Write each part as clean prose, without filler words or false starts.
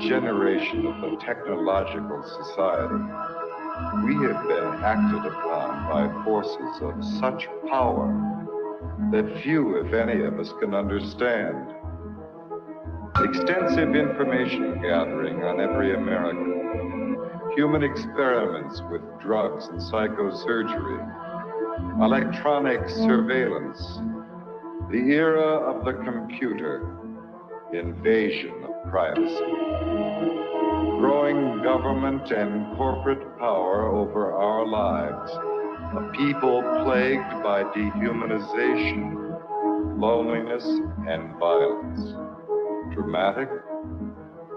generation of the technological society, we have been acted upon by forces of such power that few, if any, of us can understand. Extensive information gathering on every American, human experiments with drugs and psychosurgery, electronic surveillance, the era of the computer, invasion of privacy, growing government and corporate power over our lives, a people plagued by dehumanization, loneliness, and violence. Dramatic?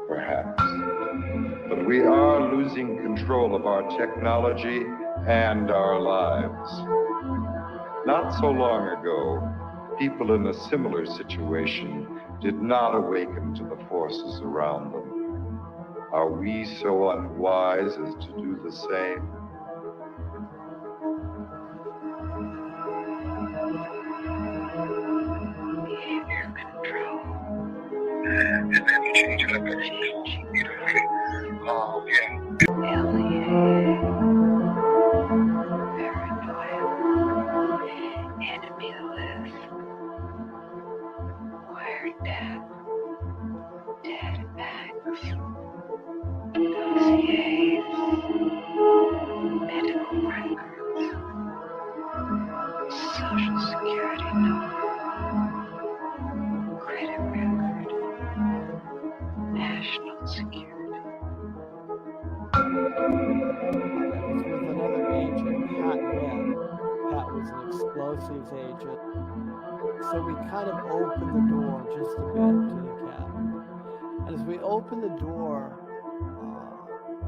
Perhaps. But we are losing control of our technology and our lives. Not so long ago, people in a similar situation did not awaken to the forces around them. Are we so unwise as to do the same? Behavior control. And then you change it up every beautifully. Oh, yeah. Enemy list. Wire death. Dead bags. Dossiers. Medical records. Social security number. Credit record. National security. With another agent, Pat Webb. Pat was an explosives agent. So we kind of opened the door just a bit to the cabin. And as we opened the door,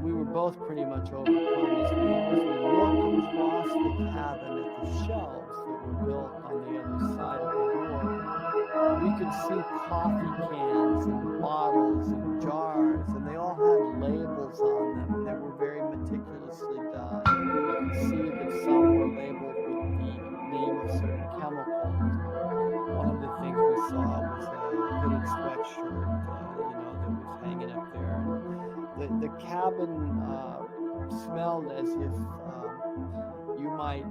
we were both pretty much overcome as we looked across the cabin at the shelves that were built on the other side of the door. We could see coffee cans and bottles and jars, and they all had labels on them, and they were very meticulously done. You could see that some were labeled with the name of certain chemicals. One of the things we saw was a hooded sweatshirt, that was hanging up there. And the cabin smelled as if you might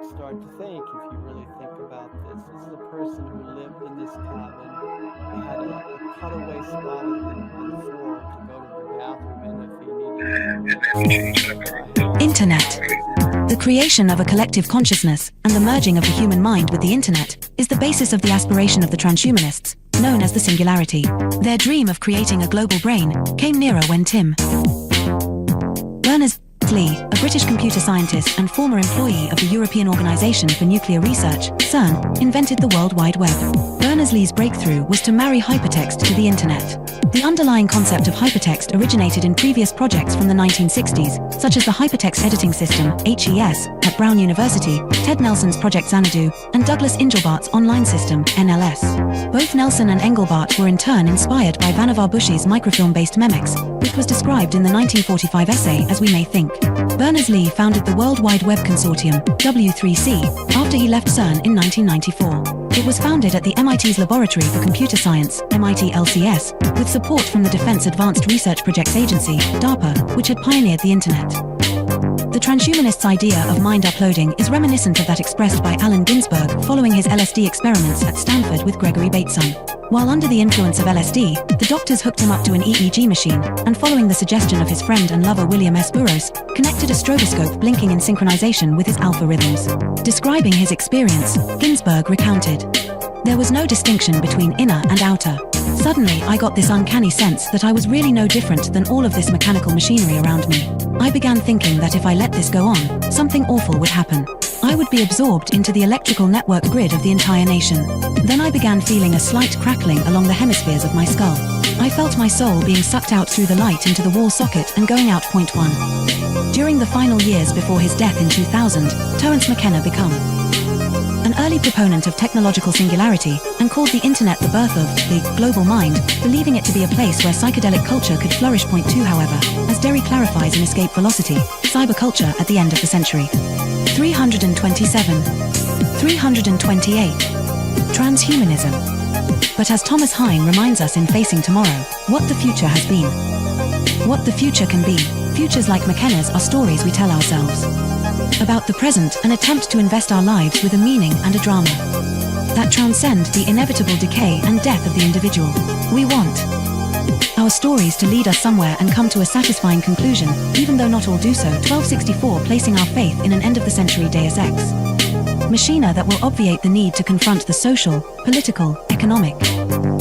start to think, if you really think about this. This is a person who lived in this cabin. They had a cutaway spot on the floor to go to the bathroom in if he needed. Internet. The creation of a collective consciousness and the merging of the human mind with the internet is the basis of the aspiration of the transhumanists, known as the singularity. Their dream of creating a global brain came nearer when Tim Berners-Lee, a British computer scientist and former employee of the European Organization for Nuclear Research, CERN, invented the World Wide Web. Berners-Lee's breakthrough was to marry hypertext to the internet. The underlying concept of hypertext originated in previous projects from the 1960s, such as the Hypertext Editing System, HES, at Brown University, Ted Nelson's Project Xanadu, and Douglas Engelbart's Online System, NLS. Both Nelson and Engelbart were in turn inspired by Vannevar Bush's microfilm-based Memex, which was described in the 1945 essay As We May Think. Berners-Lee founded the World Wide Web Consortium, W3C, after he left CERN in 1994. It was founded at the MIT's Laboratory for Computer Science, MIT LCS, with support from the Defense Advanced Research Projects Agency, DARPA, which had pioneered the internet. The transhumanists' idea of mind uploading is reminiscent of that expressed by Allen Ginsberg following his LSD experiments at Stanford with Gregory Bateson. While under the influence of LSD, the doctors hooked him up to an EEG machine, and following the suggestion of his friend and lover William S. Burroughs, connected a stroboscope blinking in synchronization with his alpha rhythms. Describing his experience, Ginsberg recounted, "There was no distinction between inner and outer. Suddenly, I got this uncanny sense that I was really no different than all of this mechanical machinery around me. I began thinking that if I let this go on, something awful would happen. I would be absorbed into the electrical network grid of the entire nation. Then I began feeling a slight crackling along the hemispheres of my skull. I felt my soul being sucked out through the light into the wall socket and going out point one." During the final years before his death in 2000, Terence McKenna became an early proponent of technological singularity and called the internet the birth of the global mind, believing it to be a place where psychedelic culture could flourish. Point two, however, as Derry clarifies in Escape Velocity, cyberculture at the end of the century. 327. 328. Transhumanism. But as Thomas Hein reminds us in Facing Tomorrow, what the future has been. What the future can be, futures like McKenna's are stories we tell ourselves. About the present, an attempt to invest our lives with a meaning and a drama that transcend the inevitable decay and death of the individual. We want our stories to lead us somewhere and come to a satisfying conclusion, even though not all do so. 1264, placing our faith in an end-of-the-century Deus Ex machina that will obviate the need to confront the social, political, economic,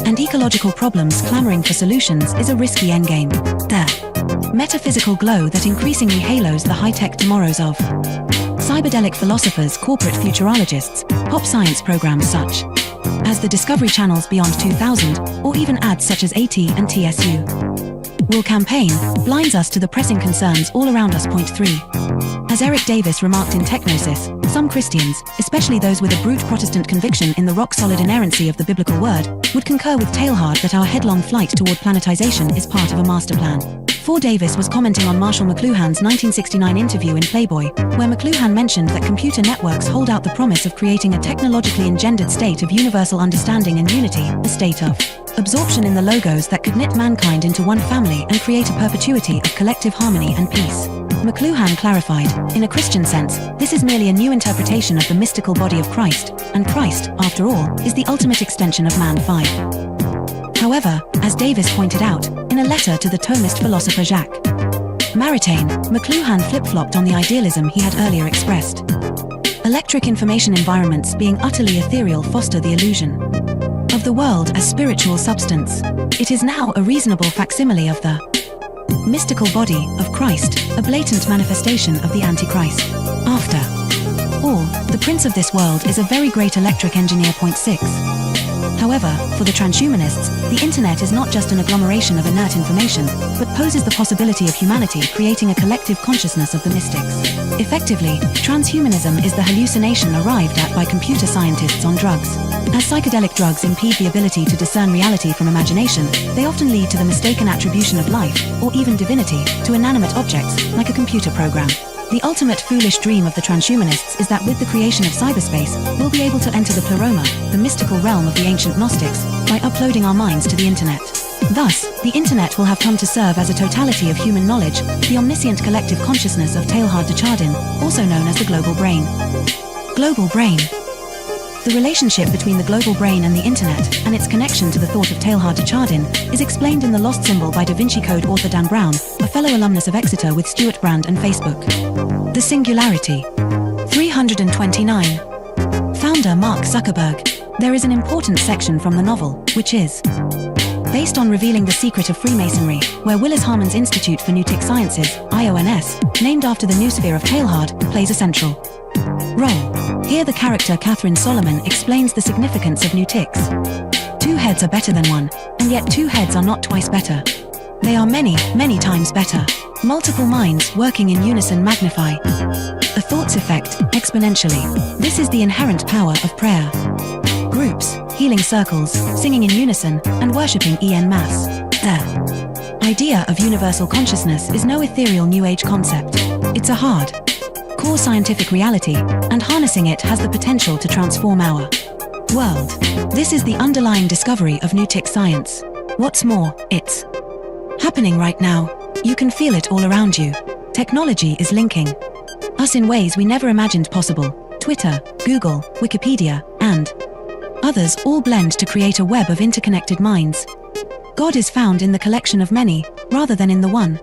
and ecological problems clamoring for solutions is a risky endgame. The metaphysical glow that increasingly halos the high-tech tomorrows of cyberdelic philosophers, corporate futurologists, pop science programs such as the Discovery Channel's Beyond 2000, or even ads such as AT and TSU will campaign, blinds us to the pressing concerns all around us. Point 3. As Eric Davis remarked in Technosis, some Christians, especially those with a brute Protestant conviction in the rock-solid inerrancy of the biblical word, would concur with Teilhard that our headlong flight toward planetization is part of a master plan. 4. Davis was commenting on Marshall McLuhan's 1969 interview in Playboy, where McLuhan mentioned that computer networks hold out the promise of creating a technologically engendered state of universal understanding and unity, a state of absorption in the logos that could knit mankind into one family and create a perpetuity of collective harmony and peace. McLuhan clarified, in a Christian sense, this is merely a new interpretation of the mystical body of Christ, and Christ, after all, is the ultimate extension of man. 5. However, as Davis pointed out, in a letter to the Thomist philosopher Jacques Maritain, McLuhan flip-flopped on the idealism he had earlier expressed. Electric information environments being utterly ethereal foster the illusion of the world as spiritual substance. It is now a reasonable facsimile of the mystical body of Christ, a blatant manifestation of the Antichrist. After all, the prince of this world is a very great electric engineer. Point 6. However, for the transhumanists, the internet is not just an agglomeration of inert information, but poses the possibility of humanity creating a collective consciousness of the mystics. Effectively, transhumanism is the hallucination arrived at by computer scientists on drugs. As psychedelic drugs impede the ability to discern reality from imagination, they often lead to the mistaken attribution of life, or even divinity, to inanimate objects, like a computer program. The ultimate foolish dream of the transhumanists is that with the creation of cyberspace, we'll be able to enter the pleroma, the mystical realm of the ancient Gnostics, by uploading our minds to the internet. Thus, the internet will have come to serve as a totality of human knowledge, the omniscient collective consciousness of Teilhard de Chardin, also known as the global brain. Global brain. The relationship between the global brain and the internet, and its connection to the thought of Teilhard de Chardin, is explained in The Lost Symbol by Da Vinci Code author Dan Brown, a fellow alumnus of Exeter with Stuart Brand and Facebook. The Singularity. 329. Founder Mark Zuckerberg. There is an important section from the novel, which is based on revealing the secret of Freemasonry, where Willis Harman's Institute for Newtic Sciences, IONS, named after the noosphere of Teilhard, plays a central role. Here the character Catherine Solomon explains the significance of Newtics. 2 heads are better than 1, and yet 2 heads are not twice better. They are many, many times better. Multiple minds working in unison magnify a thought's effect exponentially. This is the inherent power of prayer. Groups, healing circles, singing in unison, and worshipping en masse. The idea of universal consciousness is no ethereal New Age concept. It's a hard core scientific reality, and harnessing it has the potential to transform our world. This is the underlying discovery of Newtic science. What's more, it's happening right now. You can feel it all around you. Technology is linking us in ways we never imagined possible. Twitter, Google, Wikipedia, and others all blend to create a web of interconnected minds. God is found in the collection of many, rather than in the one.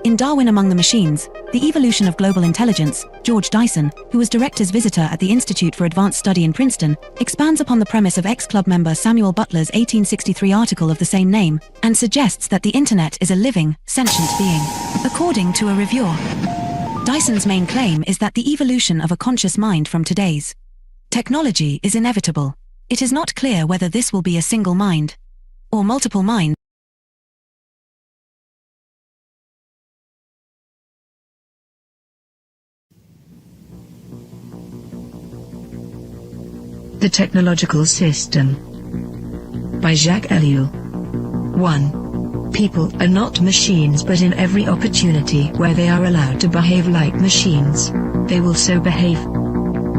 In Darwin Among the Machines, The Evolution of Global Intelligence, George Dyson, who was director's visitor at the Institute for Advanced Study in Princeton, expands upon the premise of ex-club member Samuel Butler's 1863 article of the same name, and suggests that the internet is a living, sentient being. According to a reviewer, Dyson's main claim is that the evolution of a conscious mind from today's technology is inevitable. It is not clear whether this will be a single mind or multiple minds. The Technological System by Jacques Ellul. 1. People are not machines, but in every opportunity where they are allowed to behave like machines, they will so behave.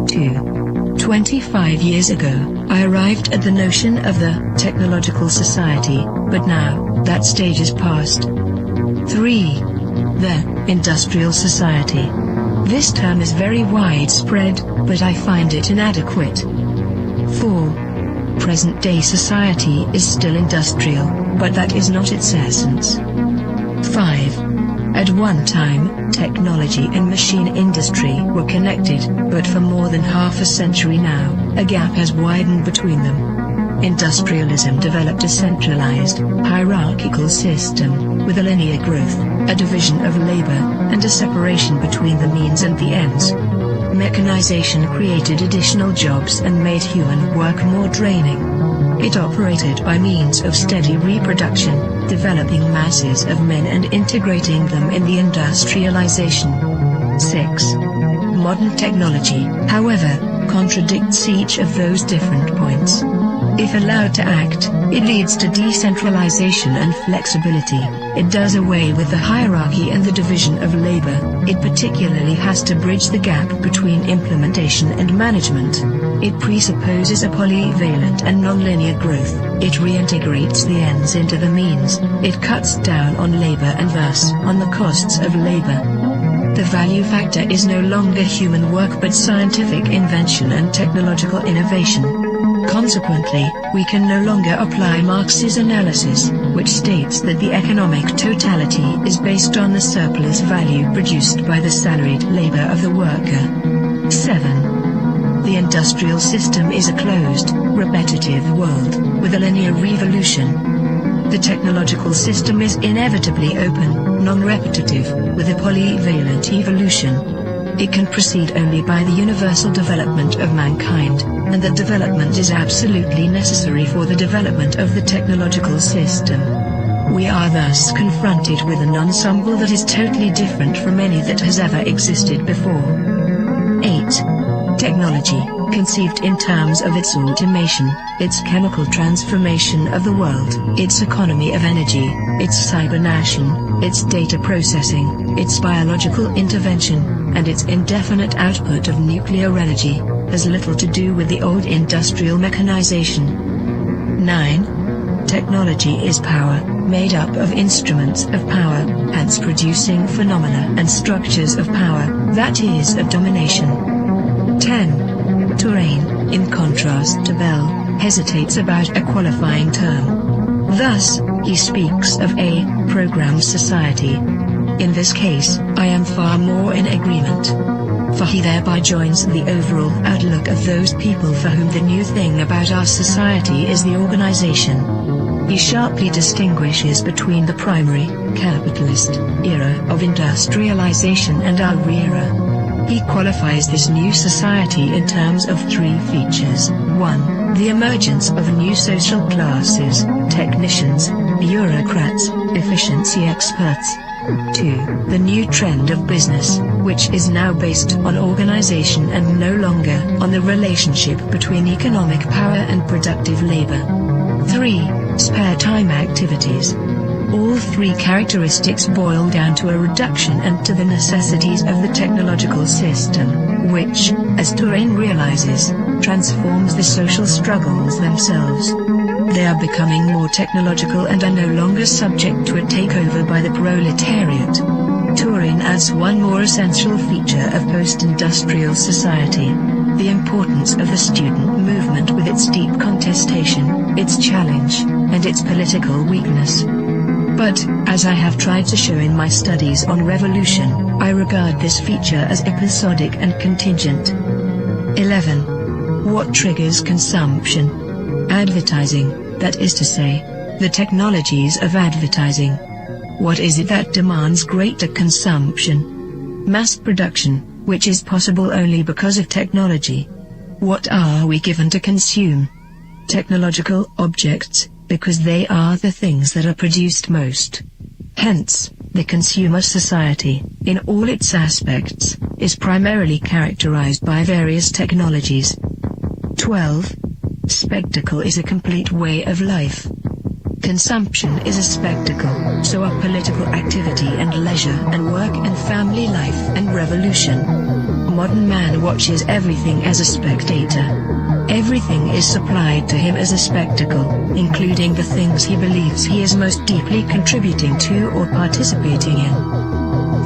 2. 25 years ago, I arrived at the notion of the technological society, but now, that stage is past. 3. The industrial society. This term is very widespread, but I find it inadequate. 4. Present-day society is still industrial, but that is not its essence. 5. At one time, technology and machine industry were connected, but for more than half a century now, a gap has widened between them. Industrialism developed a centralized, hierarchical system, with a linear growth, a division of labor, and a separation between the means and the ends. Mechanization created additional jobs and made human work more draining. It operated by means of steady reproduction, developing masses of men and integrating them in the industrialization. 6. Modern technology, however, contradicts each of those different points. If allowed to act, it leads to decentralization and flexibility. It does away with the hierarchy and the division of labor. It particularly has to bridge the gap between implementation and management. It presupposes a polyvalent and nonlinear growth. It reintegrates the ends into the means. It cuts down on labor and thus on the costs of labor. The value factor is no longer human work but scientific invention and technological innovation. Consequently, we can no longer apply Marx's analysis, which states that the economic totality is based on the surplus value produced by the salaried labor of the worker. 7. The industrial system is a closed, repetitive world, with a linear revolution. The technological system is inevitably open, non-repetitive, with a polyvalent evolution. It can proceed only by the universal development of mankind, and that development is absolutely necessary for the development of the technological system. We are thus confronted with an ensemble that is totally different from any that has ever existed before. 8. Technology, conceived in terms of its automation, its chemical transformation of the world, its economy of energy, its cybernation, its data processing, its biological intervention, and its indefinite output of nuclear energy, has little to do with the old industrial mechanization. 9. Technology is power, made up of instruments of power, hence producing phenomena and structures of power, that is of domination. 10. Terrain, in contrast to Bell, hesitates about a qualifying term. Thus, he speaks of a programmed society. In this case, I am far more in agreement. For he thereby joins the overall outlook of those people for whom the new thing about our society is the organization. He sharply distinguishes between the primary, capitalist, era of industrialization and our era. He qualifies this new society in terms of 3 features. 1. The emergence of new social classes, technicians, bureaucrats, efficiency experts. 2. The new trend of business, which is now based on organization and no longer on the relationship between economic power and productive labor. 3. Spare time activities. All 3 characteristics boil down to a reduction and to the necessities of the technological system, which, as Turing realizes, transforms the social struggles themselves. They are becoming more technological and are no longer subject to a takeover by the proletariat. Turing adds one more essential feature of post-industrial society: the importance of the student movement with its deep contestation, its challenge, and its political weakness. But, as I have tried to show in my studies on revolution, I regard this feature as episodic and contingent. 11. What triggers consumption? Advertising, that is to say, the technologies of advertising. What is it that demands greater consumption? Mass production, which is possible only because of technology. What are we given to consume? Technological objects, because they are the things that are produced most. Hence, the consumer society, in all its aspects, is primarily characterized by various technologies. 12. Spectacle is a complete way of life. Consumption is a spectacle, so are political activity and leisure and work and family life and revolution. modern man watches everything as a spectator. Everything is supplied to him as a spectacle, including the things he believes he is most deeply contributing to or participating in.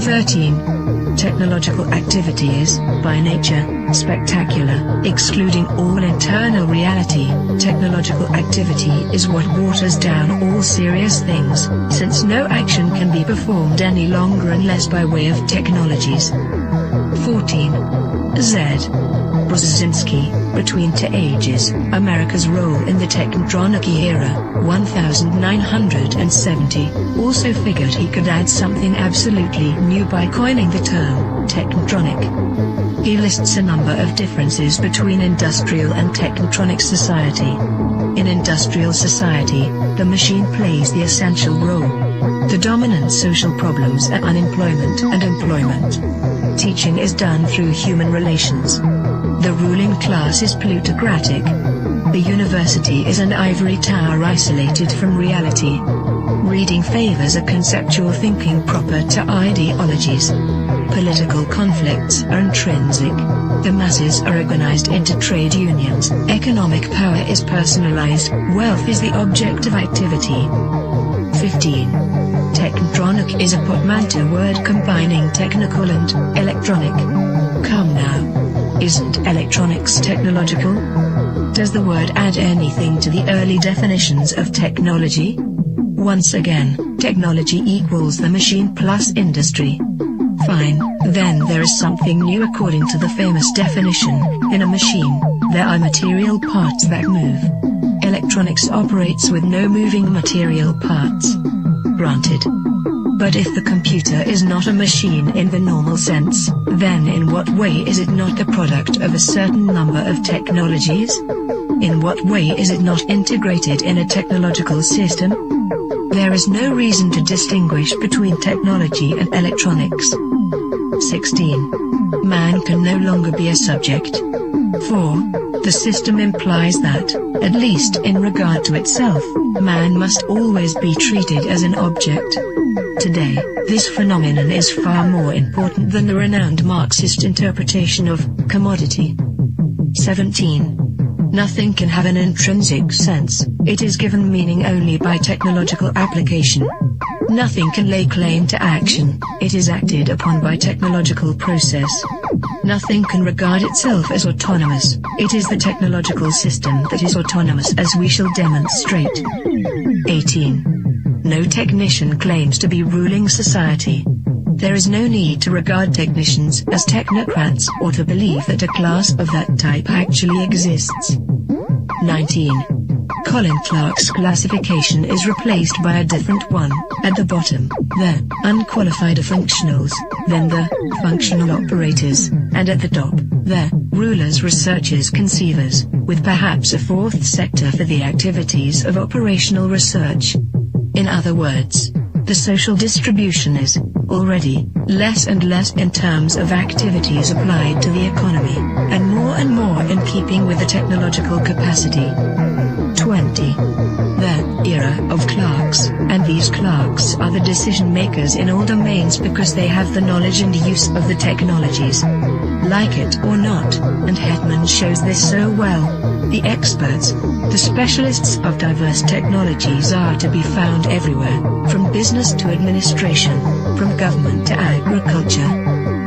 13. Technological activity is, by nature, spectacular, excluding all internal reality. Technological activity is what waters down all serious things, since no action can be performed any longer unless by way of technologies. 14. Z. Brzezinski, Between Two Ages, America's Role in the Technotronic Era, 1970, also figured he could add something absolutely new by coining the term, technotronic. He lists a number of differences between industrial and technotronic society. In industrial society, the machine plays the essential role. The dominant social problems are unemployment and employment. Teaching is done through human relations. The ruling class is plutocratic. The university is an ivory tower isolated from reality. Reading favors a conceptual thinking proper to ideologies. Political conflicts are intrinsic. The masses are organized into trade unions. Economic power is personalized. Wealth is the object of activity. 15. Technotronic is a portmanteau word combining technical and electronic. Come now. Isn't electronics technological? Does the word add anything to the early definitions of technology? Once again, technology equals the machine plus industry. Fine, then there is something new according to the famous definition. In a machine, there are material parts that move. Electronics operates with no moving material parts. Granted. But if the computer is not a machine in the normal sense, then in what way is it not the product of a certain number of technologies? In what way is it not integrated in a technological system? There is no reason to distinguish between technology and electronics. 16. Man can no longer be a subject. 4. The system implies that, at least in regard to itself, man must always be treated as an object. Today, this phenomenon is far more important than the renowned Marxist interpretation of commodity. 17. Nothing can have an intrinsic sense, it is given meaning only by technological application. Nothing can lay claim to action, it is acted upon by technological process. Nothing can regard itself as autonomous, it is the technological system that is autonomous, as we shall demonstrate. 18. No technician claims to be ruling society. There is no need to regard technicians as technocrats or to believe that a class of that type actually exists. 19. Colin Clark's classification is replaced by a different one. At the bottom, the unqualified functionals, then the functional operators, and at the top, the rulers, researchers, conceivers, with perhaps a fourth sector for the activities of operational research. In other words, the social distribution is, already, less and less in terms of activities applied to the economy, and more in keeping with the technological capacity. 20. The era of clerks, and these clerks are the decision makers in all domains because they have the knowledge and use of the technologies. Like it or not, and Hetman shows this so well, the experts, the specialists of diverse technologies are to be found everywhere, from business to administration, from government to agriculture.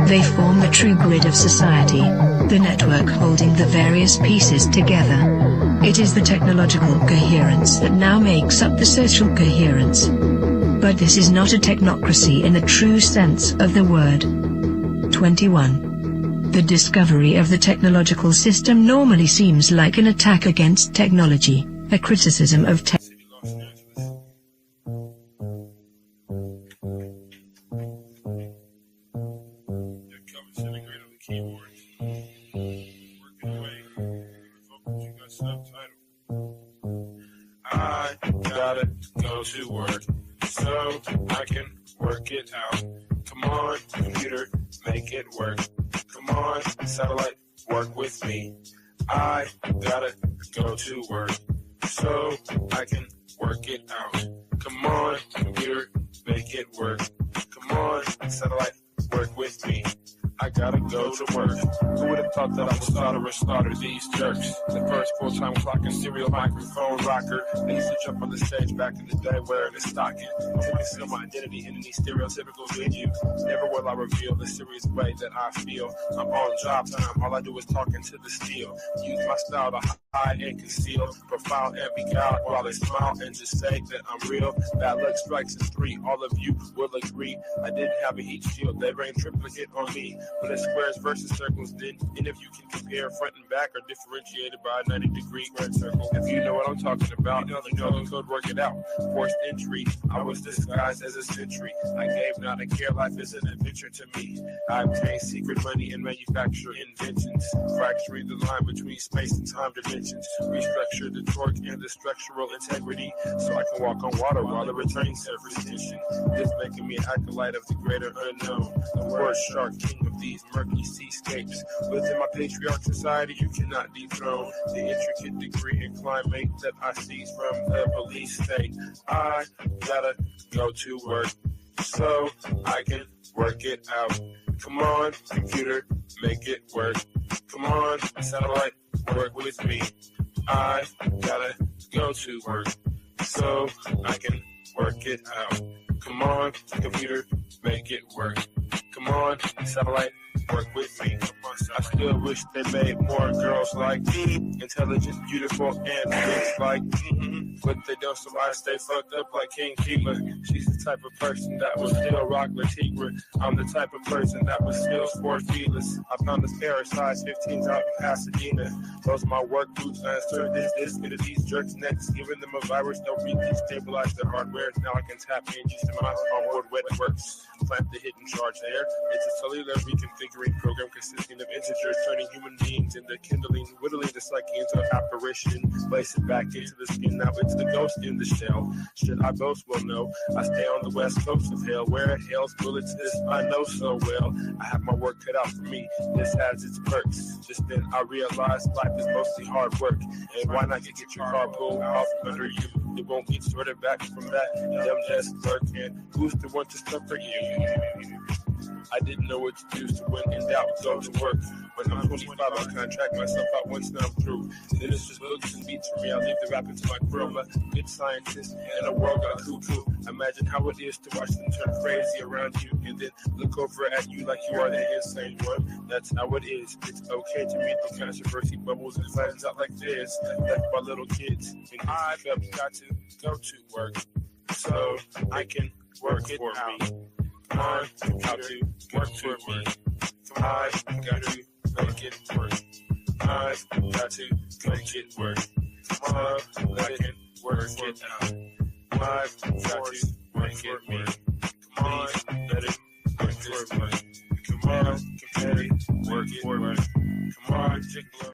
They form the true grid of society, the network holding the various pieces together. It is the technological coherence that now makes up the social coherence. But this is not a technocracy in the true sense of the word. 21. The discovery of the technological system normally seems like an attack against technology, a criticism of tech. I gotta go to work so I can work it out. Come on, computer, make it work. Come on, satellite, work with me. I gotta go to work so I can work it out. Come on, computer, make it work. Come on, satellite, work with me. I gotta go to work. Who would have thought that I would slaughter these jerks? The first full-time clocking serial microphone rocker. I used to jump on the stage back in the day wearing a stocking. To conceal my identity in any stereotypical venue. Never will I reveal the serious way that I feel. I'm on job time, all I do is talk into the steel. Use my style to hide and conceal. Profile and beguile while they smile and just say that I'm real. Bad luck strikes in 3, all of you will agree. I didn't have a heat shield, they rained triplicate on me. But it's squares versus circles, then. And if you can compare front and back are differentiated by a 90-degree squared circle. If you know what I'm talking about, you know the code, work it out. Forced entry, I was disguised as a sentry. I gave not a care, life is an adventure to me. I obtain secret money and manufacture inventions. Fracturing the line between space and time dimensions. Restructure the torque and the structural integrity. So I can walk on water while the returning surface tension. This making me an acolyte of the greater unknown. The word shark, king of these murky seascapes. Within my patriarch society, you cannot dethrone the intricate degree and climate that I seize from the police state. I gotta go to work so I can work it out. Come on, computer, make it work. Come on, satellite, work with me. I gotta go to work so I can work it out. Come on, computer, make it work. Come on, satellite, work with me. I still wish they made more girls like me, intelligent, beautiful, and things like but they don't, so I stay fucked up like King Kiba. She's the type of person that will still rock Latigua. I'm the type of person that will still sport feelers. I found a pair of size 15s out in Pasadena. Those are my work boots. I insert this into these jerks' necks, giving them a virus. They'll destabilize their hardware. Now I can tap in just to my onboard wet works. Plant the hidden charge there. It's a cellular reconfiguring program consisting of integers, turning human beings into kindling, whittling the psyche into an apparition, place it back into the skin. Now it's the ghost in the shell. Should I boast? Well, no. I stay on the west coast of hell, where hell's bullets is I know so well. I have my work cut out for me. This has its perks. Just then I realized life is mostly hard work. And why not get your car pulled off under you? It won't get sorted back from that. Them just lurking. Who's the one to suffer you? I didn't know what to do, so when in doubt, go to work. When I'm 25, I'll contract myself out once I'm through. Then it's just books and beats for me. I'll leave the rapping to my crew. I'm a good scientist and a world got cuckoo. Imagine how it is to watch them turn crazy around you and then look over at you like you are the insane one. That's how it is. It's okay to meet the controversy bubbles and flattens out like this. Left by little kids. And I've got to go to work so I can work it out. Come on, computer, work for me. I've got to make it work. I've got to make it work. Come on, I can work it out. I've got to make it work. Come on, let it work this way. Come on, computer, work it work. Come on, jiggle.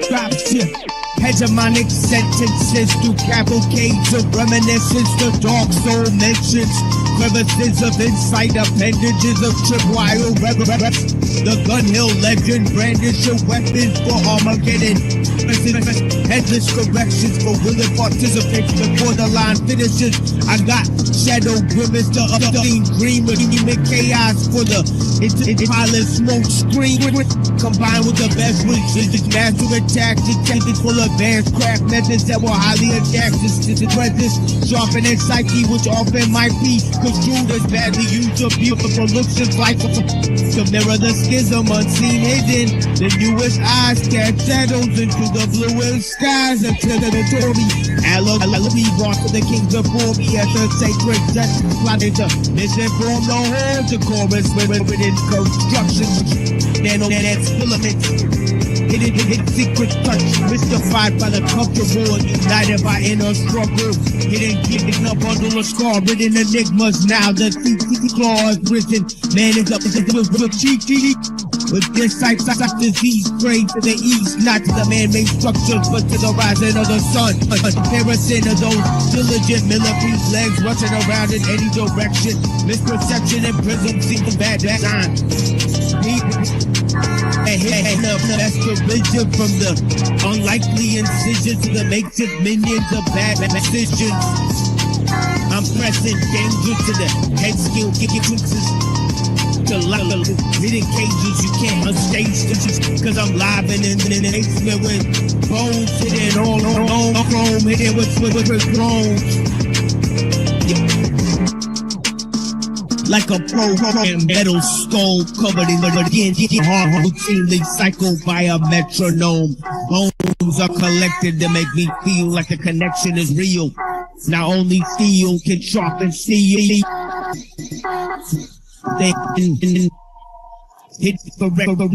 Drop shit. Hegemonic sentences through cavalcades of reminiscence. The dark soul mentions crevices of insight, appendages of tripwire reverence. The Gun Hill legend brandish your weapons for Armageddon. Headless corrections for willing participation before the line finishes. I got shadow grimace, the obscene dream of human chaos for the pilot smoke screen. Combined with the best wishes, master attack, detected full advanced craft methods that were highly adapted to the presence, sharpening psyche, which often might be construed as badly used or beautiful looks just like to mirror the schism unseen hidden. The newest eyes cast shadows into the bluest skies until the notoriety be brought to the kings before me as the sacred justice plotted to misinform the whole chorus within construction. Nanonet filaments, hidden secret touch, mystified by the comfortable and united by inner struggle. Hidden a bundle of scar-ridden enigmas. Now the claw is risen. Man is up with cheeky. With this sight disease praying to the east, not to the man-made structures, but to the rising of the sun. A comparison of those diligent millipede legs rushing around in any direction. Misperception and prism seem to bad design. That's the vision from the unlikely incision to the makeshift minions of bad decisions. I'm pressing danger to the head skill, kick your fixes. To level, hidden cages, you can't unstage this. Cause I'm live and in the basement with bones sitting all chrome, hitting with thrones. Like a program metal skull covered in the hard routinely cycled by a metronome. Bones are collected to make me feel like the connection is real. Now only steel can sharpen steel. They hit the record.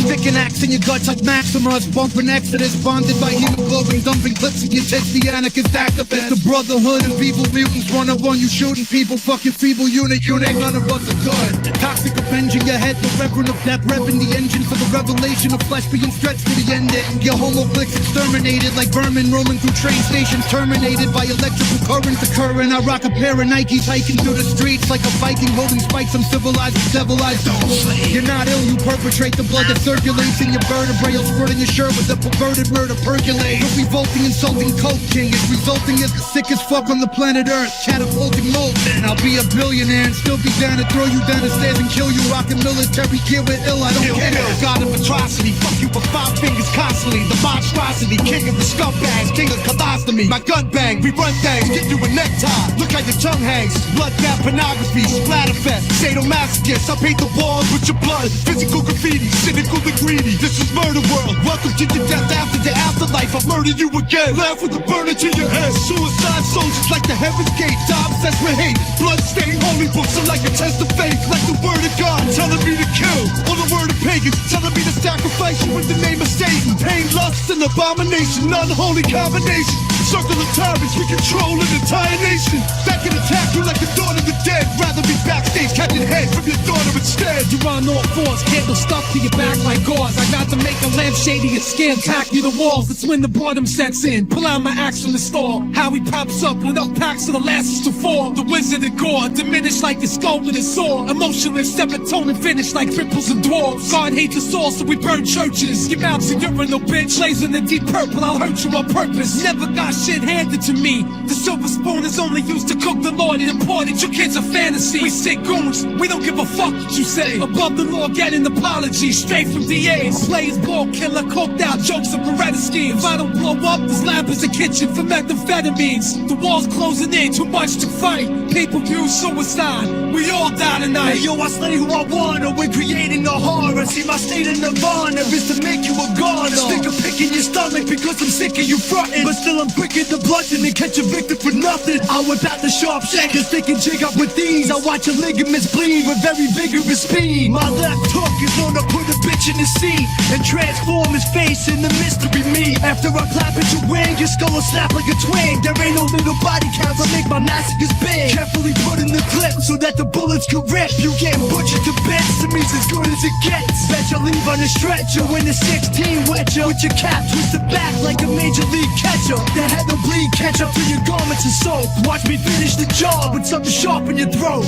Sticking axe in your guts like Maximus, bumping Exodus, bonded by hemoglobin, dumping clips in your tits, the anarchist activist. The brotherhood of evil mutants, one on one, you shooting people, fucking feeble unit, none of us are good. Toxic avenging your head, the reverend of death, revving the engine for the revelation of flesh being stretched to the ending. Your homo flicks exterminated like vermin roaming through train stations, terminated by electrical currents occurring. I rock a pair of Nikes hiking through the streets like a Viking holding spikes. I'm civilized, devil eyes don't slay. You're not ill, you perpetrate the blood that circulates in your vertebrae, squirting your shirt with a perverted murder percolate. You're revolting, insulting coke king. It's resulting as the sickest fuck on the planet Earth, catapulting molten. I'll be a billionaire and still be down to throw you down the stairs and kill you. Rocking military gear with ill, I don't care. God of atrocity, fuck you for 5 fingers constantly. The monstrosity, king of the scumbags, king of colostomy. My gun bang, we run things, get you a necktie. Look how your tongue hangs, bloodbath pornography, splatterfest, sadomasochist. I paint the walls with your blood, physical graffiti, cynical and greedy. This is murder world. Welcome to your death after the afterlife. I'll murder you again. Laugh with a burner to your head. Suicide soldiers like the heaven's gate. Die obsessed with hate. Blood-stained holy books are like a test of faith. Like the word of God telling me to kill. Or the word of pagans telling me to sacrifice you in the name of Satan. Pain, lust, and abomination. Unholy combination. Circle of tyrants, we control an entire nation. That can attack you like the dawn of the dead. Rather be backstage catching head from your daughter instead. You're on all fours, candle stuck to your back like gauze. I got to make a lampshade of your skin, tack you the walls. That's when the boredom sets in. Pull out my axe from the store. How he pops up with enough packs of the last to fall. The wizard of gore, diminished like the skull with his sword. Emotionless, serotonin finished like cripples and dwarves. God hates us all, so we burn churches. Your mouth's a urinal, bitch. Lays in the deep purple, I'll hurt you on purpose. Never got shit handed to me. The silver spoon is only used to cook the Lord and important. Your kids are fantasy. We sick goons, we don't give a fuck what you say. Above the law, get an apology straight from DAs. Players, ball killer, coked out jokes of Beretta schemes. If I don't blow up, this lab is a kitchen for methamphetamines. The walls closing in, too much to fight. Pay-per-view suicide, we all die tonight. Hey, yo, I slay who I wanna. We're creating a horror. See, my state of nirvana is to make you a goner. Stick a pick in your stomach because I'm sick of you frontin'. But still I'm quick at the bludgeon and catch a victim for nothing. I whip out the sharpshooters, they can jig up with these. I watch your ligaments bleed with very vigorous speed. My left hook is gonna put a bitch in the seat and transform his face into mystery me. After I clap at your wing, your skull will snap like a twig. There ain't no little body counts, I make my massacres big. Carefully put in the clip so that the bullets can rip. You getting butchered to bits, to me's as good as it gets. Bet you leave on a stretcher when the 16 wet you. With your cap twisted back like a major league catcher. The head will bleed, catch up to your garments and soap. Watch me finish the job with something sharp in your throat.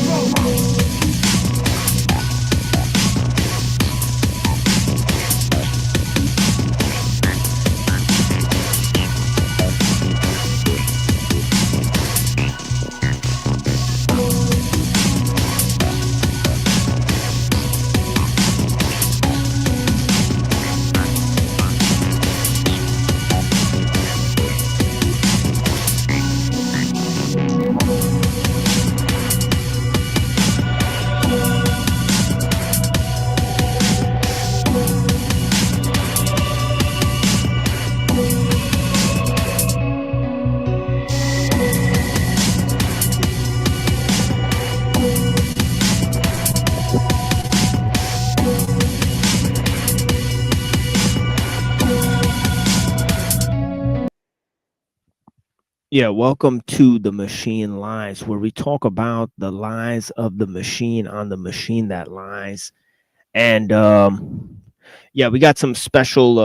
Yeah, welcome to the Machine Lies, where we talk about the lies of the machine on the machine that lies. And yeah, we got some special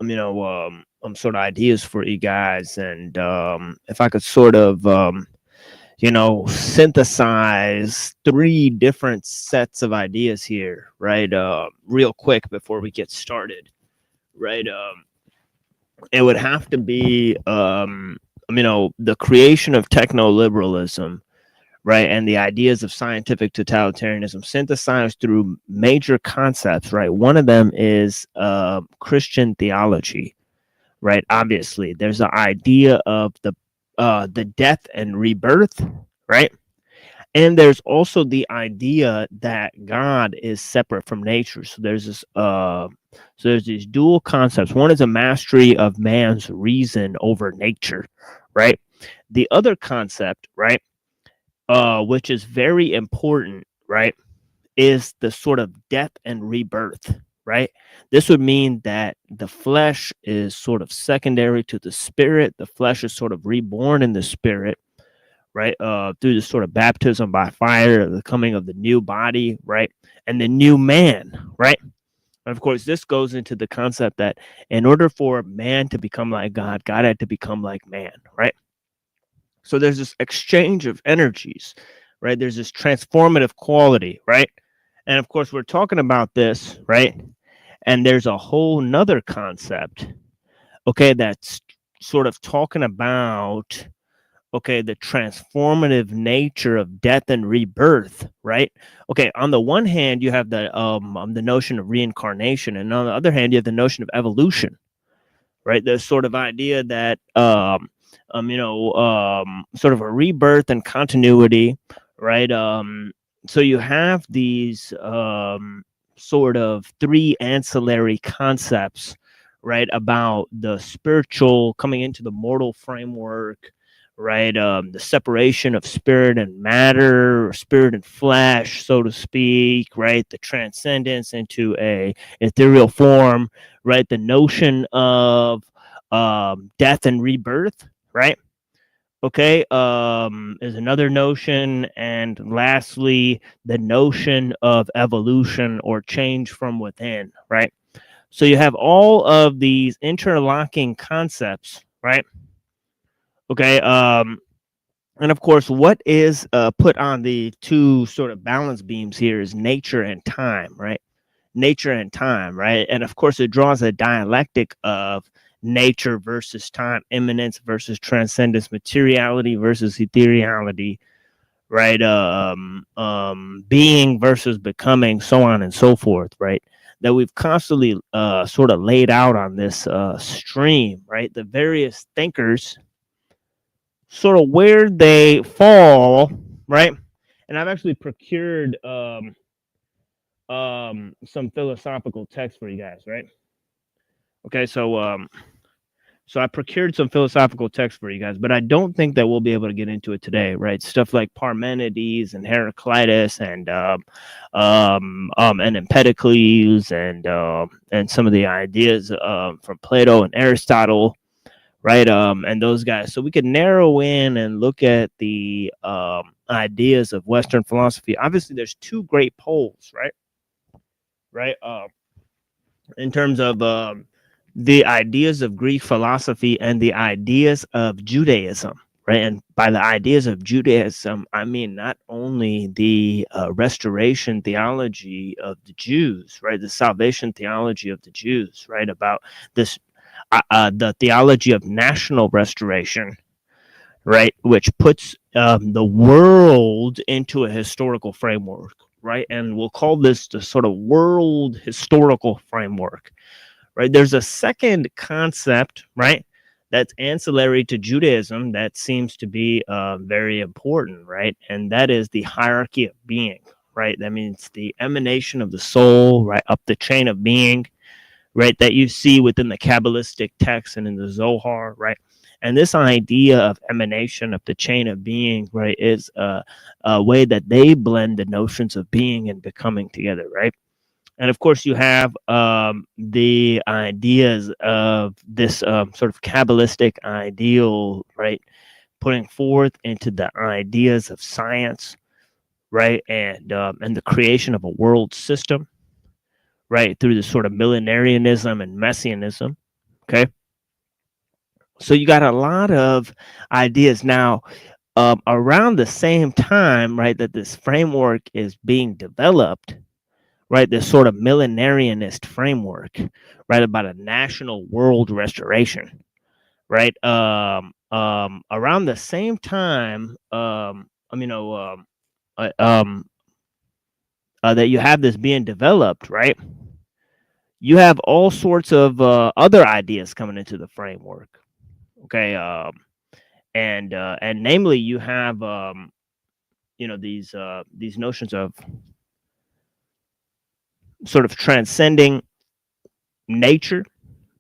sort of ideas for you guys. And if I could sort of synthesize three different sets of ideas here, right? Real quick before we get started, right? It would have to be the creation of techno-liberalism, right, and the ideas of scientific totalitarianism synthesized through major concepts, right? One of them is Christian theology, right? Obviously there's the idea of the death and rebirth, right? And there's also the idea that God is separate from nature. So there's these dual concepts. One is a mastery of man's reason over nature, right? The other concept, right, which is very important, right, is the sort of death and rebirth, right? This would mean that the flesh is sort of secondary to the spirit. The flesh is sort of reborn in the spirit, right? Through this sort of baptism by fire, the coming of the new body, right? And the new man, right? And of course, this goes into the concept that in order for man to become like God, God had to become like man, right? So there's this exchange of energies, right? There's this transformative quality, right? And of course, we're talking about this, right? And there's a whole nother concept, okay, that's sort of talking about the transformative nature of death and rebirth, right? Okay, on the one hand, you have the notion of reincarnation, and on the other hand, you have the notion of evolution, right? The sort of idea that sort of a rebirth and continuity, right? So you have these sort of three ancillary concepts, right, about the spiritual coming into the mortal framework, right? The separation of spirit and matter, or spirit and flesh, so to speak, right? The transcendence into a ethereal form, right? The notion of death and rebirth, right? Okay, is another notion. And lastly, the notion of evolution or change from within, right? So you have all of these interlocking concepts, right? Okay, and of course, what is put on the two sort of balance beams here is nature and time, right? Nature and time, right? And of course, it draws a dialectic of nature versus time, immanence versus transcendence, materiality versus ethereality, right? Being versus becoming, so on and so forth, right? That we've constantly sort of laid out on this stream, right? The various thinkers, sort of where they fall, right? And I've actually procured some philosophical text for you guys, right? Okay, so so I procured some philosophical text for you guys, but I don't think that we'll be able to get into it today, right? Stuff like Parmenides and Heraclitus and Empedocles and some of the ideas from Plato and Aristotle, right? And those guys. So we could narrow in and look at the ideas of Western philosophy. Obviously, there's two great poles, right? Right. In terms of the ideas of Greek philosophy and the ideas of Judaism, right? And by the ideas of Judaism, I mean not only the restoration theology of the Jews, right? The salvation theology of the Jews, right? About this, the theology of national restoration, right? Which puts the world into a historical framework, right? And we'll call this the sort of world historical framework. Right, there's a second concept, right, that's ancillary to Judaism that seems to be very important, right, and that is the hierarchy of being, right? That means the emanation of the soul, right, up the chain of being, right, that you see within the Kabbalistic text and in the Zohar, right? And this idea of emanation of the chain of being, right, is a way that they blend the notions of being and becoming together, right? And of course, you have the ideas of this sort of Kabbalistic ideal, right? Putting forth into the ideas of science, right? And the creation of a world system, right? Through this sort of millenarianism and messianism. Okay. So you got a lot of ideas now around the same time, right? That this framework is being developed, right? This sort of millenarianist framework, right? About a national world restoration, right? Around the same time, that you have this being developed, right? You have all sorts of other ideas coming into the framework, okay? And namely, you have these notions of sort of transcending nature,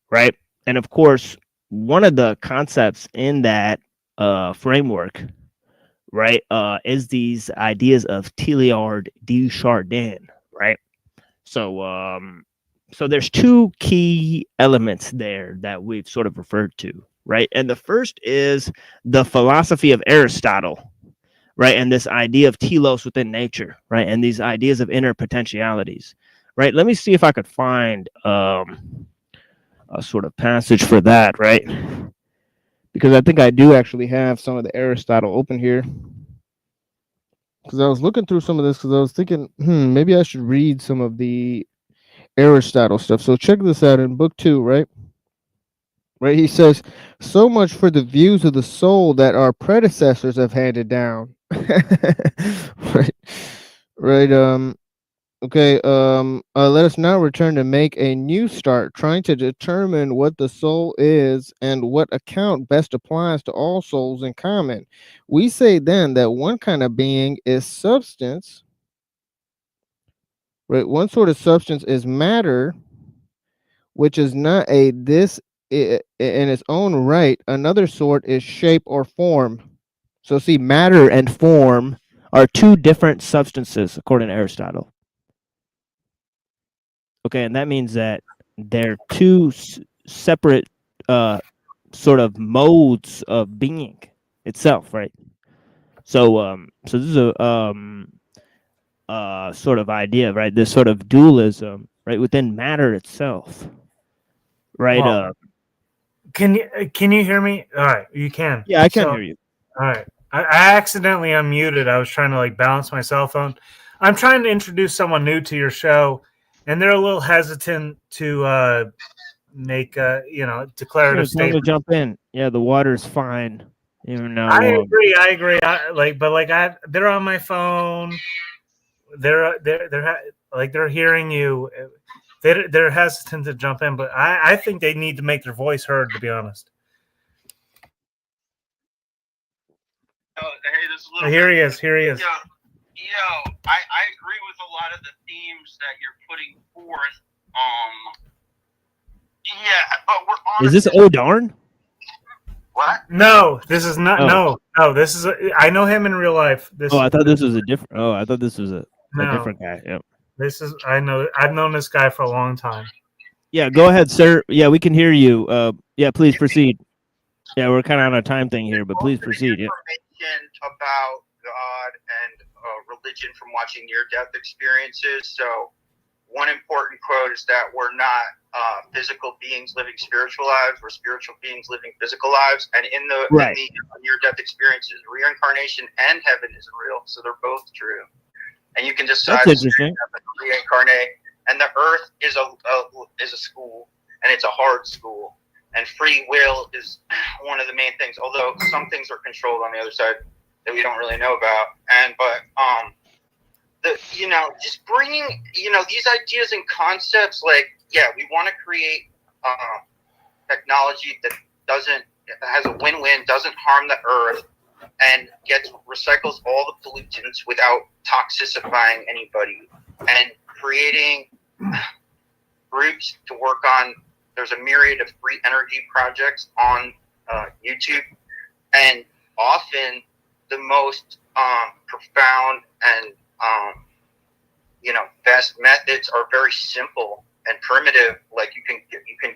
right? And of course, one of the concepts in that framework, right, is these ideas of Teilhard de Chardin, right? So there's two key elements there that we've sort of referred to, right? And the first is the philosophy of Aristotle, right? And this idea of telos within nature, right? And these ideas of inner potentialities, right? Let me see if I could find a sort of passage for that, right? Because I think I do actually have some of the Aristotle open here. Because I was looking through some of this because I was thinking, maybe I should read some of the Aristotle stuff. So check this out in book 2, right? Right, he says, so much for the views of the soul that our predecessors have handed down. Right. Okay, let us now return to make a new start, trying to determine what the soul is and what account best applies to all souls in common. We say then that one kind of being is substance, right? One sort of substance is matter, which is not a this in its own right. Another sort is shape or form. So see, matter and form are two different substances, according to Aristotle. Okay, and that means that they're two separate sort of modes of being itself, right? So this is a sort of idea, right? This sort of dualism, right, within matter itself, right? Well, can you hear me? All right, you can. Yeah, I can hear you. All right, I accidentally unmuted. I was trying to balance my cell phone. I'm trying to introduce someone new to your show, and they're a little hesitant to make declarative statements. To jump in. Yeah, the water's fine. Even now, I agree. They're on my phone. They're hearing you. They're hesitant to jump in, but I think they need to make their voice heard, to be honest. Hey, this is Here he is. I agree with a lot of the themes that you're putting forth. But we're on. Is this Oh Darn? What? No, this is not. No, this is. I know him in real life. I thought this was a different. Oh, I thought this was a different guy. Yep. This is. I've known this guy for a long time. Yeah, go ahead, sir. Yeah, we can hear you. Yeah, please proceed. Yeah, we're kind of on a time thing here, but please proceed. Yeah. Information about God and religion from watching near-death experiences. So, one important quote is that we're not physical beings living spiritual lives; we're spiritual beings living physical lives. And in the near-death experiences, reincarnation and heaven is real, so they're both true. And you can decide to reincarnate. And the earth is a school, and it's a hard school. And free will is one of the main things, although some things are controlled on the other side that we don't really know about. Just bringing, these ideas and concepts, we want to create technology that has a win-win, doesn't harm the earth, and recycles all the pollutants without toxifying anybody, and creating groups to work on. There's a myriad of free energy projects on YouTube, and often the most profound and best methods are very simple and primitive. Like you can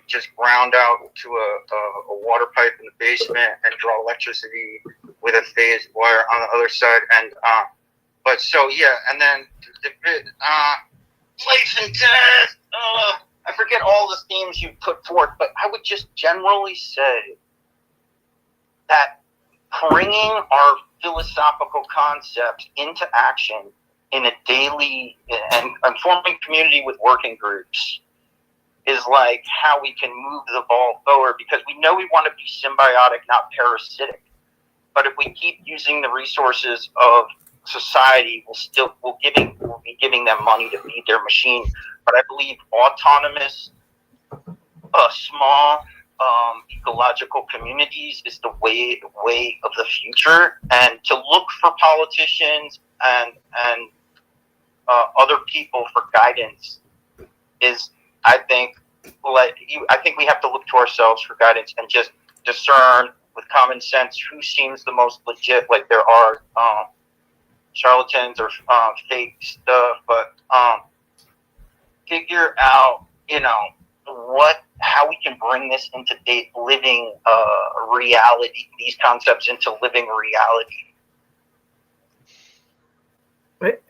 just ground out to a water pipe in the basement and draw electricity with a phased wire on the other side. And and then the bit life and death. I forget all the themes you put forth, but I would just generally say that bringing our philosophical concepts into action in a daily and forming community with working groups is like how we can move the ball forward, because we know we want to be symbiotic, not parasitic. But if we keep using the resources of society, we'll be giving them money to feed their machine. But I believe autonomous, small, ecological communities is the way of the future. And to look for politicians and other people for guidance is, I think we have to look to ourselves for guidance and just discern with common sense who seems the most legit. Like there are charlatans or fake stuff, but figure out how we can bring this into living reality, these concepts into living reality.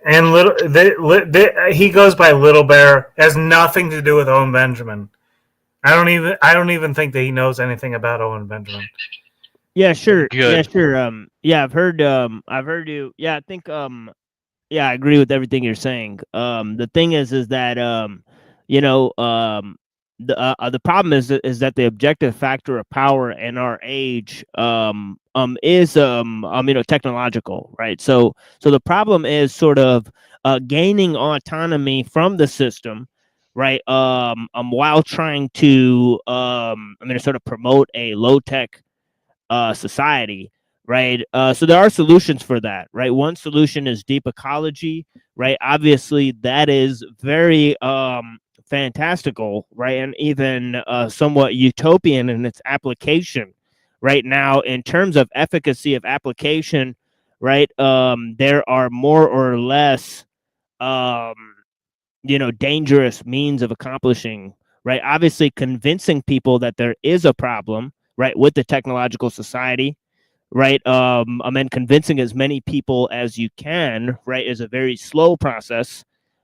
And he goes by Little Bear. It has nothing to do with Owen Benjamin. I don't even think that he knows anything about Owen Benjamin. Yeah, sure. Good. Yeah, sure. Yeah, I've heard you. Yeah, I think yeah, I agree with everything you're saying. The thing is that the problem is that the objective factor of power in our age is technological, right? So the problem is sort of gaining autonomy from the system, right? While trying to sort of promote a low tech society, right? So there are solutions for that, right? One solution is deep ecology, right? Obviously, that is very fantastical, right? And even somewhat utopian in its application right now. In terms of efficacy of application, right? There are more or less dangerous means of accomplishing, right? Obviously, convincing people that there is a problem, right, with the technological society, right? And convincing as many people as you can, right, is a very slow process,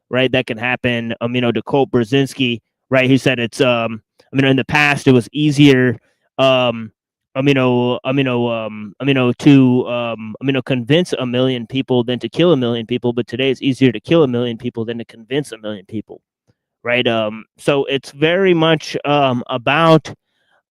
right? That can happen. To quote Brzezinski, right, he said it's in the past it was easier to convince 1 million people than to kill 1 million people, but today it's easier to kill 1 million people than to convince 1 million people, right? So it's very much about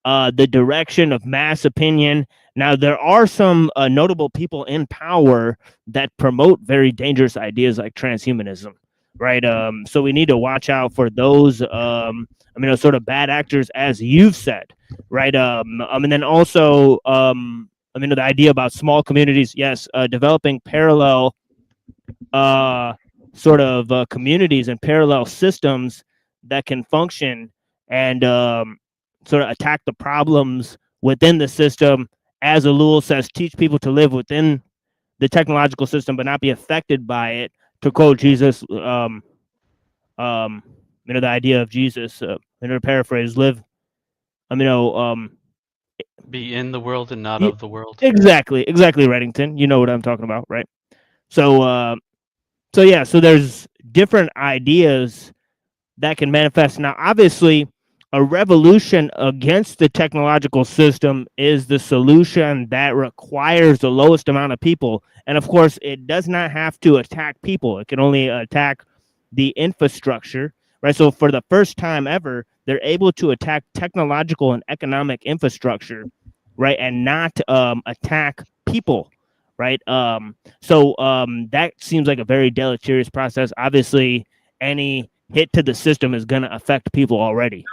the direction of mass opinion. Now, there are some notable people in power that promote very dangerous ideas like transhumanism, right? So we need to watch out for those, sort of bad actors, as you've said, right? And then also, the idea about small communities, yes, developing parallel communities and parallel systems that can function and sort of attack the problems within the system. As ellul says, teach people to live within the technological system but not be affected by it. To quote Jesus, the idea of Jesus, to paraphrase, be in the world and not of the world. Exactly, Reddington. You know what I'm talking about, right? So there's different ideas that can manifest. Now, obviously, a revolution against the technological system is the solution that requires the lowest amount of people. And of course, it does not have to attack people. It can only attack the infrastructure, right? So for the first time ever, they're able to attack technological and economic infrastructure, right? And not attack people, right? So that seems like a very deleterious process. Obviously, any hit to the system is going to affect people already.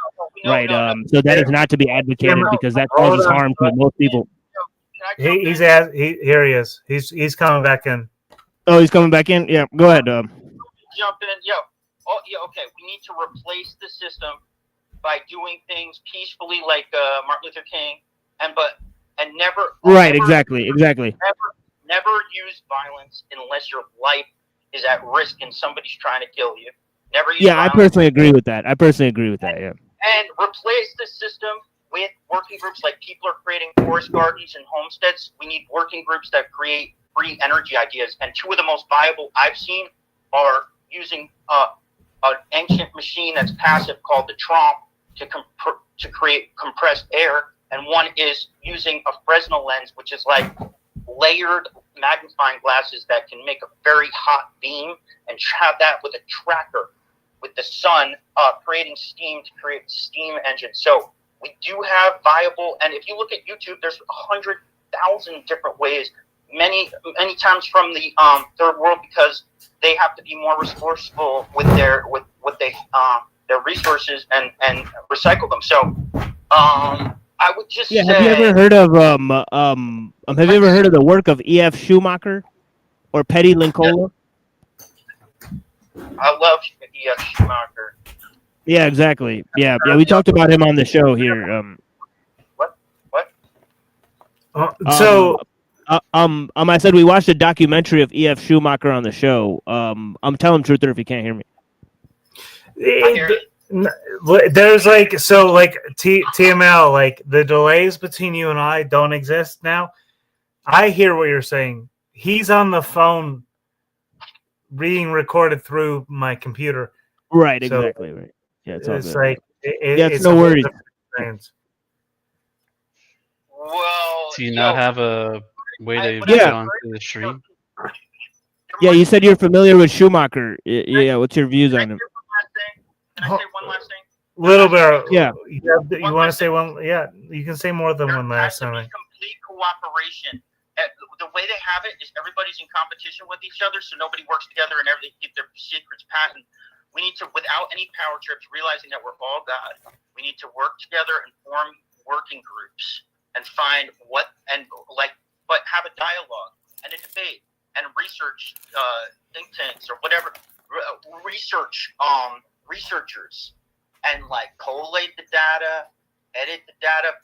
Right. So that is not to be advocated because that causes harm to most people. Here he is. He's coming back in. Oh, he's coming back in? Yeah, go ahead. Jump in. Okay. We need to replace the system by doing things peacefully, like Martin Luther King, and never. Right. Exactly. Never use violence unless your life is at risk and somebody's trying to kill you. Never use Yeah, I violence. personally agree with that. Yeah. And replace the system with working groups like people are creating forest gardens and homesteads. We need working groups that create free energy ideas. And two of the most viable I've seen are using an ancient machine that's passive called the trompe to create compressed air. And one is using a Fresnel lens, which is like layered magnifying glasses that can make a very hot beam and have that with a tracker with the sun creating steam to create steam engines. So we do have viable, and if you look at YouTube, there's 100,000 different ways, many times from the third world, because they have to be more resourceful with their resources and recycle them. So I would just say, have you ever heard of the work of E.F. Schumacher or Petty Linkola? I love E.F. Schumacher. Yeah, exactly. Yeah, we talked about him on the show here. What? I said we watched a documentary of E.F. Schumacher on the show. Tell him truth or if you can't hear me. There's TML, like the delays between you and I don't exist now. I hear what you're saying. He's on the phone being recorded through my computer. Right, exactly. Right. Yeah, it's like it's no worries. Well, Do you not have a way to Yeah. get onto the stream? Yeah, you said you're familiar with Schumacher. Yeah, what's your views on him? Can I say one last thing? Little bit. Yeah. You want to say one? Yeah, you can say more than one last There time. has to be complete cooperation. The way they have it is everybody's in competition with each other, so nobody works together and everybody keep their secrets patent. We need to, without any power trips, realizing that we're all God, we need to work together and form working groups and find but have a dialogue and a debate and research think tanks or whatever, researchers, and collate the data, edit the data,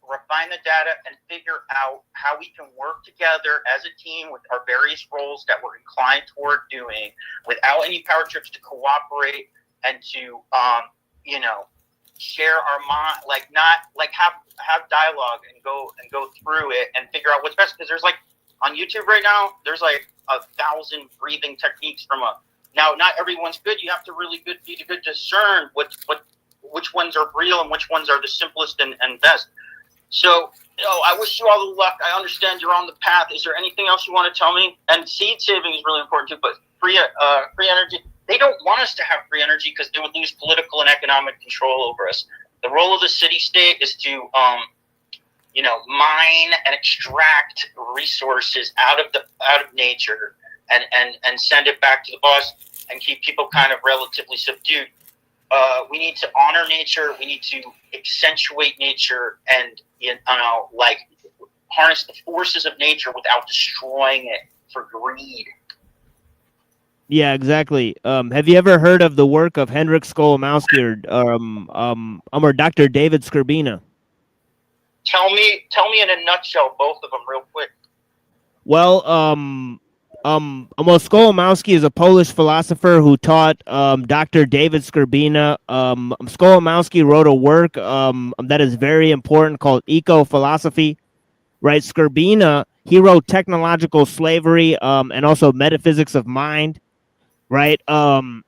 refine the data, and figure out how we can work together as a team with our various roles that we're inclined toward doing without any power trips, to cooperate and to share our mind, have dialogue and go through it and figure out what's best. Because there's on YouTube right now, there's 1,000 breathing techniques now not everyone's good. You have to really be good discern which ones are real and which ones are the simplest and best. So, I wish you all the luck. I understand you're on the path. Is there anything else you want to tell me? And seed saving is really important too, but free energy. They don't want us to have free energy because they would lose political and economic control over us. The role of the city-state is to, mine and extract resources out of nature and send it back to the boss and keep people kind of relatively subdued. We need to honor nature. We need to accentuate nature and harness the forces of nature without destroying it for greed. Yeah, exactly. Have you ever heard of the work of Hendrik Skolimowski or Dr. David Skrbina? Tell me in a nutshell, both of them, real quick. Well, Skolimowski is a Polish philosopher who taught Dr. David Skrbina. Skolimowski wrote a work that is very important called Eco-Philosophy. Right, Skrbina, he wrote Technological Slavery and also Metaphysics of Mind. Right,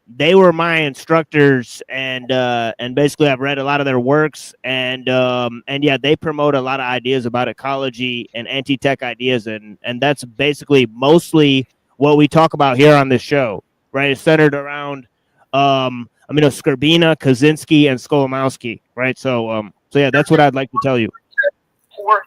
they were my instructors, and basically I've read a lot of their works, and yeah, they promote a lot of ideas about ecology and anti-tech ideas, and that's basically mostly what we talk about here on this show. Right, it's centered around Skrbina, Kaczynski, and Skolimowski. Right, so yeah, that's what I'd like to tell you. Pour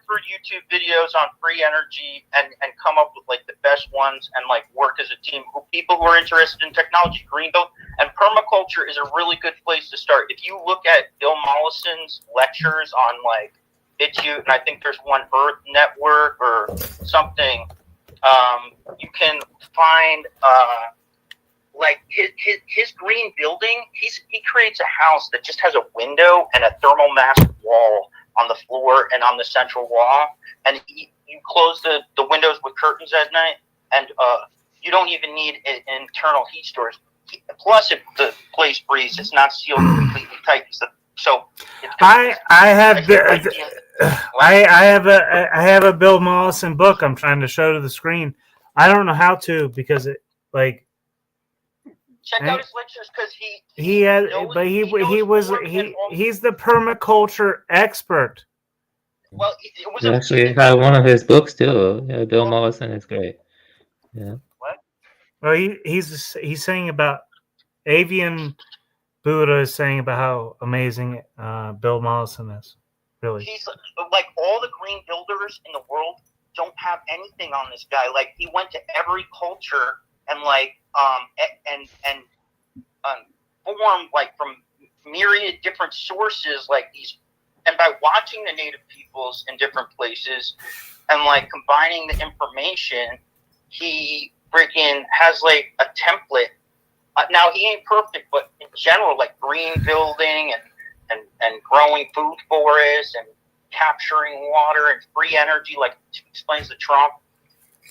through YouTube videos on free energy and come up with the best ones and work as a team. People who are interested in technology, green belt, and permaculture is a really good place to start. If you look at Bill Mollison's lectures on BitChute, and I think there's one Earth Network or something, you can find his green building. He creates a house that just has a window and a thermal mass wall on the floor and on the central wall, and you close the windows with curtains at night, and you don't even need internal heat stores. Plus, if the place breathes, it's not sealed completely tight. So I have a Bill Mollison book I'm trying to show to the screen. I don't know how to because it like check out his lectures because he's the permaculture expert. Well, it was I actually have one of his books too. Yeah, Bill Mollison is great. Yeah. What? Well, he's saying about Avian Buddha is saying about how amazing Bill Mollison is. Really, he's like all the green builders in the world don't have anything on this guy. Like he went to every culture and formed like from myriad different sources, like these. And by watching the native peoples in different places and like combining the information, he freaking has like a template. Now he ain't perfect, but in general, like green building and growing food forests and capturing water and free energy, like explains the Trump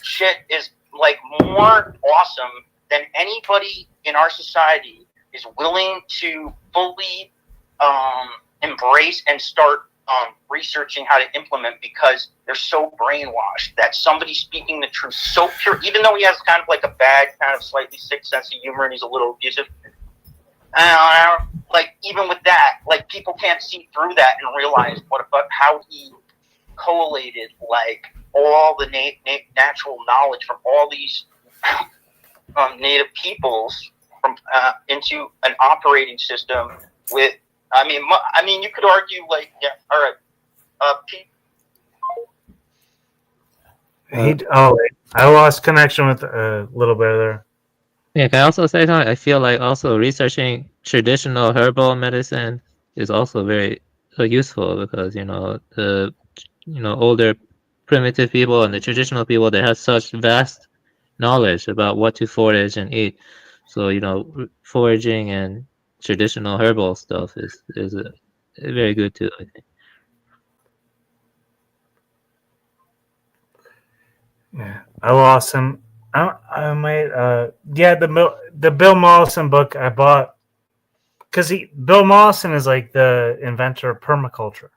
shit, is like more awesome than anybody in our society is willing to fully embrace and start researching how to implement, because they're so brainwashed that somebody speaking the truth so pure, even though he has kind of like a bad, kind of slightly sick sense of humor and he's a little abusive, like even with that, like people can't see through that and realize how he collated like all the natural knowledge from all these native peoples from into an operating system with. I mean, you could argue like, yeah, all right, Pete. I lost connection with a little bit there. Yeah, can I also say something? I feel like also researching traditional herbal medicine is also very useful because the older primitive people and the traditional people, they have such vast knowledge about what to forage and eat. So foraging and traditional herbal stuff is very good too, I think. Yeah, I lost him. I might the Bill Mollison book I bought because Bill Mollison is like the inventor of permaculture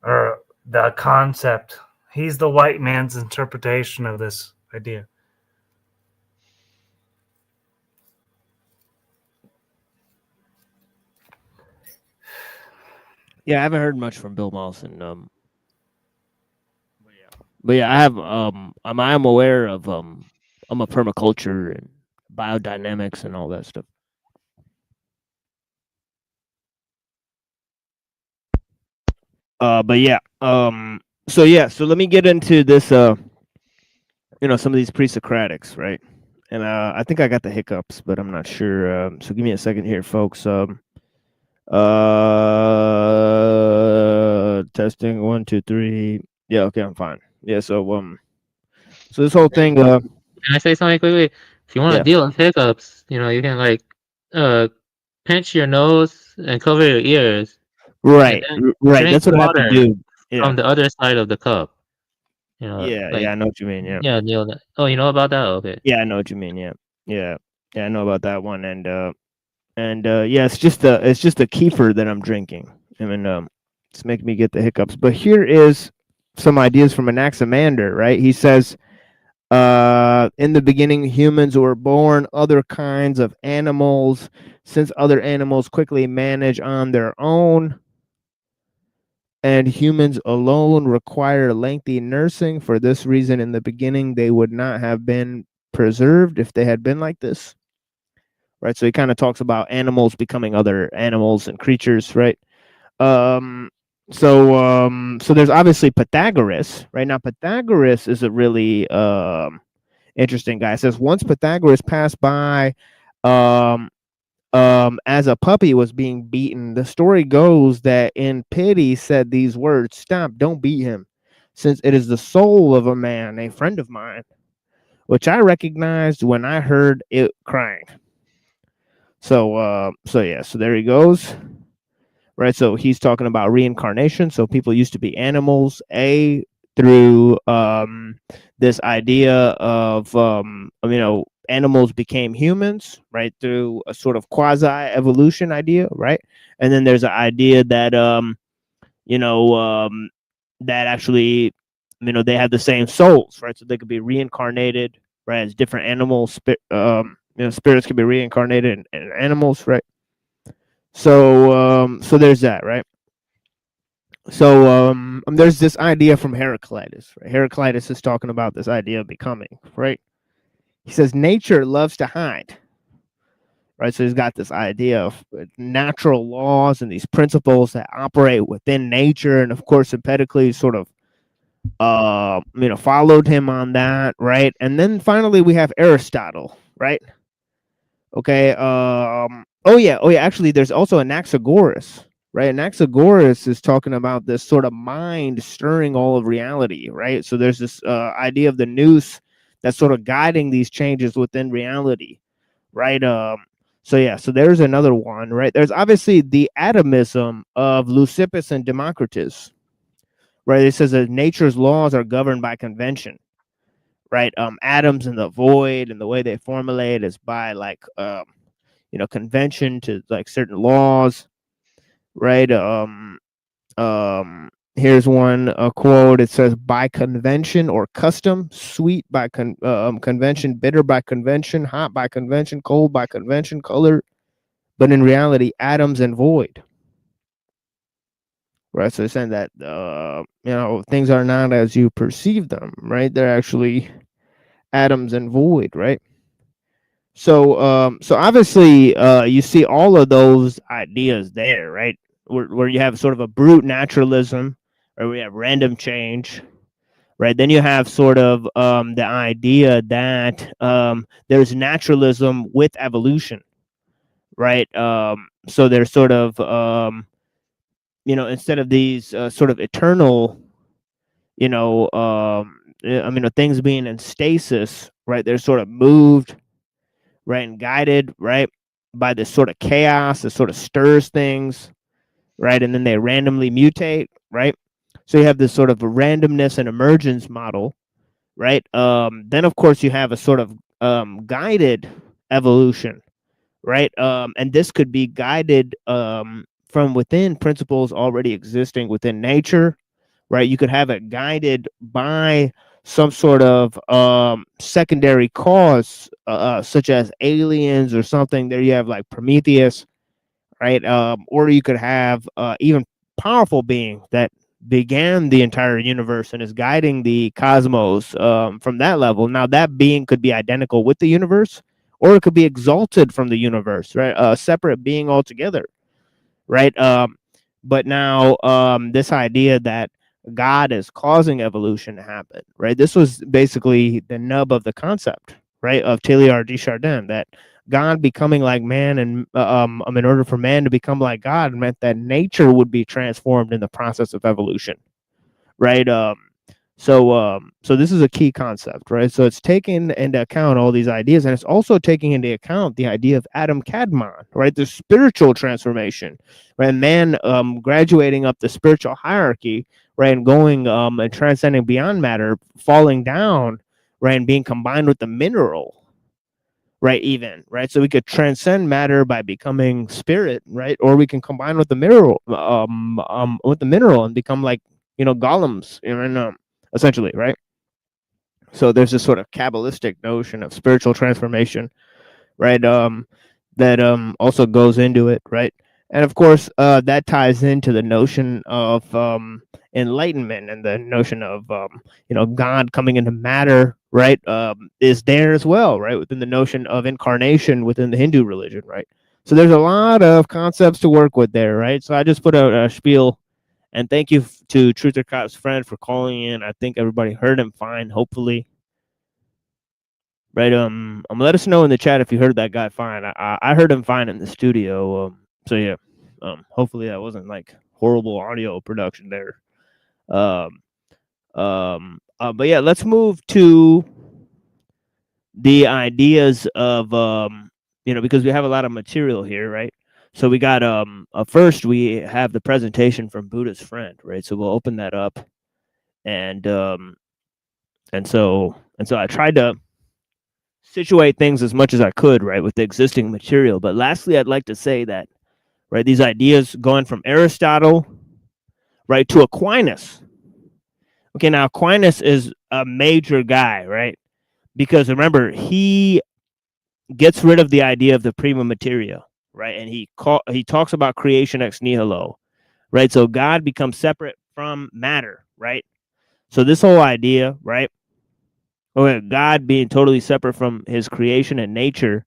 or the concept. He's the white man's interpretation of this idea. Yeah, I haven't heard much from Bill Mollison. But yeah, I have. I am aware of. I'm a permaculture and biodynamics and all that stuff. But yeah. So let me get into this. Some of these pre-Socratics, right? And I think I got the hiccups, but I'm not sure. So give me a second here, folks. Testing 1 2 3. Yeah, okay, I'm fine. Yeah, so this whole thing. Can I say something quickly? If you want to deal with hiccups, you can like pinch your nose and cover your ears. Right. That's what I have to do. Yeah. From the other side of the cup. Yeah, I know what you mean. Yeah. Yeah, Neil. Oh, you know about that? Okay. Yeah, I know what you mean. Yeah, I know about that one. And yeah, it's just a kefir that I'm drinking. I mean, it's making me get the hiccups. But here is some ideas from Anaximander, right? He says, in the beginning, humans were born other kinds of animals, since other animals quickly manage on their own, and humans alone require lengthy nursing. For this reason, in the beginning, they would not have been preserved if they had been like this. Right, so he kind of talks about animals becoming other animals and creatures, right? So there's obviously Pythagoras, right? Now Pythagoras is a really interesting guy. It says once Pythagoras passed by, as a puppy was being beaten. The story goes that in pity said these words: "Stop! Don't beat him, since it is the soul of a man, a friend of mine, which I recognized when I heard it crying." So there he goes. Right, so he's talking about reincarnation. So people used to be animals, through this idea of animals became humans, right, through a sort of quasi evolution idea, right? And then there's an idea that that actually they have the same souls, right? So they could be reincarnated, right, as different animals. Spirits can be reincarnated in animals, right? So there's that, right? So there's this idea from Heraclitus. Right? Heraclitus is talking about this idea of becoming, right? He says nature loves to hide, right? So he's got this idea of natural laws and these principles that operate within nature, and of course Empedocles sort of followed him on that, right? And then finally we have Aristotle, right? Okay. Actually, there's also Anaxagoras, right? Anaxagoras is talking about this sort of mind stirring all of reality, right? So there's this idea of the nous that's sort of guiding these changes within reality, right? So there's another one, right? There's obviously the atomism of Leucippus and Democritus, right? It says that nature's laws are governed by convention, right? Atoms in the void, and the way they formulate is by like convention to like certain laws, right? Here's one quote. It says, by convention or custom, sweet by convention, bitter by convention, hot by convention, cold by convention, color, but in reality, atoms and void. Right, so they're saying that things are not as you perceive them, right? They're actually atoms and void, right? So obviously, you see all of those ideas there, right? Where you have sort of a brute naturalism, or we have random change, right? Then you have sort of the idea that there's naturalism with evolution, right? So there's sort of instead of these sort of eternal, things being in stasis, right? They're sort of moved, right, and guided, right, by this sort of chaos that sort of stirs things, right, and then they randomly mutate, right? So you have this sort of randomness and emergence model, right? Then of course you have a sort of guided evolution, right? And this could be guided from within principles already existing within nature, right? You could have it guided by some sort of secondary cause, such as aliens or something. There you have like Prometheus, right? Or you could have even powerful being that began the entire universe and is guiding the cosmos from that level. Now that being could be identical with the universe, or it could be exalted from the universe, right? A separate being altogether, right? But now this idea that God is causing evolution to happen, right? This was basically the nub of the concept, right, of Teilhard de Chardin, that God becoming like man, and in order for man to become like God, meant that nature would be transformed in the process of evolution, right? So this is a key concept, right? So it's taking into account all these ideas, and it's also taking into account the idea of Adam Kadmon, right? The spiritual transformation, right? Man graduating up the spiritual hierarchy, right, and going and transcending beyond matter, falling down, right, and being combined with the mineral, right? Even, right? So we could transcend matter by becoming spirit, right? Or we can combine with the mineral, and become like golems, essentially, right? So there's this sort of Kabbalistic notion of spiritual transformation, right? That also goes into it, right? And of course, that ties into the notion of enlightenment, and the notion of God coming into matter, right? Is there as well, right? Within the notion of incarnation within the Hindu religion, right? So there's a lot of concepts to work with there, right? So I just put out a spiel, and thank you to Truther Cop's friend for calling in. I think everybody heard him fine, hopefully. Right, let us know in the chat if you heard that guy fine. I heard him fine in the studio. So yeah, hopefully that wasn't like horrible audio production there. But yeah, let's move to the ideas of because we have a lot of material here, right? So we got first we have the presentation from Buddha's friend, right? So we'll open that up, and so I tried to situate things as much as I could, right, with the existing material. But lastly, I'd like to say that, right, these ideas going from Aristotle, right, to Aquinas. Okay, now Aquinas is a major guy, right? Because remember, he gets rid of the idea of the prima materia, right? And he talks about creation ex nihilo, right? So God becomes separate from matter, right? So this whole idea, right? God being totally separate from his creation and nature,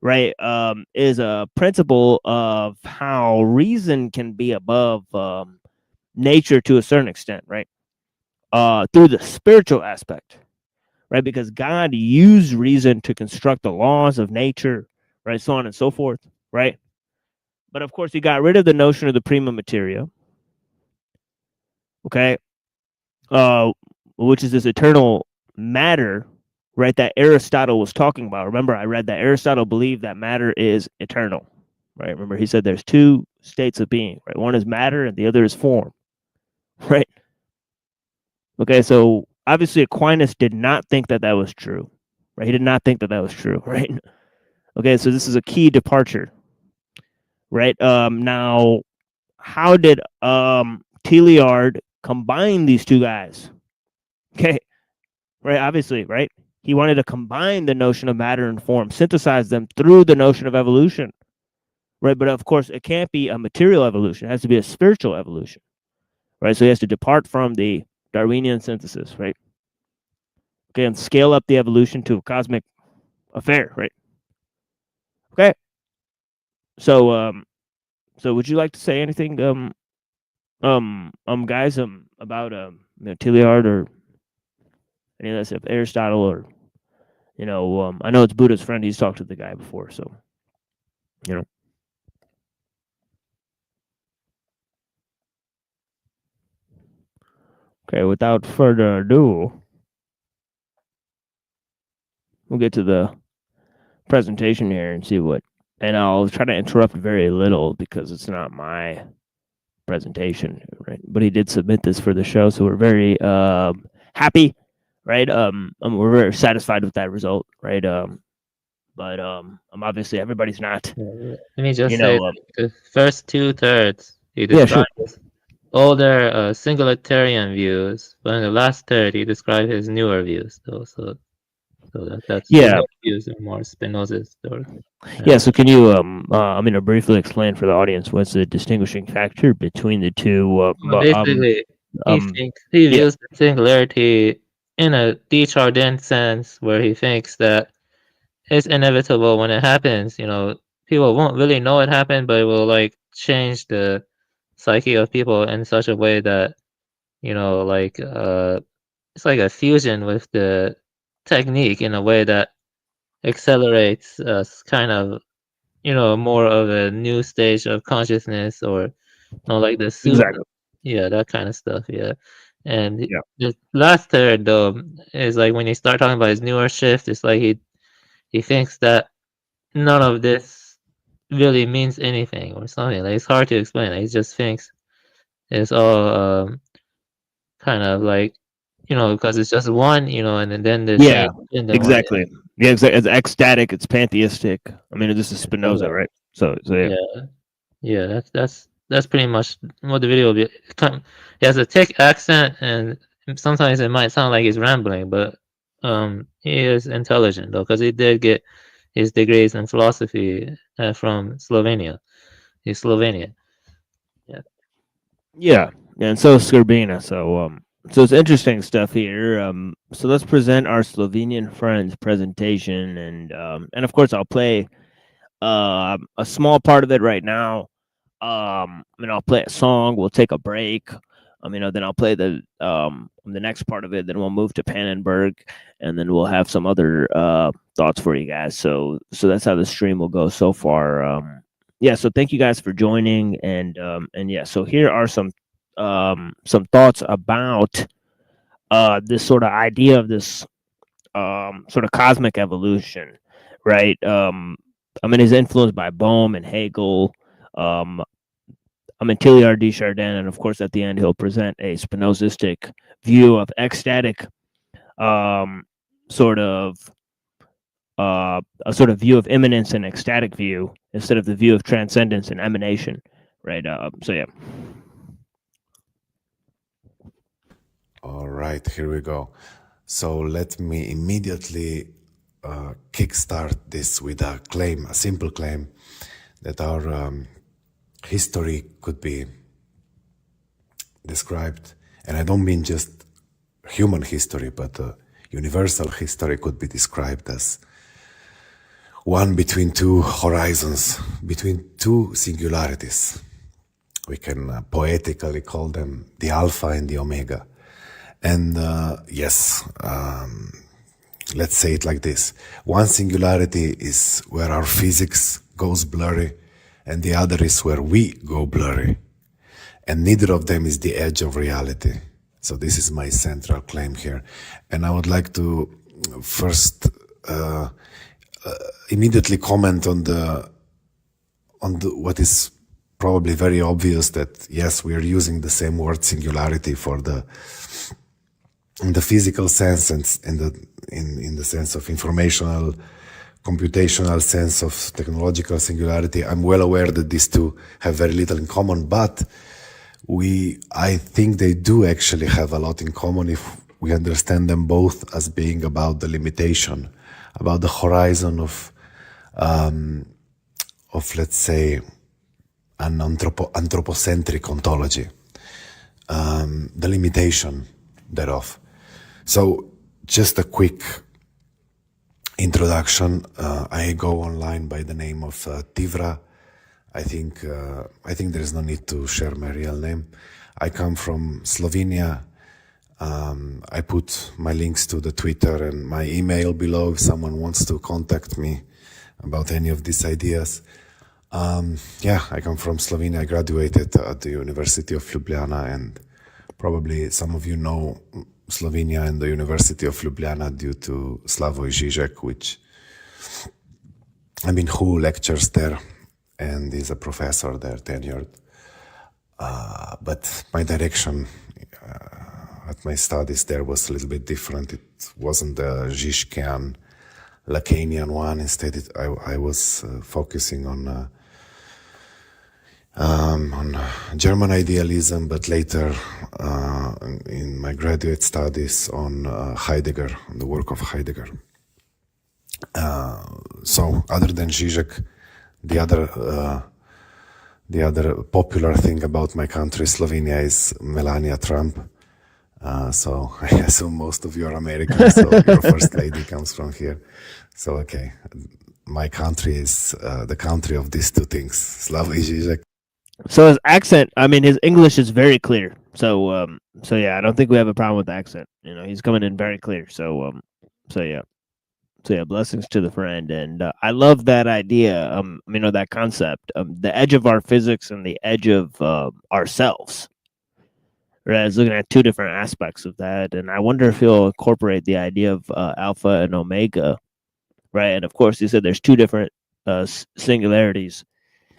right, is a principle of how reason can be above nature to a certain extent, right? Through the spiritual aspect, right? Because God used reason to construct the laws of nature, right? So on and so forth, right? But of course, he got rid of the notion of the prima materia, okay, which is this eternal matter, right, that Aristotle was talking about. Remember, I read that Aristotle believed that matter is eternal, right? Remember, he said there's two states of being, right? One is matter and the other is form, right? Okay, so obviously Aquinas did not think that that was true, right? He did not think that that was true, right? Okay, so this is a key departure, right? Now, how did Teilhard combine these two guys? Okay, right, obviously, right? He wanted to combine the notion of matter and form, synthesize them through the notion of evolution, right? But of course, it can't be a material evolution. It has to be a spiritual evolution, right? So he has to depart from the Darwinian synthesis, right? Okay, and scale up the evolution to a cosmic affair, right? Okay. So, so would you like to say anything, guys, about Teilhard or any of that stuff, Aristotle, or I know it's Buddha's friend. He's talked to the guy before, so Okay, without further ado, we'll get to the presentation here and see what. And I'll try to interrupt very little because it's not my presentation, right? But he did submit this for the show, so we're very happy, right? We're very satisfied with that result, right? But obviously everybody's not. Let me just say the first 2/3 he described his older singularitarian views, but in the last third he described his newer views. So that's his views are more Spinozist. Yeah. So can you briefly explain for the audience what's the distinguishing factor between the two? Well, basically, he views the singularity in a Desjardins sense, where he thinks that it's inevitable when it happens. People won't really know it happened, but it will like change the psyche of people in such a way that it's like a fusion with the technique in a way that accelerates us kind of more of a new stage of consciousness, or like the super, that kind of stuff. And the last third though is like when you start talking about his newer shift, it's like he thinks that none of this really means anything or something. Like it's hard to explain. He just thinks it's all kind of like because it's just one, and then the exactly. Yeah, exactly. It's ecstatic. It's pantheistic. I mean, this is Spinoza, right? So yeah. That's pretty much what the video will be. He has a thick accent, and sometimes it might sound like he's rambling, but he is intelligent though, because he did get his degrees in philosophy from Slovenia. He's Slovenian. Yeah, and so is skrbina. So it's interesting stuff here. So let's present our Slovenian friends presentation, and of course I'll play a small part of it right now. I'll play a song. We'll take a break. Then I'll play the next part of it. Then we'll move to Pannenberg, and then we'll have some other thoughts for you guys. So that's how the stream will go so far. So thank you guys for joining, and so here are some thoughts about this sort of idea of this sort of cosmic evolution, right? Is influenced by Bohm and Hegel. Teilhard de Chardin, and of course at the end he'll present a Spinozistic view of ecstatic, sort of a sort of view of immanence and ecstatic view instead of the view of transcendence and emanation, right? So yeah. All right, here we go. So let me immediately kickstart this with a claim, a simple claim, that our history could be described, and I don't mean just human history, but universal history could be described as one between two horizons, between two singularities. We can poetically call them the alpha and the omega. And yes, let's say it like this. One singularity is where our physics goes blurry, and the other is where we go blurry. And neither of them is the edge of reality. So this is my central claim here. And I would like to first immediately comment on what is probably very obvious, that yes, we are using the same word singularity for in the physical sense and in the sense of informational, computational sense of technological singularity. I'm well aware that these two have very little in common, but I think they do actually have a lot in common if we understand them both as being about the limitation, about the horizon of let's say an anthropocentric ontology, the limitation thereof. So just a quick introduction. I go online by the name of Tivra. I think there is no need to share my real name. I come from Slovenia. I put my links to the Twitter and my email below if someone wants to contact me about any of these ideas. Yeah, I come from Slovenia. I graduated at the University of Ljubljana, and probably some of you know Slovenia and the University of Ljubljana due to Slavoj Žižek, who lectures there and is a professor there, tenured. But my direction at my studies there was a little bit different. It wasn't the Žižkian, Lacanian one. Instead, I was focusing on German idealism, but later in my graduate studies on Heidegger, on the work of Heidegger. So other than Žižek, the other popular thing about my country, Slovenia, is Melania Trump. So I assume most of you are American, so your first lady comes from here. So okay, my country is the country of these two things, Slavoj Žižek. So his accent, his English is very clear. So yeah, I don't think we have a problem with the accent. He's coming in very clear. So yeah, blessings to the friend. And I love that idea. That concept, the edge of our physics and the edge of ourselves. Right, I was looking at two different aspects of that, and I wonder if he'll incorporate the idea of alpha and omega, right? And of course, he said there's two different singularities.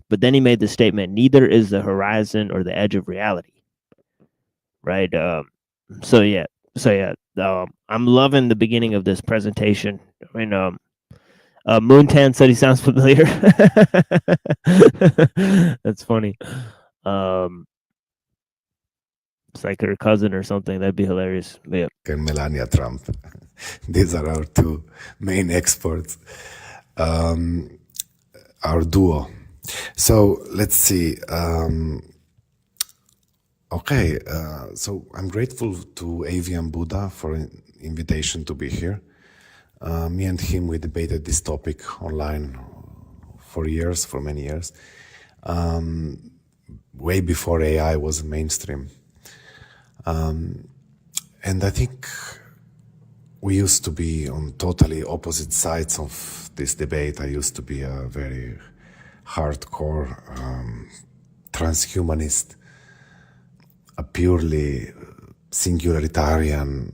But then he made the statement, neither is the horizon or the edge of reality, right? So yeah, I'm loving the beginning of this presentation. Moontan said he sounds familiar. That's funny. It's like her cousin or something. That'd be hilarious. Yeah. And Melania Trump. These are our two main exports. Our duo. So let's see. So I'm grateful to Avian Buddha for an invitation to be here. Me and him, we debated this topic online for many years, way before AI was mainstream. And I think we used to be on totally opposite sides of this debate. I used to be a very hardcore transhumanist, a purely singularitarian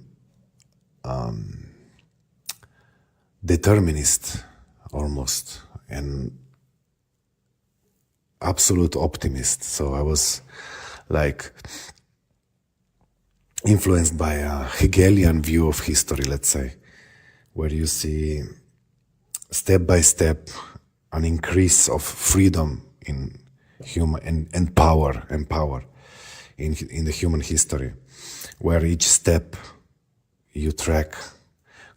determinist almost. And absolute optimist. So I was like influenced by a Hegelian view of history, let's say, where you see step by step an increase of freedom in human and power in the human history, where each step you track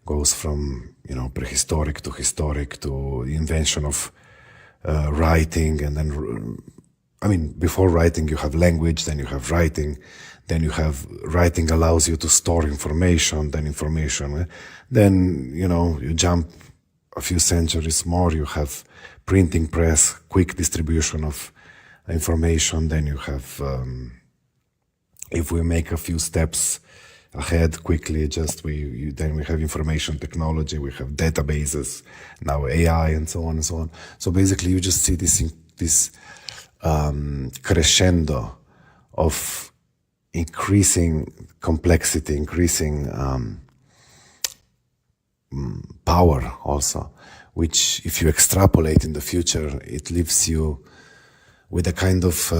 goes from prehistoric to historic to the invention of writing, and then before writing you have language, then you have writing, then you have writing allows you to store information, then you jump a few centuries more, you have printing press, quick distribution of information, then you have if we make a few steps ahead quickly, then we have information technology, we have databases, now AI, and so on and so on. So basically you just see this crescendo of increasing complexity, increasing power also, which if you extrapolate in the future, it leaves you with a kind of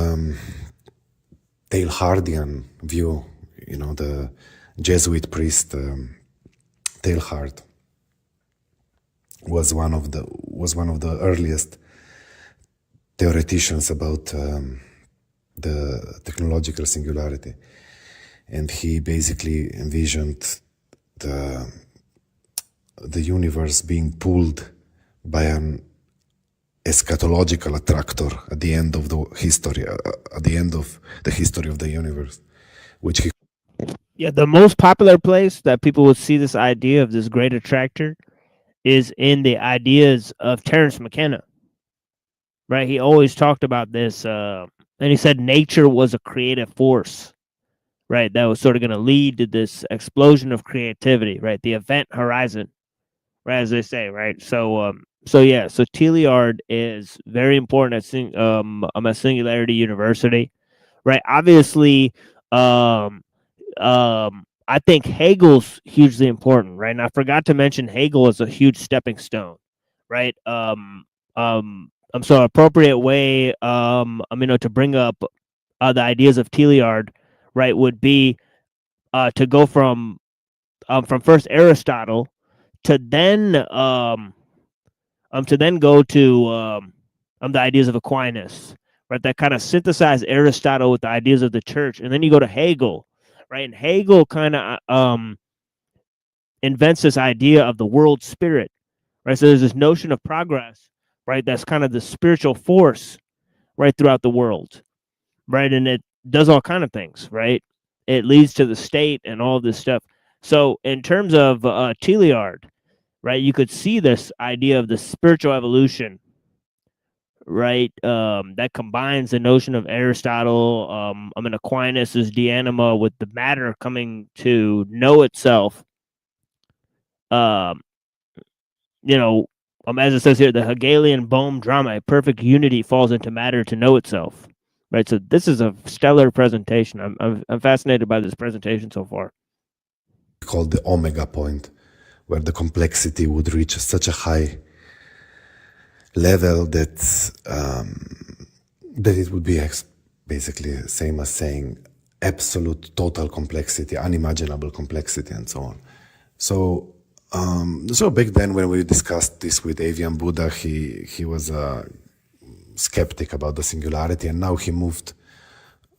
Teilhardian view. The Jesuit priest Teilhard was one of the earliest theoreticians about the technological singularity, and he basically envisioned the universe being pulled by an eschatological attractor at the end of the history, at the end of the history of the universe, which he. Yeah, the most popular place that people would see this idea of this great attractor is in the ideas of Terence McKenna. Right? He always talked about this, and he said nature was a creative force, right? That was sort of going to lead to this explosion of creativity, right? The event horizon, right? As they say, right? So Teilhard is very important at Singularity University, right? Obviously, I think Hegel's hugely important, right? And I forgot to mention Hegel is a huge stepping stone, right? So appropriate way, to bring up the ideas of Teilhard, right, would be to go from first Aristotle to then go to the ideas of Aquinas, right? That kind of synthesize Aristotle with the ideas of the church, and then you go to Hegel, right? And Hegel kind of invents this idea of the world spirit, right? So there's this notion of progress, right? That's kind of the spiritual force, right, throughout the world, right? And it does all kind of things, right? It leads to the state and all this stuff. So in terms of Teilhard, right, you could see this idea of the spiritual evolution, right? That combines the notion of Aristotle, Aquinas' de anima with the matter coming to know itself. As it says here, the Hegelian Bohm drama, a perfect unity falls into matter to know itself. Right. So this is a stellar presentation. I'm fascinated by this presentation so far. Called the omega point, where the complexity would reach such a high level that it would be basically the same as saying absolute total complexity, unimaginable complexity, and so on. So back then when we discussed this with Avian Buddha, he was a skeptic about the singularity, and now he moved,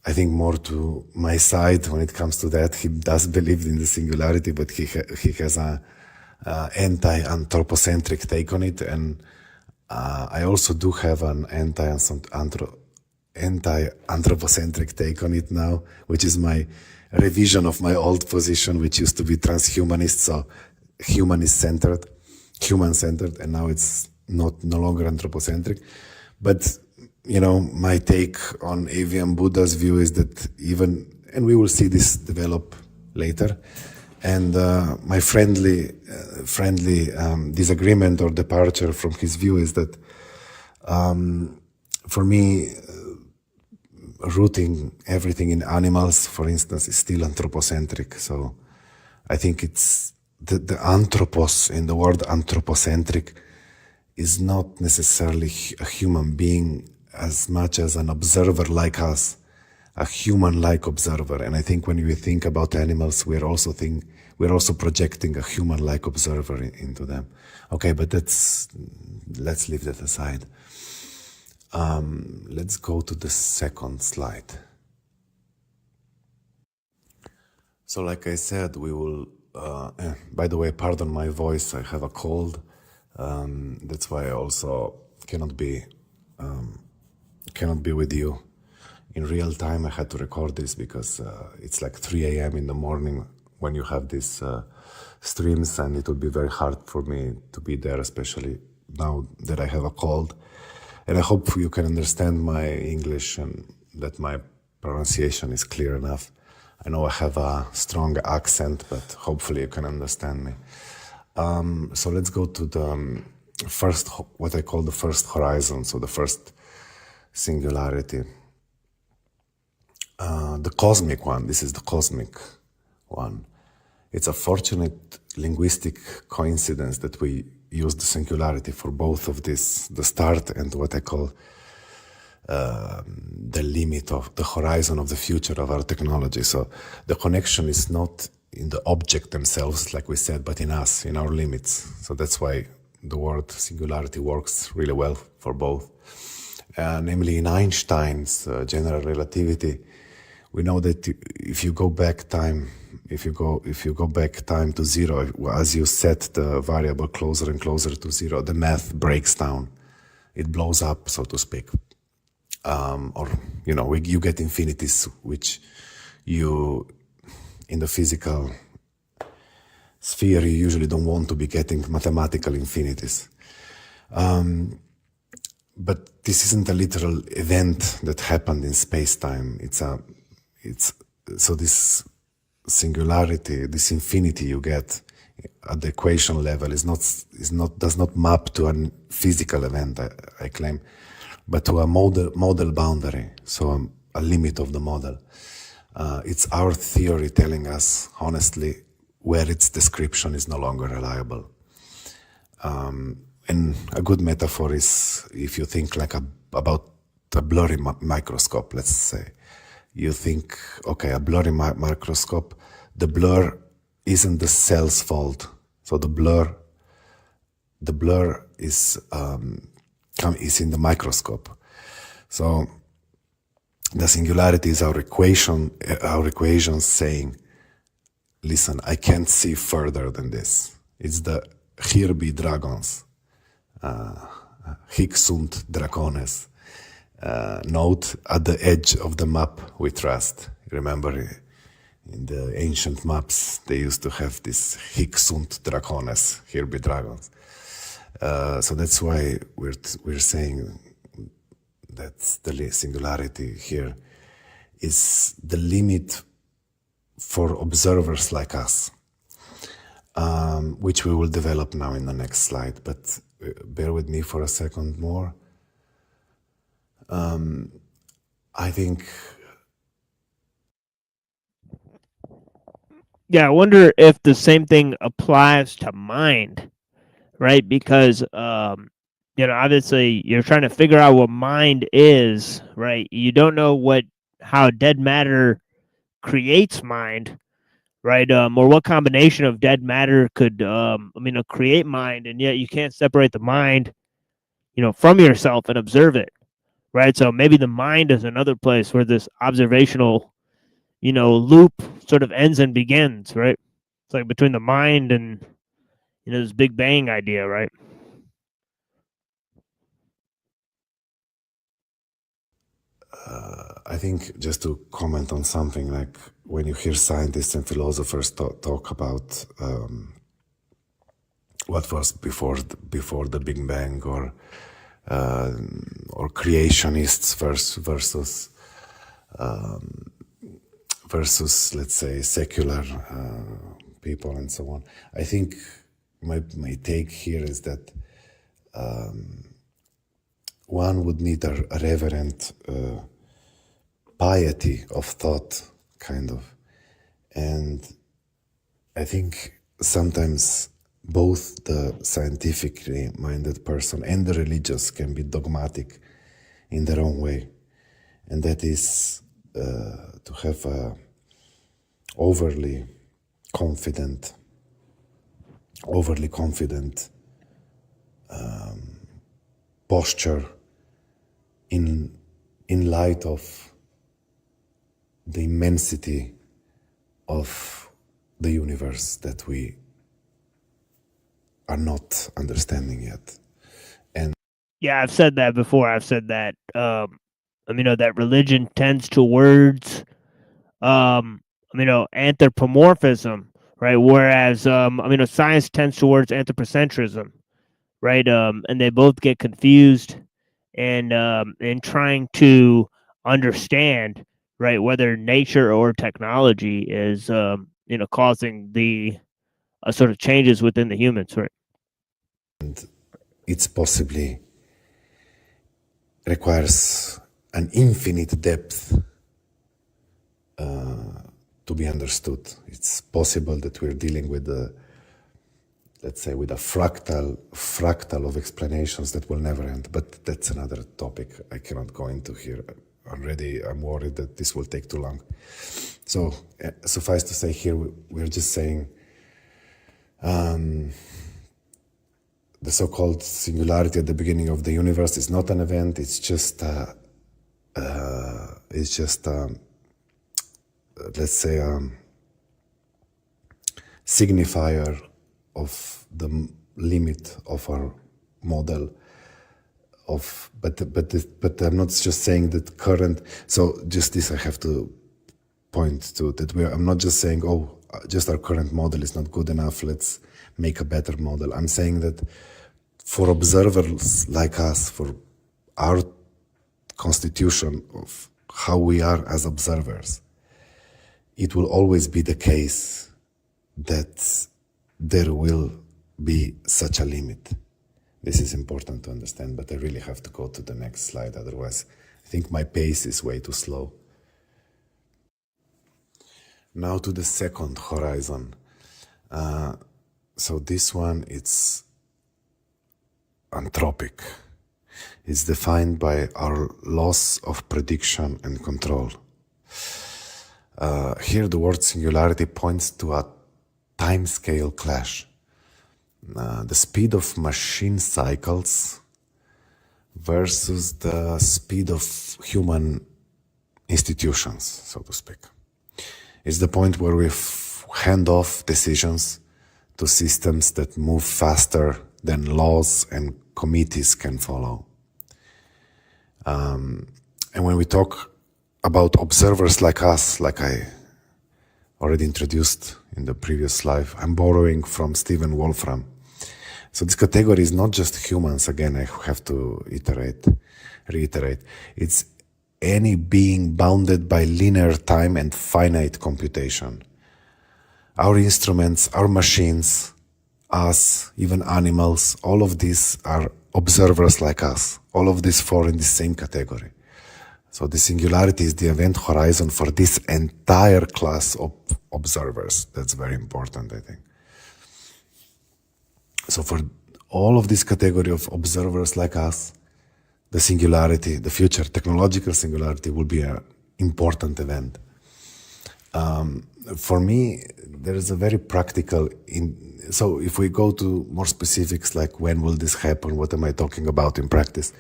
I think, more to my side when it comes to that. He does believe in the singularity, but he has a anti-anthropocentric take on it, and I also do have an anti-anthropocentric take on it now, which is my revision of my old position, which used to be transhumanist, so human-centered, and now it's no longer anthropocentric. But, my take on Avian Buddha's view is that and we will see this develop later, and my friendly disagreement or departure from his view is that, for me, rooting everything in animals, for instance, is still anthropocentric. So I think it's the anthropos in the word anthropocentric is not necessarily a human being as much as an observer like us, a human-like observer. And I think when we think about animals, we're also projecting a human-like observer into them. Okay, but let's leave that aside. Let's go to the second slide. So like I said, we will, by the way, pardon my voice, I have a cold. That's why I also cannot be with you in real time. I had to record this because it's like 3 a.m. in the morning when you have these streams, and it would be very hard for me to be there, especially now that I have a cold. And I hope you can understand my English and that my pronunciation is clear enough. I know I have a strong accent, but hopefully you can understand me. So let's go to the first, what I call the first horizon, so the first singularity. The cosmic one, this is the cosmic one. It's a fortunate linguistic coincidence that we use the singularity for both of this, the start and what I call the limit of the horizon of the future of our technology. So the connection is not in the object themselves, like we said, but in us, in our limits. So that's why the word singularity works really well for both. Namely, in Einstein's general relativity, we know that if you go back time, if you go back time to zero, as you set the variable closer and closer to zero, the math breaks down. It blows up, so to speak. Or, you know, you get infinities, which you, in the physical sphere, you usually don't want to be getting mathematical infinities. But this isn't a literal event that happened in space-time. So this singularity, this infinity you get at the equation level does not map to a physical event, I claim, but to a model boundary, so a limit of the model. It's our theory telling us, honestly, where its description is no longer reliable. And a good metaphor is if you think like about a blurry microscope, let's say. You think, okay, a blurry microscope, the blur isn't the cell's fault. So the blur is in the microscope. So the singularity is our equation saying, listen, I can't see further than this. It's the hier be dragons, hic sunt dracones. Note at the edge of the map we trust. Remember, in the ancient maps, they used to have this hic sunt dracones, here be dragons. So that's why we're saying that the singularity here is the limit for observers like us, which we will develop now in the next slide. But bear with me for a second more. I think. Yeah, I wonder if the same thing applies to mind, right? Because, obviously you're trying to figure out what mind is, right? You don't know how dead matter creates mind, right? Or what combination of dead matter could, create mind, and yet you can't separate the mind, from yourself and observe it. Right, so maybe the mind is another place where this observational, loop sort of ends and begins. Right, it's like between the mind and this Big Bang idea, right? I think just to comment on something, like when you hear scientists and philosophers talk about what was before the Big Bang, or creationists versus let's say secular people and so on. I think my take here is that one would need a reverent piety of thought, kind of, and I think sometimes both the scientifically minded person and the religious can be dogmatic in their own way. And that is to have a overly confident posture in light of the immensity of the universe that we are not understanding yet. And yeah, I've said that before. I've said that that religion tends towards anthropomorphism, right? Whereas science tends towards anthropocentrism, right? And they both get confused in trying to understand, right, whether nature or technology is causing the sort of changes within the humans, right? And it's possibly requires an infinite depth to be understood. It's possible that we're dealing with let's say with a fractal of explanations that will never end, but that's another topic I cannot go into here. Already I'm worried that this will take too long. So suffice to say here, we're just saying the so-called singularity at the beginning of the universe is not an event, it's just let's say signifier of the limit of our model of, but I'm not just saying that current. So just this I have to point to, that I'm not just saying, oh, just our current model is not good enough, let's make a better model. I'm saying that for observers like us, for our constitution of how we are as observers, it will always be the case that there will be such a limit. This is important to understand, but I really have to go to the next slide, otherwise I think my pace is way too slow. Now to the second horizon. So this one, it's anthropic. It's defined by our loss of prediction and control. Here the word singularity points to a time-scale clash. The speed of machine cycles versus the speed of human institutions, so to speak. It's the point where we hand off decisions to systems that move faster than laws and committees can follow. And when we talk about observers like us, like I already introduced in the previous slide, I'm borrowing from Stephen Wolfram. So this category is not just humans, again, I have to reiterate. It's any being bounded by linear time and finite computation. Our instruments, our machines, us, even animals, all of these are observers like us. All of these fall in the same category. So the singularity is the event horizon for this entire class of observers. That's very important, I think. So for all of this category of observers like us, the singularity, the future technological singularity will be an important event. For me, there is a very practical, so if we go to more specifics, like when will this happen, what am I talking about in practice?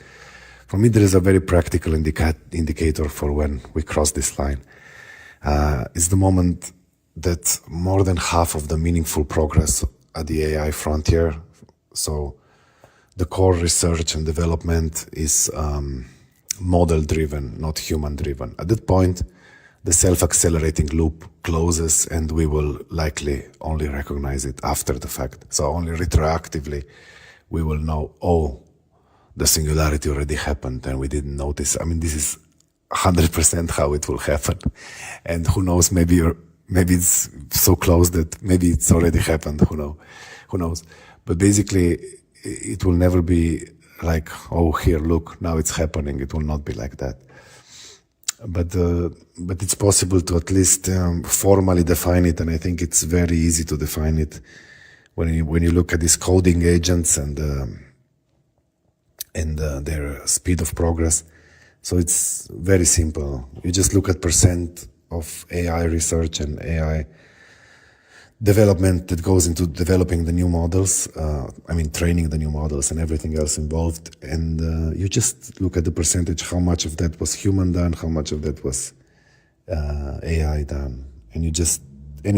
For me, there is a very practical indicator for when we cross this line. It's the moment that more than half of the meaningful progress at the AI frontier, so the core research and development is model-driven, not human-driven. At that point, the self-accelerating loop closes and we will likely only recognize it after the fact. So only retroactively we will know, oh, the singularity already happened and we didn't notice. I mean, this is 100% how it will happen. And who knows, maybe it's so close that maybe it's already happened, who knows. But basically, it will never be like, oh, here, look, now it's happening. It will not be like that. But it's possible to at least formally define it, and I think it's very easy to define it when you look at these coding agents and their speed of progress. So it's very simple. You just look at percent of AI research and AI development that goes into developing the new models, training the new models and everything else involved. And you just look at the percentage, how much of that was human done, how much of that was AI done. And you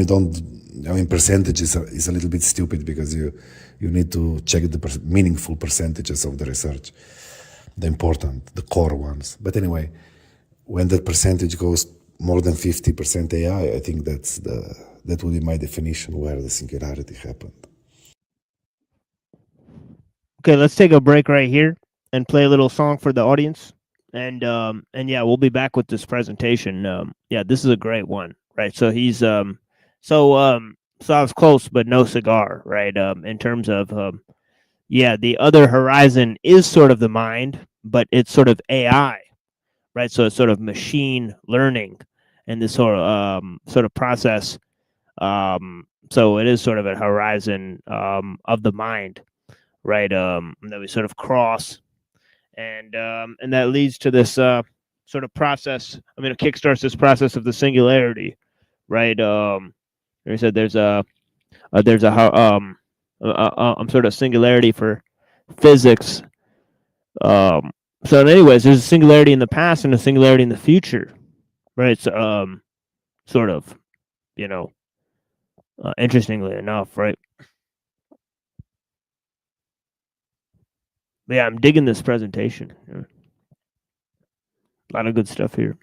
don't, percentage is a little bit stupid because you need to check the meaningful percentages of the research, the important, the core ones. But anyway, when that percentage goes more than 50% AI, I think that would be my definition where the singularity happened. Okay, let's take a break right here and play a little song for the audience. And yeah, we'll be back with this presentation. Yeah, this is a great one, right? So he's so I was close, but no cigar, right? In terms of yeah, the other horizon is sort of the mind, but it's sort of AI, right? So it's sort of machine learning and this sort of process. So it is sort of a horizon of the mind, right? That we sort of cross, and that leads to this sort of process. I mean, it kickstarts this process of the singularity, right? Like I said, there's a sort of singularity for physics. So anyways, there's a singularity in the past and a singularity in the future, right? So, sort of, interestingly enough, right? But yeah, I'm digging this presentation. A lot of good stuff here.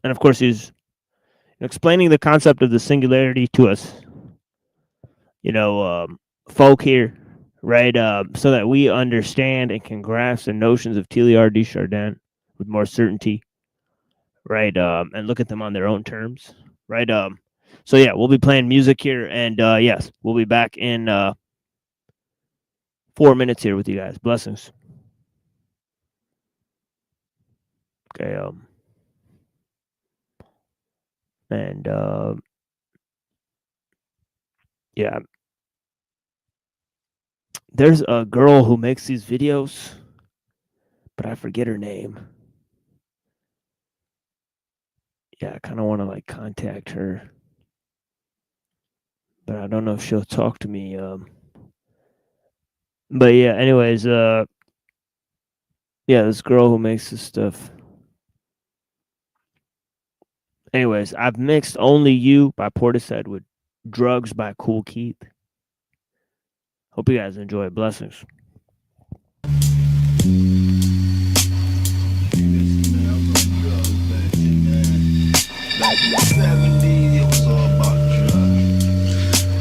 And of course, he's explaining the concept of the singularity to us, folk here, right? So that we understand and can grasp the notions of Teilhard de Chardin with more certainty, right? And look at them on their own terms, right? So yeah, we'll be playing music here, and yes, we'll be back in 4 minutes here with you guys. Blessings. Okay, and yeah, there's a girl who makes these videos, but I forget her name. Yeah, I kind of want to contact her, but I don't know if she'll talk to me. But yeah, anyways, yeah, this girl who makes this stuff. Anyways, I've mixed Only You by Portishead with Drugs by Cool Keith. Hope you guys enjoy. Blessings.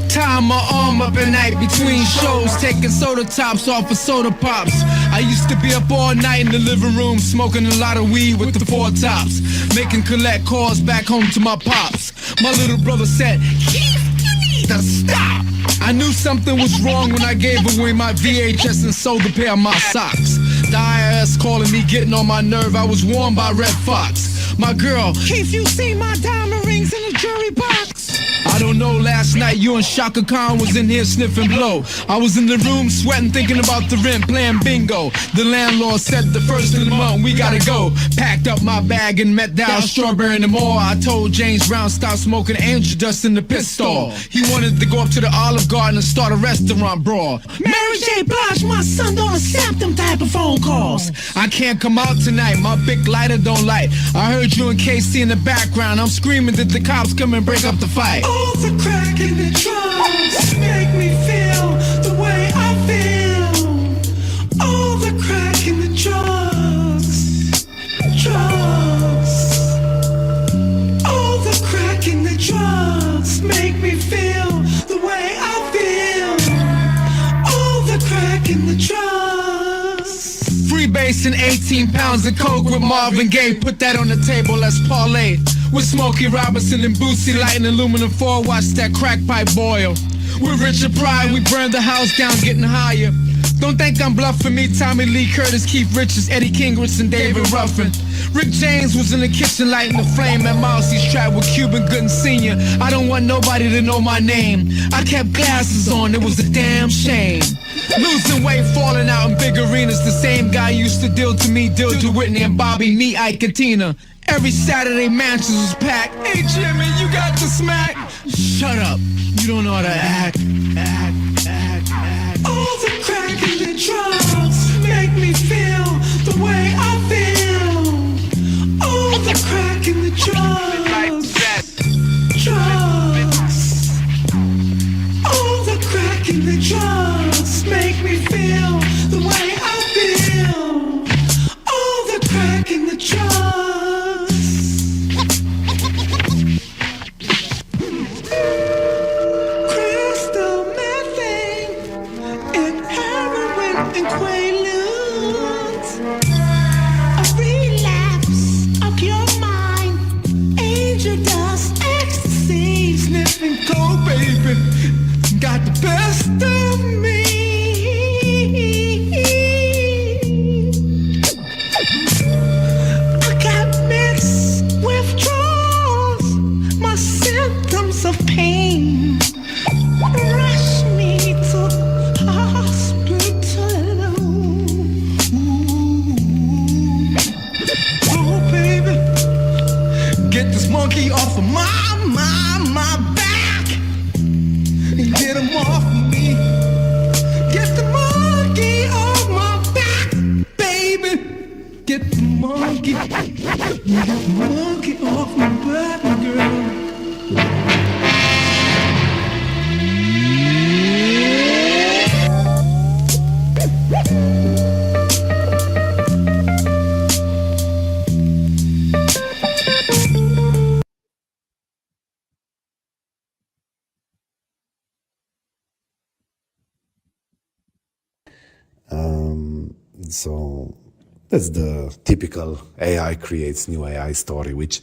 Tie my arm up at night between shows, taking soda tops off of soda pops. I used to be up all night in the living room, smoking a lot of weed with the four tops, making collect calls back home to my pops. My little brother said, Keith, you need to stop. I knew something was wrong when I gave away my VHS and sold a pair of my socks. The IRS calling me, getting on my nerve. I was warned by Red Fox. My girl, Keith, you see my diamond rings in the jury box? I don't know, last night you and Shaka Khan was in here sniffing blow. I was in the room sweating, thinking about the rent, playing bingo. The landlord said the first of the month we gotta go. Packed up my bag and met down Strawberry in the mall. I told James Brown stop smoking angel dust in the pit stall. He wanted to go up to the Olive Garden and start a restaurant brawl. Mary J. Blige, my son don't accept them type of phone calls. I can't come out tonight, my big lighter don't light. I heard you and Casey in the background. I'm screaming that the cops come and break up the fight. All the crack in the drugs make me feel the way I feel. All the crack in the drugs. All the crack in the drugs make me feel the way I feel. All the crack in the drugs. Freebasing 18 pounds of coke with Marvin Gaye. Put that on the table, let's parlay. With Smokey Robinson and Boosie lighting aluminum foil, watch that crack pipe boil. With Richard Pryor, we burned the house down, getting higher. Don't think I'm bluffing me, Tommy Lee Curtis, Keith Richards, Eddie Kingris, and David Ruffin. Rick James was in the kitchen lighting the flame at Mousy's trap with Cuban Gooden Sr. I don't want nobody to know my name. I kept glasses on, it was a damn shame. Losing weight, falling out in big arenas. The same guy used to deal to me, deal to Whitney and Bobby, me, Ike and Tina. Every Saturday Mansions was packed. Hey Jimmy, you got the smack. Shut up, you don't know how to act. All the crack and the drugs make me feel the way I feel. All the crack and the drugs. All the crack and the drugs make me feel the way I feel. All the crack and the drugs. Crystal methane and heroin and quaaludes. A relapse of your mind. Angel dust, ecstasy, sniffing coke, baby. Got the best of me. I got mixed withdrawals, my symptoms of pain rush me to hospital. Oh baby, get this monkey off of my back and get him off of me. Get the monkey off my back, baby. Get the monkey off my back, girl. So that's the typical AI creates new AI story, which,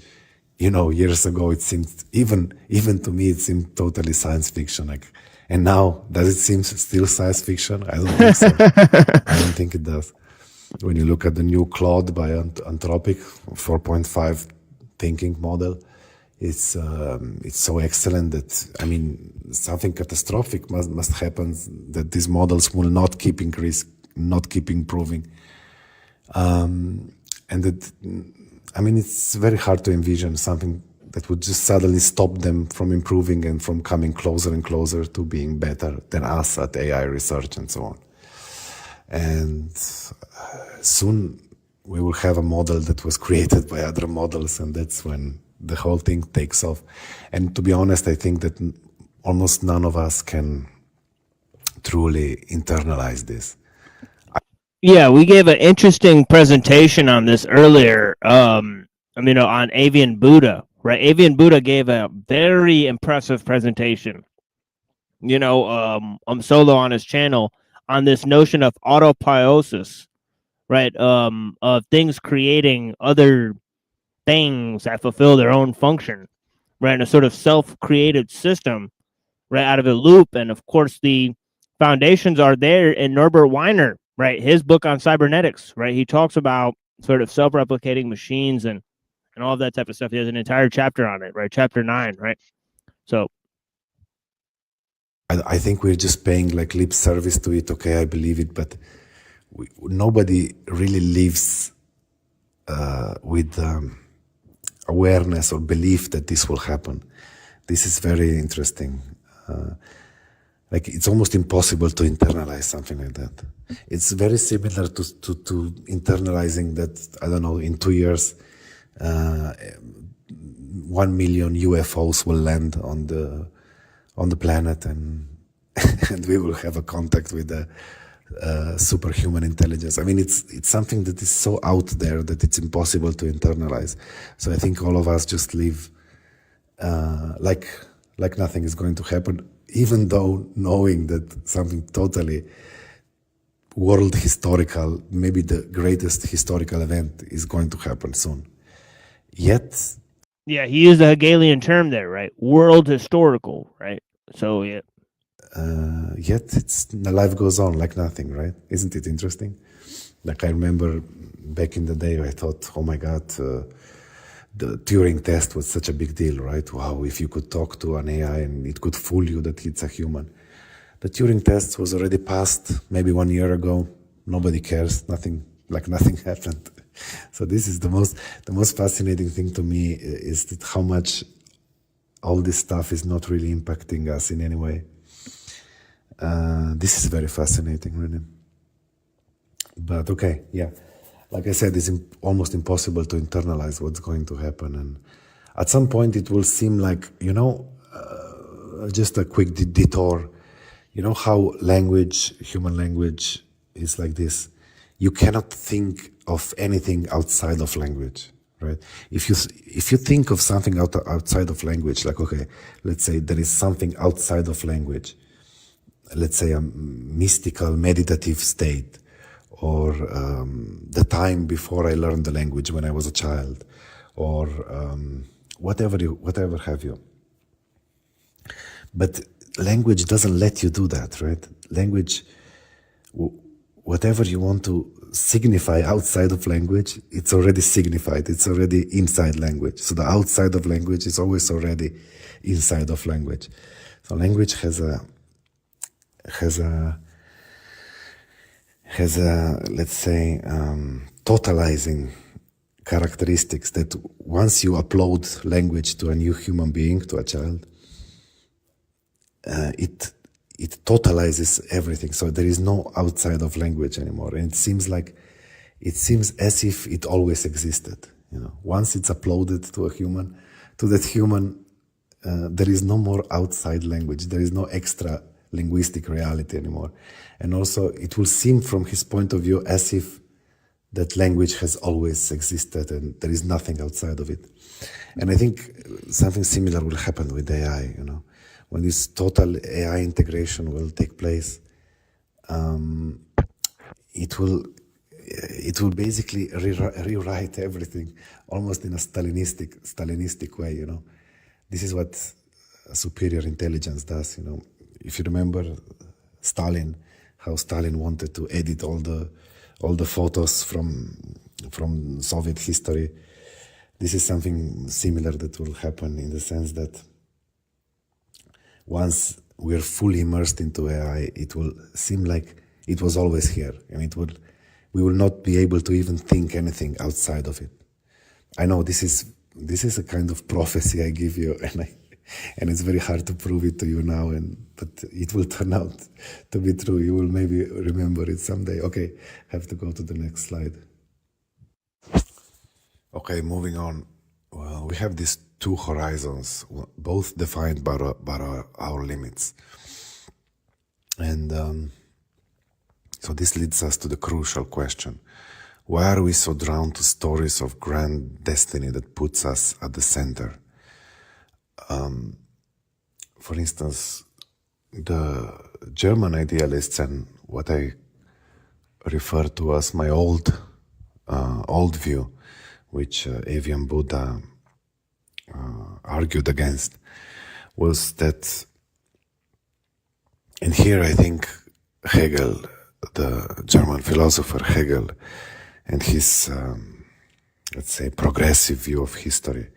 you know, years ago it seemed, even to me, it seemed totally science fiction. Like, and now, does it seem still science fiction? I don't think so. I don't think it does. When you look at the new Claude by Anthropic 4.5 thinking model, it's so excellent that, I mean, something catastrophic must happen, that these models will not keep improving. And that, I mean, it's very hard to envision something that would just suddenly stop them from improving and from coming closer and closer to being better than us at AI research and so on. And soon we will have a model that was created by other models, and that's when the whole thing takes off. And to be honest, I think that almost none of us can truly internalize this. Yeah, we gave an interesting presentation on this earlier. On Avian Buddha, right? Avian Buddha gave a very impressive presentation, solo on his channel, on this notion of autopoiesis, right? Of things creating other things that fulfill their own function, right? In a sort of self-created system, right? Out of a loop. And of course, the foundations are there in Norbert Weiner, right? His book on cybernetics, right? He talks about sort of self-replicating machines and all of that type of stuff. He has an entire chapter on it, right? Chapter 9, right? So I think we're just paying like lip service to it. Okay, I believe it, but nobody really lives with awareness or belief that this will happen. This is very interesting. Like, it's almost impossible to internalize something like that. It's very similar to internalizing that, I don't know, in 2 years, 1 million UFOs will land on the planet, and and we will have a contact with the superhuman intelligence. I mean, it's something that is so out there that it's impossible to internalize. So I think all of us just live like nothing is going to happen, even though knowing that something totally world historical, maybe the greatest historical event, is going to happen soon. Yet, yeah, he used the Hegelian term there, right? World historical, right? So yeah. Yet the life goes on like nothing, right? Isn't it interesting? Like, I remember back in the day, I thought, oh my God, the Turing test was such a big deal, right? Wow, if you could talk to an AI and it could fool you that it's a human. The Turing test was already passed maybe 1 year ago. Nobody cares. Nothing happened. So this is the most fascinating thing to me, is that how much all this stuff is not really impacting us in any way. This is very fascinating, really. But okay, yeah. Like I said, it's almost impossible to internalize what's going to happen. And at some point it will seem like, just a quick detour. You know how human language is like this. You cannot think of anything outside of language, right? If you think of something outside of language, like, okay, let's say there is something outside of language, let's say a mystical, meditative state, or the time before I learned the language when I was a child, or whatever have you. But language doesn't let you do that, right? Language, whatever you want to signify outside of language, it's already signified. It's already inside language. So the outside of language is always already inside of language. So language has a let's say totalizing characteristics that once you upload language to a new human being, to a child, it totalizes everything. So there is no outside of language anymore. And it seems as if it always existed. Once it's uploaded to that human, there is no more outside language. There is no extra linguistic reality anymore. And also it will seem from his point of view as if that language has always existed and there is nothing outside of it. And I think something similar will happen with AI, when this total AI integration will take place. It will basically rewrite everything, almost in a Stalinistic way. This is what a superior intelligence does. If you remember Stalin, how Stalin wanted to edit all the photos from Soviet history. This is something similar that will happen, in the sense that once we're fully immersed into AI, it will seem like it was always here, and we will not be able to even think anything outside of it. I know this is a kind of prophecy I give you, and it's very hard to prove it to you now, but it will turn out to be true. You will maybe remember it someday. Okay, have to go to the next slide. Okay, moving on. Well, we have these two horizons, both defined by our limits. And so this leads us to the crucial question. Why are we so drawn to stories of grand destiny that puts us at the center? For instance, the German idealists, and what I refer to as my old view, which Avian Buddha argued against, was that, and here I think Hegel, the German philosopher Hegel, and his, let's say, progressive view of history,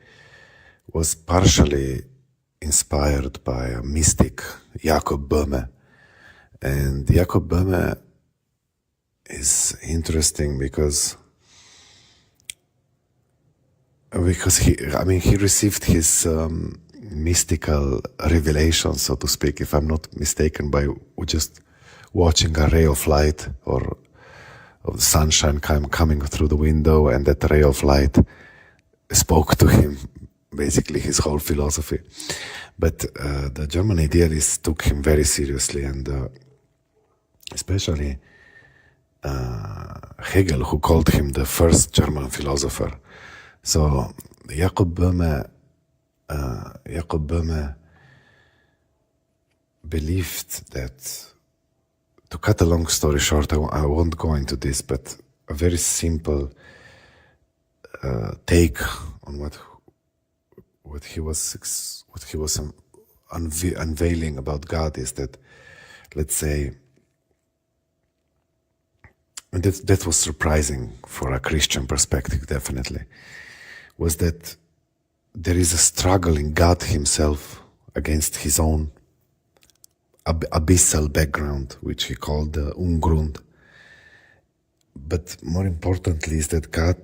was partially inspired by a mystic, Jakob Böhme. And Jakob Böhme is interesting because he received his mystical revelation, so to speak, if I'm not mistaken, by just watching a ray of light or of the sunshine coming through the window, and that ray of light spoke to him basically his whole philosophy. But the German idealists took him very seriously, and especially Hegel, who called him the first German philosopher. So Jakob Böhme believed that, to cut a long story short, I won't go into this, but a very simple take on what he was unveiling about God is that, let's say, and that was surprising for a Christian perspective, definitely, was that there is a struggle in God himself against his own abyssal background, which he called the Ungrund. But more importantly is that God,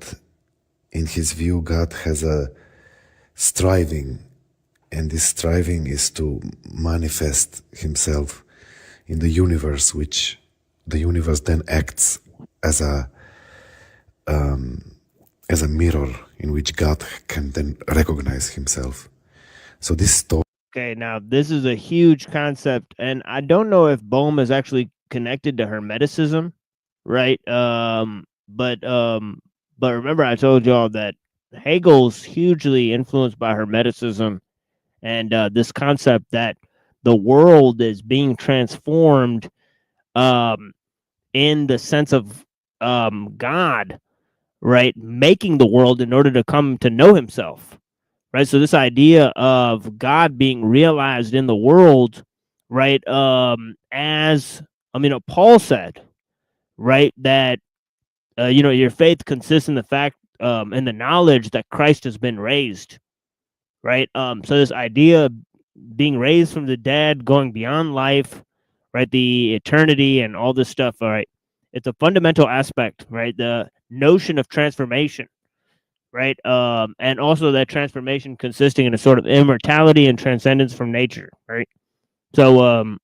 in his view, God has a striving, and this striving is to manifest himself in the universe, which the universe then acts as a mirror in which God can then recognize himself. So this story. Okay, now this is a huge concept, and I don't know if Bohm is actually connected to Hermeticism, right? But remember I told y'all that Hegel's hugely influenced by Hermeticism, and this concept that the world is being transformed in the sense of God, right, making the world in order to come to know himself, right? So this idea of God being realized in the world, right, as Paul said, right, that your faith consists in the fact in the knowledge that Christ has been raised, right? So this idea of being raised from the dead, going beyond life, right, the eternity and all this stuff, all right, it's a fundamental aspect, right? The notion of transformation, right? And also that transformation consisting in a sort of immortality and transcendence from nature, right? So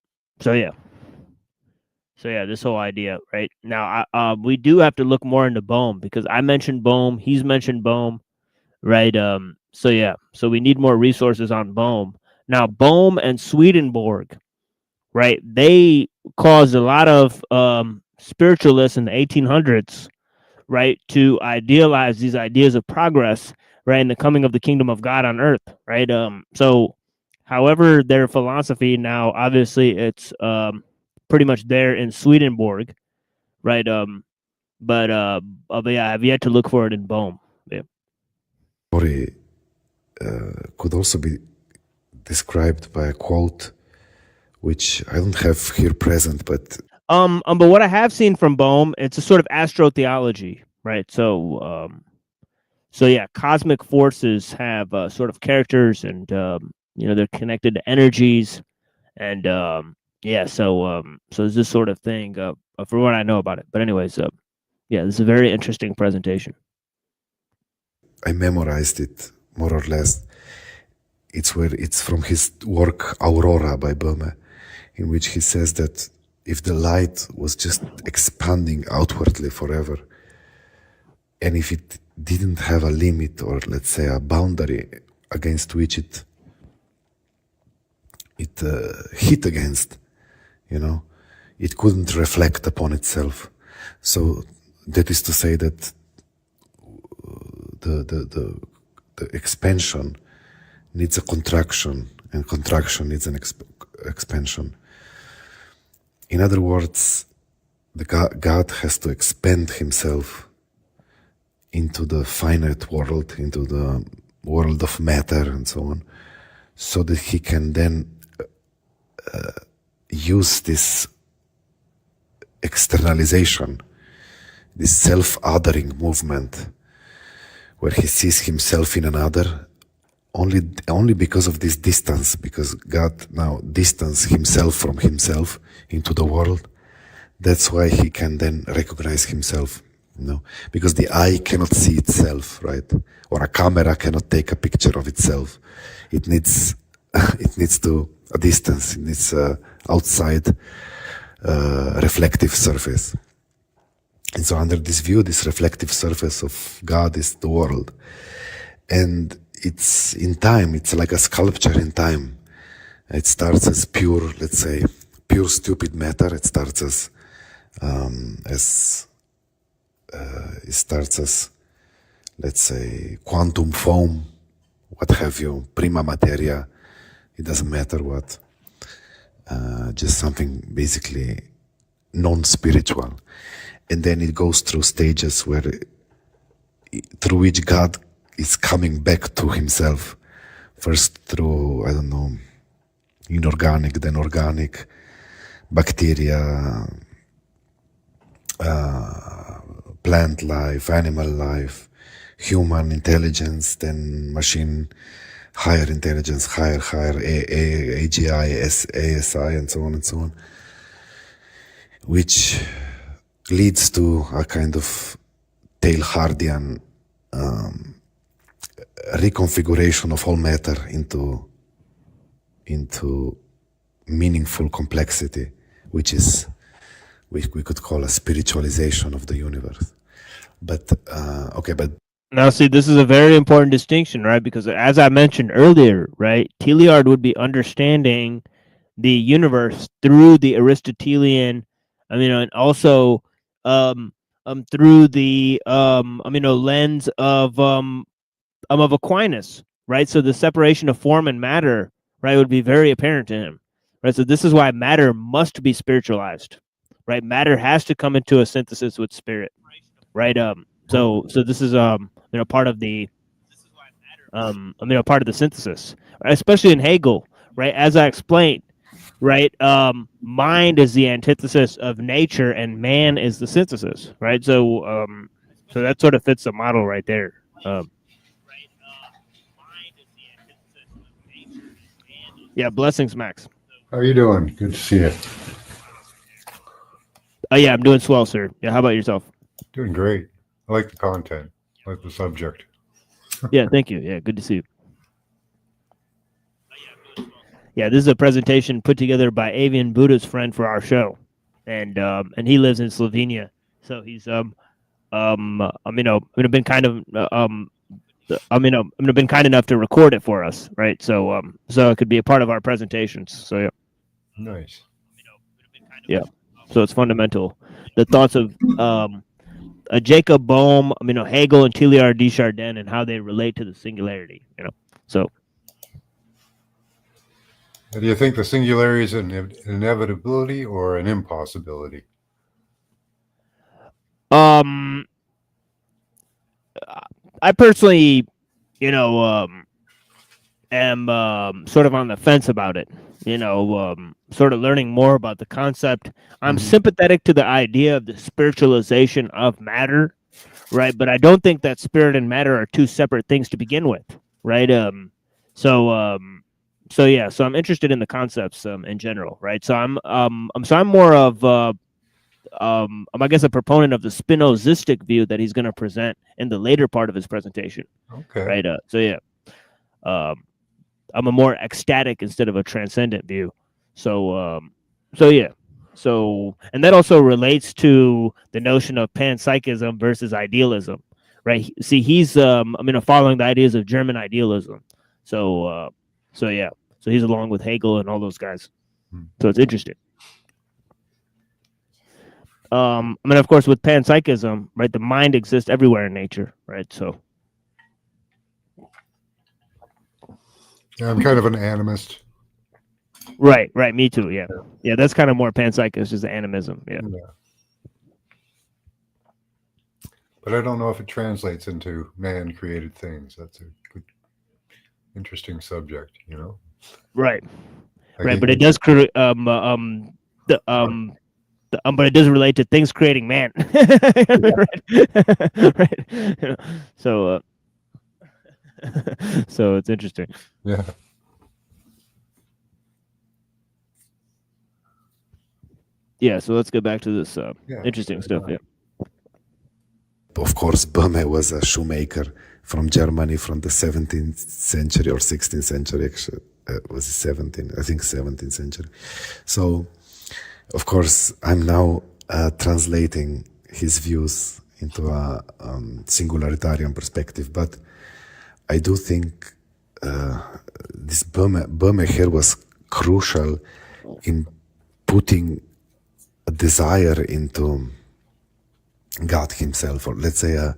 yeah, this whole idea, right? Now, we do have to look more into Bohm, because I mentioned Bohm, he's mentioned Bohm, right? So we need more resources on Bohm. Now, Bohm and Swedenborg, right? They caused a lot of spiritualists in the 1800s, right, to idealize these ideas of progress, right, and the coming of the kingdom of God on earth, right? So, however, their philosophy now, obviously, it's pretty much there in Swedenborg, right? But yeah, I've yet to look for it in Bohm. Yeah. Story could also be described by a quote, which I don't have here present, but what I have seen from Bohm, it's a sort of astrotheology, right? So yeah, cosmic forces have sort of characters, and they're connected to energies, and yeah, so it's this sort of thing for what I know about it. But anyways, yeah, this is a very interesting presentation. I memorized it more or less. It's from his work Aurora by Bohme, in which he says that if the light was just expanding outwardly forever, and if it didn't have a limit, or let's say a boundary against which it hit against, it couldn't reflect upon itself. So that is to say that the expansion needs a contraction, and contraction needs an expansion. In other words, God has to expand himself into the finite world, into the world of matter and so on, so that he can then use this externalization, this self-othering movement, where he sees himself in another, only because of this distance, because God now distanced himself from himself into the world. That's why he can then recognize himself, because the eye cannot see itself, right? Or a camera cannot take a picture of itself. It needs to a distance. It needs outside reflective surface. And so under this view, this reflective surface of God is the world. And it's in time, it's like a sculpture in time. It starts as pure, let's say, pure stupid matter. It starts as let's say, quantum foam, what have you, prima materia. It doesn't matter what. Just something basically non-spiritual. And then it goes through stages through which God is coming back to himself. First through, I don't know, inorganic, then organic, bacteria, plant life, animal life, human intelligence, then machine higher intelligence, higher AGI, ASI, and so on, which leads to a kind of Teilhardian reconfiguration of all matter into meaningful complexity, which we could call a spiritualization of the universe. But now see, this is a very important distinction, right? Because as I mentioned earlier, right, Teilhard would be understanding the universe through the Aristotelian, and also through the lens of Aquinas, right? So the separation of form and matter, right, would be very apparent to him, right? So this is why matter must be spiritualized, right? Matter has to come into a synthesis with spirit, right? So this is part of the part of the synthesis, right? Especially in Hegel, right? As I explained, right? Mind is the antithesis of nature, and man is the synthesis, right? So that sort of fits the model right there. Yeah, blessings, Max. How are you doing? Good to see you. Yeah, I'm doing swell, sir. Yeah, how about yourself? Doing great. I like the content. I like the subject. Yeah, thank you. Yeah, good to see you. Yeah, this is a presentation put together by Avian Buddha's friend for our show, and he lives in Slovenia. So he's been kind of been kind enough to record it for us, right? So it could be a part of our presentations. So yeah. Nice. Yeah. So it's fundamental. The thoughts of Jacob Bohm, Hegel and Teilhard de Chardin, and how they relate to the singularity. So. Do you think the singularity is an inevitability or an impossibility? I personally, am sort of on the fence about it. Sort of learning more about the concept. I'm sympathetic to the idea of the spiritualization of matter, right? But I don't think that spirit and matter are two separate things to begin with, right? So I'm interested in the concepts in general, right? So I'm more of I guess a proponent of the Spinozistic view that he's going to present in the later part of his presentation. Okay. Right. I'm a more ecstatic instead of a transcendent view. So and that also relates to the notion of panpsychism versus idealism, right? See, he's following the ideas of German idealism. So he's along with Hegel and all those guys. So it's interesting. Of course, with panpsychism, right, the mind exists everywhere in nature, right? So. Yeah, I'm kind of an animist. Right, me too, yeah. Yeah, that's kind of more panpsychist, is the animism, yeah. But I don't know if it translates into man-created things. That's a good, interesting subject, Right. But it does create but it does relate to things creating man. right. So it's interesting. Yeah. Yeah, so let's get back to this interesting stuff. Yeah. Of course, Böhme was a shoemaker from Germany from the 17th century or 16th century. Actually, was it 17? I think 17th century. So, of course, I'm now translating his views into a singularitarian perspective, but I do think this Böhme here was crucial in putting a desire into God himself, or let's say a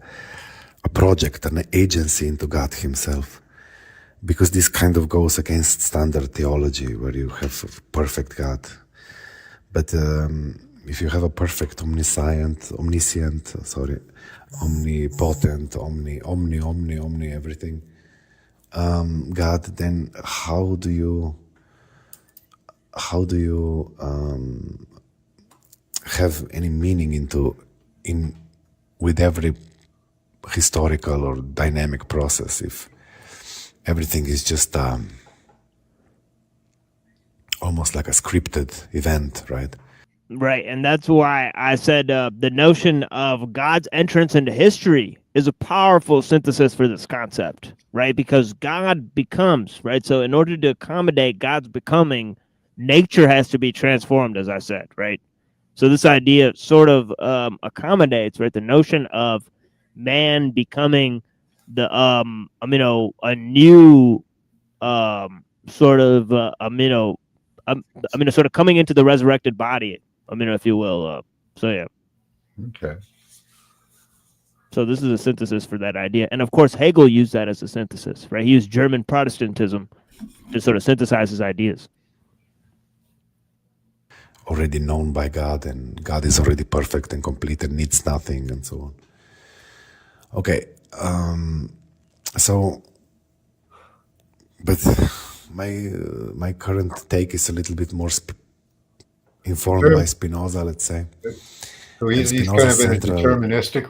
project, an agency into God himself, because this kind of goes against standard theology where you have a perfect God. But if you have a perfect omniscient, omnipotent, omni everything, God, then how do you have any meaning with every historical or dynamic process everything is just almost like a scripted event, right? Right, and that's why I said the notion of God's entrance into history is a powerful synthesis for this concept, right? Because God becomes, right? So in order to accommodate God's becoming, nature has to be transformed, as I said, right? So this idea sort of accommodates, right, the notion of man becoming the a new sort of sort of coming into the resurrected body, if you will. So yeah. Okay. So this is a synthesis for that idea, and of course Hegel used that as a synthesis, right? He used German Protestantism to sort of synthesize his ideas. Already known by God, and God is already perfect and complete and needs nothing, and so on. Okay, but my current take is a little bit more informed by Spinoza, let's say. So he's kind of in a deterministic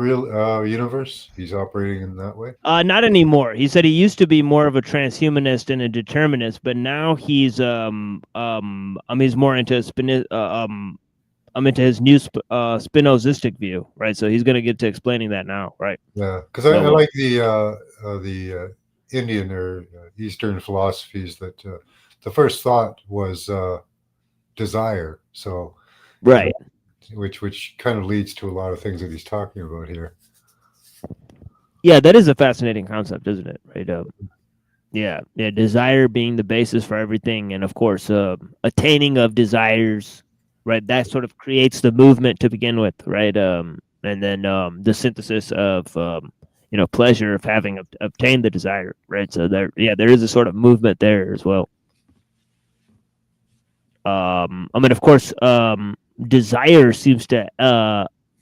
universe. He's operating in that way. Not anymore. He said he used to be more of a transhumanist and a determinist, but now he's he's more into into his new Spinozistic view, right? So he's going to get to explaining that now, right? Yeah, because I like the Indian or Eastern philosophies that the first thought was desire. So right. Which kind of leads to a lot of things that he's talking about here. Yeah, that is a fascinating concept, isn't it? Right. Yeah. Desire being the basis for everything, and of course, attaining of desires, right? That sort of creates the movement to begin with, right? And then the synthesis of pleasure of having obtained the desire, right? So there is a sort of movement there as well. Of course, desire seems to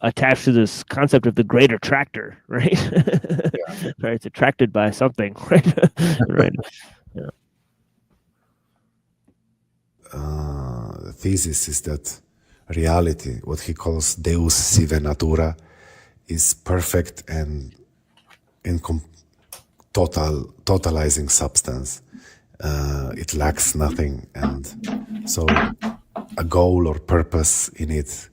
attach to this concept of the great attractor, right? Yeah. Right, it's attracted by something, right? Right. Yeah. The thesis is that reality, what he calls Deus sive natura, is perfect and totalizing substance. It lacks nothing, and so a goal or purpose in it,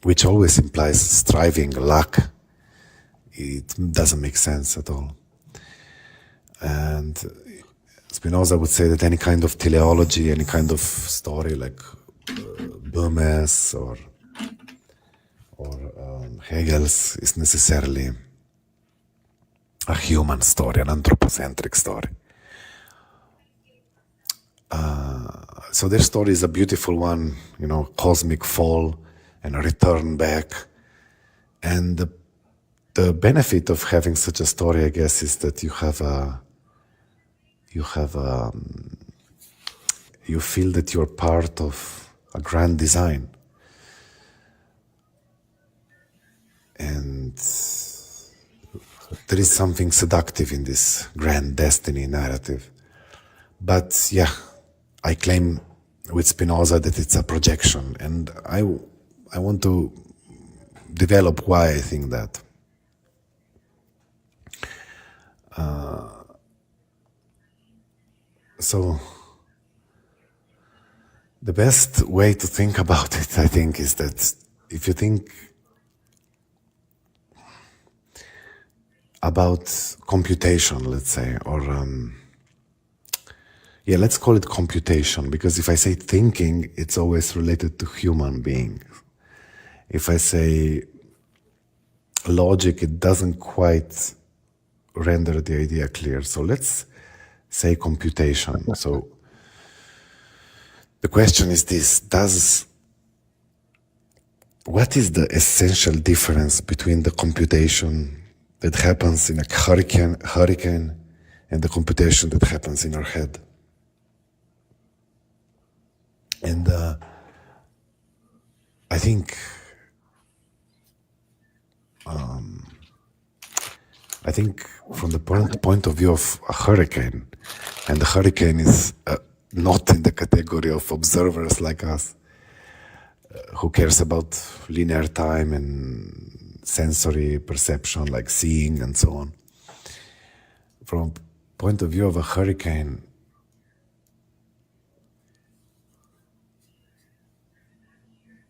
which always implies striving, luck, it doesn't make sense at all. And Spinoza would say that any kind of teleology, any kind of story like Burmes or Hegel's is necessarily a human story, an anthropocentric story. So their story is a beautiful one, cosmic fall and a return back. And the benefit of having such a story, I guess, is that you feel that you're part of a grand design. And there is something seductive in this grand destiny narrative. But yeah, I claim with Spinoza that it's a projection, and I want to develop why I think that. So the best way to think about it, I think, is that if you think about computation, let's say, or let's call it computation, because if I say thinking, it's always related to human beings. If I say logic, it doesn't quite render the idea clear. So let's say computation. So the question is this: what is the essential difference between the computation that happens in a hurricane and the computation that happens in our head? And I think from the point of view of a hurricane, and the hurricane is not in the category of observers like us, who cares about linear time and sensory perception like seeing and so on. from point of view of a hurricane,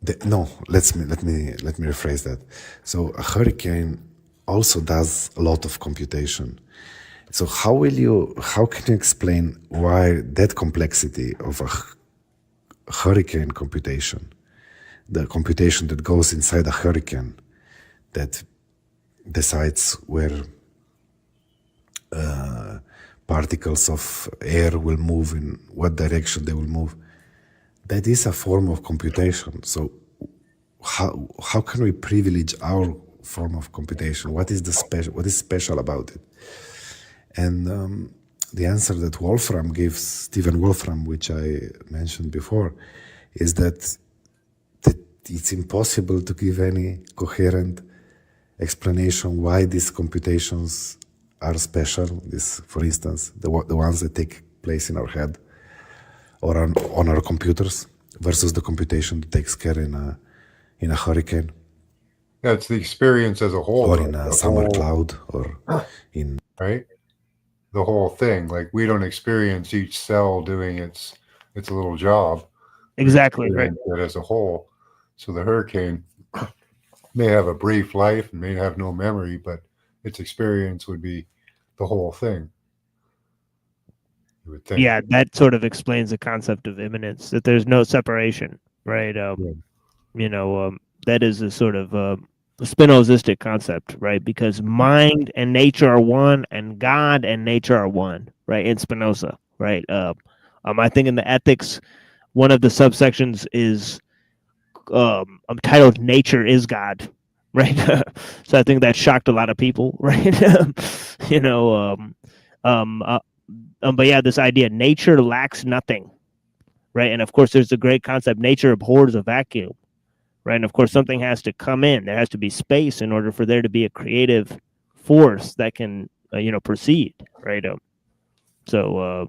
let me rephrase that. So a hurricane also does a lot of computation. So how can you explain why that complexity of a hurricane computation, the computation that goes inside a hurricane, that decides where particles of air will move, in what direction they will move, that is a form of computation. So how can we privilege our form of computation? What is special about it? And the answer that Wolfram gives, Stephen Wolfram, which I mentioned before, is that it's impossible to give any coherent explanation why these computations are special. This, for instance, the ones that take place in our head or on our computers versus the computation that takes care in a hurricane. Yeah, it's the experience as a whole. Or in a summer cloud, or in... Right? The whole thing. Like, we don't experience each cell doing its little job. Exactly, right. It as a whole. So the hurricane may have a brief life and may have no memory, but its experience would be the whole thing. You would think. Yeah, that sort of explains the concept of immanence, that there's no separation, right? That is a sort of Spinozistic concept, right? Because mind and nature are one, and God and nature are one, right? In Spinoza, right? I think in the Ethics, one of the subsections is titled "Nature is God," right? So I think that shocked a lot of people, right? But yeah, this idea, nature lacks nothing, right? And of course, there's a great concept: nature abhors a vacuum. Right, and of course, something has to come in. There has to be space in order for there to be a creative force that can, proceed. Right. So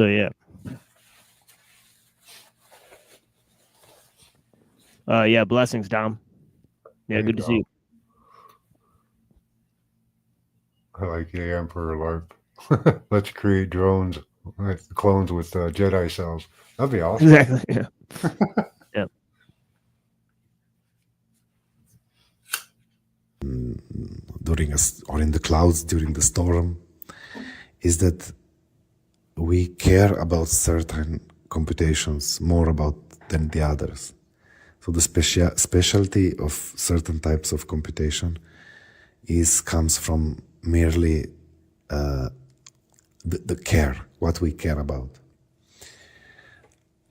yeah. Yeah. Blessings, Dom. Yeah. Good to see you. I like the Emperor LARP. Let's create drones, clones with Jedi cells. That'd be awesome. Exactly. Yeah. Yeah. Or in the clouds during the storm, is that we care about certain computations more than the others. So the specialty of certain types of computation comes from merely the care, what we care about.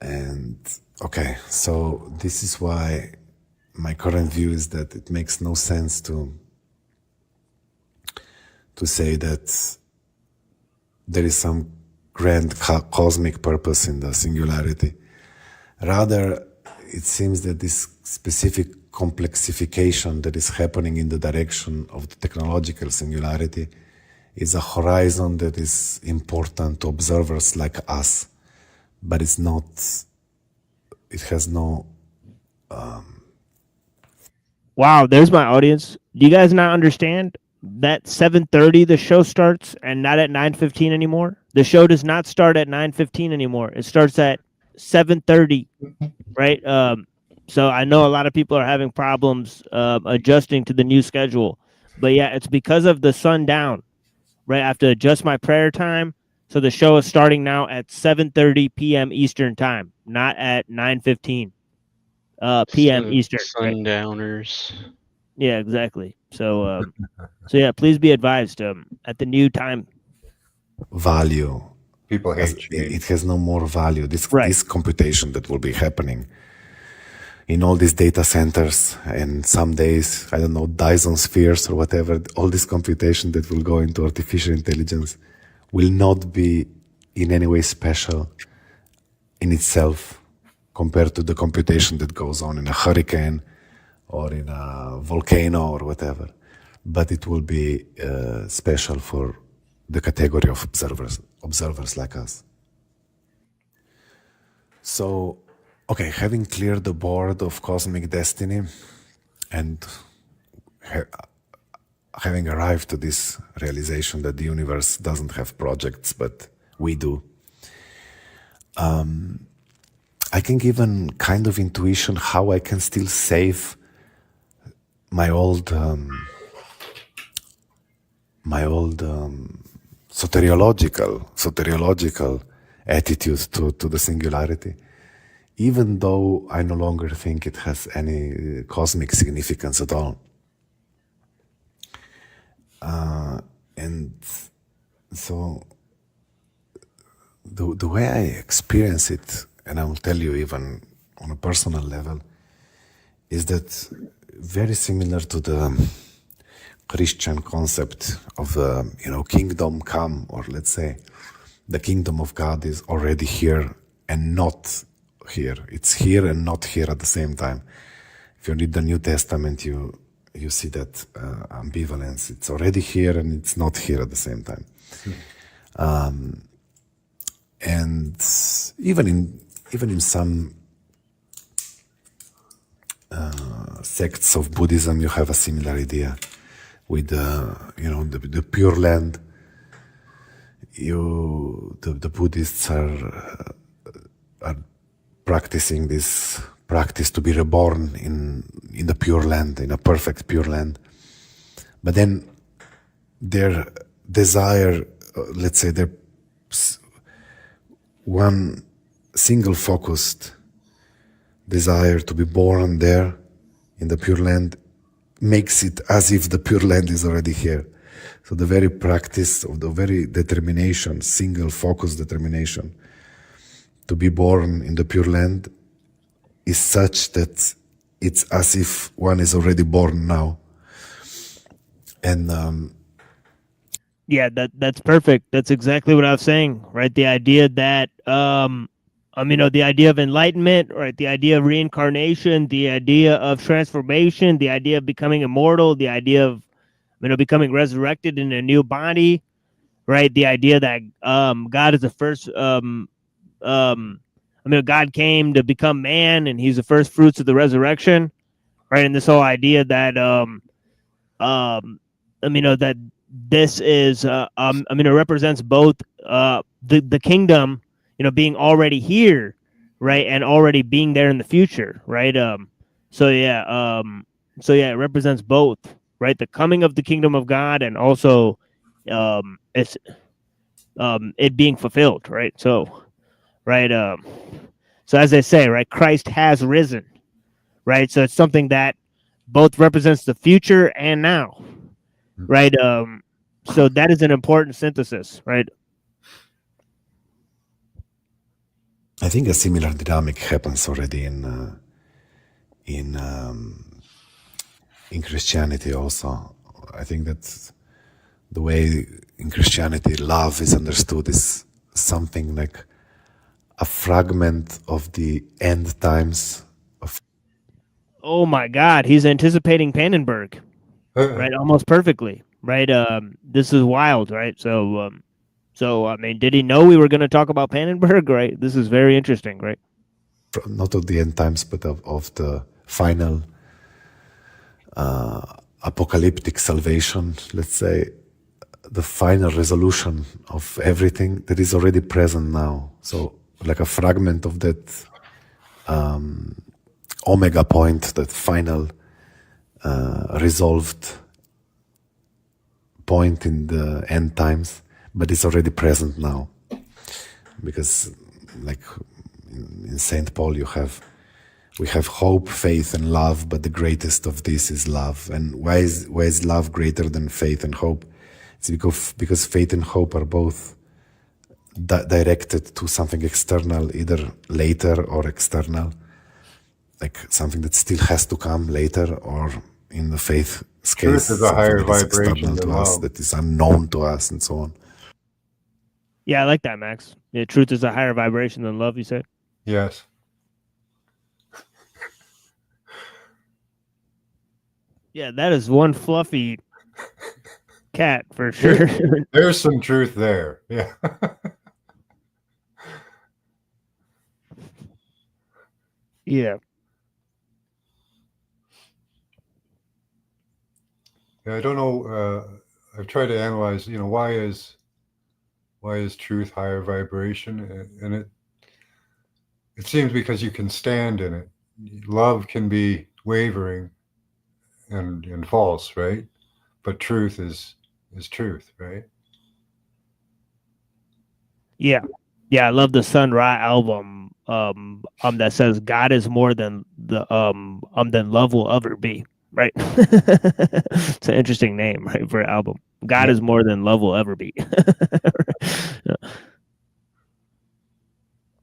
And okay, so this is why my current view is that it makes no sense to say that there is some grand cosmic purpose in the singularity. Rather, it seems that this specific complexification that is happening in the direction of the technological singularity is a horizon that is important to observers like us, but it has no... Wow, there's my audience. Do you guys not understand that 7:30 the show starts and not at 9:15 anymore? The show does not start at 9:15 anymore. It starts at 7:30, right? So I know a lot of people are having problems adjusting to the new schedule, but yeah, it's because of the sundown, right? I have to adjust my prayer time. So the show is starting now at 7:30 p.m. Eastern time, not at 9:15 p.m. Eastern. Sundowners. Right? Yeah, exactly. So yeah, please be advised at the new time. Value. People hate it has no more value. This computation that will be happening in all these data centers, and some days, I don't know, Dyson spheres or whatever, all this computation that will go into artificial intelligence will not be in any way special in itself compared to the computation that goes on in a hurricane or in a volcano or whatever. But it will be special for the category of observers like us. So, okay, having cleared the board of cosmic destiny and having arrived to this realization that the universe doesn't have projects, but we do, I can give a kind of intuition how I can still save my old soteriological attitude to the singularity, even though I no longer think it has any cosmic significance at all. And so the way I experience it, and I will tell you even on a personal level, is that very similar to the Christian concept of kingdom come, or let's say the kingdom of God is already here and not here. It's here and not here at the same time. If you read the New Testament, you see that ambivalence. It's already here and it's not here at the same time. And even in some sects of Buddhism, you have a similar idea with the Pure Land. The Buddhists are practicing this practice to be reborn in the Pure Land, in a perfect Pure Land. But then their desire, let's say their one single focused desire to be born there in the Pure Land makes it as if the Pure Land is already here. So the very practice of the very determination, single focused determination to be born in the Pure Land is such that it's as if one is already born now. And yeah, that's perfect. That's exactly what I was saying, right? The idea that the idea of enlightenment, right? The idea of reincarnation, the idea of transformation, the idea of becoming immortal, the idea of becoming resurrected in a new body, right? The idea that God is the first God came to become man and he's the first fruits of the resurrection, right? And this whole idea that that this is it represents both the kingdom, being already here, right, and already being there in the future, right? It represents both, right? The coming of the kingdom of God and also it's it being fulfilled, right? So, right, so as they say, right, Christ has risen, right? So it's something that both represents the future and now, right? So that is an important synthesis, right? I think a similar dynamic happens already in Christianity also. I think that the way in Christianity love is understood is something like a fragment of the end times of. Oh my God, he's anticipating Pannenberg, right? Almost perfectly, right? This is wild, right? So did he know we were going to talk about Pannenberg, right? This is very interesting, right? Not of the end times, but of the final apocalyptic salvation, let's say, the final resolution of everything that is already present now. So like a fragment of that omega point, that final resolved point in the end times, but it's already present now. Because like in St. Paul we have hope, faith, and love, but the greatest of this is love. And why is love greater than faith and hope? It's because faith and hope are both directed to something external, either later or external, like something that still has to come later, or in the faith case, truth is a higher that is vibration external than to us, love. that is unknown to us, and so on. Yeah, I like that, Max. Yeah, truth is a higher vibration than love, you said? Yes. Yeah, that is one fluffy cat for sure. There's some truth there. Yeah. Yeah. Yeah, I don't know. I've tried to analyze, why is truth higher vibration, and it seems because you can stand in it. Love can be wavering and false, right? But truth is truth, right? Yeah. Yeah, I love the Sun Ra album that says God is more than than love will ever be. Right. It's an interesting name, right, for an album. God is more than love will ever be. Yeah.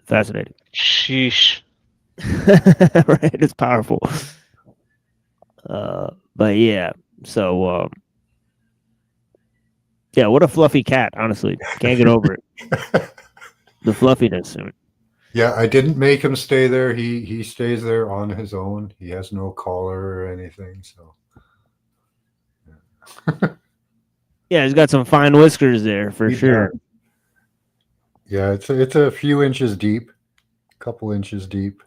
Fascinating. Sheesh. Right, it's powerful. But yeah, so yeah, what a fluffy cat, honestly. Can't get over it. The fluffiness. Yeah, I didn't make him stay there. He stays there on his own. He has no collar or anything, so yeah, he's got some fine whiskers there for sure. Yeah, it's a few inches deep, a couple inches deep.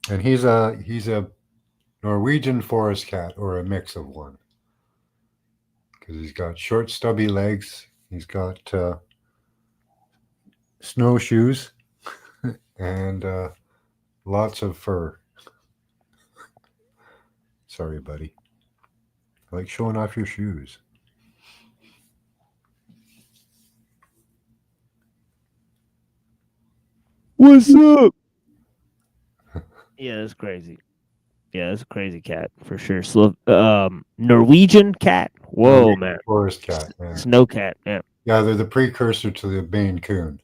And he's a Norwegian forest cat, or a mix of one. Because he's got short, stubby legs. He's got snowshoes and lots of fur. Sorry, buddy. I like showing off your shoes. What's up? Yeah, that's crazy. Yeah, that's a crazy cat for sure. Norwegian cat. Whoa, Norwegian man. Forest cat. Yeah. Snow cat. Yeah. Yeah, they're the precursor to the Maine Coon.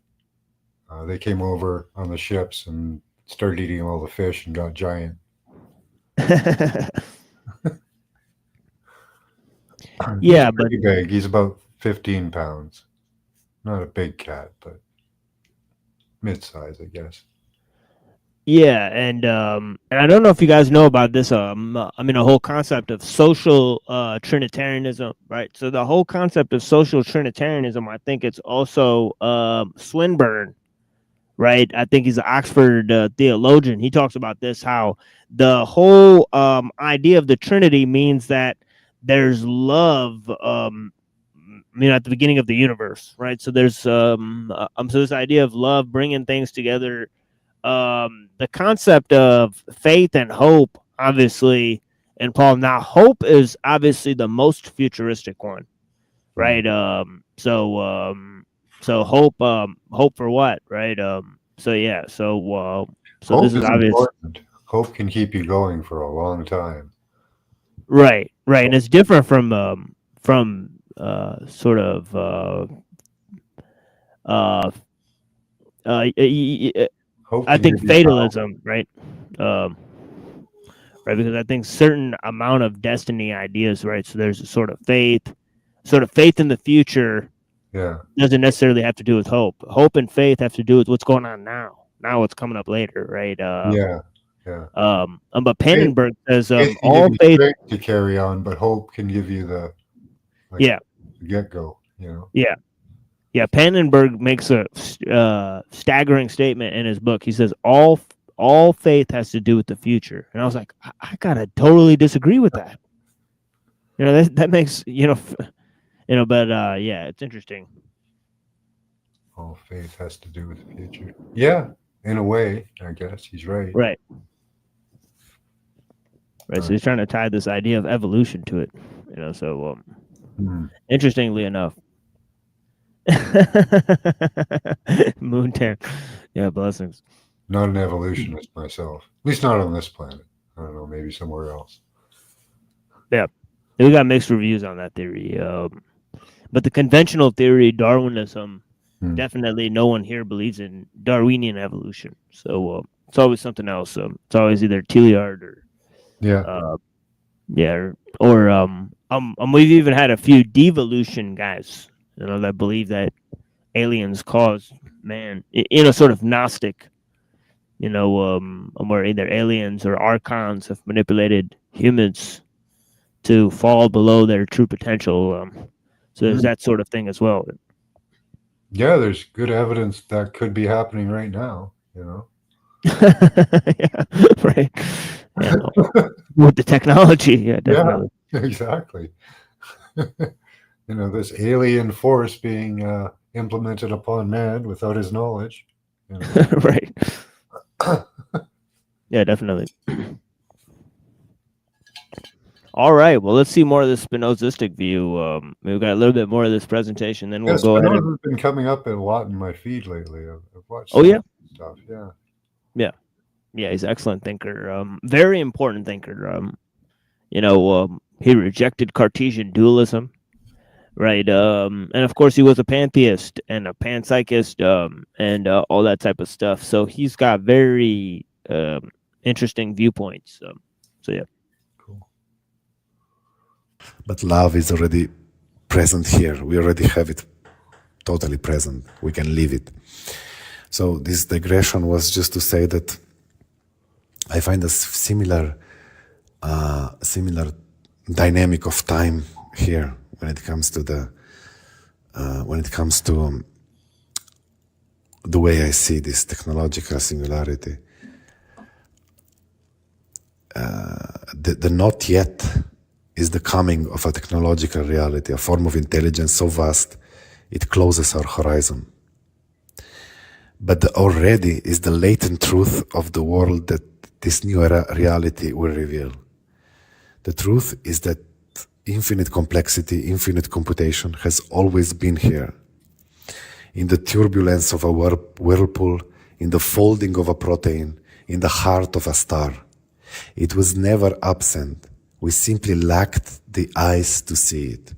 They came over on the ships and started eating all the fish and got giant. Yeah, pretty big. He's about 15 pounds. Not a big cat, but mid-size, I guess. Yeah, and I don't know if you guys know about this. I mean, the whole concept of social Trinitarianism, right? So the whole concept of social Trinitarianism, I think it's also Swinburne, right? I think he's an Oxford theologian. He talks about this, how the whole idea of the Trinity means that there's love. At the beginning of the universe, right? So there's so this idea of love bringing things together. The concept of faith and hope, obviously, and Paul. Now, hope is obviously the most futuristic one, right? So hope, hope for what, right? So Hope this is obvious. Important. Hope can keep you going for a long time. Right, and it's different from sort of I think fatalism, right? Right, because I think certain amount of destiny ideas, right? So there's a sort of faith in the future. Yeah, doesn't necessarily have to do with hope. Hope and faith have to do with what's going on now. Now what's coming up later, right? Yeah. But Pannenberg says all faith to carry on, but hope can give you the get go. Yeah, Pannenberg makes a staggering statement in his book. He says all faith has to do with the future, and I was like, I gotta totally disagree with that. That makes but yeah, it's interesting. All faith has to do with the future. Yeah, in a way, I guess he's right. Right. So he's trying to tie this idea of evolution to it. Interestingly enough. Moontan. Yeah, blessings. Not an evolutionist myself. At least not on this planet. I don't know, maybe somewhere else. Yeah. We got mixed reviews on that theory. But the conventional theory, Darwinism, definitely no one here believes in Darwinian evolution. So it's always something else. It's always either Teilhard or we've even had a few devolution guys, that believe that aliens caused man in a sort of Gnostic, where either aliens or archons have manipulated humans to fall below their true potential. So there's that sort of thing as well. Yeah, there's good evidence that could be happening right now, Yeah, right. Yeah, with the technology. Yeah, definitely. Yeah, exactly. This alien force being implemented upon man without his knowledge. Right. Yeah, definitely. All right. Well, let's see more of the Spinozistic view. We've got a little bit more of this presentation, then we'll go ahead. Spinoza's been coming up a lot in my feed lately. I've watched. Oh yeah. Stuff. Yeah. Yeah. Yeah. He's an excellent thinker. Very important thinker. He rejected Cartesian dualism, right? And of course, he was a pantheist and a panpsychist, and all that type of stuff. So he's got very interesting viewpoints. So yeah. But love is already present here. We already have it totally present. We can live it. So this digression was just to say that I find a similar dynamic of time here when it comes to the way I see this technological singularity. The not yet is the coming of a technological reality, a form of intelligence so vast it closes our horizon. But the already is the latent truth of the world that this new reality will reveal. The truth is that infinite complexity, infinite computation has always been here. In the turbulence of a whirlpool, in the folding of a protein, in the heart of a star. It was never absent. We simply lacked the eyes to see it.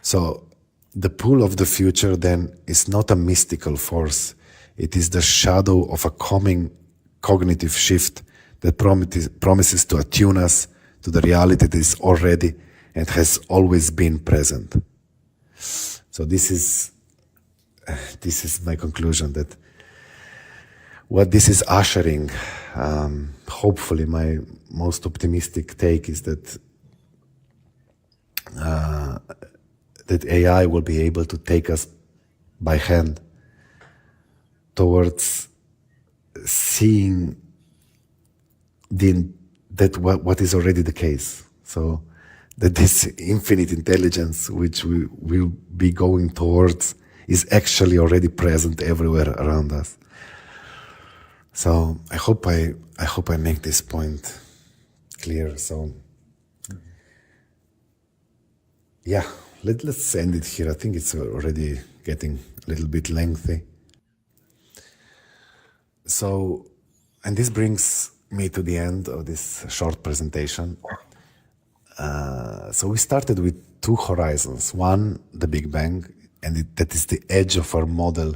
So the pull of the future then is not a mystical force. It is the shadow of a coming cognitive shift that promises to attune us to the reality that is already and has always been present. So this is my conclusion, that what this is ushering, hopefully my most optimistic take is that that AI will be able to take us by hand towards seeing what is already the case. So that this infinite intelligence which we will be going towards is actually already present everywhere around us. So I hope I make this point clear. So yeah, let's end it here. I think it's already getting a little bit lengthy. So, and this brings me to the end of this short presentation. So we started with two horizons. One, the Big Bang, and that is the edge of our model,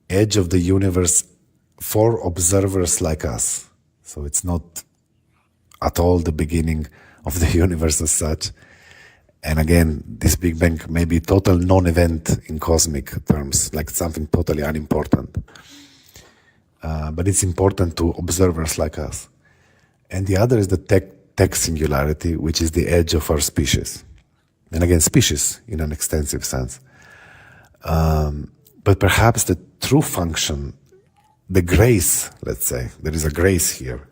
edge of the universe for observers like us. So it's not at all the beginning of the universe as such. And again, this Big Bang may be total non-event in cosmic terms, like something totally unimportant. But it's important to observers like us. And the other is the tech singularity, which is the edge of our species. And again, species in an extensive sense. But perhaps the true function, the grace, let's say, there is a grace here,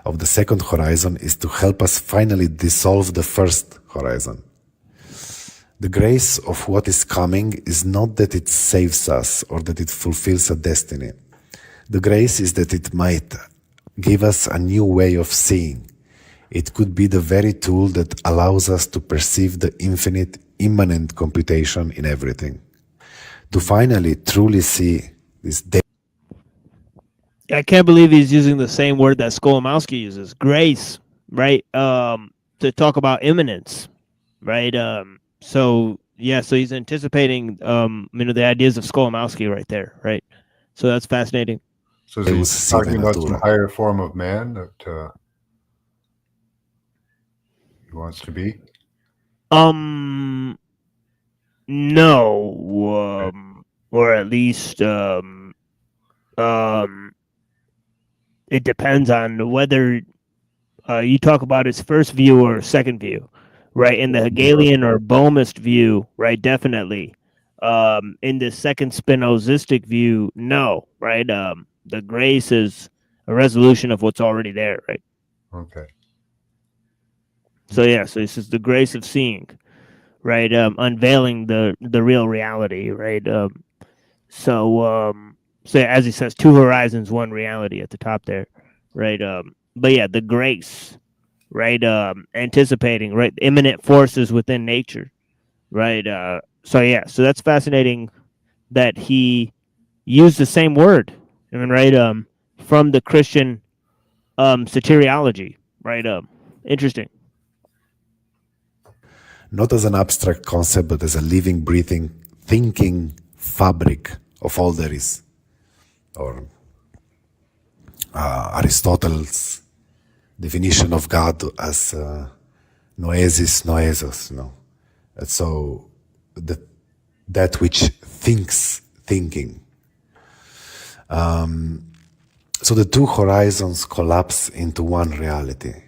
of the second horizon is to help us finally dissolve the first horizon. The grace of what is coming is not that it saves us or that it fulfills a destiny. The grace is that it might give us a new way of seeing. It could be the very tool that allows us to perceive the infinite, immanent computation in everything. To finally truly see this I can't believe he's using the same word that Skolimowski uses, grace, right? To talk about immanence, right? So he's anticipating, the ideas of Skolimowski right there, right? So that's fascinating. So is he talking about some higher form of man that he wants to be? No, or at least, it depends on whether you talk about his first view or second view, right? In the Hegelian or Bohmist view, right? Definitely. In the second Spinozistic view, no, right? The grace is a resolution of what's already there, right? Okay. So yeah, so this is the grace of seeing, right? Unveiling the real reality, right? So as he says, two horizons, one reality at the top there, right? But yeah, the grace, right? Anticipating, right? Imminent forces within nature, right? So yeah, so that's fascinating that he used the same word, I mean, right? From the Christian soteriology, right? Interesting. Not as an abstract concept, but as a living, breathing, thinking fabric of all there is. Or Aristotle's definition of God as noesis, noesos, no. And so that which thinks thinking. So the two horizons collapse into one reality.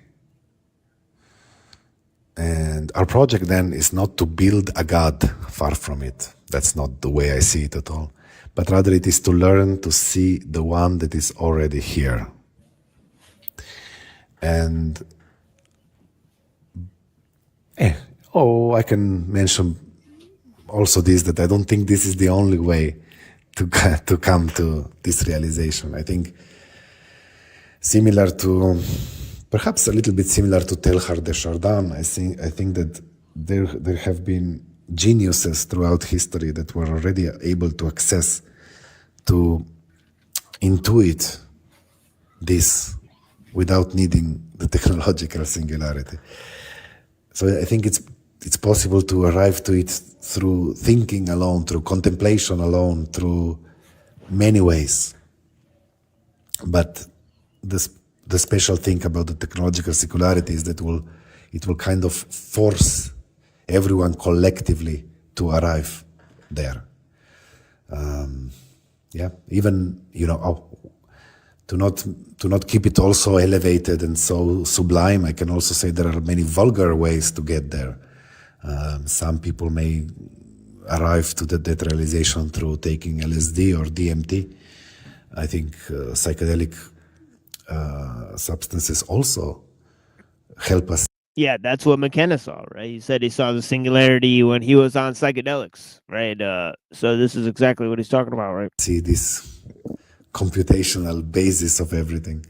And our project then is not to build a God, far from it. That's not the way I see it at all. But rather it is to learn to see the one that is already here. And I can mention also this, that I don't think this is the only way to come to this realization. I think similar to, perhaps a little bit similar to Teilhard de Chardin, I think that there have been geniuses throughout history that were already able to access, to intuit this without needing the technological singularity. So I think it's possible to arrive to it through thinking alone, through contemplation alone, through many ways. But the special thing about the technological singularity is that it will kind of force everyone collectively to arrive there. Even to not keep it all so elevated and so sublime, I can also say there are many vulgar ways to get there. Some people may arrive to that realization through taking LSD or DMT. I think psychedelic substances also help us. Yeah, that's what McKenna saw, right? He said he saw the singularity when he was on psychedelics, right? So this is exactly what he's talking about, right? See this computational basis of everything,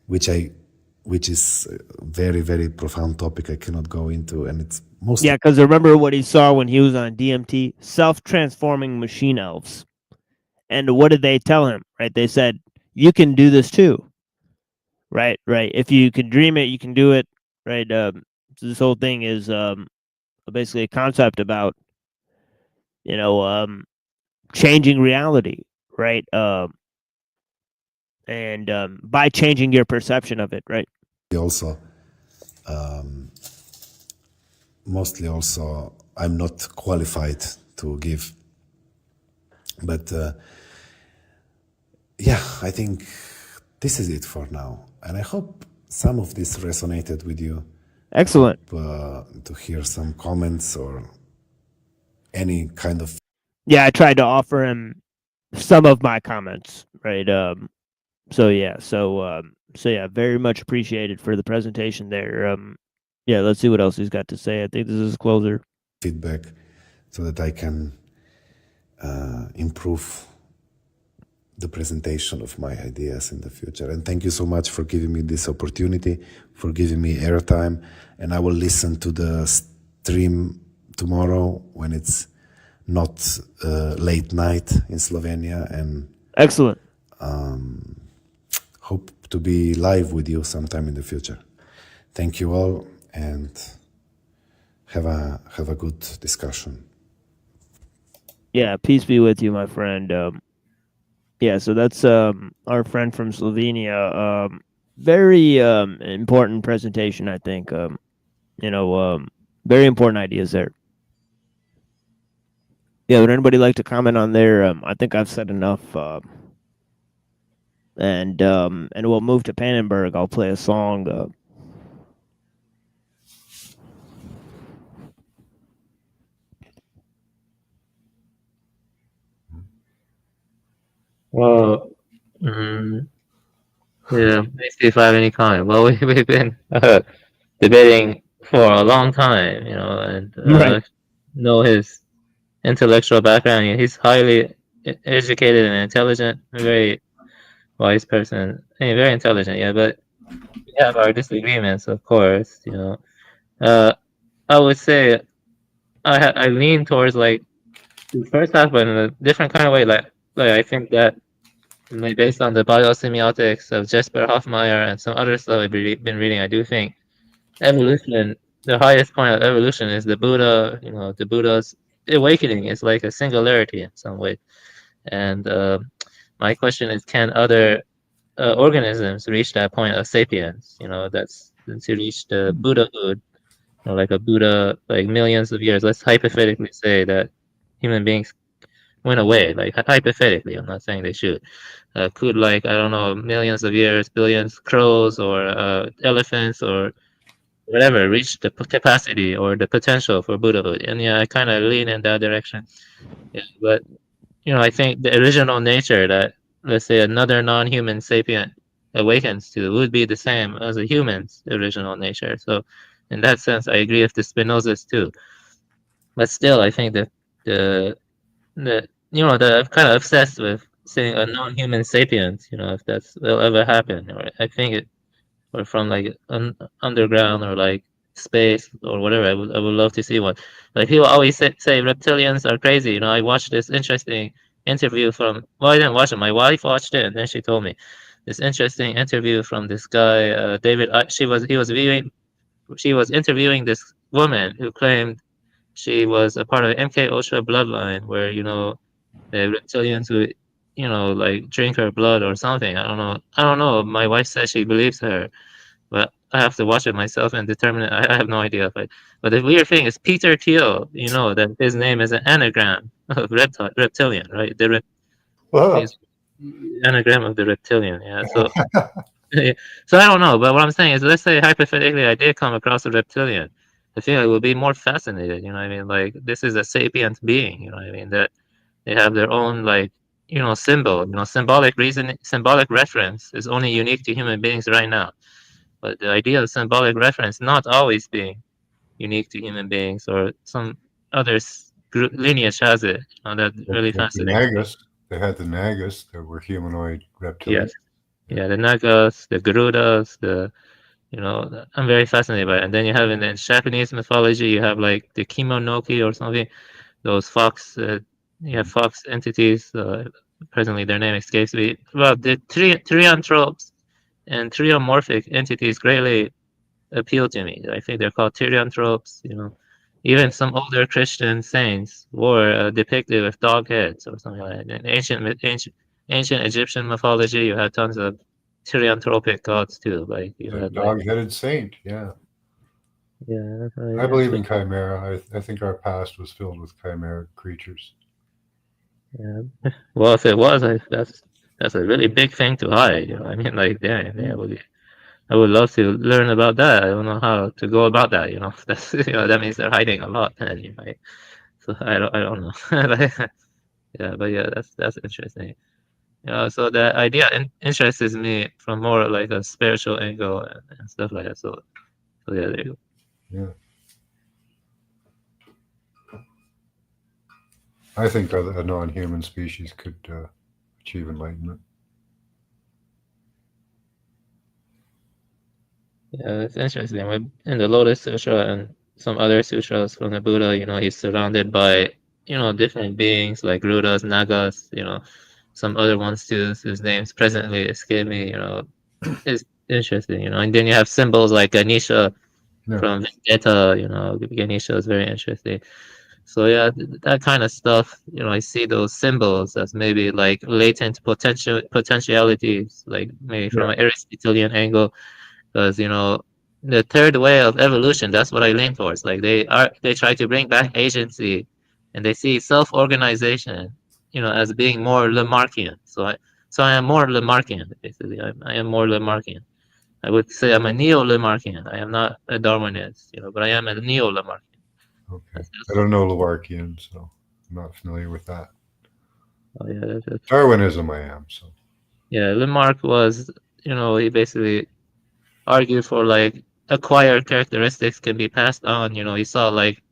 which is a very, very profound topic I cannot go into, and it's mostly... Yeah, because remember what he saw when he was on DMT? Self-transforming machine elves. And what did they tell him, right? They said, you can do this too, right? If you can dream it, you can do it, right? So this whole thing is basically a concept about, changing reality, right? And by changing your perception of it, right? Also, mostly also, I'm not qualified to give, but I think this is it for now, and I hope some of this resonated with you. Excellent. To hear some comments or any kind of... Yeah, I tried to offer him some of my comments, right? So very much appreciated for the presentation there. Let's see what else he's got to say. I think this is a closer. Feedback so that I can improve the presentation of my ideas in the future. And thank you so much for giving me this opportunity, for giving me airtime. And I will listen to the stream tomorrow when it's not late night in Slovenia. And excellent. Hope to be live with you sometime in the future. Thank you all, and have a good discussion. Yeah, peace be with you, my friend. So that's our friend from Slovenia. Very important presentation, I think. Very important ideas there. Yeah, would anybody like to comment on there? I think I've said enough. And we'll move to Pannenberg. I'll play a song. Well, let me see if I have any comment. Well, we've been debating for a long time, you know, and Right. know his intellectual background. He's highly educated and intelligent, a very wise person, very intelligent. Yeah, but we have our disagreements, of course. You know, I would say I lean towards like the first half, but in a different kind of way. Like I think that like based on the biosemiotics of Jesper Hoffmeyer and some other stuff I've been reading, I do think evolution, the highest point of evolution is the Buddha. You know, the Buddha's awakening is like a singularity in some way. And my question is, can other organisms reach that point of sapience? You know, that's to reach the Buddhahood, you know, like a Buddha, like millions of years. Let's hypothetically say that human beings went away, like hypothetically. I'm not saying they should. Could like I don't know, millions of years, billions crows or elephants or whatever reach the capacity or the potential for Buddhahood? And yeah, I kind of lean in that direction. Yeah, but you know, I think the original nature that, let's say, another non-human sapient awakens to would be the same as a human's original nature. So, in that sense, I agree with the Spinozas too. But still, I think that the you know, I'm kind of obsessed with saying a non-human sapient. You know, if that's will ever happen, or I think it, or from like underground or like space or whatever. I would love to see one. Like people always say reptilians are crazy. You know, I watched this interesting interview from. Well, I didn't watch it. My wife watched it, and then she told me this interesting interview from this guy, David. She was interviewing this woman who claimed she was a part of the MK Ultra bloodline, where you know the reptilians who, you know, like drink her blood or something. I don't know. I don't know. My wife says she believes her, but I have to watch it myself and determine it. I have no idea if I. But the weird thing is Peter Thiel. You know that his name is an anagram of reptilian, right? He's anagram of the reptilian. Yeah. So, so I don't know. But what I'm saying is, let's say hypothetically, I did come across a reptilian. I think I would be more fascinated. You know what I mean? Like this is a sapient being. You know what I mean? That they have their own like, you know, symbol. You know, symbolic reason, symbolic reference is only unique to human beings right now. But the idea of symbolic reference not always being unique to human beings, or some other group lineage has it. You know, that really Like the fascinates me. Nagas, they had the Nagas that were humanoid reptilians. Yes. Yeah, the Nagas, the Garudas, you know, I'm very fascinated by it. And then you have in the Japanese mythology, you have like the Kimonoki or something, those fox, you have fox entities. Presently, their name escapes me. Well, the trianthropes and triomorphic entities greatly appeal to me. I think they're called therianthropes. You know, even some older Christian saints were depicted with dog heads or something like that. In ancient Egyptian mythology, you had tons of therianthropic gods too. Like you The had dog-headed saint, yeah. Yeah, that's really I believe in interesting. chimera. I think our past was filled with chimeric creatures. Yeah. Well, if it was, that's a really big thing to hide. You know, I mean, like, damn, yeah, I would love to learn about that. I don't know how to go about that. You know, that's you know that means they're hiding a lot. And you know, so I don't know. Yeah, but yeah, that's interesting. You know, so the idea interests me from more like a spiritual angle and stuff like that. So yeah, there you go. Yeah. I think a non-human species could achieve enlightenment. Yeah, it's interesting. In the Lotus Sutra and some other sutras from the Buddha, you know, he's surrounded by, you know, different beings like Rudas, Nagas, you know, some other ones too, whose names presently escape me, you know. It's interesting, you know. And then you have symbols like Ganesha from Vendetta, you know, Ganesha is very interesting. So yeah, that kind of stuff, you know, I see those symbols as maybe like latent potentialities, like maybe from an Aristotelian angle, because you know the third way of evolution, that's what I lean towards. Like they try to bring back agency, and they see self-organization, you know, as being more Lamarckian. So I am more Lamarckian basically. I am more Lamarckian. I would say I'm a neo-Lamarckian. I am not a Darwinist, you know, but I am a neo-Lamarckian. Okay. I don't know Lamarckian, so I'm not familiar with that. Oh yeah, that's Darwinism I am, so. Yeah, Lamarck was, you know, he basically argued for like acquired characteristics can be passed on. You know, you saw like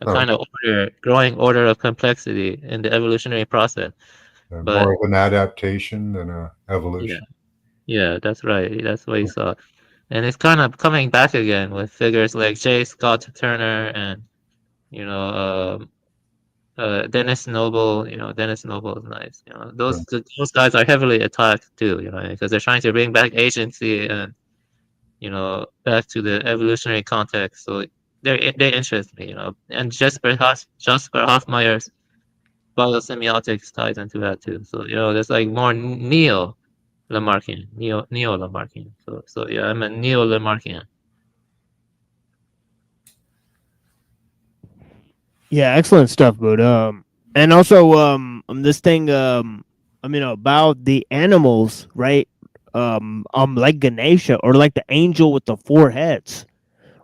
a kind of growing order of complexity in the evolutionary process. But more of an adaptation than an evolution. yeah, that's right. That's what you saw. And it's kind of coming back again with figures like J. Scott Turner and, you know, Dennis Noble. You know, Dennis Noble is nice. You know, those guys are heavily attacked too. You know, because they're trying to bring back agency and, you know, back to the evolutionary context. So they interest me. You know, and Jasper Hoffmeyer's biosemiotics ties into that too. So you know, there's like more neo-Lamarckian. So yeah, I'm a neo-Lamarckian. Yeah, excellent stuff, bud. And also, this thing, I mean, about the animals, right? Like Ganesha or like the angel with the 4 heads,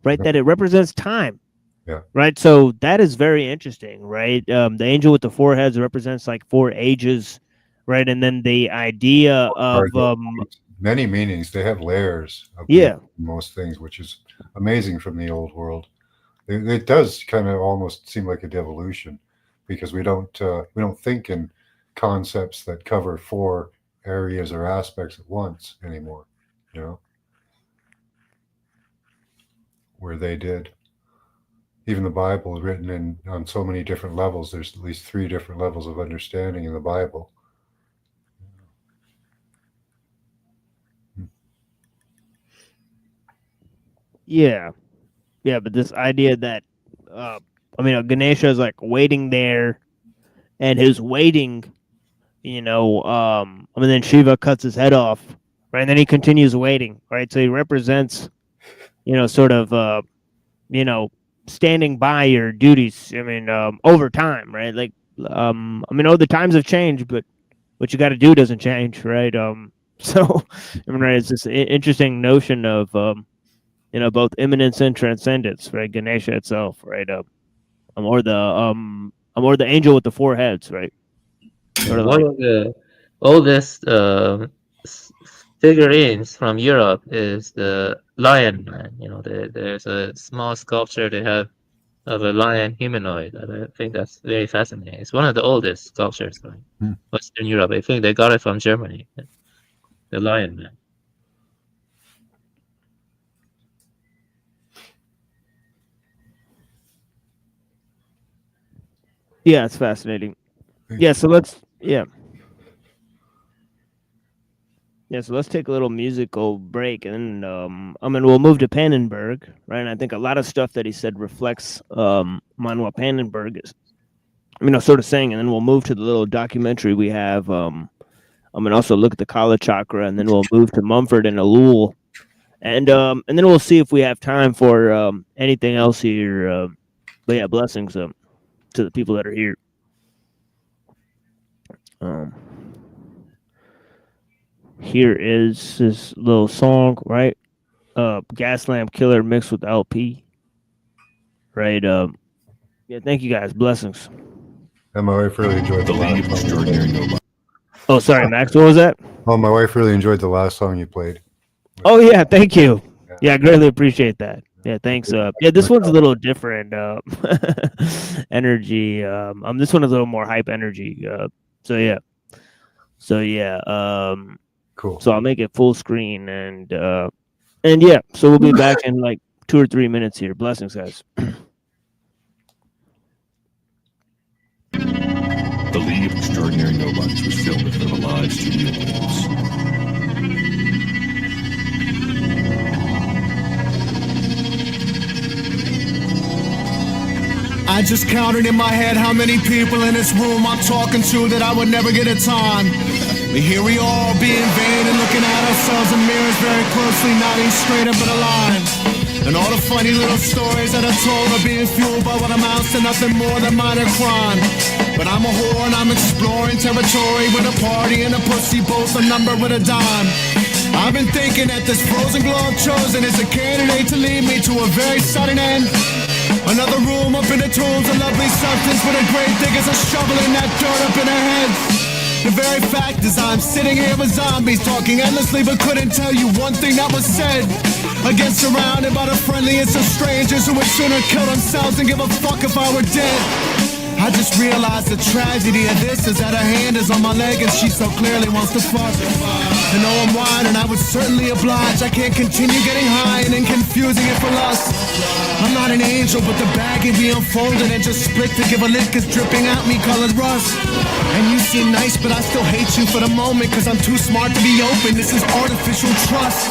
right? That it represents time. Yeah. Right. So that is very interesting, right? The angel with the 4 heads represents like 4 ages, right? And then the idea of many meanings. They have layers of most things, which is amazing from the old world. It does kind of almost seem like a devolution because we don't think in concepts that cover 4 areas or aspects at once anymore, you know, where they did. Even the Bible is written on so many different levels. There's at least 3 different levels of understanding in the Bible. Yeah, but this idea that, I mean, Ganesha is like waiting there, and his waiting, you know, I mean, then Shiva cuts his head off, right? And then he continues waiting, right? So he represents, you know, sort of, you know, standing by your duties. I mean, over time, right? Like, I mean, the times have changed, but what you got to do doesn't change, right? So, I mean, right, it's this interesting notion of, you know, both immanence and transcendence, right? Ganesha itself, right? Or the angel with the 4 heads, right? Sort of One of the oldest figurines from Europe is the Lion Man. You know, there's a small sculpture they have of a lion humanoid. I think that's very fascinating. It's one of the oldest sculptures from Western Europe. I think they got it from Germany. The Lion Man. Yeah, it's fascinating. Yeah, so let's so let's take a little musical break, and I mean, we'll move to Pannenberg, right? And I think a lot of stuff that he said reflects Manuel Pannenberg is, you know, sort of saying, and then we'll move to the little documentary we have. I mean, also look at the Kala chakra, and then we'll move to Mumford and Ellul, and then we'll see if we have time for anything else here. But yeah, blessings to the people that are here. Here is this little song, right? Gas Lamp Killer mixed with LP. Right. Yeah, thank you guys. Blessings. And my wife really enjoyed the last song. Oh, sorry, Max. What was that? Oh, my wife really enjoyed the last song you played. Oh yeah, thank you. Yeah, I greatly appreciate that. Yeah, thanks. Yeah, this one's a little different energy. This one is a little more hype energy. So yeah. Cool. So I'll make it full screen and yeah. So we'll be back in like 2 or 3 minutes here. Blessings, guys. The League of Extraordinary Nobodies was filmed in front of a live studio audience. I just counted in my head how many people in this room I'm talking to that I would never get a time. But here we all being vain and looking at ourselves in mirrors very closely, nodding straight up in a line. And all the funny little stories that I told are being fueled by what amounts to nothing more than minor crime. But I'm a whore and I'm exploring territory with a party and a pussy, both a number with a dime. I've been thinking that this frozen globe chosen is a candidate to lead me to a very sudden end. Another room up in the tombs, a lovely substance with a grave diggers are shoveling that dirt up in her head. The very fact is I'm sitting here with zombies talking endlessly but couldn't tell you one thing that was said. I get surrounded by the friendliest of strangers who would sooner kill themselves than give a fuck if I were dead. I just realized the tragedy of this is that her hand is on my leg and she so clearly wants to fuck. I know I'm wide and I would certainly oblige. I can't continue getting high and then confusing it for lust. I'm not an angel, but the bag can be unfolded and just split to give a lick is dripping out me colored rust. And you seem nice, but I still hate you for the moment, cause I'm too smart to be open. This is artificial trust.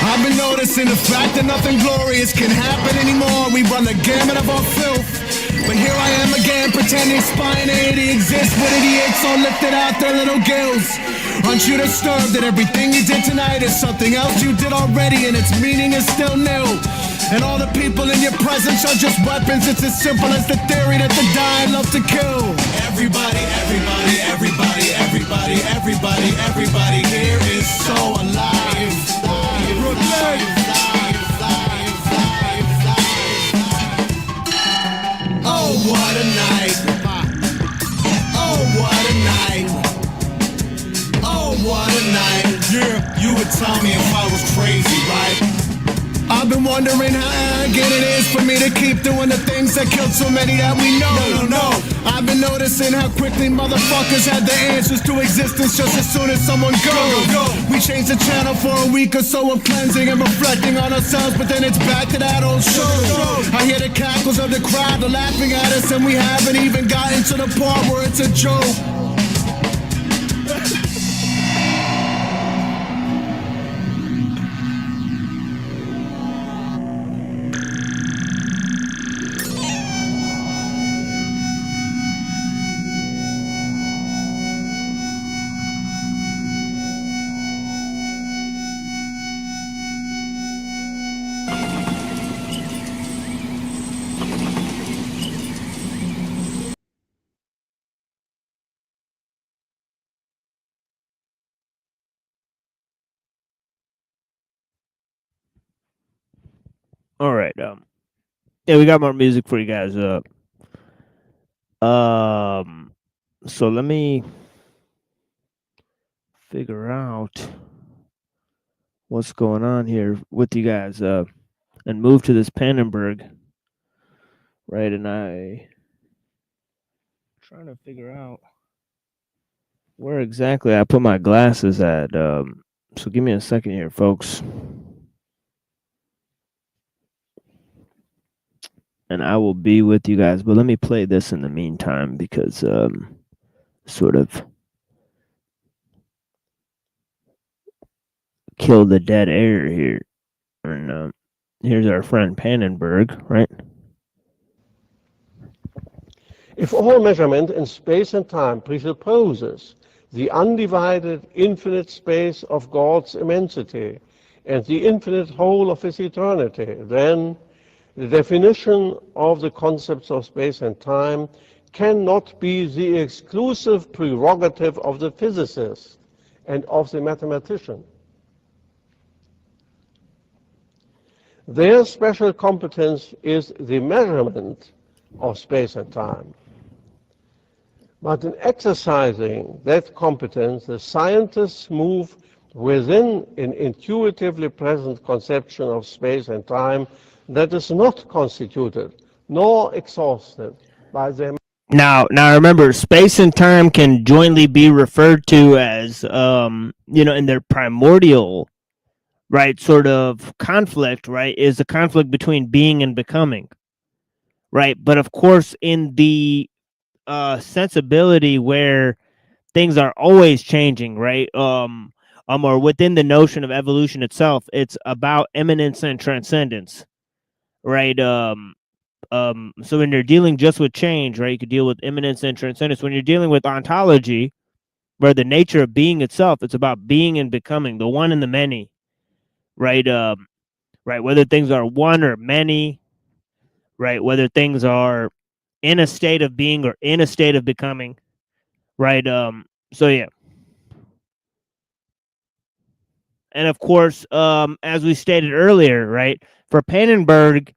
I've been noticing the fact that nothing glorious can happen anymore. We run the gamut of our filth. But here I am again, pretending spontaneity exists with idiots all lifted out their little gills. Aren't you disturbed that everything you did tonight is something else you did already and its meaning is still new? And all the people in your presence are just weapons. It's as simple as the theory that the dying love to kill. Everybody, everybody, everybody, everybody, everybody, everybody here is so alive. Oh, what a night. Oh, what a night. Oh, what a night. Yeah, you would tell me if I was crazy, right? I've been wondering how arrogant it is for me to keep doing the things that killed so many that we know. No. I've been noticing how quickly motherfuckers had the answers to existence just as soon as someone goes. We change the channel for a week or so of cleansing and reflecting on ourselves, but then it's back to that old show. I hear the cackles of the crowd, they're laughing at us, and we haven't even gotten to the part where it's a joke. All right. Yeah, we got more music for you guys. So let me figure out what's going on here with you guys. And move to this Pannenberg. Right, and I trying to figure out where exactly I put my glasses at. So give me a second here, folks. And I will be with you guys. But let me play this in the meantime because sort of kill the dead air here. And here's our friend Pannenberg, right? If all measurement in space and time presupposes the undivided infinite space of God's immensity and the infinite whole of his eternity, then the definition of the concepts of space and time cannot be the exclusive prerogative of the physicist and of the mathematician. Their special competence is the measurement of space and time. But in exercising that competence, the scientists move within an intuitively present conception of space and time that is not constituted nor exhausted by them. Now remember, space and time can jointly be referred to as, in their primordial, right, sort of conflict, right, is the conflict between being and becoming, right? But of course, in the sensibility where things are always changing, right, or within the notion of evolution itself, it's about immanence and transcendence, right? So when you're dealing just with change, right, you could deal with immanence and transcendence. When you're dealing with ontology, where the nature of being itself, it's about being and becoming, the one and the many, right? Right, whether things are one or many, right, whether things are in a state of being or in a state of becoming, right? So yeah. And of course, as we stated earlier, right, for Pannenberg,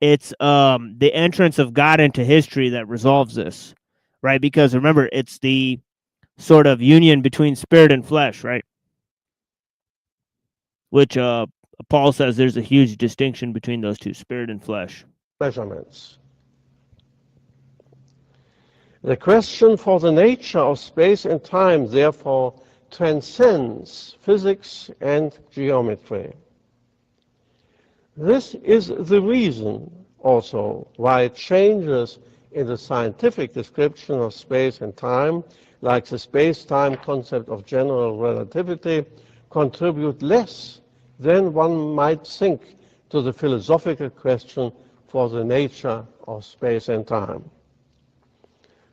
it's the entrance of God into history that resolves this, right? Because remember, it's the sort of union between spirit and flesh, right? Which Paul says there's a huge distinction between those two, spirit and flesh. Measurements. The question for the nature of space and time, therefore, transcends physics and geometry. This is the reason also why changes in the scientific description of space and time, like the space-time concept of general relativity, contribute less than one might think to the philosophical question for the nature of space and time.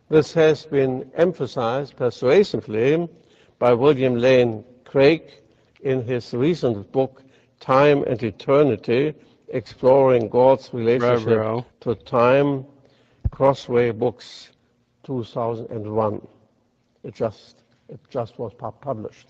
This has been emphasized persuasively by William Lane Craig in his recent book, Time and Eternity, Exploring God's Relationship to Time, Crossway Books, 2001. It just was published.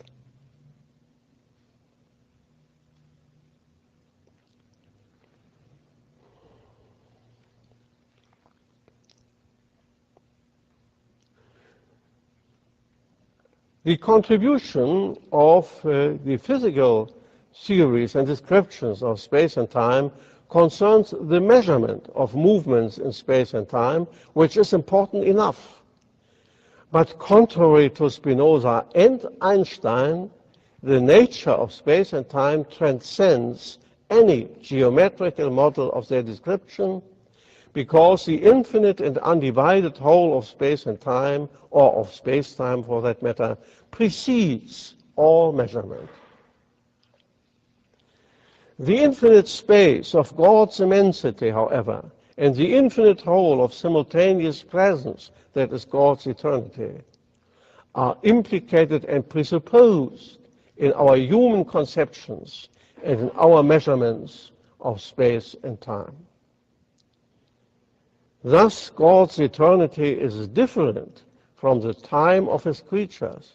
The contribution of the physical theories and descriptions of space and time concerns the measurement of movements in space and time, which is important enough. But contrary to Spinoza and Einstein, the nature of space and time transcends any geometrical model of their description, because the infinite and undivided whole of space and time, or of space-time for that matter, precedes all measurement. The infinite space of God's immensity, however, and the infinite whole of simultaneous presence, that is God's eternity, are implicated and presupposed in our human conceptions and in our measurements of space and time. Thus, God's eternity is different from the time of his creatures,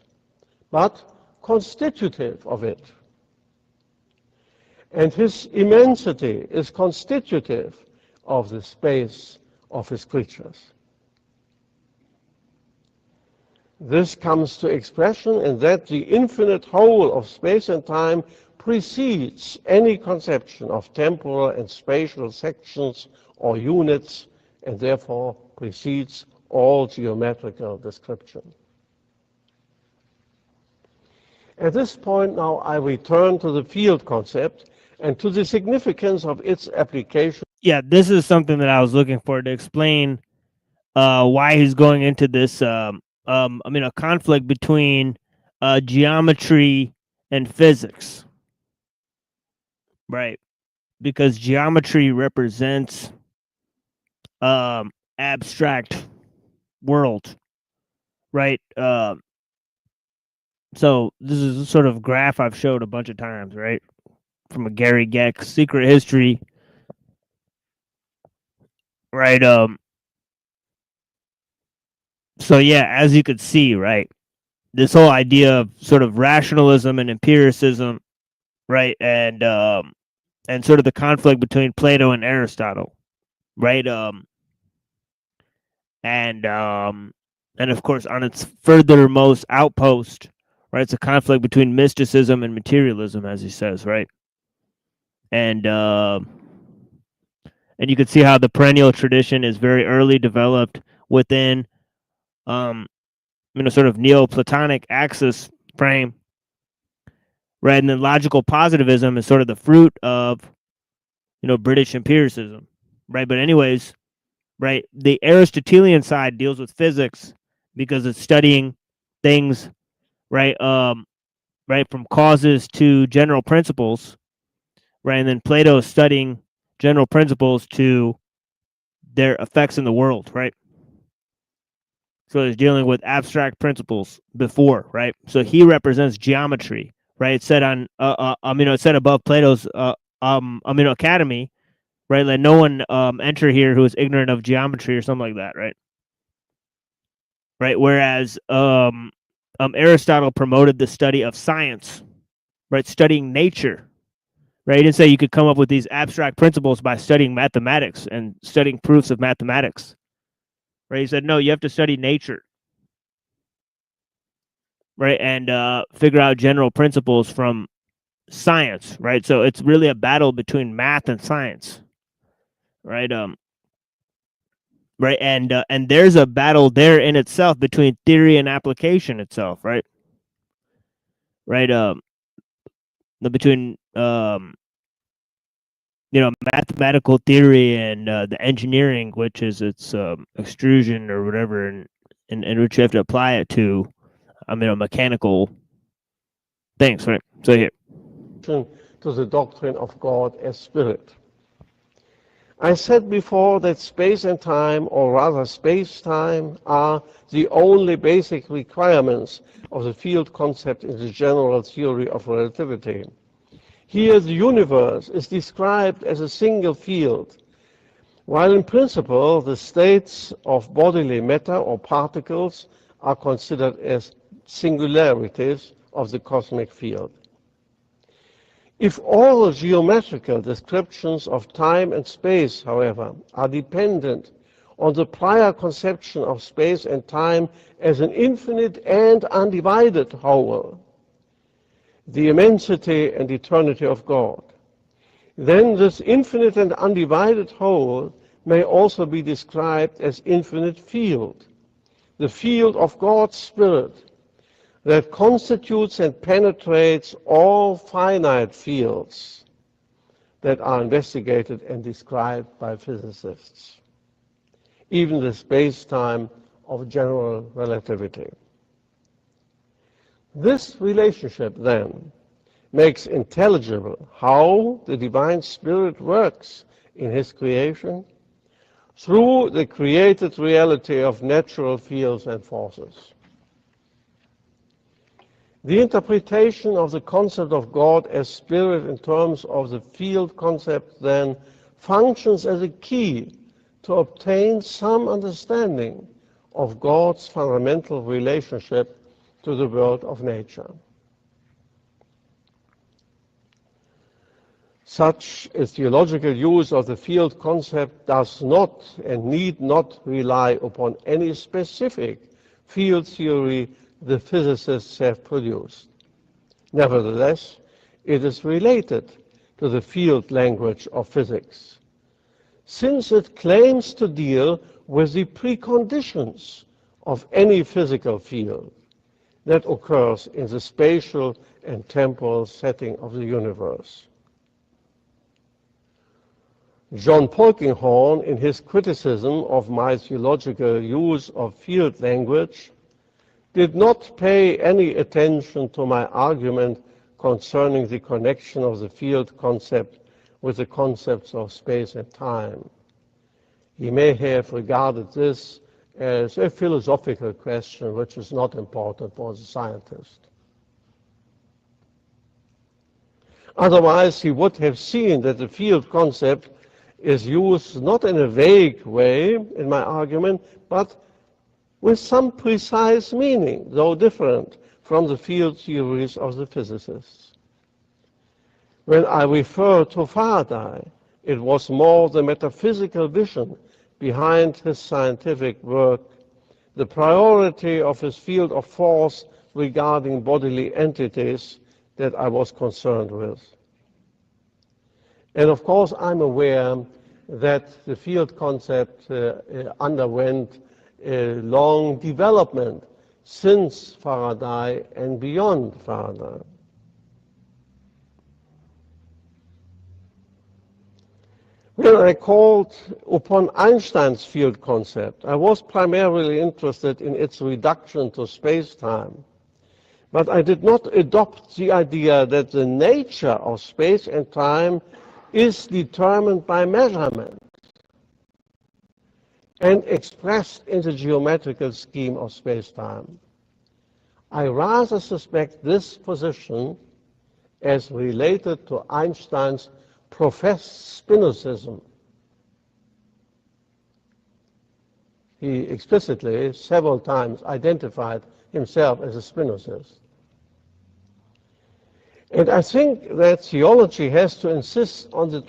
but constitutive of it. And his immensity is constitutive of the space of his creatures. This comes to expression in that the infinite whole of space and time precedes any conception of temporal and spatial sections or units, and therefore precedes all geometrical description. At this point now I return to the field concept and to the significance of its application. Yeah, this is something that I was looking for to explain why he's going into this, a conflict between geometry and physics, right? Because geometry represents abstract world, right? So this is a sort of graph I've showed a bunch of times, right? From a Gary Geck Secret History, right? So yeah, as you could see, right, this whole idea of sort of rationalism and empiricism, right, and sort of the conflict between Plato and Aristotle, right, and of course on its furthermost outpost, right, it's a conflict between mysticism and materialism, as he says, right, and you can see how the perennial tradition is very early developed within sort of Neoplatonic axis frame, right? And then logical positivism is sort of the fruit of, British empiricism, right? But anyways, right, the Aristotelian side deals with physics because it's studying things, right, right, from causes to general principles, right? And then Plato is studying general principles to their effects in the world, right? So he's dealing with abstract principles before, right? So he represents geometry, right? It said on, it said above Plato's, academy, right? Let no one enter here who is ignorant of geometry or something like that, right? Right. Whereas Aristotle promoted the study of science, right? Studying nature, right? He didn't say you could come up with these abstract principles by studying mathematics and studying proofs of mathematics. Right, he said, no, you have to study nature, right, and figure out general principles from science, right? So it's really a battle between math and science, right? Right, and there's a battle there in itself between theory and application itself, right? Right, between mathematical theory and the engineering, which is its extrusion or whatever, and which you have to apply it to, mechanical things, right? So here, to the doctrine of God as spirit. I said before that space and time, or rather space-time, are the only basic requirements of the field concept in the general theory of relativity. Here the universe is described as a single field, while in principle the states of bodily matter or particles are considered as singularities of the cosmic field. If all geometrical descriptions of time and space, however, are dependent on the prior conception of space and time as an infinite and undivided whole, the immensity and eternity of God, then this infinite and undivided whole may also be described as infinite field, the field of God's Spirit, that constitutes and penetrates all finite fields that are investigated and described by physicists, even the space-time of general relativity. This relationship, then, makes intelligible how the divine Spirit works in his creation through the created reality of natural fields and forces. The interpretation of the concept of God as spirit in terms of the field concept then functions as a key to obtain some understanding of God's fundamental relationship to the world of nature. Such a theological use of the field concept does not and need not rely upon any specific field theory the physicists have produced. Nevertheless, it is related to the field language of physics, since it claims to deal with the preconditions of any physical field that occurs in the spatial and temporal setting of the universe. John Polkinghorne, in his criticism of my theological use of field language, did not pay any attention to my argument concerning the connection of the field concept with the concepts of space and time. He may have regarded this as a philosophical question which is not important for the scientist. Otherwise, he would have seen that the field concept is used not in a vague way in my argument, but with some precise meaning, though different from the field theories of the physicists. When I refer to Faraday, it was more the metaphysical vision behind his scientific work, the priority of his field of force regarding bodily entities that I was concerned with. And of course, I'm aware that the field concept underwent a long development since Faraday and beyond Faraday. When I called upon Einstein's field concept, I was primarily interested in its reduction to space-time. But I did not adopt the idea that the nature of space and time is determined by measurement and expressed in the geometrical scheme of space-time. I rather suspect this position as related to Einstein's professed Spinozism. He explicitly, several times, identified himself as a Spinozist. And I think that theology has to insist on the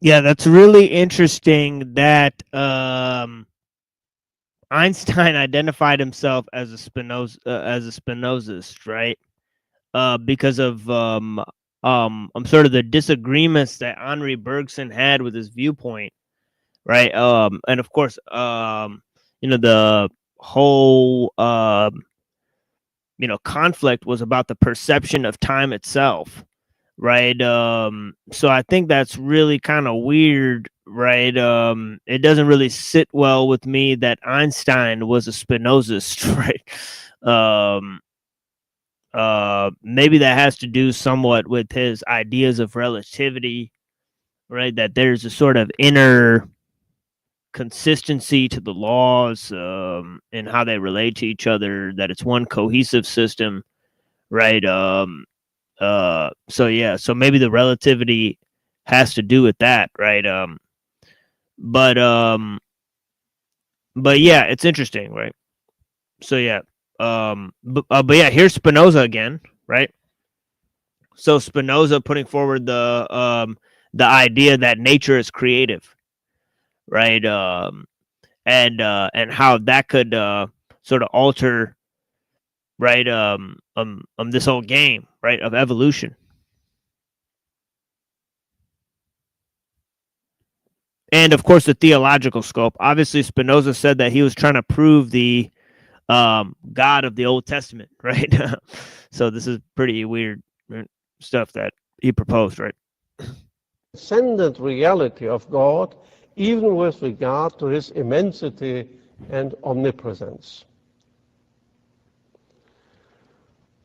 yeah, that's really interesting that Einstein identified himself as a Spinozist, right? because of sort of the disagreements that Henri Bergson had with his viewpoint, right? And of course, the whole conflict was about the perception of time itself, right? So I think that's really kind of weird, right? It doesn't really sit well with me that Einstein was a Spinozist, right? Maybe that has to do somewhat with his ideas of relativity, right? That there's a sort of inner consistency to the laws and how they relate to each other, that it's one cohesive system, right? So maybe the relativity has to do with that, right? But yeah, it's interesting, right? So yeah, but yeah, here's Spinoza again, right? So Spinoza putting forward the idea that nature is creative, right? And how that could sort of alter, right? This whole game, right, of evolution. And of course, the theological scope. Obviously, Spinoza said that he was trying to prove the God of the Old Testament, right? So this is pretty weird stuff that he proposed, right? Transcendent reality of God, even with regard to his immensity and omnipresence.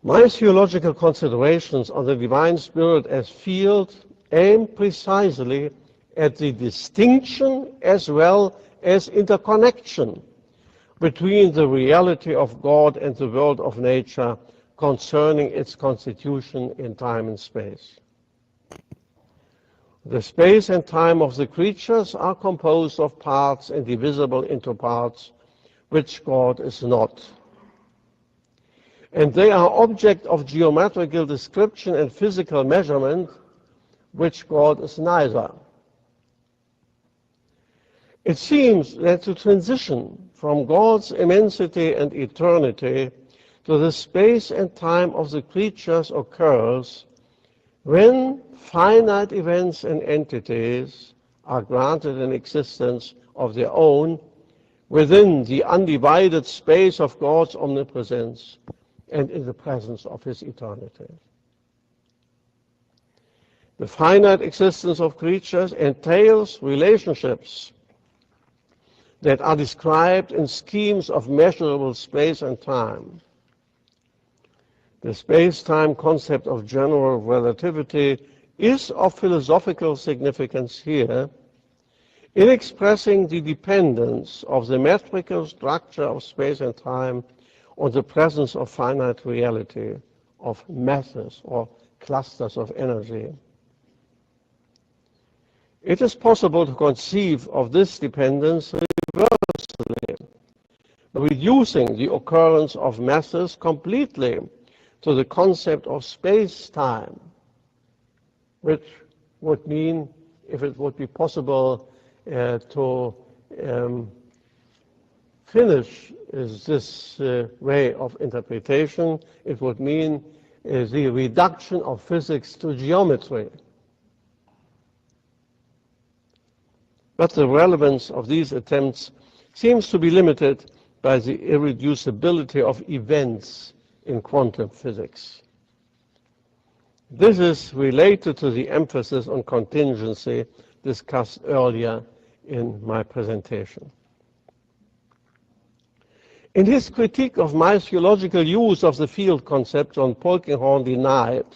My theological considerations on the divine spirit as field aim precisely at the distinction as well as interconnection between the reality of God and the world of nature concerning its constitution in time and space. The space and time of the creatures are composed of parts and divisible into parts, which God is not. And they are object of geometrical description and physical measurement, which God is neither. It seems that the transition from God's immensity and eternity to the space and time of the creatures occurs when finite events and entities are granted an existence of their own within the undivided space of God's omnipresence and in the presence of his eternity. The finite existence of creatures entails relationships that are described in schemes of measurable space and time. The space-time concept of general relativity is of philosophical significance here in expressing the dependence of the metrical structure of space and time on the presence of finite reality, of masses or clusters of energy. It is possible to conceive of this dependence reversely, reducing the occurrence of masses completely to the concept of space-time, which would mean, if it would be possible to finish this way of interpretation, it would mean the reduction of physics to geometry. But the relevance of these attempts seems to be limited by the irreducibility of events in quantum physics. This is related to the emphasis on contingency discussed earlier in my presentation. In his critique of my theological use of the field concept, John Polkinghorne denied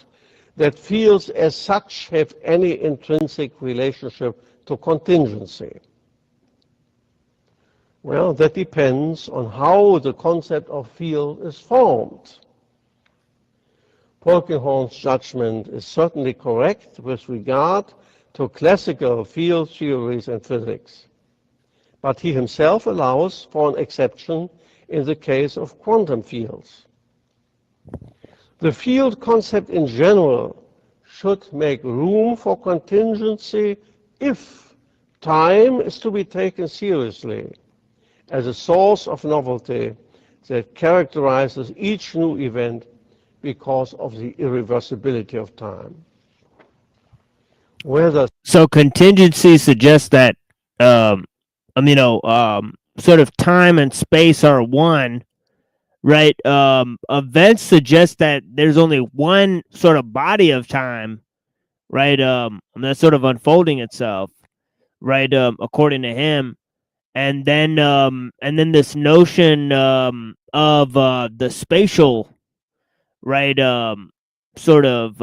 that fields as such have any intrinsic relationship to contingency. Well, that depends on how the concept of field is formed. Polkinghorne's judgment is certainly correct with regard to classical field theories and physics, but he himself allows for an exception in the case of quantum fields. The field concept in general should make room for contingency if time is to be taken seriously as a source of novelty that characterizes each new event because of the irreversibility of time. Whether So contingency suggests that, sort of time and space are one, right? Events suggest that there's only one sort of body of time, right? That's sort of unfolding itself, right? According to him, and then this notion of the spatial, right? Sort of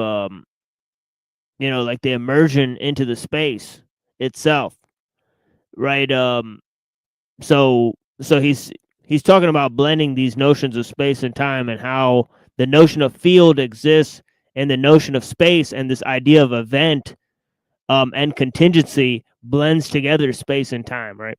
like the immersion into the space itself, right? So he's talking about blending these notions of space and time, and how the notion of field exists and the notion of space, and this idea of event and contingency blends together space and time, right?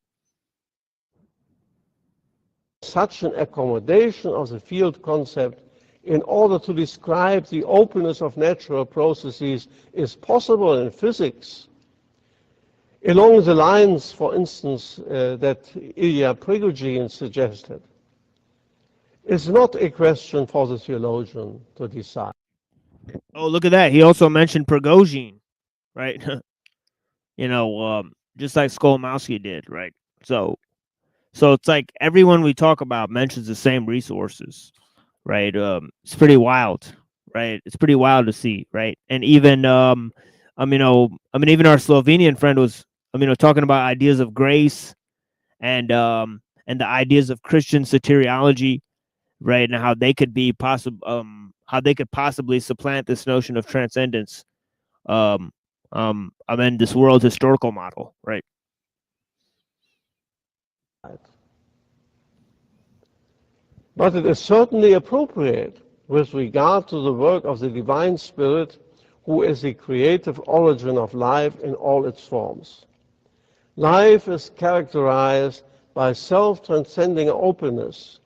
such an accommodation of the field concept in order to describe the openness of natural processes is possible in physics, along the lines, for instance, that Ilya Prigogine suggested, is not a question for the theologian to decide. Oh, look at that. He also mentioned Prigogine, right? Just like Skolmowski did, right? So it's like everyone we talk about mentions the same resources, right? It's pretty wild, right? It's pretty wild to see, right? And even even our Slovenian friend was, talking about ideas of grace and the ideas of Christian soteriology, right? And how they could be possibly supplant this notion of transcendence. This world historical model, right? But it is certainly appropriate with regard to the work of the Divine Spirit, who is the creative origin of life in all its forms. Life is characterized by self-transcending openness,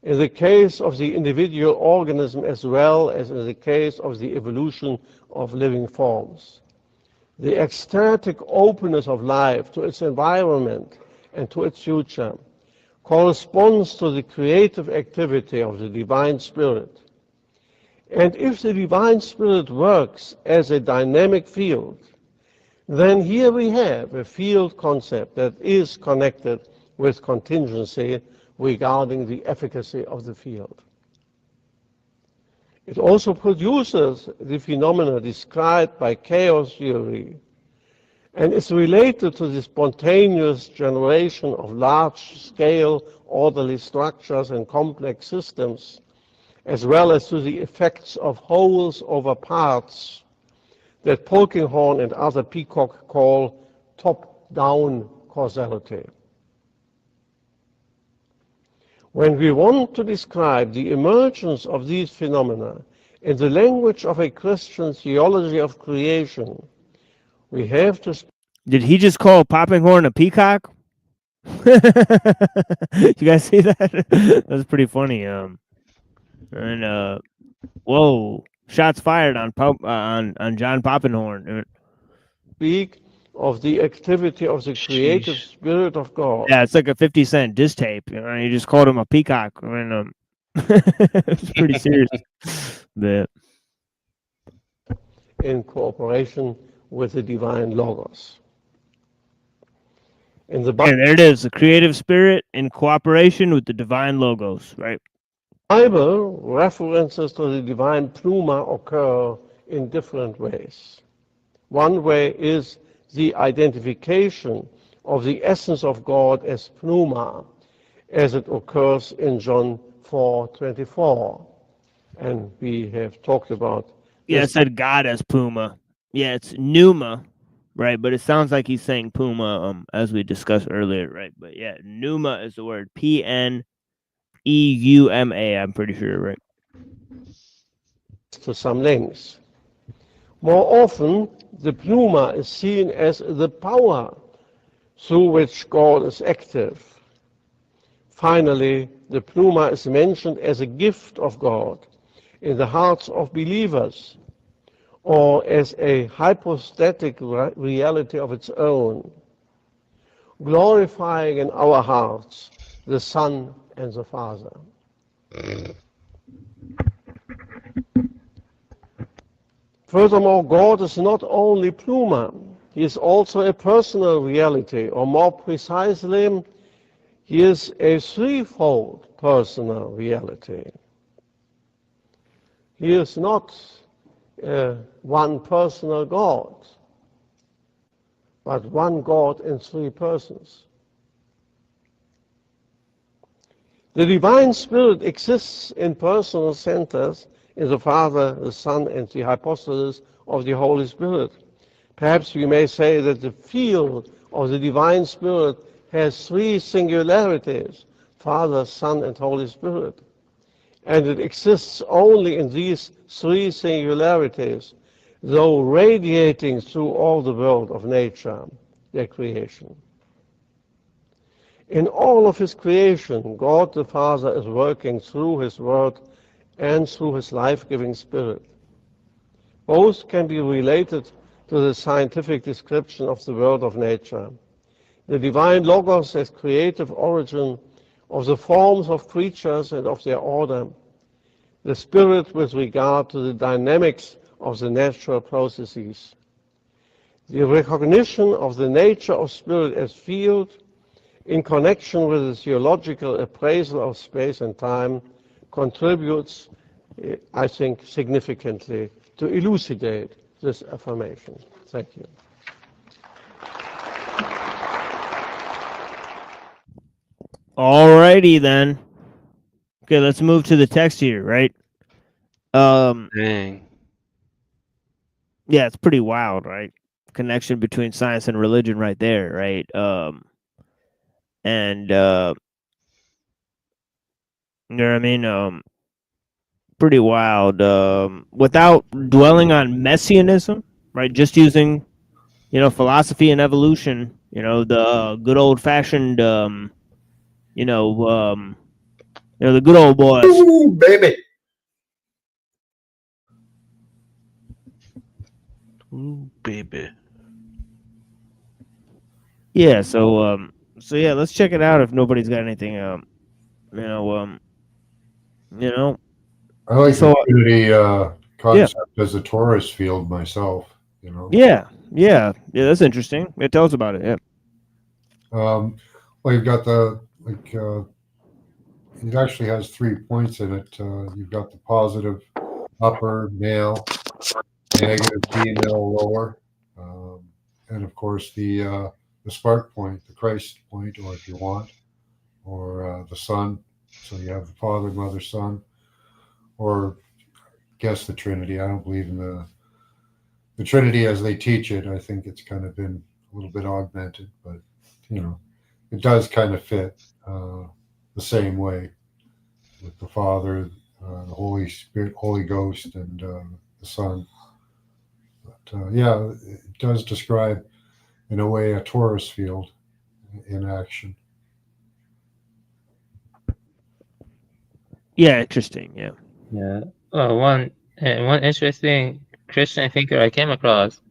in the case of the individual organism as well as in the case of the evolution of living forms. The ecstatic openness of life to its environment and to its future corresponds to the creative activity of the Divine Spirit. And if the Divine Spirit works as a dynamic field, then here we have a field concept that is connected with contingency regarding the efficacy of the field. It also produces the phenomena described by chaos theory, and is related to the spontaneous generation of large-scale orderly structures and complex systems, as well as to the effects of wholes over parts that Polkinghorne and other Peacock call top-down causality. When we want to describe the emergence of these phenomena in the language of a Christian theology of creation, we have to... Did he just call Polkinghorne a peacock? You guys see that? That's pretty funny. Whoa, shots fired on John Polkinghorne. Speak of the activity of the creative spirit of God. Yeah, it's like a 50-cent diss tape. He just called him a peacock. It's pretty serious. But in cooperation with the divine logos. In the Bible, there it is, the creative spirit in cooperation with the divine logos, right? Bible references to the divine pneuma occur in different ways. One way is the identification of the essence of God as pneuma, as it occurs in John 4:24. And we have talked about... Yeah, it said God as puma. Yeah, it's pneuma, right? But it sounds like he's saying puma, as we discussed earlier, right? But yeah, pneuma is the word Pneuma. I'm pretty sure, right? To some lengths. More often, the pneuma is seen as the power through which God is active. Finally, the pneuma is mentioned as a gift of God in the hearts of believers, or as a hypostatic reality of its own, glorifying in our hearts the Son and the Father. Furthermore, God is not only Pluma, he is also a personal reality, or more precisely, he is a threefold personal reality. He is not one personal God, but one God in three persons. The divine spirit exists in personal centers in the Father, the Son, and the hypostasis of the Holy Spirit. Perhaps we may say that the field of the divine spirit has three singularities, Father, Son, and Holy Spirit. And it exists only in these three singularities, though radiating through all the world of nature, their creation. In all of his creation, God the Father is working through his word and through his life-giving spirit. Both can be related to the scientific description of the world of nature. The divine logos as creative origin of the forms of creatures and of their order. The spirit with regard to the dynamics of the natural processes. The recognition of the nature of spirit as field in connection with the theological appraisal of space and time contributes, I think, significantly to elucidate this affirmation. Thank you. Alrighty then. Okay, let's move to the text here, right? Dang. Yeah, it's pretty wild, right? Connection between science and religion right there, right? And you know what I mean? Pretty wild. Without dwelling on messianism, right? Just using, philosophy and evolution, the good old fashioned, the good old boys. Ooh, baby. Ooh, baby. Yeah, so yeah, let's check it out if nobody's got anything I like So, the Trinity concept as a torus field myself, Yeah, that's interesting. Yeah, tell us about it. Yeah. Well, you've got it actually has 3 points in it. You've got the positive upper male, negative female lower, and of course the spark point, the Christ point, or if you want, or the Son. So you have the Father, Mother, Son, or guess the Trinity. I don't believe in the Trinity as they teach it. I think it's kind of been a little bit augmented, but it does kind of fit the same way with the Father, the Holy Spirit, Holy Ghost, and the Son. But yeah, it does describe, in a way, a torus field in action. Yeah, interesting. Yeah. Yeah. One interesting Christian thinker I came across,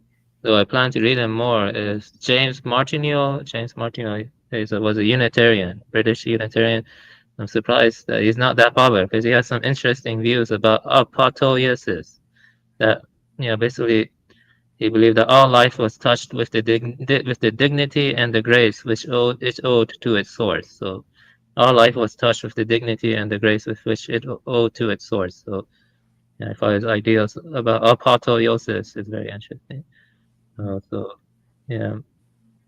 though I plan to read him more, is James Martineau. James Martineau was a Unitarian, British Unitarian. I'm surprised that he's not that popular because he has some interesting views about apologetics. That basically he believed that all life was touched with the dignity and the grace which is owed to its source. So all life was touched with the dignity and the grace with which it owed to its source. So I thought his ideas about apologetics is very interesting. So yeah,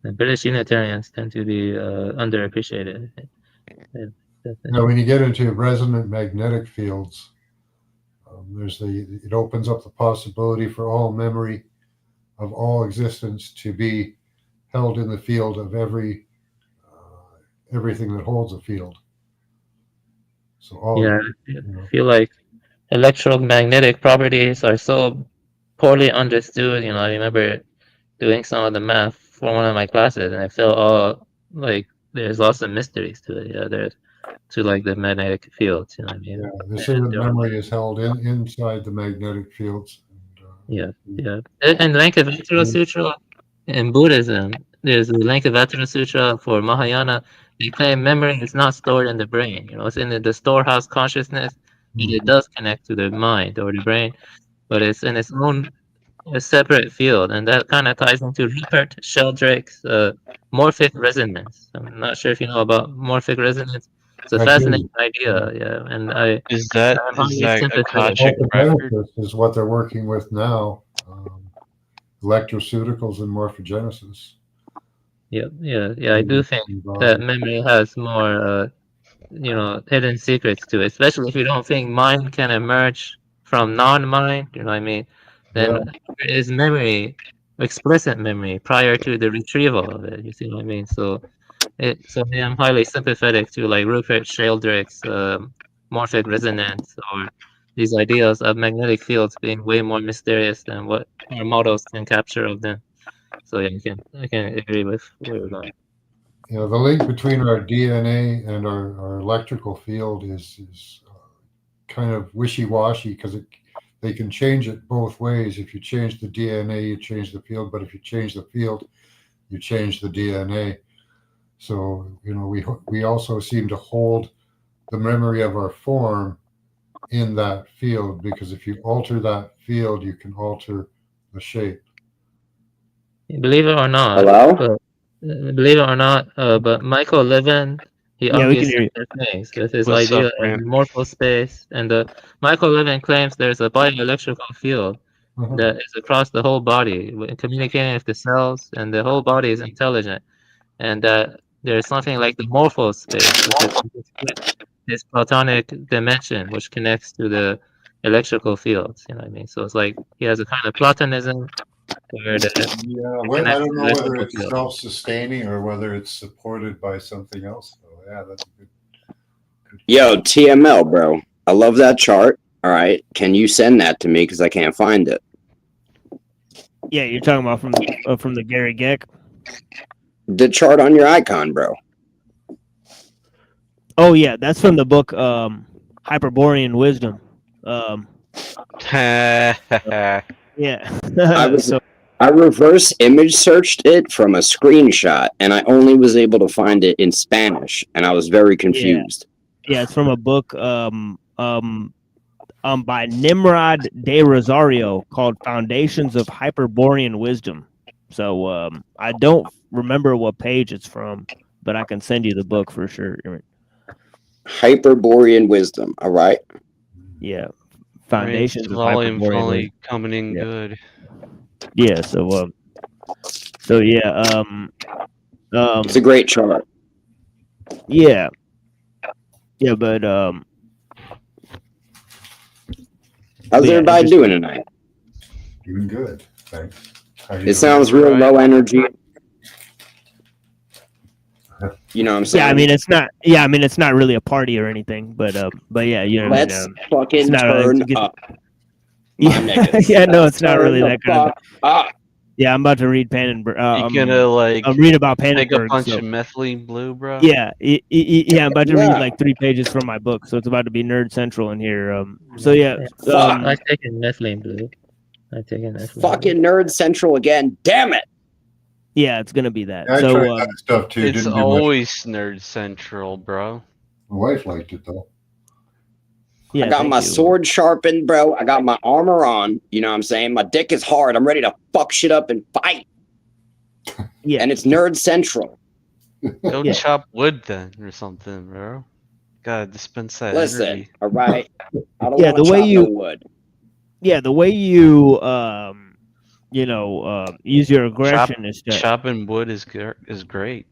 the British Unitarians tend to be underappreciated. Now, when you get into resonant magnetic fields, it opens up the possibility for all memory of all existence to be held in the field of everything that holds a field. So all I feel like electromagnetic properties are so poorly understood. I remember doing some of the math for one of my classes, and I feel there's lots of mysteries to it. There's to the magnetic fields. You know what I mean? Yeah, they say that memory is held inside the magnetic fields. And Lankavatara Sutra in Buddhism, there's the Lankavatara Sutra for Mahayana. They claim memory is not stored in the brain. It's in the storehouse consciousness. It does connect to the mind or the brain, but it's in its own a separate field, and that kind of ties into Rupert Sheldrake's morphic resonance. I'm not sure if you know about morphic resonance. It's a I fascinating do. idea, yeah, and I'm Is that highly sympathetic. Akashic record? Morphogenesis is what they're working with now. Electroceuticals and morphogenesis. Yeah. I do think that memory has more, hidden secrets to it, especially if you don't think mind can emerge from non-mind. You know what I mean? Then there is memory, explicit memory, prior to the retrieval of it. You see what I mean? So yeah, I'm highly sympathetic to like Rupert Sheldrake's morphic resonance, or these ideas of magnetic fields being way more mysterious than what our models can capture of them. So yeah, I can agree with where you're going. You know, the link between our DNA and our electrical field is kind of wishy-washy because they can change it both ways. If you change the DNA, you change the field, but if you change the field, you change the DNA. So, you know, we also seem to hold the memory of our form in that field, because if you alter that field, you can alter the shape. Believe it or not, Hello? but Michael Levin, he Yeah, we can obviously hear you. things with his What's idea up, of man? morphospace, and Michael Levin claims there's a bioelectrical field that is across the whole body, communicating with the cells, and the whole body is intelligent, and that there's something like the morphospace, which is this platonic dimension which connects to the electrical fields. You know what I mean? So it's like he has a kind of Platonism where I don't know whether it's self-sustaining or whether it's supported by something else. So, yeah, that's a good. Yo, TML, bro. I love that chart. All right. Can you send that to me? Because I can't find it. Yeah, you're talking about from the Gary Geck? The chart on your icon, bro. Oh, yeah. That's from the book Hyperborean Wisdom. Yeah. I reverse image searched it from a screenshot, and I only was able to find it in Spanish, and I was very confused. Yeah, it's from a book by Nimrod de Rosario called Foundations of Hyperborean Wisdom. So I don't remember what page it's from, but I can send you the book for sure. Hyperborean Wisdom. All right. Yeah. Foundations of volume Hyperborean finally Wisdom. coming in good. Yeah, so it's a great chart. Yeah. Yeah, but how's everybody doing tonight? Doing good, thanks. It sounds real low energy. You know what I'm saying? Yeah, I mean it's not. Yeah, I mean it's not really a party or anything, but yeah, you know. Let's fucking turn up. Yeah, no, it's not really that kind of. Yeah, I'm about to read Pannenberg. You gonna like? I'm reading about take Pannenberg. a bunch of methylene blue, bro. Yeah, yeah, I'm about to read like 3 pages from my book, so it's about to be Nerd Central in here. So yeah, I take in methylene blue. Fucking Nerd Central again! Damn it! Yeah, it's gonna be that. I So tried that stuff too. It's always Nerd Central, bro. My wife liked it though. Yeah, I got my sword sharpened, bro. I got my armor on. You know what I'm saying? My dick is hard. I'm ready to fuck shit up and fight. Yeah. And it's Nerd Central. Go chop wood then or something, bro. Gotta dispense that Listen, energy. all right. I don't yeah, want to chop no wood. Yeah, the way you use your aggression is to chopping wood is great.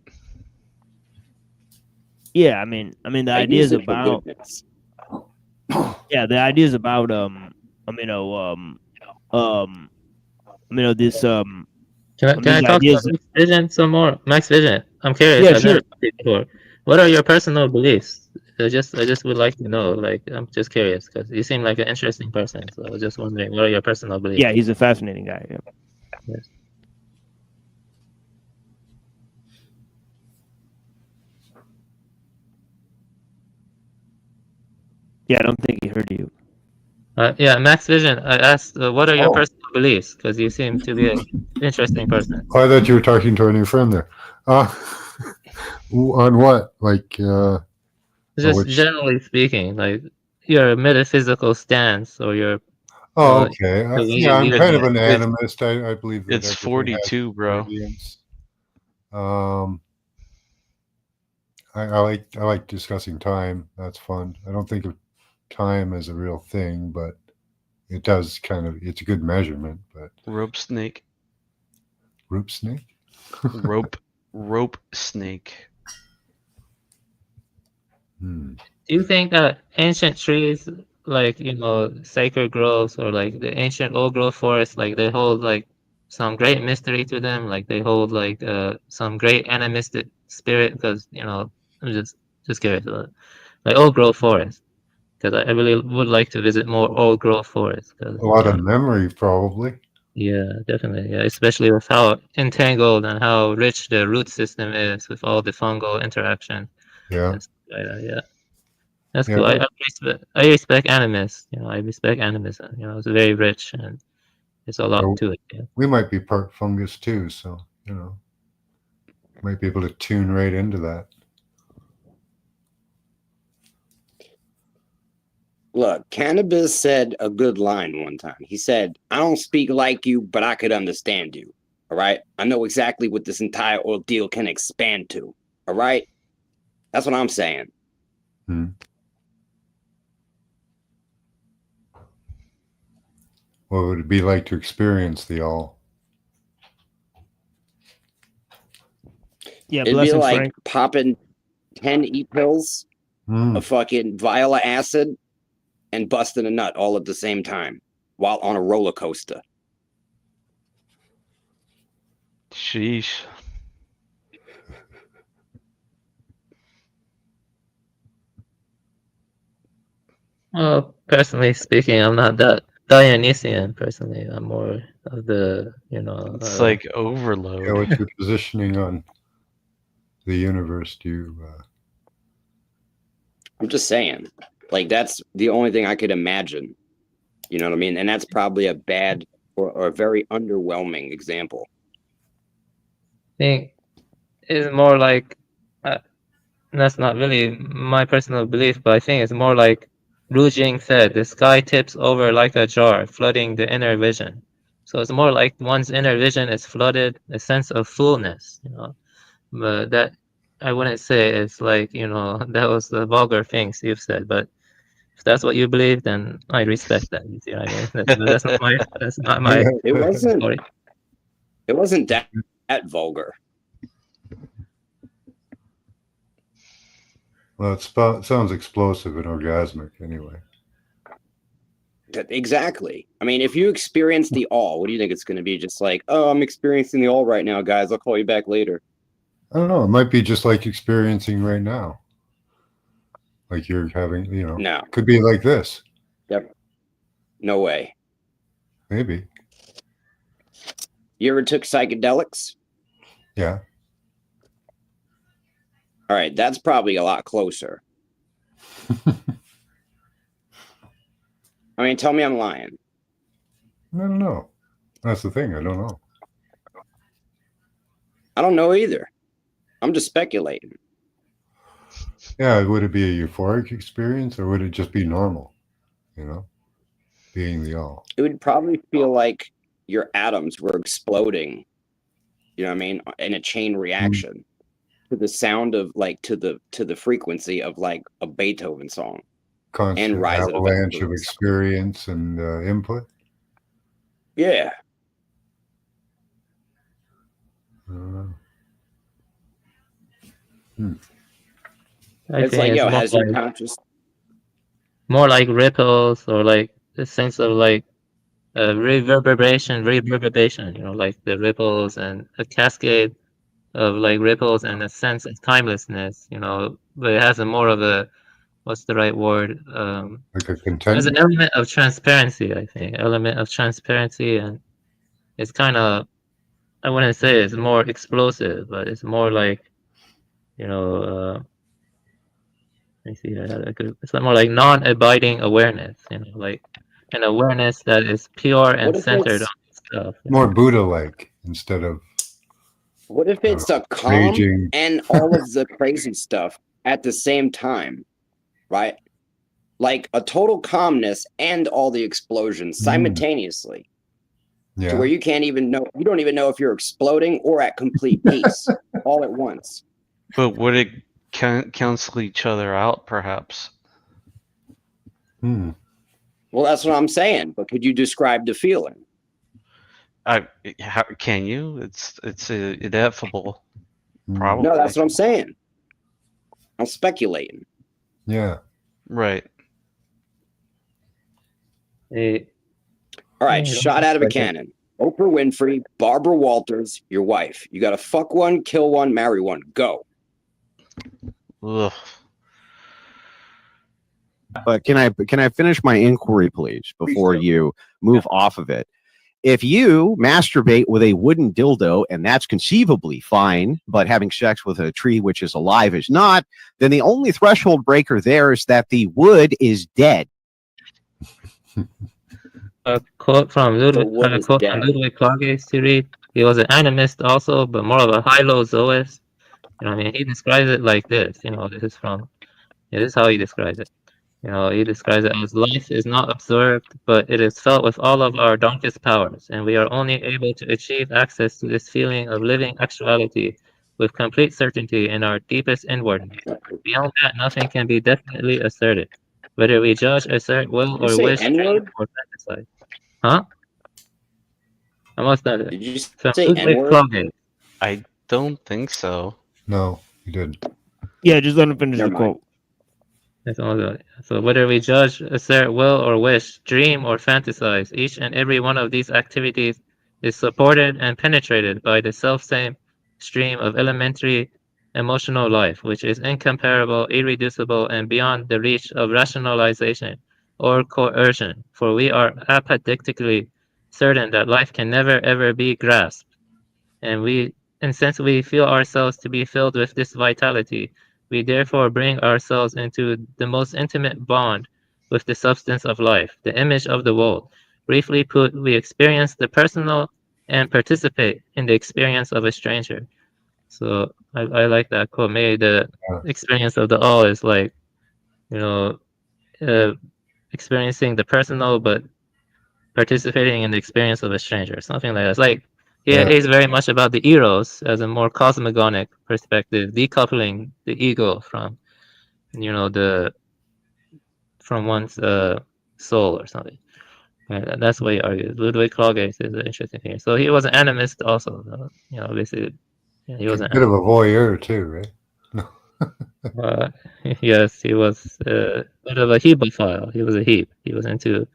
Yeah, I mean the idea is about the idea is about this Can I talk to Max Vision some more? Max Vision, I'm curious. Yeah, I've sure. never talked to you before. What are your personal beliefs? I just would like to know. Like, I'm just curious because you seem like an interesting person. So I was just wondering, what are your personal beliefs? Yeah, he's a fascinating guy. Yeah. Yes. Yeah, I don't think he heard you. Yeah, Max Vision, I asked, what are your personal beliefs? Because you seem to be an interesting person. I thought you were talking to a new friend there. On what? Like, just generally speaking, like your metaphysical stance or your Oh, So okay. the way Yeah, you I'm use kind of it, an It's animist. I believe that it's everything has 42, bro. ingredients. I like discussing time. That's fun. I don't think of time as a real thing, but it does kind of. It's a good measurement. But Rope snake. rope snake. Rope snake. do you think that ancient trees, like, you know, sacred groves or like the ancient old growth forests, like they hold like some great mystery to them, like they hold like some great animistic spirit? Because, you know, I'm just curious about it. Like old growth forest, because I really would like to visit more old growth forests. A lot of memory, probably. Yeah, definitely. Yeah, especially with how entangled and how rich the root system is with all the fungal interaction. Yeah. Yeah. That's Yeah, cool. I respect animus. You know, I respect animism. You know, it's very rich and there's a lot to it. Yeah. we might be part fungus too, so might be able to tune right into that. Look, Cannabis said a good line one time. He said, I don't speak like you, but I could understand you. All right? I know exactly what this entire ordeal can expand to. All right? That's what I'm saying. What would it be like to experience the all? Yeah, It'd be like popping 10 e-pills, a fucking vial of acid, and busting a nut all at the same time while on a roller coaster. Sheesh. Well, personally speaking, I'm not that Dionysian. Personally, I'm more of the, you know. It's like overload. Yeah, what's your positioning on the universe? Do you? I'm just saying, like, that's the only thing I could imagine. You know what I mean? And that's probably a bad or a very underwhelming example. I think it's more like, that's not really my personal belief, but I think it's more like Ru Jing said, the sky tips over like a jar, flooding the inner vision. So it's more like one's inner vision is flooded, a sense of fullness, you know. But that, I wouldn't say it's like, you know, that was the vulgar things you've said, but if that's what you believe, then I respect that. You see what I mean? That's not my It wasn't. story. It wasn't that vulgar. Well, it sounds explosive and orgasmic, anyway. Exactly. I mean, if you experience the all, what do you think it's going to be? Just like, oh, I'm experiencing the all right now, guys. I'll call you back later. I don't know. It might be just like experiencing right now. Like you're having, No. Could be like this. Yep. No way. Maybe. You ever took psychedelics? Yeah. All right. That's probably a lot closer. I mean, tell me I'm lying. I don't know. That's the thing. I don't know. I don't know either. I'm just speculating. Yeah, would it be a euphoric experience or would it just be normal? Being the all. It would probably feel like your atoms were exploding, you know what I mean, in a chain reaction to the sound of like to the frequency of like a Beethoven song. Constant and Rise avalanche of experience and input. Yeah. It's like, yo, has your conscious more like ripples or like the sense of like reverberation, you know, like the ripples and a cascade of like ripples and a sense of timelessness, you know, but it has a more of a, what's the right word? Like a There's content. an element of transparency, I think, and it's kind of, I wouldn't say it's more explosive, but it's more like, you know, let me see, it's more like non-abiding awareness, you know, like an awareness that is pure and centered on stuff. More Buddha-like instead of. What if it's a calm raging. and all of the crazy stuff at the same time, right? like a total calmness and all the explosions simultaneously. Yeah. To where you don't even know if you're exploding or at complete peace all at once. But would it cancel each other out, perhaps? Hmm. Well, that's what I'm saying. But could you describe the feeling? Can you? It's ineffable. Probably. No, that's what I'm saying. I'm speculating. Yeah. Right. All right, shot out of a cannon. Oprah Winfrey, Barbara Walters, your wife. You got to fuck one, kill one, marry one. Go. Ugh. But can I finish my inquiry, please, before you move off of it? If you masturbate with a wooden dildo, and that's conceivably fine, but having sex with a tree which is alive is not, then the only threshold breaker there is that the wood is dead. A quote from Ludwig Klages to read. He was an animist also, but more of a high-low zoist. You know, I mean, he describes it like this. You know, this is how he describes it. You know, he describes it as life is not observed, but it is felt with all of our darkest powers, and we are only able to achieve access to this feeling of living actuality with complete certainty in our deepest inwardness. Beyond that, nothing can be definitely asserted. Whether we judge, assert, will, or wish, dream, or fantasize. Huh? I must not. Did you say N-word? I don't think so. No, you didn't. Yeah, just let him finish the quote. So whether we judge, assert, will, or wish, dream, or fantasize, each and every one of these activities is supported and penetrated by the self-same stream of elementary emotional life, which is incomparable, irreducible, and beyond the reach of rationalization or coercion. For we are apodictically certain that life can never ever be grasped, and since we feel ourselves to be filled with this vitality, we therefore bring ourselves into the most intimate bond with the substance of life, the image of the world. Briefly put, we experience the personal and participate in the experience of a stranger. So I like that quote. Maybe the experience of the all is like, you know, experiencing the personal, but participating in the experience of a stranger, something like that. It's like it is very much about the eros as a more cosmogonic perspective, decoupling the ego from, you know, from one's soul or something. And that's what he argues. Ludwig Klages is an interesting thing. So he was an animist also, you know, basically. Yeah, he was a bit of a voyeur too, right? Yes, he was a bit of a hebephile. He was a heap. He was into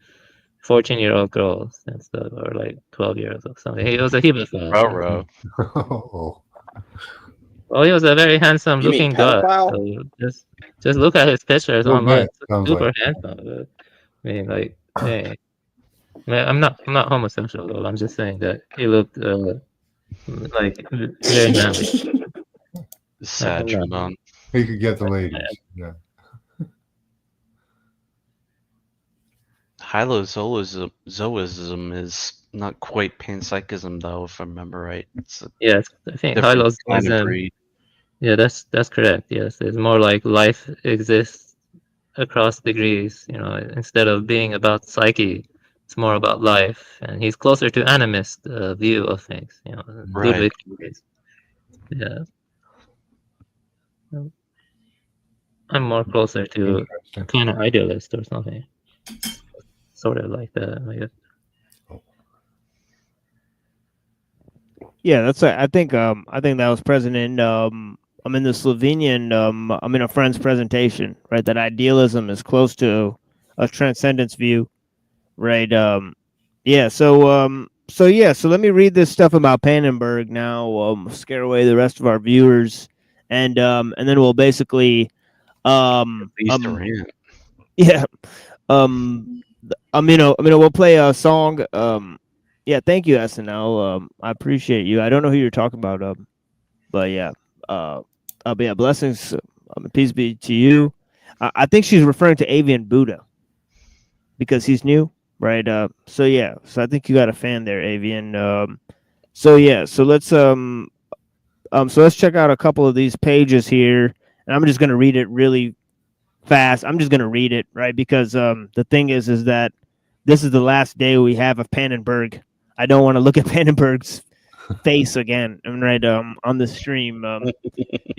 14-year-old girls and stuff, or like 12-year-olds or something. He was a hebephile. Well, he was a very handsome-looking guy. So just look at his pictures online. Super handsome. I mean, like, hey, I'm not homosexual though. I'm just saying that he looked like very manly. Sad, man. He could get the ladies. Yeah. Hylozoism is not quite panpsychism, though, if I remember right. Yes, I think hylozoism. Yeah, that's correct. Yes, it's more like life exists across degrees. You know, instead of being about psyche, it's more about life. And he's closer to animist view of things. You know, right. Yeah. I'm more closer to kind of idealist or something. Sort of like that, I guess. Yeah, that's. I think that was present in. I'm in the Slovenian. I'm in a friend's presentation, right? That idealism is close to a transcendence view, right? Yeah. So let me read this stuff about Pannenberg now. Scare away the rest of our viewers, and then we'll basically. Yeah. We'll play a song. Yeah, thank you, SNL. I appreciate you. I don't know who you're talking about. But yeah. But yeah, blessings. Peace be to you. I think she's referring to Avian Buddha because he's new, right? So yeah. So I think you got a fan there, Avian. So yeah. So let's check out a couple of these pages here, and I'm just gonna read it really fast. I'm just gonna read it, right? Because the thing is that this is the last day we have of Pannenberg. I don't want to look at Pannenberg's face again. I'm right on the stream. I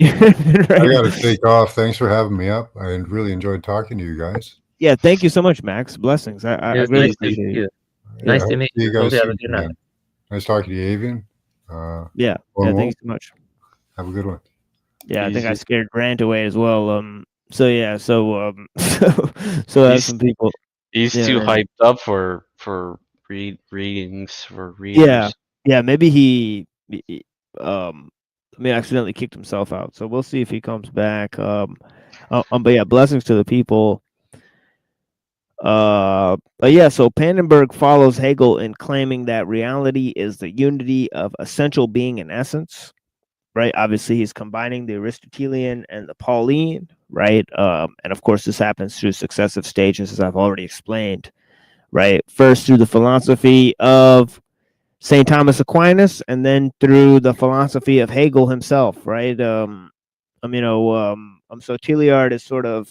got to take off. Thanks for having me up. I really enjoyed talking to you guys. Yeah, thank you so much, Max. Blessings. I Yes, really nice to appreciate meet it. you. Nice to meet See you you. Hope guys you have a soon, good night. man. Nice talking to you, Avian. Yeah, One thank you so much. Have a good one. Yeah, I think I scared Grant away as well. So yeah, so so He's, some people. He's yeah, too man. hyped up for readings for Yeah, readers. yeah. Maybe he accidentally kicked himself out. So we'll see if he comes back. But yeah, blessings to the people. But yeah, so Pannenberg follows Hegel in claiming that reality is the unity of essential being and essence, right? Obviously, he's combining the Aristotelian and the Pauline, right? And of course, this happens through successive stages, as I've already explained, right? First through the philosophy of St. Thomas Aquinas, and then through the philosophy of Hegel himself, right? So Teilhard is sort of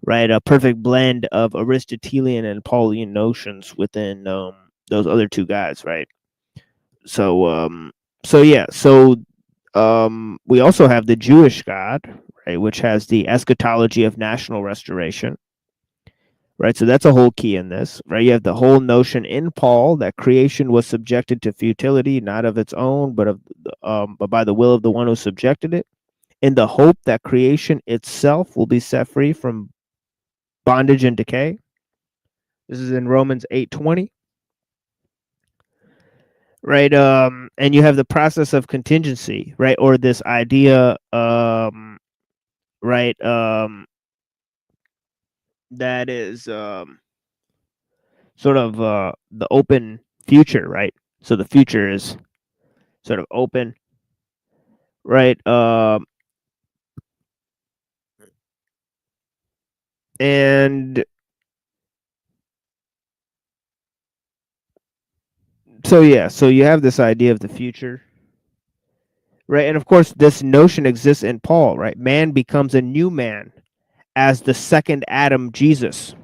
right a perfect blend of Aristotelian and Pauline notions within those other two guys, right? So we also have the Jewish God, right, which has the eschatology of national restoration. Right, so that's a whole key in this, right? You have the whole notion in Paul that creation was subjected to futility, not of its own, but by the will of the one who subjected it, in the hope that creation itself will be set free from bondage and decay. This is in Romans 8:20. Right, and you have the process of contingency, right, or this idea, right, that is sort of the open future, right? So the future is sort of open, right? And so yeah, so you have this idea of the future, right? And of course, this notion exists in Paul, right? Man becomes a new man as the second Adam, Jesus.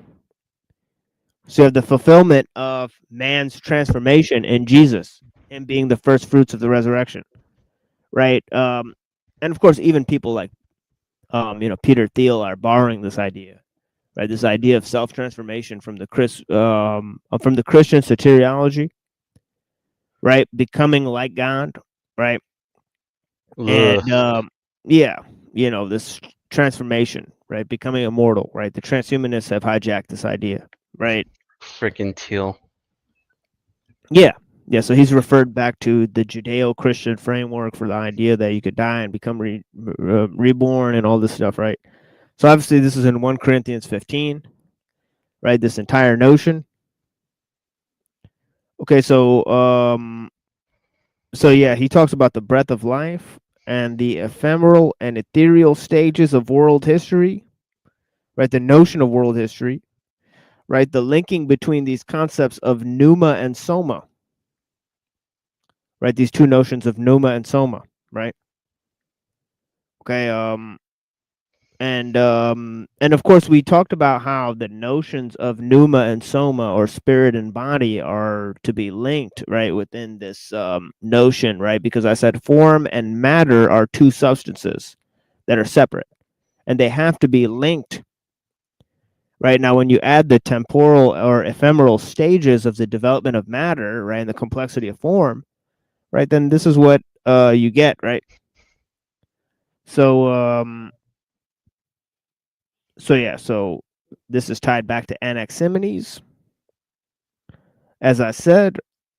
So you have the fulfillment of man's transformation in Jesus, him being the first fruits of the resurrection, right? And of course, even people like Peter Thiel are borrowing this idea, right? This idea of self transformation from the Christian soteriology, right? Becoming like God, right? And yeah, this transformation, right? Becoming immortal, right? The transhumanists have hijacked this idea, right? Freaking Teal. Yeah. Yeah, so he's referred back to the Judeo-Christian framework for the idea that you could die and become reborn and all this stuff, right? So obviously this is in 1 Corinthians 15, right? This entire notion. Okay, so yeah, he talks about the breath of life and the ephemeral and ethereal stages of world history, right? The notion of world history, right? The linking between these concepts of pneuma and soma, right? These two notions of pneuma and soma, right? Okay, and of course we talked about how the notions of pneuma and soma, or spirit and body, are to be linked, right, within this notion, right? Because I said form and matter are two substances that are separate, and they have to be linked. Right now, when you add the temporal or ephemeral stages of the development of matter, right, and the complexity of form, right, then this is what you get, right? So yeah, so this is tied back to Anaximenes, as I said,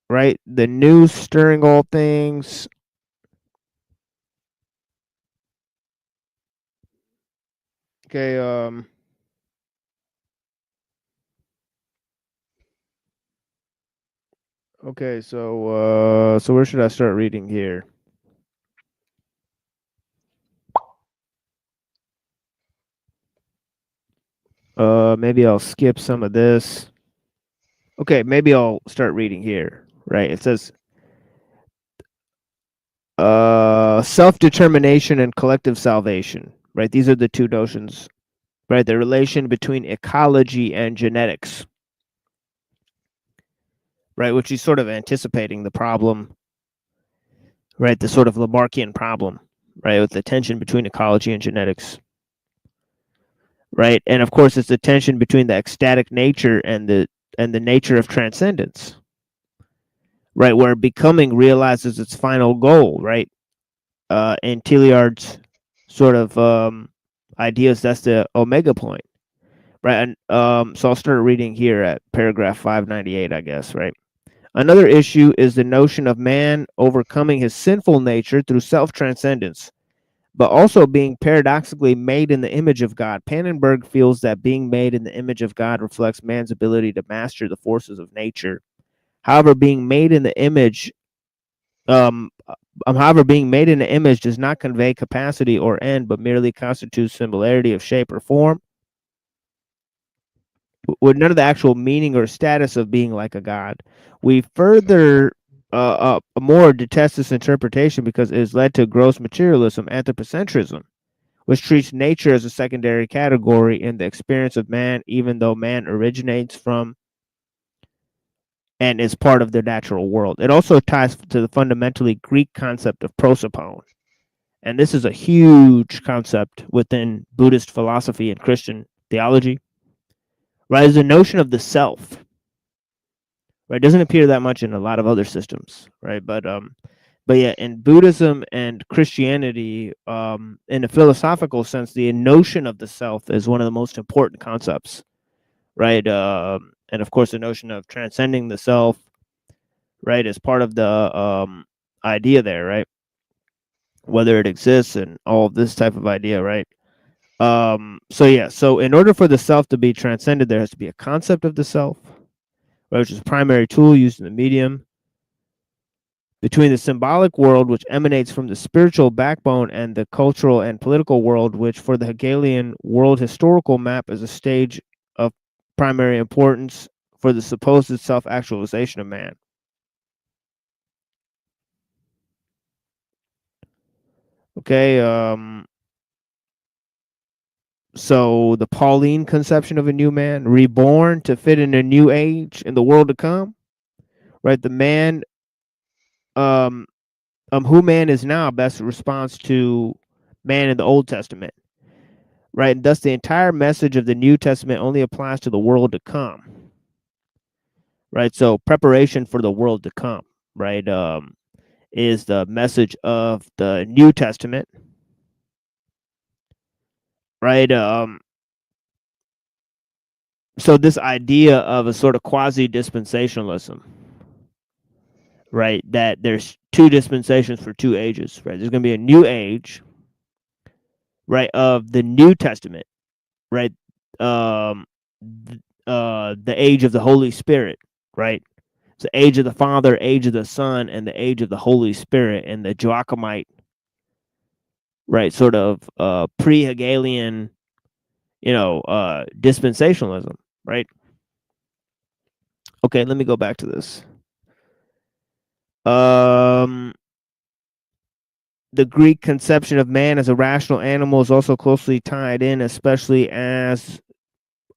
right? The nous stirring all things. Okay, okay, so where should I start reading here? Maybe I'll skip some of this. Okay, maybe I'll start reading here, right? It says self-determination and collective salvation, right? These are the two notions right? The relation between ecology and genetics, right? Which is sort of anticipating the problem, right? The sort of Lamarckian problem, right? With the tension between ecology and genetics, right? And of course, it's the tension between the ecstatic nature and the nature of transcendence, right? Where becoming realizes its final goal, right? In Teilhard's sort of ideas, that's the omega point, right? And so I'll start reading here at paragraph 598, I guess, right? Another issue is the notion of man overcoming his sinful nature through self-transcendence, but also being paradoxically made in the image of God. Pannenberg feels that being made in the image of God reflects man's ability to master the forces of nature. However, being made in the image does not convey capacity or end, but merely constitutes similarity of shape or form, with none of the actual meaning or status of being like a god. We further more detest this interpretation because it has led to gross materialism, anthropocentrism, which treats nature as a secondary category in the experience of man, even though man originates from and is part of the natural world. It also ties to the fundamentally Greek concept of prosopon. And this is a huge concept within Buddhist philosophy and Christian theology, right? Is the notion of the self, right? It doesn't appear that much in a lot of other systems, right? But yeah, in Buddhism and Christianity, in a philosophical sense, the notion of the self is one of the most important concepts, right? And of course, the notion of transcending the self, right, is part of the idea there, right? Whether it exists and all of this type of idea, right? So yeah, so in order for the self to be transcended, there has to be a concept of the self, right, which is a primary tool used in the medium between the symbolic world, which emanates from the spiritual backbone, and the cultural and political world, which for the Hegelian world historical map is a stage of primary importance for the supposed self-actualization of man. Okay, so the Pauline conception of a new man, reborn to fit in a new age in the world to come, right? The man, who man is now, best response to man in the Old Testament, right? And thus the entire message of the New Testament only applies to the world to come, right? So preparation for the world to come, right, is the message of the New Testament, right? So this idea of a sort of quasi-dispensationalism, right, that there's two dispensations for two ages, right? There's going to be a new age, right, of the New Testament, right? The age of the Holy Spirit, right? It's the age of the Father, age of the Son, and the age of the Holy Spirit, and the Joachimite, right, sort of pre-Hegelian, dispensationalism, right? Okay, let me go back to this. The Greek conception of man as a rational animal is also closely tied in, especially as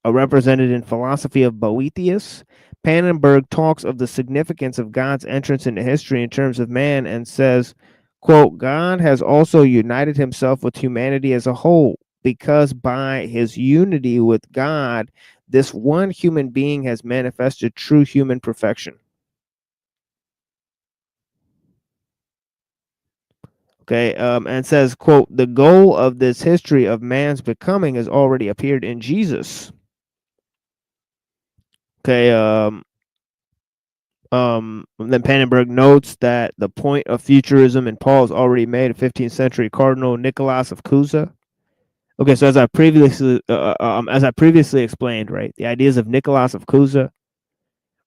represented in philosophy of Boethius. Pannenberg talks of the significance of God's entrance into history in terms of man and says, quote, God has also united himself with humanity as a whole, because by his unity with God, this one human being has manifested true human perfection. Okay, and says, quote, the goal of this history of man's becoming has already appeared in Jesus. Okay, then Pannenberg notes that the point of futurism in Paul is already made, a 15th century Cardinal Nicholas of Cusa. Okay, so as I previously explained, right, the ideas of Nicholas of Cusa,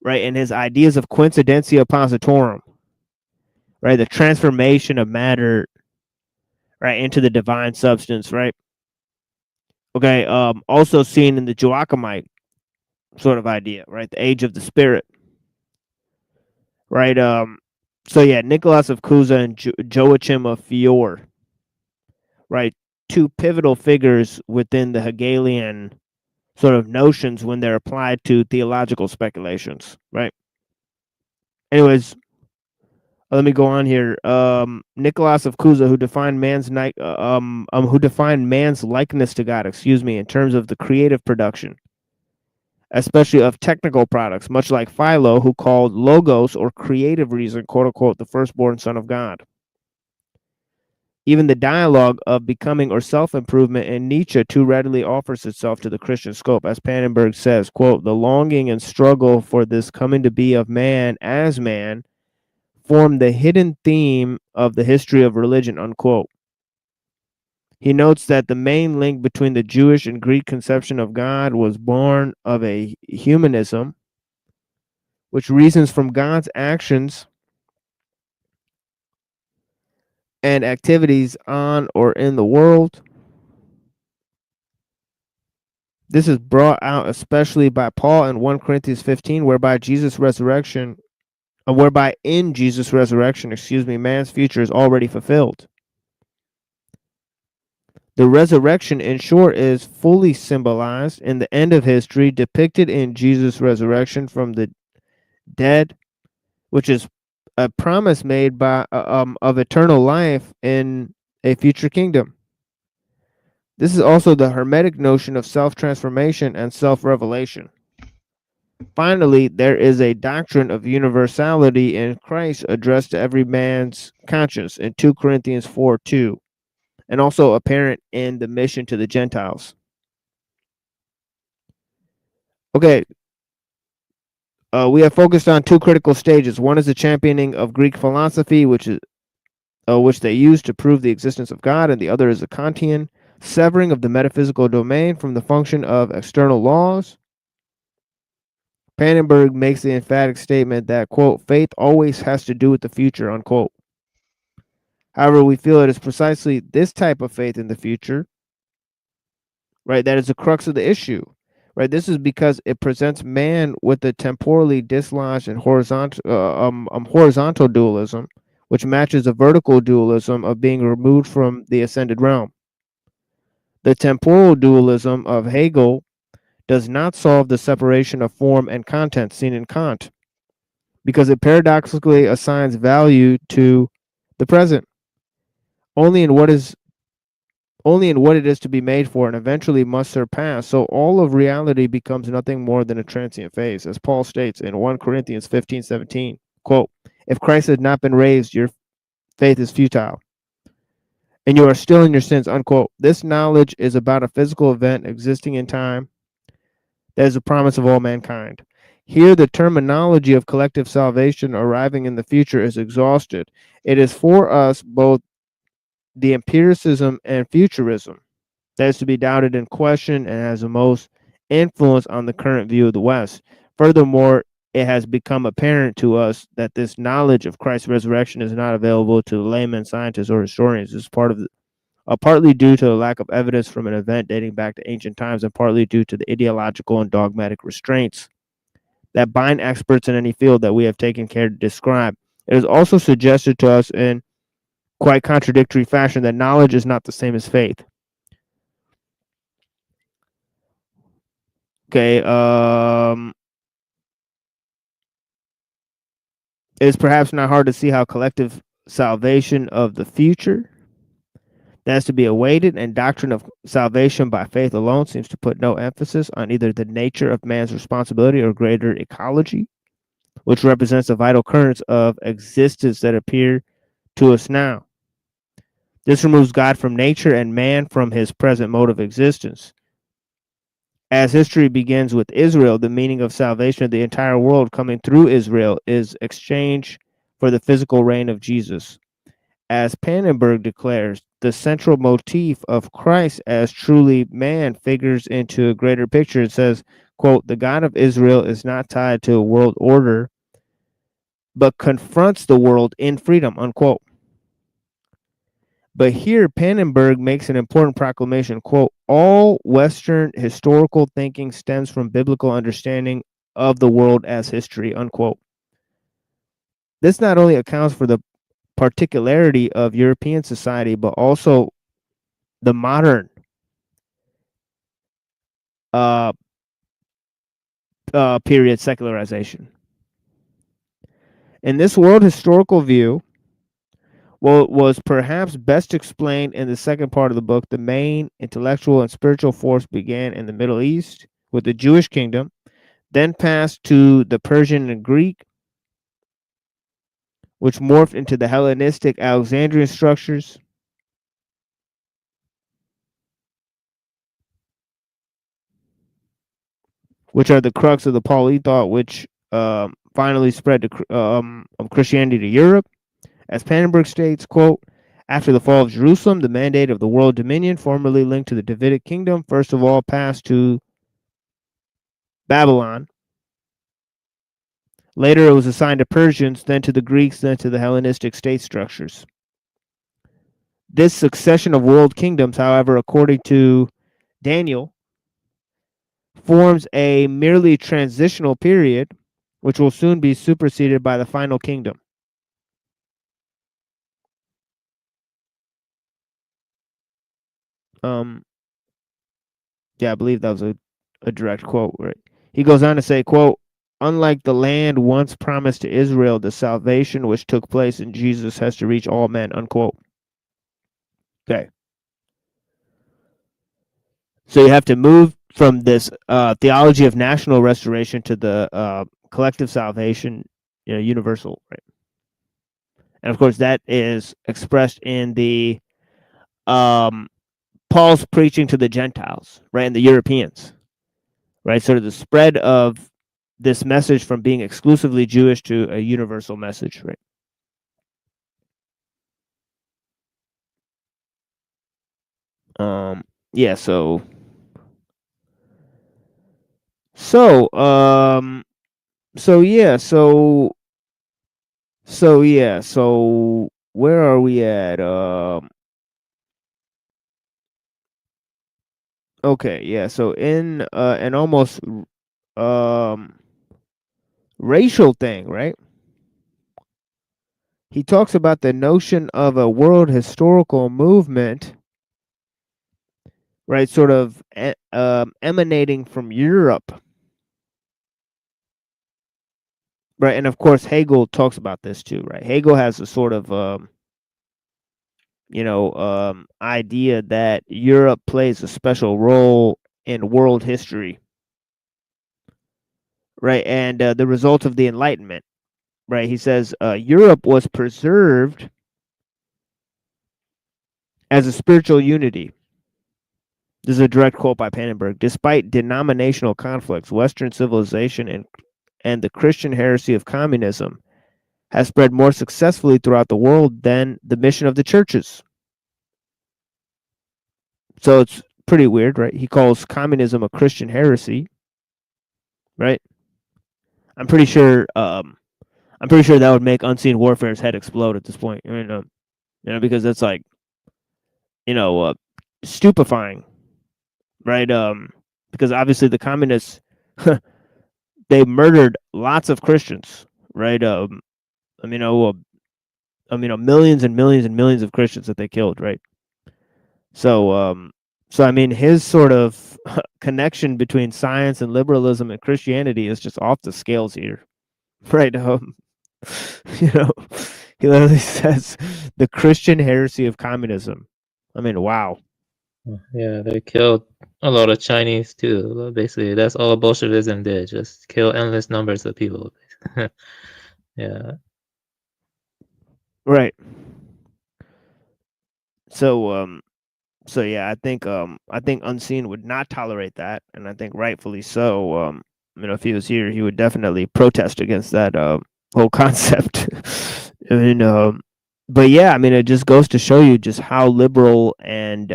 right, and his ideas of coincidentia positorum, right, the transformation of matter, right, into the divine substance, right. Okay, also seen in the Joachimite sort of idea, right, the age of the spirit, right. So yeah, Nicholas of Cusa and Joachim of Fiore, right, two pivotal figures within the Hegelian sort of notions when they're applied to theological speculations, right? Anyways, let me go on here. Nicholas of Cusa, who defined man's likeness to God, in terms of the creative production, especially of technical products, much like Philo, who called logos or creative reason, quote unquote, the firstborn son of God. Even the dialogue of becoming or self-improvement in Nietzsche too readily offers itself to the Christian scope. As Pannenberg says, quote, the longing and struggle for this coming to be of man as man form the hidden theme of the history of religion, unquote. He notes that the main link between the Jewish and Greek conception of God was born of a humanism, which reasons from God's actions and activities on or in the world. This is brought out especially by Paul in 1 Corinthians 15, whereby in Jesus' resurrection, man's future is already fulfilled. The resurrection, in short, is fully symbolized in the end of history, depicted in Jesus' resurrection from the dead, which is a promise made by of eternal life in a future kingdom. This is also the Hermetic notion of self-transformation and self-revelation. Finally, there is a doctrine of universality in Christ addressed to every man's conscience in 2 Corinthians 4:2, and also apparent in the mission to the Gentiles. Okay, we have focused on two critical stages. One is the championing of Greek philosophy, which they use to prove the existence of God, and the other is the Kantian severing of the metaphysical domain from the function of external laws. Pannenberg makes the emphatic statement that, quote, faith always has to do with the future, unquote. However, we feel it is precisely this type of faith in the future, right, that is the crux of the issue, right? This is because it presents man with a temporally dislodged and horizontal dualism, which matches a vertical dualism of being removed from the ascended realm. The temporal dualism of Hegel does not solve the separation of form and content seen in Kant, because it paradoxically assigns value to the present only in what it is to be made for and eventually must surpass. So all of reality becomes nothing more than a transient phase, as Paul states in 1 Corinthians 15:17, quote, if Christ had not been raised, your faith is futile, and you are still in your sins, unquote. This knowledge is about a physical event existing in time that is the promise of all mankind. Here, the terminology of collective salvation arriving in the future is exhausted. It is for us both the empiricism and futurism that is to be doubted and questioned and has the most influence on the current view of the West. Furthermore, it has become apparent to us that this knowledge of Christ's resurrection is not available to laymen, scientists, or historians. This is partly due to the lack of evidence from an event dating back to ancient times, and partly due to the ideological and dogmatic restraints that bind experts in any field that we have taken care to describe. It is also suggested to us in quite contradictory fashion that knowledge is not the same as faith. Okay, it is perhaps not hard to see how collective salvation of the future that is to be awaited and doctrine of salvation by faith alone seems to put no emphasis on either the nature of man's responsibility or greater ecology, which represents the vital currents of existence that appear to us now. This removes God from nature and man from his present mode of existence. As history begins with Israel, the meaning of salvation of the entire world coming through Israel is exchange for the physical reign of Jesus. As Pannenberg declares, the central motif of Christ as truly man figures into a greater picture. It says, quote, the God of Israel is not tied to a world order, but confronts the world in freedom, unquote. But here, Pannenberg makes an important proclamation, quote, all Western historical thinking stems from biblical understanding of the world as history, unquote. This not only accounts for the particularity of European society, but also the modern period secularization. In this world historical view, well, was perhaps best explained in the second part of the book. The main intellectual and spiritual force began in the Middle East with the Jewish kingdom, then passed to the Persian and Greek, which morphed into the Hellenistic Alexandrian structures. Which are the crux of the Pauline thought, which finally spread to Christianity to Europe. As Pannenberg states, quote, after the fall of Jerusalem, the mandate of the world dominion, formerly linked to the Davidic kingdom, first of all passed to Babylon. Later, it was assigned to Persians, then to the Greeks, then to the Hellenistic state structures. This succession of world kingdoms, however, according to Daniel, forms a merely transitional period, which will soon be superseded by the final kingdom. Yeah, I believe that was a direct quote, right? He goes on to say, quote, unlike the land once promised to Israel, the salvation which took place in Jesus has to reach all men, unquote. Okay. So you have to move from this theology of national restoration to the collective salvation, universal, right? And of course, that is expressed in the Paul's preaching to the Gentiles, right, and the Europeans, right? Sort of the spread of this message from being exclusively Jewish to a universal message, right? Yeah, so where are we at? Okay, yeah, so in an almost racial thing, right? He talks about the notion of a world historical movement, right? Sort of emanating from Europe, right? And of course, Hegel talks about this too, right? Hegel has a sort of idea that Europe plays a special role in world history, right? And the result of the Enlightenment, right? He says Europe was preserved as a spiritual unity. This is a direct quote by Pannenberg. Despite denominational conflicts, Western civilization and the Christian heresy of communism has spread more successfully throughout the world than the mission of the churches. So it's pretty weird, right? He calls communism a Christian heresy, right? I'm pretty sure that would make Unseen Warfare's head explode at this point. Because that's like, stupefying, right? Because obviously the communists, they murdered lots of Christians, right? Millions and millions and millions of Christians that they killed, right? So his sort of connection between science and liberalism and Christianity is just off the scales here, right? He literally says the Christian heresy of communism. Wow. Yeah, they killed a lot of Chinese too. Basically, that's all Bolshevism did, just kill endless numbers of people. Yeah. Right. So yeah, I think Unseen would not tolerate that, and I think rightfully so. If he was here, he would definitely protest against that whole concept. But yeah, it just goes to show you just how liberal and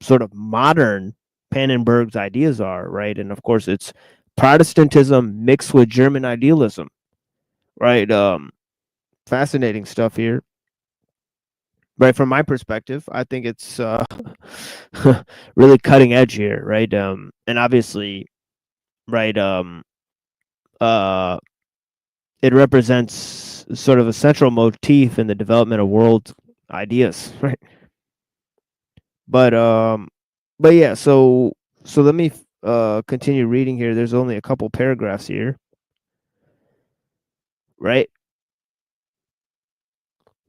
sort of modern Pannenberg's ideas are, right? And of course, it's Protestantism mixed with German idealism, right? Fascinating stuff here. Right, from my perspective, I think it's really cutting edge here, right? And obviously, right, it represents sort of a central motif in the development of world ideas, right? but yeah, so let me continue reading here. There's only a couple paragraphs here, right?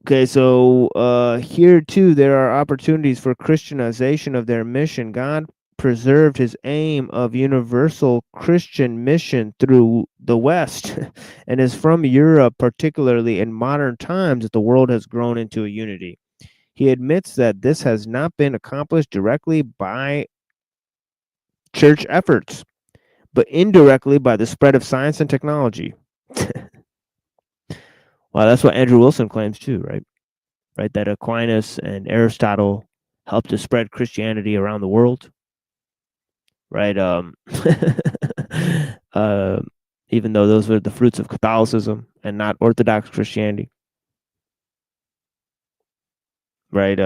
Okay, so here too there are opportunities for Christianization of their mission. God preserved his aim of universal Christian mission through the West, and is from Europe, particularly in modern times, that the world has grown into a unity. He admits that this has not been accomplished directly by church efforts, but indirectly by the spread of science and technology. Well, that's what Andrew Wilson claims too, right? Right, that Aquinas and Aristotle helped to spread Christianity around the world. Right, even though those were the fruits of Catholicism and not Orthodox Christianity. Right,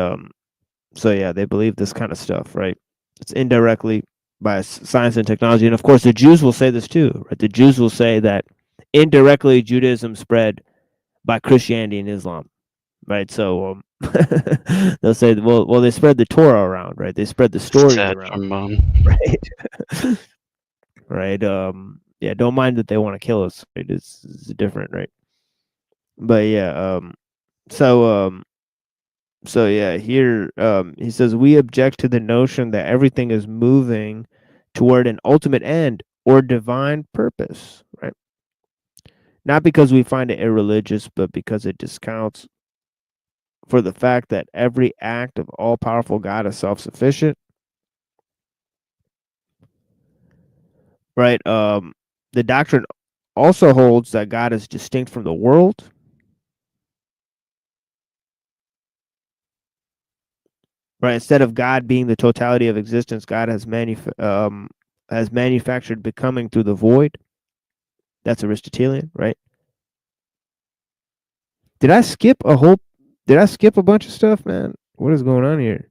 so yeah, they believe this kind of stuff, right? It's indirectly by science and technology, and of course the Jews will say this too, right? The Jews will say that indirectly Judaism spread by Christianity and Islam, right? So they'll say, well, they spread the Torah around, right? They spread the stories around, right? Right. Yeah, don't mind that they want to kill us, right? It's different, right? But yeah, so yeah, here he says we object to the notion that everything is moving toward an ultimate end or divine purpose, right? Not because we find it irreligious, but because it discounts for the fact that every act of all-powerful God is self-sufficient. Right? The doctrine also holds that God is distinct from the world. Right? Instead of God being the totality of existence, God has manufactured becoming through the void. That's Aristotelian, right? Did I skip a bunch of stuff, man? What is going on here?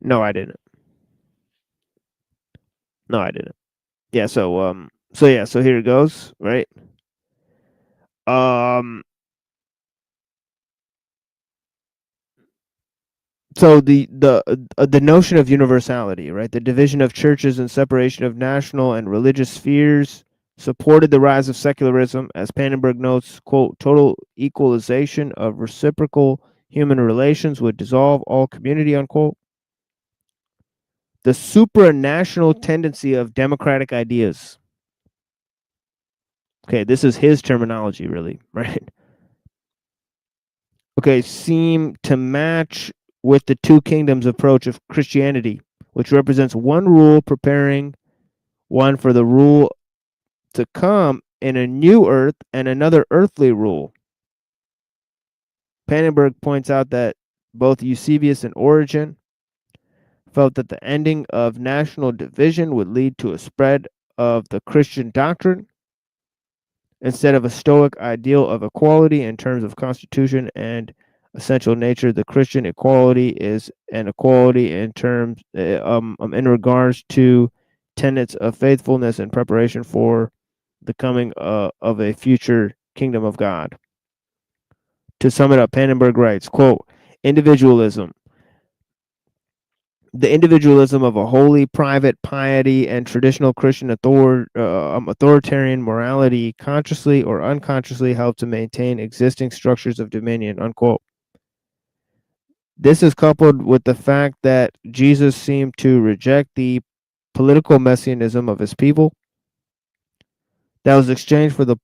No, I didn't. No, I didn't. Yeah, so here it goes, right? So the notion of universality, right? The division of churches and separation of national and religious spheres supported the rise of secularism, as Pannenberg notes, quote, total equalization of reciprocal human relations would dissolve all community, unquote. The supranational tendency of democratic ideas. Okay, this is his terminology, really, right? Okay, seem to match with the two kingdoms approach of Christianity, which represents one rule preparing one for the rule to come in a new earth and another earthly rule. Pannenberg points out that both Eusebius and Origen felt that the ending of national division would lead to a spread of the Christian doctrine instead of a Stoic ideal of equality in terms of constitution and essential nature. The Christian equality is an equality in terms in regards to tenets of faithfulness and preparation for the coming of a future kingdom of God. To sum it up, Pannenberg writes, quote, individualism. The individualism of a holy private piety and traditional Christian authoritarian morality consciously or unconsciously help to maintain existing structures of dominion, unquote. This is coupled with the fact that Jesus seemed to reject the political messianism of his people that was exchanged for the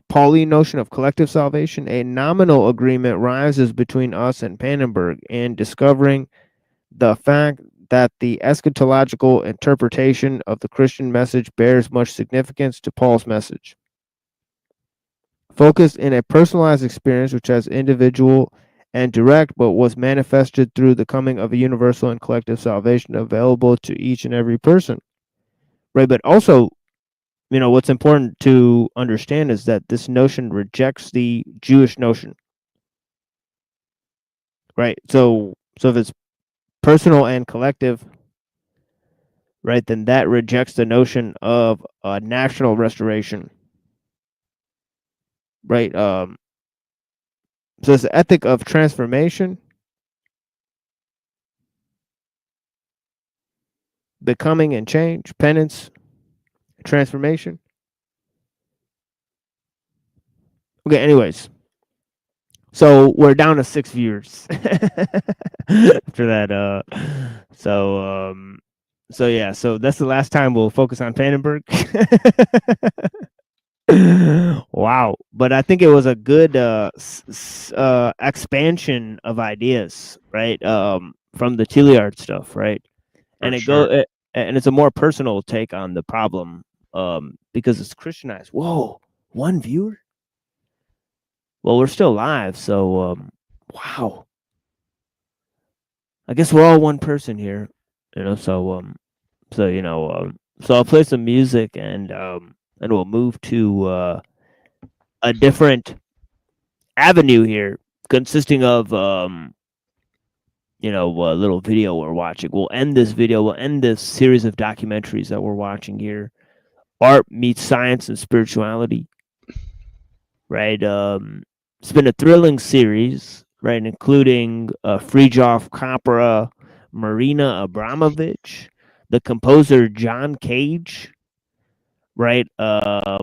Pauline notion of collective salvation. A nominal agreement rises between us and Pannenberg in discovering the fact that the eschatological interpretation of the Christian message bears much significance to Paul's message. Focused in a personalized experience which has individual and direct, but was manifested through the coming of a universal and collective salvation available to each and every person. Right, but also, you know, what's important to understand is that this notion rejects the Jewish notion. Right, so if it's personal and collective, right, then that rejects the notion of national restoration, right? So it's the ethic of transformation, becoming and change, penance, transformation. Okay, anyways. So we're down to 6 viewers after that. So yeah, so that's the last time we'll focus on Pannenberg. Wow, but I think it was a good expansion of ideas, right? From the Tilliard stuff, right? And and it's a more personal take on the problem, because it's Christianized. Whoa, 1 viewer? Well, we're still live, so wow. I guess we're all one person here, so so I'll play some music and we'll move to a different avenue here, consisting of a little video we're watching. We'll end this series of documentaries that we're watching here. Art meets science and spirituality, right? It's been a thrilling series, right, including Fridtjof Capra, Marina Abramovich, the composer John Cage, right? A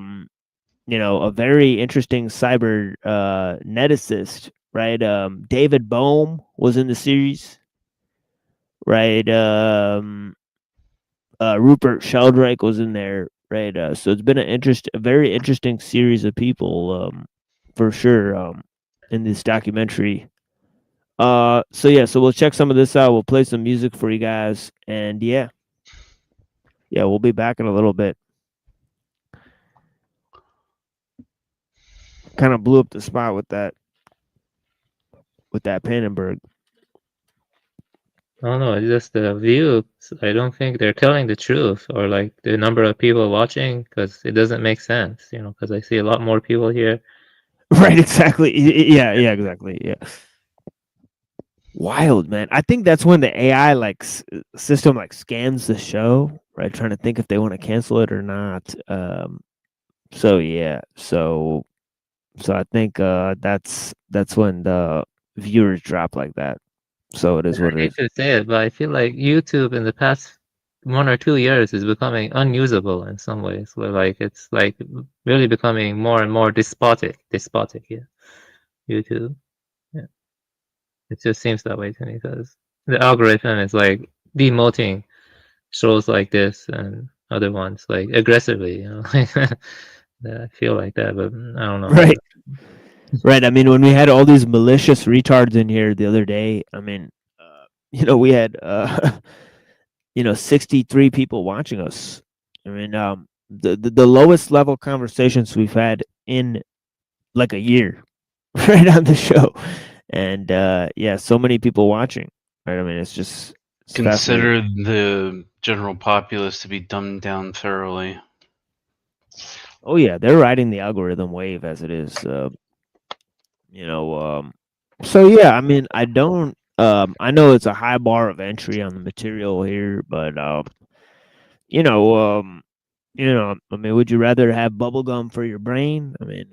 very interesting cyberneticist, right? David Bohm was in the series, right? Rupert Sheldrake was in there, right? So it's been a very interesting series of people, for sure, in this documentary. So we'll check some of this out. We'll play some music for you guys, and yeah, we'll be back in a little bit. Kind of blew up the spot with that Pannenberg. I don't know. It's just the view. I don't think they're telling the truth, or like the number of people watching, because it doesn't make sense. Because I see a lot more people here. Right. Exactly. Yeah. Exactly. Yeah. Wild, man. I think that's when the AI system scans the show, right? Trying to think if they want to cancel it or not. So yeah. So I think that's when the viewers drop like that. So it is what it I hate is. to say it, but I feel like YouTube in the past 1 or 2 years is becoming unusable in some ways. Where it's really becoming more and more despotic. Yeah, YouTube. Yeah, it just seems that way to me because the algorithm is demoting shows like this and other ones aggressively. I feel like that, but I don't know. Right. Right. I mean, when we had all these malicious retards in here the other day, I mean, we had 63 people watching us. I mean, the lowest level conversations we've had in a year, right, on the show, and so many people watching. Right. I mean, it's consider the general populace to be dumbed down thoroughly. Oh yeah, they're riding the algorithm wave as it is. So yeah, I mean, I don't. I know it's a high bar of entry on the material here, but I mean, would you rather have bubblegum for your brain? I mean,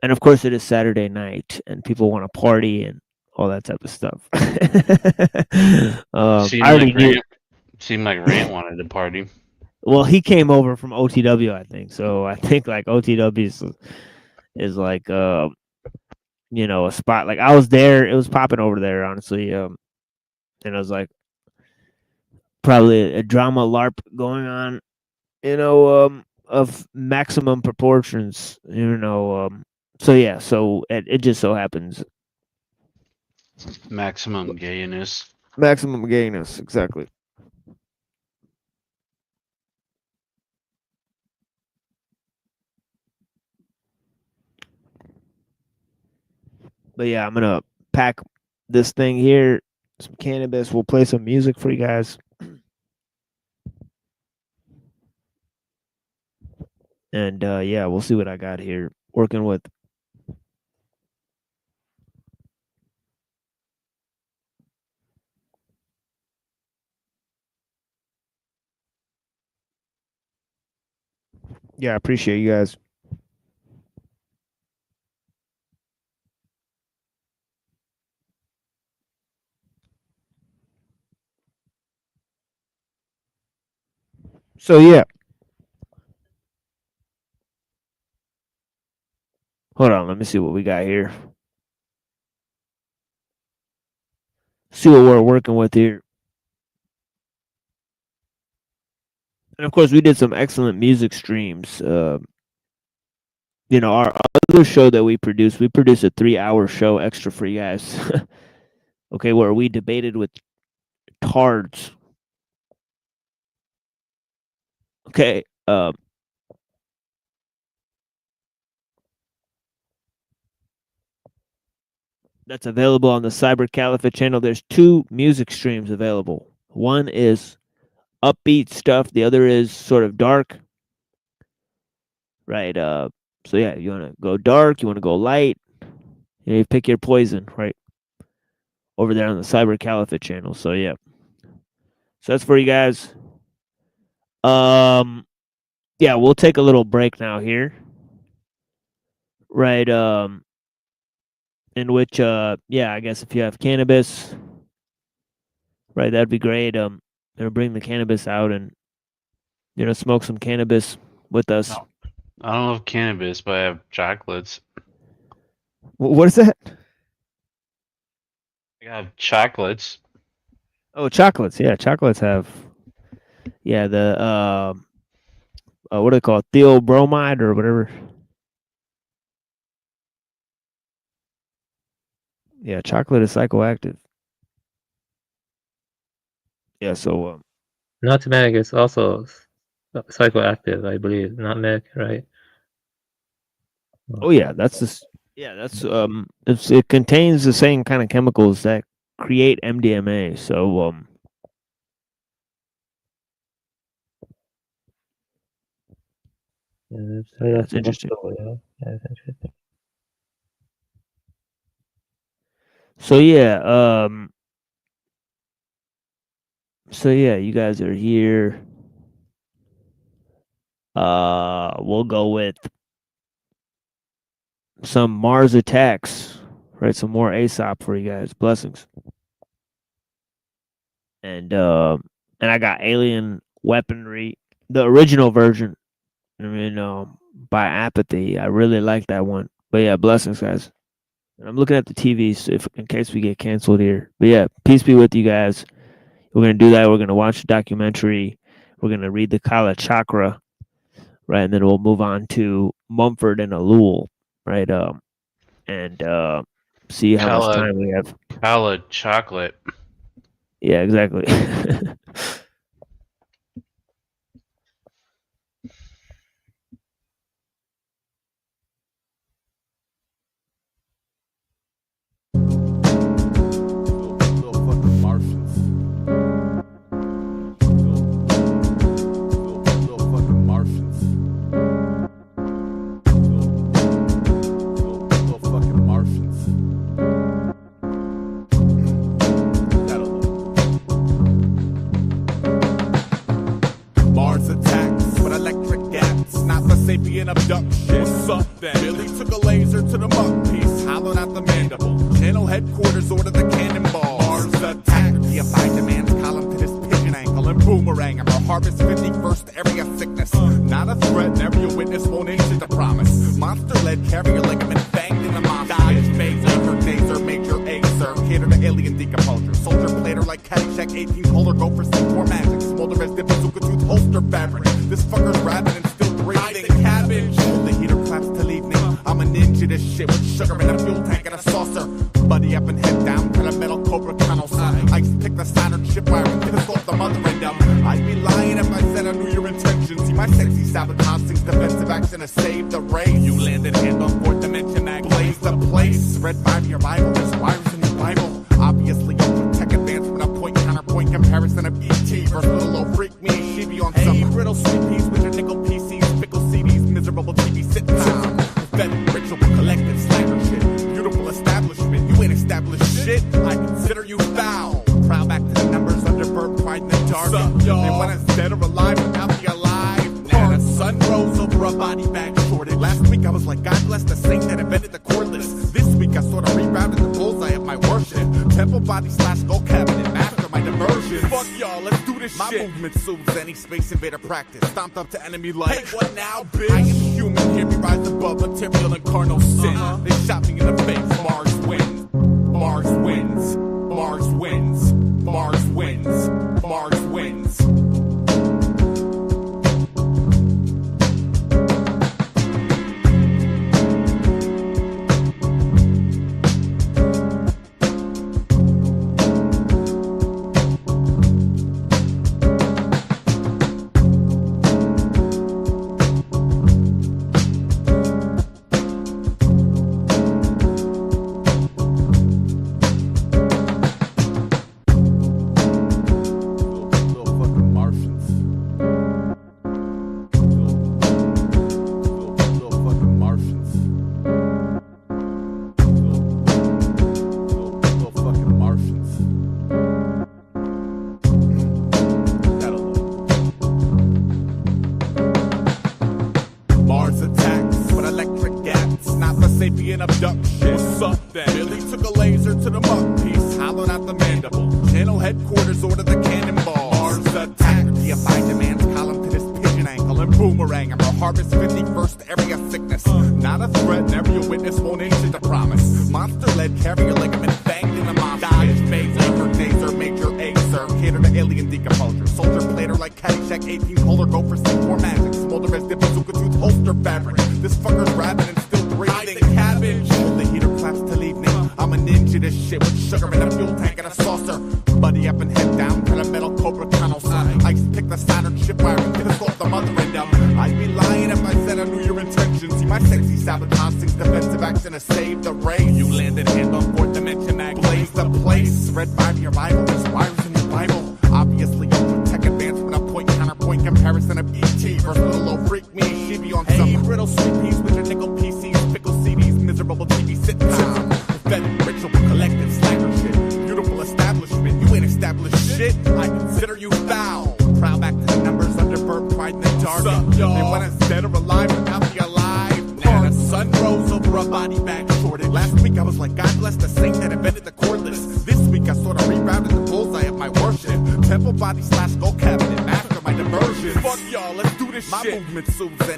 and of course it is Saturday night, and people want to party and all that type of stuff. Seemed like Rant wanted to party. Well, he came over from OTW, I think. So I think OTW is a spot. I was there, it was popping over there, honestly. And it was probably a drama LARP going on, of maximum proportions, so yeah, so it just so happens. Maximum gayness. Maximum gayness, exactly. But yeah, I'm gonna pack this thing here, some cannabis. We'll play some music for you guys. And yeah, we'll see what I got here. Working with Yeah, I appreciate you guys. So yeah. Hold on, let me see what we got here. See what we're working with here. And of course, we did some excellent music streams. You know, our other show that we produced a 3-hour show extra for you guys. Okay, where we debated with tards. Okay, that's available on the Cyber Caliphate channel. There's 2 music streams available. One is upbeat stuff. The other is sort of dark. Right. So yeah, you want to go dark. You want to go light. You pick your poison. Right. Over there on the Cyber Caliphate channel. So yeah. So that's for you guys. Yeah, we'll take a little break now here. Right. In which yeah, I guess if you have cannabis, right, that'd be great. Bring the cannabis out and smoke some cannabis with us. No. I don't have cannabis, but I have chocolates. What is that? I have chocolates. Oh, chocolates. Yeah, chocolates have. Yeah, the what do they call it? Theobromide or whatever. Yeah, chocolate is psychoactive. Yeah, so nutmeg is also psychoactive, I believe. Nutmeg, right? Oh yeah, that's just it contains the same kind of chemicals that create MDMA. So that's interesting. So yeah, you guys are here. We'll go with some Mars Attacks, right? Some more Aesop for you guys. Blessings. And I got Alien Weaponry, the original version. I mean, by Apathy. I really like that one. But yeah, blessings, guys. And I'm looking at the TV so in case we get canceled here. But yeah, peace be with you guys. We're gonna do that. We're gonna watch the documentary. We're gonna read the Kala Chakra, right? And then we'll move on to Mumford and Ellul, right? And see how much time we have. Kala chocolate. Yeah, exactly. sapien abduction. What's up then? Billy took a laser to the mug piece, hollowed out the mandible. Channel headquarters ordered the cannonball. Mars attack. Deify demands column to this pigeon ankle and boomerang. I'm a harvest 51st area sickness. Not a threat, never a witness, won't answer the promise. Monster led carrier ligament banged in the monster. Dodge phaser, taser, major acer. Cater to alien decomposure. Soldier plater like Caddyshack 18 holder. Go for C4 magic. Smolder as the bazooka tooth holster fabric. This fucker's rabid and still breathing. Cabbage. Hold the heater claps till evening. I'm a ninja this shit with sugar in a fuel tank and a saucer. Buddy up and head down to the metal cobra tunnel. Ice pick the Saturn ship wiring. Get us off the mother end up. I'd be lying if I said I knew your intentions. See my sexy sabotage things defensive action to save the race. You landed hand on fourth dimension mag. Blaze the place. Read by your Bible. There's wires in your Bible. Obviously you'll tech advance from a point counterpoint comparison of ET versus little old freak me. She be on some brittle sweet peas with your nickel PCs, fickle CDs, miserable TV sitcom. Pathetic ritual collective slander shit. Beautiful establishment. You ain't established shit. I consider you foul. Proud back to the numbers under bird pride in the dark. They want us dead or alive without the alive. And the sun rose over over a body bag shortage. Last week I was like, God bless the saint that invented the cordless. This week I sort of rerouted the bullseye of my worship. Temple body / skull cabinet, master my diversion. Fuck y'all, let's do this shit. My movement soothes any space invader practice. Stomped up to enemy like, hey, what now, bitch? I am human, hear me rise above material and carnal sin. They shot me in the face, Mars wins. Mars wins. Mars wins. Mars wins. Mars wins.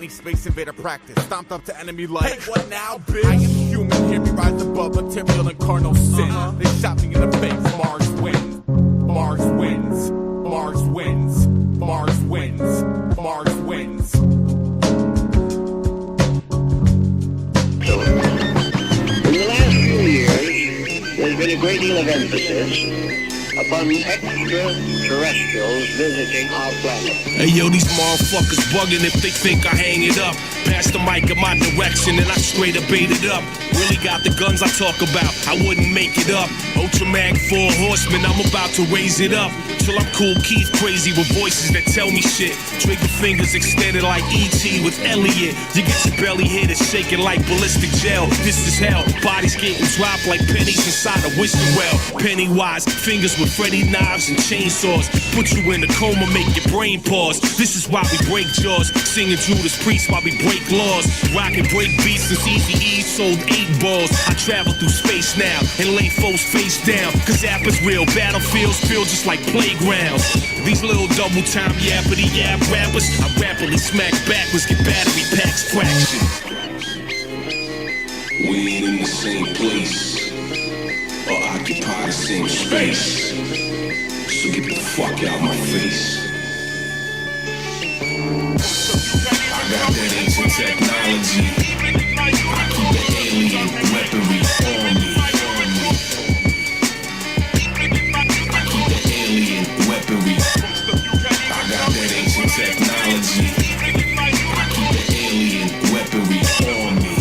Space invader practice, stomped up to enemy like, hey, what now, bitch? I am human, hear me rise above material and carnal sin. They shot me in the face, Mars wins. Mars wins. Mars wins. Mars wins. Mars wins. In the last few years, there's been a great deal of emphasis upon extraterrestrials visiting our planet. Hey yo, these motherfuckers bugging if they think I hang it up. Pass the mic in my direction and I straight up bait it up. Really got the guns I talk about, I wouldn't make it up. Ultramag 4 horsemen, I'm about to raise it up. Till I'm cool Keith crazy with voices that tell me shit. Trigger fingers extended like E.T. with Elliot. You get your belly hit and shaking like ballistic gel. This is hell, bodies getting dropped like pennies inside a wishing well. Pennywise, fingers with Freddy knives and chainsaws. Put you in a coma, make your brain pause. This is why we break jaws, singing Judas Priest while we break laws. Rockin' break beats since Eazy-E sold 8 balls. I travel through space now and lay foes face down. Cause app is real, battlefields feel just like playgrounds. These little double time yappity yap rappers, I rapidly smack backwards, get battery packs fraction. We ain't in the same place or occupy the same space, so get the fuck out my face. I got that ancient technology, I keep the alien weaponry on me. I keep the alien weaponry, I got that ancient technology, I keep the alien weaponry on me.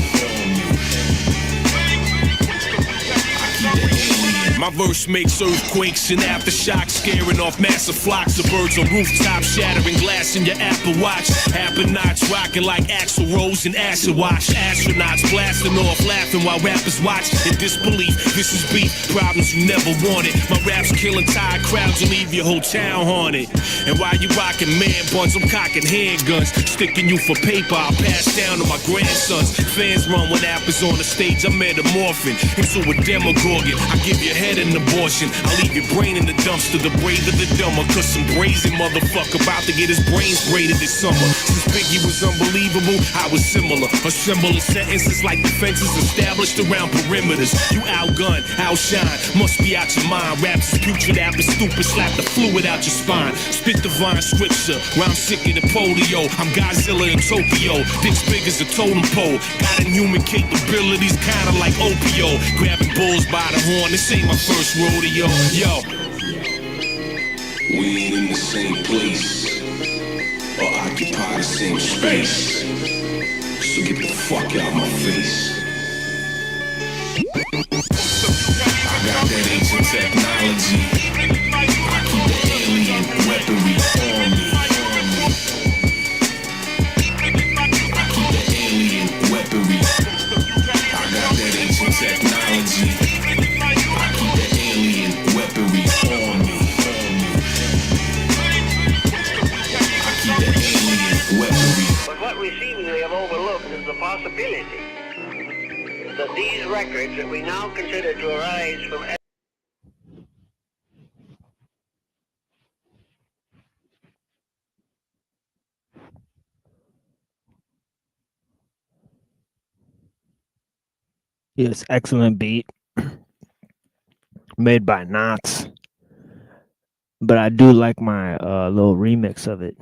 My verse makes earthquakes and aftershocks, scaring off massive flocks of birds on rooftops, shattering glass in your Apple Watch. Appernauts rocking like Axl Rose and acid wash. Astronauts blasting off, laughing while rappers watch in disbelief. This is beef, problems you never wanted. My raps killing tired crowds and leave your whole town haunted. And while you rocking man buns, I'm cocking handguns, sticking you for paper. I'll pass down to my grandsons. Fans run when apples on the stage. I'm metamorphing into a demogorgon. I give your head an abortion. I leave your brain in the dumpster, the braver the dumber. Cause some brazen motherfucker about to get his brains braided this summer. Since Biggie was unbelievable, I was similar. Assemble sentences like defenses established around perimeters. You outgun, outshine, must be out your mind. Raps is putrid, app is stupid, slap the fluid out your spine. Spit divine scripture, rhyme sicker than polio. I'm Godzilla in Tokyo, dicks big as a totem pole. Got inhuman capabilities, kinda like opio. Grabbing bulls by the horn, this ain't my first rodeo. Yo, we ain't in the same place or occupy the same space, so get the fuck out my face. I got that ancient technology, I keep the alien weaponry on me. I keep the alien weaponry, I got that ancient technology, I keep the alien weaponry on me. But what we seemingly have overlooked is the possibility that these records that we now consider to arise from Yes, excellent beat made by Knots. But I do like my little remix of it.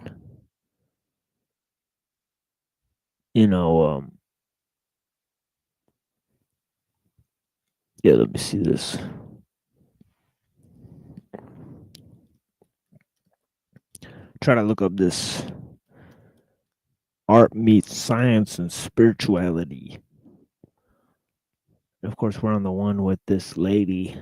You know, yeah, let me see this. Try to look up this art meets science and spirituality. Of course, we're on the one with this lady,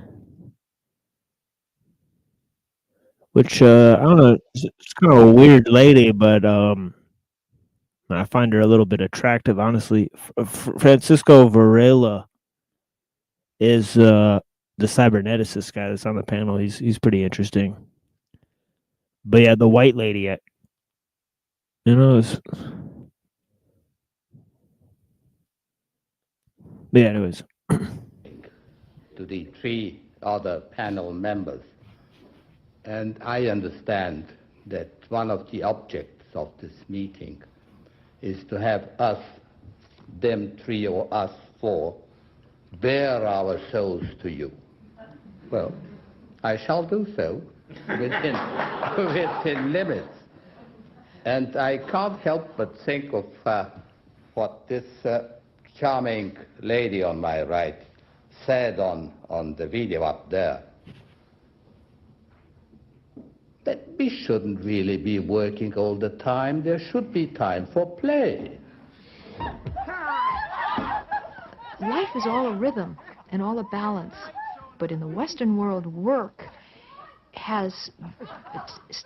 which I don't know, it's kind of a weird lady, but I find her a little bit attractive, honestly. Francisco Varela is the cyberneticist guy that's on the panel. He's pretty interesting. But yeah, the white lady, you know, yeah, anyways. To the three other panel members. And I understand that one of the objects of this meeting is to have us, them three or us four, bare our souls to you. Well, I shall do so within limits. And I can't help but think of what this charming lady on my right said on the video up there. That we shouldn't really be working all the time. There should be time for play. Life is all a rhythm and all a balance. But in the Western world, work has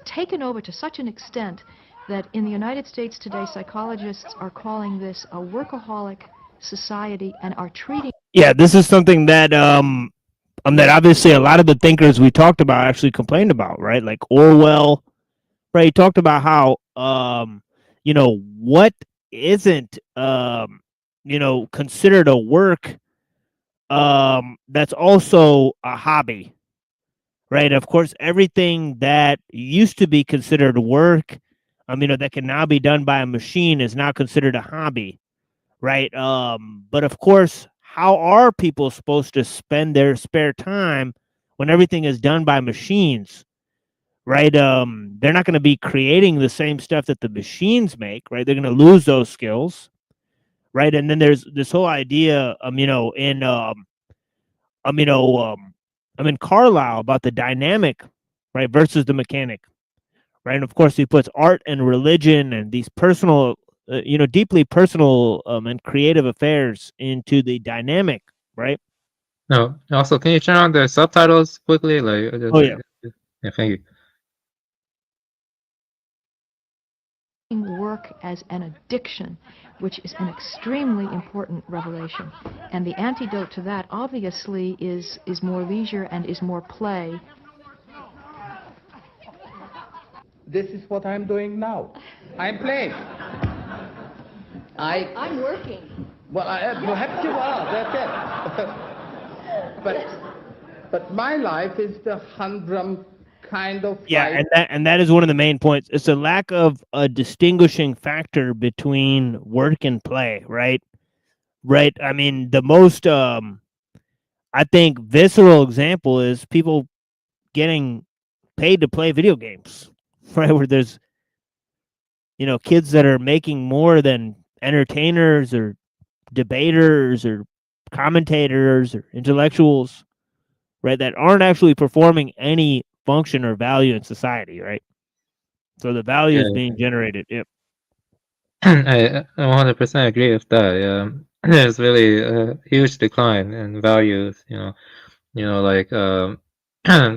taken over to such an extent that in the United States today, psychologists are calling this a workaholic society and are treating... Yeah, this is something that that obviously a lot of the thinkers we talked about actually complained about, right? Like Orwell, right? He talked about how, you know, what isn't, you know, considered a work, that's also a hobby, right? Of course, everything that used to be considered work, you know, that can now be done by a machine is now considered a hobby, right? But of course, how are people supposed to spend their spare time when everything is done by machines, right? They're not going to be creating the same stuff that the machines make, right? They're going to lose those skills, right? And then there's this whole idea, you know, in Carlyle about the dynamic, right, versus the mechanic, right? And of course, he puts art and religion and these personal, you know, deeply personal and creative affairs into the dynamic, right? No. Also, can you turn on the subtitles quickly? Like, Oh yeah. Yeah, thank you. Work as an addiction, which is an extremely important revelation. And the antidote to that, obviously, is more leisure and is more play. This is what I'm doing now. I'm playing. I'm working. Well, perhaps you are, that's it. but my life is the humdrum kind of Yeah, life. and that is one of the main points. It's a lack of a distinguishing factor between work and play, right? Right. I mean, the most I think visceral example is people getting paid to play video games, right? Where there's kids that are making more than entertainers or debaters or commentators or intellectuals, right? That aren't actually performing any function or value in society, right? So the value is being generated. Yep. I 100% agree with that. Yeah, there's really a huge decline in values. Like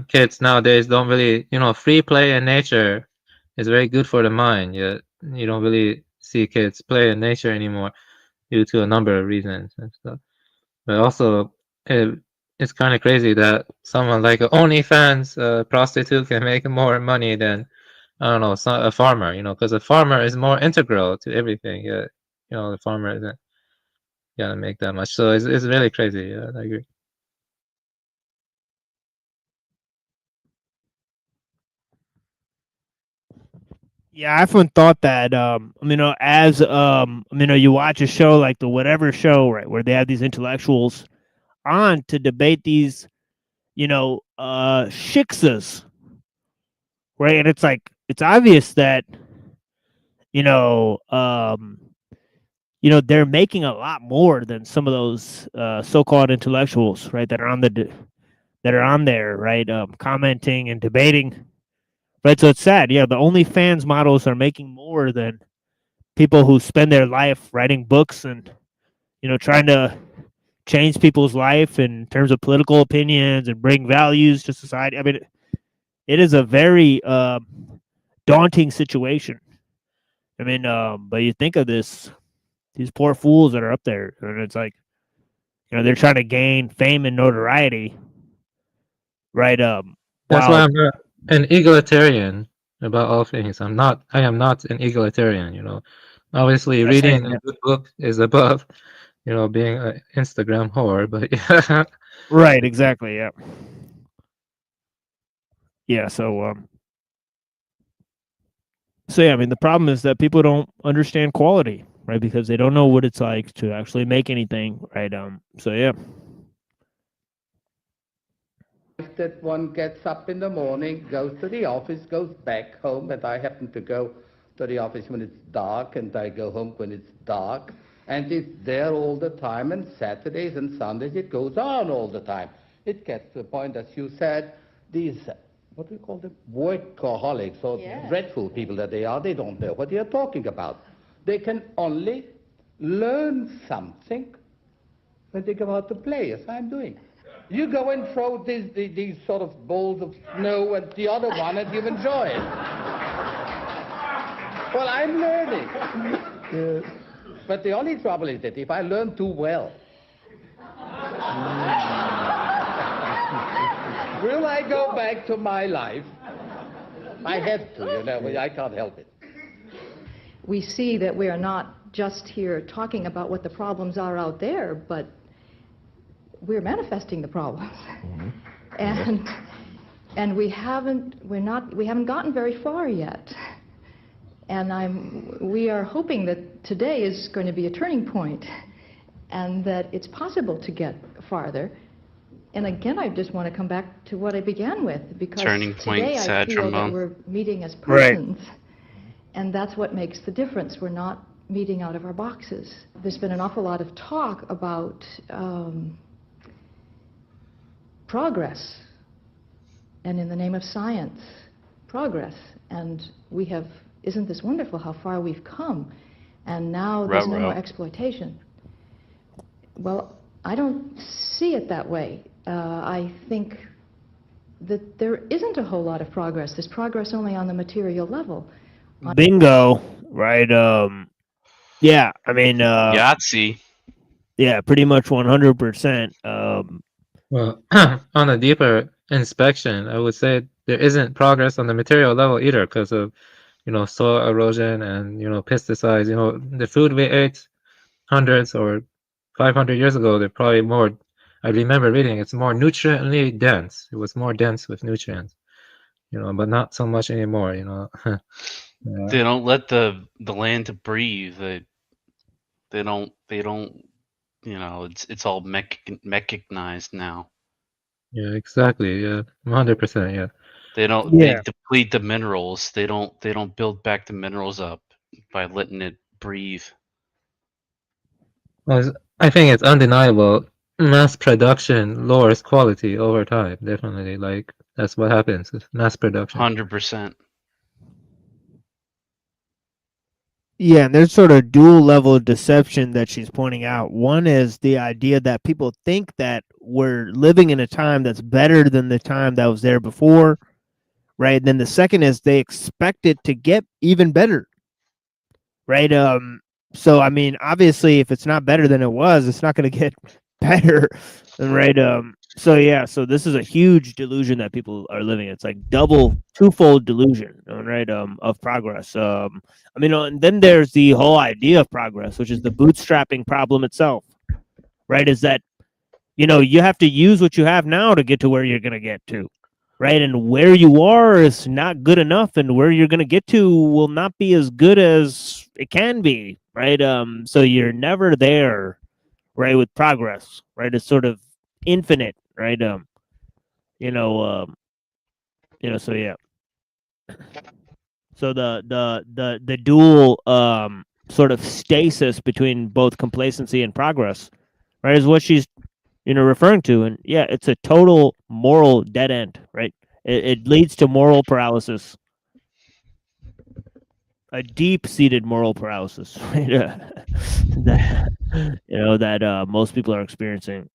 kids nowadays don't really, free play in nature is very good for the mind. Yet you don't really see kids play in nature anymore due to a number of reasons and stuff. But also, it's kind of crazy that someone like an OnlyFans prostitute can make more money than, I don't know, a farmer, because a farmer is more integral to everything. Yeah, the farmer isn't gonna make that much. So it's really crazy. Yeah, I agree. Yeah, I often thought that as you watch a show like the whatever show, right, where they have these intellectuals on to debate these, shiksas, right? And it's like it's obvious that they're making a lot more than some of those so-called intellectuals, right, that are on there, right, commenting and debating. Right, so it's sad. Yeah, the OnlyFans models are making more than people who spend their life writing books and trying to change people's life in terms of political opinions and bring values to society. I mean, it is a very daunting situation. I mean, but you think of these poor fools that are up there, and it's like, they're trying to gain fame and notoriety, right? That's why I'm not an egalitarian about all things. I am not an egalitarian. Obviously, reading a good book is above, being an Instagram whore. But yeah. Right. Exactly. Yeah. Yeah. So yeah, I mean, the problem is that people don't understand quality, right? Because they don't know what it's like to actually make anything, right? So yeah. That one gets up in the morning, goes to the office, goes back home, and I happen to go to the office when it's dark, and I go home when it's dark, and it's there all the time, and Saturdays and Sundays it goes on all the time. It gets to the point, as you said, these, what do you call them, workaholics, or dreadful people that they are, they don't know what they are talking about. They can only learn something when they go out to play, as I'm doing. You go and throw these sort of balls of snow at the other one and you enjoy it. Well, I'm learning. But the only trouble is that if I learn too well, will I go back to my life? I have to, I can't help it. We see that we are not just here talking about what the problems are out there, but we're manifesting the problems, and we haven't gotten very far yet. And we are hoping that today is going to be a turning point, and that it's possible to get farther. And again, I just want to come back to what I began with, because Turning point, today I feel trombone. that we're meeting as persons, and that's what makes the difference. We're not meeting out of our boxes. There's been an awful lot of talk about progress, and in the name of science, progress, and we have, isn't this wonderful how far we've come, and now there's no more exploitation. Well, I don't see it that way. I think that there isn't a whole lot of progress. There's progress only on the material level. Bingo, right? Yeah, I mean, Yahtzee. yeah, pretty much 100%. Well, on a deeper inspection, I would say there isn't progress on the material level either because of, soil erosion and, pesticides. The food we ate hundreds or 500 years ago, they're probably more, I remember reading, it's more nutriently dense. It was more dense with nutrients, but not so much anymore, They don't let the land to breathe. They don't. It's all mechanized now. Yeah, exactly. Yeah, 100%. Yeah. They deplete the minerals. They don't build back the minerals up by letting it breathe. Well, I think it's undeniable. Mass production lowers quality over time. Definitely, like that's what happens with mass production. 100%. Yeah, and there's sort of dual level of deception that she's pointing out. One is the idea that people think that we're living in a time that's better than the time that was there before, right? And then the second is they expect it to get even better, right? So I mean, obviously, if it's not better than it was, it's not going to get better, right? So yeah, so this is a huge delusion that people are living. It's like twofold delusion, right? Of progress. I mean, and then there's the whole idea of progress, which is the bootstrapping problem itself, right? Is that you have to use what you have now to get to where you're gonna get to, right? And where you are is not good enough, and where you're gonna get to will not be as good as it can be, right? So you're never there, right? With progress, right? It's sort of infinite, right? So yeah. So the dual sort of stasis between both complacency and progress, right, is what she's referring to. And yeah, it's a total moral dead end, right? It leads to moral paralysis, a deep-seated moral paralysis, right? that most people are experiencing.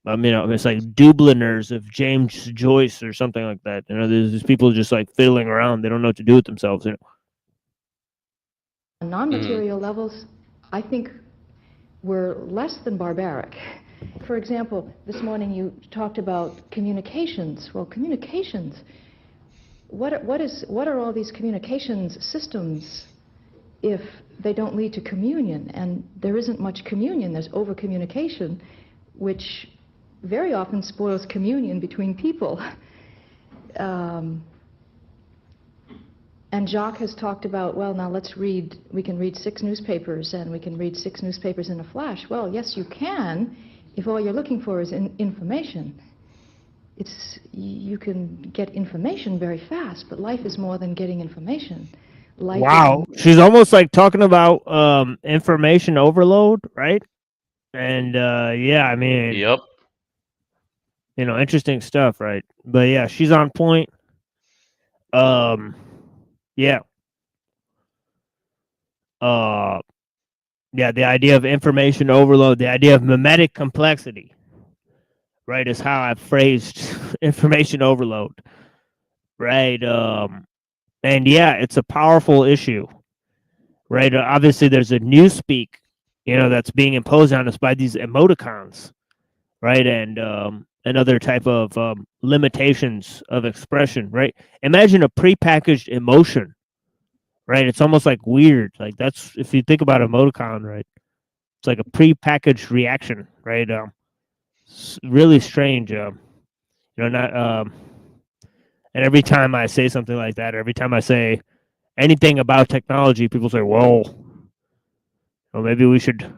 I mean, it's like Dubliners of James Joyce or something like that. There's these people just like fiddling around. They don't know what to do with themselves. On non-material levels, I think we're less than barbaric. For example, this morning you talked about communications. Well, communications. What are all these communications systems if they don't lead to communion? And there isn't much communion. There's over-communication, which very often spoils communion between people. And Jacques has talked about, well, now we can read 6 newspapers, and we can read 6 newspapers in a flash. Well, yes, you can, if all you're looking for is information. You can get information very fast, but life is more than getting information. Wow, she's almost like talking about information overload, right? And yeah, I mean, yep. Interesting stuff, right? But yeah, she's on point. Yeah. Yeah, the idea of information overload, the idea of mimetic complexity, right, is how I've phrased information overload, right? And yeah, it's a powerful issue, right? Obviously, there's a newspeak, that's being imposed on us by these emoticons, right? And other type of limitations of expression, right? Imagine a prepackaged emotion, right? It's almost like weird. Like that's, if you think about emoticon, right? It's like a prepackaged reaction, right? Really strange. Not. And every time I say something like that, every time I say anything about technology, people say, "Whoa, well, maybe we should."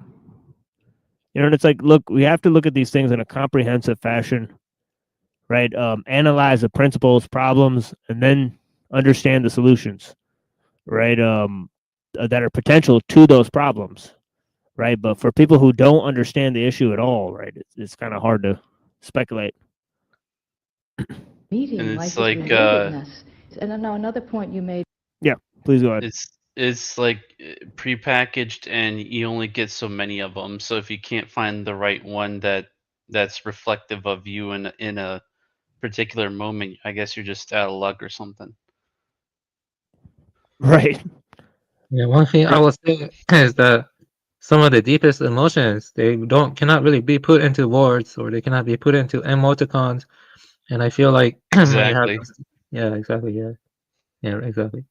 And it's like, look, we have to look at these things in a comprehensive fashion, right? Analyze the principles, problems, and then understand the solutions, right? That are potential to those problems, right? But for people who don't understand the issue at all, right, it's kind of hard to speculate. Meeting, And life it's is like relatedness. And now another point you made. Yeah, please go ahead. it's like prepackaged, and you only get so many of them. So if you can't find the right one that's reflective of you in a particular moment, I guess you're just out of luck or something. Right. Yeah, one thing I will say is that some of the deepest emotions cannot really be put into words, or they cannot be put into emoticons. And I feel like when you have Exactly. yeah, exactly, yeah, exactly.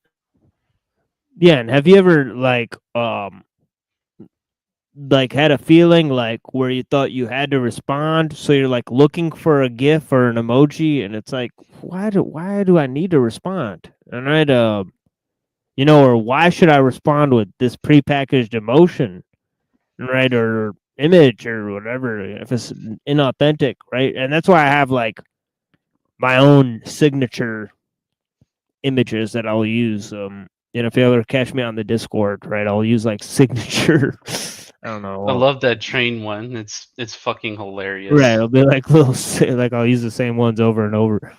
Yeah, and have you ever like had a feeling like where you thought you had to respond, so you're like looking for a GIF or an emoji, and it's like, why do I need to respond? And right, or why should I respond with this prepackaged emotion, right, or image or whatever if it's inauthentic, right? And that's why I have like my own signature images that I'll use. If you ever catch me on the Discord, right, I'll use like signature. I don't know. I love that train one. It's fucking hilarious. Right, it'll be like little, like I'll use the same ones over and over.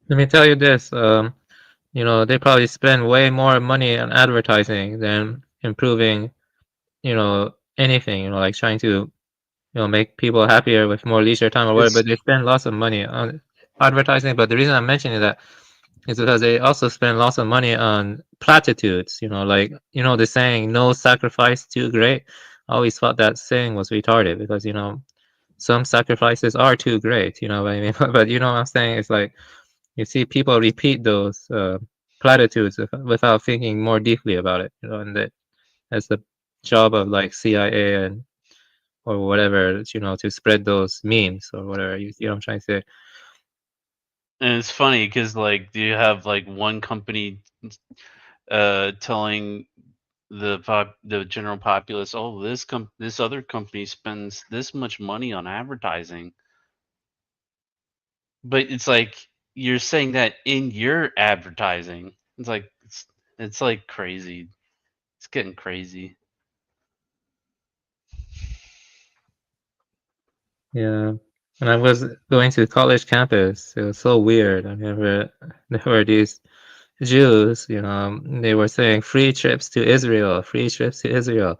Let me tell you this, they probably spend way more money on advertising than improving, anything, like trying to, make people happier with more leisure time or whatever, but they spend lots of money on advertising. But the reason I'm mentioning that is because they also spend lots of money on platitudes, the saying, no sacrifice too great. I always thought that saying was retarded because, some sacrifices are too great, you know what I mean? But you know what I'm saying? It's like, you see people repeat those platitudes without thinking more deeply about it, and that's the job of like CIA and or whatever, to spread those memes or whatever. You see what I'm trying to say? And it's funny because like, do you have like one company telling the general populace, oh, this other company spends this much money on advertising, but it's like you're saying that in your advertising. It's like it's like crazy. It's getting crazy. Yeah. When I was going to college campus, it was so weird. There were these Jews, they were saying free trips to Israel, free trips to Israel.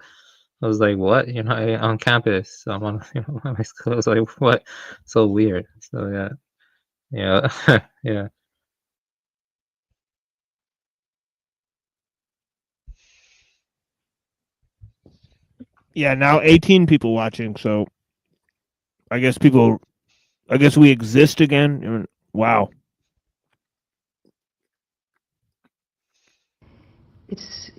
I was like, what? On campus, I'm on, my school. I was like, what? So weird. So yeah, yeah. Yeah, now 18 people watching, so I guess we exist again. Wow.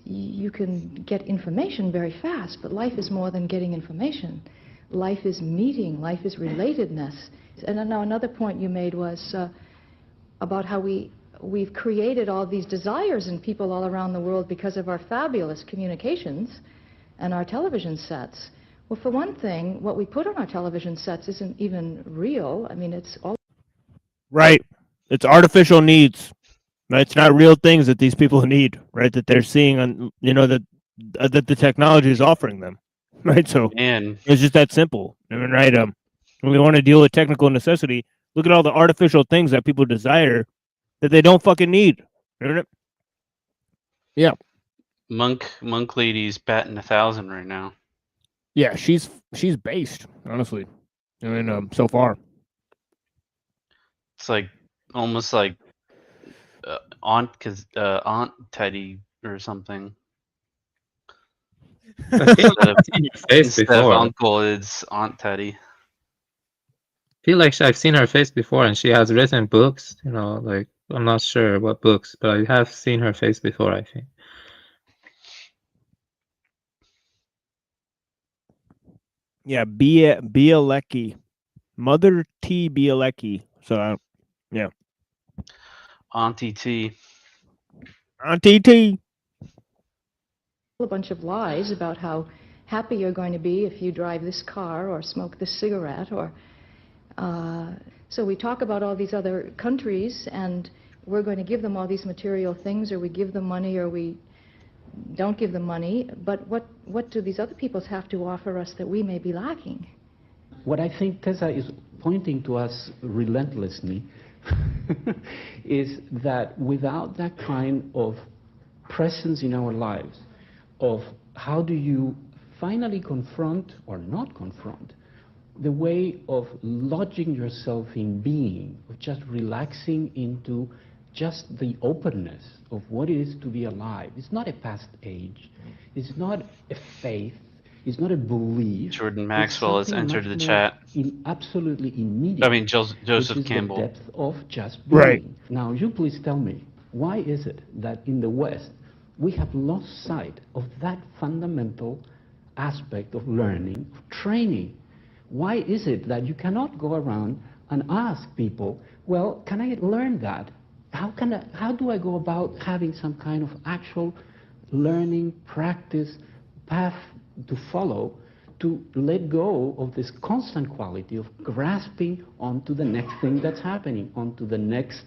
You can get information very fast, but life is more than getting information. Life is meeting, life is relatedness. And now another point you made was about how we've created all these desires in people all around the world because of our fabulous communications and our television sets. Well, for one thing, what we put on our television sets isn't even real. I mean, it's all... Right. It's artificial needs. Right? It's not real things that these people need, right? That they're seeing on, that the technology is offering them, right? So it's just that simple. I mean, right? When we want to deal with technical necessity, look at all the artificial things that people desire that they don't fucking need. Yeah. Monk lady's batting 1,000 right now. Yeah, she's based, honestly. I mean, so far. It's like almost like Aunt Teddy or something. Instead of uncle, it's Aunt Teddy. I feel like I've seen her face before, and she has written books. Like I'm not sure what books, but I have seen her face before, I think. Yeah, Bielecki. Mother T. Bielecki. So, yeah. Auntie T. Auntie T. A bunch of lies about how happy you're going to be if you drive this car or smoke this cigarette. Or so we talk about all these other countries, and we're going to give them all these material things, or we give them money, or we don't give them money. But what do these other peoples have to offer us that we may be lacking? What I think Tessa is pointing to us relentlessly is that without that kind of presence in our lives, of how do you finally confront or not confront the way of lodging yourself in being, of just relaxing into just the openness of what it is to be alive. It's not a past age. It's not a faith. It's not a belief. Jordan It's Maxwell has something entered much the more chat. absolutely immediate. I mean, which Joseph is Campbell. the depth of just being. Right. Now, you please tell me, why is it that in the West we have lost sight of that fundamental aspect of learning, of training? Why is it that you cannot go around and ask people, well, can I learn that? How do I go about having some kind of actual learning, practice, path to follow to let go of this constant quality of grasping onto the next thing that's happening, onto the next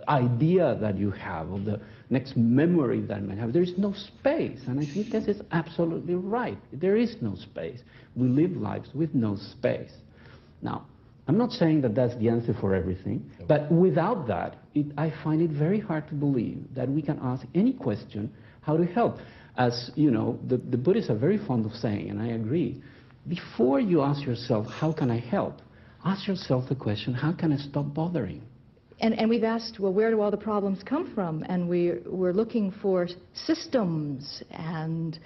idea that you have, or the next memory that you might have. There is no space, and I think this is absolutely right. There is no space. We live lives with no space. Now, I'm not saying that that's the answer for everything, but without that, I find it very hard to believe that we can ask any question how to help. As you know, the Buddhists are very fond of saying, and I agree, before you ask yourself, how can I help? Ask yourself the question, how can I stop bothering? And we've asked, well, where do all the problems come from? And we're looking for systems and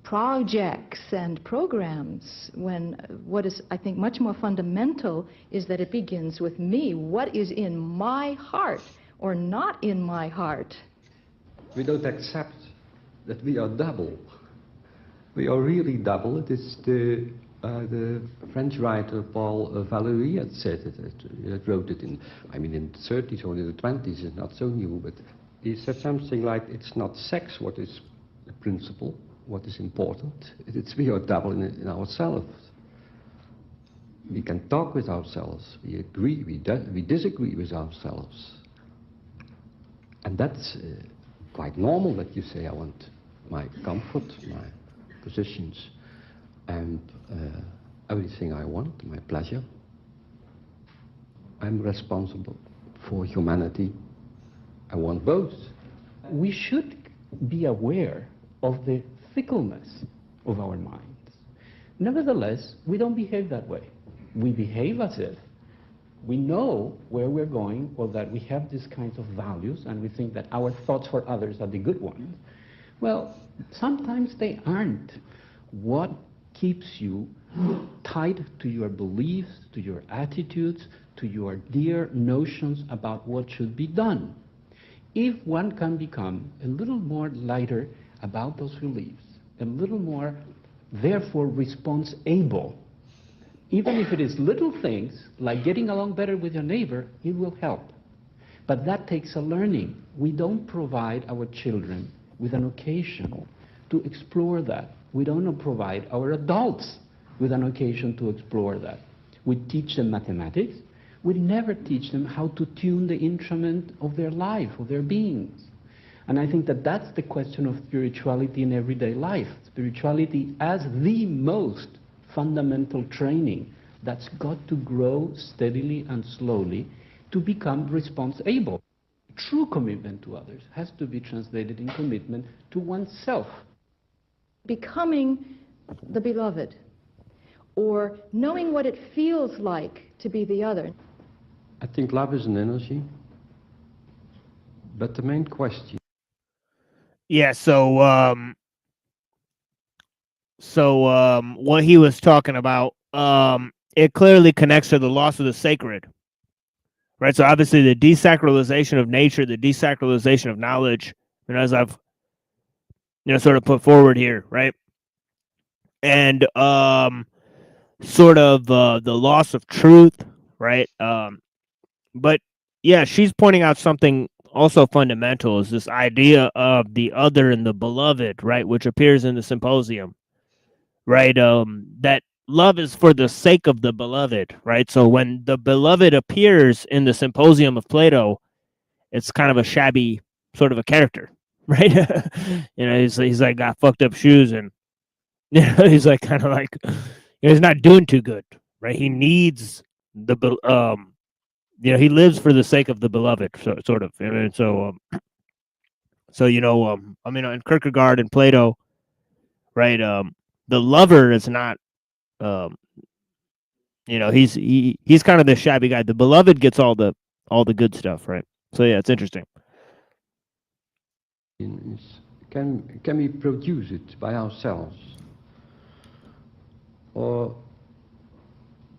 projects and programs, when what is, I think, much more fundamental is that it begins with me. What is in my heart or not in my heart? We don't accept that we are double. We are really double. It is the French writer Paul Valéry had said it, wrote it in, I mean, in the 30s or in the 20s, it's not so new, but he said something like, it's not sex what is the principle, what is important, it's we are double in ourselves. We can talk with ourselves, we agree, we disagree with ourselves. And that's quite normal that you say, I want my comfort, my positions, and everything I want, my pleasure. I'm responsible for humanity. I want both. We should be aware of the fickleness of our minds. Nevertheless, we don't behave that way. We behave as if we know where we're going, or that we have these kinds of values, and we think that our thoughts for others are the good ones. Well, sometimes they aren't. What keeps you tied to your beliefs, to your attitudes, to your dear notions about what should be done? If one can become a little more lighter about those beliefs, a little more, therefore, response-able, even if it is little things, like getting along better with your neighbor, it will help. But that takes a learning. We don't provide our children with an occasion to explore that. We don't provide our adults with an occasion to explore that. We teach them mathematics. We never teach them how to tune the instrument of their life, of their beings. And I think that that's the question of spirituality in everyday life. Spirituality as the most fundamental training that's got to grow steadily and slowly to become response-able. True commitment to others has to be translated in commitment to oneself. Becoming the beloved, or knowing what it feels like to be the other. I think love is an energy, but the main question. Yeah, so what he was talking about, it clearly connects to the loss of the sacred, right? So obviously the desacralization of nature, the desacralization of knowledge, and as I've sort of put forward here, right? And sort of the loss of truth, right? But yeah, she's pointing out something also fundamental, is this idea of the other and the beloved, right? Which appears in the symposium, right? That love is for the sake of the beloved, right? So when the beloved appears in the symposium of Plato, it's kind of a shabby sort of a character, right? He's like got fucked up shoes, and he's like kind of like he's not doing too good, right? He needs the he lives for the sake of the beloved, sort of. And so So I mean, in Kierkegaard and Plato, right? The lover is not, he's kind of the shabby guy. The beloved gets all the good stuff, right? So yeah, it's interesting. Can we produce it by ourselves, or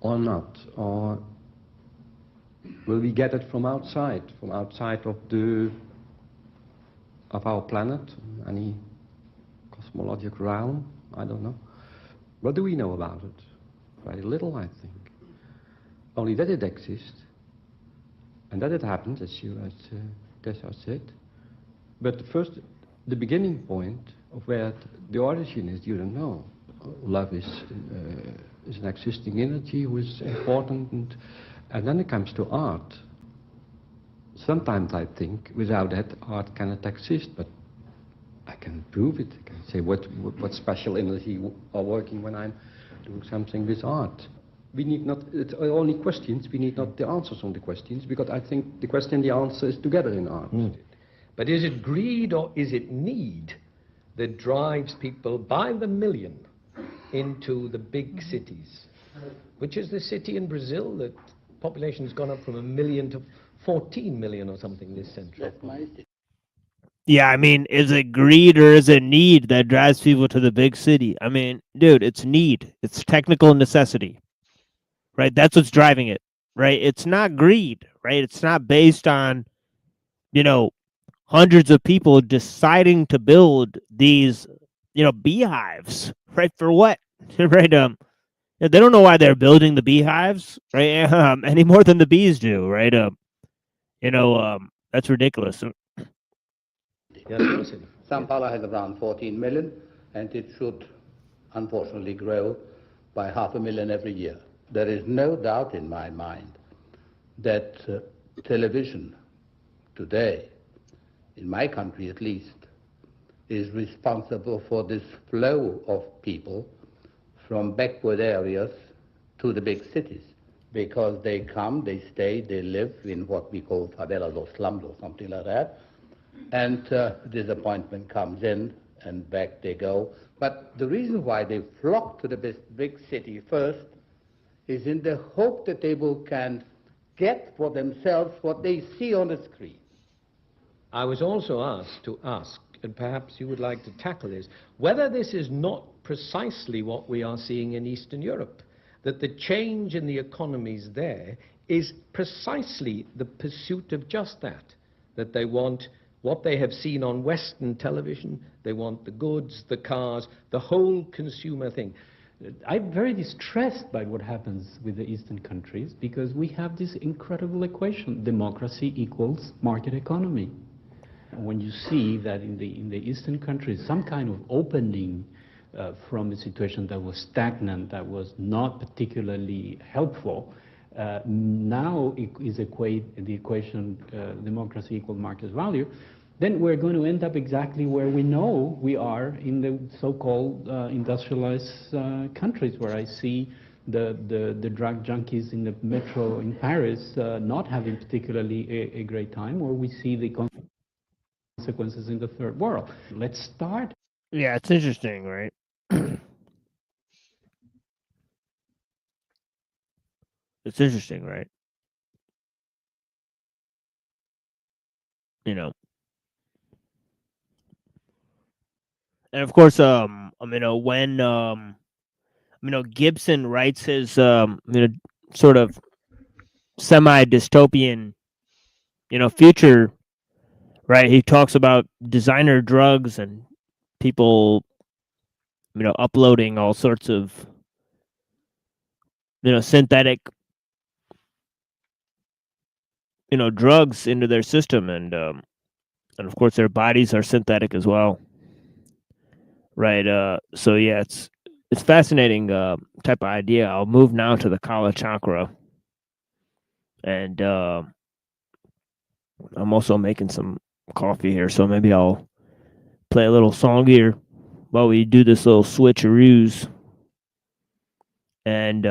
not, or will we get it from outside of our planet, any cosmological realm? I don't know. What do we know about it? Very little, I think. Only that it exists, and that it happens, as Tessa said. But first, the beginning point of where the origin is, you don't know. Love is an existing energy who is important, and then it comes to art. Sometimes I think without that art cannot exist, but I can prove it. I can say what special energy are working when I'm doing something with art. We need not, it's only questions, we need not the answers on the questions, because I think the question and the answer is together in art. But is it greed or is it need that drives people by the million into the big cities? Which is the city in Brazil that population has gone up from 1 million to 14 million or something this century. Yeah, I mean, is it greed or is it need that drives people to the big city? I mean, dude, it's need. It's technical necessity, right? That's what's driving it, right? It's not greed, right? It's not based on, hundreds of people deciding to build these, beehives, right? For what, right? They don't know why they're building the beehives, right? Any more than the bees do, right? That's ridiculous. Shambala has around 14 million, and it should unfortunately grow by 500,000 every year. There is no doubt in my mind that television today, in my country at least, is responsible for this flow of people from backward areas to the big cities, because they come, they stay, they live in what we call favelas or slums or something like that, and disappointment comes in and back they go. But the reason why they flock to the big city first is in the hope that they can get for themselves what they see on the screen. I was also asked to ask, and perhaps you would like to tackle this, whether this is not precisely what we are seeing in Eastern Europe, that the change in the economies there is precisely the pursuit of just that they want what they have seen on Western television, they want the goods, the cars, the whole consumer thing. I'm very distressed by what happens with the Eastern countries, because we have this incredible equation: democracy equals market economy. When you see that in the Eastern countries, some kind of opening from a situation that was stagnant, that was not particularly helpful, now is the equation democracy equals market value, then we're going to end up exactly where we know we are in the so-called industrialized countries, where I see the drug junkies in the metro in Paris not having particularly a great time, or we see the consequences in the third world. Let's start. Yeah, it's interesting, right? It's interesting, right? And of course, when Gibson writes his sort of semi-dystopian future, right? He talks about designer drugs and people uploading all sorts of synthetic drugs into their system, and of course their bodies are synthetic as well, right? So yeah, it's fascinating type of idea. I'll move now to the Kala Chakra, and I'm also making some coffee here, so maybe I'll play a little song here while we do this little switcheroos. And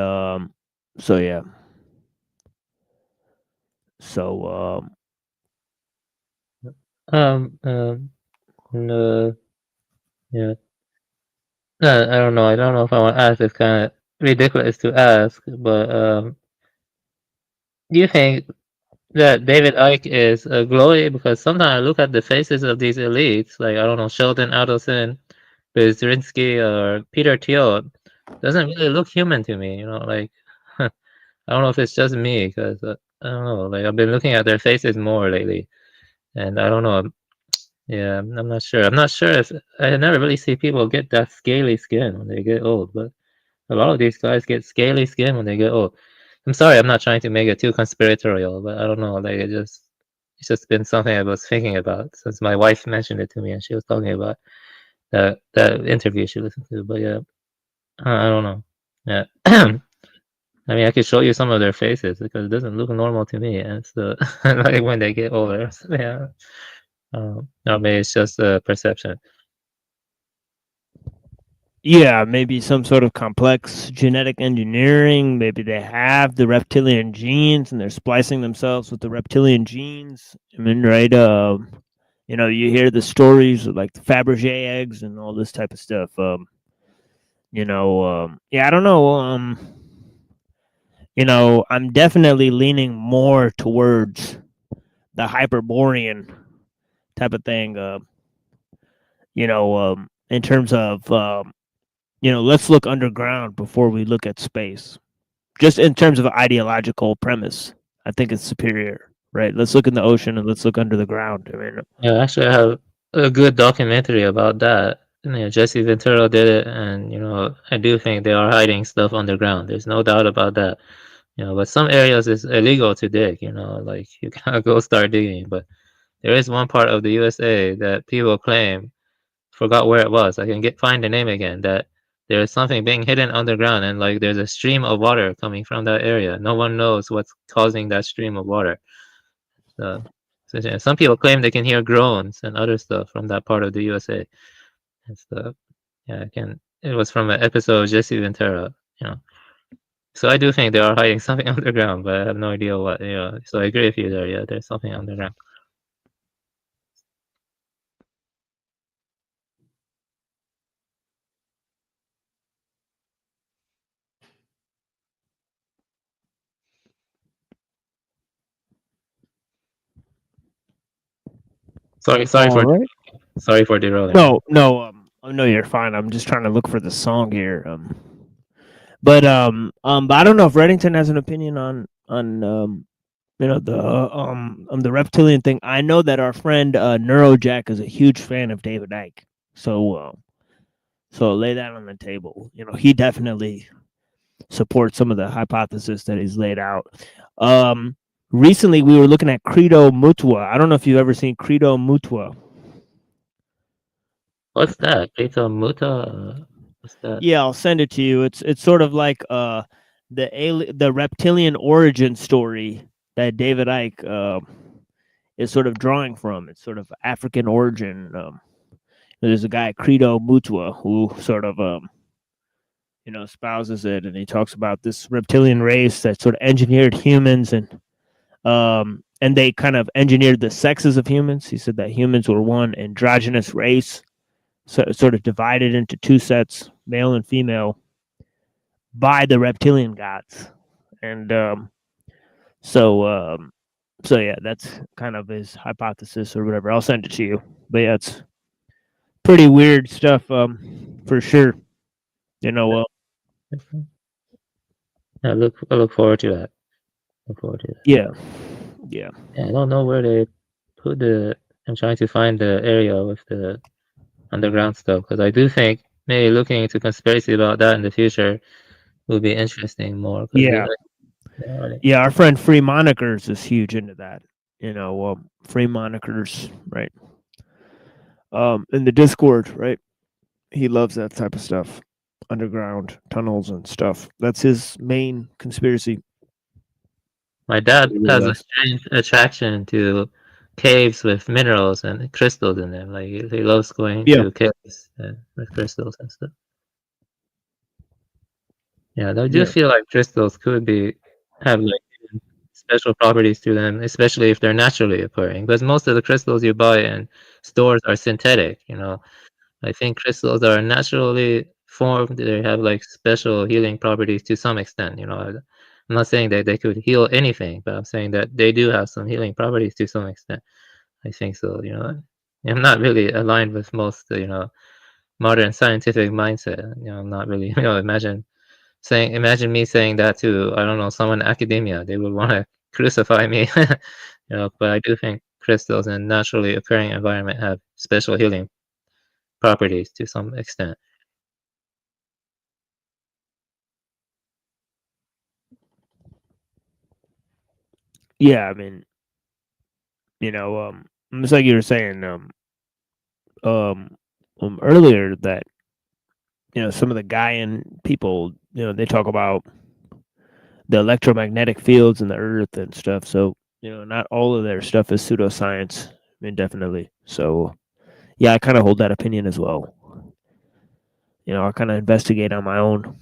so yeah, so And, yeah. No, I don't know. I don't know if I want to ask. It's kind of ridiculous to ask, but do you think that David Icke is a glory? Because sometimes I look at the faces of these elites, like I don't know, Sheldon Adelson, Brzezinski, or Peter Thiel, doesn't really look human to me. You know, like I don't know if it's just me, because I don't know. Like I've been looking at their faces more lately, and I don't know. Yeah, I'm not sure. I'm not sure if I never really see people get that scaly skin when they get old, but a lot of these guys get scaly skin when they get old. I'm sorry, I'm not trying to make it too conspiratorial, but I don't know. Like it's just been something I was thinking about since my wife mentioned it to me, and she was talking about that interview she listened to. But yeah, I don't know. Yeah, I mean, I could show you some of their faces because it doesn't look normal to me, and so like when they get older, so, yeah. Or maybe it's just a perception. Yeah, maybe some sort of complex genetic engineering. Maybe they have the reptilian genes and they're splicing themselves with the reptilian genes. I mean, right? You know, you hear the stories of like the Fabergé eggs and all this type of stuff. You know, yeah, I don't know. You know, I'm definitely leaning more towards the Hyperborean type of thing. You know, in terms of you know, let's look underground before we look at space. Just in terms of ideological premise, I think it's superior, right? Let's look in the ocean and let's look under the ground. I mean, Yeah, actually, I have a good documentary about that. You know, Jesse Ventura did it, and you know, I do think they are hiding stuff underground. There's no doubt about that. You know, but some areas it's illegal to dig. You know, like you cannot go start digging. But there is one part of the USA that people claim, forgot where it was. I can find the name again. That there is something being hidden underground, and like there's a stream of water coming from that area. No one knows what's causing that stream of water. So, yeah, some people claim they can hear groans and other stuff from that part of the USA and stuff. Yeah, I can. It was from an episode of Jesse Ventura. You know, so I do think they are hiding something underground, but I have no idea what. You know, so I agree with you there. Yeah, there's something underground. Sorry for derailing. No, you're fine. I'm just trying to look for the song here. But I don't know if Reddington has an opinion on you know, the reptilian thing. I know that our friend Neurojack is a huge fan of David Icke, so lay that on the table. You know, he definitely supports some of the hypothesis that he's laid out. Recently, we were looking at Credo Mutua. I don't know if you've ever seen Credo Mutua. What's that? Credo Mutua? What's that? Yeah, I'll send it to you. It's sort of like the reptilian origin story that David Icke is sort of drawing from. It's sort of African origin. There's a guy, Credo Mutua, who sort of you know, espouses it, and he talks about this reptilian race that sort of engineered humans and they kind of engineered the sexes of humans. He said that humans were one androgynous race, so sort of divided into two sets, male and female, by the reptilian gods. And so yeah, that's kind of his hypothesis or whatever. I'll send it to you. But yeah, it's pretty weird stuff, for sure. You know, I look forward to that. Look forward to that. Yeah. I don't know where they put the. I'm trying to find the area with the underground stuff because I do think maybe looking into conspiracy about that in the future will be interesting more. Yeah. Yeah, our friend Free Monikers is huge into that. You know, Free Monikers, right? In the Discord, right? He loves that type of stuff. Underground tunnels and stuff. That's his main conspiracy. My dad has a strange attraction to caves with minerals and crystals in them. Like he loves going to caves with crystals and stuff. Yeah, I do feel like crystals could have like special properties to them, especially if they're naturally occurring. Because most of the crystals you buy in stores are synthetic. I think crystals are naturally formed. They have like special healing properties to some extent. I'm not saying that they could heal anything, but I'm saying that they do have some healing properties to some extent. I think so. I'm not really aligned with most, modern scientific mindset. I'm not really, imagine me saying that to, I don't know, someone in academia. They would want to crucify me. But I do think crystals in naturally occurring environment have special healing properties to some extent. Yeah, I mean, it's like you were saying earlier that some of the Gaian people, they talk about the electromagnetic fields in the earth and stuff. So not all of their stuff is pseudoscience, indefinitely. So yeah, I kind of hold that opinion as well. I kind of investigate on my own.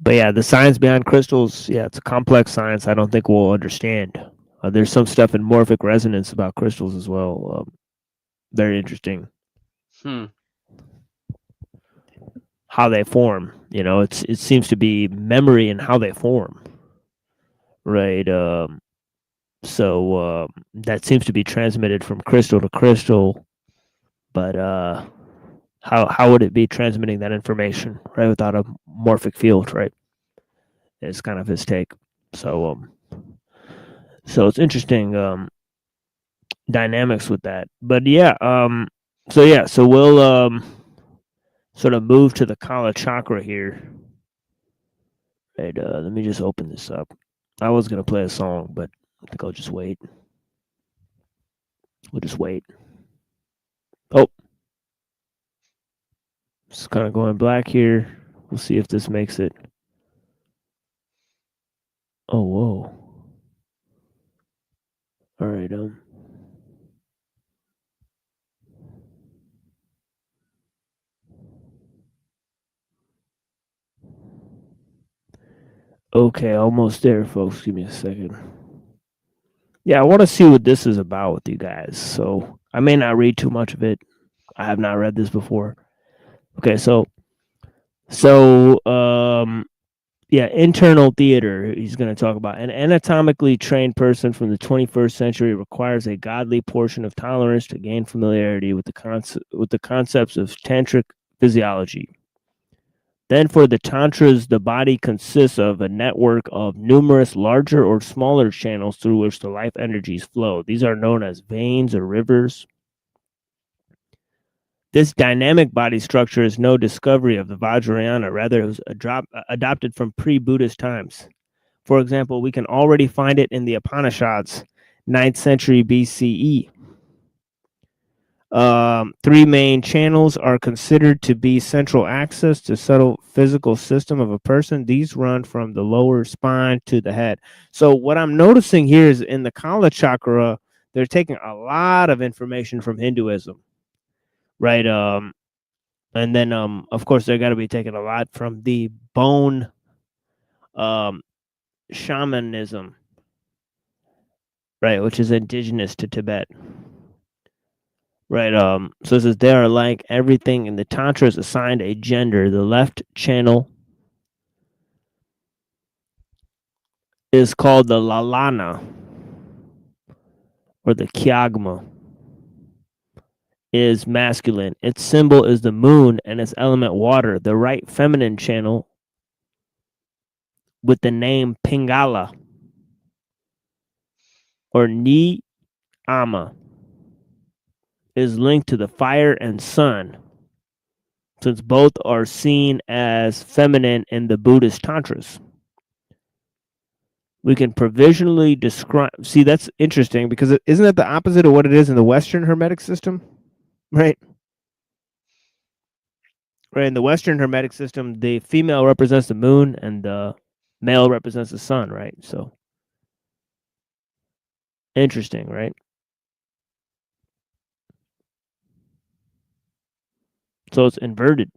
But yeah, the science behind crystals, yeah, it's a complex science I don't think we'll understand. There's some stuff in morphic resonance about crystals as well. Very interesting. How they form, it seems to be memory and how they form, right? So that seems to be transmitted from crystal to crystal, but how would it be transmitting that information, right, without a morphic field, right? It's kind of his take. So it's interesting dynamics with that. But yeah, so we'll sort of move to the Kala chakra here. Right, let me just open this up. I was gonna play a song, but I think I'll just wait. We'll just wait. Oh, it's kind of going black here. We'll see if this makes it. Oh, whoa. All right, okay, almost there, folks. Give me a second. Yeah, I want to see what this is about with you guys. So I may not read too much of it. I have not read this before. Okay, so yeah, internal theater. He's going to talk about an anatomically trained person from the 21st century requires a godly portion of tolerance to gain familiarity with the concepts of tantric physiology. Then for the tantras, the body consists of a network of numerous larger or smaller channels through which the life energies flow. These are known as veins or rivers. This dynamic body structure is no discovery of the Vajrayana. Rather, it was adopted from pre-Buddhist times. For example, we can already find it in the Upanishads, 9th century BCE. Three main channels are considered to be central access to subtle physical system of a person. These run from the lower spine to the head. So what I'm noticing here is in the Kala chakra, they're taking a lot of information from Hinduism, right? And then of course they're got to be taking a lot from the bone shamanism, right, which is indigenous to Tibet. Right. So it says they are like everything in the Tantra is assigned a gender. The left channel is called the Lalana or the Kyagma. Is masculine. Its symbol is the moon and its element water. The right feminine channel with the name Pingala or Ni Ama is linked to the fire and sun, since both are seen as feminine in the Buddhist tantras. We can provisionally describe. See, that's interesting because isn't that the opposite of what it is in the Western Hermetic system, right? Right, in the Western Hermetic system, the female represents the moon and the male represents the sun, right? So interesting, right? So it's inverted.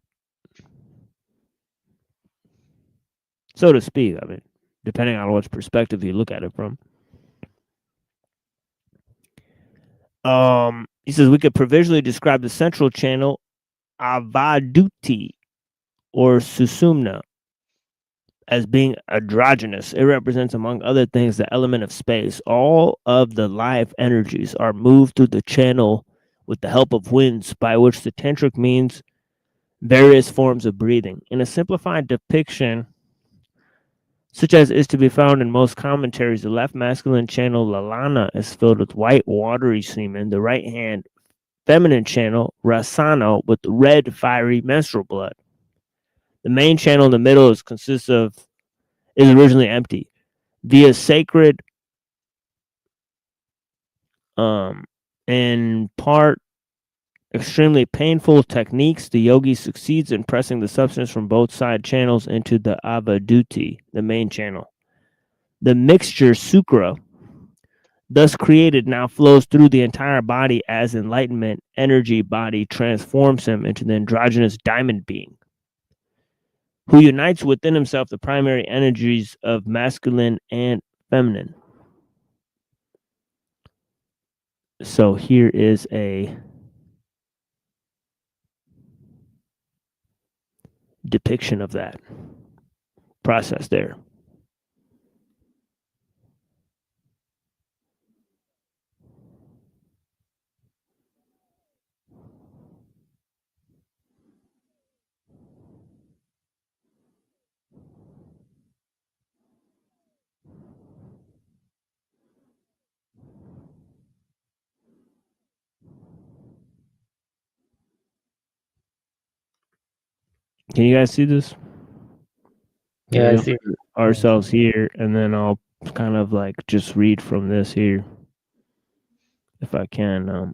so to speak. I mean, depending on which perspective you look at it from. He says we could provisionally describe the central channel Avaduti or Susumna as being androgynous. It represents, among other things, the element of space. All of the life energies are moved through the channel with the help of winds, by which the tantric means various forms of breathing. In a simplified depiction, such as is to be found in most commentaries, the left masculine channel Lalana is filled with white watery semen, the right hand feminine channel Rasana with red fiery menstrual blood. The main channel in the middle is originally empty. Via sacred in part extremely painful techniques, the yogi succeeds in pressing the substance from both side channels into the avaduti, the main channel. The mixture sukra, thus created, now flows through the entire body as enlightenment energy body transforms him into the androgynous diamond being, who unites within himself the primary energies of masculine and feminine. So here is a depiction of that process there. Can you guys see this? Yeah, I see. Ourselves here, and then I'll kind of like just read from this here, if I can.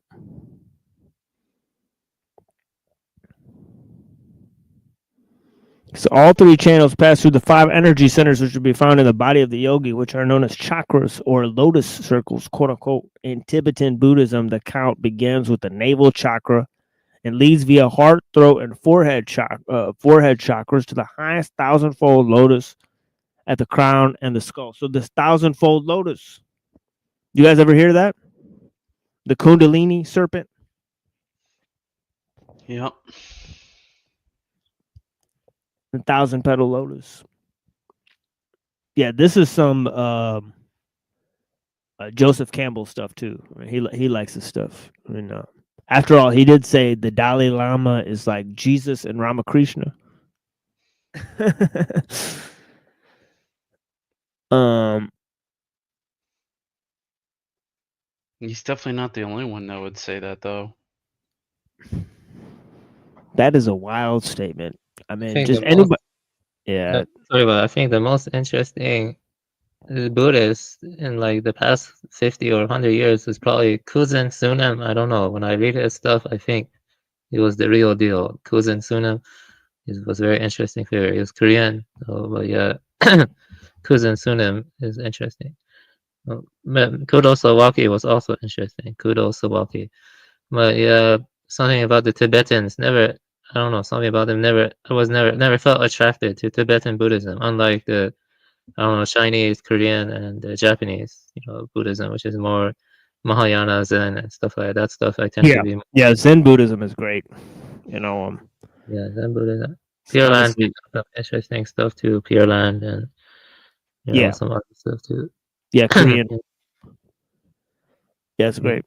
So all three channels pass through the 5 energy centers which will be found in the body of the yogi, which are known as chakras or lotus circles, quote unquote. In Tibetan Buddhism, the count begins with the navel chakra and leads via heart, throat, and forehead chakras to the highest thousandfold lotus at the crown and the skull. So this thousandfold lotus, you guys ever hear that? The Kundalini serpent? Yep. The 1,000-petal lotus. Yeah, this is some Joseph Campbell stuff too. He likes this stuff. I mean, after all, he did say the Dalai Lama is like Jesus and Ramakrishna. He's definitely not the only one that would say that, though. That is a wild statement. I mean, think just the anybody. most- Yeah. Sorry, but I think the most interesting Buddhist in like the past 50 or 100 years is probably Kuzan Sunam. I don't know. When I read his stuff, I think he was the real deal. Kuzan Sunam was a very interesting figure. He was Korean, but yeah, Kuzan Sunam is interesting. Kudo Sawaki was also interesting. Kudo Sawaki. But yeah, something about the Tibetans I don't know, something about them never felt attracted to Tibetan Buddhism, unlike the, I don't know, Chinese, Korean, and Japanese, Buddhism, which is more Mahayana, Zen, and stuff like that. Stuff I tend to be more, Yeah, Zen Buddhism is great. yeah, Zen Buddhism. Pure Land, interesting stuff too. Pure Land and Yeah. some other stuff too. Yeah, Korean. Yeah, it's great.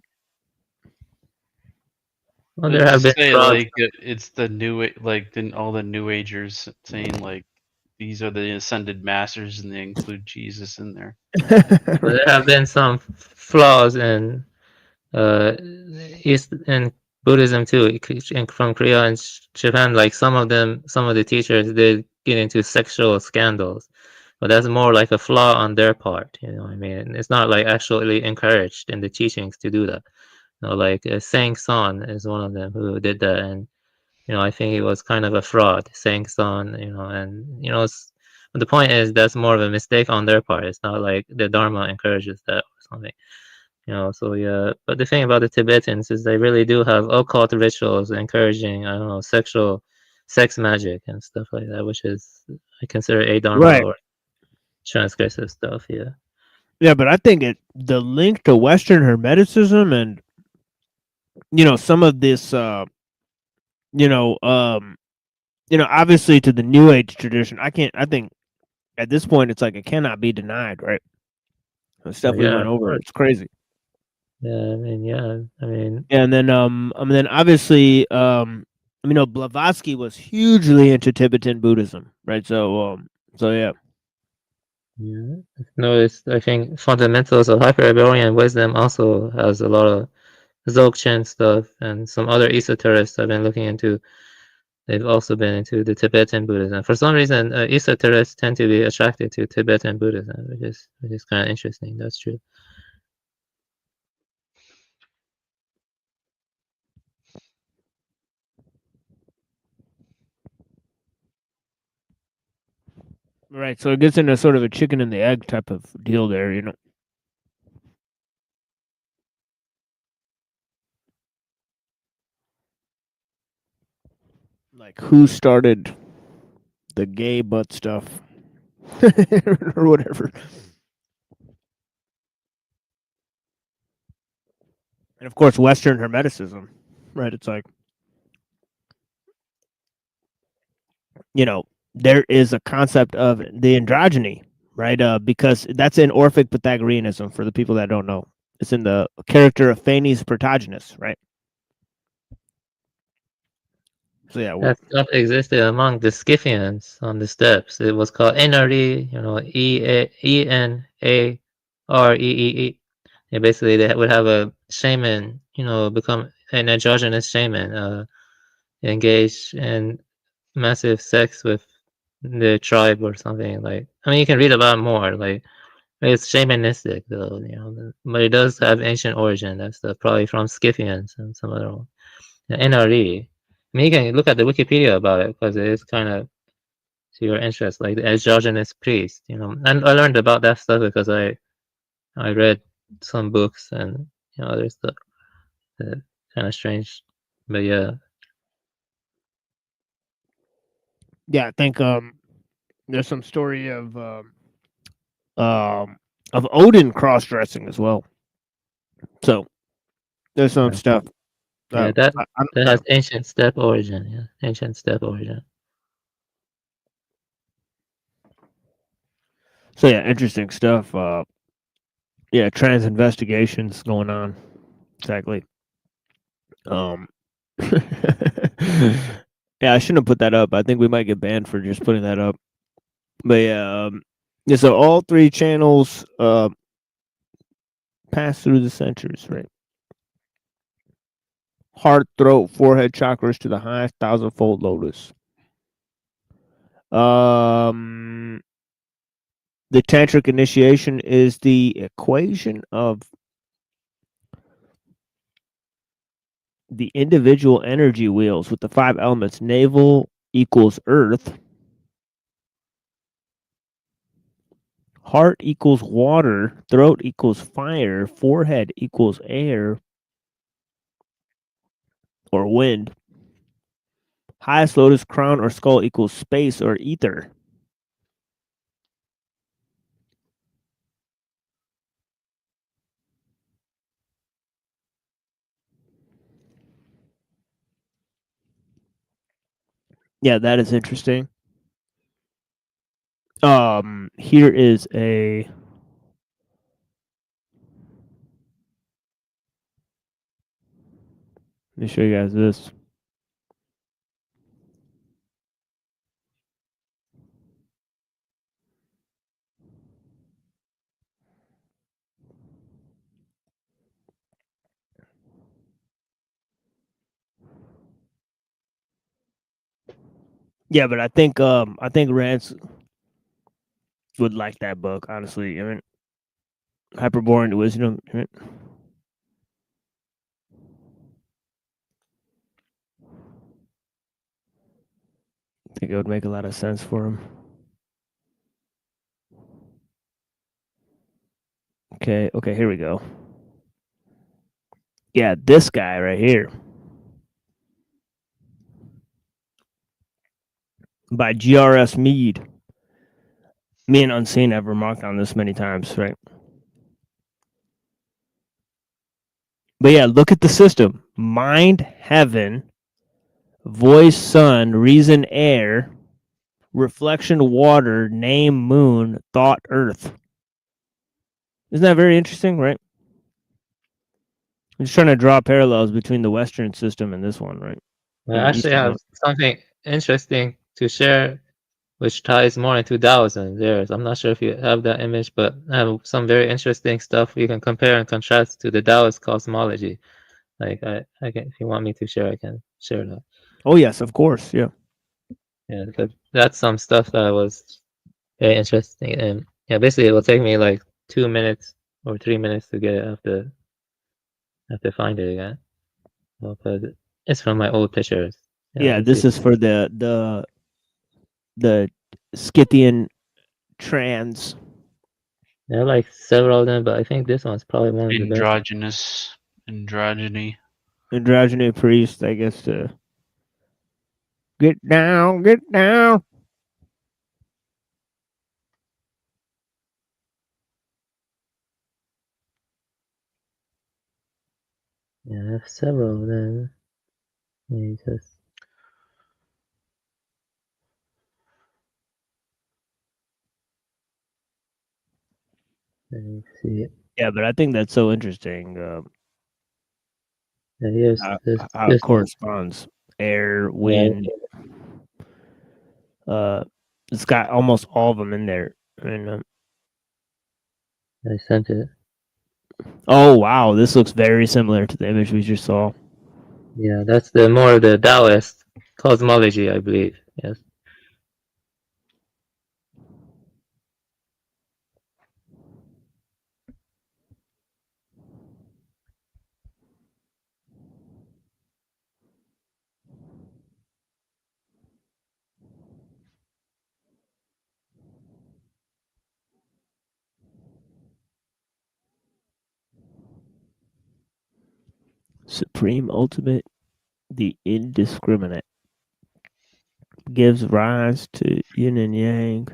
Well, there have been say, frauds. like it's the all the New Agers saying like these are the ascended masters and they include Jesus in there. There have been some flaws in East in Buddhism too, from Korea and Japan. Like some of the teachers did get into sexual scandals, but that's more like a flaw on their part. I mean, it's not like actually encouraged in the teachings to do that. Like Sang Son is one of them who did that, and I think he was kind of a fraud, Sang Son. And the point is that's more of a mistake on their part. It's not like the Dharma encourages that or something. So yeah. But the thing about the Tibetans is they really do have occult rituals encouraging, I don't know, sexual sex magic and stuff like that, which is I consider a dharma Right. or transgressive stuff. Yeah. Yeah, but I think the link to Western Hermeticism and some of this obviously to the New Age tradition, I think at this point it's like it cannot be denied, right? The stuff we Yeah, went of over, course. it's crazy. Yeah, I mean, yeah, I mean, Yeah, and then obviously Blavatsky was hugely into Tibetan Buddhism, right? So yeah. yeah. Notice, I think fundamentals of Hyperborean wisdom also has a lot of Dzogchen stuff, and some other esoterists I've been looking into. They've also been into the Tibetan Buddhism. For some reason, esoterists tend to be attracted to Tibetan Buddhism, which is kind of interesting. That's true. Right, so it gets into sort of a chicken and the egg type of deal there, Like who started the gay butt stuff or whatever. And of course Western Hermeticism, right? It's like there is a concept of the androgyny, right? Because that's in Orphic Pythagoreanism for the people that don't know. It's in the character of Phanes Protagonist, right? So yeah, That stuff existed among the Scythians on the steppes. It was called Enaree, Enaree. And basically, they would have a shaman, become an androgynous shaman, engage in massive sex with the tribe or something. Like, I mean, you can read about it more. Like, it's shamanistic though, but it does have ancient origin. That's probably from Scythians and some other one. NRE. I mean, you can look at the Wikipedia about it because it is kind of to your interest, like the androgynous priest. And I learned about that stuff because I read some books and other stuff that kind of strange, but yeah. Yeah, I think there's some story of Odin cross dressing as well. So there's some stuff. Yeah, that has ancient steppe origin. Yeah, ancient steppe origin. So yeah, interesting stuff. Yeah, trans investigations going on. Exactly. Yeah, I shouldn't have put that up. I think we might get banned for just putting that up. But yeah, so all three channels pass through the centers, right? Heart, throat, forehead chakras to the highest 1,000-fold lotus. The tantric initiation is the equation of the individual energy wheels with the 5 elements. Navel equals earth. Heart equals water. Throat equals fire. Forehead equals air or wind. Highest lotus, crown, or skull equals space or ether. Yeah, that is interesting. Here is a let me show you guys this. Yeah, but I think Rance would like that book, honestly. I mean, Hyperborean Wisdom. I think it would make a lot of sense for him. Okay, here we go. Yeah, this guy right here. by G.R.S. Mead. Me and Unseen have remarked on this many times, right? But yeah, look at the system. Mind, heaven, voice, sun, reason, air, reflection, water, name, moon, thought, earth. Isn't that very interesting, right? I'm just trying to draw parallels between the Western system and this one, right? I actually have something interesting to share, which ties more into Taoism. I'm not sure if you have that image, but I have some very interesting stuff you can compare and contrast to the Taoist cosmology. Like I can, if you want me to share, I can share that. Oh yes, of course, yeah. Yeah, but that's some stuff that was very interesting, and yeah, basically it will take me like 2 minutes or 3 minutes to get it. I have to find it again. But it's from my old pictures. Yeah, this is for the Scythian trans. There are like several of them, but I think this one's probably one of the best. Androgyny. Androgyny priest, I guess. Get down, get down. Yeah, I have several of them. Let me just. Let me see. Yeah, but I think that's so interesting. Yeah, how it corresponds. Air, wind. It's got almost all of them in there. And, I sent it. Oh wow, this looks very similar to the image we just saw. Yeah, that's the more the Taoist cosmology, I believe. Yes. Supreme ultimate, the indiscriminate, gives rise to yin and yang,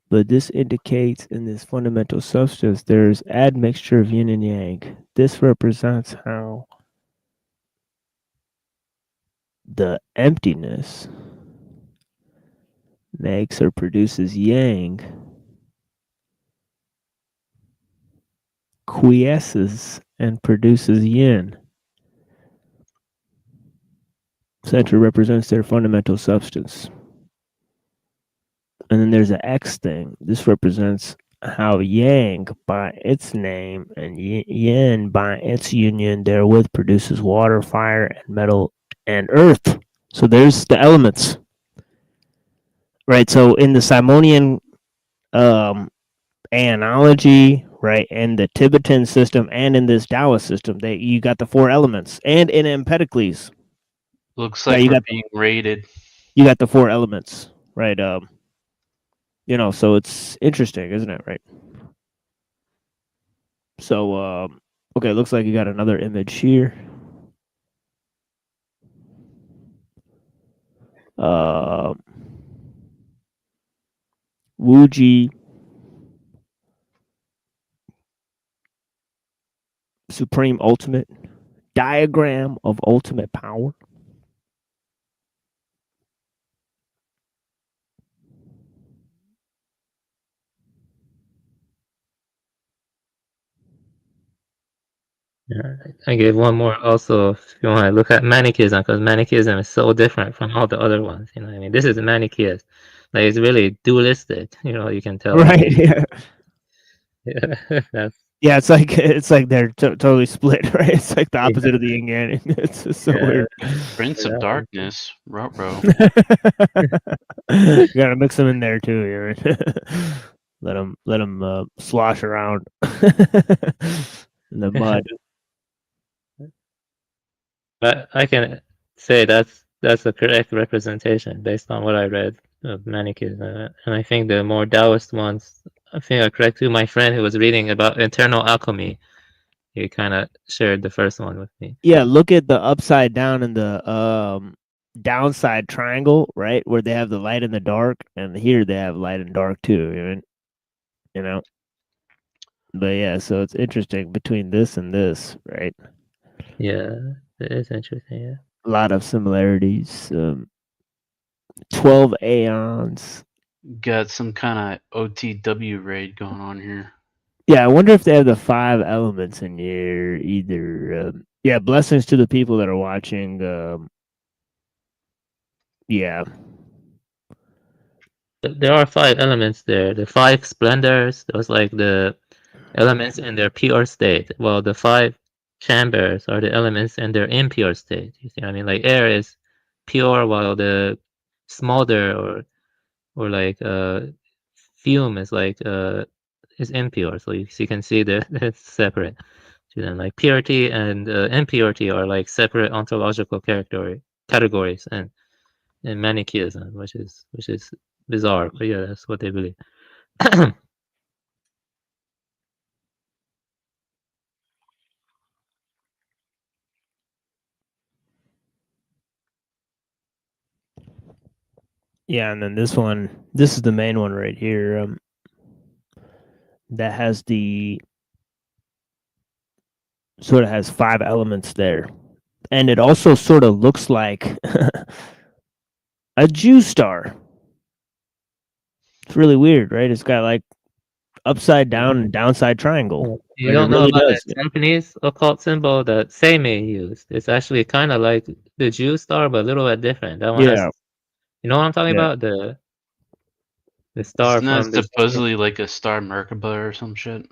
but this indicates in this fundamental substance there is admixture of yin and yang. This represents how the emptiness makes or produces yang, quiesces and produces yin. Center represents their fundamental substance. And then there's an X thing. This represents how yang by its name and yin by its union therewith produces water, fire, and metal and earth. So there's the elements. Right, so in the Simonian analogy, right, and the Tibetan system and in this Taoist system, you got the 4 elements. And in Empedocles, looks like we're being raided. You got the 4 elements, right? You know, so it's interesting, isn't it? Right. So, okay, looks like you got another image here. Wuji Supreme Ultimate diagram of ultimate power. Yeah, I gave one more also if you want to look at Manichaeism, because Manichaeism is so different from all the other ones. You know what I mean? This is Manichaeist. Like, it's really dualistic, you know, you can tell. Right, yeah. Yeah, that's... Yeah, it's like they're totally split, right? It's like the opposite of the yin yang. It's just so weird. Prince of Darkness, Ruh-roh. You gotta mix them in there too. Here. let them slosh around in the mud. But I can say that's the correct representation based on what I read of Manichaeism, and I think the more Taoist ones, I think are correct too. My friend who was reading about internal alchemy, he kind of shared the first one with me. Yeah, look at the upside down in the downside triangle, right, where they have the light and the dark, and here they have light and dark too. You know. But yeah, so it's interesting between this and this, right? Yeah, it is interesting. Yeah. A lot of similarities. 12 aeons. Got some kind of OTW raid going on here. Yeah, I wonder if they have the 5 elements in here either. Yeah, blessings to the people that are watching. Yeah. There are 5 elements there. The 5 splendors, those like the elements in their pure state. Well, the 5 chambers are the elements in their impure state. You see what I mean? Like air is pure, while the smolder or like fume is like is impure. So you can see that it's separate to them. Like purity and impurity are like separate ontological categories and in Manichaeism, which is bizarre, but yeah, that's what they believe. Yeah, and then this one, this is the main one right here. That has the sort of has 5 elements there. And it also sort of looks like a Jew star. It's really weird, right? It's got like upside down and downside triangle. You don't know about the Japanese occult symbol that Seimei used. It's actually kind of like the Jew star, but a little bit different. That one has, you know what I'm talking about? The star Isn't that from the supposedly like a star Merkaba or some shit?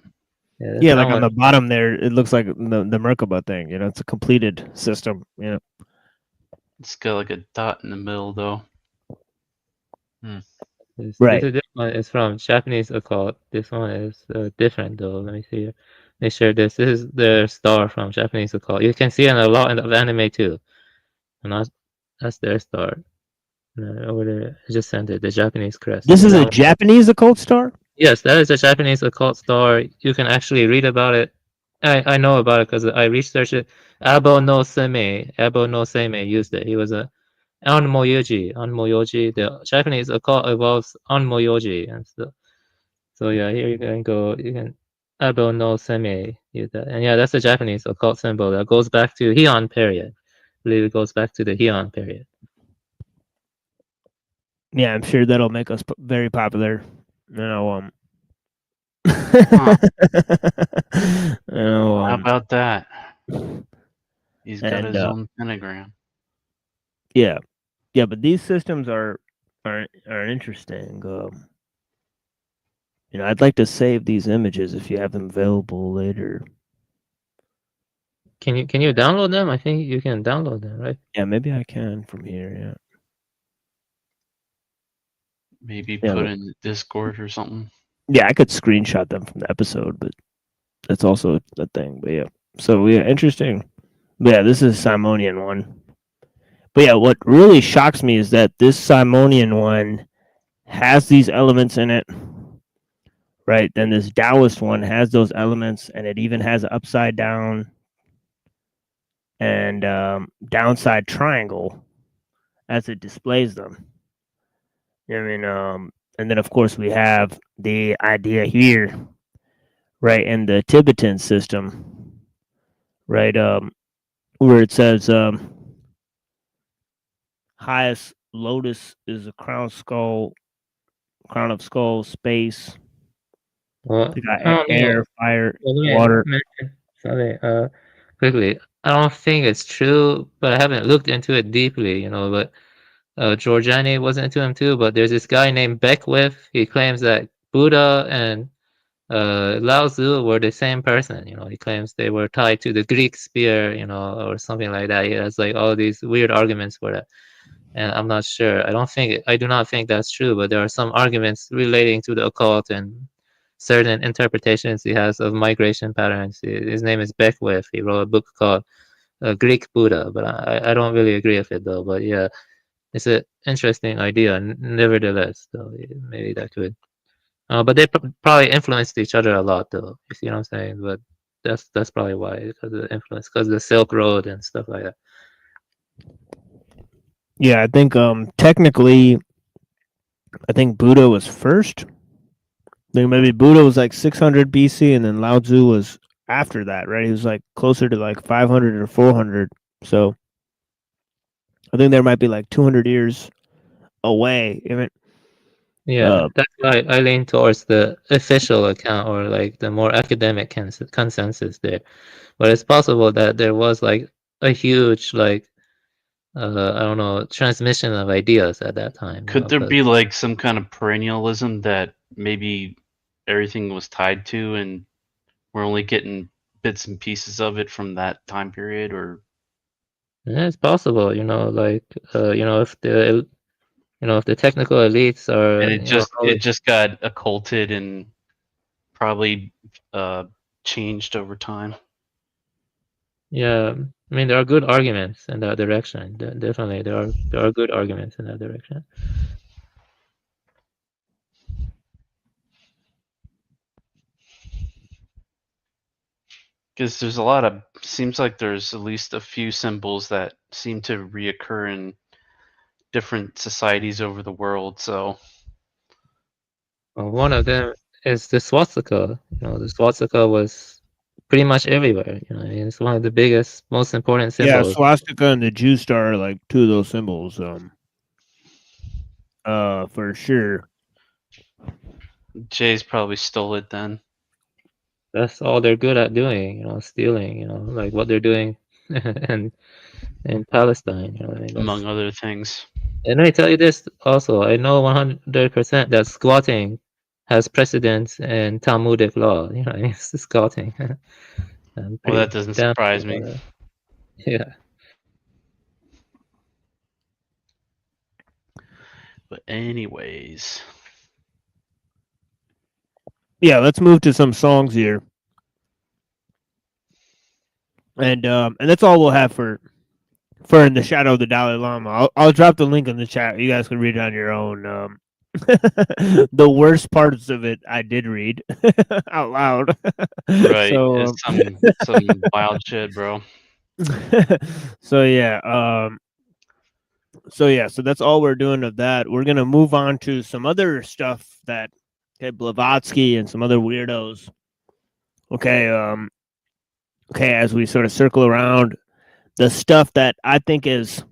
Yeah, like on the bottom there, it looks like the Merkaba thing. You know, it's a completed system. You know, It's got like a dot in the middle though. Right. This one is from Japanese occult. This one is different though. Let me see here. Make sure this is their star from Japanese occult. You can see it a lot of anime too. And that's their star. Over there, I just sent it. The Japanese crest. This is a Japanese occult star? Yes, that is a Japanese occult star. You can actually read about it. I know about it because I researched it. Abo no Seimei used it. He was a Onmoyoji. The Japanese occult involves Onmoyoji, and so yeah, here you can go. You can Abo no Seimei use that, and yeah, that's a Japanese occult symbol that goes back to Heian period. I believe it goes back to the Heian period. Yeah, I'm sure that'll make us very popular. You know, How about that? He's got his own pentagram. Yeah, yeah, but these systems are interesting. You know, I'd like to save these images if you have them available later. Can you download them? I think you can download them, right? Yeah, maybe I can from here. Yeah. Maybe put in Discord or something. Yeah, I could screenshot them from the episode, but that's also a thing. But yeah, so yeah, interesting. But yeah, this is a Simonian one. But yeah, what really shocks me is that this Simonian one has these elements in it, right? Then this Taoist one has those elements, and it even has an upside down and downside triangle as it displays them. I mean, and then of course we have the idea here, right, in the Tibetan system, right, where it says highest lotus is a crown of skull, space. Well, they got air, fire, water. Sorry, quickly. I don't think it's true, but I haven't looked into it deeply, you know, but Giorgiani was into him too, but there's this guy named Beckwith. He claims that Buddha and Lao Tzu were the same person. You know, he claims they were tied to the Greek spear, you know, or something like that. He has like all these weird arguments for that, and I'm not sure. I do not think that's true, but there are some arguments relating to the occult and certain interpretations he has of migration patterns. His name is Beckwith. He wrote a book called Greek Buddha, but I don't really agree with it though. But yeah. It's an interesting idea, nevertheless. So maybe that could, but they probably influenced each other a lot, though. You see what I'm saying? But that's probably why, because of the influence, because of the Silk Road and stuff like that. Yeah, I think technically, I think Buddha was first. I think maybe Buddha was like 600 BC, and then Lao Tzu was after that, right? He was like closer to like 500 or 400. So I think there might be like 200 years away. Even Yeah, that's why I lean towards the official account or like the more academic consensus there. But it's possible that there was like a huge like I don't know, transmission of ideas at that time. Could there be like some kind of perennialism that maybe everything was tied to, and we're only getting bits and pieces of it from that time period? Or Yeah, it's possible, like if the technical elites are, and it just got occulted and probably changed over time. Yeah, I mean there are good arguments in that direction. Definitely, there are good arguments in that direction. Because seems like there's at least a few symbols that seem to reoccur in different societies over the world. So One of them is the swastika. The swastika was pretty much everywhere. It's one of the biggest, most important yeah, symbols. swastika and the Jew star are like two of those symbols. For sure. Jay's probably stole it then. That's all they're good at doing, stealing, like what they're doing in Palestine. Among other things. And let me tell you this also, I know 100% that squatting has precedence in Talmudic law. It's squatting. Well, that doesn't surprise me. Yeah. But anyways. Yeah, let's move to some songs here. And that's all we'll have for In the Shadow of the Dalai Lama. I'll drop the link in the chat. You guys can read it on your own. The worst parts of it I did read out loud. Right. So, It's some wild shit, bro. So that's all we're doing of that. We're gonna move on to some other stuff that Blavatsky and some other weirdos. Okay, as we sort of circle around the stuff that I think is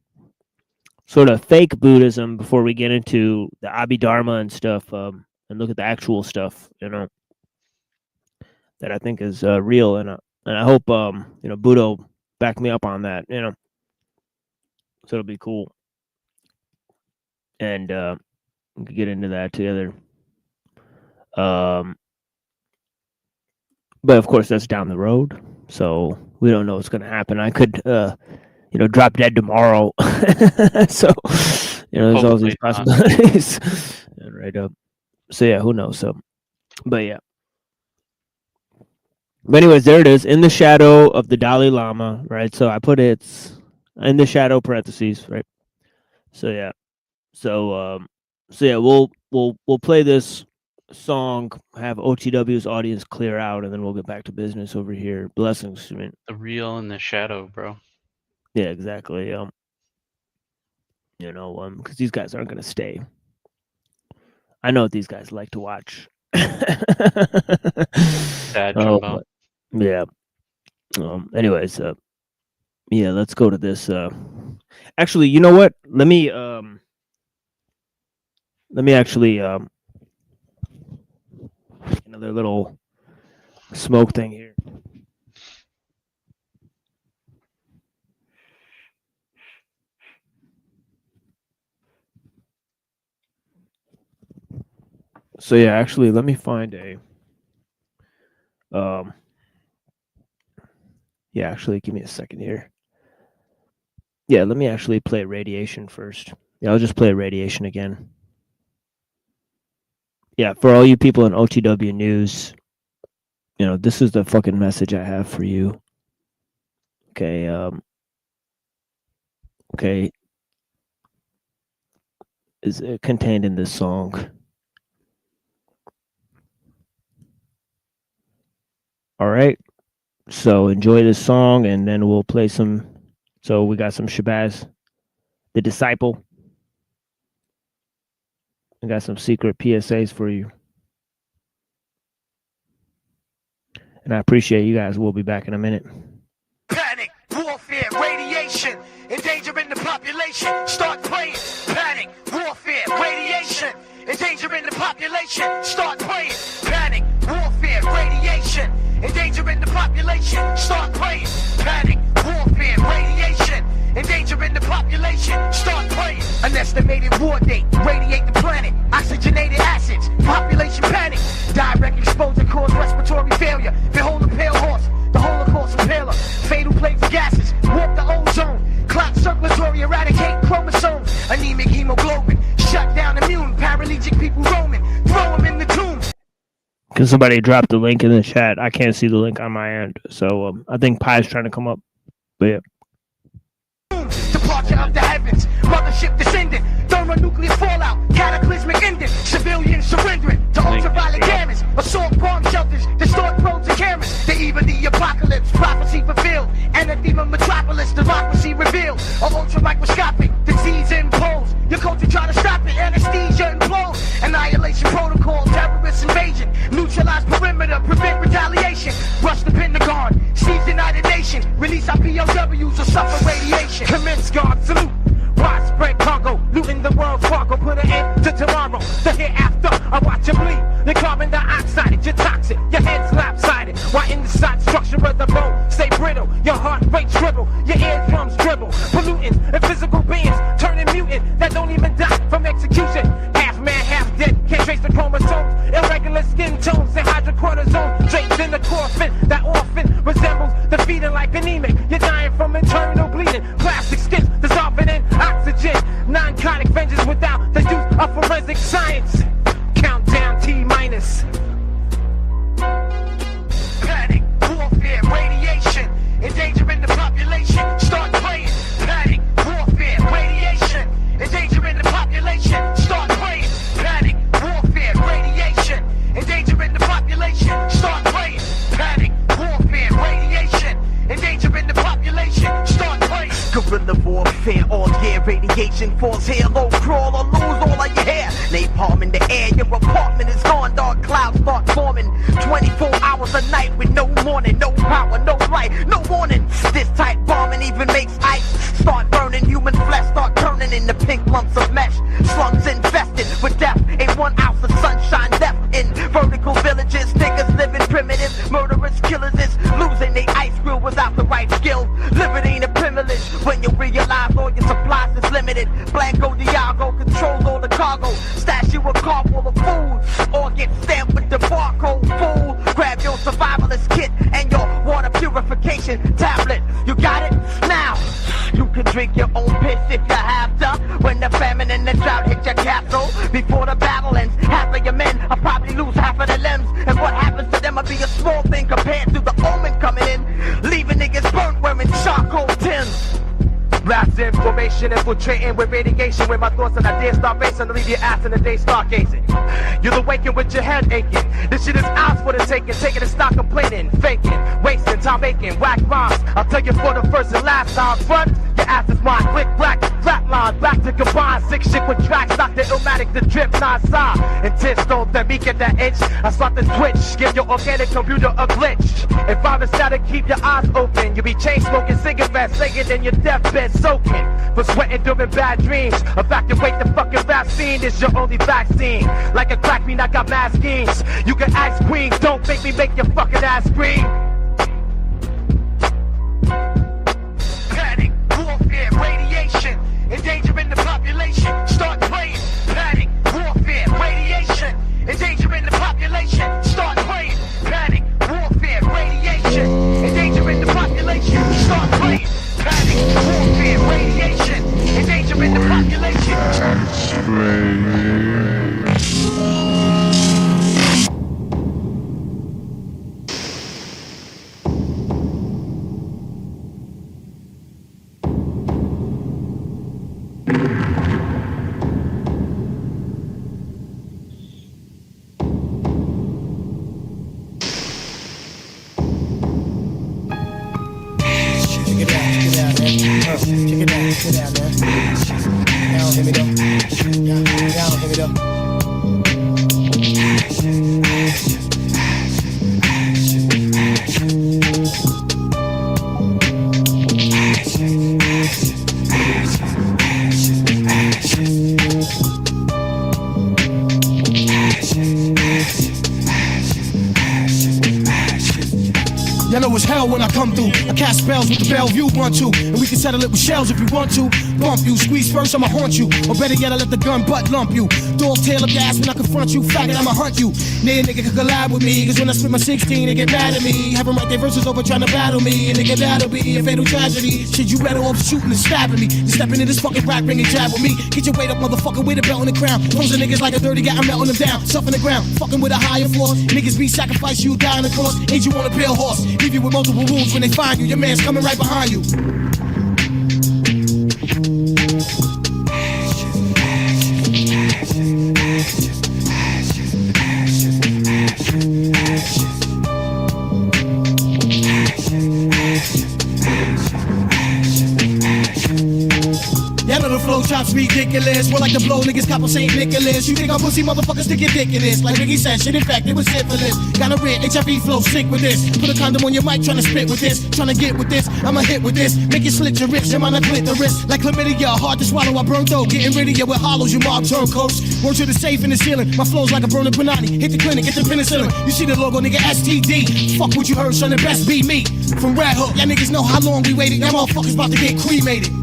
sort of fake Buddhism before we get into the Abhidharma and stuff, and look at the actual stuff, that I think is real, and I hope Buddha will back me up on that, so it'll be cool, and we can get into that together. But of course, that's down the road, so we don't know what's going to happen. I could, drop dead tomorrow. So, there's all these possibilities. Right up. So yeah, who knows? So, but yeah. But anyways, there it is, In the Shadow of the Dalai Lama. Right. So I put it's in the shadow parentheses. Right. So yeah. So yeah, we'll play this song, have OTW's audience clear out, and then we'll get back to business over here. Blessings. I mean, the real in the shadow, bro. Yeah, exactly. Because these guys aren't gonna stay. I know what these guys like to watch. Sad Jumbo. Yeah. Anyways, yeah, let's go to this. Actually, you know what? Let me actually another little smoke thing here. So yeah, actually, let me find a. Yeah, actually, give me a second here. Yeah, let me actually play Radiation first. Yeah, I'll just play Radiation again. Yeah, for all you people in OTW News, this is the fucking message I have for you. Okay, okay, is contained in this song. All right, so enjoy this song, and then we'll play some. So we got some Shabazz The Disciple. I got some secret PSAs for you. And I appreciate you guys. We'll be back in a minute. Panic, warfare, radiation, endangering the population. Start praying. Panic, warfare, radiation, endangering the population. Start praying. Panic, warfare, radiation, endangering the population. Start praying. Panic, warfare, radiation, endangering the population. Start praying. An estimated war date, radiate the planet. Oxygenated acids, population panic. Direct exposure cause respiratory failure. Behold a pale horse, the Holocaust impaler. Fatal plagues gases, warp the ozone. Clot circulatory, eradicate chromosomes. Anemic hemoglobin, shut down immune. Paralytic people roaming, throw them in the tomb. Can somebody drop the link in the chat? I can't see the link on my end. So I think Pi's trying to come up. But yeah. Departure of the heavens, mothership descendant, thermonuclear fallout, cataclysmic ending, civilians surrendering to ultraviolet gammas, assault bomb shelters, distort probes and cameras, the eve of the apocalypse, prophecy fulfilled, anathema metropolis, democracy revealed, a ultra microscopic disease imposed, your culture try to stop it, anesthesia implodes, annihilation protocol, terrorist invasion, neutralize perimeter, prevent retaliation, rush the Pentagon, seize the United Nations, release our POWs or suffer radiation. Commence guard salute, widespread cargo, looting the world's cargo, put an end to tomorrow. The hereafter, I watch you bleed. The carbon dioxide, you're toxic, your head's lopsided. While inside structure of the bone, stay brittle, your heart rate shrivel, your eardrums dribble. Pollutants and physical beings, turning mutant that don't even die from execution. Half man, half dead, can't trace the chromosomes. Irregular skin tones and hydrocortisone, draped in the coffin that often resembles the feeding like anemic. You're dying from internal bleeding, plastic skins dissolving in oxygen. Non-conic vengeance without the use of forensic science. Countdown T-minus. Panic, warfare, radiation, endangering the population. Start praying. Panic, warfare, radiation, endangering the population. Start praying. Panic, warfare, radiation, endangering the population. Start praying. Panic, warfare, radiation, endangering the population. Start praying. Guerrilla warfare all year, radiation falls here, low crawl or lose all of your hair. Napalm in the air, your apartment is gone, dark clouds start forming. 24 hours a night with no morning, no power, no light, no warning. This tight bombing even makes ice start burning, human flesh start turning into pink lumps of mesh. Slums infested with death, ain't 1 ounce of sunshine left in vertical villages. Niggas living primitive, murderous killers is losing their ice grill without the right skills. Liberty ain't a privilege when you realize all your supplies is limited. Blanco Diago controls all the cargo. Stash you a car full of food, or get stamped with the barcode. Fool, grab your survivalist kit and your water purification tablet. You got it? Now you can drink your own piss if you have to. When the famine and the drought hit your castle, before the battle ends, half of your men will probably lose half of their limbs. And what happens to them will be a small thing compared to the omen coming in, leaving niggas burnt wearing charcoal tins. Blast information infiltrating with radiation. When my thoughts and ideas start racing, to leave your ass in the day stargazing. You'll awaken with your head aching. This shit is ours for the taking. Taking and stop complaining, faking, wasting time making whack rhymes. I'll tell you for the first and last time. Front, your ass is mine. Click black, flatline, back to combine. Sick shit with tracks, knock the illmatic, the drip non-side. Intense though, let me get that itch. I start to twitch, give your organic computer a glitch. If I decided to keep your eyes open, you'll be chain smoking cigarettes, laying in your deathbed soaking. For sweating during bad dreams, evacuate the fucking vaccine is your only vaccine. Like a crack bean, I got mad schemes. You can ask queens, don't make me make your fucking ass scream. Panic, warfare, radiation, endangering the population. Start praying. Panic, warfare, radiation, endangering the population. Start praying. Panic, warfare, radiation, endangering the population. Start praying. Panic, warfare, radiation, endangering the population. Check it out, man. later. Y'all know it's hell when I come through. I cast spells with the Bellevue 1-2, and we can settle it with shells if you want to. Bump you, squeeze first, I'ma haunt you. Or better yet, I let the gun butt lump you. Dog tail up your ass when I confront you. Faggot, I'ma hunt you. Nay, nigga can collab with me, cause when I spit my 16, they get mad at me. Have them write their verses over trying to battle me, and nigga, that'll be a fatal tragedy. Shit, you better off shooting and stabbing me. You step into this fucking rap ring and jab with me. Get your weight up, motherfucker, with a belt on the crown. Frozen niggas like a dirty guy, I'm melting them down. Stuffing the ground, fucking with a higher force. Niggas be sacrificed, you die on the cross. Ain't you on a pale horse? Leave you with multiple wounds when they find you. Your man's coming right behind you. Y'all know the flow chops ridiculous. We're like the blow niggas cop on St. Nicholas. You think I'm pussy motherfuckers stick your dick in this? Like Biggie said, shit, in fact, it was syphilis. Got a red HIV flow sick with this. Put a condom on your mic, tryna spit with this. Tryna get with this, I'ma hit with this. Make you slit your wrist, your mind a clitoris. Like chlamydia, hard to swallow, I burn dough. Getting rid of you with hollows, you mob turncoats. Word to the safe in the ceiling. My flow's like a burning p.90. Hit the clinic, get the penicillin. You see the logo, nigga, STD. Fuck what you heard, son, it best be me. From Red Hook, y'all niggas know how long we waited. Y'all motherfuckers about to get cremated.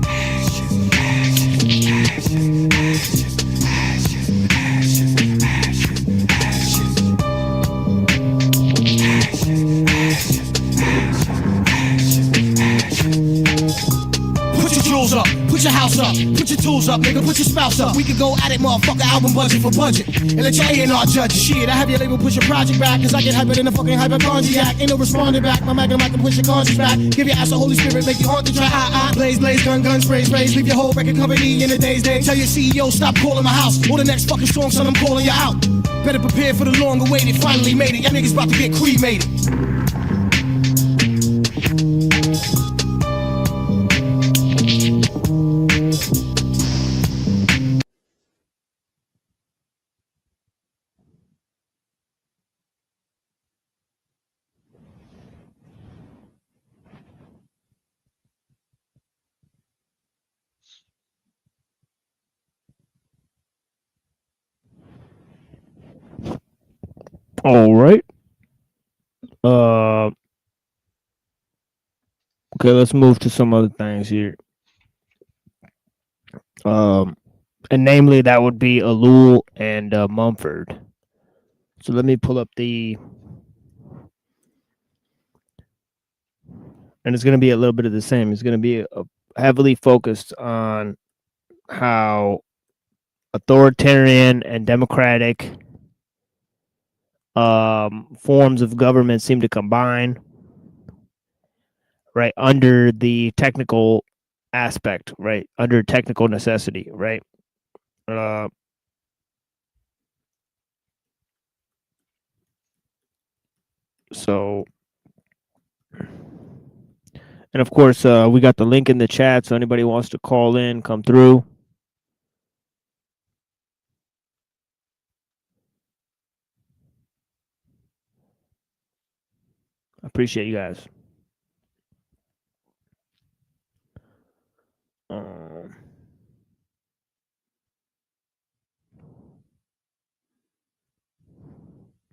Up, put your house up, put your tools up, nigga, put your spouse up. We could go at it, motherfucker, album budget for budget. And let your A&R judge it. Shit, I have your label push your project back, cause I get hyper than a fucking hypochondriac. Ain't no responding back, my mic can push your conscience back. Give your ass a Holy Spirit, make you haunt to try. Blaze, blaze, gun, gun, spray, sprays. Leave your whole record company in a day's day. Tell your CEO, stop calling my house. Or the next fucking song, son, I'm calling you out. Better prepare for the long awaited, finally made it. Y'all niggas about to get cremated. All right. Okay, let's move to some other things here. And namely, that would be Ellul and Mumford. So let me pull up the, and it's going to be a little bit of the same. It's going to be heavily focused on how authoritarian and democratic forms of government seem to combine, right, under the technical aspect, right, under technical necessity, right. So, and of course, we got the link in the chat, so anybody wants to call in, come through. I appreciate you guys.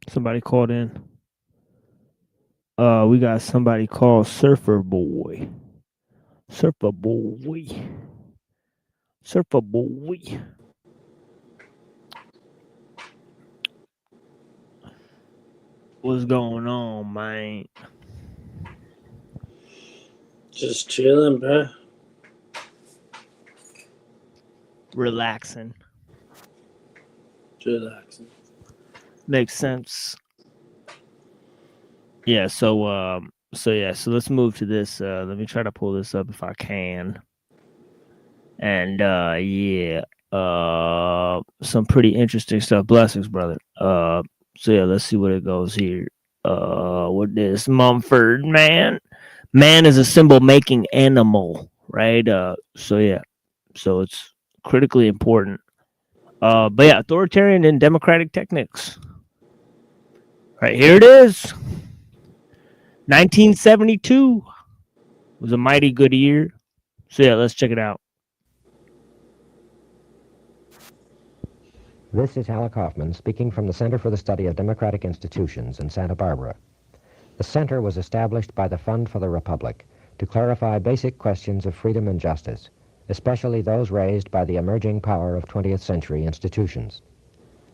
Somebody called in. We got somebody called Surfer Boy. Surfer Boy. Surfer Boy. What's going on, man? Just chilling, bro. Relaxing. Relaxing. Makes sense. Yeah, so let's move to this. Let me try to pull this up if I can. And some pretty interesting stuff. Blessings, brother. So yeah, let's see what it goes here. With this Mumford, man is a symbol making animal, right? So yeah, so it's critically important But yeah, authoritarian and democratic techniques. Right, here it is. 1972 was a mighty good year. So yeah, let's check it out. This is Alec Hoffman speaking from the Center for the Study of Democratic Institutions in Santa Barbara. The center was established by the Fund for the Republic to clarify basic questions of freedom and justice, especially those raised by the emerging power of 20th century institutions.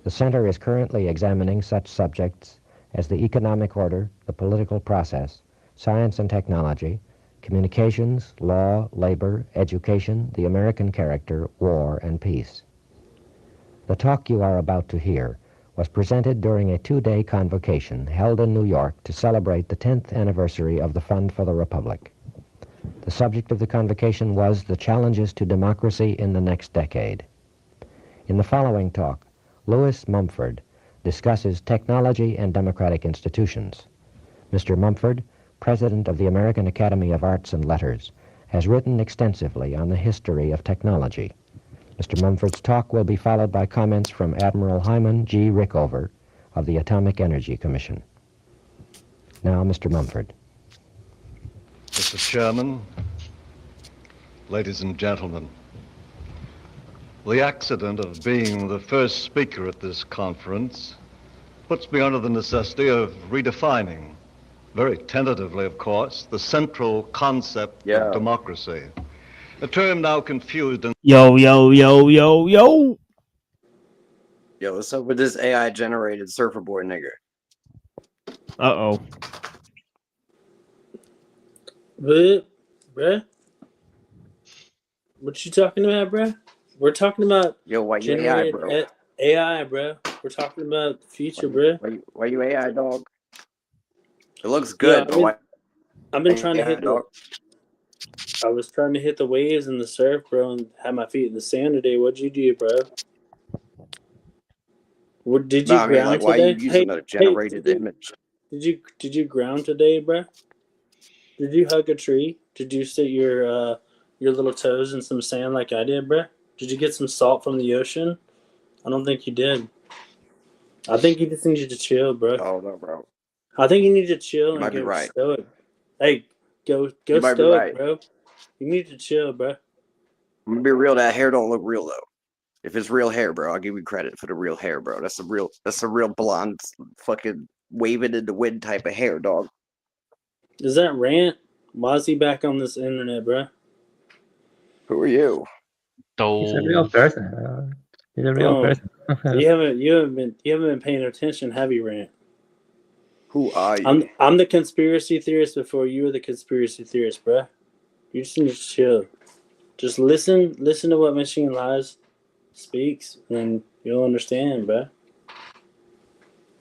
The center is currently examining such subjects as the economic order, the political process, science and technology, communications, law, labor, education, the American character, war, and peace. The talk you are about to hear was presented during a 2-day convocation held in New York to celebrate the 10th anniversary of the Fund for the Republic. The subject of the convocation was the challenges to democracy in the next decade. In the following talk, Louis Mumford discusses technology and democratic institutions. Mr. Mumford, president of the American Academy of Arts and Letters, has written extensively on the history of technology. Mr. Mumford's talk will be followed by comments from Admiral Hyman G. Rickover of the Atomic Energy Commission. Now, Mr. Mumford. Mr. Chairman, ladies and gentlemen, the accident of being the first speaker at this conference puts me under the necessity of redefining, very tentatively of course, the central concept of democracy. A term now confused and... Yo. Yo, what's up with this AI-generated surfer boy nigger? Uh-oh. Bruh? What you talking about, bruh? We're talking about why you AI, bro? AI, bruh. We're talking about the future, bruh. Why you AI, dog? It looks good, yeah, I've been trying to hit the... I was trying to hit the waves in the surf, bro, and have my feet in the sand today. What'd you do, bro? What did you ground why today? Are you using a generated image? Did you ground today, bro? Did you hug a tree? Did you stick your little toes in some sand like I did, bro? Did you get some salt from the ocean? I don't think you did. I think you just need to chill, bro. Oh no, bro. I think you need to chill and might be get right. stoic. Hey, go stoic, bro. You need to chill, bro. I'm gonna be real. That hair don't look real though. If it's real hair, bro, I'll give you credit for the real hair, bro. That's a real blonde, fucking waving in the wind type of hair, dog. Is that Rant? Why is he back on this internet, bro? Who are you? He's a real person. He's a real person. you haven't been paying attention, have you, Rant? Who are you? I'm the conspiracy theorist before you were the conspiracy theorist, bro. You just need to chill. Just listen to what Machine Lies speaks, and you'll understand, bro.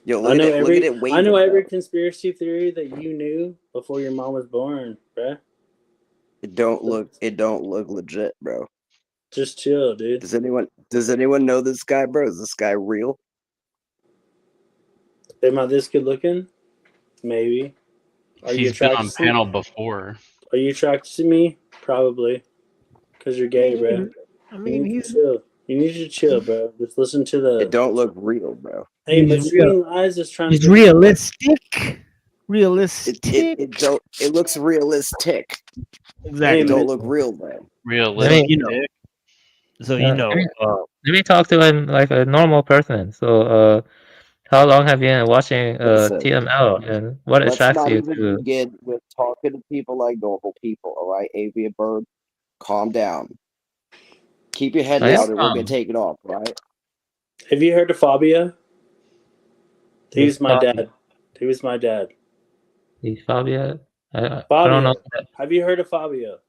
Yo, I know every conspiracy theory that you knew before your mom was born, bro. It don't look legit, bro. Just chill, dude. Does anyone know this guy, bro? Is this guy real? Am I this good looking? Maybe. He's been on panel before. Are you attracted to me? Probably. Because you're gay, bro. I mean, he's chill. You need to chill, bro. Just listen to the... It don't look real, bro. Hey, Machine Lies is trying to... It's realistic. Realistic. It looks realistic. Exactly. It don't look real, man. Realistic. So you know. Let me talk to him like a normal person. So, how long have you been watching TML, and what attracts you to? Let's not even begin with talking to people like normal people. All right, Avian Bird, calm down. Keep your head down, and we're gonna take it off. Right? Have you heard of Fabio? He was my dad. He was my dad. He's Fabio. I Fabio. don't know. Have you heard of Fabio?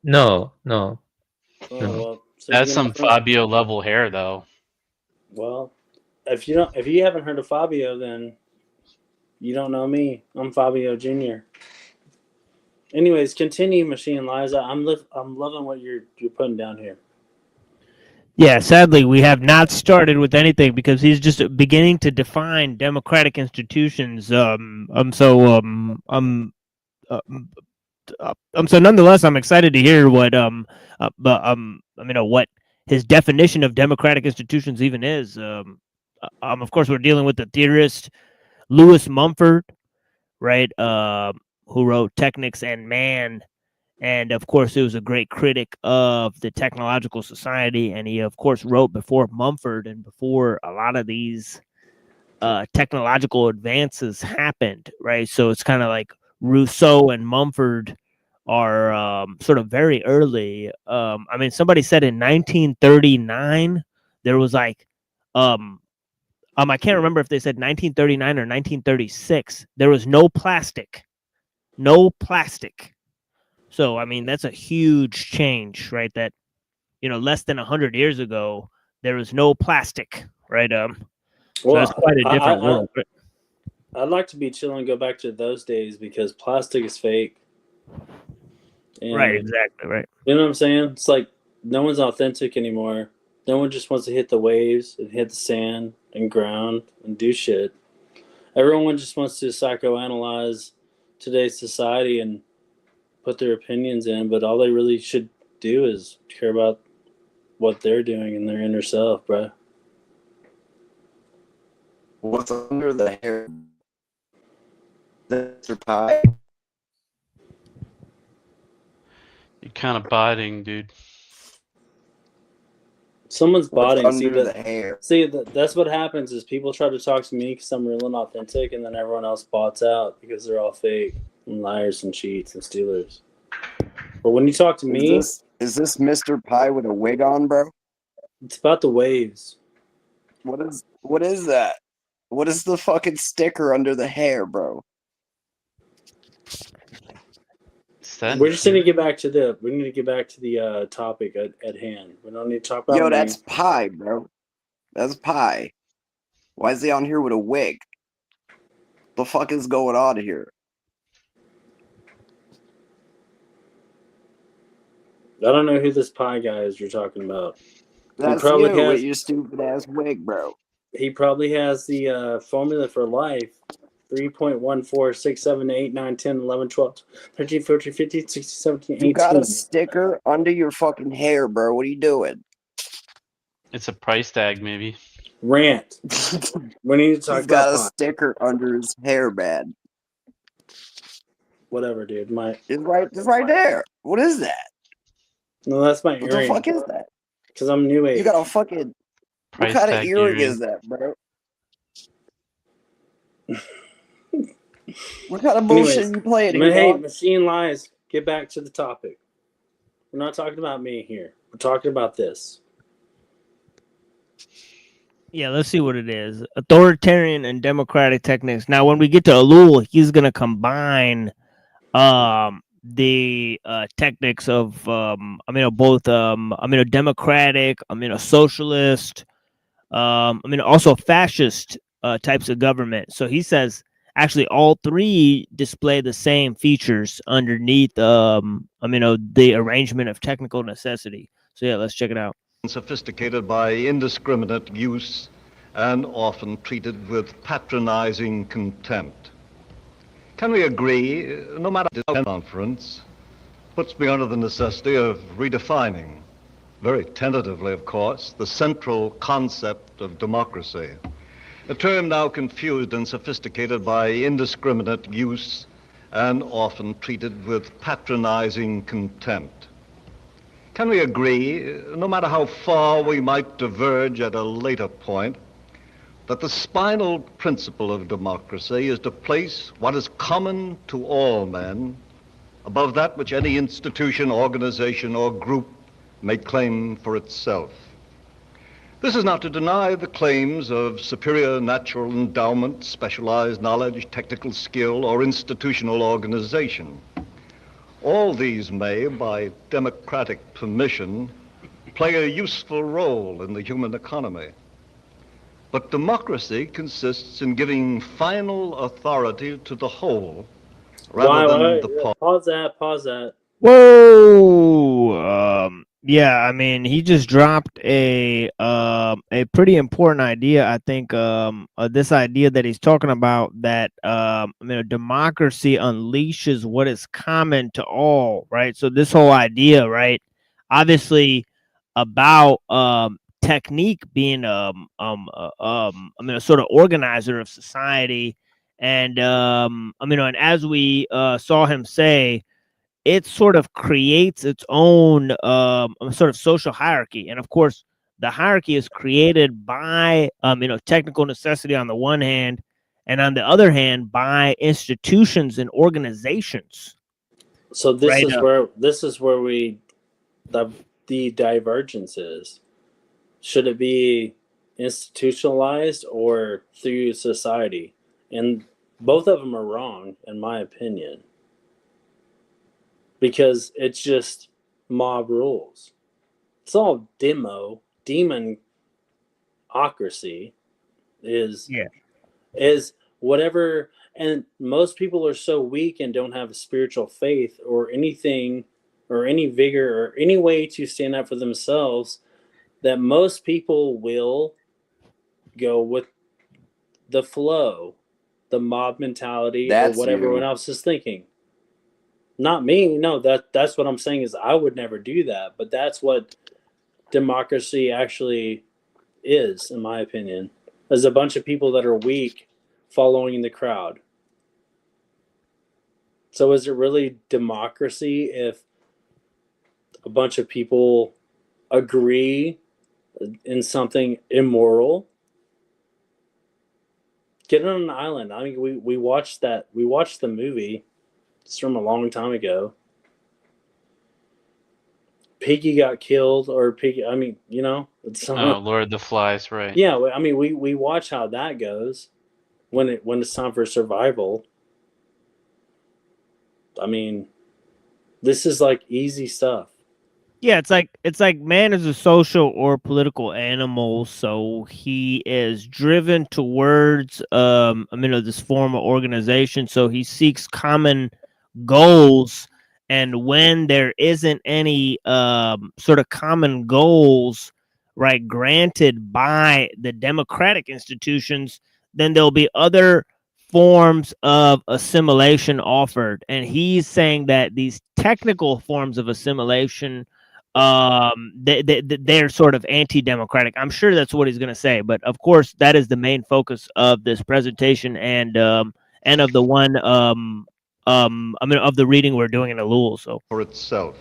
No. Oh, well, so that's some Fabio level hair, though. Well, if you haven't heard of Fabio, then you don't know me. I'm Fabio Jr. Anyways, continue, Machine Lies. I'm loving what you're putting down here. Yeah, sadly, we have not started with anything because he's just beginning to define democratic institutions. So nonetheless, I'm excited to hear what what his definition of democratic institutions even is. Of course, we're dealing with the theorist Lewis Mumford, right? Who wrote Technics and Man. And of course, he was a great critic of the technological society. And he, of course, wrote before Mumford and before a lot of these technological advances happened, right? So it's kind of like Rousseau and Mumford are sort of very early. I mean, somebody said in 1939, there was like, I can't remember if they said 1939 or 1936. There was no plastic. No plastic. So, I mean, that's a huge change, right? That, less than 100 years ago, there was no plastic, right? So that's quite a different world. I'd like to be chill and go back to those days because plastic is fake. And, right, exactly, right. You know what I'm saying? It's like no one's authentic anymore. No one just wants to hit the waves and hit the sand and ground and do shit. Everyone just wants to psychoanalyze today's society and put their opinions in, but all they really should do is care about what they're doing in their inner self, bro. What's under the hair? Mr. Pie? You're kind of biting, dude. Someone's botting. Under the hair. See, that's what happens is people try to talk to me because I'm real and authentic, and then everyone else bots out because they're all fake and liars and cheats and stealers. But when you talk to me... Is this Mr. Pie with a wig on, bro? It's about the waves. What is that? What is the fucking sticker under the hair, bro? We just need to get back to the topic at hand. We don't need to talk about. Yo, that's Pie, bro. That's Pie. Why is he on here with a wig? The fuck is going on here? I don't know who this Pie guy is you're talking about. That's you with your stupid ass wig, bro. He probably has the formula for life. 3.14, 6, 7, 8, 9, 10, 11, 12, 13, 14, 15, 16, 17, 18. You got a sticker under your fucking hair, bro. What are you doing? It's a price tag, maybe. Rant. We need to talk He's got about a sticker under his hair, man. Whatever, dude. It's right there. What is that? No, that's my earring. What the fuck is that? Because I'm new age. You got a fucking... Price what kind of tag earring earring. is that, bro? What kind of bullshit you playing here, Hey, dog? machine lies. Get back to the topic. We're not talking about me here. We're talking about this. Yeah, let's see what it is. Authoritarian and democratic techniques. Now, when we get to ellul, he's going to combine the techniques of both democratic, socialist, also fascist types of government. So he says actually all three display the same features underneath the arrangement of technical necessity. So yeah, let's check it out. Sophisticated by indiscriminate use and often treated with patronizing contempt. Can we agree, no matter the conference, puts me under the necessity of redefining, very tentatively of course, the central concept of democracy, a term now confused and sophisticated by indiscriminate use and often treated with patronizing contempt. Can we agree, no matter how far we might diverge at a later point, that the spinal principle of democracy is to place what is common to all men above that which any institution, organization, or group may claim for itself? This is not to deny the claims of superior natural endowment, specialized knowledge, technical skill, or institutional organization. All these may, by democratic permission, play a useful role in the human economy. But democracy consists in giving final authority to the whole rather than the part. Pause that. Whoa! Yeah, I mean, he just dropped a pretty important idea. I think this idea that he's talking about, that democracy unleashes what is common to all, right? So this whole idea, right? Obviously, about technique being I mean, a sort of organizer of society, and and as we saw him say, it sort of creates its own sort of social hierarchy, and of course, the hierarchy is created by technical necessity on the one hand, and on the other hand by institutions and organizations. So this Right, is where we the divergence is. Should it be institutionalized or through society? And both of them are wrong, in my opinion, because it's just mob rules. It's all demonocracy is whatever. And most people are so weak and don't have a spiritual faith or anything or any vigor or any way to stand up for themselves, that most people will go with the flow, the mob mentality, That's or what everyone you. else is thinking. Not me. No, that's what I'm saying is I would never do that. But that's what democracy actually is, in my opinion. There's a bunch of people that are weak following the crowd. So is it really democracy if a bunch of people agree in something immoral? Get on an island. I mean, we watched that. We watched the movie. It's from a long time ago. Piggy got killed, or Piggy. I mean, it's Lord of the Flies, right? Yeah, I mean, we watch how that goes when it's time for survival. I mean, this is like easy stuff. Yeah, it's like man is a social or political animal, so he is driven towards this form of organization. So he seeks common goals, and when there isn't any sort of common goals, right, granted by the democratic institutions, then there'll be other forms of assimilation offered. And he's saying that these technical forms of assimilation, they're sort of anti-democratic. I'm sure that's what he's going to say, but of course that is the main focus of this presentation and of the one of the reading we're doing in ellul. So for itself.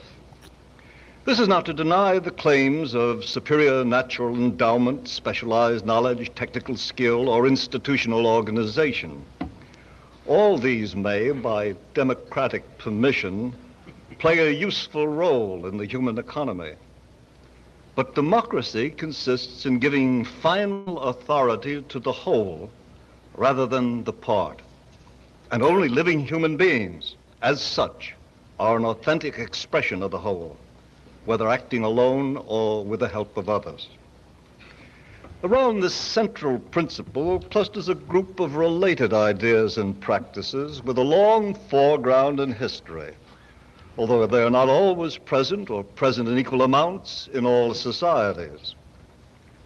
This is not to deny the claims of superior natural endowment, specialized knowledge, technical skill, or institutional organization. All these may, by democratic permission, play a useful role in the human economy. But democracy consists in giving final authority to the whole rather than the part. And only living human beings, as such, are an authentic expression of the whole, whether acting alone or with the help of others. Around this central principle clusters a group of related ideas and practices with a long foreground in history, although they are not always present or present in equal amounts in all societies.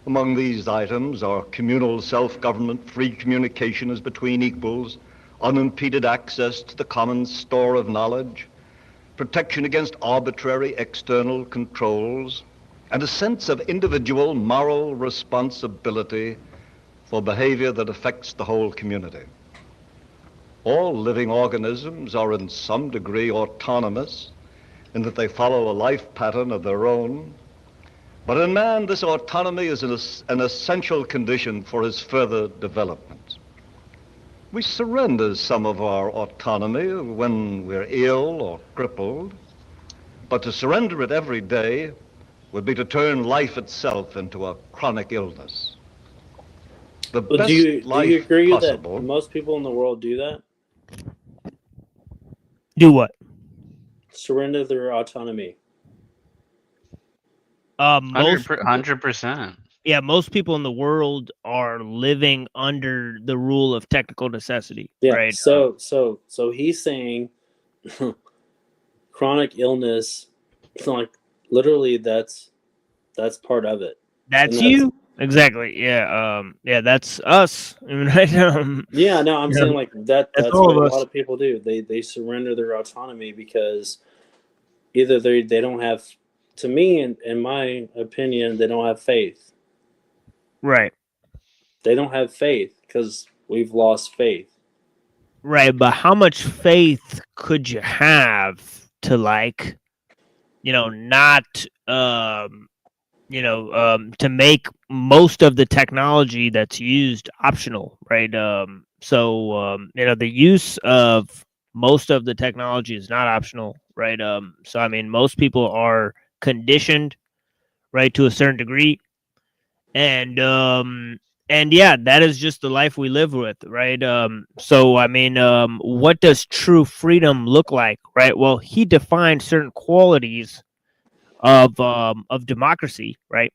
Among these items are communal self-government, free communication as between equals, unimpeded access to the common store of knowledge, protection against arbitrary external controls, and a sense of individual moral responsibility for behavior that affects the whole community. All living organisms are in some degree autonomous in that they follow a life pattern of their own, but in man this autonomy is an essential condition for his further development. We surrender some of our autonomy when we're ill or crippled, but to surrender it every day would be to turn life itself into a chronic illness. The best Do you agree possible, that most people in the world do that? do what? Surrender their autonomy. 100%. Yeah, most people in the world are living under the rule of technical necessity. Yeah. Right. So he's saying chronic illness, like literally that's part of it. That's you. Exactly. Yeah. Yeah. That's us. Right. Yeah. No, I'm saying like that's all what of a us. lot of people do. They surrender their autonomy because either they don't have to me, in my opinion, they don't have faith. Right. They don't have faith because we've lost faith. Right, but how much faith could you have to, like, not to make most of the technology that's used optional, right? The use of most of the technology is not optional, right? So I mean, most people are conditioned, right, to a certain degree, and yeah, that is just the life we live with, right? So I mean, what does true freedom look like, right? Well, he defined certain qualities of democracy, right?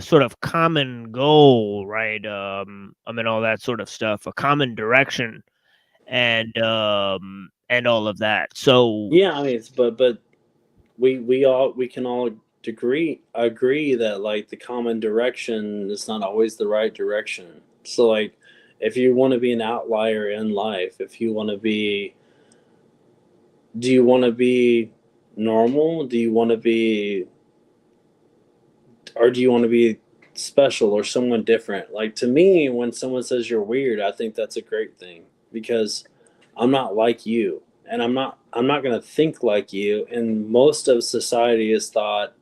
Sort of common goal, right? I mean, all that sort of stuff, a common direction, and all of that. So Yeah, I mean, but we can all agree that like the common direction is not always the right direction. So like, if you want to be an outlier in life, if you want to be, do you want to be normal? Do you want to be, or do you want to be special or someone different? Like, to me, when someone says you're weird, I think that's a great thing, because I'm not like you, and I'm not going to think like you, and most of society is thought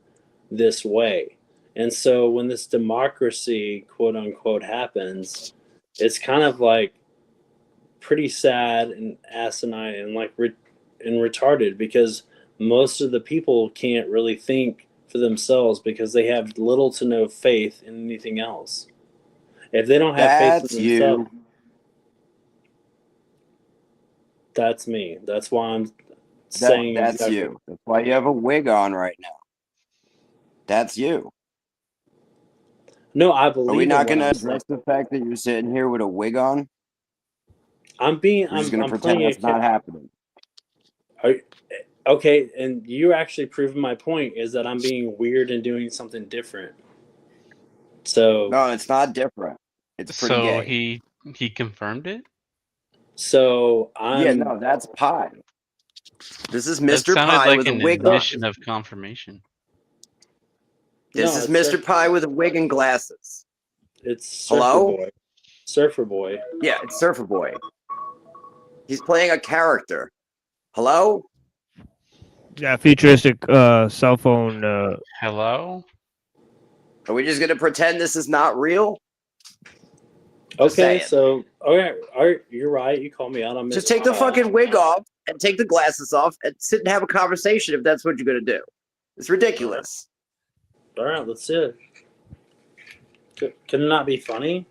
this way. And so when this democracy, quote unquote, happens, it's kind of like pretty sad and asinine and like and retarded, because most of the people can't really think for themselves because they have little to no faith in anything else. If they don't have faith in themselves, that's me. That's why I'm saying That's exactly. you. That's why you have a wig on right now. That's you. No, I believe. Are we not going to I'm address the fact that you're sitting here with a wig on? I'm being. We're just going I'm to pretend playing that's not happening. Okay, and you're actually proving my point, is that I'm being weird and doing something different. So No, it's not different. It's pretty So gay. he confirmed it? So Yeah, no, that's Pi. This is That Mr. sounded Pi like with a an wig on. admission of confirmation. This is Mr. Pi with a wig and glasses. It's Surfer Hello? Boy. Surfer Boy. Yeah, it's Surfer Boy. He's playing a character. Hello? yeah, futuristic cell phone. Hello? Are we just going to pretend this is not real? Okay, saying. so all right, you're right. You call me out on Just take the fucking wig off and take the glasses off and sit and have a conversation if that's what you're going to do. It's ridiculous. All right, let's see it. Can it not be funny?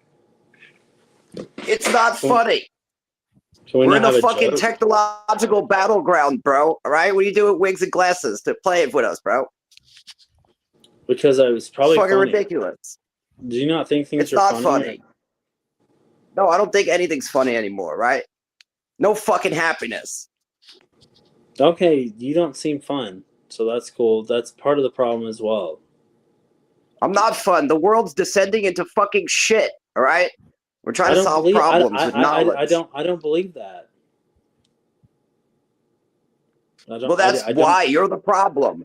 It's not funny. Can we We're not in a have a fucking joke? technological battleground, bro. All right? What do you do with wigs and glasses to play it with us, bro? Because I was probably It's fucking funny. ridiculous. Do you not think things It's are not funny? funny. No, I don't think anything's funny anymore, right? No fucking happiness. Okay, you don't seem fun, so that's cool. That's part of the problem as well. I'm not fun. The world's descending into fucking shit, all right? We're trying to solve problems with knowledge. I don't believe that. Well, that's why you're the problem.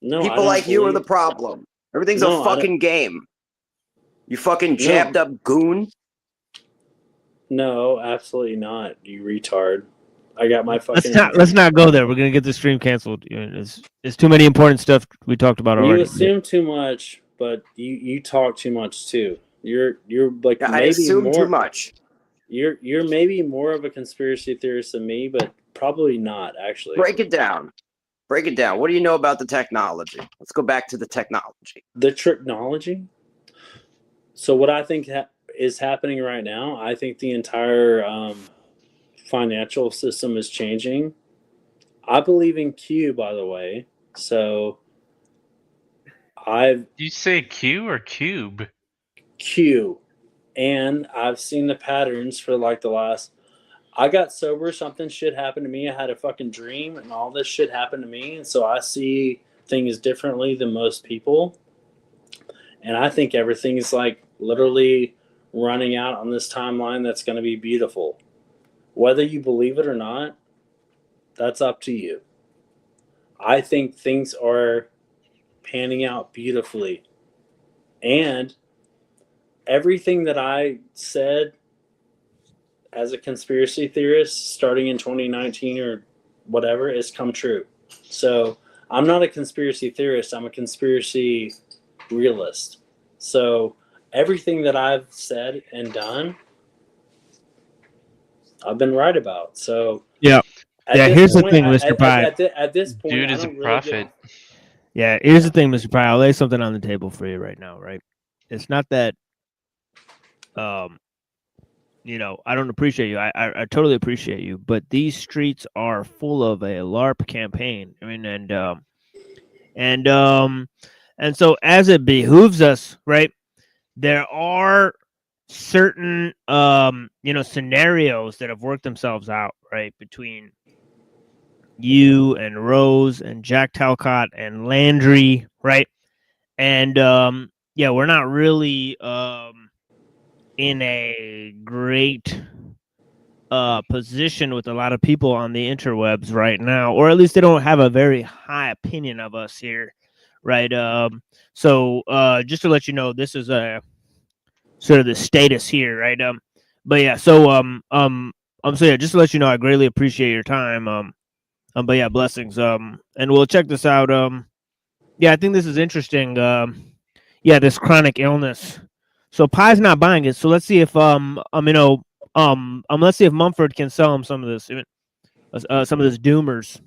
No, people like you are the problem. Everything's a fucking game. You fucking jabbed up goon. No, absolutely not. You retard. I got my fucking. Let's not go there. We're gonna get the stream canceled. There's too many important stuff we talked about already. You assume too much, but you talk too much too. You're like maybe I assume more, too much. You're maybe more of a conspiracy theorist than me, but probably not actually. Break it down. Break it down. What do you know about the technology? Let's go back to the technology. The technology. So what I think is happening right now, I think the entire financial system is changing. I believe in Q, by the way. So Did you say Q or cube? Q. And I've seen the patterns for like the last. I got sober, something shit happened to me. I had a fucking dream, and all this shit happened to me. And so I see things differently than most people. And I think everything is like literally running out on this timeline that's going to be beautiful. Whether you believe it or not, that's up to you. I think things are panning out beautifully. And everything that I said as a conspiracy theorist starting in 2019 or whatever has come true. So I'm not a conspiracy theorist. I'm a conspiracy realist. So everything that I've said and done, I've been right about. So yeah. Here's the thing, Mr. Pye. At this point, Dude I is a don't really prophet. Yeah, here's the thing, Mr. Pye. I'll lay something on the table for you right now, right? It's not that, you know, I don't appreciate you. I totally appreciate you, but these streets are full of a LARP campaign. I mean, and so as it behooves us, right? There are certain, you know, scenarios that have worked themselves out, right, between you and Rose and Jack Talcott and Landry, right? And yeah, we're not really in a great position with a lot of people on the interwebs right now, or at least they don't have a very high opinion of us here, right? So just to let you know, this is a sort of the status here, right? But yeah, so so yeah, just to let you know, I greatly appreciate your time. But yeah, blessings. And we'll check this out. Yeah, I think this is interesting. Yeah, this chronic illness. So Pye's not buying it. So let's see if let's see if Mumford can sell him some of this doomers.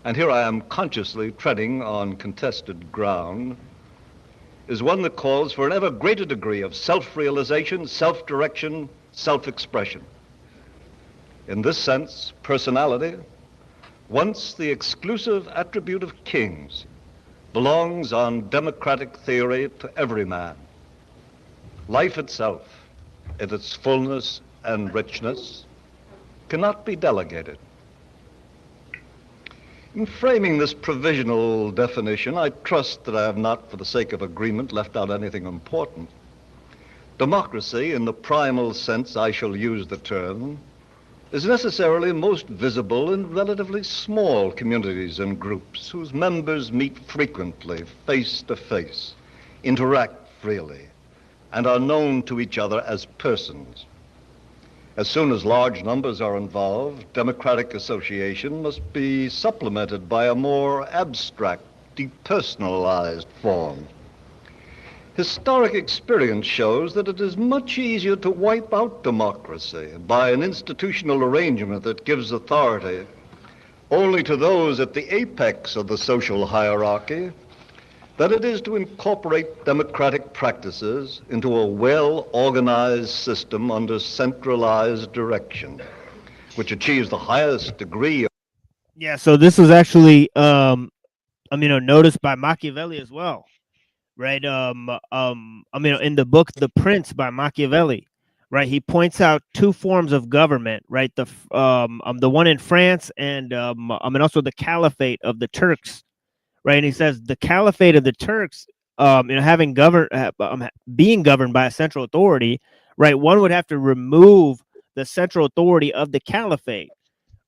And here I am consciously treading on contested ground, is one that calls for an ever greater degree of self-realization, self-direction, self-expression. In this sense, personality, once the exclusive attribute of kings, belongs on democratic theory to every man. Life itself, in its fullness and richness, cannot be delegated. In framing this provisional definition, I trust that I have not, for the sake of agreement, left out anything important. Democracy, in the primal sense I shall use the term, is necessarily most visible in relatively small communities and groups whose members meet frequently, face to face, interact freely, and are known to each other as persons. As soon as large numbers are involved, democratic association must be supplemented by a more abstract, depersonalized form. Historic experience shows that it is much easier to wipe out democracy by an institutional arrangement that gives authority only to those at the apex of the social hierarchy than it is to incorporate democratic practices into a well-organized system under centralized direction, which achieves the highest degree of... Yeah, so this was actually noticed by Machiavelli as well. Right, in the book *The Prince* by Machiavelli, right, he points out two forms of government, right, the one in France and also the caliphate of the Turks, right, and he says the caliphate of the Turks, being governed by a central authority, right, one would have to remove the central authority of the caliphate,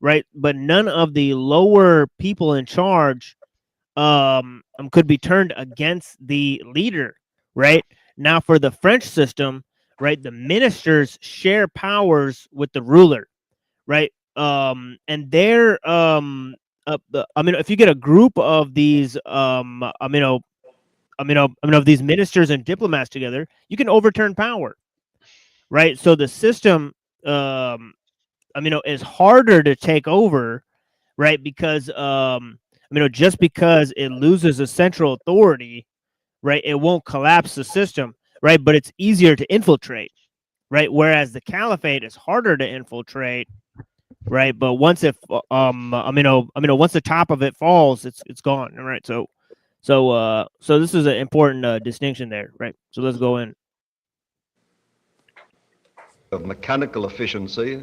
right, but none of the lower people in charge could be turned against the leader, right? Now for the French system, right, the ministers share powers with the ruler, right? And they're if you get a group of these of these ministers and diplomats together, you can overturn power, right? So the system is harder to take over, right? Because just because it loses a central authority, right, it won't collapse the system, right? But it's easier to infiltrate, right? Whereas the caliphate is harder to infiltrate, right? But once it, once the top of it falls, it's gone, right? So this is an important distinction there, right? So let's go in. Of mechanical efficiency,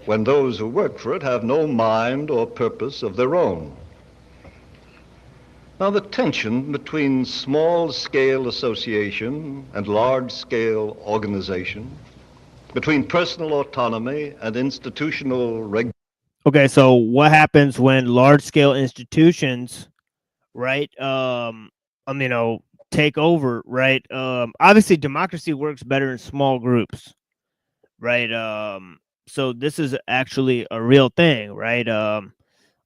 when those who work for it have no mind or purpose of their own. Now, the tension between small-scale association and large-scale organization, between personal autonomy and institutional regulation. Okay, so what happens when large-scale institutions, right, take over, right? Obviously, democracy works better in small groups, right? So this is actually a real thing, right?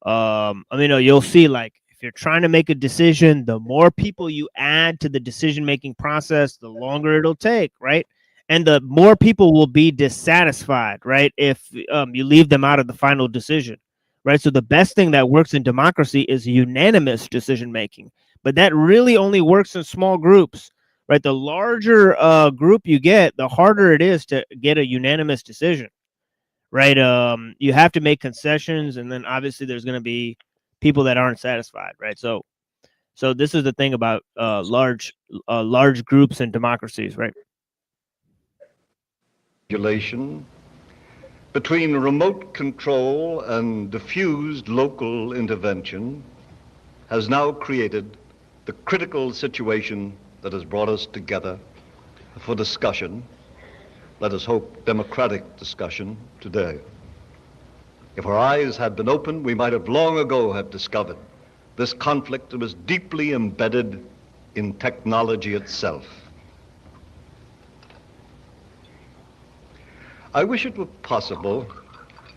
You'll see, like, if you're trying to make a decision, the more people you add to the decision-making process, the longer it'll take, right? And the more people will be dissatisfied, right, if you leave them out of the final decision, right? So the best thing that works in democracy is unanimous decision-making, but that really only works in small groups, right? The larger group you get, the harder it is to get a unanimous decision, right? You have to make concessions, and then obviously there's going to be people that aren't satisfied, right? So this is the thing about large groups and democracies, right? Regulation between remote control and diffused local intervention has now created the critical situation that has brought us together for discussion, let us hope democratic discussion, today. If our eyes had been opened, we might have long ago have discovered this conflict was deeply embedded in technology itself. I wish it were possible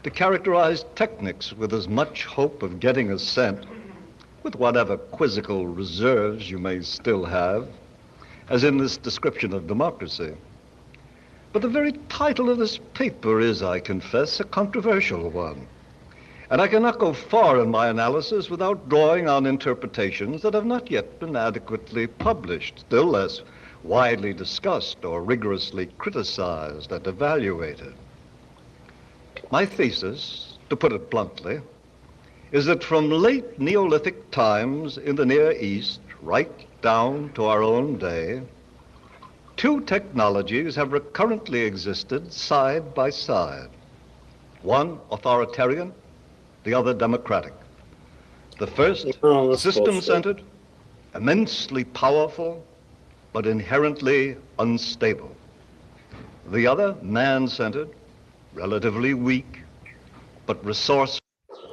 to characterize technics with as much hope of getting assent, with whatever quizzical reserves you may still have, as in this description of democracy. But the very title of this paper is, I confess, a controversial one. And I cannot go far in my analysis without drawing on interpretations that have not yet been adequately published, still less widely discussed or rigorously criticized and evaluated. My thesis, to put it bluntly, is that from late Neolithic times in the Near East, right down to our own day, two technologies have recurrently existed side by side. One authoritarian, the other democratic. The first system-centered, immensely powerful, but inherently unstable. The other, man-centered, relatively weak, but resourceful.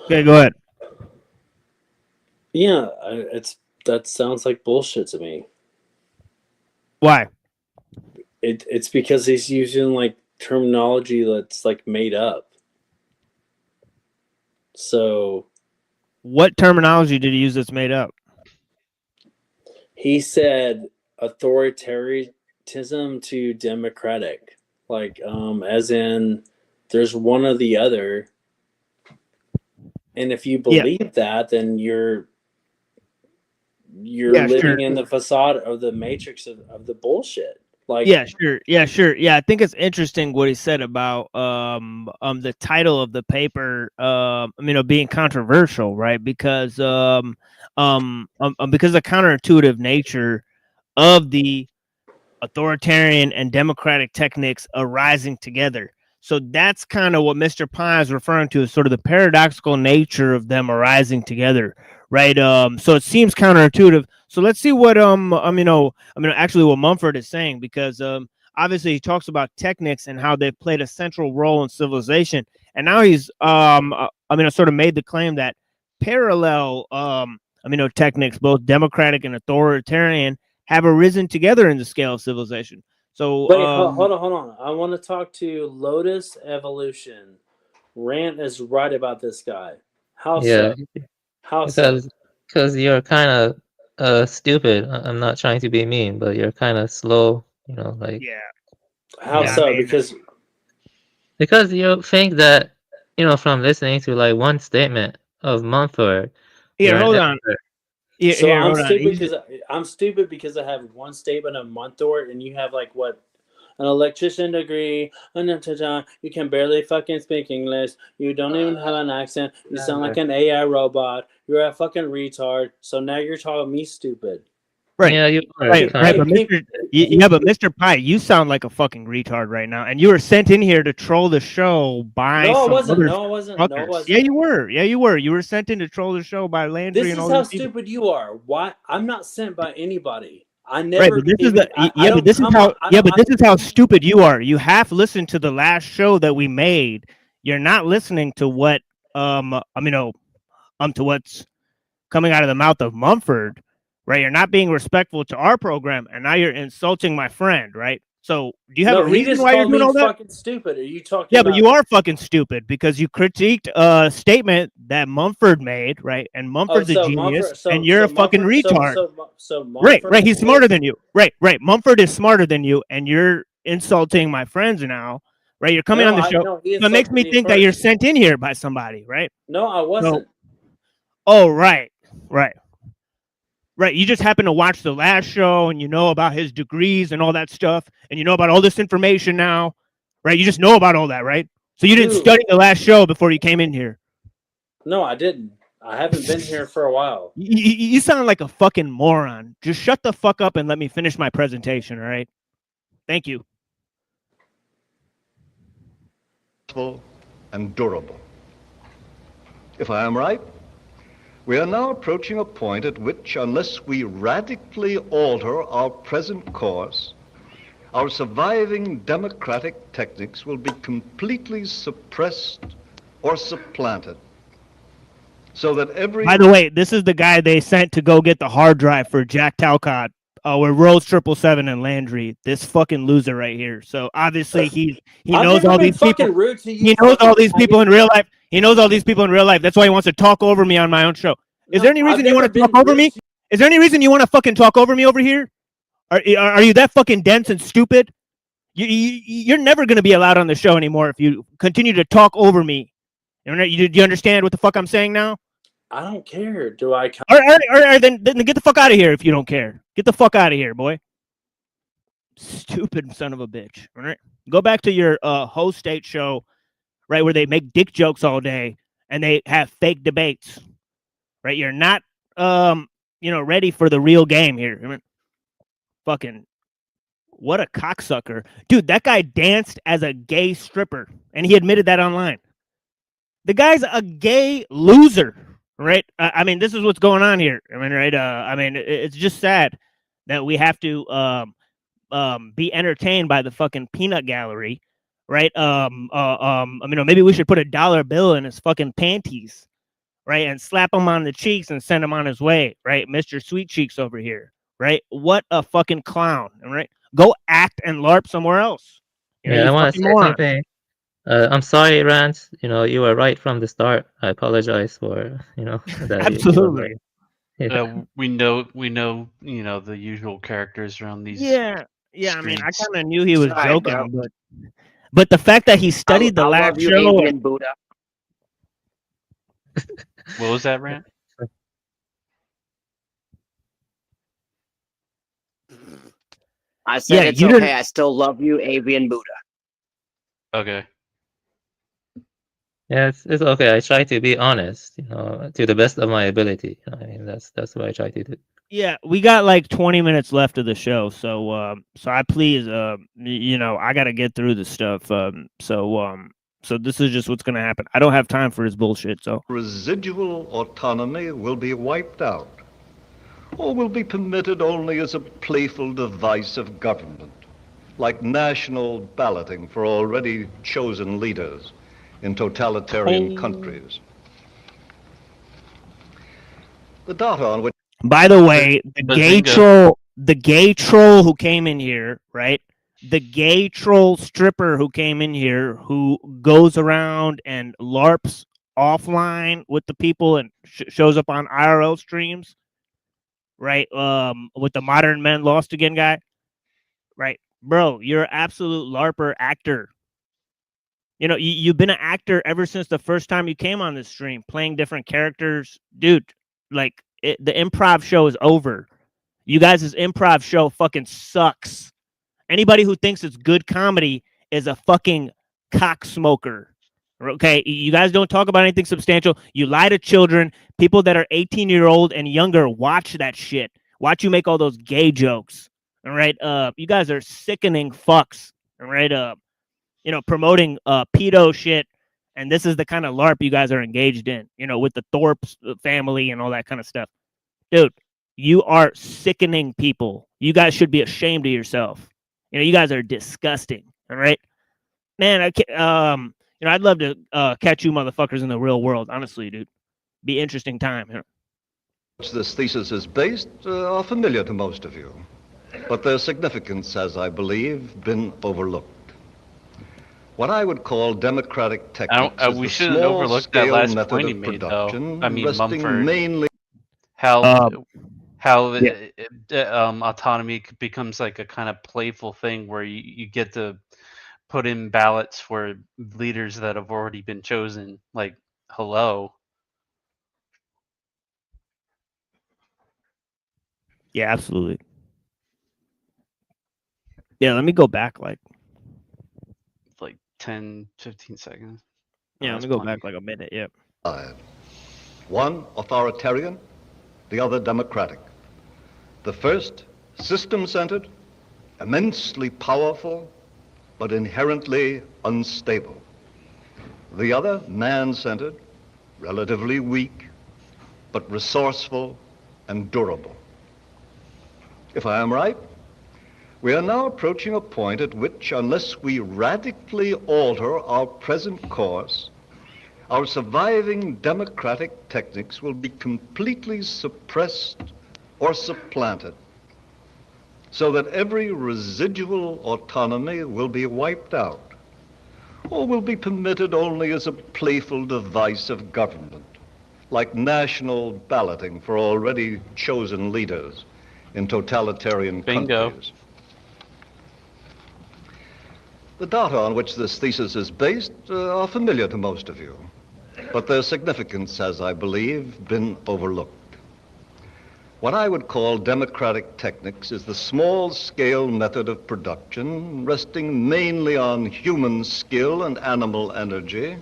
Okay, go ahead. Yeah, that sounds like bullshit to me. Why? It's because he's using like terminology that's like made up. So, what terminology did he use that's made up? He said authoritarianism to democratic, like as in there's one or the other, and if you believe that, then you're living in the facade of the matrix of the bullshit. Like, yeah, sure. Yeah, I think it's interesting what he said about the title of the paper, being controversial, right? Because because the counterintuitive nature of the authoritarian and democratic techniques arising together. So that's kind of what Mr. Pi is referring to as sort of the paradoxical nature of them arising together, right? So it seems counterintuitive. So let's see what actually what Mumford is saying, because obviously he talks about techniques and how they've played a central role in civilization, and now he's sort of made the claim that parallel techniques, both democratic and authoritarian, have arisen together in the scale of civilization. So wait, hold on. I want to talk to Lotus Evolution. Rant is right about this guy. How so? How so? Because you're kind of stupid. I'm not trying to be mean, but you're kind of slow. How so? Because you think that from listening to like one statement of Mumford. Hold on. So I'm stupid because I have one statement a month or, and you have like what, an electrician degree, you can barely fucking speak English, you don't even have an accent, you sound like an AI robot, you're a fucking retard. So now you're calling me stupid. Right. Yeah, right. But Mr. Pi, you sound like a fucking retard right now, and you were sent in here to troll the show by. No, I wasn't. Yeah, you were. You were sent in to troll the show by Landry. This and is all how these people. stupid you are. Why? I'm not sent by anybody. I never. Right, but this is how stupid you are. You half listened to the last show that we made. You're not listening to what to what's coming out of the mouth of Mumford. right? You're not being respectful to our program, and now you're insulting my friend, right? So do you have No, a he reason just why you're called doing me all that? fucking stupid. Are you talking Yeah, about? but you are fucking stupid because you critiqued a statement that Mumford made, right? And Oh, Mumford's a so genius, Mumford, and you're a fucking Mumford, retard. so Right, Mumford right. He's smarter is. than you. Right, right. Mumford is smarter than you, and you're insulting my friends now. Right, you're coming No, on the show. no, he So it makes insulted me me think that you're first. sent in here by somebody, right? No, I wasn't. Oh, right, right. Right, you just happen to watch the last show and you know about his degrees and all that stuff, and you know about all this information now, right? You just know about all that, right? So you didn't Dude. study the last show before you came in here. No, I didn't. I haven't been here for a while. You sound like a fucking moron. Just shut the fuck up and let me finish my presentation, all right? Thank you. And durable. If I am right, we are now approaching a point at which, unless we radically alter our present course, our surviving democratic techniques will be completely suppressed or supplanted. So that every... By the way, this is the guy they sent to go get the hard drive for Jack Talcott. With Rose 777 and Landry, this fucking loser right here. So obviously he knows all these people. Rude to you, He knows all these people in real life. He knows all these people in real life. That's why he wants to talk over me on my own show. Is there any reason you want to talk over me? Is there any reason you want to fucking talk over me over here? Are you that fucking dense and stupid? You're never going to be allowed on the show anymore if you continue to talk over me. Do you understand what the fuck I'm saying now? I don't care. Do I? All right, then get the fuck out of here if you don't care. Get the fuck out of here, boy. Stupid son of a bitch. All right, go back to your host state show, right, where they make dick jokes all day and they have fake debates. Right, you're not ready for the real game here. I mean, fucking what a cocksucker, dude. That guy danced as a gay stripper, and he admitted that online. The guy's a gay loser. Right. I mean, this is what's going on here. I mean, right. I mean, it's just sad that we have to be entertained by the fucking peanut gallery. Right. I mean, maybe we should put $1 bill in his fucking panties. Right. And slap him on the cheeks and send him on his way. Right. Mr. Sweet Cheeks over here. Right. What a fucking clown. Right. Go act and LARP somewhere else. Yeah, I want to say something. I'm sorry, Rand. You were right from the start. I apologize for, that. Absolutely. We know, the usual characters around these. Yeah. I mean, I streets. kind of knew he was Sorry, joking, bro. but the fact that he studied the I last love you, show. Avian Buddha. What was that, Rand? I said it's okay. I still love you, Avian Buddha. Okay. Yeah, it's okay. I try to be honest, to the best of my ability. I mean, that's what I try to do. Yeah, we got like 20 minutes left of the show, so I please, I gotta get through this stuff. So this is just what's gonna happen. I don't have time for his bullshit. So Residual autonomy will be wiped out, or will be permitted only as a playful device of government, like national balloting for already chosen leaders in totalitarian countries. The data on which... By the way, the gay troll who came in here, right? The gay troll stripper who came in here, who goes around and LARPs offline with the people and shows up on IRL streams, right? With the Modern Men Lost Again guy, right? Bro, you're an absolute LARPer actor. You've been an actor ever since the first time you came on this stream, playing different characters. Dude, like, the improv show is over. You guys' improv show fucking sucks. Anybody who thinks it's good comedy is a fucking cocksmoker. Okay? You guys don't talk about anything substantial. You lie to children. People that are 18-year-old and younger watch that shit. Watch you make all those gay jokes. All right? You guys are sickening fucks. All right? Promoting pedo shit, and this is the kind of LARP you guys are engaged in, with the Thorpe family and all that kind of stuff. Dude, you are sickening people. You guys should be ashamed of yourself. You guys are disgusting. All right, man. I'd love to catch you motherfuckers in the real world. Honestly, dude, be interesting time. this thesis is based are familiar to most of you, but their significance has, I believe, been overlooked. What I would call democratic techniques is we the shouldn't overlook that small-scale last method point he of made, though. production, I mean, resting Mumford. mainly How yeah. autonomy becomes like a kind of playful thing where you get to put in ballots for leaders that have already been chosen. Like, hello. Yeah, absolutely. Yeah, let me go back like 10, 15 seconds. yeah, let me go back like a minute. Yeah. One authoritarian, the other democratic. The first system-centered, immensely powerful, but inherently unstable. The other man-centered, relatively weak, but resourceful and durable. If I am right, we are now approaching a point at which, unless we radically alter our present course, our surviving democratic techniques will be completely suppressed or supplanted, so that every residual autonomy will be wiped out, or will be permitted only as a playful device of government, like national balloting for already chosen leaders in totalitarian countries. The data on which this thesis is based are familiar to most of you, but their significance has, I believe, been overlooked. What I would call democratic techniques is the small-scale method of production, resting mainly on human skill and animal energy,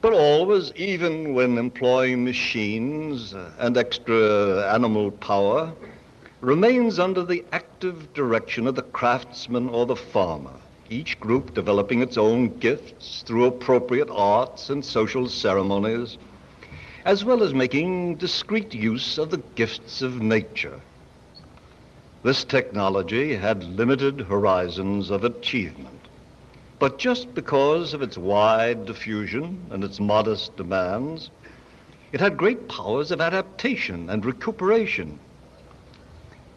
but always, even when employing machines and extra animal power, remains under the active direction of the craftsman or the farmer, each group developing its own gifts through appropriate arts and social ceremonies, as well as making discreet use of the gifts of nature. This technology had limited horizons of achievement, but just because of its wide diffusion and its modest demands, it had great powers of adaptation and recuperation.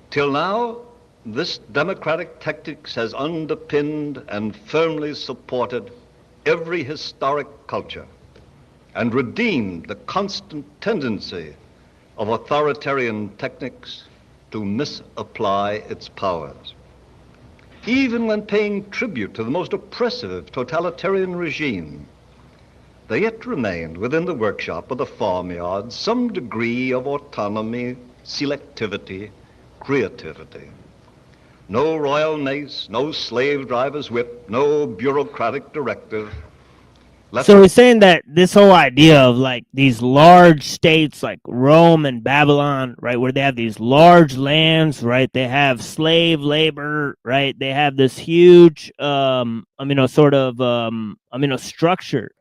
Till now, this democratic tactics has underpinned and firmly supported every historic culture and redeemed the constant tendency of authoritarian techniques to misapply its powers. Even when paying tribute to the most oppressive totalitarian regime, there yet remained within the workshop or the farmyard some degree of autonomy, selectivity, creativity. No royal mace, no slave driver's whip, no bureaucratic directive. So he's saying that this whole idea of like these large states like Rome and Babylon, right, where they have these large lands, right, they have slave labor, right, they have this huge, structure,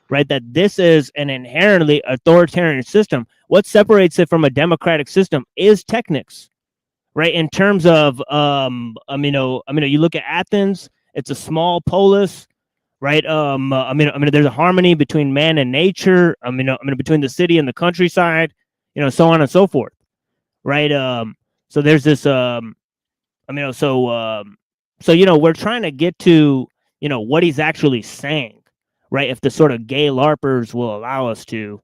right, that this is an inherently authoritarian system. What separates it from a democratic system is techniques, right, in terms of, you look at Athens, it's a small polis, right? There's a harmony between man and nature. Between the city and the countryside, so on and so forth, right? So there's this, so we're trying to get to, what he's actually saying, right? If the sort of gay LARPers will allow us to,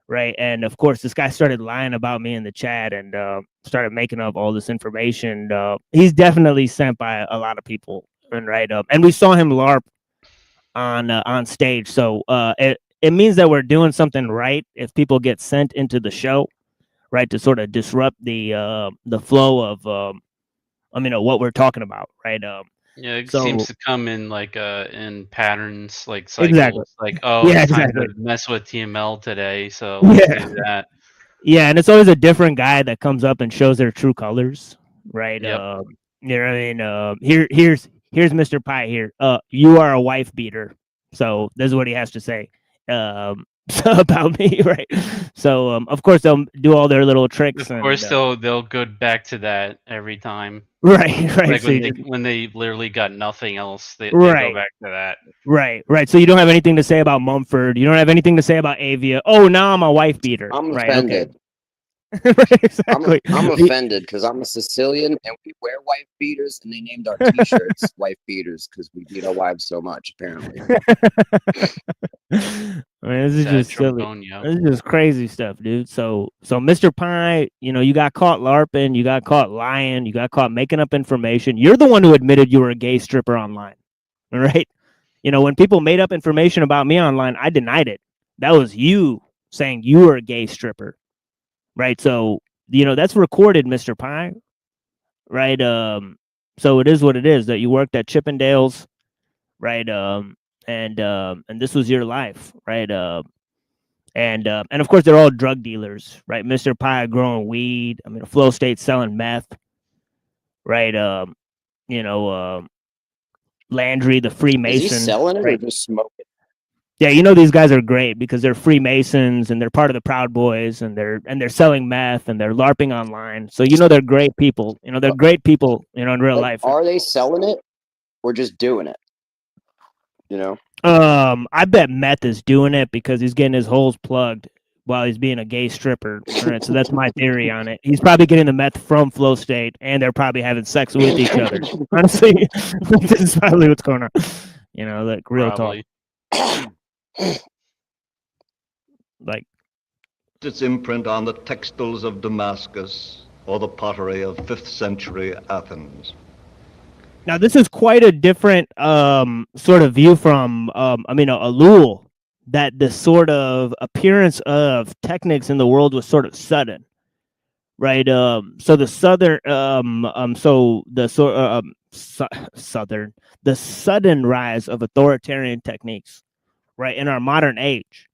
right? And of course, this guy started lying about me in the chat and started making up all this information. He's definitely sent by a lot of people, and right? And we saw him LARP on stage, so it means that we're doing something right if people get sent into the show, right, to sort of disrupt the flow of what we're talking about, right? Yeah, it so, seems to come in like in patterns, like cycles. Exactly. Like, oh, Yeah, it's time exactly. to mess with TML today, so let's do that. Yeah, and it's always a different guy that comes up and shows their true colors, right? Yep. You know what I mean? Here's Mr. Pie here. You are a wife beater. So this is what he has to say about me, right? So of course they'll do all their little tricks. Of course, they'll go back to that every time. Right. Like So when they literally got nothing else, they Right. go back to that. Right. So you don't have anything to say about Mumford. You don't have anything to say about Avia. Oh, now I'm a wife beater. I'm right? offended. Okay. Exactly. I'm offended because I'm a Sicilian and we wear wife beaters, and they named our T-shirts wife beaters because we beat our wives so much. Apparently. I mean, this is Sad just silly. trombone, yo. This is just crazy stuff, dude. So Mr. Pie, you got caught LARPing, you got caught lying, you got caught making up information. You're the one who admitted you were a gay stripper online, all right? When people made up information about me online, I denied it. That was you saying you were a gay stripper, right? So, that's recorded, Mr. Pie, right? So it is what it is that you worked at Chippendales, right? And this was your life, right? And of course they're all drug dealers, right? Mr. Pie growing weed. I mean, Flow State selling meth, right? Landry the Freemason. Is he selling it right? or just smoking? Yeah, these guys are great because they're Freemasons and they're part of the Proud Boys and they're selling meth and they're LARPing online. So they're great people. They're great people. In real life. Are they selling it or just doing it? I bet Meth is doing it because he's getting his holes plugged while he's being a gay stripper. All right, so that's my theory on it. He's probably getting the meth from Flow State, and they're probably having sex with each other. Honestly, this is probably what's going on. Like real Probably. talk. Like its imprint on the textiles of Damascus or the pottery of 5th century Athens. Now, this is quite a different sort of view from, ellul, that the sort of appearance of technics in the world was sort of sudden, right? So the sudden rise of authoritarian techniques, right, in our modern age,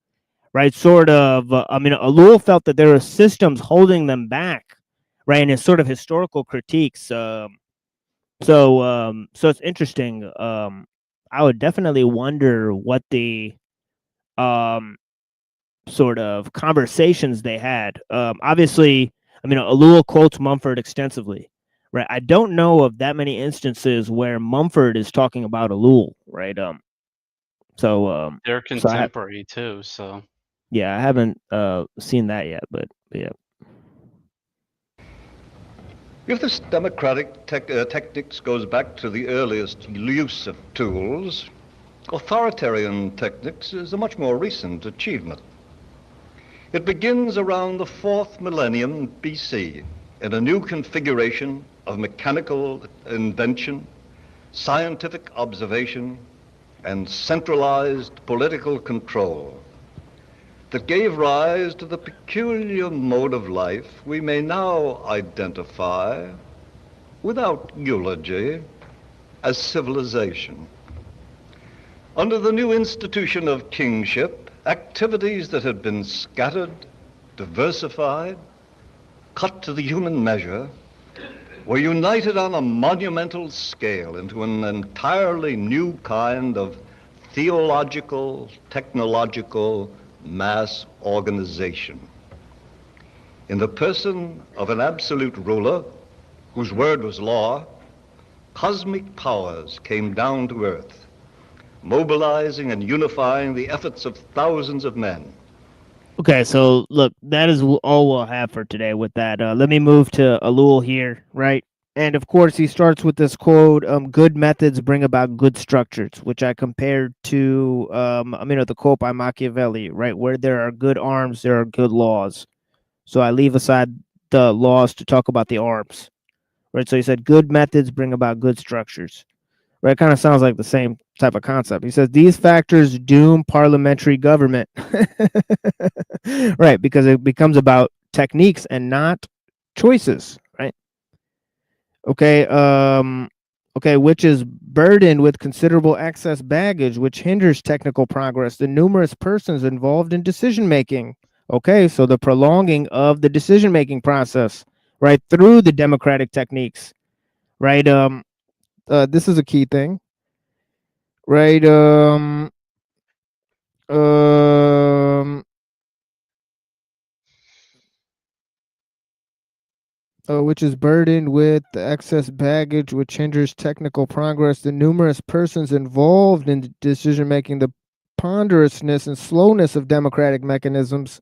right? Sort of, ellul felt that there were systems holding them back, right, and his sort of historical critiques. So it's interesting. I would definitely wonder what the sort of conversations they had. Obviously, ellul quotes Mumford extensively, right? I don't know of that many instances where Mumford is talking about ellul, right? They're contemporary too, so yeah, I haven't seen that yet, but yeah. If this democratic techniques goes back to the earliest use of tools, authoritarian techniques is a much more recent achievement. It begins around the 4th millennium BC in a new configuration of mechanical invention, scientific observation, and centralized political control that gave rise to the peculiar mode of life we may now identify, without eulogy, as civilization. Under the new institution of kingship, activities that had been scattered, diversified, cut to the human measure, were united on a monumental scale into an entirely new kind of theological, technological, mass organization. In the person of an absolute ruler, whose word was law, cosmic powers came down to earth, mobilizing and unifying the efforts of thousands of men. Okay, so look, that is all we'll have for today with that. Let me move to ellul here, right? And of course, he starts with this quote, good methods bring about good structures, which I compared to, the quote by Machiavelli, right? Where there are good arms, there are good laws. So I leave aside the laws to talk about the arms, right? So he said, good methods bring about good structures, right? It kind of sounds like the same type of concept. He says, these factors doom parliamentary government, right? Because it becomes about techniques and not choices, right? Okay, which is burdened with considerable excess baggage, which hinders technical progress, the numerous persons involved in decision-making. Okay, so the prolonging of the decision-making process, right, through the democratic techniques, right? This is a key thing, right? Which is burdened with the excess baggage, which hinders technical progress, the numerous persons involved in decision-making, the ponderousness and slowness of democratic mechanisms,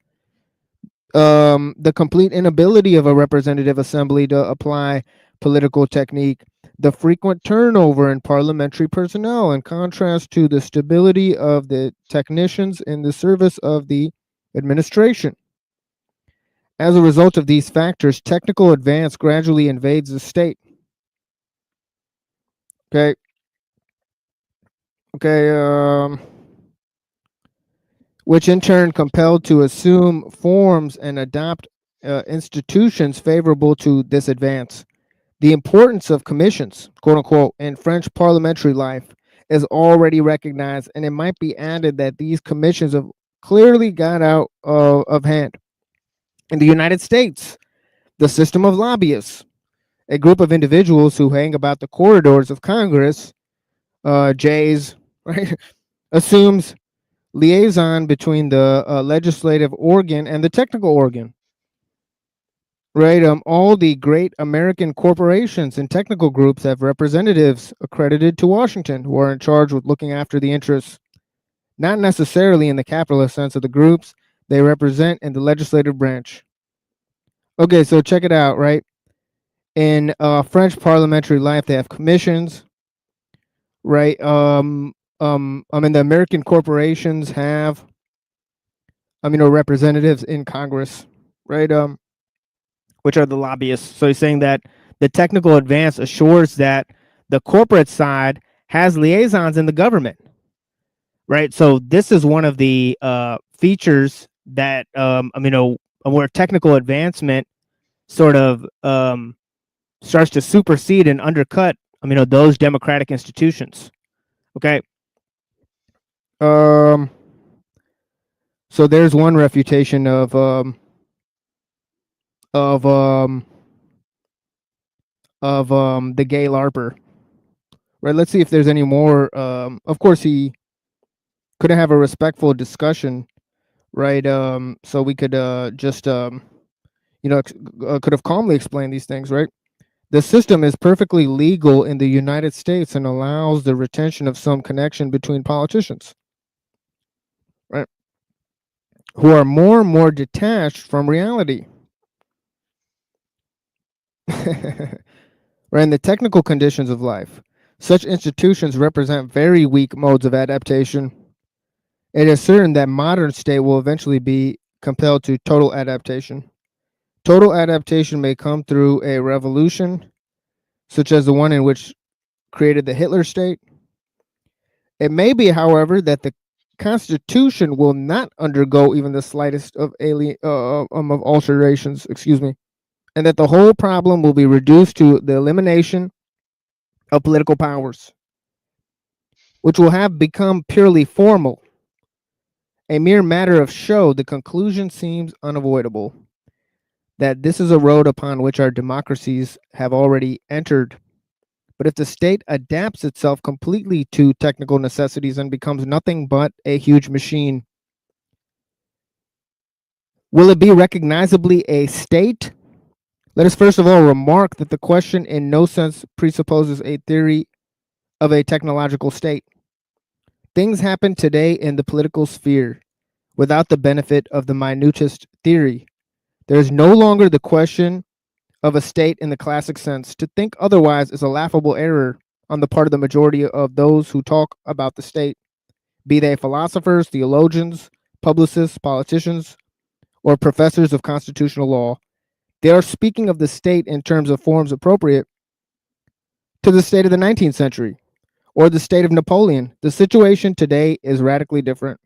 the complete inability of a representative assembly to apply political technique, the frequent turnover in parliamentary personnel, in contrast to the stability of the technicians in the service of the administration. As a result of these factors, technical advance gradually invades the state. Okay. Okay. Which in turn compelled to assume forms and adopt institutions favorable to this advance. The importance of commissions, quote unquote, in French parliamentary life is already recognized, and it might be added that these commissions have clearly got out of hand. In the United States, the system of lobbyists, a group of individuals who hang about the corridors of Congress, Jays, right, assumes liaison between the legislative organ and the technical organ. Right, all the great American corporations and technical groups have representatives accredited to Washington who are in charge with looking after the interests, not necessarily in the capitalist sense of the groups they represent in the legislative branch. Okay, so check it out, right? In French parliamentary life, they have commissions, right? The American corporations have, representatives in Congress, right? Which are the lobbyists. So he's saying that the technical advance assures that the corporate side has liaisons in the government, right? So this is one of the features that, where technical advancement sort of starts to supersede and undercut, those democratic institutions. Okay. So there's one refutation of the gay LARPer, right? Let's see if there's any more. Of course, he couldn't have a respectful discussion, right? So we could could have calmly explained these things, right? The system is perfectly legal in the United States and allows the retention of some connection between politicians, right? Who are more and more detached from reality. Right, in the technical conditions of life, such institutions represent very weak modes of adaptation. It is certain that modern state will eventually be compelled to total adaptation. Total adaptation may come through a revolution, such as the one in which created the Hitler state. It may be, however, that the Constitution will not undergo even the slightest of alterations, and that the whole problem will be reduced to the elimination of political powers, which will have become purely formal, a mere matter of show. The conclusion seems unavoidable, that this is a road upon which our democracies have already entered. But if the state adapts itself completely to technical necessities and becomes nothing but a huge machine, will it be recognizably a state? Let us first of all remark that the question in no sense presupposes a theory of a technological state. Things happen today in the political sphere without the benefit of the minutest theory. There is no longer the question of a state in the classic sense. To think otherwise is a laughable error on the part of the majority of those who talk about the state, be they philosophers, theologians, publicists, politicians, or professors of constitutional law. They are speaking of the state in terms of forms appropriate to the state of the 19th century or the state of Napoleon. The situation today is radically different.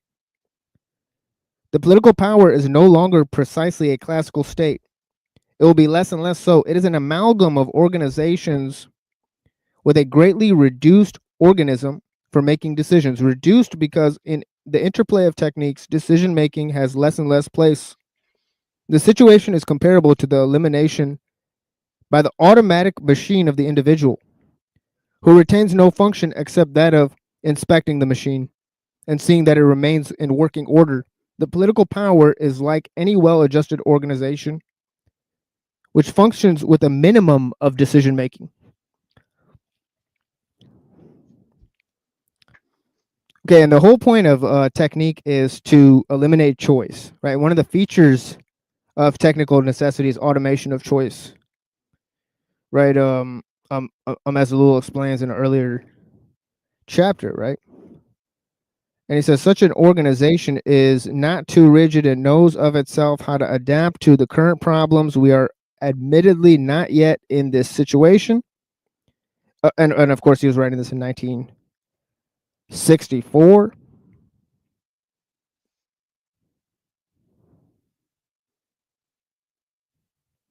The political power is no longer precisely a classical state. It will be less and less so. It is an amalgam of organizations with a greatly reduced organism for making decisions. Reduced because in the interplay of techniques, decision-making has less and less place. The situation is comparable to the elimination by the automatic machine of the individual, who retains no function except that of inspecting the machine and seeing that it remains in working order. The political power is like any well-adjusted organization, which functions with a minimum of decision-making. Okay, and the whole point of technique is to eliminate choice, right? One of the features of technical necessity is automation of choice, right? As Ellul explains in an earlier chapter, right? And he says such an organization is not too rigid and knows of itself how to adapt to the current problems. We are admittedly not yet in this situation. And of course, he was writing this in 1964.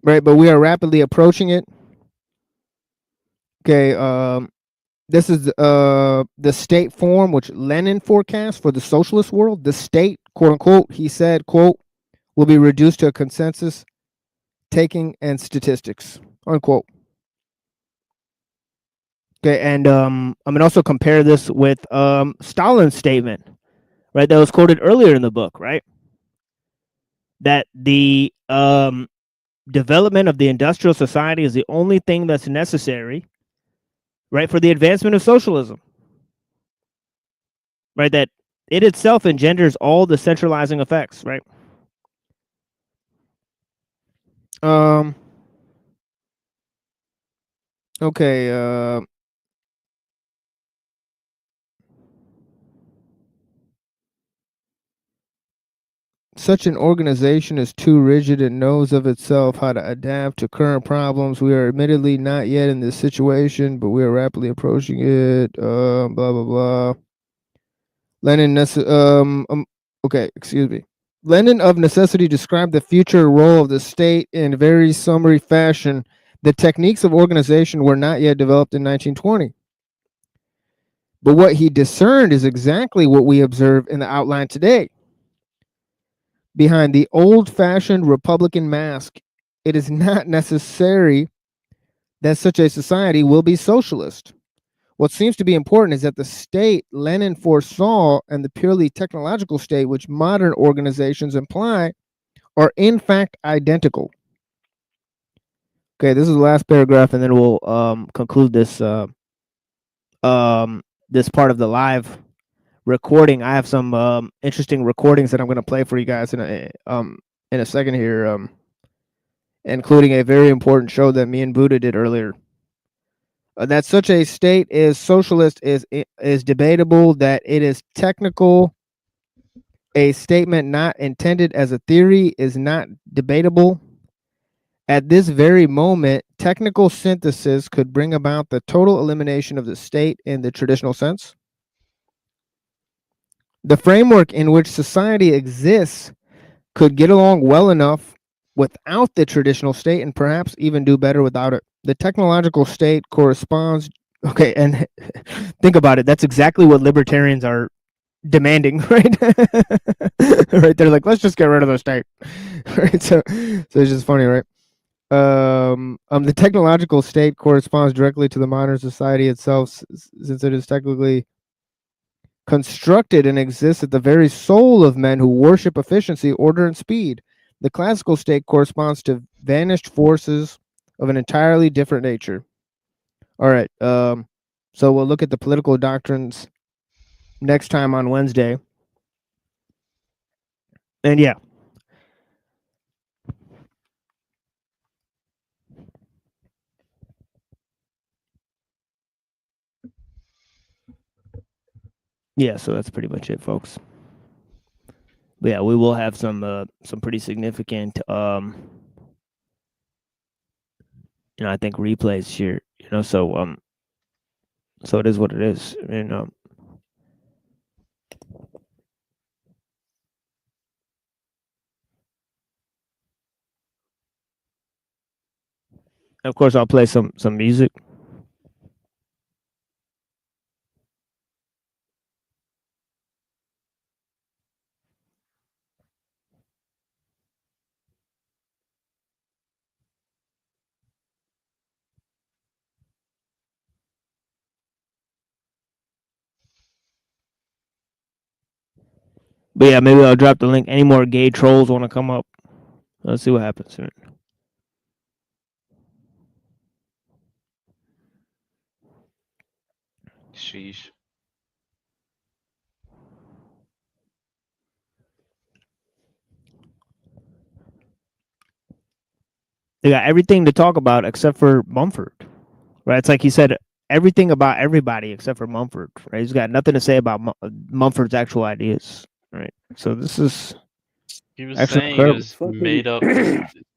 Right, but we are rapidly approaching it. Okay, this is the state form which Lenin forecast for the socialist world. The state, quote unquote, he said, quote, will be reduced to a consensus taking and statistics, unquote. Okay, and I'm gonna also compare this with Stalin's statement, right? That was quoted earlier in the book, right? That the development of the industrial society is the only thing that's necessary, right, for the advancement of socialism, right? That it itself engenders all the centralizing effects, right? Okay, such an organization is too rigid and knows of itself how to adapt to current problems. We are admittedly not yet in this situation, but we are rapidly approaching it. Blah blah blah. Lenin, okay, excuse me. Lenin of necessity described the future role of the state in very summary fashion. The techniques of organization were not yet developed in 1920. But what he discerned is exactly what we observe in the outline today. Behind the old-fashioned Republican mask, it is not necessary that such a society will be socialist. What seems to be important is that the state Lenin foresaw and the purely technological state which modern organizations imply are in fact identical. Okay, this is the last paragraph, and then we'll conclude this this part of the live recording. I have some interesting recordings that I'm going to play for you guys in a second here, including a very important show that me and Buddha did earlier. That such a state is socialist is debatable. That it is technical, a statement not intended as a theory, is not debatable. At this very moment, technical synthesis could bring about the total elimination of the state in the traditional sense. The framework in which society exists could get along well enough without the traditional state and perhaps even do better without it. The technological state corresponds, okay, and think about it, that's exactly what libertarians are demanding, right? Right, they're like, let's just get rid of the state. Right, so it's just funny, right? The technological state corresponds directly to the modern society itself, since it is technically constructed and exists at the very soul of men who worship efficiency, order, and speed. The classical state corresponds to vanished forces of an entirely different nature. All right, so we'll look at the political doctrines next time on Wednesday. And yeah. Yeah, so that's pretty much it, folks. But yeah, we will have some pretty significant I think replays here, so it is what it is. And of course I'll play some music. But yeah, maybe I'll drop the link. Any more gay trolls want to come up? Let's see what happens soon. Sheesh. They got everything to talk about except for Mumford, right? It's like he said everything about everybody except for Mumford, right? He's got nothing to say about Mumford's actual ideas, right? So this is He was actually saying it incredible. was made up.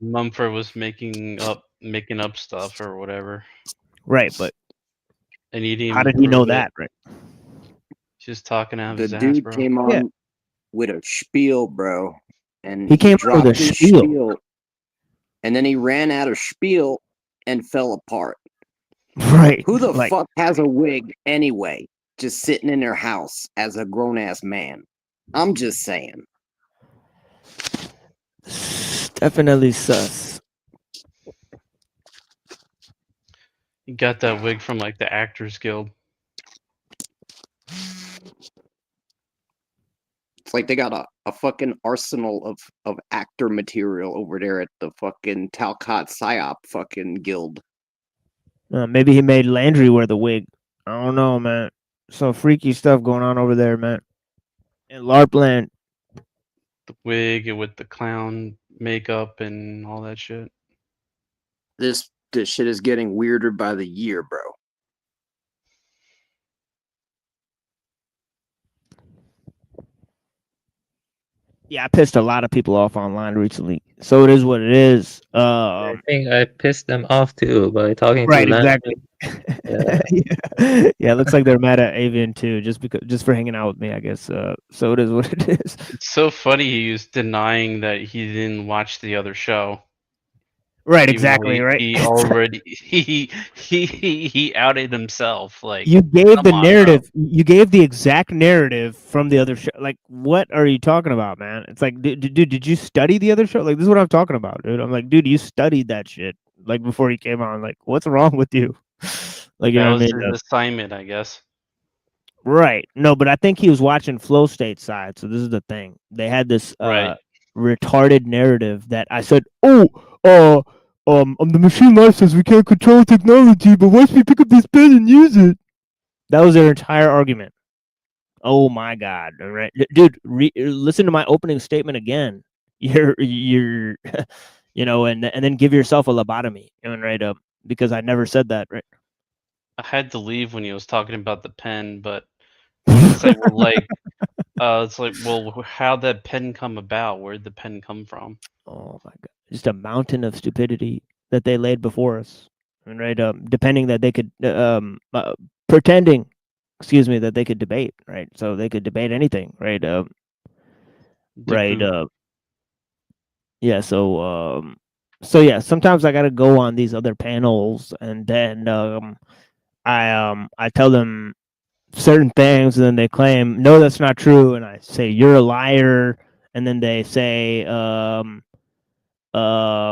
Mumford was making up stuff or whatever, Right, but and he didn't how even did he know prove it. that, right? Just talking out of The his ass, dude bro. came on Yeah. with a spiel, bro, and He came out with dropped a his spiel. and then he ran out of spiel and fell apart. Right. Who the Like, fuck has a wig anyway, just sitting in their house as a grown ass man? I'm just saying. definitely sus. He got that wig from like the Actors Guild. It's like they got a fucking arsenal of actor material over there at the fucking Talcott Psyop fucking guild. Maybe he made Landry wear the wig. I don't know, man. Some freaky stuff going on over there, man. In LARPland. The wig with the clown makeup and all that shit. This shit is getting weirder by the year, bro. Yeah, I pissed a lot of people off online recently. So it is what it is. I think I pissed them off too by talking Right, to them. exactly. Yeah. Yeah, it looks like they're mad at Avian too, just for hanging out with me, I guess. So it is what it is. It's so funny he was denying that he didn't watch the other show. Right, Even though exactly, right. He already he outed himself. Like, You gave come the on, narrative. You gave the exact narrative from the other show. Like, what are you talking about, man? It's like, dude, did you study the other show? Like, this is what I'm talking about, dude. I'm like, dude, you studied that shit like before you came on. Like, what's wrong with you? Like, you that know what I was mean? his assignment, I guess. Right. No, but I think he was watching Flow State side. So this is the thing. They had this Right. retarded narrative that I said, the machine life says we can't control technology, but once we pick up this pen and use it. That was their entire argument. Oh my God! All right, dude, listen to my opening statement again. You're, you know, and then give yourself a lobotomy, right? Because I never said that, right? I had to leave when he was talking about the pen, but it's like, well, how'd that pen come about? Where'd the pen come from? Oh my God! Just a mountain of stupidity that they laid before us, right? Depending that they could, pretending, excuse me, that they could debate, right? So they could debate anything, right? Right. Yeah. So yeah. Sometimes I gotta go on these other panels, and then I tell them certain things, and then they claim no, that's not true, and I say you're a liar, and then they say I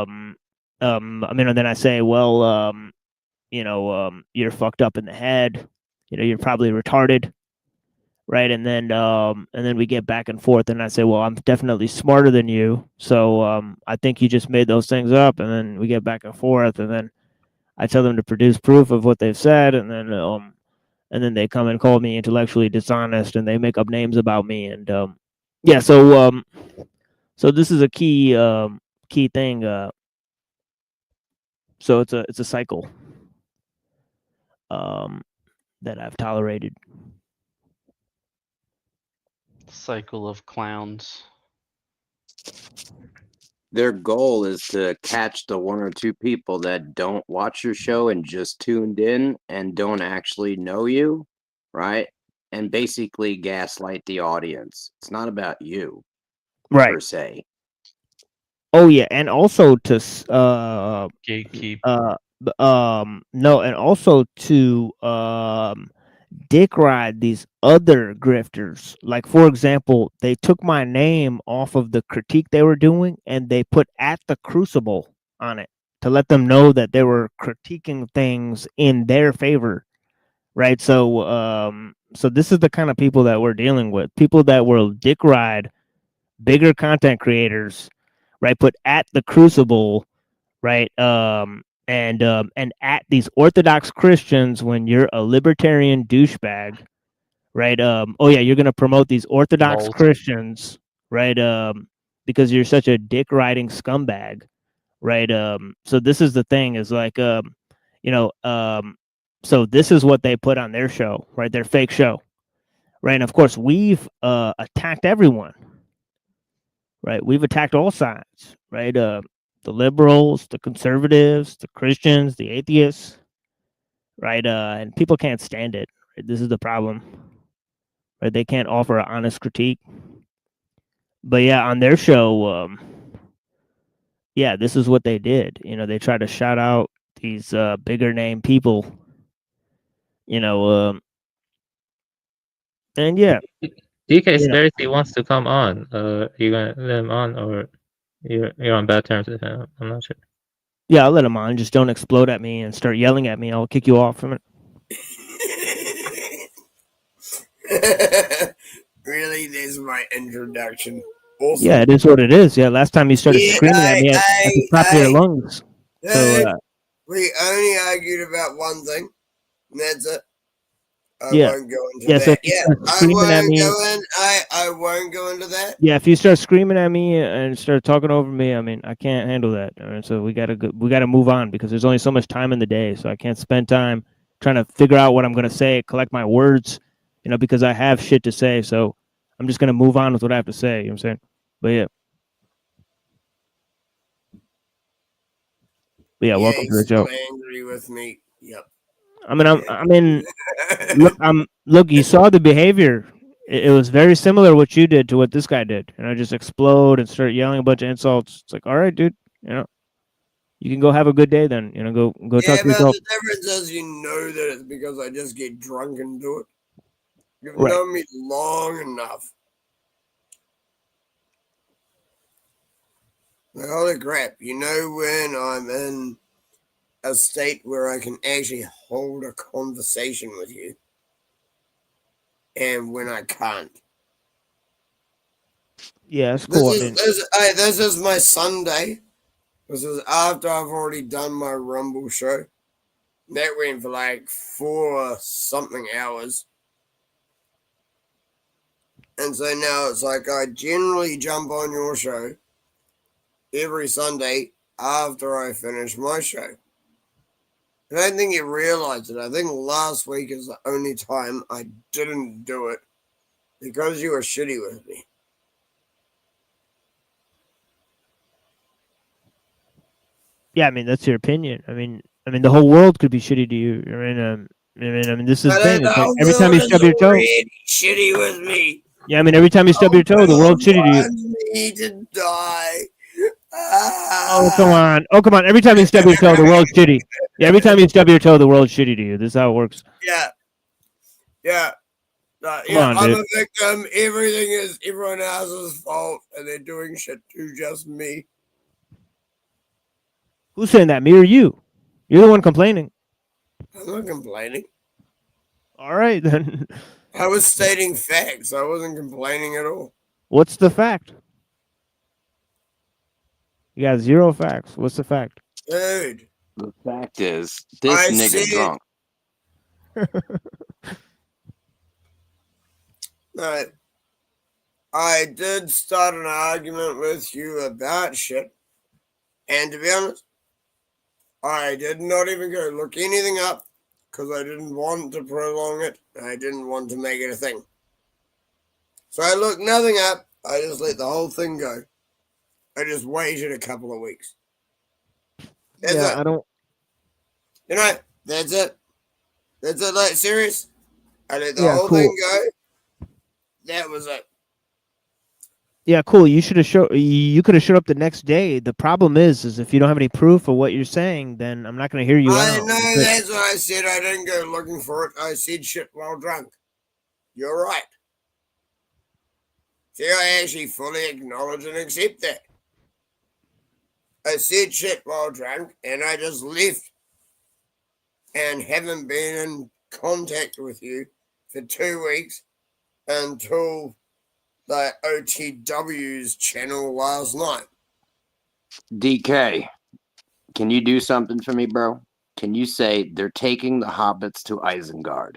mean, and then I say, well, you're fucked up in the head, you're probably retarded, right? And then we get back and forth, and I say, well, I'm definitely smarter than you, so I think you just made those things up, and then we get back and forth, and then I tell them to produce proof of what they've said, and then they come and call me intellectually dishonest, and they make up names about me, and yeah, so this is a key thing. So it's a cycle that I've tolerated. Cycle of clowns. Their goal is to catch the one or two people that don't watch your show and just tuned in and don't actually know you, right? And basically gaslight the audience. It's not about you, right, per se. Oh yeah, and also to gatekeep. No, and also to dick ride these other grifters. Like, for example, they took my name off of the critique they were doing, and they put at the Crucible on it to let them know that they were critiquing things in their favor, right? So so this is the kind of people that we're dealing with. People that will dick ride bigger content creators, right? Put at the Crucible, right? And at these Orthodox Christians when you're a libertarian douchebag, right? Oh yeah, you're gonna promote these Orthodox Christians, right? Because you're such a dick riding scumbag, right? So this is the thing is like, so this is what they put on their show, right? Their fake show, right? And of course, we've attacked everyone, right? We've attacked all sides, right? The liberals, the conservatives, the Christians, the atheists, right? And people can't stand it. Right? This is the problem, right? They can't offer an honest critique. But yeah, on their show, yeah, this is what they did. They try to shout out these bigger name people, and yeah. DK Scarcity wants to come on. You gonna let him on, or you're on bad terms with him? I'm not sure. Yeah, I'll let him on. Just don't explode at me and start yelling at me. I'll kick you off from it. Really, this is my introduction. Awesome. Yeah, it is what it is. Yeah, last time you started screaming at me at the top of your lungs. We only argued about one thing, and that's it. I won't go into so that. if you Yeah, start screaming at me, I won't go into that. yeah, if you start screaming at me and start talking over me, I mean, I can't handle that. So we gotta move on because there's only so much time in the day, so I can't spend time trying to figure out what I'm gonna say, collect my words, because I have shit to say. So I'm just gonna move on with what I have to say. You know what I'm saying? But yeah, welcome to the show. Angry with me. Yep. Look, you saw the behavior. It was very similar to what you did to what this guy did. Just explode and start yelling a bunch of insults. It's like, all right, dude, you can go have a good day then. Go talk to yourself. The difference is you know that it's because I just get drunk and do it. You've Right. known me long enough. Like, holy crap, when I'm in a state where I can actually hold a conversation with you, and when I can't. Yeah, it's cool. This is my Sunday. This is after I've already done my Rumble show. That went for like 4-something hours. And so now it's like I generally jump on your show every Sunday after I finish my show. I don't think you realize it. I think last week is the only time I didn't do it because you were shitty with me. Yeah, I mean that's your opinion. I mean the whole world could be shitty to you. I mean this is the thing. It's like every time you stub your toe, shitty with me. Yeah, I mean every time you stub your toe, the world's shitty to you. Me to die. Oh come on! Every time you stub your toe, the world's shitty. Yeah, every time you stub your toe, the world's shitty to you. This is how it works. Yeah. On, I'm dude. a victim. Everything is everyone else's fault, and they're doing shit to just me. Who's saying that? Me or you? You're the one complaining. I'm not complaining. All right then. I was stating facts. I wasn't complaining at all. What's the fact? You got 0 facts. What's the fact? Dude. The fact is, this nigga drunk. No, I did start an argument with you about shit. And to be honest, I did not even go look anything up because I didn't want to prolong it. I didn't want to make it a thing. So I looked nothing up. I just let the whole thing go. I just waited a couple of weeks. That's it. I don't. That's it. That's it. Like, serious. I let the whole thing go. That was it. Yeah, cool. You should have You could have showed up the next day. The problem is if you don't have any proof of what you're saying, then I'm not going to hear you I out. know. That's what I said. I didn't go looking for it. I said shit while drunk. You're right. See, I actually fully acknowledge and accept that. I said shit while drunk, and I just left and haven't been in contact with you for 2 weeks until the OTW's channel last night. DK, can you do something for me, bro? Can you say they're taking the hobbits to Isengard?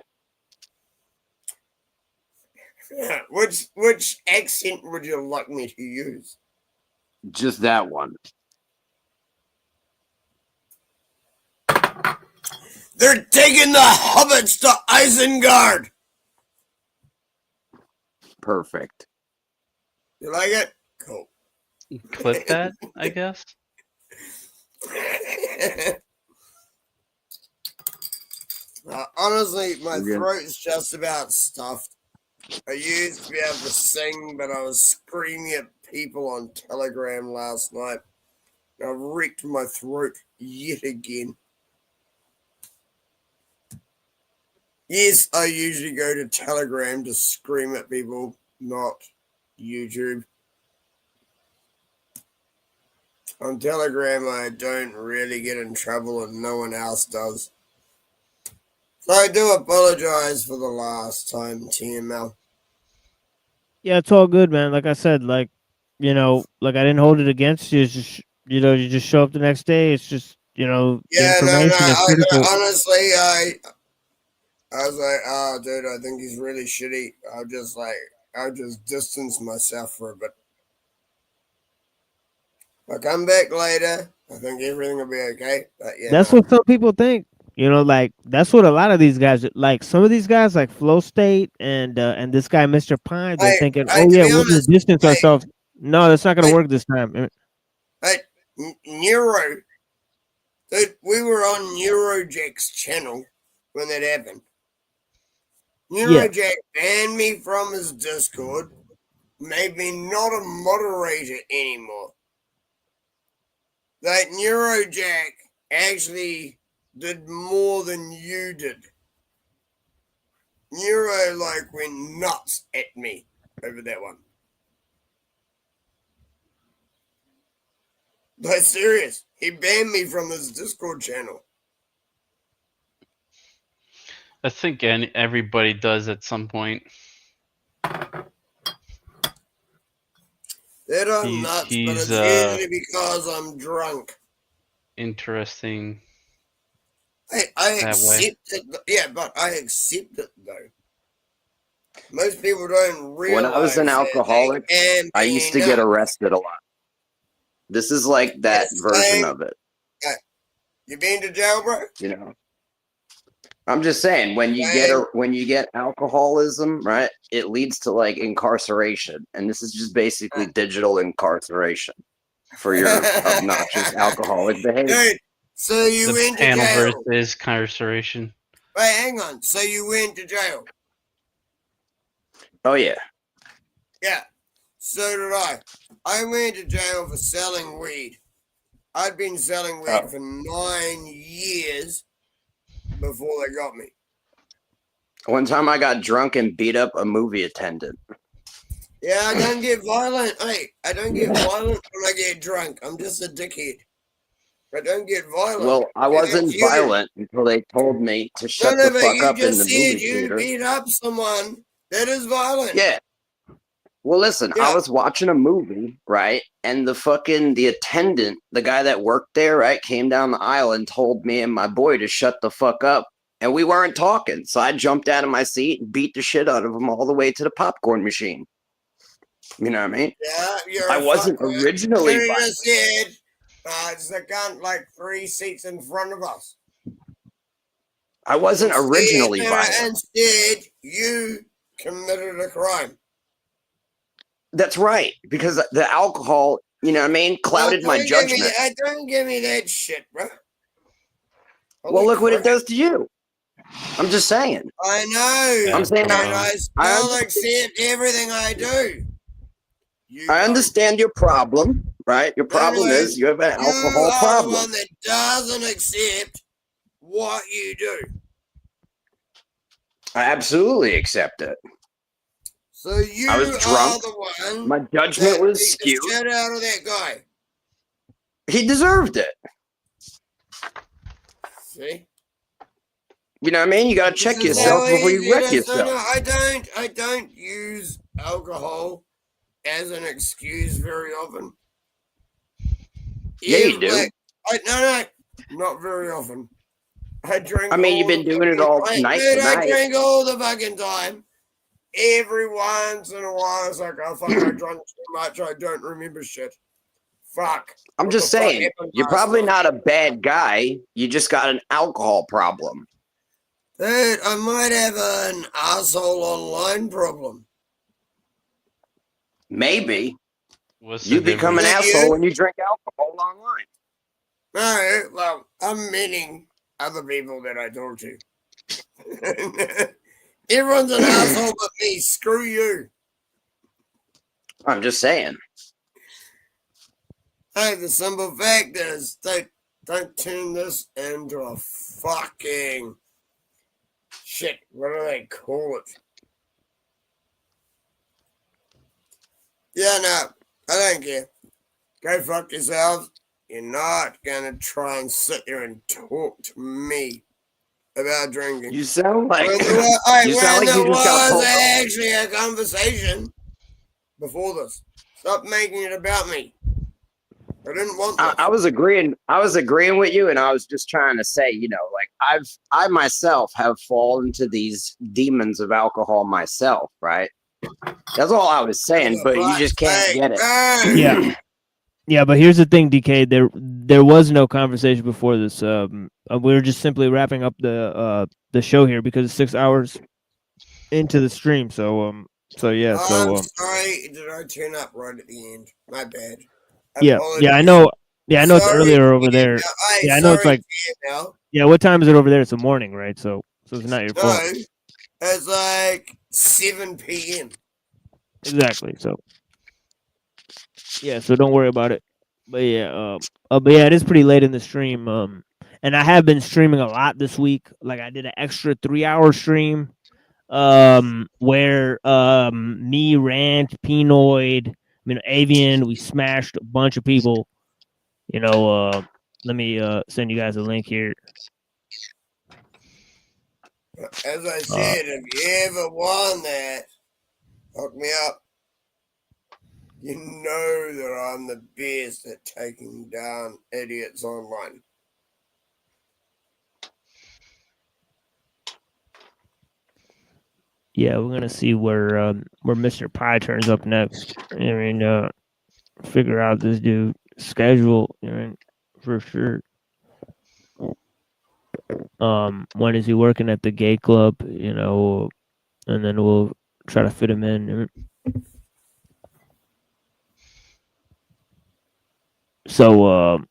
Which accent would you like me to use? Just that one. They're taking the hobbits to Isengard. Perfect. You like it? Cool. Clip that, I guess. Honestly, my You're good. throat's just about stuffed. I used to be able to sing, but I was screaming at people on Telegram last night. I wrecked my throat yet again. Yes, I usually go to Telegram to scream at people, not YouTube. On Telegram, I don't really get in trouble and no one else does. So I do apologize for the last time, TML. Yeah, it's all good, man. Like I said, like, you know, like I didn't hold it against you. It's just, you know, you just show up the next day. It's just, you know, the Yeah, no, information is critical. honestly, I was like, oh, dude, I think he's really shitty. I'll just distance myself for a bit. I'll come back later. I think everything will be okay. But yeah, That's what some people think. You know, like that's what a lot of these guys like. Some of these guys, like Flow State and this guy, Mr. Pine, they're thinking, "Oh yeah, we'll just distance ourselves." No, that's not gonna work this time. Hey, Neuro, dude, we were on Neurojack's channel when that happened. Neurojack banned me from his Discord, made me not a moderator anymore. That Neurojack actually did more than you did. Neuro went nuts at me over that one. Like serious, he banned me from his Discord channel. I think everybody does at some point. That I'm nuts, but it's usually because I'm drunk. Interesting. I accept it. Yeah, but I accept it though. Most people don't realize. When I was an alcoholic, I used to get arrested a lot. This is like that version of it. You been to jail, bro? You know, I'm just saying when you get alcoholism, right? It leads to like incarceration, and this is just basically digital incarceration for your obnoxious alcoholic behavior. Dude, so you went to jail. Panelverse is incarceration. Wait, hang on. So you went to jail? Oh yeah. Yeah. So did I. I went to jail for selling weed. I'd been selling weed for 9 years before they got me. One time I got drunk and beat up a movie attendant. Yeah, I don't get violent. Hey, I don't get violent when I get drunk. I'm just a dickhead. I don't get violent. Well, I wasn't violent until they told me to shut the fuck up in the movie theater. You beat up someone. That is violent. Yeah. Well, listen, I was watching a movie, right? And the attendant, the guy that worked there, right, came down the aisle and told me and my boy to shut the fuck up. And we weren't talking. So I jumped out of my seat and beat the shit out of him all the way to the popcorn machine. You know what I mean? Yeah, I wasn't originally violent. It's the gun like 3 seats in front of us. I wasn't originally violent. Instead, you committed a crime. That's right, because the alcohol, you know what I mean, clouded my judgment. Don't give me that shit, bro. Well, look what it does to you. I'm just saying. I know. I'm saying I still accept everything I do. I understand your problem, right? Your problem is you have an alcohol problem. You are the one that doesn't accept what you do. I absolutely accept it. So you I was drunk. are the one. My judgment was skewed. Shut out of that guy. He deserved it. See? You know what I mean? You gotta check yourself before you wreck yourself. No, I don't use alcohol as an excuse very often. Yeah, you do. No, not very often. I drink. I mean, you've been doing it all night. I drink all the fucking time. Every once in a while, it's like, oh fuck, I drank too much. I don't remember shit. fuck. I'm What just the fuck saying, happened you're last probably night? not a bad guy. You just got an alcohol problem. Dude, I might have an asshole online problem. Maybe. What's You the become an difference? asshole when you drink alcohol online. No, well, I'm meaning other people that I talk to. Everyone's an asshole but me. Screw you. I'm just saying. Hey, the simple fact is, don't turn this into a fucking shit. What do they call it? Yeah, no, I don't care. Go fuck yourselves. You're not gonna try and sit there and talk to me about drinking. You sound like When you sound like you just got pulled was over. actually a conversation before this. Stop making it about me. I didn't want this. I was agreeing with you, and I was just trying to say, like I myself have fallen to these demons of alcohol myself, right? That's all I was saying, but you just can't get it. Yeah. Yeah, but here's the thing, DK. There was no conversation before this. We were just simply wrapping up the show here because it's 6 hours into the stream. So yeah. I'm sorry. Did I turn up right at the end? My bad. Yeah, I know. Yeah, I know it's earlier over there. Yeah, I know it's like. Yeah, what time is it over there? It's the morning, right? So it's not your fault. No, it's like 7 p.m. Exactly. So. Yeah, so don't worry about it. But yeah, it is pretty late in the stream. And I have been streaming a lot this week. Like I did an extra 3-hour stream. Where me, Rant, Pinoid, Avian, we smashed a bunch of people. Let me send you guys a link here. As I said, if you ever won that, hook me up. You know that I'm the best at taking down idiots online. Yeah, we're gonna see where Mr. Pie turns up next. Figure out this dude schedule, for sure. When is he working at the gay club? And then we'll try to fit him in. So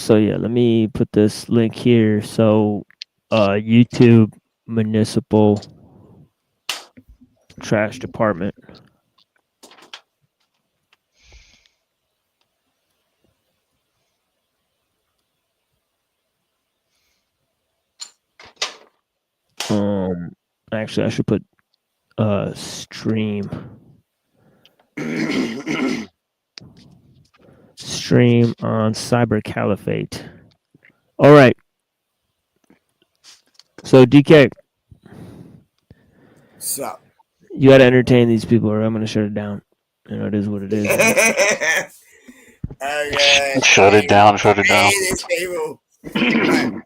yeah, let me put this link here. So, YouTube municipal trash department. Actually, I should put stream. Stream on Cyber Caliphate. All right. So DK, So you got to entertain these people, or I'm going to shut it down. It is what it is. Okay. Shut it down. Shut it down. These people. Right.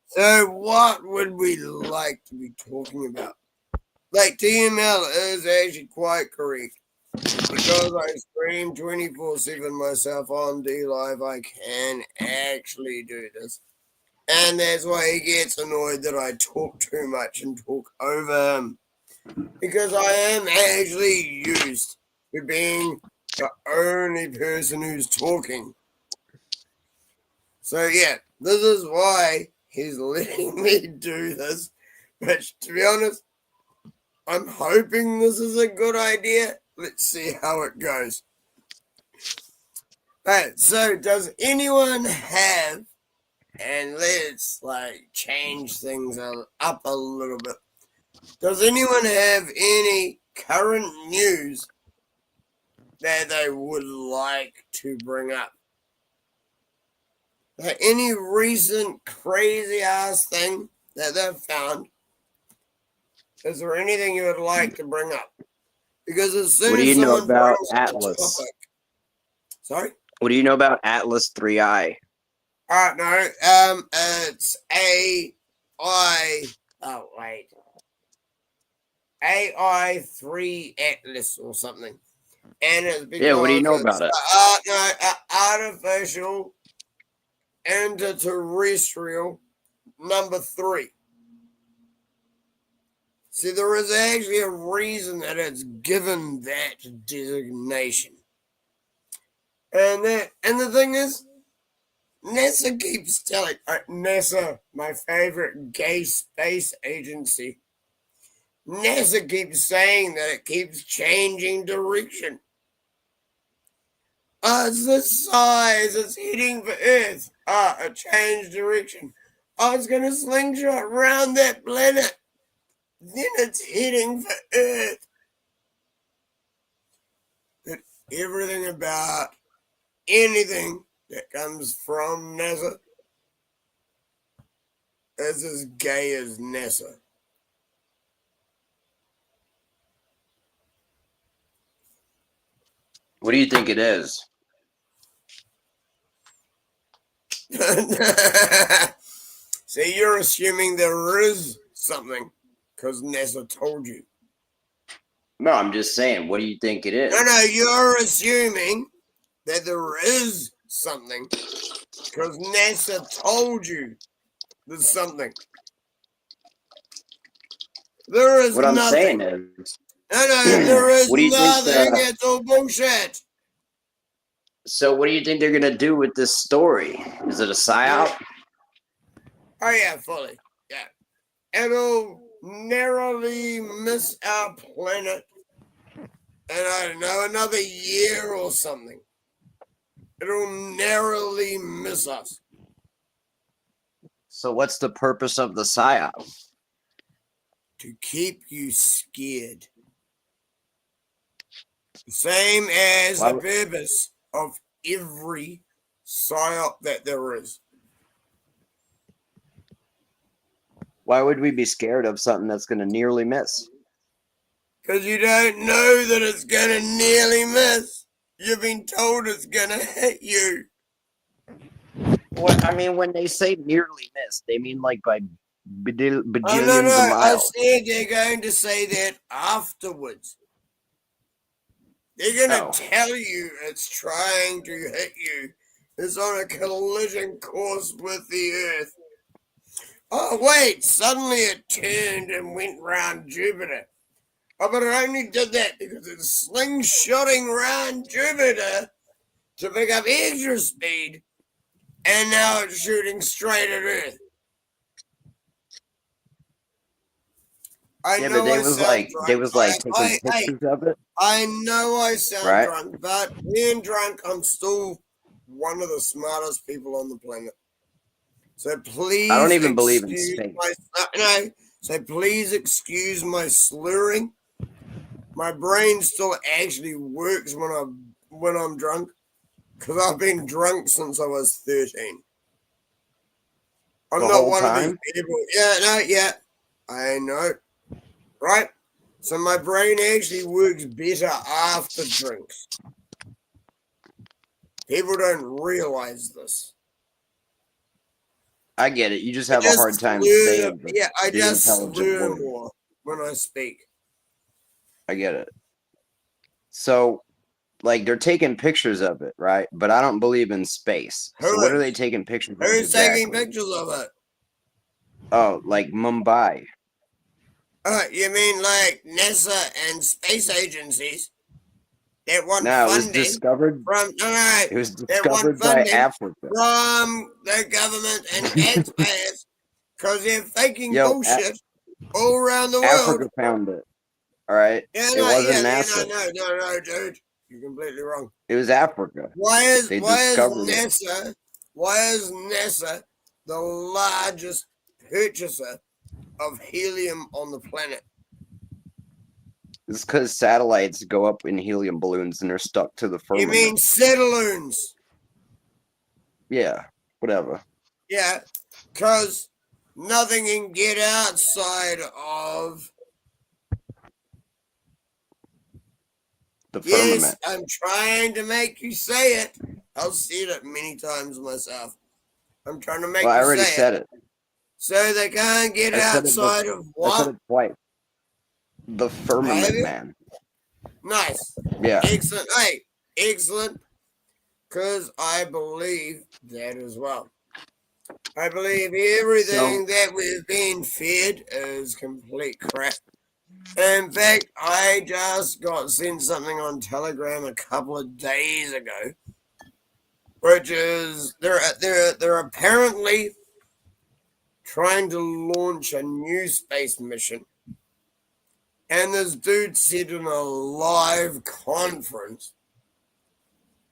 So what would we like to be talking about? Like TML is actually quite correct. Because I stream 24/7 myself on DLive, I can actually do this. And that's why he gets annoyed that I talk too much and talk over him. Because I am actually used to being the only person who's talking. So yeah, this is why he's letting me do this. But to be honest, I'm hoping this is a good idea. Let's see how it goes. Alright, so does anyone have, and let's change things up a little bit. Does anyone have any current news that they would like to bring up? Any recent crazy ass thing that they've found? Is there anything you would like to bring up? Because as soon What do as you know someone about brings up a Atlas? topic, sorry? What do you know about Atlas 3i? No, it's AI3 Atlas or something. And it's because Yeah, what do you know about it? Artificial interterrestrial number 3. See, there is actually a reason that it's given that designation. And the thing is, NASA keeps telling NASA, my favorite gay space agency. NASA keeps saying that it keeps changing direction. It's the size, it's heading for Earth. It changed direction. It's gonna slingshot around that planet. Then it's heading for Earth. But everything about anything that comes from NASA is as gay as NASA. What do you think it is? So you're assuming there is something because NASA told you. No, I'm just saying, what do you think it is? No, you're assuming that there is something because NASA told you there's something. There is What I'm nothing. saying is, No, there is what do you nothing. think? It's all bullshit. So, what do you think they're gonna do with this story? Is it a psyop? Oh yeah, fully. Yeah, it'll narrowly miss our planet, and I don't know, another year or something. It'll narrowly miss us. So, what's the purpose of the psyop? To keep you scared. The same as the purpose of every psyop that there is. Why would we be scared of something that's going to nearly miss? Because you don't know that it's going to nearly miss. You've been told it's going to hit you. What I mean, when they say nearly miss, they mean like by bajillions of I miles. said they're going to say that afterwards. They're going to tell you it's trying to hit you. It's on a collision course with the Earth. Oh, wait, suddenly it turned and went round Jupiter. Oh, but it only did that because it's slingshotting round Jupiter to pick up extra speed, and now it's shooting straight at Earth. Yeah, but they was like taking pictures of it. I know I sound Right. drunk, but being drunk, I'm still one of the smartest people on the planet. So please, I don't even believe in excuse space. So please excuse my slurring. My brain still actually works when I'm drunk, because I've been drunk since I was 13. I'm The not whole one of time? these people. I know. Right? So my brain actually works better after drinks. People don't realize this. I get it. You just have a hard time saying the, I the just intelligent slur word. more when I speak. I get it. So, like, they're taking pictures of it, right? But I don't believe in space. So what are they taking pictures of? Who's Exactly? taking pictures of it? Oh, like Mumbai. You mean like NASA and space agencies that want No, it was funding discovered. from It was that want discovered by funding Africa. from the government and taxpayers because they're faking Yo, bullshit all around the world. Africa found it. All right. It wasn't NASA. No, dude, you're completely wrong. It was Africa. Why is They discovered it. NASA? Why is NASA the largest purchaser of helium on the planet? It's because satellites go up in helium balloons and they're stuck to the You firmament. mean satelloons? Yeah, whatever. Yeah, because nothing can get outside of. The firmament. Yes, I'm trying to make you say it. I'll see it many times myself. I'm trying to make Well, I you already say said it. it. So they can't get I said it outside of I said what? it twice. The firmament, man. Nice. Yeah. Excellent. Hey, excellent. Because I believe that as well. I believe everything that we've been fed is complete crap. In fact, I just got sent something on Telegram a couple of days ago, which is they're apparently trying to launch a new space mission, and this dude said in a live conference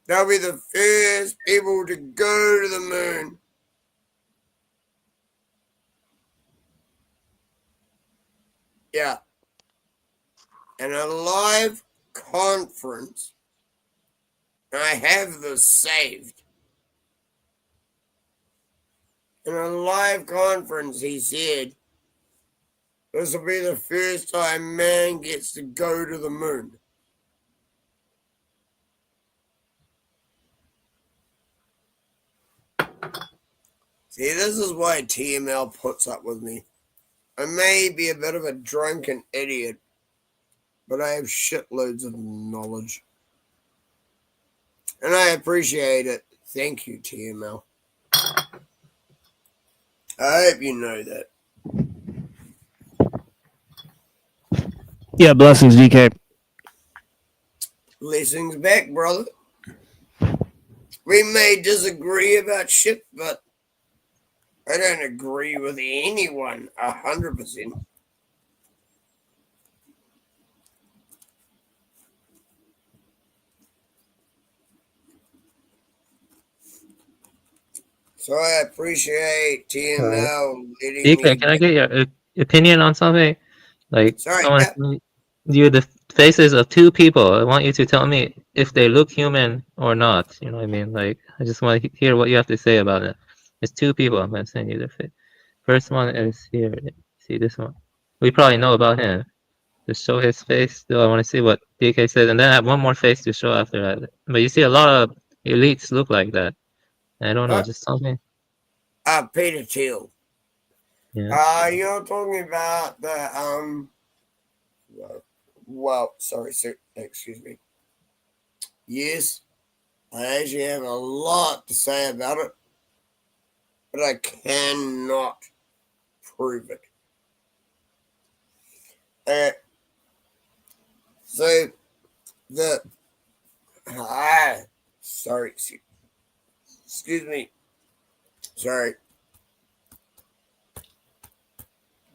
they'll be the first people to go to the moon. Yeah. In a live conference. I have this saved. In a live conference, he said, this will be the first time man gets to go to the moon. See, this is why TML puts up with me. I may be a bit of a drunken idiot, but I have shitloads of knowledge. And I appreciate it. Thank you, TML. I hope you know that. Yeah, blessings, DK. Blessings back, brother. We may disagree about shit, but I don't agree with anyone 100%. So I appreciate TML letting me. DK, can I get your opinion on something? Like, Sorry, I want to view the faces of two people. I want you to tell me if they look human or not. You know what I mean? Like, I just want to hear what you have to say about it. It's two people. I'm going to send you their face. First one is here. See this one? We probably know about him. Just show his face. Still, I want to see what DK says. And then I have one more face to show after that. But you see a lot of elites look like that. I don't know, just something. Peter Thiel. Yeah. You're talking about the well, sorry, sir, excuse me. Yes, I actually have a lot to say about it, but I cannot prove it. So the sorry, excuse me. Sorry.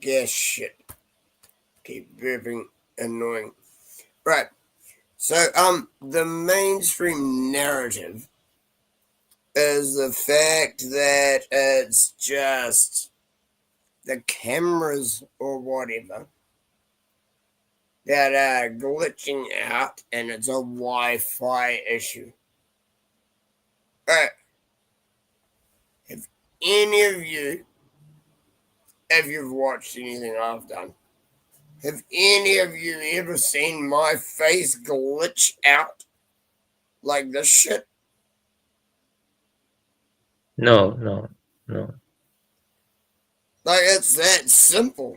Gas shit. Keep burping. Annoying. Right. So, the mainstream narrative is the fact that it's just the cameras or whatever that are glitching out and it's a Wi-Fi issue. Alright. Have any of you, if you've watched anything I've done, have any of you ever seen my face glitch out like this shit? No. Like, it's that simple.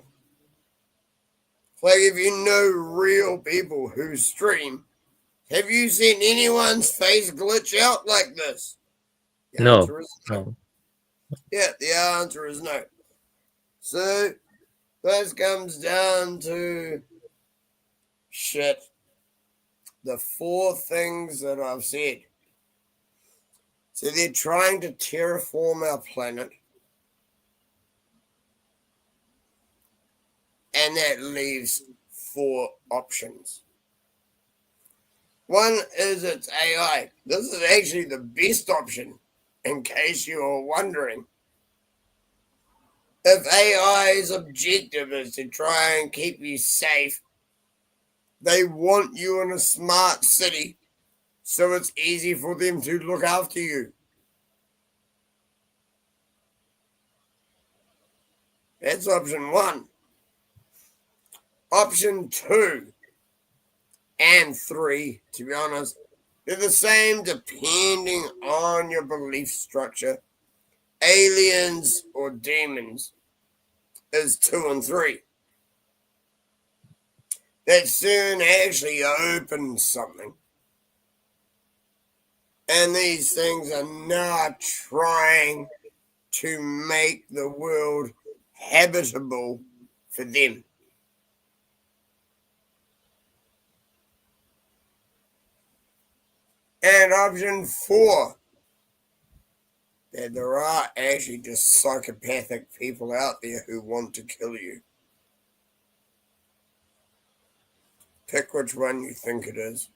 Like, if you know real people who stream, have you seen anyone's face glitch out like this? The No. answer is no. Yeah, the answer is no. So, this comes down to shit. The four things that I've said. So they're trying to terraform our planet. And that leaves four options. One is it's AI. This is actually the best option, in case you are wondering. If AI's objective is to try and keep you safe, they want you in a smart city so it's easy for them to look after you. That's option one. Option 2 and 3, to be honest, they're the same depending on your belief structure. Aliens or demons is 2 and 3. That soon actually opens something. And these things are not trying to make the world habitable for them. And option 4, that there are actually just psychopathic people out there who want to kill you. Pick which one you think it is.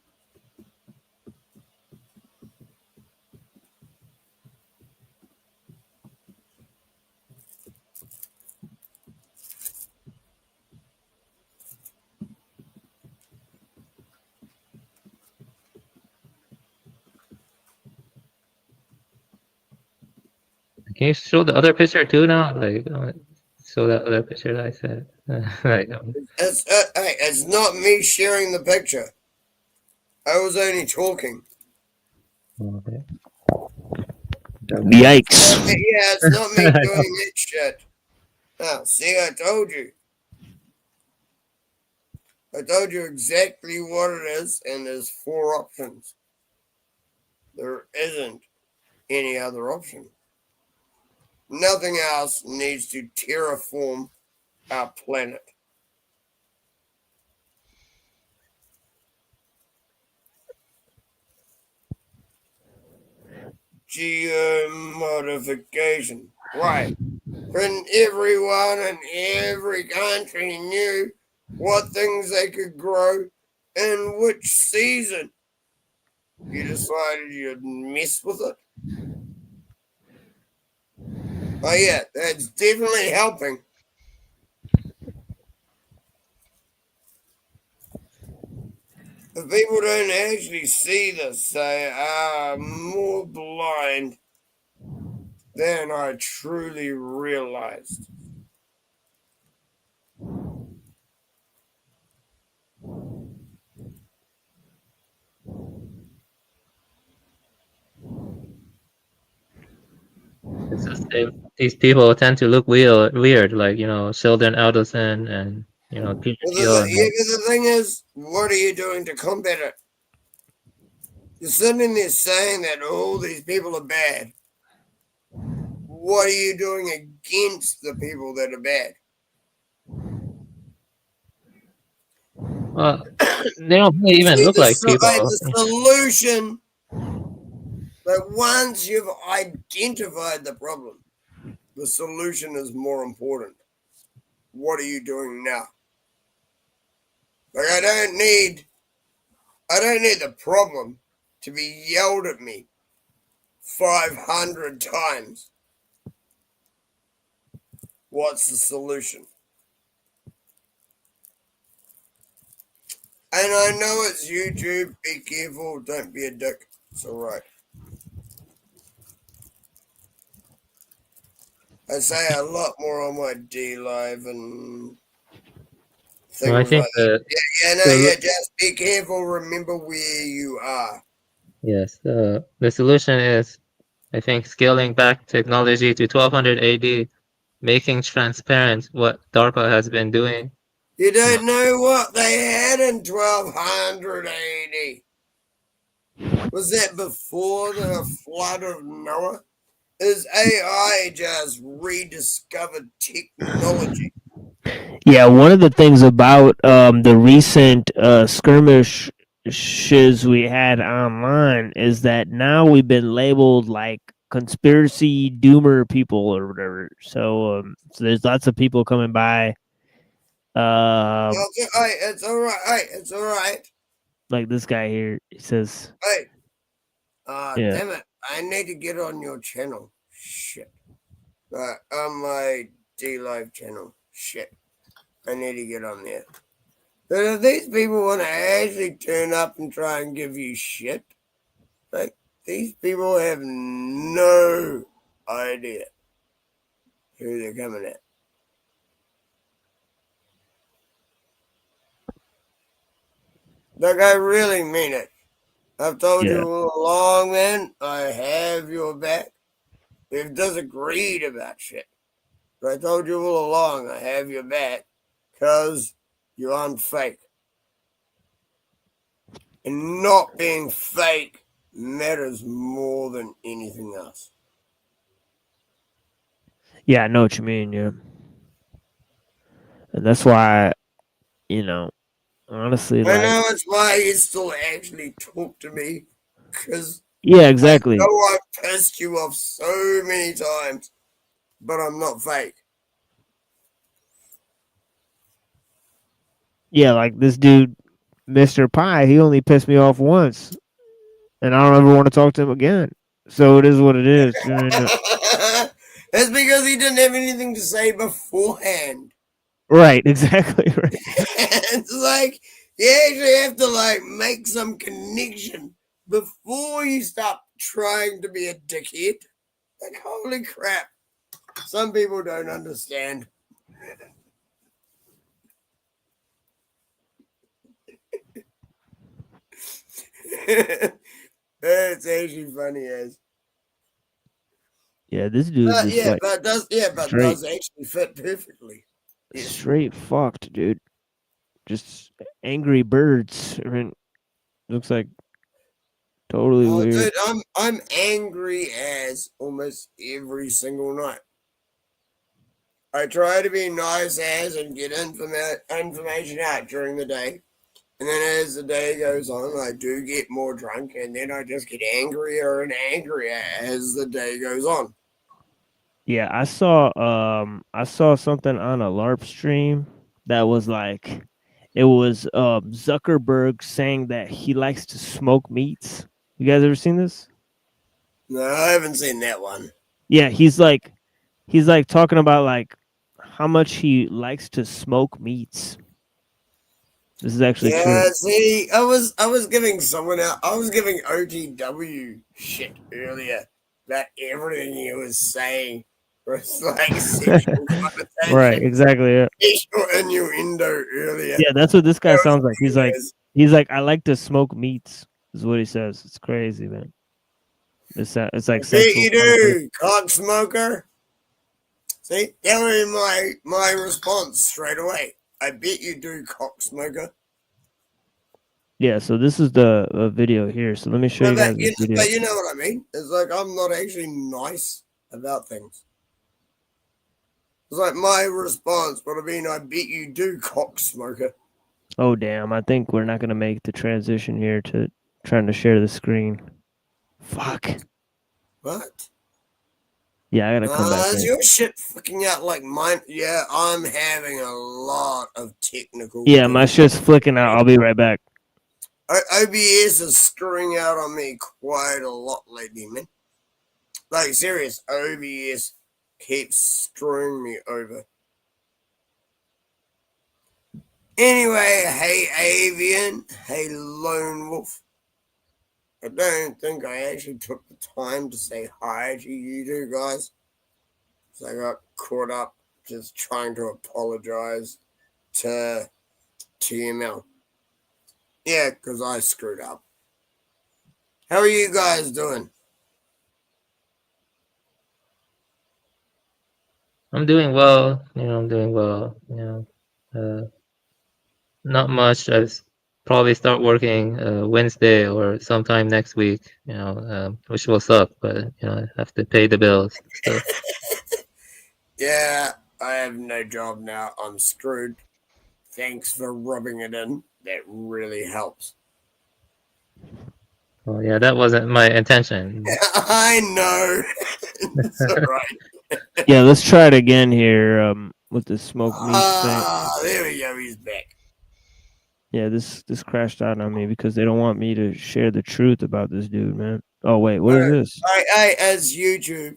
Can you show the other picture too now? Like, show that other picture that I said. Like, It's not me sharing the picture. I was only talking. okay. Yikes. Yeah, it's not me doing that shit. Oh, see, I told you. I told you exactly what it is, and there's 4 options. There isn't any other option. Nothing else needs to terraform our planet. Geomodification. Right. When everyone in every country knew what things they could grow in which season, you decided you'd mess with it. Oh yeah, that's definitely helping. If people don't actually see this, they are more blind than I truly realized. It's just these people tend to look weird, like, you know, Sheldon Adelson and, you know, Peter Thiel. The thing is, what are you doing to combat it? You're sitting there saying that all these people are bad. What are you doing against the people that are bad? Well, they don't really even look like people. The solution, but once you've identified the problem, the solution is more important. What are you doing now? Like, I don't need the problem to be yelled at me 500 times. What's the solution? And I know it's YouTube. Be careful. Don't be a dick. It's all right. I say a lot more on my D Live and things Well, I think like that. Just be careful. Remember where you are. Yes, the solution is, I think, scaling back technology to 1200 AD, making transparent what DARPA has been doing. You don't know what they had in 1200 AD. Was that before the flood of Noah? Is AI just rediscovered technology? Yeah, one of the things about the recent skirmishes we had online is that now we've been labeled like conspiracy doomer people or whatever. So there's lots of people coming by. It's all right. It's all right. Like this guy here, he says. Hey, Yeah. damn it! I need to get on your channel. Shit. On my D Live channel. Shit. I need to get on there. But if these people want to actually turn up and try and give you shit, like, these people have no idea who they're coming at. Like, I really mean it. I've told you all along, man, I have your back. We've disagreed about shit. But I told you all along, I have your back because you aren't fake. And not being fake matters more than anything else. Yeah, I know what you mean. Yeah, and that's why, you know, honestly, I like, know it's why you still actually talk to me, because yeah, exactly. I know I've pissed you off so many times, but I'm not fake. Yeah, like this dude, Mr. Pie, he only pissed me off once, and I don't ever want to talk to him again. So it is what it is. You know? That's because he didn't have anything to say beforehand. Right, exactly. Right. It's like you actually have to like make some connection before you stop trying to be a dickhead. Like, holy crap. Some people don't understand. It's actually funny as. Yeah, this dude is like but does actually fit perfectly. Yes. Straight fucked, dude. Just angry birds. I mean, looks like totally weird. Dude, I'm angry as almost every single night. I try to be nice as and get information out during the day. And then as the day goes on, I do get more drunk, and then I just get angrier and angrier as the day goes on. Yeah, I saw something on a LARP stream that was like, it was Zuckerberg saying that he likes to smoke meats. You guys ever seen this? No, I haven't seen that one. Yeah, he's like talking about like how much he likes to smoke meats. This is actually true. See, I was giving someone else, I was giving OTW shit earlier about everything he was saying was like sexual connotation. Right, exactly. Yeah. Sexual innuendo earlier. Yeah, that's what this guy sounds like. He's like, I like to smoke meats, is what he says. It's crazy, man. It's like sexual. You do, cock smoker. See, that was my response straight away. I bet you do, cock smoker. Yeah, so this is the video here. So let me show you guys this video. But you know what I mean? It's like I'm not actually nice about things. It's like my response would have been, I bet you do, cock smoker. Oh, damn. I think we're not going to make the transition here to trying to share the screen. Fuck. What? Yeah, I got to come back. Is your shit fucking out like mine? Yeah, I'm having a lot of technical. Yeah, my shit's flicking out. I'll be right back. OBS is screwing out on me quite a lot lately, man. Like, serious, OBS keeps screwing me over. Anyway, hey Avian, hey Lone Wolf. I don't think I actually took the time to say hi to you two guys. So I got caught up just trying to apologize to TML. Yeah, because I screwed up. How are you guys doing? I'm doing well. I'm doing well. Not much. I'll probably start working Wednesday or sometime next week. Which will suck, but I have to pay the bills. So. Yeah, I have no job now. I'm screwed. Thanks for rubbing it in. That really helps. Well, yeah, that wasn't my intention. I know. It's all right. Yeah, let's try it again here with the smoke meat thing. There we go. He's back. Yeah, this crashed out on me because they don't want me to share the truth about this dude, man. Oh wait, what is this? I as YouTube.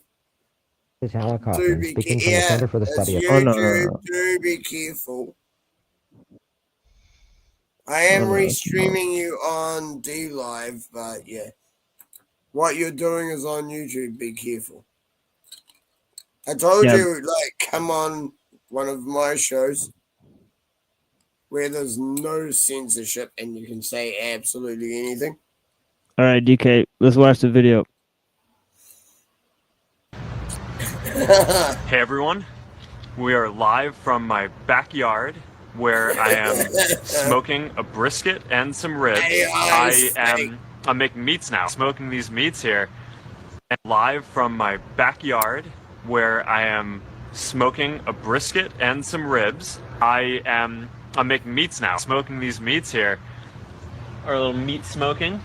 This is Howard Kaufman speaking from the Center for the Study of YouTube, do be careful. I am restreaming you on DLive, but yeah. What you're doing is on YouTube, be careful. I told you, like, come on one of my shows where there's no censorship and you can say absolutely anything. All right, DK, let's watch the video. Hey everyone, we are live from my backyard where I am smoking a brisket and some ribs. I am I'm making meats now, smoking these meats here, and live from my backyard where I am smoking a brisket and some ribs. I'm making meats now, smoking these meats here. Our little meat smoking.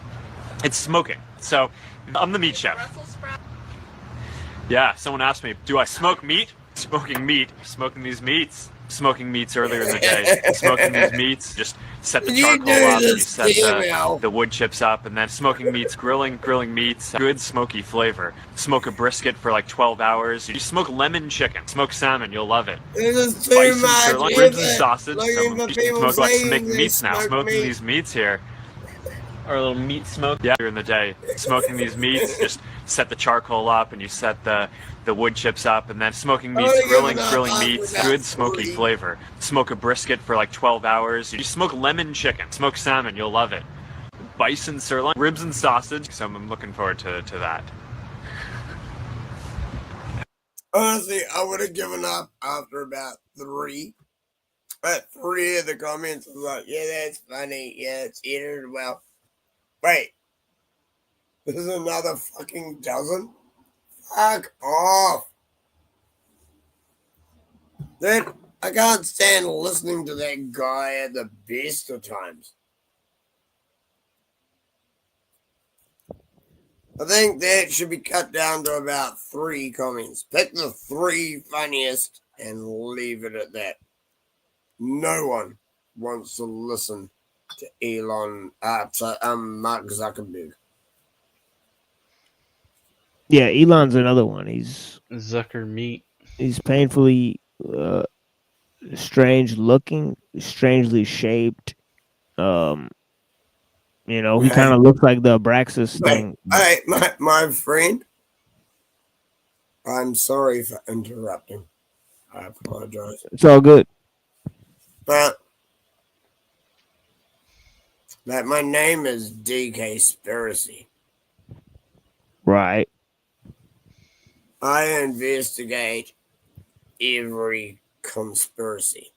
It's smoking. So I'm the meat chef. Yeah, someone asked me, do I smoke meat? Smoking meat, smoking these meats. Smoking meats earlier in the day. Smoking these meats, just set the charcoal up, and you set the wood chips up, and then smoking meats, grilling meats, good smoky flavor. Smoke a brisket for like 12 hours. You smoke lemon chicken, smoke salmon, you'll love it. Bison, sirloin, ribs and sausage. Making meats now. Smoking these meats here. Our little meat smoke. Yeah, during the day, smoking these meats, just set the charcoal up, and you set the wood chips up, and then smoking meats, grilling meats, good smoky flavor. Smoke a brisket for like 12 hours. You smoke lemon chicken, smoke salmon, you'll love it. Bison, sirloin, ribs and sausage. So I'm looking forward to that. Honestly, I would have given up after about 3. But 3 of the comments was like, yeah, that's funny. Yeah, it's edited well. Wait. This is another fucking dozen? Fuck off. Then I can't stand listening to that guy at the best of times. I think that should be cut down to about 3 comments. Pick the 3 funniest and leave it at that. No one wants to listen to Mark Zuckerberg. Yeah, Elon's another one. He's Zucker meat. He's painfully strange looking, strangely shaped. You know, he kind of looks like the Abraxas thing. Hey, my friend, I'm sorry for interrupting. I apologize. It's all good. But my name is DK Spiracy. Right. I investigate every conspiracy.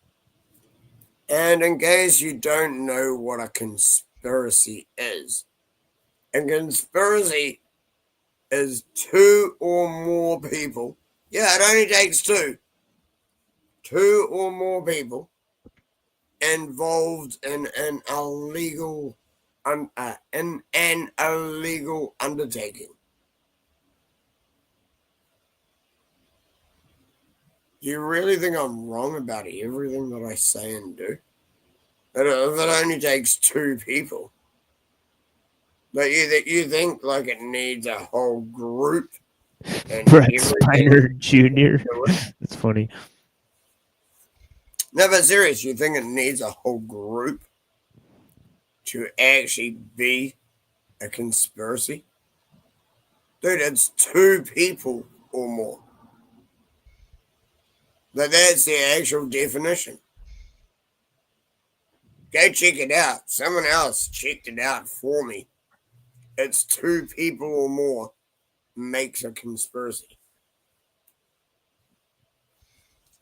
And in case you don't know what a conspiracy is, a conspiracy is 2 or more people. Yeah, it only takes 2. 2 or more people involved in an illegal undertaking. You really think I'm wrong about everything that I say and do? That it only takes 2 people. But you think like it needs a whole group? Brett Spiner Jr. That's funny. No, but serious, you think it needs a whole group to actually be a conspiracy? Dude, it's 2 people or more. But that's the actual definition. Go check it out. Someone else checked it out for me. It's 2 people or more makes a conspiracy.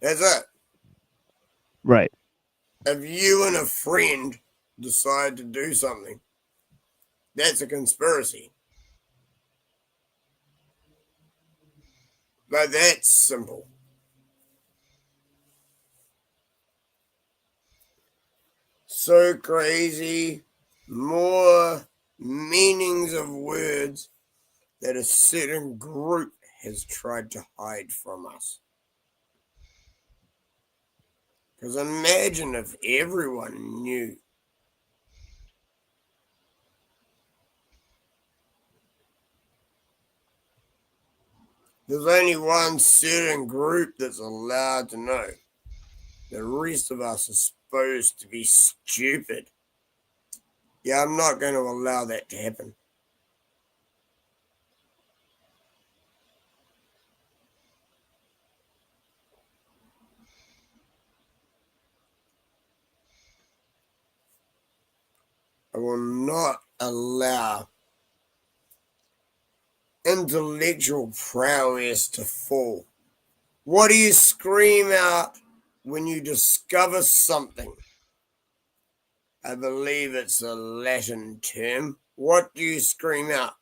That's it. Right. If you and a friend decide to do something, that's a conspiracy. But that's simple. So crazy, more meanings of words that a certain group has tried to hide from us. Because imagine if everyone knew. There's only one certain group that's allowed to know. The rest of us are supposed to be stupid. Yeah, I'm not going to allow that to happen. I will not allow intellectual prowess to fall. What do you scream out when you discover something? I believe it's a Latin term. what do you scream out?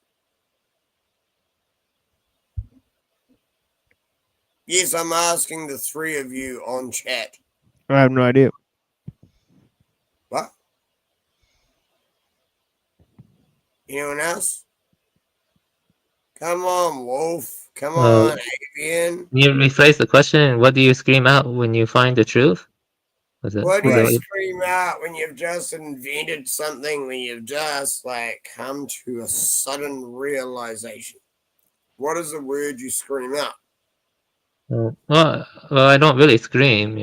Yes, I'm asking the three of you on chat. I have no idea. What? Anyone else? Come on, Wolf. Come on, Avian. Can you rephrase the question? What do you scream out when you find the truth? Was it? What do is that you what you- scream out when you've just invented something, when you've just like come to a sudden realization? What is the word you scream out? well, I don't really scream,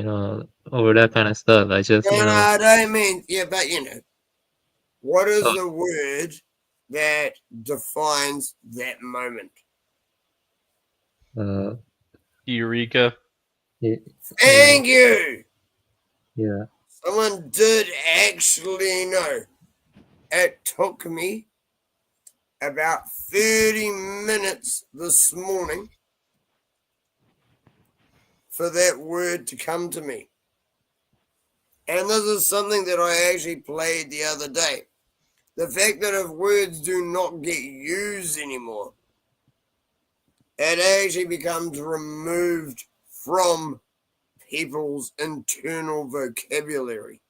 over that kind of stuff. I just, No, I don't mean, yeah, but what is the word that defines that moment? Eureka. Thank you. Yeah. Someone did actually know. It took me about 30 minutes this morning for that word to come to me. And this is something that I actually played the other day. The fact that if words do not get used anymore, it actually becomes removed from people's internal vocabulary.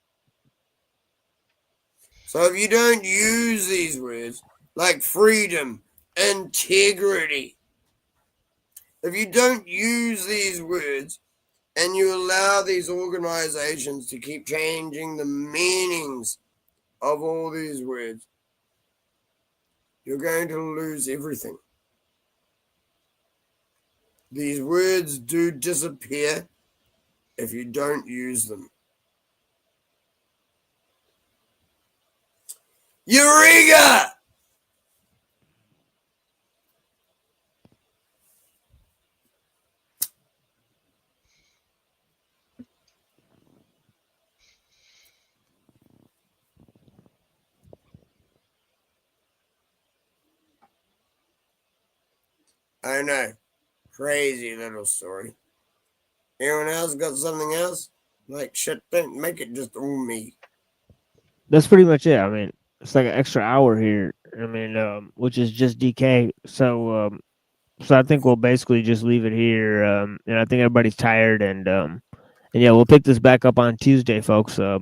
So if you don't use these words like freedom, integrity, if you don't use these words and you allow these organizations to keep changing the meanings of all these words, you're going to lose everything. These words do disappear if you don't use them. Eureka! I know. Crazy little story. Anyone else got something else? Like, shit, don't make it just all me. That's pretty much it. I mean, it's like an extra hour here. I mean, which is just DK. So I think we'll basically just leave it here. And I think everybody's tired, and yeah, we'll pick this back up on Tuesday, folks. I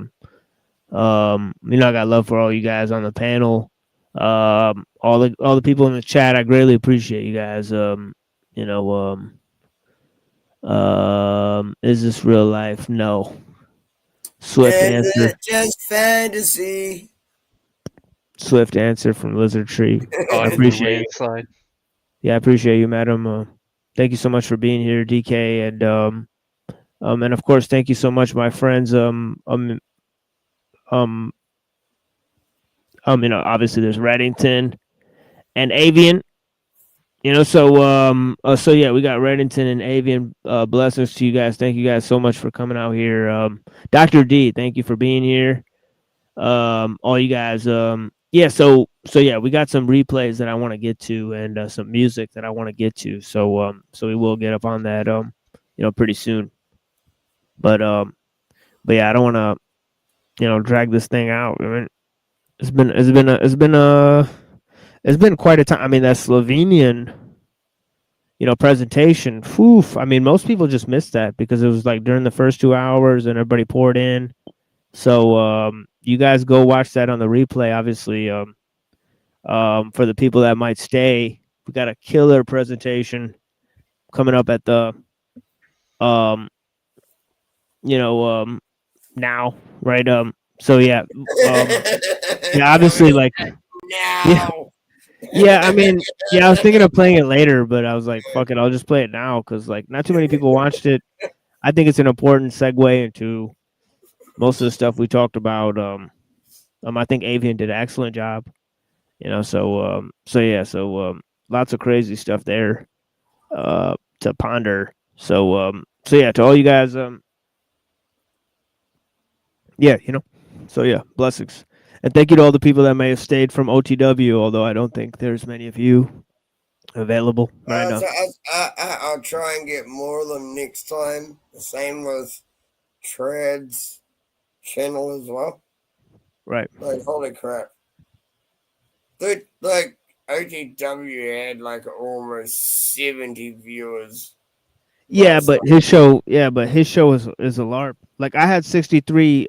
got love for all you guys on the panel. All the people in the chat, I greatly appreciate you guys. Is this real life? No. Swift answer. Just fantasy. Swift answer from Lizard Tree. I appreciate it. Yeah, I appreciate you, madam. Thank you so much for being here, DK, and of course, thank you so much, my friends. Obviously there's Reddington and Avian. So yeah, we got Reddington and Avian. Blessings to you guys. Thank you guys so much for coming out here. Dr. D, thank you for being here. All you guys. Yeah, so yeah, we got some replays that I want to get to, and some music that I want to get to. So we will get up on that pretty soon. But yeah, I don't want to drag this thing out. I mean, it's been quite a time. I mean, that Slovenian presentation. Oof, I mean, most people just missed that because it was like during the first 2 hours and everybody poured in. So you guys go watch that on the replay. Obviously, for the people that might stay, we got a killer presentation coming up at the now, right? So yeah, yeah, obviously, like now. Yeah, I mean, yeah, I was thinking of playing it later, but I was like, fuck it, I'll just play it now because like not too many people watched it. I think it's an important segue into most of the stuff we talked about. I think Avian did an excellent job. So lots of crazy stuff there to ponder. So yeah, to all you guys, so yeah, blessings. And thank you to all the people that may have stayed from OTW, although I don't think there's many of you available right now. I'll try and get more of them next time. The same with Tread's channel as well. Right. Like, holy crap. Dude, like, OTW had like almost 70 viewers. Yeah, but his show is a LARP. Like I had 63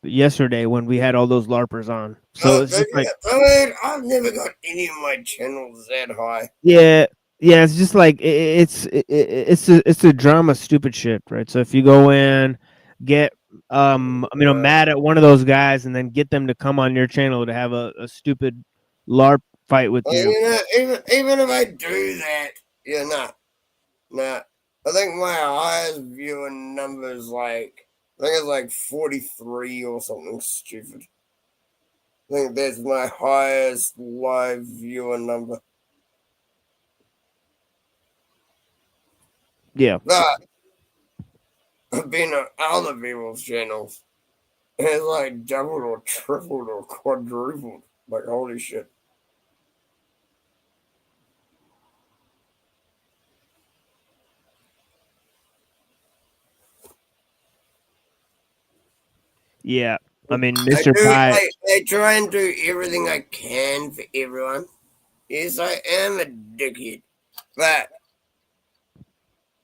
yesterday when we had all those LARPers on. So it's just like Dude, I've never got any of my channels that high. yeah, it's just like it's a drama stupid shit, right? So if you go in, get mad at one of those guys and then get them to come on your channel to have a stupid LARP fight with Well, you. you know, even if I do that, nah. I think my highest viewing number is like, I think it's like 43 or something stupid. I think that's my highest live viewer number. Yeah. But I've been on other people's channels, and it's like doubled or tripled or quadrupled. Like, holy shit. Yeah. I mean, Mr. Pie. I try and do everything I can for everyone. Yes, I am a dickhead. But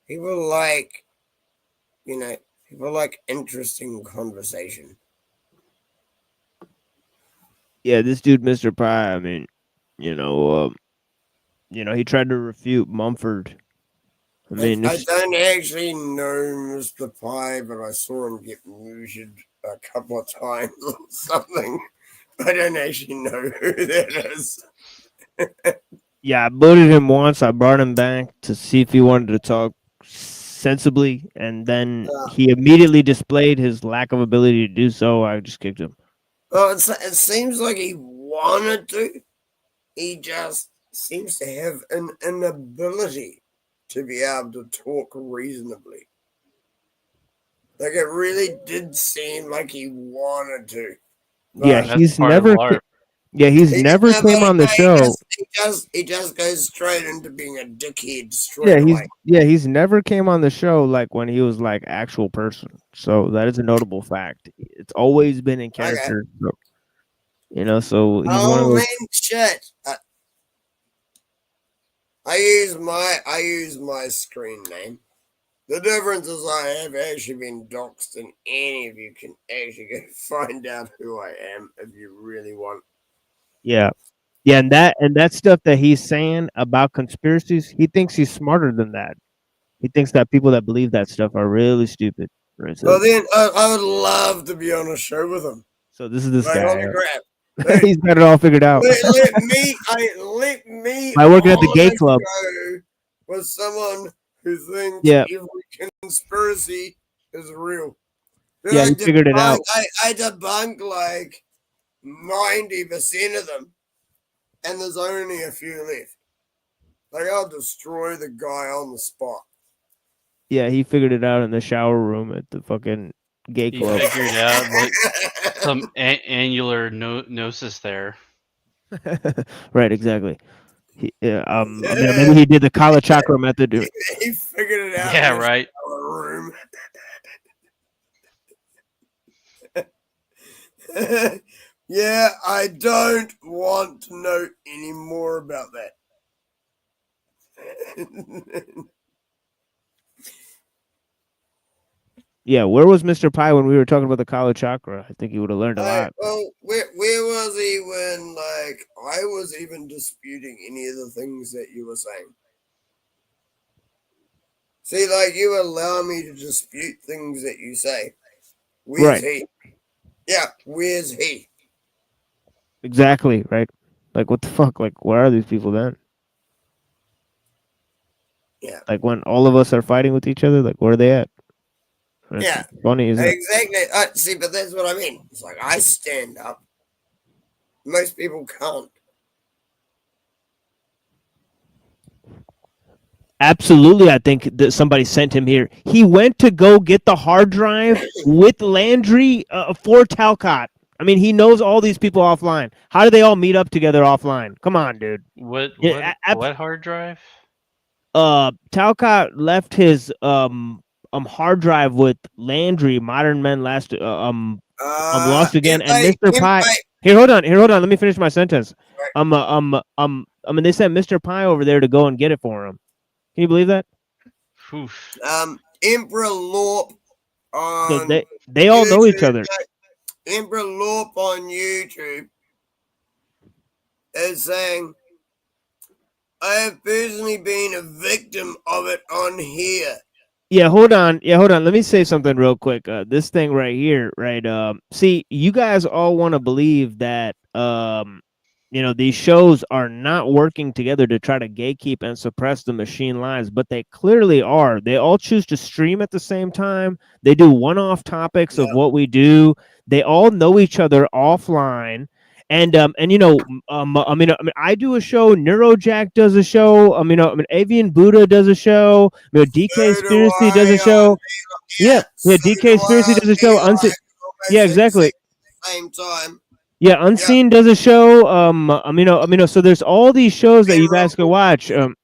people like, people like interesting conversation. Yeah, this dude, Mr. Pie, I mean, he tried to refute Mumford. I mean, I don't actually know Mr. Pie, but I saw him get muted a couple of times or something. I don't actually know who that is. yeah, I booted him once. I brought him back to see if he wanted to talk sensibly, and then he immediately displayed his lack of ability to do so. I just kicked him. Well, it seems like he wanted to. He just seems to have an inability to be able to talk reasonably. Like, it really did seem like he wanted to. Yeah, he's never came on the show. He just goes straight into being a dickhead He's never came on the show like when he was like actual person. So that is a notable fact. It's always been in character. Okay. So he's one of those. Shit. I use my screen name. The difference is I have actually been doxxed, and any of you can actually go find out who I am if you really want. Yeah, and that stuff that he's saying about conspiracies, he thinks he's smarter than that. He thinks that people that believe that stuff are really stupid. Right? So, Well, then I would love to be on a show with him. So this is this like, guy. holy crap. He's got it all figured out. Let me. By working at the gay club. With someone who thinks every conspiracy is real. Then Yeah, he figured it out. I debunk like 90% of them, and there's only a few left. Like, I'll destroy the guy on the spot. Yeah, he figured it out in the shower room at the fucking gay club. He figured out like some annular gnosis there. Right, exactly. Maybe he did the Kala Chakra method. He figured it out. Yeah, right. Room. Yeah, I don't want to know any more about that. Yeah, where was Mr. Pie when we were talking about the Kala Chakra? I think he would have learned a lot. Well, where was he when, like, I was even disputing any of the things that you were saying? See, like, you allow me to dispute things that you say. Where's he? Yeah, where's he? Exactly, right? Like, what the fuck? Like, where are these people then? Yeah. Like, when all of us are fighting with each other, like, where are they at? It's yeah. Funny, isn't it? Exactly. See, but that's what I mean. It's like, I stand up. Most people can't. Absolutely, I think that somebody sent him here. He went to go get the hard drive with Landry for Talcott. I mean, he knows all these people offline. How do they all meet up together offline? Come on, dude. What hard drive? Talcott left his hard drive with Landry, Modern Men Lost Again, and Mr. Pie. Here, hold on. Let me finish my sentence. I mean, they sent Mr. Pie over there to go and get it for him. Can you believe that? Oof. Emperor Lorp So on they all know each other. Emperor Lorp on YouTube is saying, I have personally been a victim of it on here. Yeah, hold on. Let me say something real quick. This thing right here, right? See, you guys all want to believe that, these shows are not working together to try to gatekeep and suppress the machine lines, but they clearly are. They all choose to stream at the same time. They do one-off topics of what we do. They all know each other offline. And I do a show. Neurojack does a show. Avian Buddha does a show. DK Spiracy does a show. Yeah, DK Spiracy does a show. Yeah, exactly. Same time. Yeah, Unseen does a show. So there's all these shows that you guys can watch. There's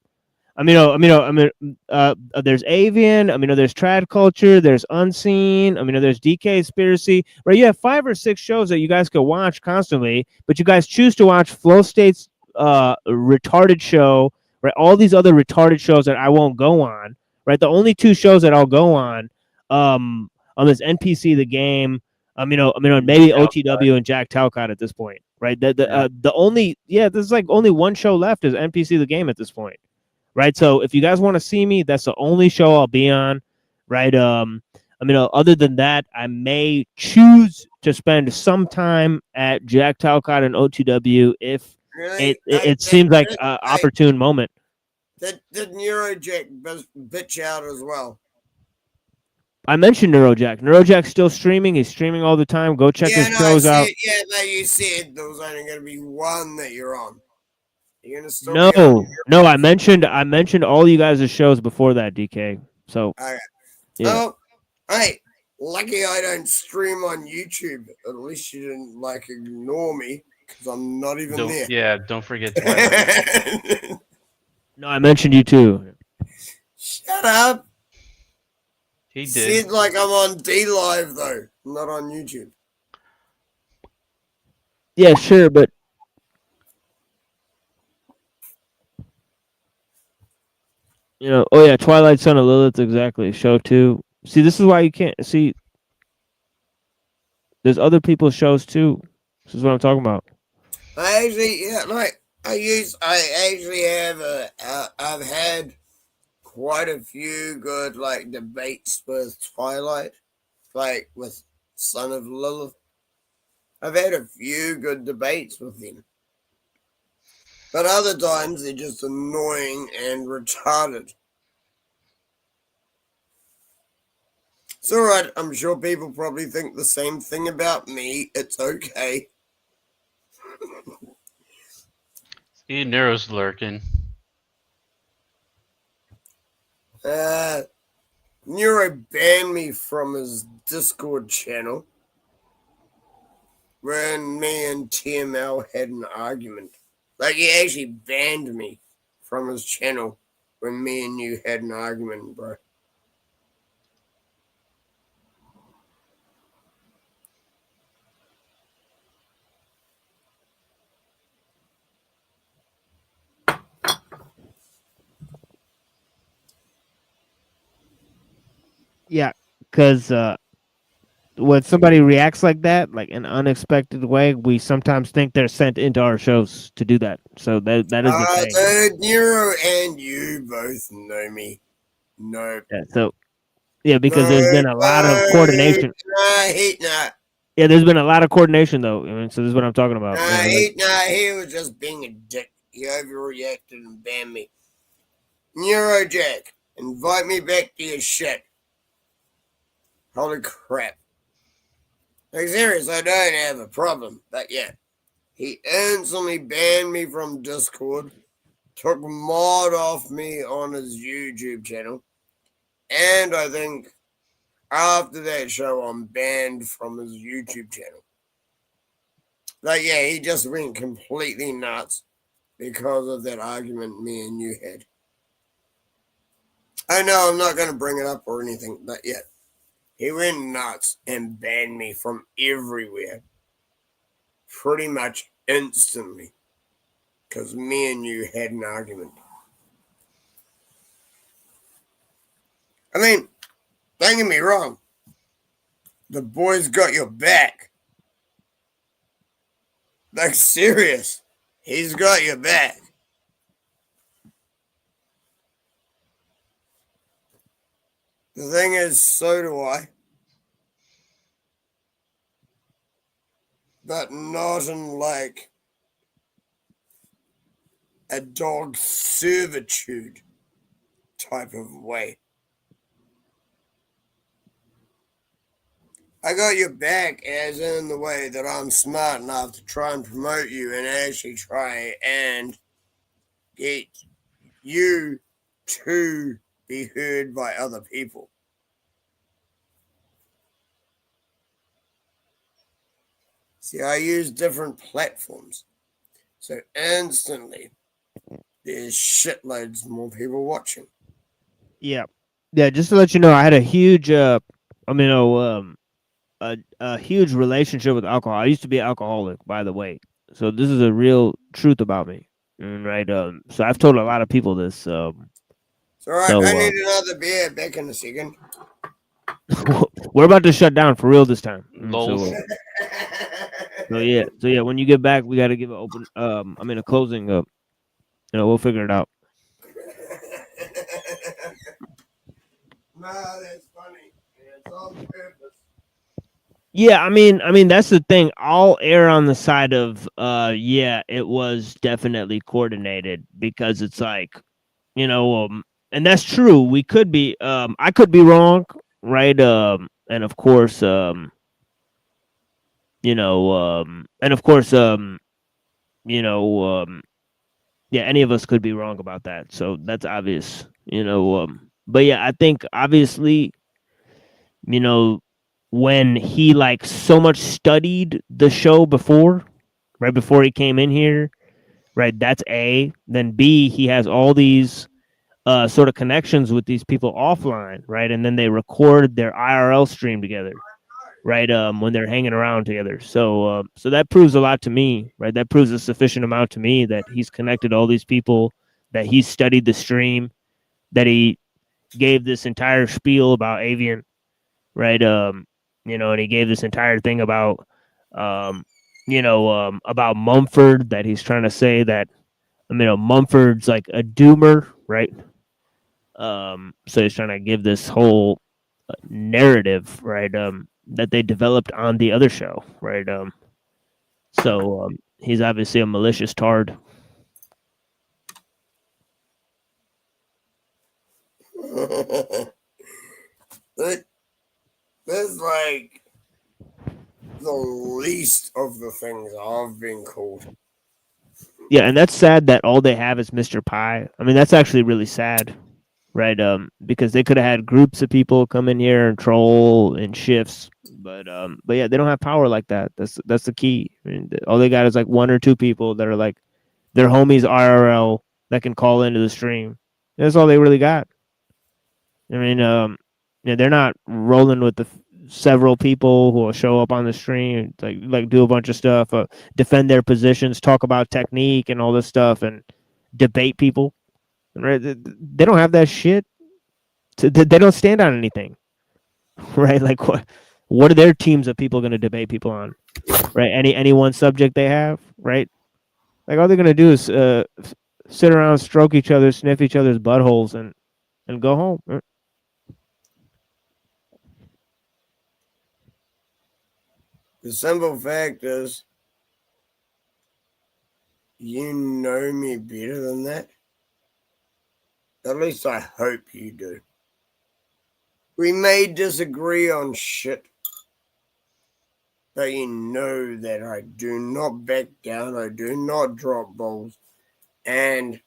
Avian. There's Trad Culture. There's Unseen. There's DK Spiracy. Right, you have 5 or 6 shows that you guys can watch constantly, but you guys choose to watch Flow State's retarded show. Right, all these other retarded shows that I won't go on. Right, the only 2 shows that I'll go on, is NPC the game. Maybe OTW and Jack Talcott at this point. Right, there's like only one show left is NPC the game at this point. Right, so if you guys want to see me, that's the only show I'll be on. Right, other than that, I may choose to spend some time at Jack Talcott and OTW if it seems like an opportune moment. Did Neurojack bitch out as well? I mentioned Neurojack. Neurojack's still streaming. He's streaming all the time. Go check his shows out. Yeah, no, you said there was only going to be one that you're on. You're gonna still be on No. I mentioned all you guys' shows before that, DK. So, yeah. Oh, hey, lucky I don't stream on YouTube. At least you didn't ignore me because I'm not even there. Yeah, don't forget Twilight. No, I mentioned you too. Shut up. He did. Said like I'm on D Live though, not on YouTube. Yeah, sure, but Twilight Son of Lilith, exactly. Show 2. See, this is why you can't see. There's other people's shows too. This is what I'm talking about. I've had quite a few good debates with Twilight, with Son of Lilith. I've had a few good debates with him. But other times they're just annoying and retarded. It's alright, I'm sure people probably think the same thing about me. It's okay. See, Nero's lurking. Neuro banned me from his Discord channel when me and TML had an argument. He actually banned me from his channel when me and you had an argument, bro. Yeah, because when somebody reacts like that, like an unexpected way, we sometimes think they're sent into our shows to do that. So that is the thing. Nero and you both know me. No. Yeah, because there's been a lot of coordination. Yeah, there's been a lot of coordination though. So this is what I'm talking about. He was just being a dick. He overreacted and banned me. Neurojack, invite me back to your shit. Holy crap. Serious, I don't have a problem. But yeah, he instantly banned me from Discord, took mod off me on his YouTube channel, and I think after that show, I'm banned from his YouTube channel. He just went completely nuts because of that argument me and you had. I know I'm not going to bring it up or anything, but yeah. He went nuts and banned me from everywhere. pretty much instantly because me and you had an argument. I mean, don't get me wrong. The boy's got your back. Like, serious. He's got your back. The thing is, so do I. But not in, like, a dog servitude type of way. I got your back as in the way that I'm smart enough to try and promote you and actually try and get you to be heard by other people. See, I use different platforms. So instantly, there's shitloads more people watching. Yeah. Yeah, just to let you know, I had a huge a huge relationship with alcohol. I used to be an alcoholic, by the way. So this is a real truth about me. Right. So I've told a lot of people this. It's all right. I need another beer back in a second. We're about to shut down for real this time. Lols. So yeah, when you get back, we got to give an open. A closing. We'll figure it out. No, that's funny. It's on purpose. Yeah, I mean that's the thing. I'll err on the side of it was definitely coordinated because it's like, and that's true. We could be I could be wrong, right? And of course any of us could be wrong about that. So that's obvious, but yeah, I think obviously, when he like so much studied the show before, right before he came in here, right? That's A. Then B, he has all these sort of connections with these people offline, right? And then they record their IRL stream together, right? When they're hanging around together. So that proves a lot to me, right? That proves a sufficient amount to me that he's connected all these people, that he studied the stream, that he gave this entire spiel about avian, right? And he gave this entire thing about Mumford, that he's trying to say that Mumford's like a doomer, right? So he's trying to give this whole narrative, right? That they developed on the other show, right? So he's obviously a malicious tard. That's like the least of the things I've been called. Yeah, and that's sad that all they have is Mr. Pie. I mean, that's actually really sad, right? Because they could have had groups of people come in here and troll in shifts, but yeah, they don't have power like that. That's the key. I mean, all they got is like one or two people that are like their homies IRL that can call into the stream. That's all they really got. I mean, they're not rolling with the several people who will show up on the stream, like do a bunch of stuff, defend their positions, talk about technique and all this stuff, and debate people. Right? They don't have that shit. They don't stand on anything, right? Like what are their teams of people going to debate people on, right? Any one subject they have, right? Like all they're going to do is sit around, stroke each other, sniff each other's buttholes, and go home. The simple fact is, you know me better than that. At least I hope you do. We may disagree on shit, but you know that I do not back down, I do not drop balls, and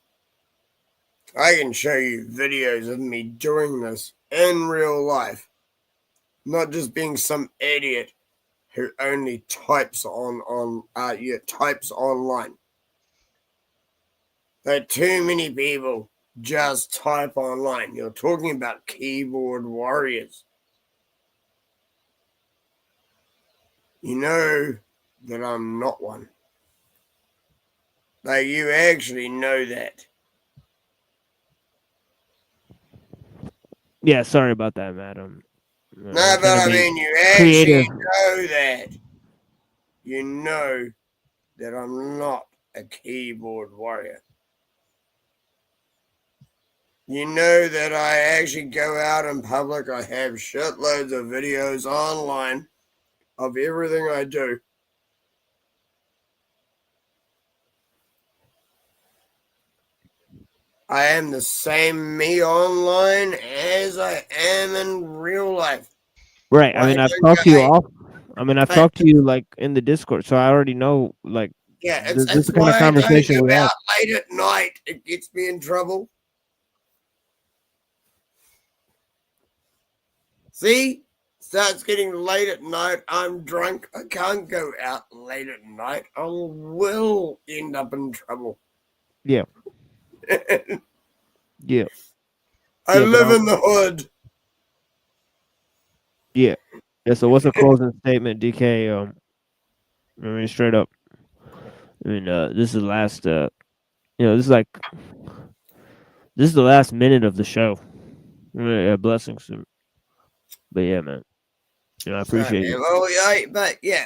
I can show you videos of me doing this in real life, not just being some idiot who only types types online. There are too many people just type online. You're talking about keyboard warriors. You know that I'm not one. Like, you actually know that. Yeah, sorry about that, madam. No, but I mean, you actually know that. You know that I'm not a keyboard warrior. You know that I actually go out in public. I have shitloads of videos online of everything I do. I am the same me online as I am in real life. Right. I mean, I've talked to you off. I mean, I've talked to you like in the Discord, so I already know like. Yeah, this it's is the kind of why conversation I don't we go have. out late at night. It gets me in trouble. See? Starts getting late at night. I'm drunk. I can't go out late at night. I will end up in trouble. Yeah. Yeah. I live in the hood. Yeah. Yeah. So what's a closing statement, DK? I mean, straight up. I mean, this is the last. This is the last minute of the show. Yeah, blessings. But yeah, man. I appreciate you. Well, yeah, but yeah.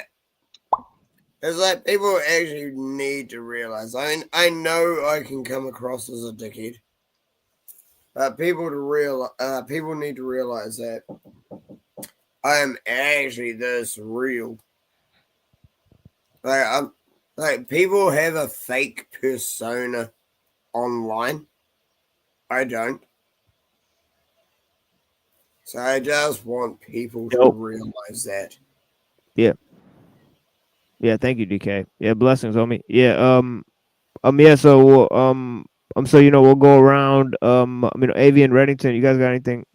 It's like people actually need to realize. I mean, I know I can come across as a dickhead, but people need to realize that I am actually this real. Like people have a fake persona online. I don't. So I just want people to realize that. Yeah. Yeah, thank you, DK. Yeah, blessings, homie. Yeah, yeah, so so we'll go around. Avi and Reddington, you guys got anything?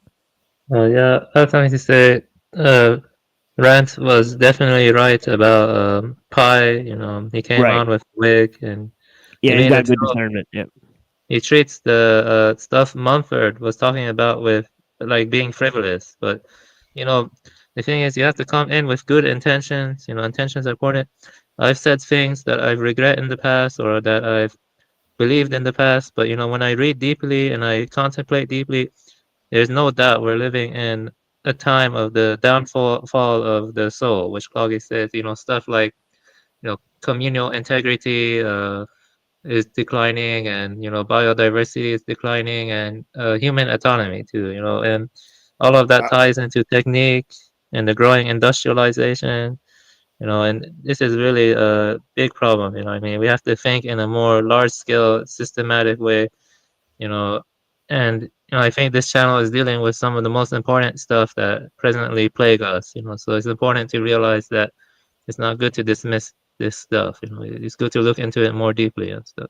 Yeah, I have something to say. Rant was definitely right about Pi. He came Right. on with wig and Yeah, he he's made got it good so discernment. Yeah. he treats the stuff Mumford was talking about with like being frivolous. But the thing is, you have to come in with good intentions. Intentions are important. I've said things that I've regret in the past or that I've believed in the past, but when I read deeply and I contemplate deeply, there's no doubt we're living in a time of the downfall of the soul, which Claudius says, stuff like communal integrity is declining, and biodiversity is declining, and human autonomy too, and all of that ties into technique and the growing industrialization. And this is really a big problem. I mean, we have to think in a more large-scale, systematic way. And I think this channel is dealing with some of the most important stuff that presently plague us. So it's important to realize that it's not good to dismiss this stuff. It's good to look into it more deeply and stuff.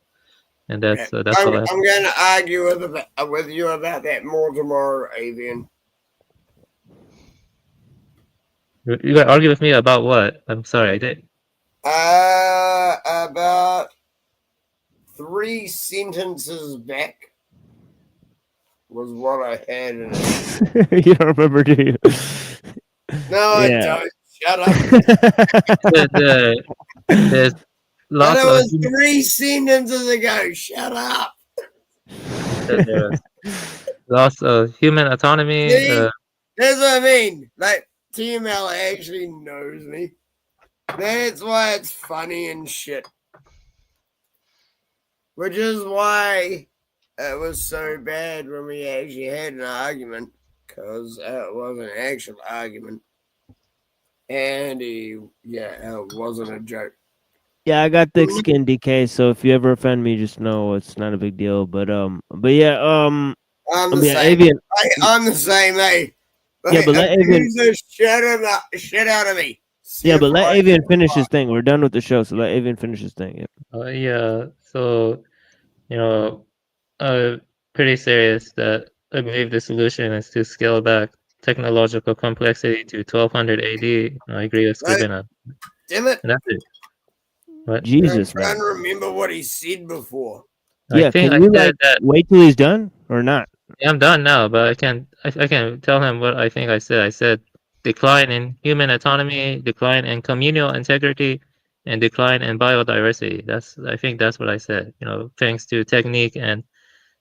And that's all I have. I'm going to argue with you about that more tomorrow, Avian. You got to argue with me about what? I'm sorry, I did. About 3 sentences back was what I had in it. You don't remember, do you? No, I don't. Shut up. There's lots that was 3 sentences ago. Shut up. Lots of human autonomy. See? That's what I mean. Like, TML actually knows me. That's why it's funny and shit. Which is why it was so bad when we actually had an argument, because it was an actual argument. And it wasn't a joke. Yeah, I got thick skin, DK. So if you ever offend me, just know it's not a big deal. But yeah, I'm the same. Avian. I'm the same, eh? Yeah, but let Avian shit out of me. Yeah, but let Avian finish his thing. We're done with the show, so let Avian finish his thing. Yeah. Yeah. So, pretty serious that I believe the solution is to scale back technological complexity to 1200 AD. I agree with skrbina. Damn it. And that's it. What? Jesus, I'm trying man. to remember what he said before. Yeah, can you said that. Wait till he's done or not? Yeah, I'm done now, but I can tell him what I think I said. I said decline in human autonomy, decline in communal integrity, decline in biodiversity. I think that's what I said. Thanks to technique and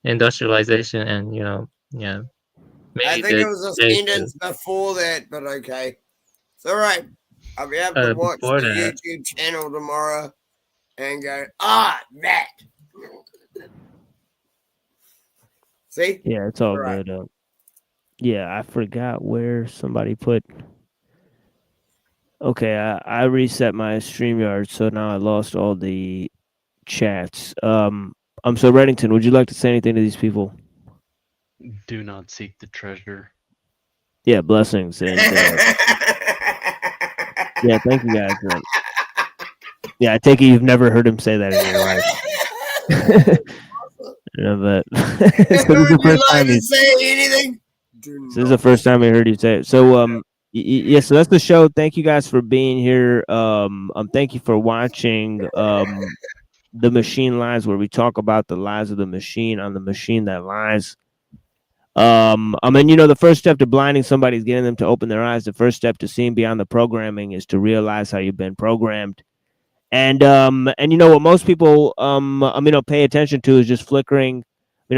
industrialization, and yeah, I maybe think the it was a days sentence before that, but okay. It's all right. I'll be able to watch before the that. YouTube channel tomorrow and go, that. See? Yeah, it's all Right. good. Yeah, I forgot where somebody put. Okay, I reset my StreamYard, so now I lost all the chats. So Reddington, would you like to say anything to these people? Do not seek the treasure. Yeah, blessings and yeah, thank you guys. Yeah, I take it you've never heard him say that in your life. But this is Would the you first like time to say anything? this is the first time I heard you say it. So yeah, so that's the show. Thank you guys for being here. Thank you for watching The Machine Lies, where we talk about the lies of the machine on the machine that lies. The first step to blinding somebody is getting them to open their eyes. The first step to seeing beyond the programming is to realize how you've been programmed. And what most people pay attention to is just flickering,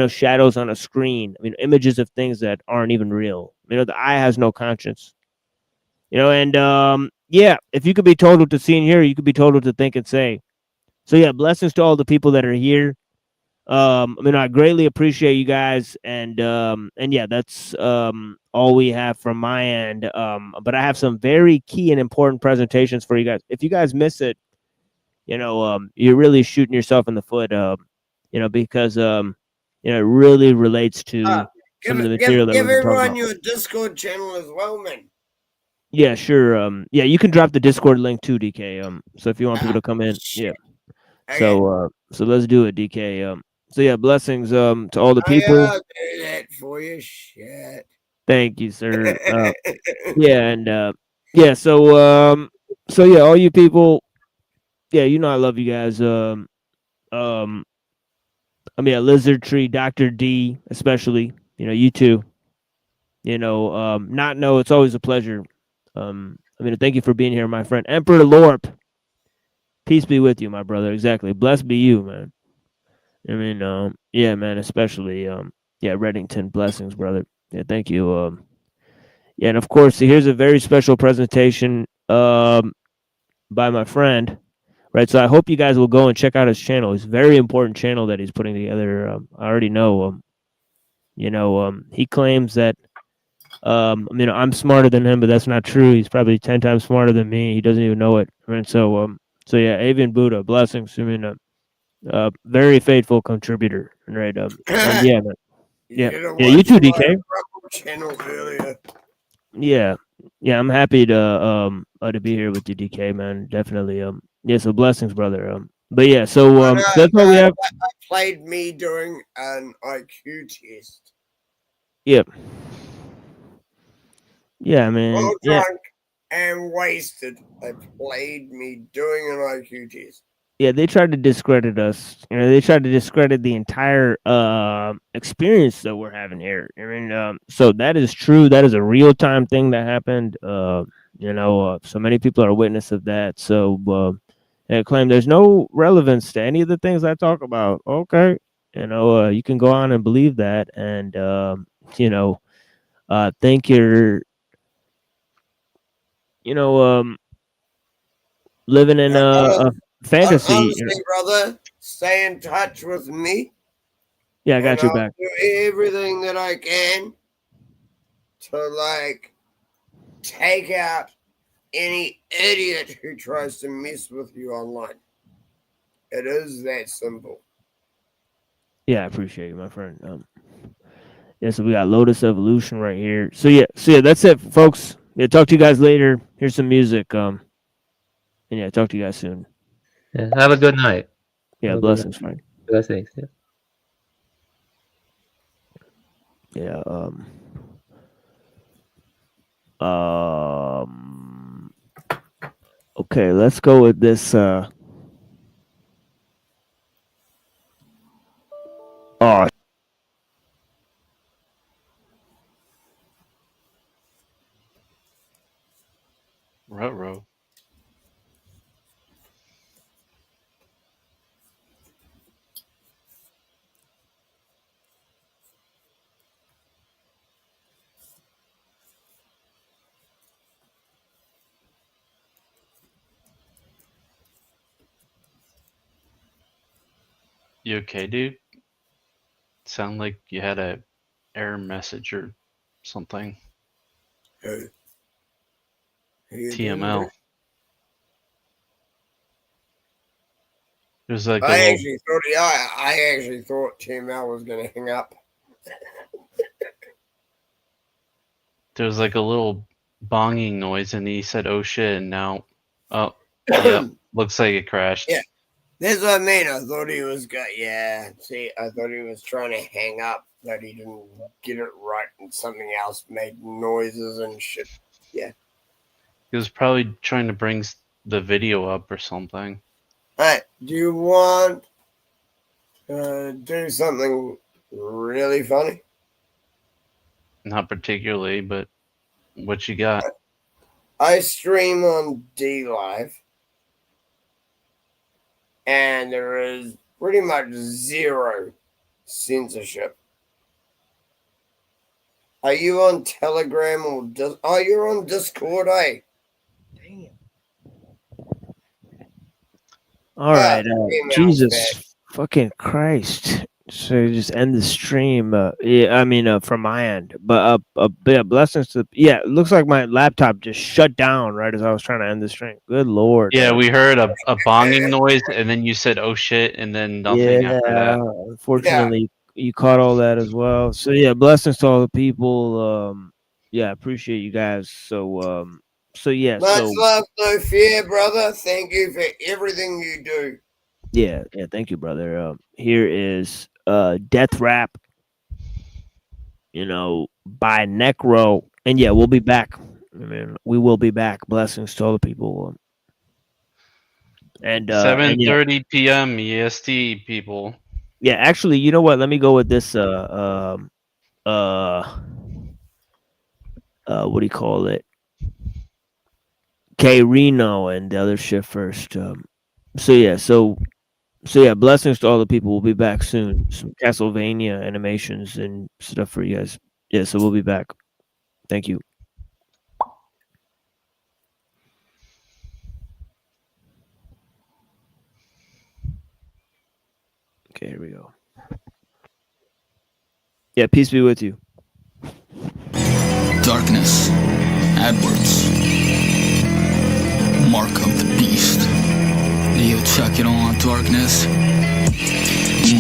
shadows on a screen. Images of things that aren't even real. The eye has no conscience. Yeah, if you could be told what to see and hear, you could be told what to think and say. So yeah, blessings to all the people that are here. I greatly appreciate you guys, and yeah, that's all we have from my end. But I have some very key and important presentations for you guys. If you guys miss it, you're really shooting yourself in the foot. Because it really relates to some of the material that Give we've been talking everyone about. your Discord channel as well, man. Yeah, sure. Yeah, you can drop the Discord link too, DK. So if you want people to come in, yeah. Okay. So let's do it, DK. So yeah, blessings to all the people. I'll do that for you. Shit. Thank you, sir. Yeah, and yeah, so yeah, all you people, yeah, I love you guys. Lizard Tree, Dr. D, especially, you too. It's always a pleasure. Thank you for being here, my friend. Emperor Lorp. Peace be with you, my brother. Exactly. Blessed be you, man. Yeah, man, especially yeah, Reddington, blessings, brother. Yeah, thank you. Yeah, and of course, here's a very special presentation by my friend. Right, so I hope you guys will go and check out his channel. It's a very important channel that he's putting together. I already know. He claims that I'm smarter than him, but that's not true. He's probably 10 times smarter than me. He doesn't even know it. Right, so yeah, Avian Buddha, blessings. Very faithful contributor. Right. And yeah, man. Yeah, you too, DK. Channel earlier. Yeah, I'm happy to be here with you, DK, man. Definitely. Yeah, so blessings, brother. But yeah, so that's what we have. I played me doing an IQ test. Yep. Yeah, man. All Yeah. drunk and wasted. They played me doing an IQ test. Yeah, they tried to discredit us. They tried to discredit the entire experience that we're having here. So that is true. That is a real time thing that happened. So many people are witness of that. So they claim there's no relevance to any of the things I talk about. Okay, you can go on and believe that, and think you're, living in a fantasy. Honestly, brother, stay in touch with me. Yeah, I got your back. Do everything that I can to take out any idiot who tries to mess with you online. It is that simple. Yeah, I appreciate you, my friend. Yeah, so we got Lotus Evolution right here. So yeah, that's it, folks. Yeah, talk to you guys later. Here's some music. And yeah, talk to you guys soon. Yeah, have a good night. Yeah, blessings, Frank. Blessings. Yeah. Okay, let's go with this. Oh. Ruh-roh. You okay, dude? Sound like you had a error message or something. Who? Who you TML. dealing with? There's like a I little, actually thought TML was gonna hang up. there's like a little bonging noise, and he said, "Oh shit!" And now, oh, yeah, looks like it crashed. Yeah, that's what I mean. I thought he was I thought he was trying to hang up, but he didn't get it right, and something else made noises and shit. Yeah. He was probably trying to bring the video up or something. Hey, do you want to do something really funny? Not particularly, but what you got? I stream on DLive, and there is pretty much zero censorship. Are you on Telegram or you're on Discord, eh? All right, Jesus fucking Christ. So just end the stream. Yeah, I mean, from my end, but yeah, blessings to. Yeah, it looks like my laptop just shut down right as I was trying to end the stream. Good Lord. Yeah, we heard a bonging noise, and then you said, "Oh shit," and then nothing after that. Unfortunately, you caught all that as well. So yeah, blessings to all the people. Yeah, appreciate you guys. So yeah, Much love, no fear, brother. Thank you for everything you do. Yeah, thank you, brother. Here is Death Rap, by Necro. And yeah, we'll be back. I mean, we will be back. Blessings to all the people. And 7:30 p.m. EST, people. Yeah, actually, you know what? Let me go with this what do you call it? K Reno and the other shit first. So yeah, blessings to all the people. We'll be back soon. Some Castlevania animations and stuff for you guys. Yeah, so we'll be back. Thank you. Okay, here we go. Yeah, peace be with you. Darkness. AdWords. Mark of the Beast. You check it on, Darkness.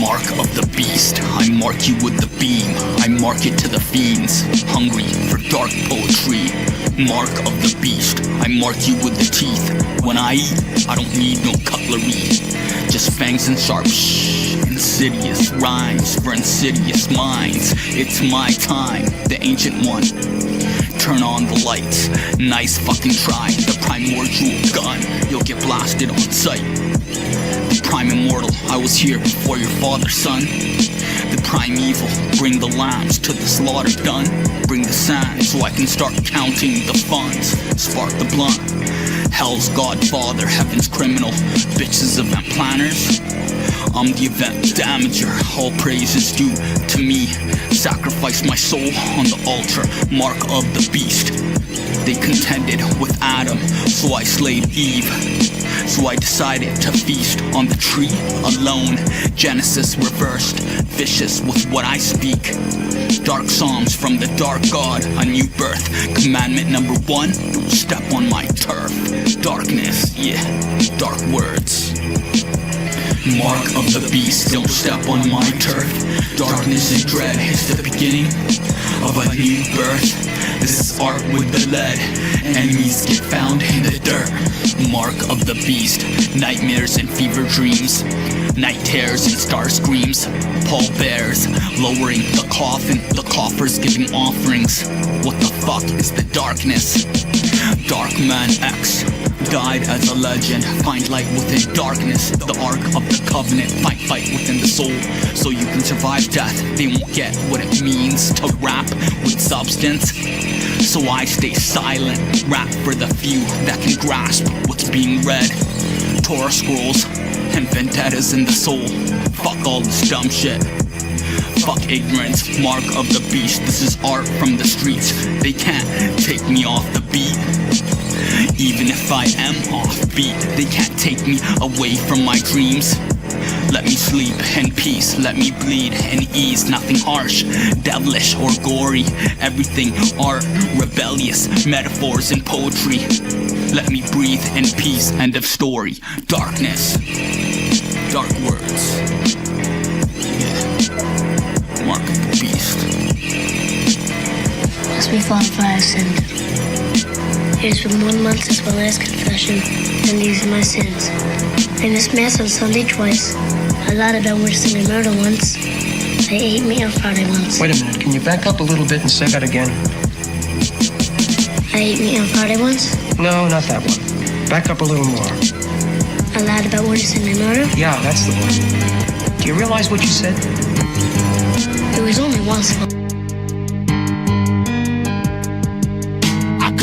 Mark of the Beast. I mark you with the beam. I mark it to the fiends, hungry for dark poetry. Mark of the Beast. I mark you with the teeth. When I eat, I don't need no cutlery. Just fangs and sharp insidious rhymes for insidious minds. It's my time, the ancient one. Turn on the lights. Nice fucking try. The primordial gun. You'll get blasted on sight. The prime immortal. I was here before your father, son. The primeval. Bring the lambs to the slaughter done. Bring the sand so I can start counting the funds. Spark the blunt. Hell's godfather. Heaven's criminal. Bitches event planners. I'm the event damager, all praise is due to me. Sacrifice my soul on the altar, mark of the beast. They contended with Adam, so I slayed Eve. So I decided to feast on the tree alone. Genesis reversed, vicious with what I speak. Dark psalms from the dark god, a new birth. Commandment number 1, don't step on my turf. Darkness, yeah, dark words. Mark of the beast, don't step on my turf. Darkness and dread is the beginning of a new birth. This is art with the lead. Enemies get found in the dirt. Mark of the beast, nightmares and fever dreams. Night tears and star screams. Pall bears, lowering the coffin. The coffers giving offerings. What the fuck is the darkness? Darkman X died as a legend. Find light within darkness. The Ark of the Covenant. Fight within the soul, so you can survive death. They won't get what it means to rap with substance. So I stay silent. Rap for the few that can grasp what's being read. Torah scrolls and vendettas in the soul. Fuck all this dumb shit. Fuck ignorance, mark of the beast. This is art from the streets. They can't take me off the beat. Even if I am off beat, they can't take me away from my dreams. Let me sleep in peace, let me bleed in ease. Nothing harsh, devilish or gory. Everything art, rebellious, metaphors and poetry. Let me breathe in peace, end of story. Darkness, dark words. Yeah, mark of the beast. As we fall for our sin. It has been 1 month since my last confession, and these are my sins. I missed Mass on Sunday twice. I lied about witnessing a murder once. I ate meat on Friday once. Wait a minute, can you back up a little bit and say that again? I ate meat on Friday once. No, not that one. Back up a little more. I lied about witnessing a murder. Yeah, that's the one. Do you realize what you said? It was only once.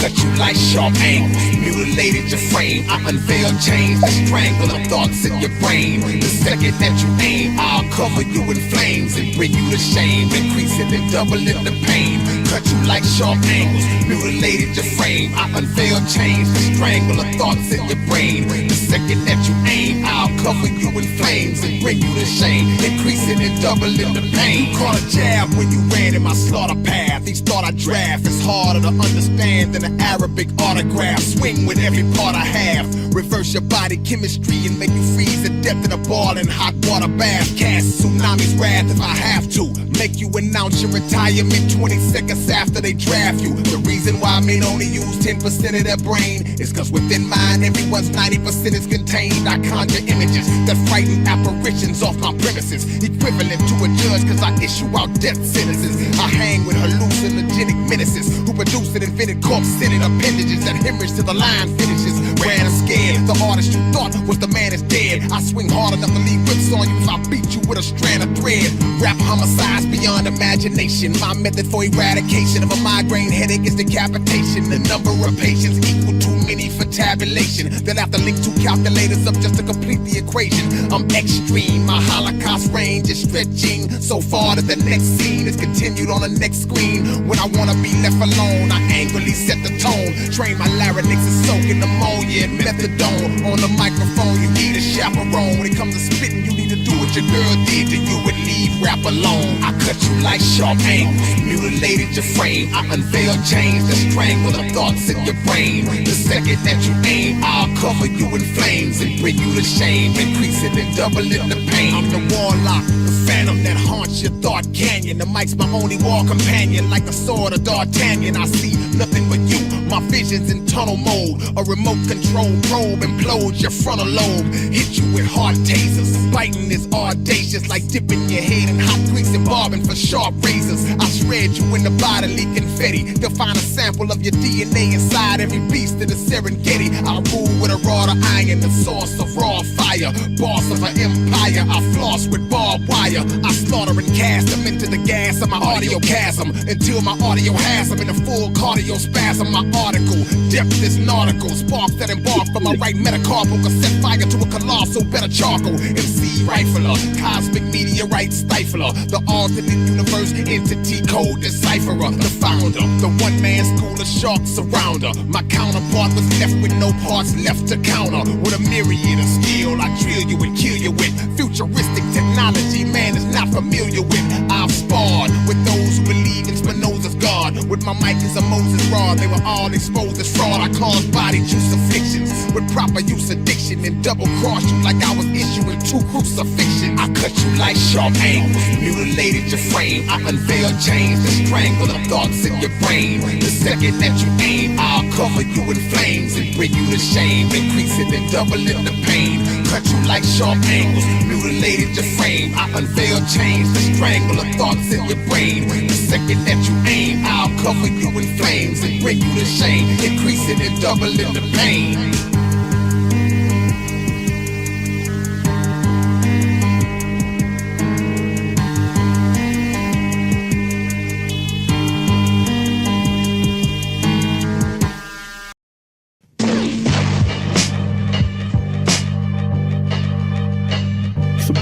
Cut you like sharp angles, mutilated your frame. I unveil chains that strangle the thoughts in your brain. The second that you aim, I'll cover you in flames and bring you to shame, increasing and doubling the pain. Cut you like sharp angles, mutilated your frame. I unveil chains that strangle the thoughts in your brain. The second that you aim, I'll cover you in flames and bring you to shame, increasing and doubling the pain. Caught a jab when you ran in my slaughter path. Each thought I draft is harder to understand than Arabic autograph. Swing with every part I have. Reverse your body chemistry and make you freeze to death in a boiling hot water bath. Cast tsunami's wrath if I have to. Make you announce your retirement 20 seconds after they draft you. The reason why men only use 10% of their brain is cause within mine everyone's 90% is contained. I conjure images that frighten apparitions off my premises. Equivalent to a judge cause I issue out death sentences. I hang with hallucinogenic menaces who produce and invented corpse-scented appendages that hemorrhage to the line finishes. Ran and scared, the artist you thought was the man is dead. I swing hard enough to leave whips on you if I beat you with a strand of thread. Rap homicides beyond imagination. My method for eradication of a migraine headache is decapitation. The number of patients equal too many for tabulation. Then I have to link two calculators up just to complete the equation. I'm extreme, my Holocaust range is stretching so far that the next scene is continued on the next screen. When I wanna be left alone, I angrily set the tone. Train my larynx to soak in ammonia and methadone. On the microphone, you need a chaperone. When it comes to spitting, you need to do what your girl did to you and leave rap alone. I cut you like sharp angles, mutilated your frame. I unveil chains that strangle the thoughts in your brain. The second that you aim, I'll cover you in flames and bring you to shame, increasing and doubling the pain. I'm the warlock, the phantom that haunts your thought canyon. The mic's my only war companion, like the sword of D'Artagnan. I see nothing but you, my vision's in tunnel mode. A remote control probe implodes your frontal lobe. Hit you with hard tasers, biting is audacious, like dipping your head in hot grease and barbing for sharp razors. I shred you in the bodily confetti. They'll find a sample of your DNA inside every beast of the Serengeti. I rule with a rod of iron, the source of raw fire. Boss of an empire, I floss with barbed wire. I slaughter and cast them into the gas of my audio chasm until my audio has them in a full cardio spasm. My article, depth is nautical. Sparks that embark from my right metacarpal can set fire to a colossal better charcoal. MC rifler, cosmic meteorite stifler, the alternate universe entity code decipherer, the founder, the one-man school of shark surrounder. My counterpart was left with no parts left to counter. With a myriad of skill, I drill you and kill you with futuristic technology man is not familiar with. I've sparred with those who believe in Spinoza's God. With my mic as a Moses rod, they were all exposed as fraud. I caused body juice afflictions with proper use addiction and double-crossed you like I was issuing 2 crucifixions. I cut you like sharp angles, mutilated your frame. I unveil chains that strangle the thoughts in your brain. The second that you aim, I'll cover you in flames and bring you to shame, increasing and doubling the pain. Cut you like sharp angles, mutilated your frame. I unveil chains that strangle the thoughts in your brain. The second that you aim, I'll cover you in flames and bring you to shame, increasing and doubling the pain.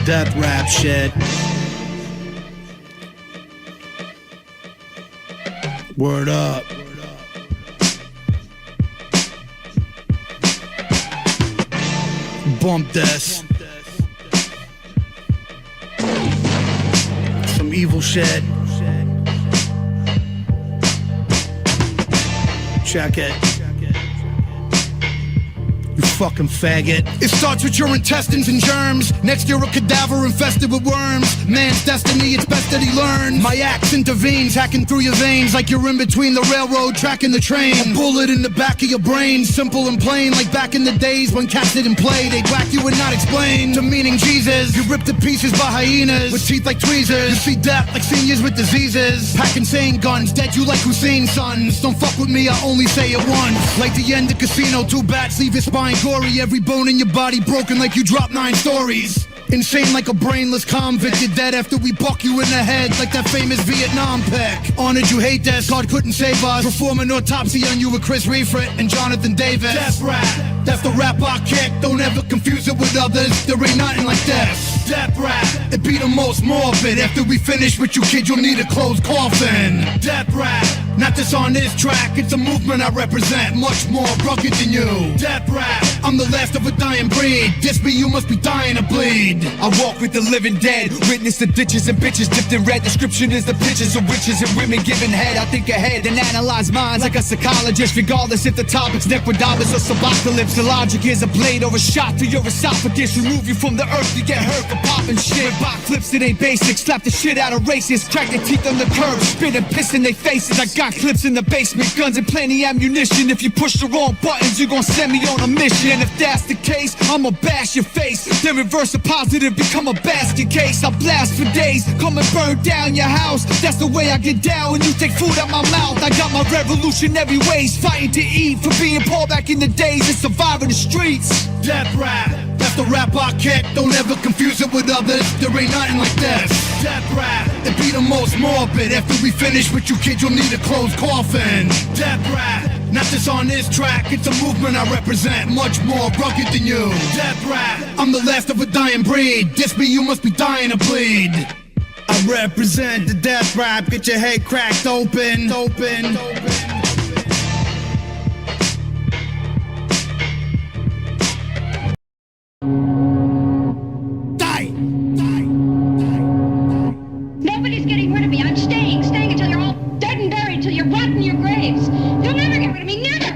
Death rap shit. Word up. Bump this. evil shit. Check it. You fucking faggot. It starts with your intestines and germs. Next you're a cadaver infested with worms. Man's destiny, it's best that he learns. My axe intervenes, hacking through your veins like you're in between the railroad track and the train. A bullet in the back of your brain, simple and plain, like back in the days when cats didn't play. They'd whack you and not explain. Demeaning Jesus, you ripped to pieces by hyenas with teeth like tweezers. You see death like seniors with diseases. Pack insane guns, dead you like Hussein's sons. Don't fuck with me, I only say it once. Like the end of Casino, 2 bats leave your spine gory, every bone in your body broken like you dropped 9 stories. Insane like a brainless convict, you're dead after we buck you in the head like that famous Vietnam pic. Honored you hate this, God couldn't save us. Perform an autopsy on you with Chris Reifert and Jonathan Davis. Death rap, that's the rap I kick. Don't ever confuse it with others, there ain't nothing like this. Death rap, it be the most morbid. After we finish with you kid, you'll need a closed coffin. Death rap, not just on this track, it's a movement I represent, much more rugged than you. Death rap, I'm the last of a dying breed. This be you must be dying to bleed. I walk with the living dead, witness the ditches and bitches dipped in red. Description is the pictures of witches and women giving head. I think ahead and analyze minds like a psychologist, regardless if the topic's necrodamus or subocalypse. The logic is a blade or a shot to your esophagus, remove you from the earth, you get hurt for popping shit. Bot flips, it ain't basic, slap the shit out of racists, crack their teeth on the curb, spit and piss in their faces. I got clips in the basement, guns and plenty ammunition. If you push the wrong buttons, you're gonna send me on a mission. And if that's the case, I'ma bash your face, then reverse the positive, become a basket case. I blast for days, come and burn down your house. That's the way I get down when you take food out my mouth. I got my revolutionary ways, fighting to eat, for being poor back in the days and surviving the streets. Death rap, that's the rap I kick. Don't ever confuse it with others, there ain't nothing like this. Death rap, it be the most morbid. After we finish with you kid, you'll need a closed coffin. Death rap, not just on this track, it's a movement I represent, much more rugged than you. Death rap, I'm the last of a dying breed. This be you must be dying to bleed. I represent the death rap, get your head cracked open. Nobody's getting rid of me. I'm staying until you're all dead and buried, till you're rotting in your graves. You'll never get rid of me, never!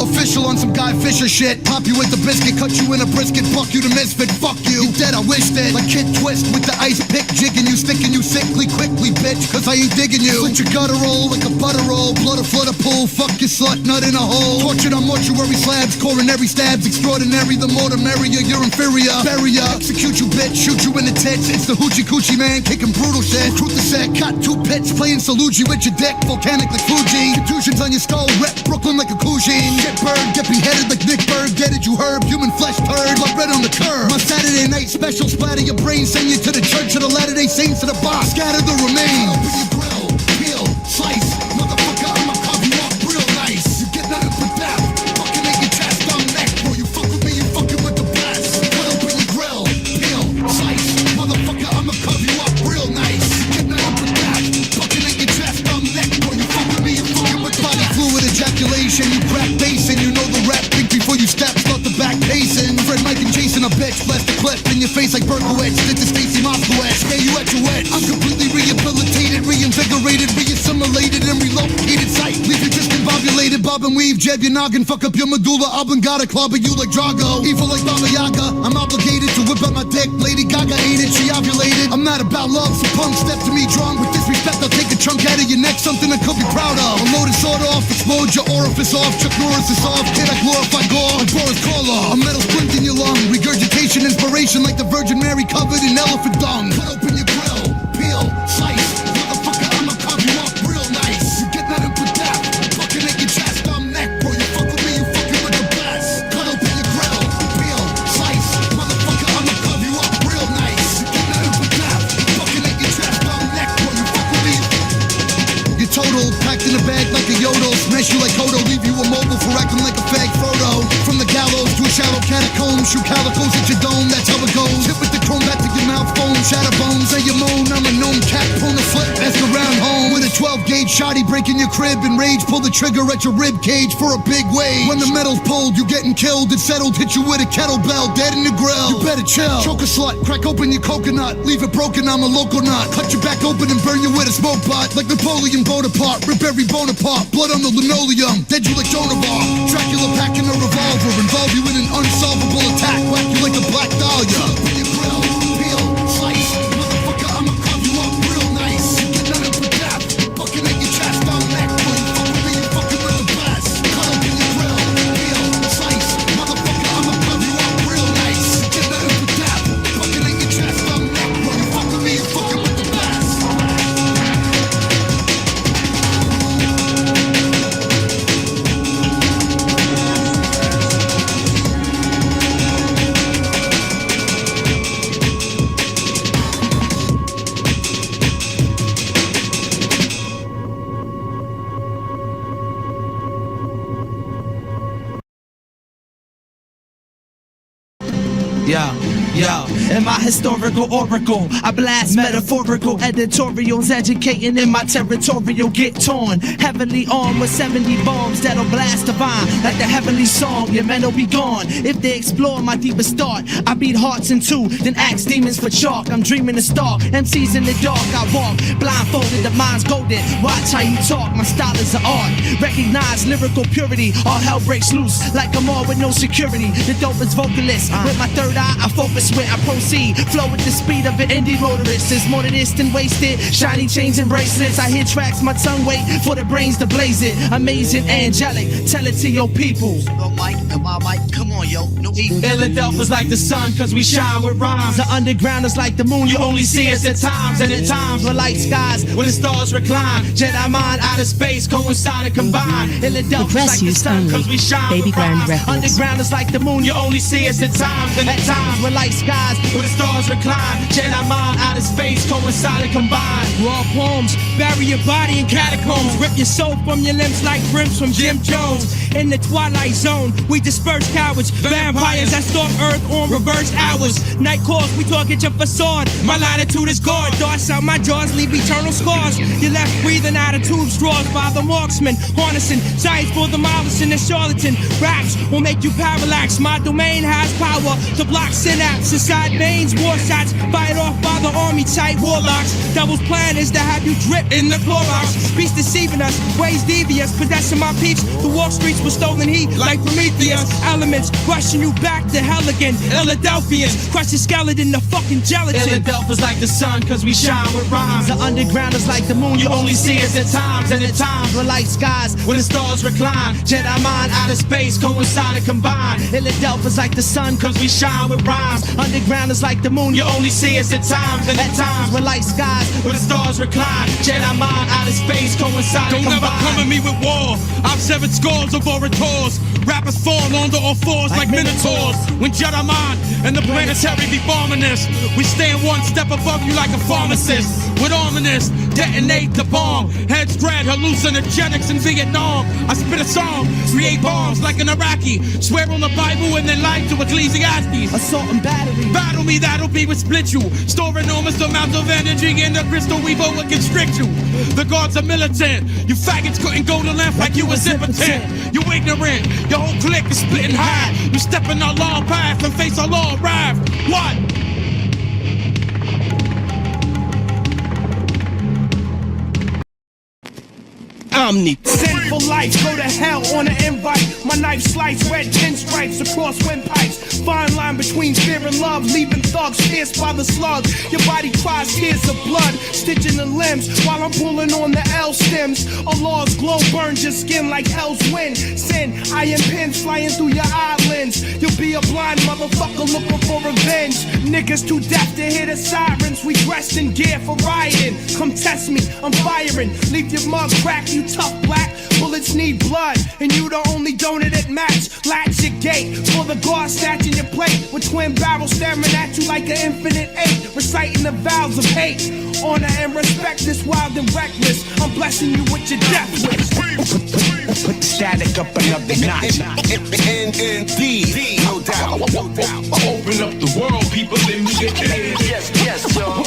Official on some Guy Fisher shit. Pop you with the biscuit, cut you in a brisket, fuck you the misfit, fuck you. You dead, I wish that. Like Kid Twist with the ice pick, jigging you, sticking you sickly, quickly, bitch, cause I ain't digging you. Slit your gutter roll like a butter roll, blood a flood a pool, fuck your slut, nut in a hole. Tortured on mortuary slabs, coronary stabs, extraordinary, the more the merrier, you're inferior. Bury ya, execute you bitch, shoot you in the tits, it's the hoochie coochie man, kicking brutal shit. Truth is said, cut 2 pits, playing Salugi with your dick, volcanic like Fuji. Contusions on your skull, rep Brooklyn like a Cougine. Get bird, get beheaded like Nick Berg, get it, you herb, human flesh turd, blood red on the curb. My Saturday night special, splatter your brain, send you to the church of the Latter-day Saints of the box, scatter the remains. Open your grill, peel, slice, motherfucker, I'ma carve you up real nice. You get nothing but death, fucking in your chest, on neck, bro, you fuck with me, you fucking with the blast. Cut open your grill, peel, slice, motherfucker, I'ma carve you up real nice. You get nothing but death, fucking in your chest, on neck, bro, you fuck with me, you fucking with body fluid ejaculation, you crack bass and you know the rap, think before you step, start the back pacing. Fred, Mike, and Jason, a bitch, blast the clip in your face like Berkowitz, did the Stacy Moskowitz, scare you at your wet. I'm completely rehabilitated, reinvigorated, reassimilated, and relocated sight. Leave you discombobulated, bob and weave, jab your noggin, fuck up your medulla oblongata, clobber you like Drago. Evil like Baba Yaga, I'm obligated to whip out my dick. Lady Gaga ain't it, she ovulated. I'm not about love, so punk step to me drunk. With disrespect, I'll take a chunk out of your neck, something I could be proud of. Unload and sawed off, explode your orifice off, Chuck Norris is off, kid I glorify gore, like Boris Karloff. A metal splint in your lung, regurgitation, inspiration like the Virgin Mary covered in elephant dung. Cut open your grill, peel, slice, motherfucker, I'ma carve you up real nice. You get nothing but death, fucking in your chest, on neck, bro, you fuck with me, you fucking with the best. Cut open your grill, peel, slice, motherfucker, I'ma carve you up real nice. You get nothing but death, fucking in your chest, on neck, bro, you fuck with me. You're total, packed in a bag like a yodel, smash you like Kodo, leave you immobile for acting like a fag Frodo. From the gallows to a shallow catacomb, shoot calicos at your dome, that's how it goes. Hit with the chrome back to your mouth, foam, shatter bones, and your crib and rage, pull the trigger at your rib cage for a big wage. When the metal's pulled, you getting killed and settled, hit you with a kettlebell, dead in the grill. You better chill. Choke a slut, crack open your coconut, leave it broken, I'm a local nut. Cut your back open and burn you with a smoke pot, like Napoleon Bonaparte. Rip every bone apart, blood on the linoleum, dead you like Joan of Arc. Dracula packing a revolver, involve you in an unsolvable attack, whack you like a Black Dahlia. Your grill, peel, slice, motherfucker, I'ma carve you up real nice. Get none of the death, fucking at your chest, I'm neck. When you fuck with me, you fucking with the best. Cut open your grill, peel, slice, motherfucker, I'ma carve you up real nice. Get none of the death, fucking at your chest, I'm neck. When you fuck with me, you fucking with the best. Yo, in my historical oracle, I blast metaphorical editorials, educating in my territorial, get torn. Heavily armed with 70 bombs that'll blast divine like the heavenly song. Your men will be gone if they explore my deepest thought. I beat hearts in two, then axe demons for chalk. I'm dreaming to stalk MCs in the dark. I walk blindfolded, the mind's golden. Watch how you talk, my style is an art. Recognize lyrical purity, all hell breaks loose like I'm all with no security. The dopest vocalist, with my third eye I focus when I proceed. Flow with the speed of an indie motorist. There's more to this than wasted. Shiny chains and bracelets. I hear tracks, my tongue wait for the brains to blaze it. Amazing, angelic, tell it to your people. Come on, yo. No Philadelphia's like the sun, cause we shine with rhymes. The underground is like the moon, you only see us at times. And at times we're like skies where the stars recline. Jedi mind, outer space, coincide and combine. Philadelphia's like the sun, cause we shine with rhymes. Underground is like the moon, you only see us at times. And at times we're like skies where the stars recline. Jedi mind, outer space, coincide and combine. Raw poems, bury your body in catacombs. Rip your soul from your limbs like brims from Jim Jones. In the twilight zone, we disperse cowards. Vampires that stalk Earth on reverse hours. Night calls, we talk at your facade. My latitude is guard. Darts out my jaws, leave eternal scars. You're left breathing out of tube straws by the marksman. Harnessing science for the malice and the charlatan. Raps will make you parallax. My domain has power to block synapse. Inside veins, war shots fired off by the army type warlocks. Devil's plan is to have you drip in the Clorox. Beast deceiving us, ways devious. Possessing my peeps, the Wall Streets with stolen heat like Prometheus. Elements rushing you back to hell again. Philadelphians, crush your skeleton, the fucking gelatin. Philadelphia's like the sun, cause we shine with rhymes. The underground is like the moon, you only see us at times. And at times we're like skies where the stars recline. Jedi mind, outer space, coincide and combine. Philadelphia's like the sun, cause we shine with rhymes. Underground is like the moon, you only see us at times. And at times we're like skies where the stars recline. Jedi mind, outer space, coincide and combine. Don't ever come at me with war. I've severed scores of orators. Rappers fall under all fours like minotaurs. When Jedi mind and the planetary be bombing us, we stand one step above you like a pharmacist. With ominous, detonate the bomb. Heads dread, hallucinogenics in Vietnam. I spit a song, create bombs like an Iraqi. Swear on the Bible and then lie to Ecclesiastes. Assault and battery. Battle me, that'll be what split you. Store enormous amounts of energy in the crystal weaver will constrict you. The guards are militant. You faggots couldn't go to length like you was impotent. You ignorant. Your whole clique is split in half. You step in our law path and face our law wrath. What? Omni. Sinful life, go to hell on an invite. My knife slice red pinstripes across windpipes. Fine line between fear and love, leaving thugs pierced by the slug. Your body cries tears of blood, stitching the limbs while I'm pulling on the L stems. Allah's glow burns your skin like hell's wind. Sin, iron pins flying through your eyelids. You'll be a blind motherfucker looking for revenge. Niggas too deaf to hear the sirens. We dressed in gear for rioting. Come test me, I'm firing. Leave your mug cracked, you tough black. Bullets need blood, and you the only donor that match. Latch your gate for the guard snatching your plate with twin barrels staring at you like an infinite eight, reciting the vows of hate. Honor and respect is wild and reckless. I'm blessing you with your death wish. Put static up another notch. Indeed, no doubt. Open up the world, people. Let me get in. Yes, y'all.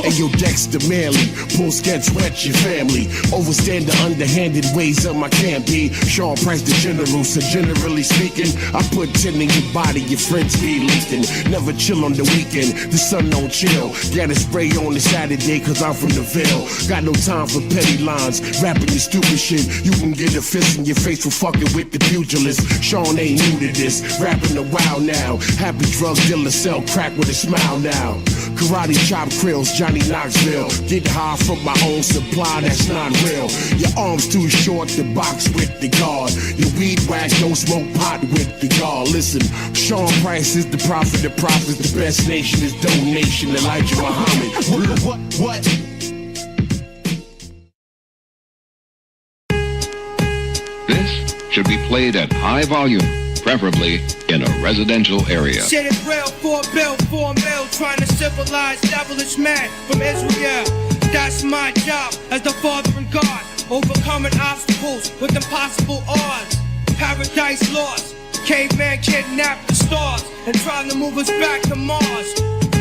Hey, yo, Dexter Manley, pull sketch wet your family. Overstand the underhanded ways of my can't be. Sean Price the general, so generally speaking, I put 10 in your body, your friends be leaking. Never chill on the weekend, the sun don't chill. Gotta spray on the Saturday, cause I'm from the Ville. Got no time for petty lines, rapping your stupid shit. You can get a fist in your face for fucking with the pugilist. Sean ain't new to this, rapping a while now. Happy drug dealer, sell crack with a smile now. Karate chop krills, Johnny Knoxville. Get high from my own supply, that's not real. Your arms too short to box with the guard. Your weed whack, don't smoke pot with the guard. Listen, Sean Price is the prophet, the prophets, the best nation is donation. Elijah Muhammad. What? This should be played at high volume, preferably in a residential area. Shit is real, 4 bill, 4 mil, trying to civilize devilish man from Israel. That's my job as the father and God, overcoming obstacles with impossible odds. Paradise lost, caveman kidnapped the stars and trying to move us back to Mars.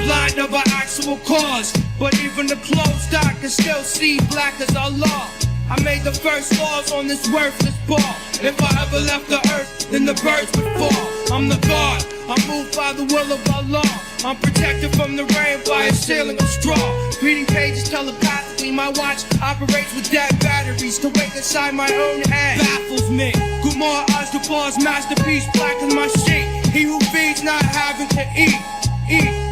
Blind of our actual cause, but even the closed eye can still see black as Allah. I made the first laws on this worthless ball. If I ever left the earth, then the birds would fall. I'm the God, I'm moved by the will of Allah. I'm protected from the rain by a ceiling of straw. Reading pages telepathically, my watch operates with dead batteries to wake inside my own head. Baffles me. Gumar Asdabar's masterpiece, black as my sheet. He who feeds not having to eat.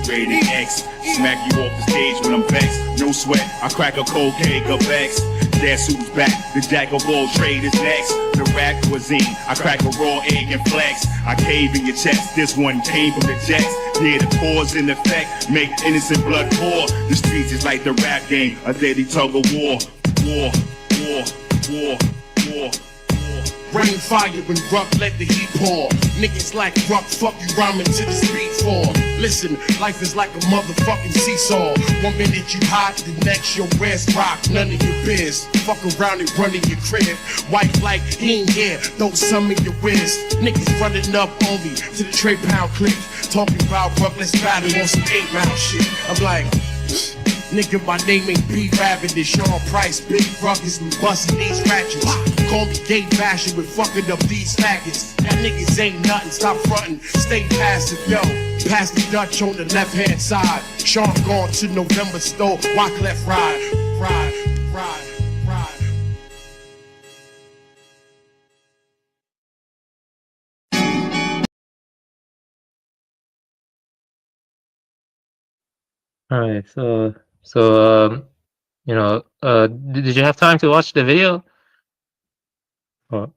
Rated X, smack you off the stage when I'm vexed. No sweat, I crack a cold cake of X. Guess who's back? The jack of all trade is next. The rap cuisine, I crack a raw egg and flex. I cave in your chest, this one came from the jets. Yeah, the cause and effect make innocent blood pour. The streets is like the rap game, a deadly tug of war. War, war, war, war. Rain fire when rough, let the heat pour. Niggas like rough, fuck you rhyming to the street for. Listen, life is like a motherfucking seesaw. 1 minute you hot, the next your rest rock. None of your biz. Fuck around and run in your crib. White like he ain't here, throw some in your whiz. Niggas running up on me to the Trey Pound click. Talking about rough, let's battle on some 8 mile shit. I'm like, nigga, my name ain't B Rabbit, it's Sean Price, big ruckus, and busting these ratchets. Call me gay bashing with fucking up these faggots. That niggas ain't nothing, stop frontin', stay passive, yo. Pass the Dutch on the left hand side. Sean gone to November store, walk left, ride, ride, ride. All right, so you know, did you have time to watch the video? Or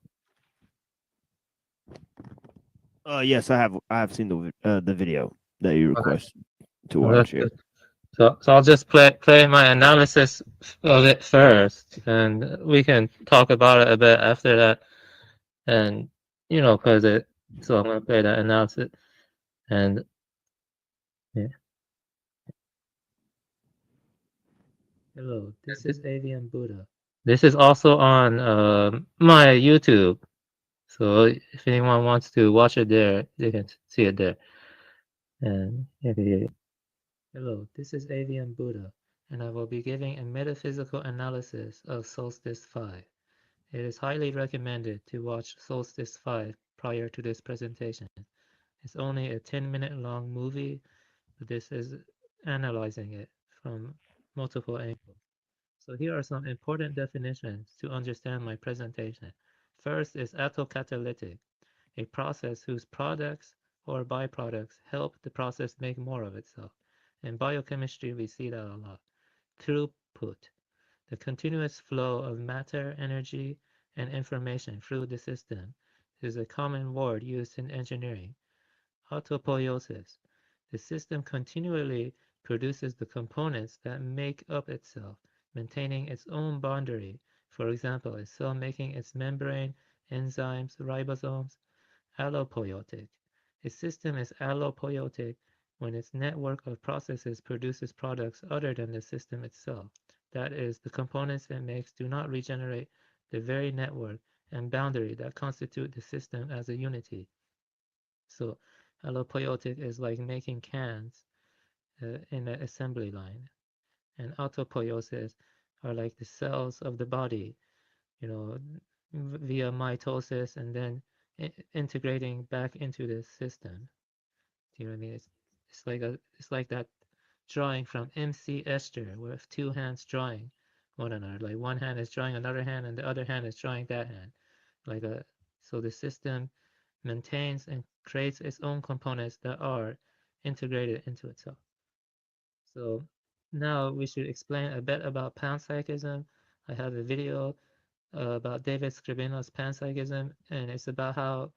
Yes, I have seen the video that you requested to well, watch that's here. good. So I'll just play my analysis of it first, and we can talk about it a bit after that. And you know, so I'm gonna play that analysis, and yeah. Hello, this is Avian Buddha. This is also on my YouTube. So if anyone wants to watch it there, they can see it there. And hello, this is Avian Buddha, and I will be giving a metaphysical analysis of Solstice 5. It is highly recommended to watch Solstice 5 prior to this presentation. It's only a 10-minute long movie, but this is analyzing it from multiple angles. So here are some important definitions to understand my presentation. First is autocatalytic, a process whose products or byproducts help the process make more of itself. In biochemistry, we see that a lot. Throughput, the continuous flow of matter, energy, and information through the system, is a common word used in engineering. Autopoiesis, the system continually produces the components that make up itself, maintaining its own boundary. For example, a cell making its membrane, enzymes, ribosomes. Allopoietic. A system is allopoietic when its network of processes produces products other than the system itself. That is, the components it makes do not regenerate the very network and boundary that constitute the system as a unity. So, allopoietic is like making cans in an assembly line. and autopoiesis are like the cells of the body, you know, via mitosis and then integrating back into the system. Do you know what I mean? It's like that drawing from MC Escher, with two hands drawing one another. Like one hand is drawing another hand, and the other hand is drawing that hand. So the system maintains and creates its own components that are integrated into itself. So now we should explain a bit about panpsychism. I have a video about David Skrbina's panpsychism, and it's about how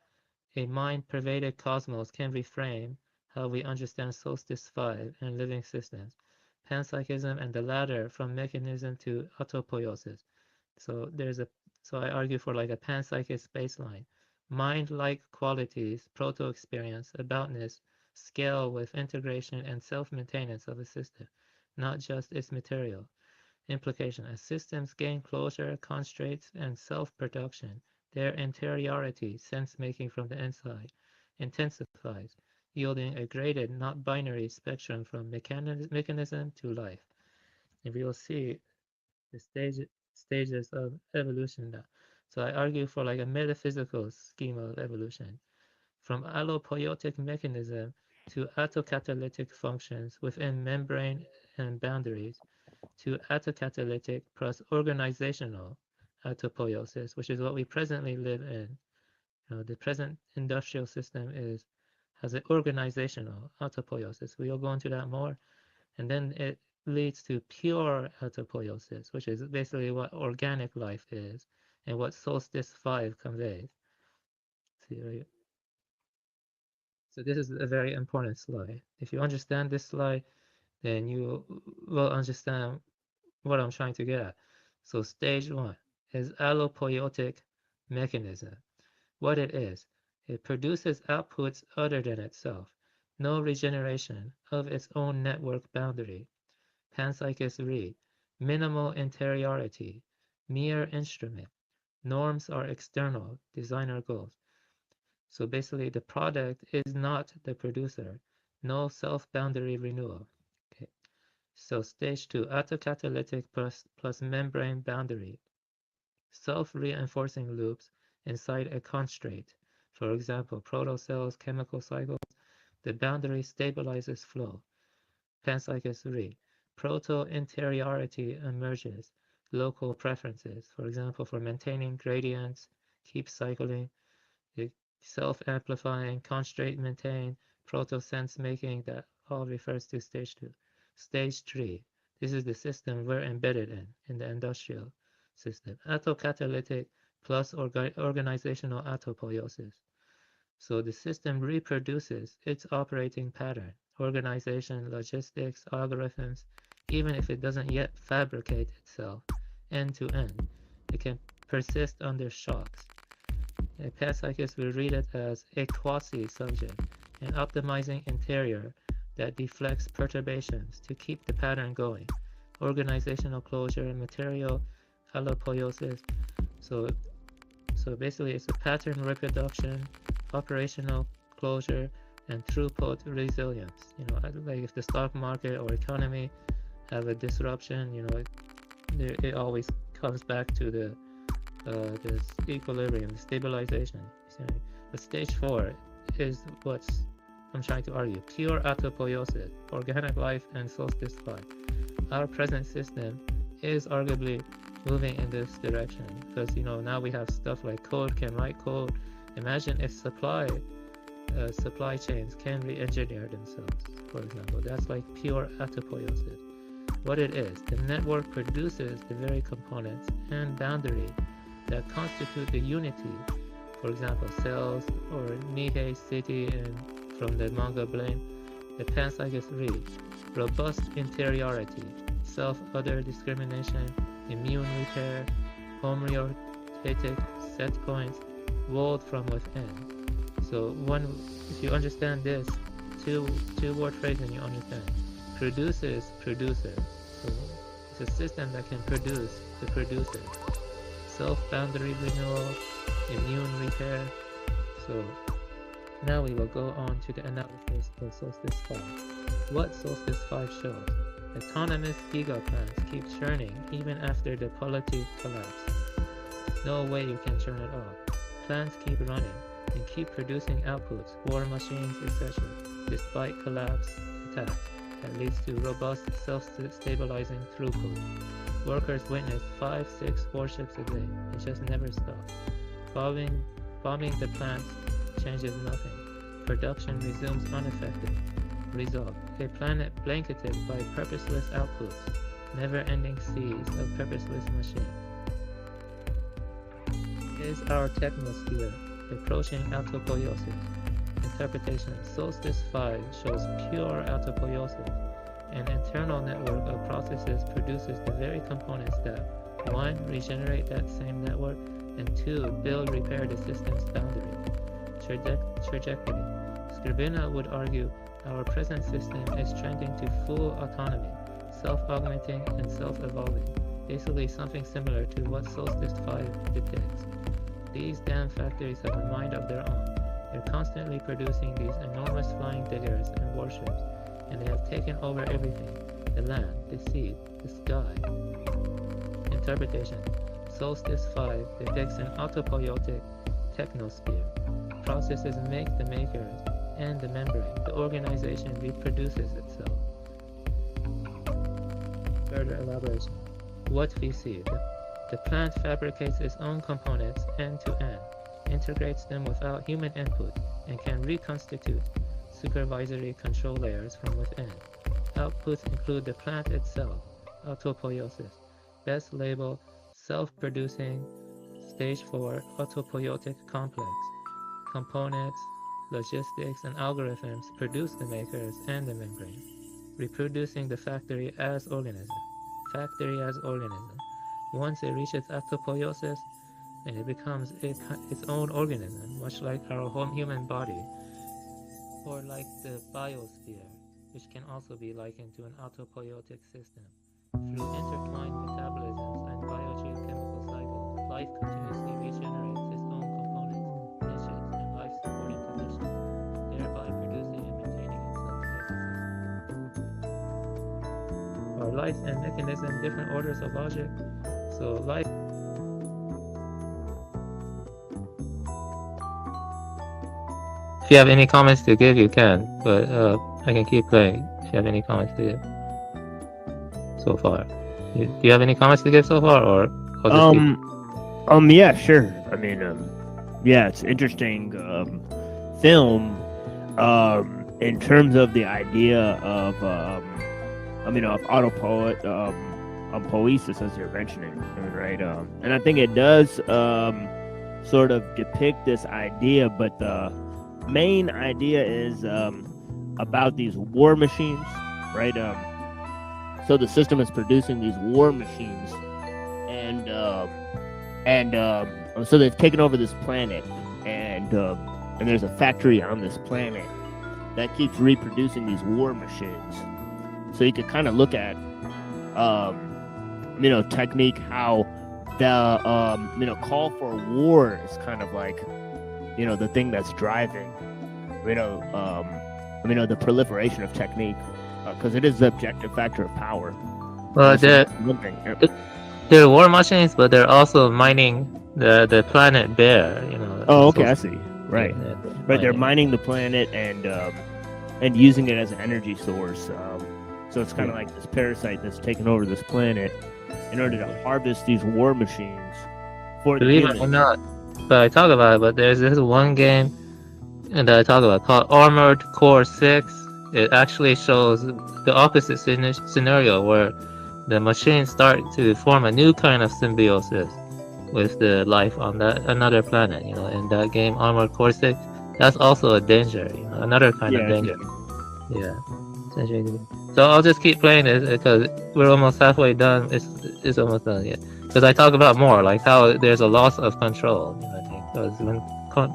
a mind-pervaded cosmos can reframe how we understand Solstice 5 and living systems, panpsychism, and the ladder from mechanism to autopoiesis. So I argue for like a panpsychist baseline. Mind-like qualities, proto-experience, aboutness, scale with integration and self-maintenance of a system, not just its material. Implication: as systems gain closure, constraints, and self-production, their interiority, sense-making from the inside, intensifies, yielding a graded, not binary spectrum from mechanism to life. And we will see the stages of evolution now. So I argue for like a metaphysical schema of evolution, from allopoietic mechanism to autocatalytic functions within membrane and boundaries, to autocatalytic plus organizational autopoiesis, which is what we presently live in. You know, the present industrial system has an organizational autopoiesis. We'll go into that more. And then it leads to pure autopoiesis, which is basically what organic life is and what Solstice 5 conveys. See, right? So this is a very important slide. If you understand this slide, then you will understand what I'm trying to get at. So stage 1 is allopoietic mechanism. What it is, it produces outputs other than itself, no regeneration of its own network boundary. Panpsychist read, minimal interiority, mere instrument. Norms are external, designer goals. So basically the product is not the producer, no self-boundary renewal. Okay. So stage 2, autocatalytic plus membrane boundary. Self-reinforcing loops inside a constraint. For example, protocells, chemical cycles. The boundary stabilizes flow. Panpsychist read, proto-interiority emerges. Local preferences, for example, for maintaining gradients, keep cycling, self-amplifying, constraint maintain, proto-sense making, that all refers to stage 2. Stage 3, this is the system we're embedded in the industrial system. Autocatalytic plus organizational autopoiesis. So the system reproduces its operating pattern, organization, logistics, algorithms, even if it doesn't yet fabricate itself end to end. It can persist under shocks. A panpsychist will read it as a quasi-subject, an optimizing interior that deflects perturbations to keep the pattern going. Organizational closure, material allopoiesis. So basically it's a pattern reproduction, operational closure, and throughput resilience. You know, like if the stock market or economy have a disruption, you know, it always comes back to this equilibrium, stabilization. But stage 4 is what I'm trying to argue: pure autopoiesis, organic life, and Solstice 5. Our present system is arguably moving in this direction because, you know, now we have stuff like code can write code. Imagine if supply chains can re-engineer themselves, for example. That's like pure autopoiesis. What it is, the network produces the very components and boundary that constitute the unity. For example, cells or Nihei city from the manga Blame. The panpsychist reads, robust interiority, self-other discrimination, immune repair, homeostatic set points, walled from within. So if you understand this, two-word phrase and you understand. Produces producer. So it's a system that can produce the producer. Self-boundary renewal, immune repair. So now we will go on to the analysis of Solstice 5. What Solstice 5 shows. Autonomous gigaplants keep churning even after the polity collapse. No way you can churn at all. Plants keep running and keep producing outputs, war machines, etc., despite collapse attacks that leads to robust self-stabilizing throughput. Workers witness 5-6 warships a day. It just never stops. Bombing the plants changes nothing. Production resumes unaffected. Result: a planet blanketed by purposeless outputs, never-ending seas of purposeless machines. Is our technosphere approaching autopoiesis? Interpretation: Solstice 5 shows pure autopoiesis. An internal network of processes produces the very components that 1. Regenerate that same network, and 2. Repair the system's boundary. Trajectory. Skrbina would argue our present system is trending to full autonomy, self-augmenting and self-evolving, basically something similar to what Solstice 5 depicts. These damn factories have a mind of their own. They're constantly producing these enormous flying diggers and warships, and they have taken over everything: the land, the sea, the sky. Interpretation: Solstice 5 depicts an autopoietic technosphere. Processes make the makers and the membrane. The organization reproduces itself. Further elaboration. What we see: the plant fabricates its own components end to end, integrates them without human input, and can reconstitute supervisory control layers from within. Outputs include the plant itself, autopoiesis. Best label: self-producing stage 4 autopoietic complex. Components, logistics, and algorithms produce the makers and the membrane, reproducing the factory as organism. Factory as organism. Once it reaches autopoiesis, then it becomes its own organism, much like our whole human body, or like the biosphere, which can also be likened to an autopoietic system. Through intertwined metabolisms and biogeochemical cycles, life continuously regenerates its own components, niches, and life-supporting conditions, thereby producing and maintaining itself as a system. Are life and mechanism different orders of logic? So life If you have any comments to give, you can, but I can keep playing if you have any comments to give so far. Do you have any comments to give so far, or yeah, sure. I mean, yeah, it's interesting film in terms of the idea of of poiesis, as you're mentioning, right? And I think it does sort of depict this idea, but the main idea is about these war machines, right? So the system is producing these war machines, and so they've taken over this planet, and there's a factory on this planet that keeps reproducing these war machines. So you could kind of look at technique, how the call for war is kind of like the thing that's driving the proliferation of technique, because it is the objective factor of power. Well, they're war machines, but they're also mining the planet bare. Oh, okay, I see. Right, right. They're mining the planet and using it as an energy source. So it's kind of like this parasite that's taken over this planet in order to harvest these war machines for Believe it or not, but I talk about it, but there's this one game that I talk about called Armored Core 6. It actually shows the opposite scenario, where the machines start to form a new kind of symbiosis with the life on another planet. In that game, Armored Core 6, that's also a danger. Another kind of danger. Yeah. So I'll just keep playing this because we're almost halfway done. It's almost done yet. Because I talk about more, like how there's a loss of control. I think because when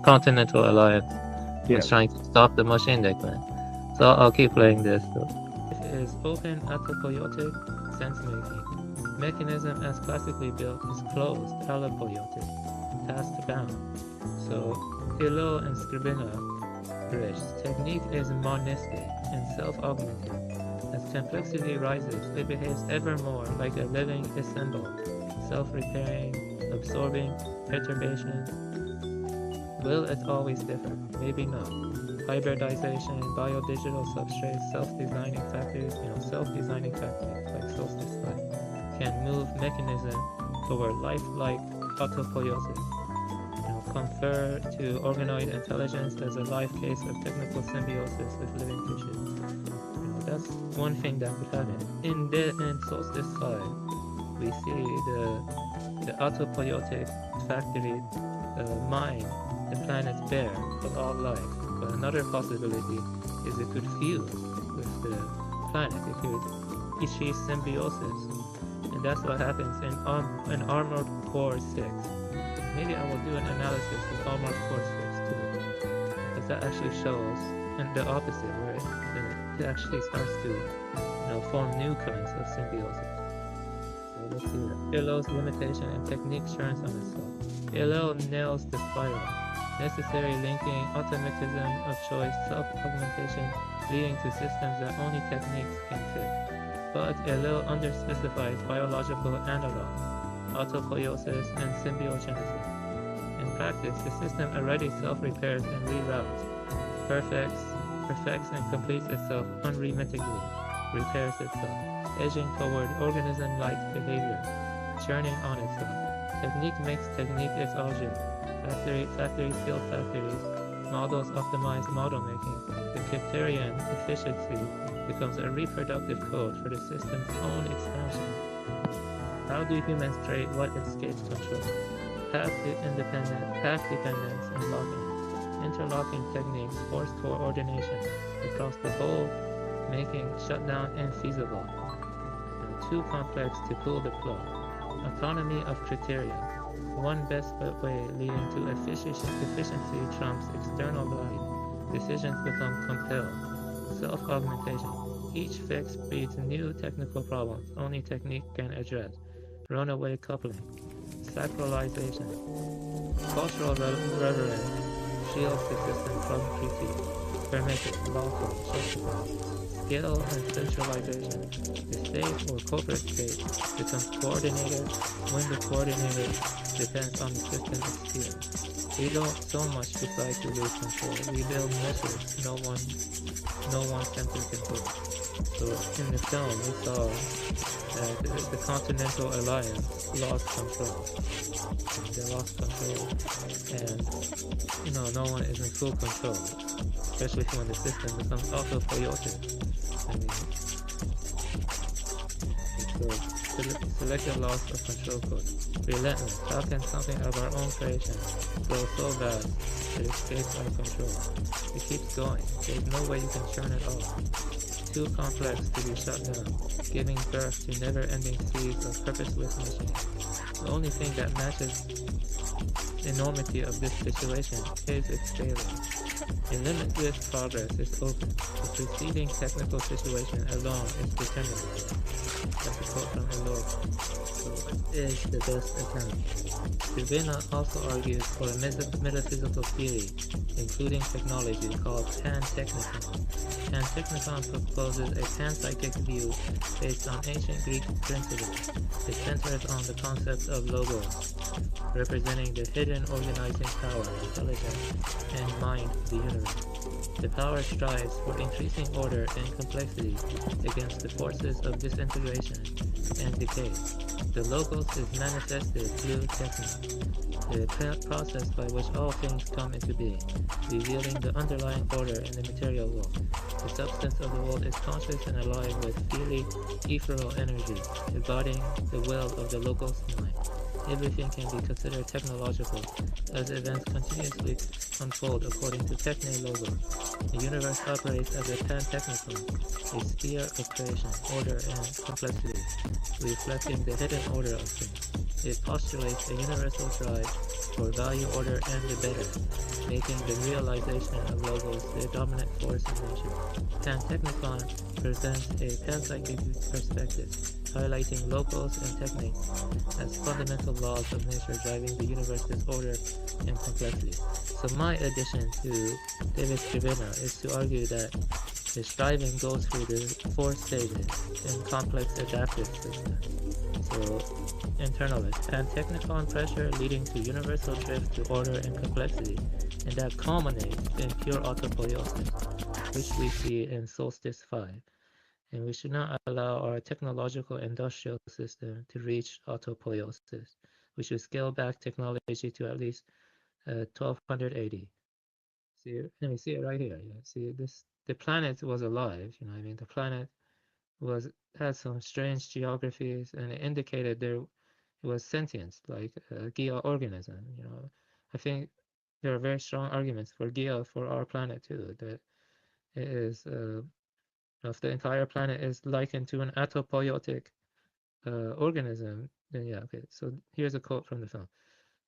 Continental Alliance was trying to stop the machine they planned. So I'll keep playing this. It is open autopoietic sense-making. Mechanism as classically built is closed allopoietic, task-bound. So ellul and skrbina bridge. Technique is monistic and self-augmenting. As complexity rises, it behaves ever more like a living assemble, self-repairing, absorbing perturbation. Will it always differ? Maybe not. Hybridization, biodigital substrates, self-designing factories, like Solstice Light, can move mechanism toward lifelike autopoiesis. Confer to organoid intelligence as a live case of technical symbiosis with living tissue. That's one thing that would happen. In Solstice side, we see the autopoietic factory mine the planet's bare of all life. But another possibility is it could fuse with the planet. It could achieve symbiosis, and that's what happens in Armored Core 6. Maybe I will do an analysis of Armored Core 6 too, because that actually shows the opposite, where it actually starts to form new kinds of symbiosis. So let's see that. Ellul's limitation and technique turns on itself. Ellul nails the spiral. Necessary linking, automatism of choice, self-augmentation, leading to systems that only techniques can fit. But ellul underspecifies biological analogs, autopoiesis, and symbiogenesis. In practice, the system already self-repairs and reroutes, perfects and completes itself unremittingly, repairs itself, edging toward organism-like behavior, churning on itself. Technique makes technique its object. Factories build factories. Models optimize model making. The Kepterian efficiency becomes a reproductive code for the system's own expansion. How do humans trade what escapes control? Path dependence and locking. Interlocking techniques force coordination across the whole, making shutdown infeasible. Too complex to pull the plug. Autonomy of criteria. One best way leading to efficiency trumps external value. Decisions become compelled. Self-augmentation. Each fix breeds new technical problems only technique can address. Runaway coupling. Sacralization. Cultural reverence shields the system from critique. Permitted, lawful, justified. Skill and centralization. The state or corporate state becomes coordinated when the coordinator depends on the system of skill. We don't so much decide to lose control. We build measures no one central control. So in the film we saw that the Continental Alliance lost control. They lost control, and no one is in full control, especially when the system becomes autopoietic. Selective loss of control code. Relentless. How can something of our own creation grow so bad it escapes our control? It keeps going. There's no way you can turn it off. Too complex to be shut down, giving birth to never-ending seas of purposeless machines. The only thing that matches the enormity of this situation is its failure. A limitless progress is open. The preceding technical situation alone is determinative. That's a quote from ellul. So what is the best account? Skrbina also argues for a metaphysical theory, including technology, called Pan-Technicon. Pan-Technicon proposes a panpsychic view based on ancient Greek principles. It centers on the concept of logos, representing the hidden organizing power, intelligence, and mind of the universe. The power strives for increasing order and complexity against the forces of disintegration and decay. The logos is manifested through technique, the process by which all things come into being, revealing the underlying order in the material world. The substance of the world is conscious and alive with feely, ethereal energy, embodying the will of the logos mind. Everything can be considered technological, as events continuously unfold according to techne-logos. The universe operates as a pan-technicon, a sphere of creation, order, and complexity, reflecting the hidden order of things. It postulates a universal drive for value, order, and the better, making the realization of logos the dominant force in nature. Pan-technicon presents a panpsychic perspective, highlighting logos and techniques as fundamental laws of nature driving the universe's order and complexity. So my addition to David Skrbina is to argue that The striving goes through the 4 stages in complex adaptive system. So, internalist, Pantechnicon pressure leading to universal drift to order and complexity, and that culminates in pure autopoiesis, which we see in Solstice 5. And we should not allow our technological industrial system to reach autopoiesis. We should scale back technology to at least 1280. See, let me see it right here. Yeah, see this. The planet was alive. You know, I mean, the planet had some strange geographies, and it indicated there was sentience, like a Gaia organism. You know, I think there are very strong arguments for Gaia for our planet too. That it is, if the entire planet is likened to an autopoietic organism, then yeah, okay. So here's a quote from the film.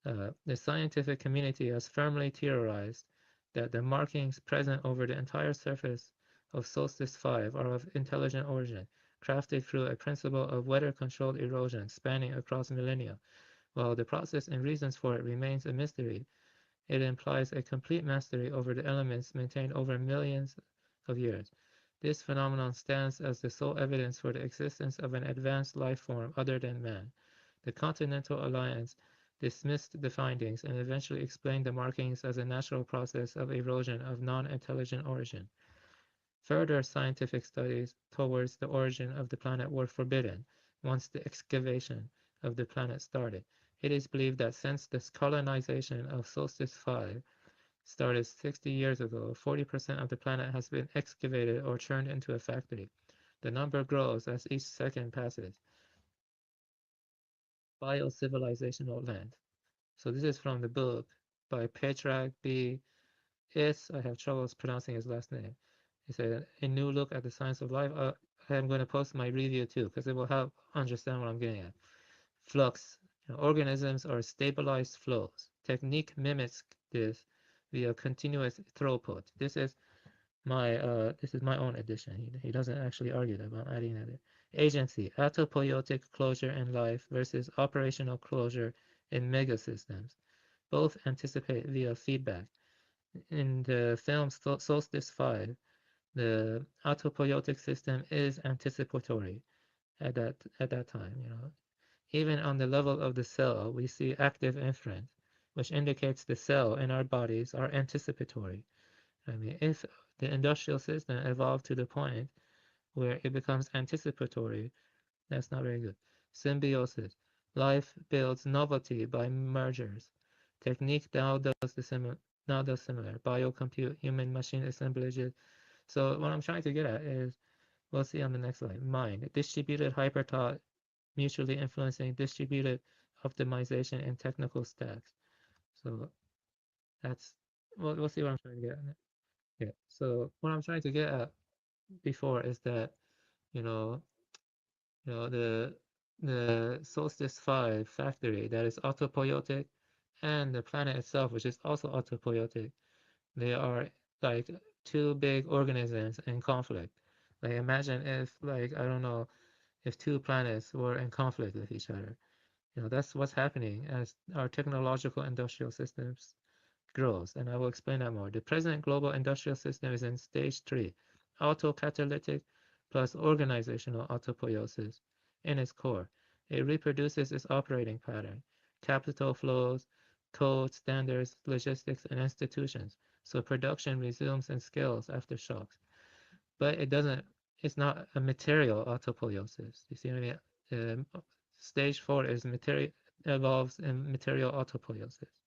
The scientific community has firmly theorized that the markings present over the entire surface of Solstice 5 are of intelligent origin, crafted through a principle of weather-controlled erosion spanning across millennia. While the process and reasons for it remains a mystery, it implies a complete mastery over the elements maintained over millions of years. This phenomenon stands as the sole evidence for the existence of an advanced life form other than man. The Continental Alliance dismissed the findings and eventually explained the markings as a natural process of erosion of non-intelligent origin. Further scientific studies towards the origin of the planet were forbidden once the excavation of the planet started. It is believed that since this colonization of Solstice 5 started 60 years ago, 40% of the planet has been excavated or turned into a factory. The number grows as each second passes. Bio-civilizational land. So this is from the book by Petrarch B. Is, I have troubles pronouncing his last name. He said, a new look at the science of life. I am going to post my review too, because it will help understand what I'm getting at. Flux. You know, organisms are stabilized flows. Technique mimics this via continuous throughput. This is my own edition. He doesn't actually argue that, but I'm adding that in. Agency, autopoietic closure in life versus operational closure in megasystems. Both anticipate via feedback. In the film Solstice 5, the autopoietic system is anticipatory at that time. You know, even on the level of the cell, we see active inference, which indicates the cell in our bodies are anticipatory. I mean, if the industrial system evolved to the point where it becomes anticipatory, that's not very good. Symbiosis. Life builds novelty by mergers. Technique now does similar. Biocompute, human-machine assemblages. So what I'm trying to get at is, we'll see on the next slide. Mind. Distributed hyperthought, mutually influencing distributed optimization and technical stacks. So that's, we'll see what I'm trying to get at. Yeah. So what I'm trying to get at before is that, the Solstice 5 factory that is autopoietic, and the planet itself, which is also autopoietic, they are like two big organisms in conflict. Like imagine if, like, I don't know, if two planets were in conflict with each other. That's what's happening as our technological industrial systems grows, and I will explain that more. The present global industrial system is in stage 3, autocatalytic plus organizational autopoiesis. In its core, it reproduces its operating pattern, capital flows, code, standards, logistics, and institutions. So production resumes and scales after shocks. But it's not a material autopoiesis. You see what I mean? Stage 4 is evolves in material autopoiesis.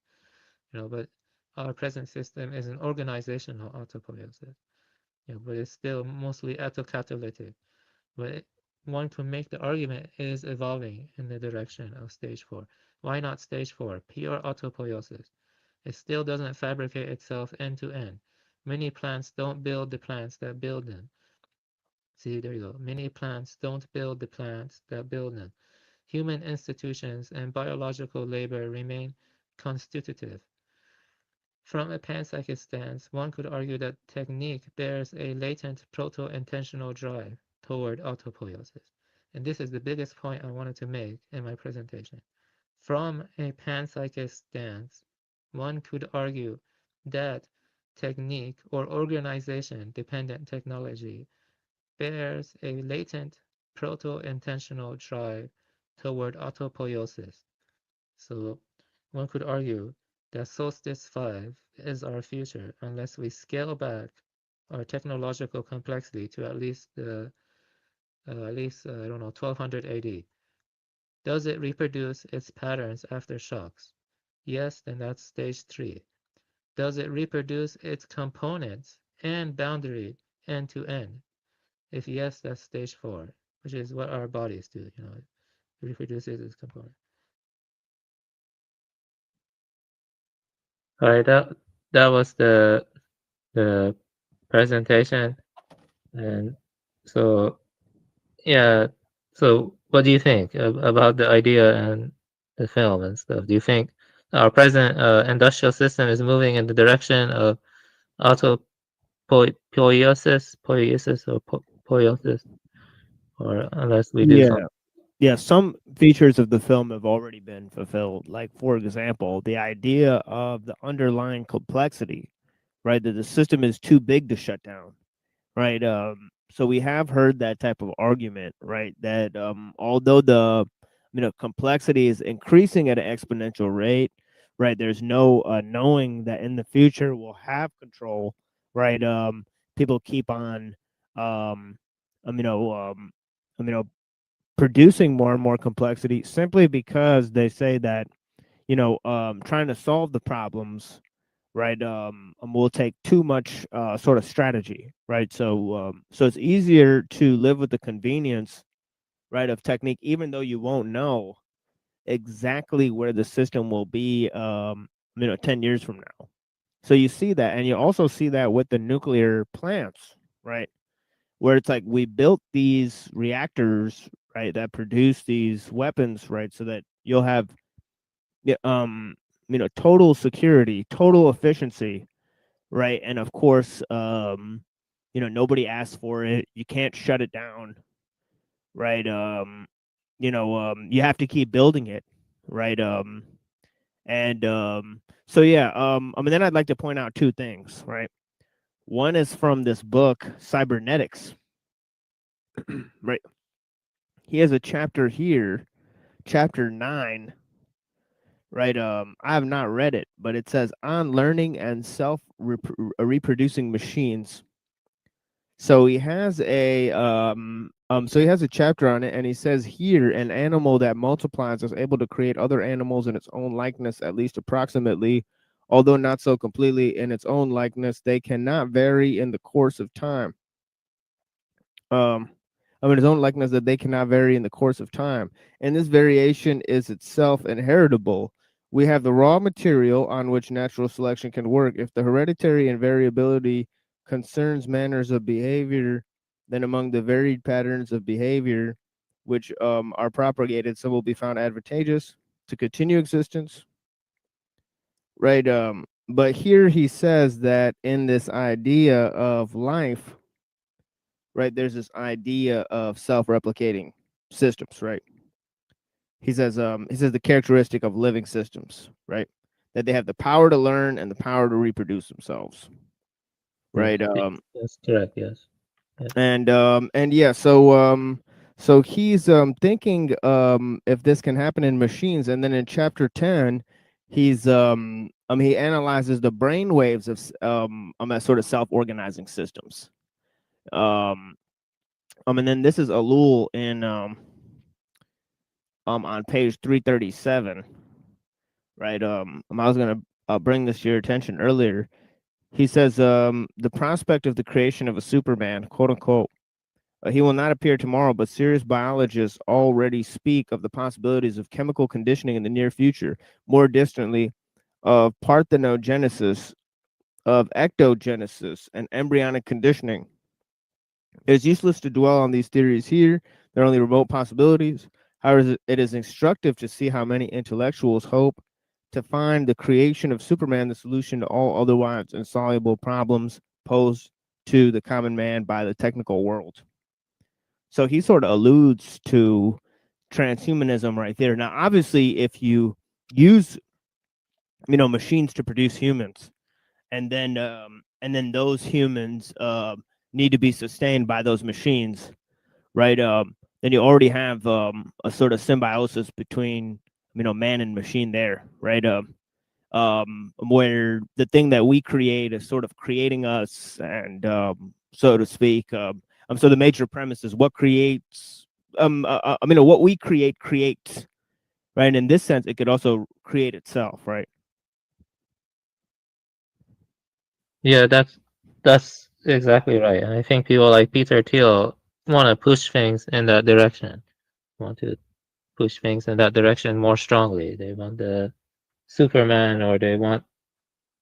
But our present system is an organizational autopoiesis. But it's still mostly autocatalytic. But one could make the argument it is evolving in the direction of stage 4. Why not stage 4? Pure autopoiesis. It still doesn't fabricate itself end to end. Many plants don't build the plants that build them. See, there you go. Many plants don't build the plants that build them. Human institutions and biological labor remain constitutive. From a panpsychist stance, one could argue that technique bears a latent proto-intentional drive toward autopoiesis. And this is the biggest point I wanted to make in my presentation. From a panpsychist stance, one could argue that technique or organization-dependent technology bears a latent proto-intentional drive toward autopoiesis. So one could argue that Solstice 5 is our future unless we scale back our technological complexity to at least I don't know, 1200 AD. Does it reproduce its patterns after shocks? Yes, then that's stage 3. Does it reproduce its components and boundary end to end? If yes, that's stage 4, which is what our bodies do. You know, it reproduces its component. All right, that was the presentation, and so yeah. So what do you think about the idea and the film and stuff? Do you think our present industrial system is moving in the direction of autopoiesis, poiesis, or unless we do something? Yeah, some features of the film have already been fulfilled. Like, for example, the idea of the underlying complexity, right? That the system is too big to shut down, right? So we have heard that type of argument, right? That although the complexity is increasing at an exponential rate, right? There's no knowing that in the future we'll have control, right? People keep on, producing more and more complexity simply because they say that trying to solve the problems, right, will take too much sort of strategy, right? So it's easier to live with the convenience, right, of technique, even though you won't know exactly where the system will be 10 years from now. So you see that, and you also see that with the nuclear plants, right, where it's like we built these reactors, right, that produce these weapons, right, so that you'll have total security, total efficiency, right? And of course, nobody asked for it. You can't shut it down, right? You have to keep building it, right? So yeah, then I'd like to point out two things, right? One is from this book, Cybernetics, right? He has a chapter here, chapter 9, right? I have not read it, but it says on learning and self reproducing machines. So he has a chapter on it, and he says here an animal that multiplies is able to create other animals in its own likeness, at least approximately, although not so completely in its own likeness. They cannot vary in the course of time. Its own likeness that they cannot vary in the course of time, and this variation is itself inheritable. We have the raw material on which natural selection can work. If the hereditary and variability concerns manners of behavior, then among the varied patterns of behavior which are propagated, some will be found advantageous to continue existence, right? But here he says that in this idea of life, right, there's this idea of self-replicating systems, right? He says the characteristic of living systems, right, that they have the power to learn and the power to reproduce themselves, right? That's correct. Yes. And yeah, so he's thinking if this can happen in machines, and then in chapter 10, he's he analyzes the brain waves of as sort of self-organizing systems. And then this is ellul in on page 337, right? I was gonna bring this to your attention earlier. He says the prospect of the creation of a Superman, quote unquote, he will not appear tomorrow, but serious biologists already speak of the possibilities of chemical conditioning in the near future, more distantly of parthenogenesis, of ectogenesis, and embryonic conditioning. It is useless to dwell on these theories here. They're only remote possibilities. However, it is instructive to see how many intellectuals hope to find the creation of Superman the solution to all otherwise insoluble problems posed to the common man by the technical world. So he sort of alludes to transhumanism right there. Now, obviously, if you use machines to produce humans, and then and then those humans need to be sustained by those machines, right? Then you already have a sort of symbiosis between man and machine there, right? Where the thing that we create is sort of creating us, and so to speak. So the major premise is what creates. What we create creates, right? And in this sense, it could also create itself, right? Yeah, that's exactly right. And I think people like Peter Thiel want to push things in that direction. Want to push things in that direction more strongly. They want the Superman, or they want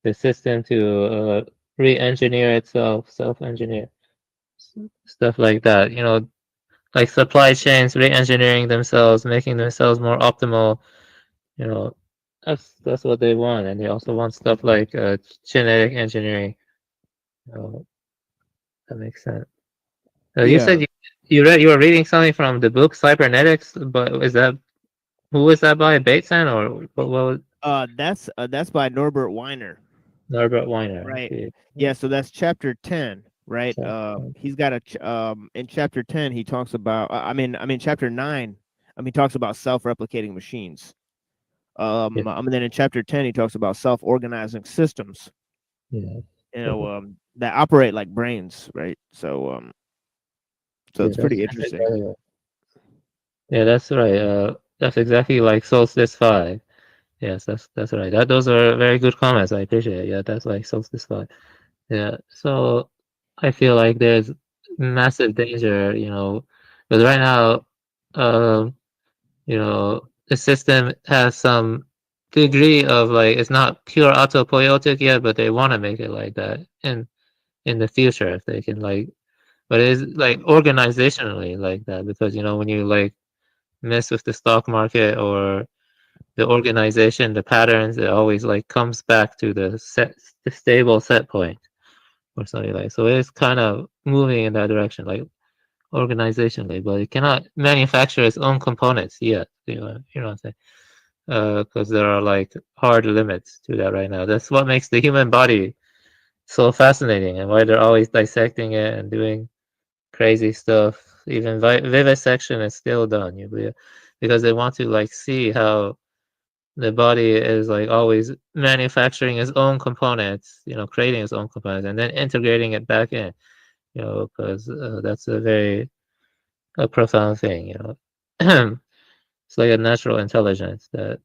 the system to re-engineer itself, self-engineer, stuff like that. Like supply chains re-engineering themselves, making themselves more optimal. You know, that's what they want, and they also want stuff like genetic engineering. That makes sense. You said Yeah. you were reading something from the book Cybernetics, but who is that by? Bateson, or what was? That's by Norbert Weiner. Norbert Weiner. Right. Okay. Yeah, so that's chapter 10, right? He's got in chapter 10 he talks about chapter 9, he talks about self-replicating machines. Then in chapter 10 he talks about self-organizing systems. Yeah. That operate like brains, right? So it's pretty interesting. Yeah, that's right. That's exactly like Solstice 5. Yes, that's right. Those are very good comments. I appreciate it. Yeah, that's like Solstice 5. Yeah. So I feel like there's massive danger, because right now, the system has some degree of like it's not pure autopoietic yet, but they want to make it like that in the future if they can but it's like organizationally like that, because when you like mess with the stock market or the organization, the patterns, it always like comes back to the stable set point or something like. So it's kind of moving in that direction, like organizationally, but it cannot manufacture its own components yet. You know what I'm saying? Because there are like hard limits to that right now. That's what makes the human body so fascinating, and why they're always dissecting it and doing crazy stuff. Even vivisection is still done, because they want to like see how the body is like always manufacturing its own components, creating its own components and then integrating it back in, because that's a very profound thing, It's like a natural intelligence that,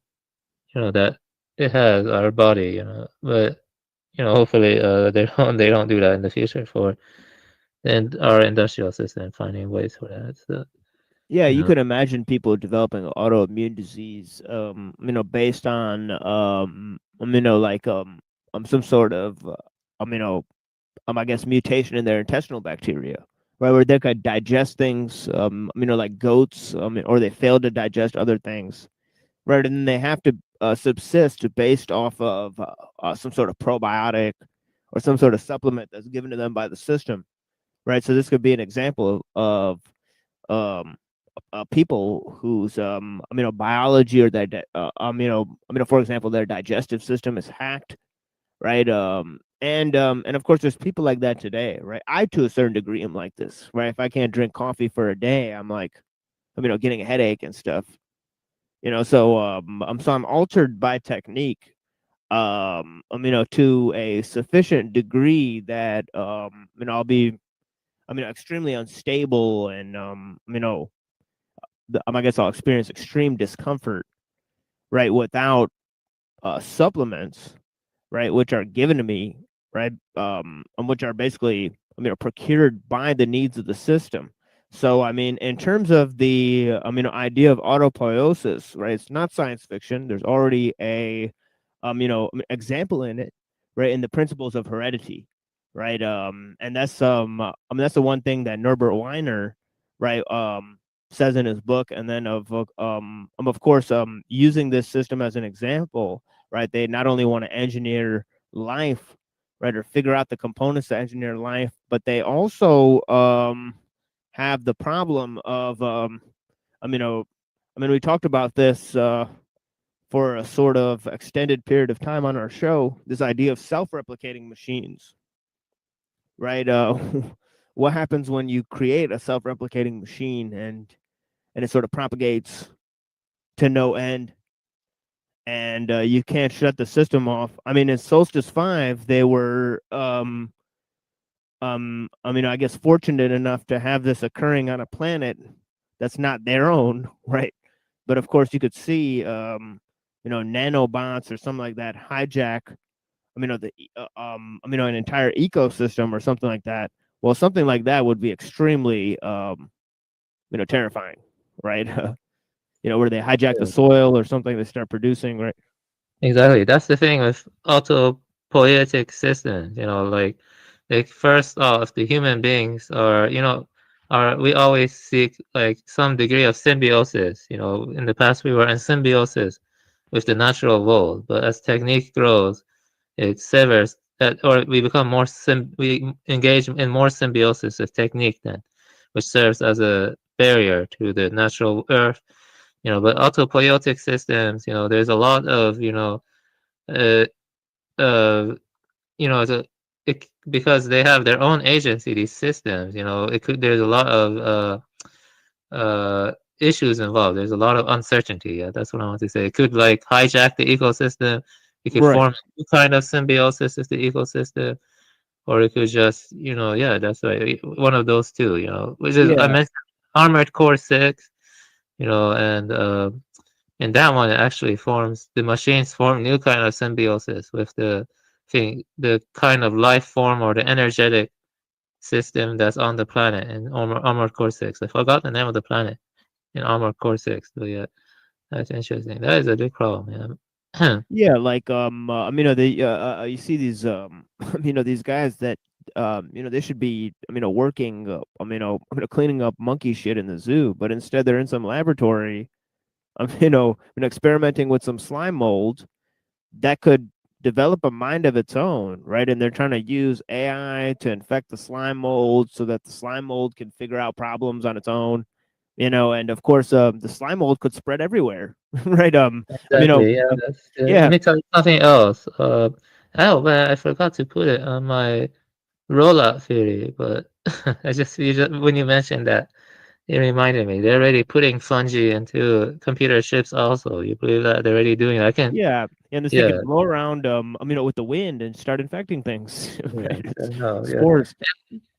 that it has our body, but hopefully they don't do that in the future for our industrial system, finding ways for that. So, yeah, you could imagine people developing autoimmune disease, based on some sort of I guess mutation in their intestinal bacteria, right? Where they could digest things, like goats, or they fail to digest other things, right? And then they have to subsist based off of some sort of probiotic or some sort of supplement that's given to them by the system, right? So this could be an example of people whose biology or their for example, their digestive system is hacked, right? And of course there's people like that today, right? I to a certain degree am like this, right? If I can't drink coffee for a day, I'm like getting a headache and stuff, so I'm altered by technique, to a sufficient degree that I'll be extremely unstable, and I guess I'll experience extreme discomfort, right, without supplements, right, which are given to me, right, and which are basically procured by the needs of the system. So in terms of the idea of autopoiesis, right, it's not science fiction. There's already a example in it, right, in the principles of heredity, right, and that's that's the one thing that Norbert Weiner, right, says in his book. And then of course using this system as an example, right, they not only want to engineer life, right, or figure out the components to engineer life, but they also have the problem of we talked about this for a sort of extended period of time on our show, this idea of self-replicating machines, right? What happens when you create a self-replicating machine and it sort of propagates to no end, and you can't shut the system off. I mean, in Solstice 5, they were I mean, I guess fortunate enough to have this occurring on a planet that's not their own, right? But of course, you could see, nanobots or something like that hijack, an entire ecosystem or something like that. Well, something like that would be extremely, terrifying, right? Where they hijack the soil or something, they start producing, right? Exactly. That's the thing with autopoietic systems. Like first off, the human beings we always seek like some degree of symbiosis. In the past we were in symbiosis with the natural world, but as technique grows, it severs that, or we become we engage in more symbiosis with technique then, which serves as a barrier to the natural earth. But autopoietic systems, there's a lot of, uh, uh, because they have their own agency, these systems, there's a lot of issues involved. There's a lot of uncertainty. Yeah, that's what I want to say. It could like hijack the ecosystem. It could form a kind of symbiosis with the ecosystem, or it could just, yeah, that's right. One of those two, which is, I mentioned Armored Core 6, and in that one, it actually the machines form new kind of symbiosis with the kind of life form or the energetic system that's on the planet in Armored Core 6. I forgot the name of the planet in Armored Core 6, but yeah, that's interesting. That is a big problem, yeah. Yeah, like you see these these guys that they should be working cleaning up monkey shit in the zoo, but instead they're in some laboratory experimenting with some slime mold that could develop a mind of its own, right? And they're trying to use AI to infect the slime mold so that the slime mold can figure out problems on its own, and of course, the slime mold could spread everywhere, right? Exactly. Yeah. Yeah. Let me tell you something else. Oh, man, I forgot to put it on my rollout theory, but when you mentioned that, it reminded me. They're already putting fungi into computer chips. Also, you believe that they're already doing it? And this thing can blow around, with the wind and start infecting things. Spores.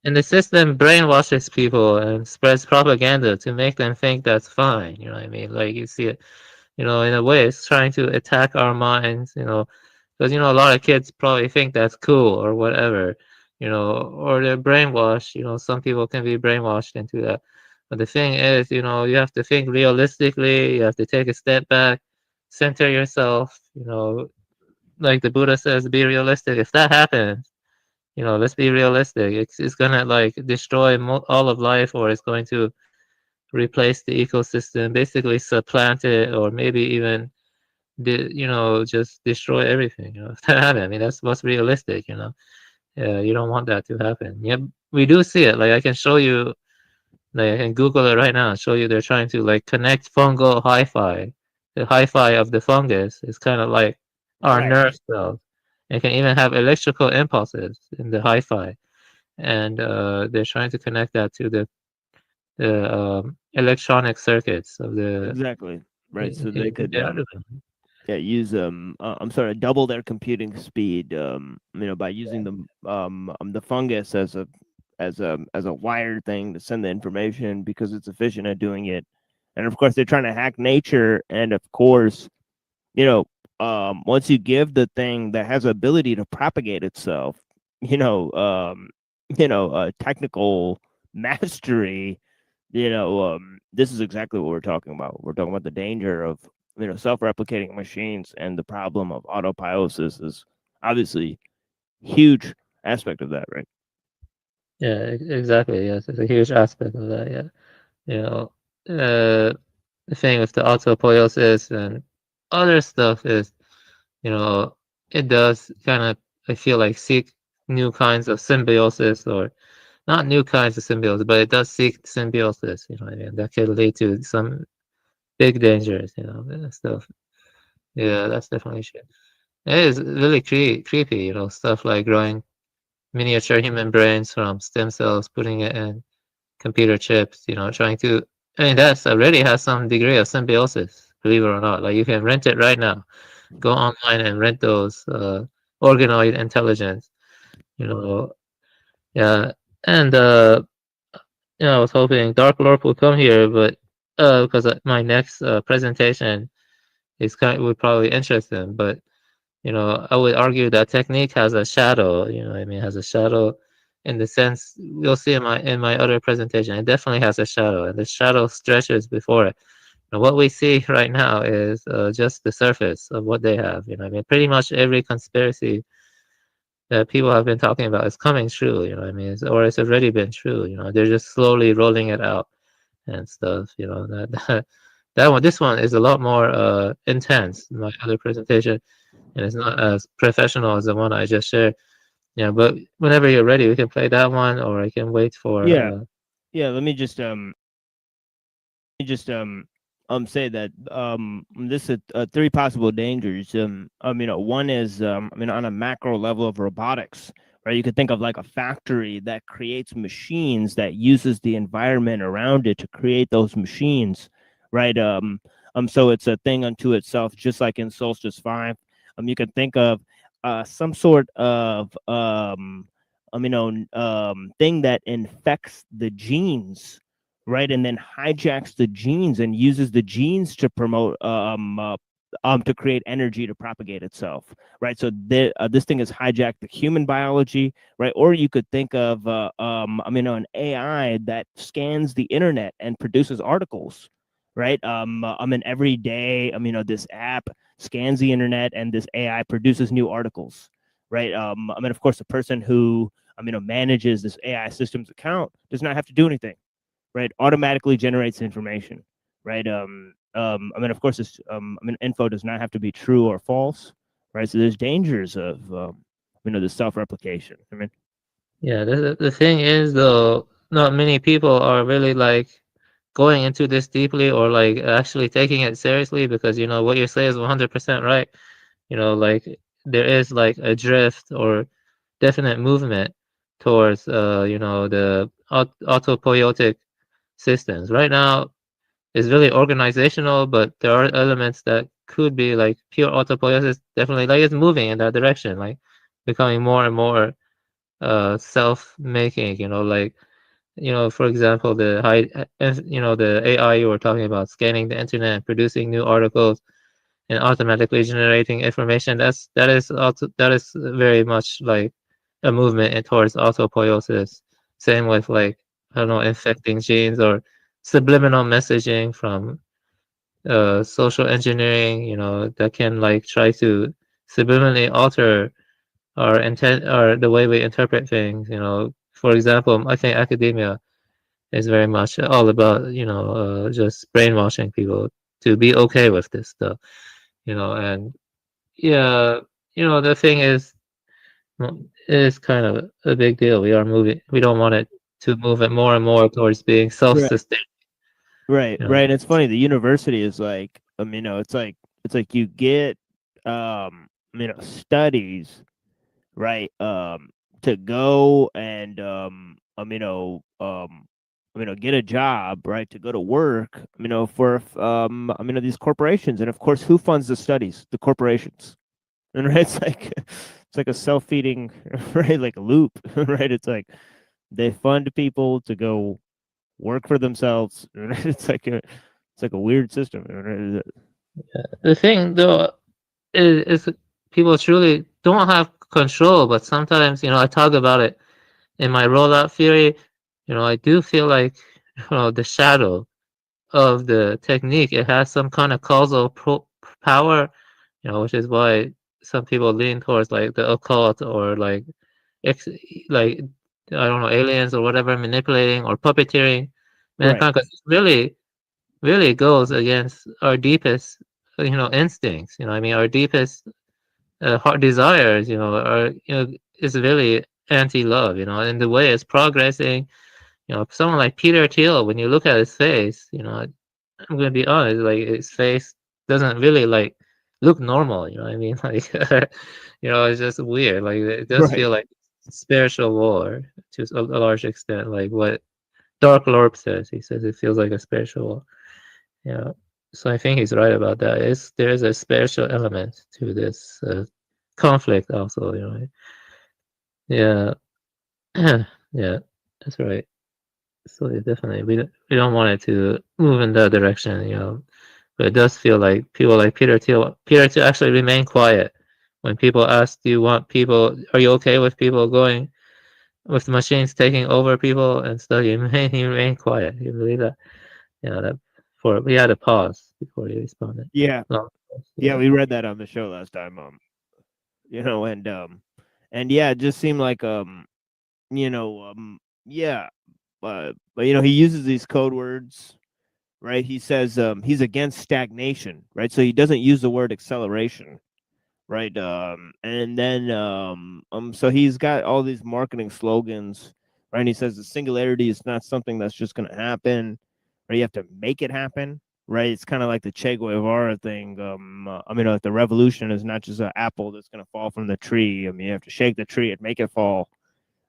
And the system brainwashes people and spreads propaganda to make them think that's fine. You know what I mean? Like you see it, in a way, it's trying to attack our minds. Because a lot of kids probably think that's cool or whatever. Or they're brainwashed. Some people can be brainwashed into that. But the thing is, you have to think realistically. You have to take a step back, center yourself. Like the Buddha says, be realistic. If that happens, let's be realistic. It's gonna like destroy all of life, or it's going to replace the ecosystem, basically supplant it, or maybe even, just destroy everything. If that happens, I mean, that's what's realistic. Yeah, you don't want that to happen. Yeah, we do see it. Like I can show you. Like I can Google it right now and show you they're trying to like connect fungal hi-fi. The hi-fi of the fungus is kind of like our nerve cells. It can even have electrical impulses in the hi-fi, and they're trying to connect that to the electronic circuits of the Exactly. Right. So they could use double their computing speed by using the fungus as a wired thing to send the information because it's efficient at doing it. And of course they're trying to hack nature, and of course, once you give the thing that has the ability to propagate itself, technical mastery, this is exactly what we're talking about. We're talking about the danger of self-replicating machines, and the problem of autopiliosis is obviously huge aspect of that, right? Yeah, exactly. Yes, it's a huge aspect of that. Yeah, the thing with the autopoiesis and other stuff is, it does kind of, I feel like, seek new kinds of symbiosis, or not new kinds of symbiosis, but it does seek symbiosis. That could lead to some big dangers. That stuff. Yeah, that's definitely shit. It is really creepy. Stuff like growing miniature human brains from stem cells, putting it in computer chips, trying to, I mean, that's already has some degree of symbiosis, believe it or not. Like, you can rent it right now. Go online and rent those organoid intelligence, yeah. And I was hoping Dark Lord would come here, but because my next presentation would probably interest him. But I would argue that technique has a shadow. I mean, has a shadow in the sense you'll see in my other presentation. It definitely has a shadow, and the shadow stretches before it. And what we see right now is just the surface of what they have. I mean, pretty much every conspiracy that people have been talking about is coming true. I mean, or it's already been true. They're just slowly rolling it out and stuff. That one, this one is a lot more intense than my other presentation, and it's not as professional as the one I just shared. Yeah, but whenever you're ready, we can play that one, or I can wait for. Yeah. Let me just say that this is three possible dangers. One is on a macro level of robotics, right? You could think of like a factory that creates machines that uses the environment around it to create those machines, right? So it's a thing unto itself, just like in Solstice 5. You can think of some sort of thing that infects the genes, right, and then hijacks the genes and uses the genes to promote to create energy to propagate itself, right? So this thing has hijacked the human biology, right? Or you could think of an AI that scans the internet and produces articles, right? Every day, this app scans the internet and this AI produces new articles, right? Of course, the person who manages this AI system's account does not have to do anything, right? Automatically generates information, right? Of course, this info does not have to be true or false, right? So there's dangers of the self-replication. Yeah, the thing is, though, not many people are really like going into this deeply or like actually taking it seriously, because what you say is 100% right. Like there is like a drift or definite movement towards the autopoietic systems. Right now it's really organizational, but there are elements that could be like pure autopoiesis. Definitely, like, it's moving in that direction, like becoming more and more self-making. For example, the AI you were talking about, scanning the internet and producing new articles and automatically generating information. That is very much like a movement towards autopoiesis. Same with, like, I don't know, infecting genes or subliminal messaging from social engineering. That can like try to subliminally alter our intent or the way we interpret things. For example, I think academia is very much all about just brainwashing people to be okay with this stuff. And yeah, the thing is, it is kind of a big deal. We don't want it to move it more and more towards being self-sustaining. Right. It's funny. The university is like, it's like you get, studies, right, to go and, get a job, right, to go to work, for, these corporations. And of course, who funds the studies? The corporations. And right, it's like a self-feeding, right, like a loop, right? It's like they fund people to go work for themselves. It's like a weird system. The thing, though, is people truly don't have control, but sometimes, I talk about it in my rollout theory. I do feel like, the shadow of the technique, it has some kind of causal power, which is why some people lean towards like the occult or like like, I don't know, aliens or whatever, manipulating or puppeteering mankind, because it really goes against our deepest instincts. I mean, our deepest heart desires, are is really anti-love. And the way it's progressing, someone like Peter Thiel, when you look at his face, I'm gonna be honest, like, his face doesn't really like look normal. I mean, like, it's just weird. Like, it does feel like spiritual war to a large extent, like what Dark Lord says. He says it feels like a spiritual war. Yeah. So I think he's right about that. There is a spiritual element to this conflict also, you know. Yeah. Yeah, that's right. So definitely, we don't want it to move in that direction, you know. But it does feel like people like Peter Thiel to actually remain quiet when people ask, "Do you want people? Are you okay with people going with the machines taking over people and stuff?" He remained quiet. You believe that? You know that. For we had to pause before he responded. Yeah. Long pause, Yeah, we read that on the show last time. You know, and yeah, it just seemed like you know, yeah, but you know, he uses these code words, right? He says he's against stagnation, right? So he doesn't use the word acceleration, right? And then so he's got all these marketing slogans, right? And he says the singularity is not something that's just going to happen, right? You have to make it happen, right? It's kind of like the Che Guevara thing. I mean, like the revolution is not just an apple that's going to fall from the tree. I mean, you have to shake the tree and make it fall.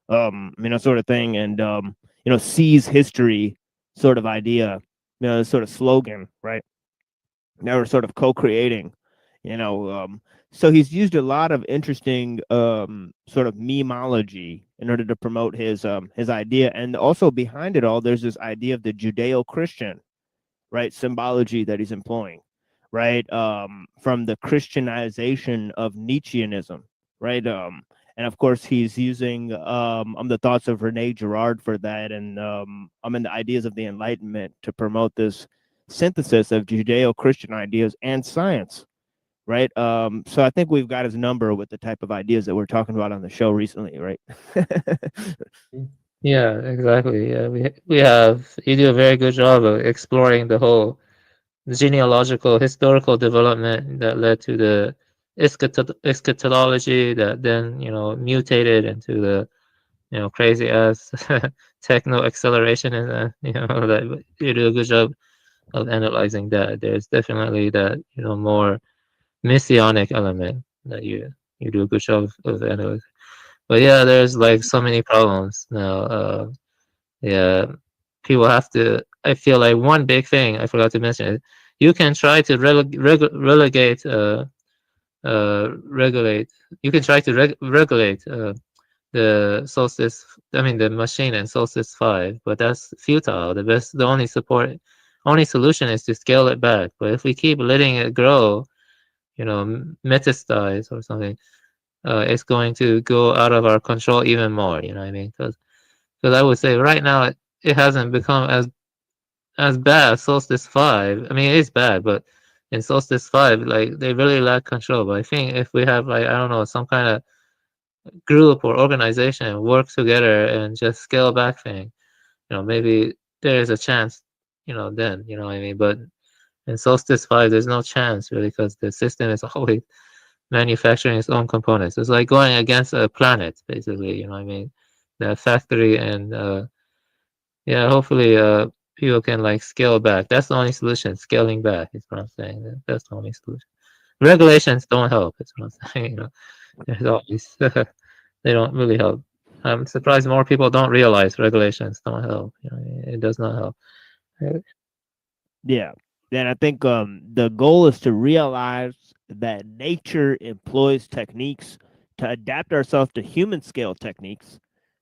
You know, sort of thing, and you know, seize history sort of idea, you know, sort of slogan, right? Now we're sort of co-creating, you know. So he's used a lot of interesting sort of memology in order to promote his idea, and also behind it all, there's this idea of the Judeo-Christian, right, symbology that he's employing, right, from the Christianization of Nietzscheanism, right, and of course he's using the thoughts of Rene Girard for that, and the ideas of the Enlightenment to promote this synthesis of Judeo-Christian ideas and science, right? So I think we've got his number with the type of ideas that we're talking about on the show recently, right? Yeah, exactly. Yeah, we have you do a very good job of exploring the whole genealogical historical development that led to the eschatology that then, you know, mutated into the, you know, crazy ass techno acceleration, and you know, that you do a good job of analyzing that. There's definitely that, you know, more messianic element that you do a good job of analyzing. But yeah, there's like so many problems now. Yeah, people have to. I feel like one big thing I forgot to mention is you can try to relegate, regulate. You can try to regulate the Solstice. I mean, the machine and Solstice 5, but that's futile. The only solution is to scale it back. But if we keep letting it grow, you know, metastasize or something, it's going to go out of our control even more. You know what I mean? Because I would say right now it hasn't become as bad as Solstice 5. I mean, it is bad, but in Solstice 5, like they really lack control. But I think if we have, like, I don't know, some kind of group or organization work together and just scale back thing, you know, maybe there is a chance, you know, then, you know what I mean? But in Solstice 5, there's no chance really, because the system is always manufacturing its own components. It's like going against a planet, basically, you know what I mean? The factory, and yeah, hopefully people can like scale back. That's the only solution. Scaling back is what I'm saying. That's the only solution. Regulations don't help. That's what I'm saying. You know, there's always they don't really help. I'm surprised more people don't realize regulations don't help. You know, it does not help. Yeah. And I think the goal is to realize that nature employs techniques to adapt ourselves to human scale techniques,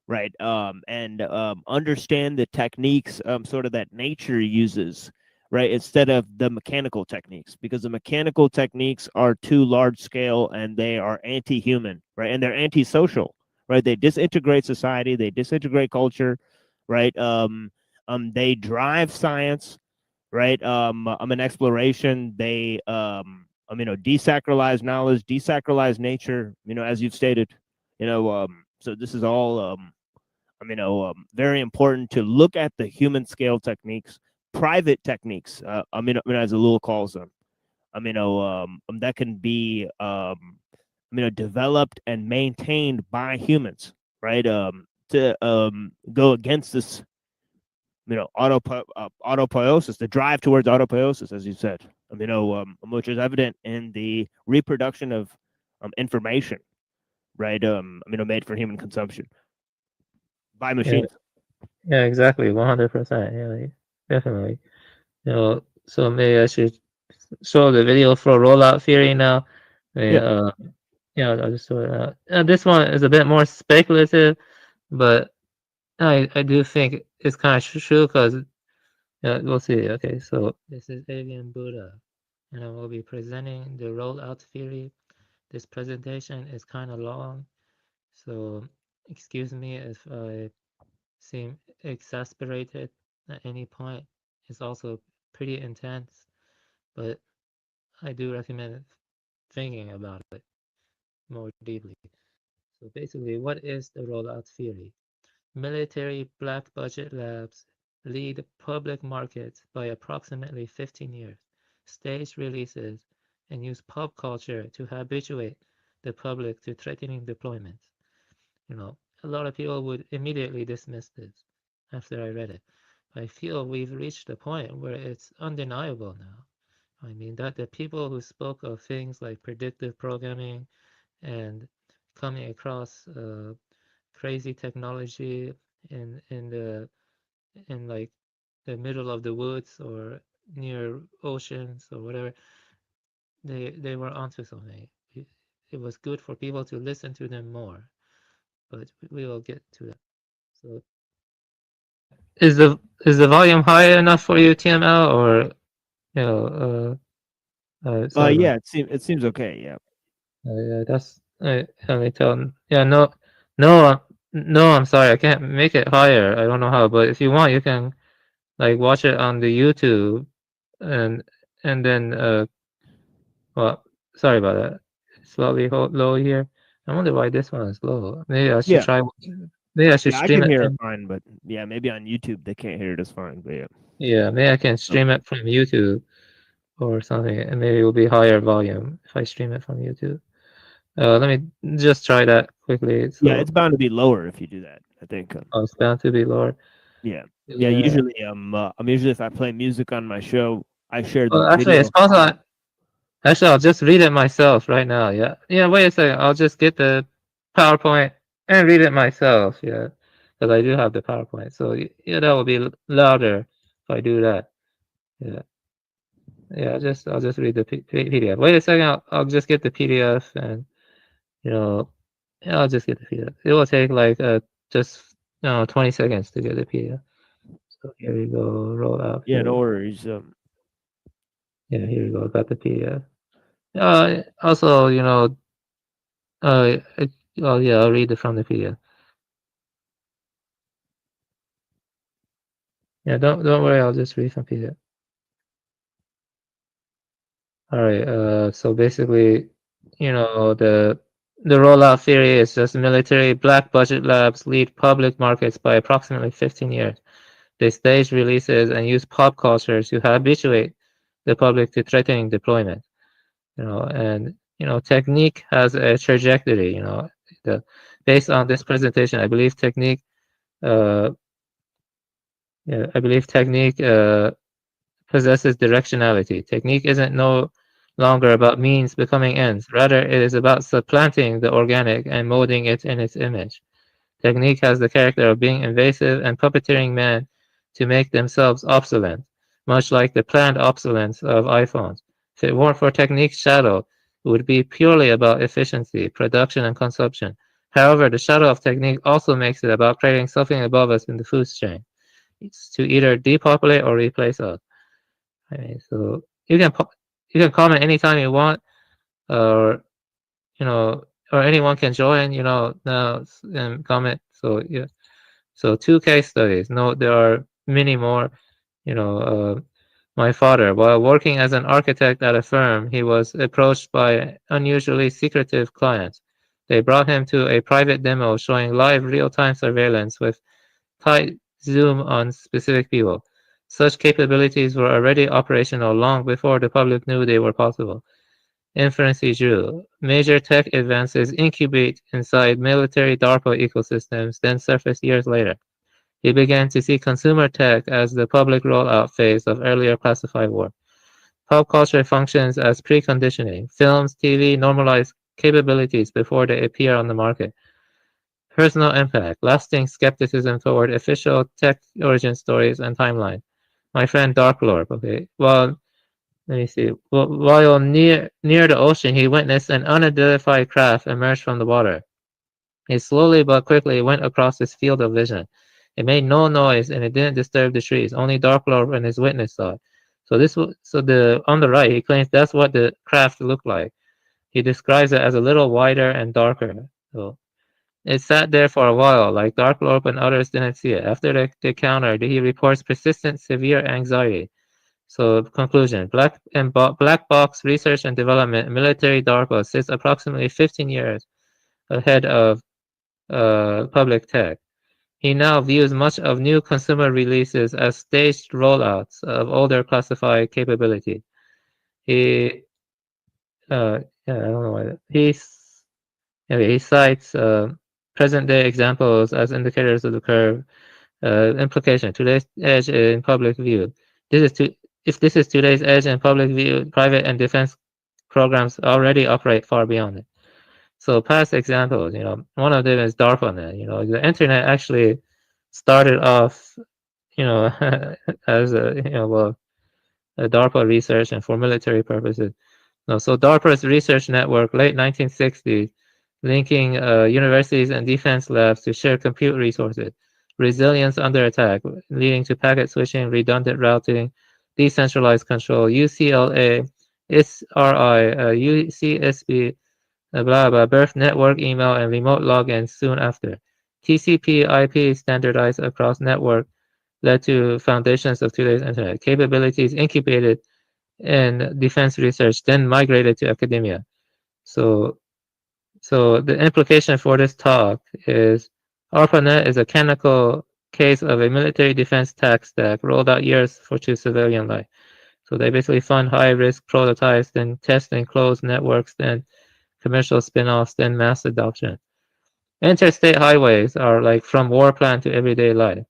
right? And understand the techniques sort of that nature uses, right? Instead of the mechanical techniques, because the mechanical techniques are too large scale and they are anti-human, right? And they're anti-social, right? They disintegrate society, they disintegrate culture, right? They drive science, right? An exploration. They, you know, desacralize knowledge, desacralize nature. You know, as you've stated, you know, so this is all, very important to look at the human scale techniques, private techniques. As Ellul calls them. That can be, developed and maintained by humans, right? To go against this, autopoiesis, the drive towards autopoiesis, as you said, which is evident in the reproduction of information, right? Made for human consumption by machines. Yeah, exactly, 100%. Yeah, like, definitely. So maybe I should show the video for rollout theory now. Yeah, I'll just show it out. This one is a bit more speculative, but I do think it's kind of true because we'll see. Okay, so this is Alien Buddha, and I will be presenting the rollout theory. This presentation is kind of long, so excuse me if I seem exasperated at any point. It's also pretty intense, but I do recommend thinking about it more deeply. So basically, what is the rollout theory? Military black budget labs lead public markets by approximately 15 years, stage releases, and use pop culture to habituate the public to threatening deployments. A lot of people would immediately dismiss this after I read it. I feel we've reached a point where it's undeniable now. I mean, that the people who spoke of things like predictive programming and coming across crazy technology in like the middle of the woods or near oceans or whatever, they were onto something. It was good for people to listen to them more, but we will get to that. So is the volume high enough for you, TML, or sorry about Yeah, it seems okay. Yeah. Yeah, that's let me tell. Yeah, no, I'm sorry, I can't make it higher. I don't know how, but if you want, you can like watch it on the YouTube, and then well, sorry about that. Slightly low here. I wonder why this one is low. Maybe I should Yeah. try. Maybe I should I stream can it. hear it From, fine, but yeah, maybe on YouTube they can't hear it as fine. But yeah. yeah, maybe I can stream it from YouTube or something, and maybe it will be higher volume if I stream it from YouTube. Let me just try that quickly. So, Yeah, it's bound to be lower if you do that. I think. Oh, it's bound to be lower. Yeah. Usually, usually if I play music on my show, I share the Well, actually, video. it's possible. Actually, I'll just read it myself right now. Yeah. Yeah. Wait a second. I'll just get the PowerPoint and read it myself. Yeah, because I do have the PowerPoint. So yeah, that will be louder if I do that. Yeah. Yeah. I'll just read the PDF. Wait a second. I'll just get the PDF and yeah, I'll just get the PDF. It will take like just 20 seconds to get the PDF. So here we go. Roll out. Yeah, no worries. Yeah, here we go. Got the PDF. Also, yeah, I'll read it from the PDF. Yeah, don't worry. I'll just read from PDF. All right. So basically, the rollout theory is just military black budget labs lead public markets by approximately 15 years. They stage releases and use pop culture to habituate the public to threatening deployment. And technique has a trajectory. Based on this presentation, I believe technique. Possesses directionality. Technique isn't no longer about means becoming ends. Rather, it is about supplanting the organic and molding it in its image. Technique has the character of being invasive and puppeteering man to make themselves obsolete, much like the planned obsolescence of iPhones. If it weren't for technique's shadow, it would be purely about efficiency, production, and consumption. However, the shadow of technique also makes it about creating something above us in the food chain. It's to either depopulate or replace us. So you can comment anytime you want, or or anyone can join. Now and comment. So yeah. So 2 case studies. No, there are many more. My father, while working as an architect at a firm, he was approached by unusually secretive clients. They brought him to a private demo showing live real-time surveillance with tight zoom on specific people. Such capabilities were already operational long before the public knew they were possible. Inference he drew. Major tech advances incubate inside military DARPA ecosystems, then surface years later. He began to see consumer tech as the public rollout phase of earlier classified work. Pop culture functions as preconditioning. Films, TV normalize capabilities before they appear on the market. Personal impact, lasting skepticism toward official tech origin stories and timeline. My friend Darklord, okay. Well, let me see. While near the ocean, he witnessed an unidentified craft emerge from the water. It slowly but quickly went across his field of vision. It made no noise and it didn't disturb the trees. Only Darklord and his witness saw it. So on the right, he claims that's what the craft looked like. He describes it as a little wider and darker. So it sat there for a while, like Darklord and others didn't see it. After the encounter, he reports persistent severe anxiety. So conclusion, black box research and development, military DARPA sits approximately 15 years ahead of public tech. He now views much of new consumer releases as staged rollouts of older classified capability. He, I don't know why. He cites present-day examples as indicators of the curve. Implication: today's edge in public view. If this is today's edge in public view, private and defense programs already operate far beyond it. So past examples, one of them is DARPANet. The internet actually started off, as a DARPA research and for military purposes. So DARPA's research network, late 1960s, linking universities and defense labs to share compute resources, resilience under attack, leading to packet switching, redundant routing, decentralized control, UCLA, SRI, UCSB, blah, blah, birth network email and remote login soon after. TCP/IP standardized across network led to foundations of today's internet. Capabilities incubated in defense research, then migrated to academia. So the implication for this talk is ARPANET is a canonical case of a military defense tech stack rolled out years to civilian life. So they basically fund high-risk prototypes, then test and close networks, then commercial spin-offs, then mass adoption. Interstate highways are like from war plan to everyday life.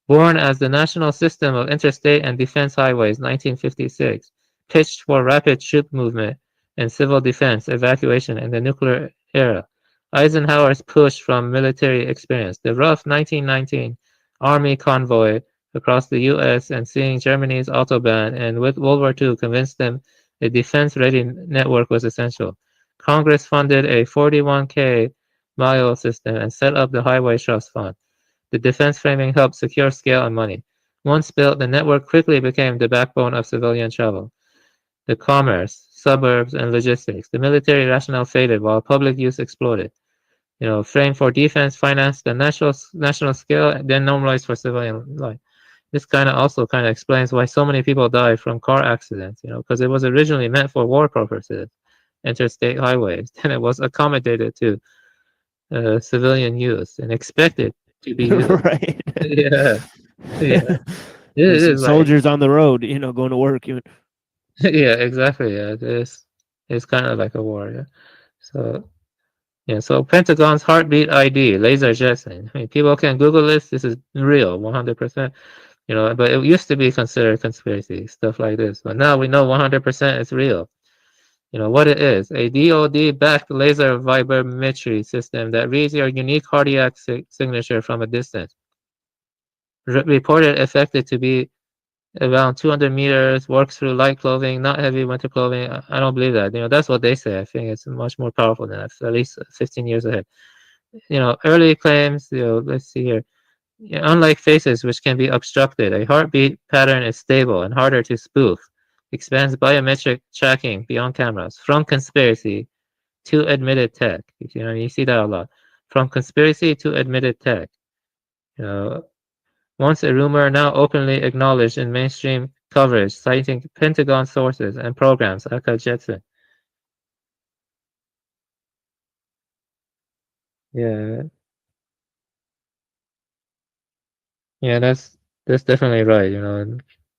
Born as the National System of Interstate and Defense Highways, 1956, pitched for rapid troop movement and civil defense evacuation in the nuclear era. Eisenhower's push from military experience. The rough 1919 Army convoy across the U.S. and seeing Germany's Autobahn and with World War II convinced them a defense-ready network was essential. Congress funded a 41K mile system and set up the Highway Trust Fund. The defense framing helped secure scale and money. Once built, the network quickly became the backbone of civilian travel. The commerce, suburbs, and logistics. The military rationale faded while public use exploded. Framed for defense, financed the national scale, then normalized for civilian life. This also explains why so many people die from car accidents, because it was originally meant for war purposes, interstate highways. Then it was accommodated to civilian use and expected to be used. Right. Yeah. There's some soldiers on the road, going to work. Yeah, exactly. Yeah, it's kind of like a war. Yeah. So Pentagon's heartbeat ID, laser jetson. I mean, people can Google this. This is real, 100%. But it used to be considered conspiracy, stuff like this. But now we know 100% it's real. What it is, a DoD-backed laser vibrometry system that reads your unique cardiac signature from a distance. Reported effective to be around 200 meters, works through light clothing, not heavy winter clothing. I don't believe that. That's what they say. I think it's much more powerful than that, at least 15 years ahead. Early claims, let's see here. Unlike faces, which can be obstructed, a heartbeat pattern is stable and harder to spoof. Expands biometric tracking beyond cameras. From conspiracy to admitted tech. You see that a lot. From conspiracy to admitted tech. Once a rumor, now openly acknowledged in mainstream coverage, citing Pentagon sources and programs, aka Jetson. Yeah. Yeah, that's definitely right.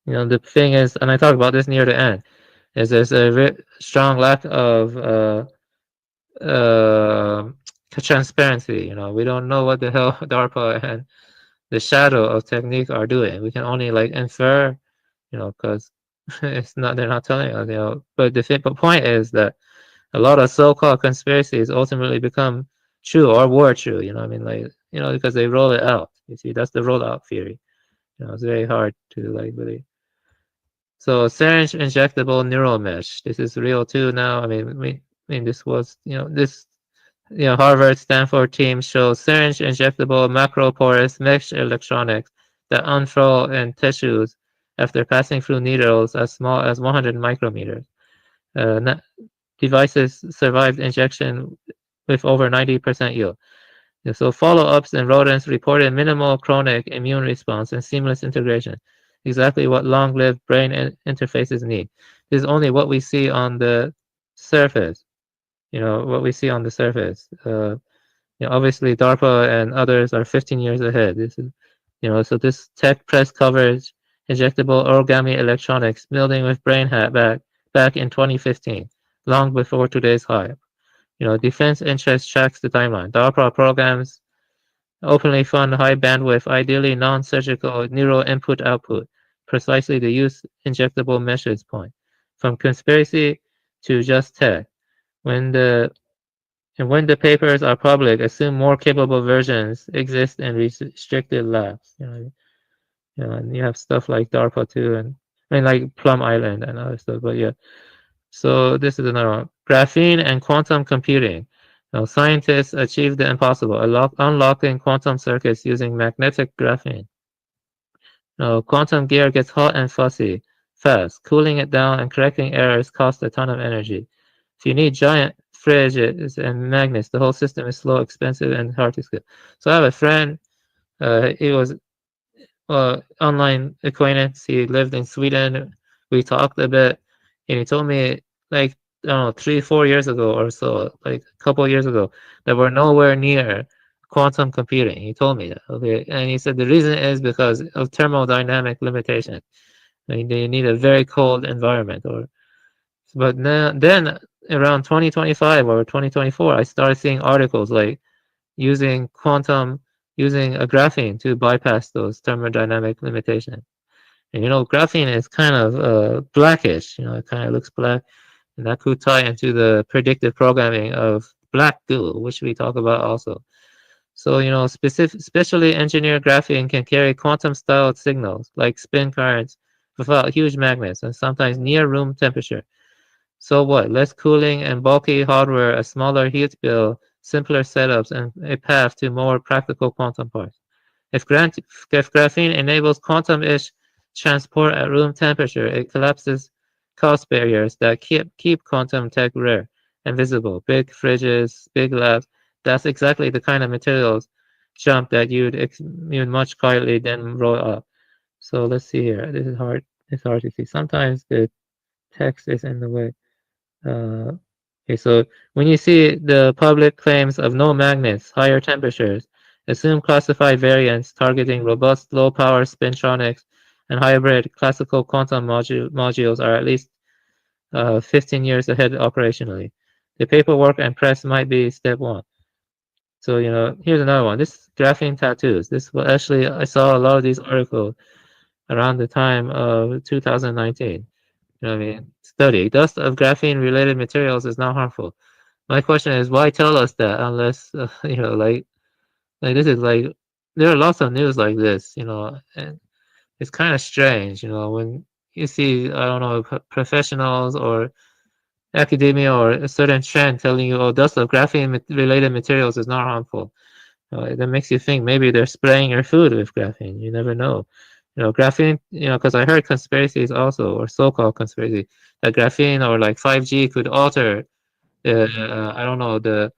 The thing is, and I talk about this near the end, is there's a strong lack of transparency. We don't know what the hell DARPA and the shadow of technique are doing. We can only infer, because they're not telling us. But the point is that a lot of so-called conspiracies ultimately become true or were true. You know, I mean, like, you know, because they roll it out. You see, that's the rollout theory. You know, it's very hard to like really. So syringe injectable neural mesh. This is real too now. I mean, this was, you know, this, you know, Harvard, Stanford teams show syringe injectable macroporous mesh electronics that unfurl in tissues after passing through needles as small as 100 micrometers. Devices survived injection with over 90% yield. So follow-ups in rodents reported minimal chronic immune response and seamless integration, exactly what long-lived brain interfaces need. This is only what we see on the surface. You know, what we see on the surface. You know, obviously DARPA and others are 15 years ahead. This is, you know, so this tech press coverage injectable origami electronics building with brain hat back in 2015, long before today's hype. You know, defense interest tracks the timeline. DARPA programs openly fund high bandwidth, ideally non-surgical neural input-output, precisely the use injectable meshes point. From conspiracy to just tech. When the papers are public, assume more capable versions exist in restricted labs. You know, and you have stuff like DARPA too, and I mean like Plum Island and other stuff. But yeah, so this is another one. Graphene and quantum computing. Now, scientists achieved the impossible, unlocking quantum circuits using magnetic graphene. Now, quantum gear gets hot and fussy fast. Cooling it down and correcting errors costs a ton of energy. If you need giant fridges and magnets, the whole system is slow, expensive, and hard to scale. So I have a friend, he was online acquaintance. He lived in Sweden. We talked a bit, and he told me, like, I don't know, 3-4 years ago or so, like a couple of years ago, that we're nowhere near quantum computing. He told me that. Okay, and he said the reason is because of thermodynamic limitation. I mean, they need a very cold environment. But then around 2025 or 2024, I started seeing articles like using a graphene to bypass those thermodynamic limitations. And you know, graphene is kind of blackish. You know, it kind of looks black, and that could tie into the predictive programming of black goo, which we talk about also. So you know, specially engineered graphene can carry quantum-style signals like spin currents without huge magnets and sometimes near room temperature. So what? Less cooling and bulky hardware, a smaller heat bill, simpler setups, and a path to more practical quantum parts. If graphene enables quantum-ish transport at room temperature, it collapses cost barriers that keep quantum tech rare and visible. Big fridges, big labs. That's exactly the kind of materials jump that you'd much quietly then roll up. So let's see here. This is hard. It's hard to see. Sometimes the text is in the way. Okay, so when you see the public claims of no magnets, higher temperatures, assume classified variants targeting robust low-power spintronics and hybrid classical quantum modules are at least 15 years ahead operationally. The paperwork and press might be step one. So, you know, here's another one. This graphene tattoos. This was actually, I saw a lot of these articles around the time of 2019. You know what I mean? Study. Dust of graphene-related materials is not harmful. My question is, why tell us that unless, you know, like this is like, there are lots of news like this, you know, and it's kind of strange, you know, when you see, I don't know, professionals or academia or a certain trend telling you, oh, dust of graphene-related materials is not harmful. That makes you think maybe they're spraying your food with graphene. You never know. You know, graphene, you know, because I heard conspiracies also, or so-called conspiracy, that graphene or like 5G could alter, I don't know, the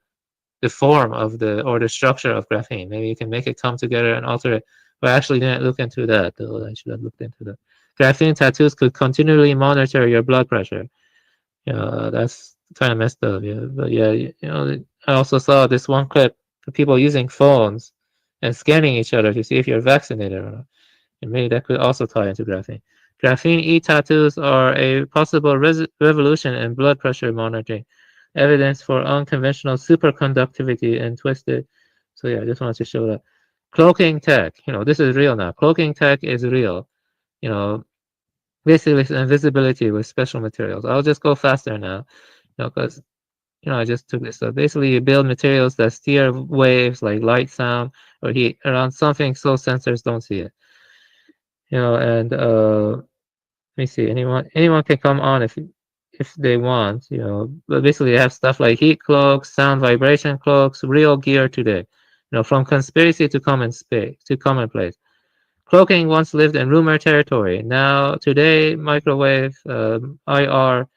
form of or the structure of graphene. Maybe you can make it come together and alter it. But I actually didn't look into that, though. I should have looked into that. Graphene tattoos could continually monitor your blood pressure. You know, that's kind of messed up. Yeah, but yeah, you know, I also saw this one clip of people using phones and scanning each other to see if you're vaccinated or not. And maybe that could also tie into graphene. Graphene e-tattoos are a possible revolution in blood pressure monitoring. Evidence for unconventional superconductivity and twisted. So yeah, I just wanted to show that. Cloaking tech, you know, this is real now. Cloaking tech is real. You know, basically it's invisibility with special materials. I'll just go faster now, you know, because I just took this. So basically, you build materials that steer waves like light, sound, or heat around something so sensors don't see it. And let me see. Anyone can come on if they want. But basically, you have stuff like heat cloaks, sound vibration cloaks, real gear today. From conspiracy to commonplace. Cloaking once lived in rumor territory. Now, today, microwave, IR,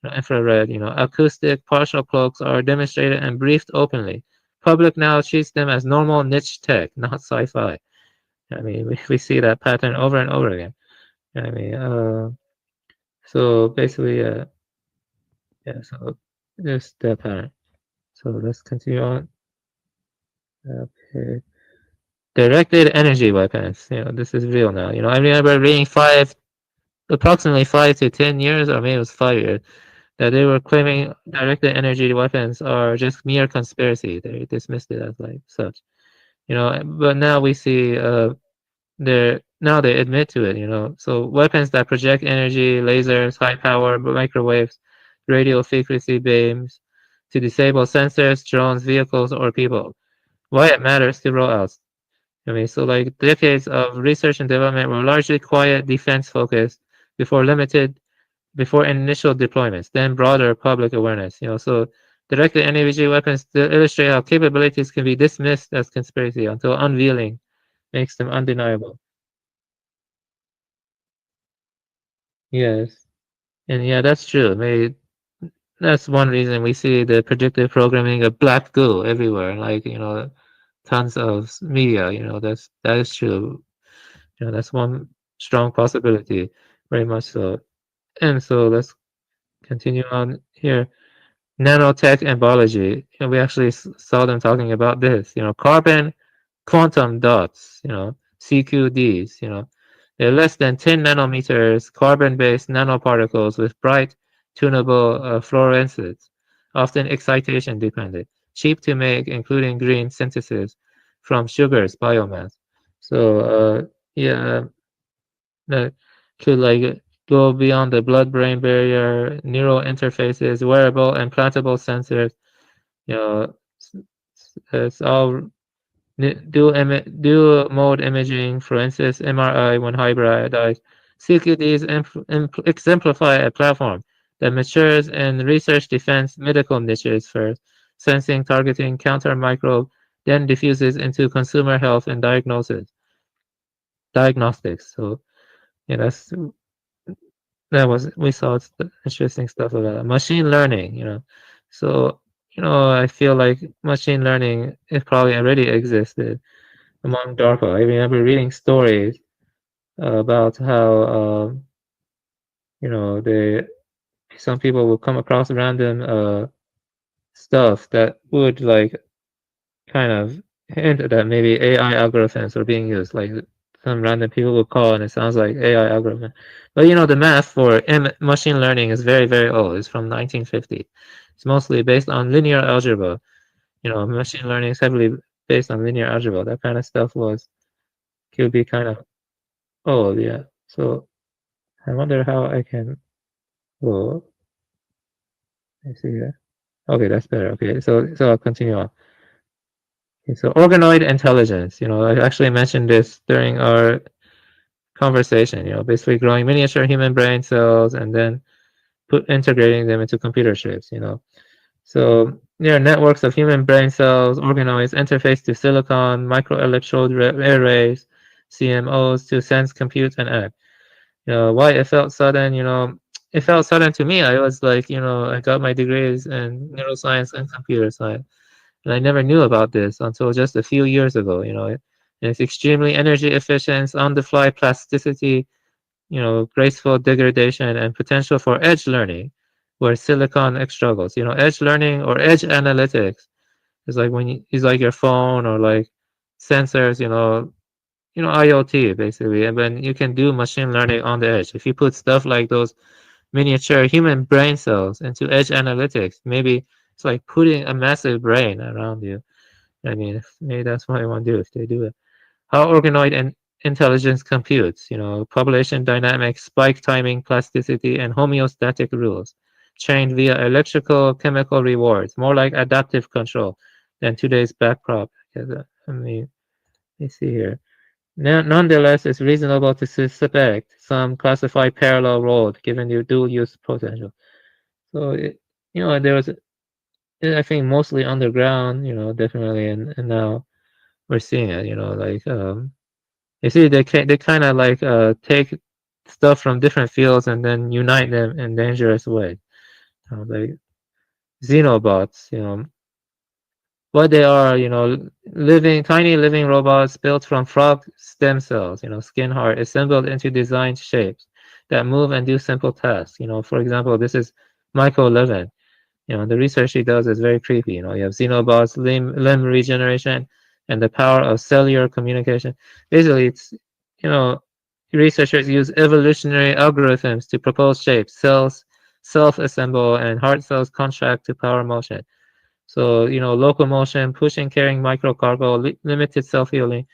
infrared, acoustic, partial cloaks are demonstrated and briefed openly. Public now treats them as normal niche tech, not sci-fi. I mean, we see that pattern over and over again. I mean, so basically, yeah, so there's that pattern. So let's continue on. Okay. Directed energy weapons. This is real now. I remember reading approximately 5 to 10 years, or maybe it was 5 years, that they were claiming directed energy weapons are just mere conspiracy. They dismissed it as like such. But now we see now they admit to it. So weapons that project energy, lasers, high power microwaves, radio frequency beams to disable sensors, drones, vehicles, or people. Why it matters to roll out. I mean, so like decades of research and development were largely quiet, defense focused before initial deployments, then broader public awareness. So directed energy weapons illustrate how capabilities can be dismissed as conspiracy until unveiling makes them undeniable. Yes, and yeah, that's true. Maybe that's one reason we see the predictive programming of black goo everywhere. Like tons of media. That is true. That's one strong possibility, very much so. And so let's continue on here. Nanotech and biology. We actually saw them talking about this. Carbon quantum dots. CQDs. They're less than 10 nanometers, carbon-based nanoparticles with bright, tunable fluorescence, often excitation dependent, cheap to make, including green synthesis from sugars, biomass. So yeah, that could like go beyond the blood-brain barrier, neural interfaces, wearable and implantable sensors. It's all dual mode imaging, for instance, MRI when hybridized. CQDs exemplify a platform that matures in research, defense, medical niches for sensing, targeting, counter microbe, then diffuses into consumer health and diagnostics. So yeah, we saw interesting stuff about that. Machine learning, so I feel like machine learning it probably already existed among DARPA. I remember reading stories about how some people will come across random stuff that would like kind of hint that maybe AI algorithms are being used. Like some random people will call and it sounds like AI algorithm. But the math for machine learning is very, very old. It's from 1950. It's mostly based on linear algebra. Machine learning is heavily based on linear algebra. That kind of stuff could be kind of old, yeah. So I wonder how I can go. I see that. Okay, that's better. Okay, so I'll continue on. Okay, so organoid intelligence. I actually mentioned this during our conversation. Basically growing miniature human brain cells and then integrating them into computer chips. So there are networks of human brain cells, organoids interface to silicon, microelectrode arrays, CMOs to sense, compute, and act. Why it felt sudden, it felt sudden to me. I was like, I got my degrees in neuroscience and computer science. And I never knew about this until just a few years ago, And it's extremely energy efficient, on-the-fly plasticity, graceful degradation, and potential for edge learning, where silicon struggles. Edge learning or edge analytics is like it's like your phone or like sensors, IoT basically, and then you can do machine learning on the edge. If you put stuff like those miniature human brain cells into edge analytics, maybe it's like putting a massive brain around you. I mean, maybe that's what I want to do if they do it. How organoid and intelligence computes, population dynamics, spike timing, plasticity, and homeostatic rules. trained via electrical chemical rewards, more like adaptive control than today's backprop. I mean, let me see here. Nonetheless, it's reasonable to suspect some classified parallel road given the dual use potential. So, there was, I think, mostly underground, definitely, and now we're seeing it, like, you see, they kind of like take stuff from different fields and then unite them in dangerous ways. Like xenobots, what they are, tiny living robots built from frog stem cells, skin heart, assembled into designed shapes that move and do simple tasks. For example, this is Michael Levin. The research he does is very creepy. You have xenobots, limb regeneration, and the power of cellular communication. Basically, it's, researchers use evolutionary algorithms to propose shapes. Cells self-assemble and heart cells contract to power motion. So, locomotion, pushing, carrying microcargo, limited self-healing,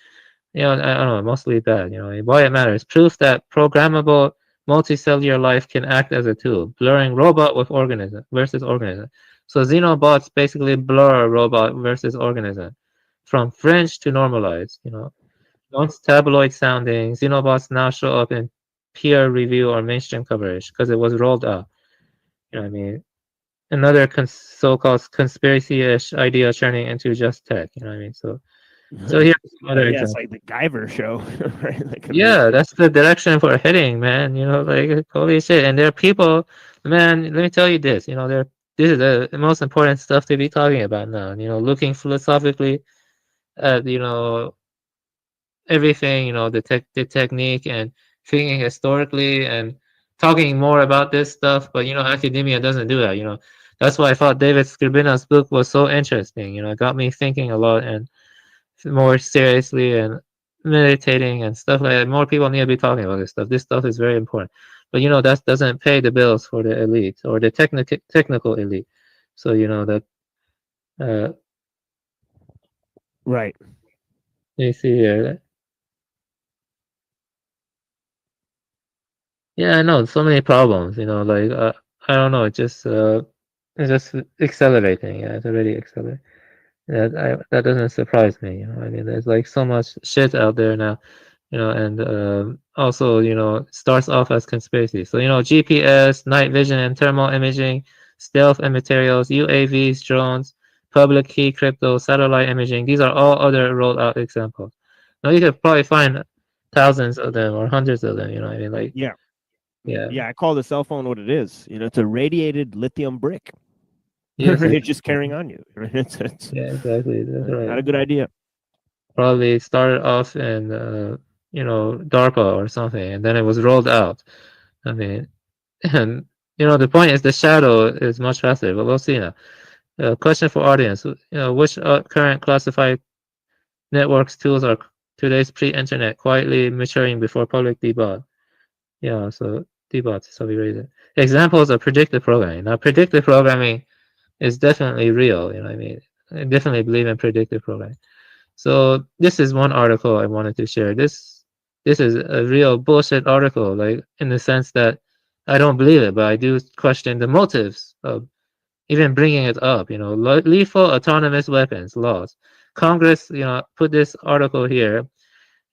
I don't know, mostly bad, why it matters. Proof that programmable multicellular life can act as a tool, blurring robot with organism versus organism. So xenobots basically blur robot versus organism from fringe to normalized, Once tabloid sounding, xenobots now show up in peer review or mainstream coverage because it was rolled out. You know what I mean? Another so-called conspiracy-ish idea turning into just tech. You know what I mean? So here's another yeah, example. it's like the Guyver show, right? Like, Yeah, that's the direction we're heading, man. Like, holy shit. And there are people, man, let me tell you this, this is the most important stuff to be talking about now. Looking philosophically at, everything, the technique and thinking historically and talking more about this stuff. But, academia doesn't do that, That's why I thought David Skrbina's book was so interesting. It got me thinking a lot and more seriously and meditating and stuff like that. More people need to be talking about this stuff. This stuff is very important. But that doesn't pay the bills for the elite or the technical elite. So that right. You see here. Yeah, I know so many problems. Like I don't know, it's just accelerating. Yeah, it's already accelerating. That doesn't surprise me. I mean, there's like so much shit out there now. And also, it starts off as conspiracy. So, GPS, night vision and thermal imaging, stealth and materials, UAVs, drones, public key crypto, satellite imaging. These are all other rolled out examples. Now, you could probably find thousands of them or hundreds of them. I mean, like, yeah. Yeah. I call the cell phone what it is. It's a radiated lithium brick. Yes, It's just carrying on you. It's yeah, exactly. That's right. not a good idea. Probably started off in DARPA or something, and then it was rolled out. I mean, and the point is the shadow is much faster, but we'll see now. Question for audience: which current classified networks tools are today's pre-internet quietly maturing before public debug? Yeah, so debug. So we raise it. Examples of predictive programming. Now, predictive programming is definitely real. I mean, I definitely believe in predictive programming. So this is one article I wanted to share. This is a real bullshit article, like in the sense that I don't believe it, but I do question the motives of even bringing it up. Lethal autonomous weapons laws. Congress, put this article here,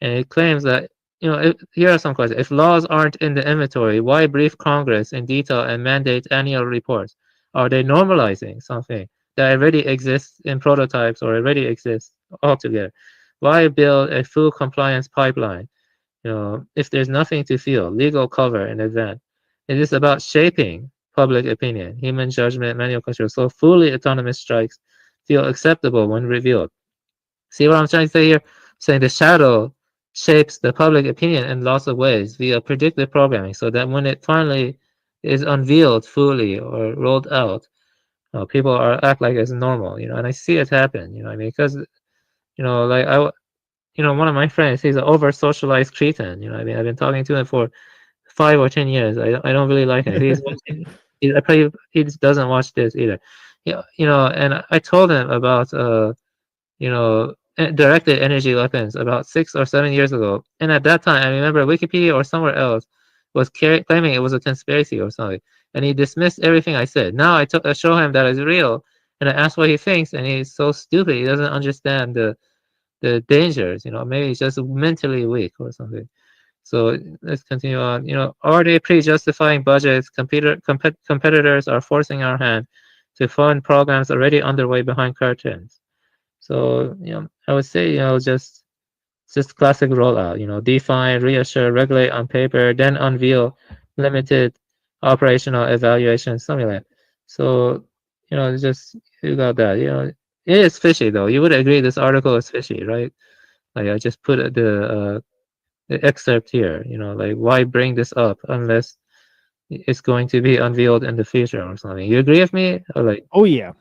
and it claims that here are some questions. If laws aren't in the inventory, why brief Congress in detail and mandate annual reports? Are they normalizing something that already exists in prototypes or already exists altogether? Why build a full compliance pipeline? If there's nothing to feel, legal cover in advance. It is about shaping public opinion, human judgment, manual control. So fully autonomous strikes feel acceptable when revealed. See what I'm trying to say here? I'm saying the shadow shapes the public opinion in lots of ways via predictive programming, so that when it finally is unveiled fully or rolled out, people act like it's normal, and I see it happen, I mean, because, like one of my friends, he's an over socialized cretin, I mean, I've been talking to him for 5 or 10 years. I don't really like him. He doesn't watch this either. And I told him about, directed energy weapons about 6 or 7 years ago. And at that time, I remember Wikipedia or somewhere else was claiming it was a conspiracy or something. and he dismissed everything I said. Now I show him that it's real, and I ask what he thinks, and he's so stupid. He doesn't understand the dangers. You know, maybe he's just mentally weak or something. So let's continue on. You know, are they pre-justifying budgets? Competitors are forcing our hand to fund programs already underway behind curtains. So, you know, I would say, you know, just classic rollout. You know, define, reassure, regulate on paper, then unveil limited operational evaluation, something like that. So, you know, just you got that. You know, it is fishy though. You would agree this article is fishy, right? Like I just put the excerpt here. You know, like why bring this up unless it's going to be unveiled in the future or something? You agree with me? Or like, oh yeah,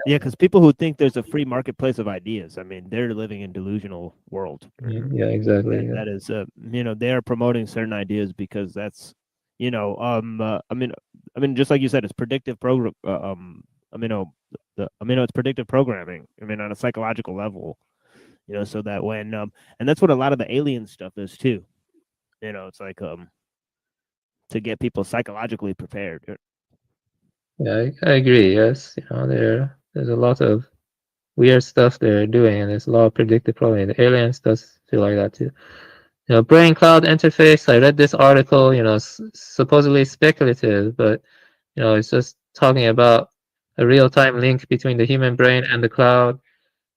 because people who think there's a free marketplace of ideas, I mean, they're living in delusional world. Yeah, exactly. That is, you know, they are promoting certain ideas because that's, you know, I mean, just like you said, it's predictive program. It's predictive programming. I mean, on a psychological level, you know, so that when, and that's what a lot of the alien stuff is too. You know, it's like, to get people psychologically prepared. Yeah, I agree. Yes, you know, there's a lot of weird stuff they're doing, and there's a lot of predictive programming. The aliens does feel like that too. You know, brain cloud interface. I read this article. You know, supposedly speculative, but you know, it's just talking about a real-time link between the human brain and the cloud.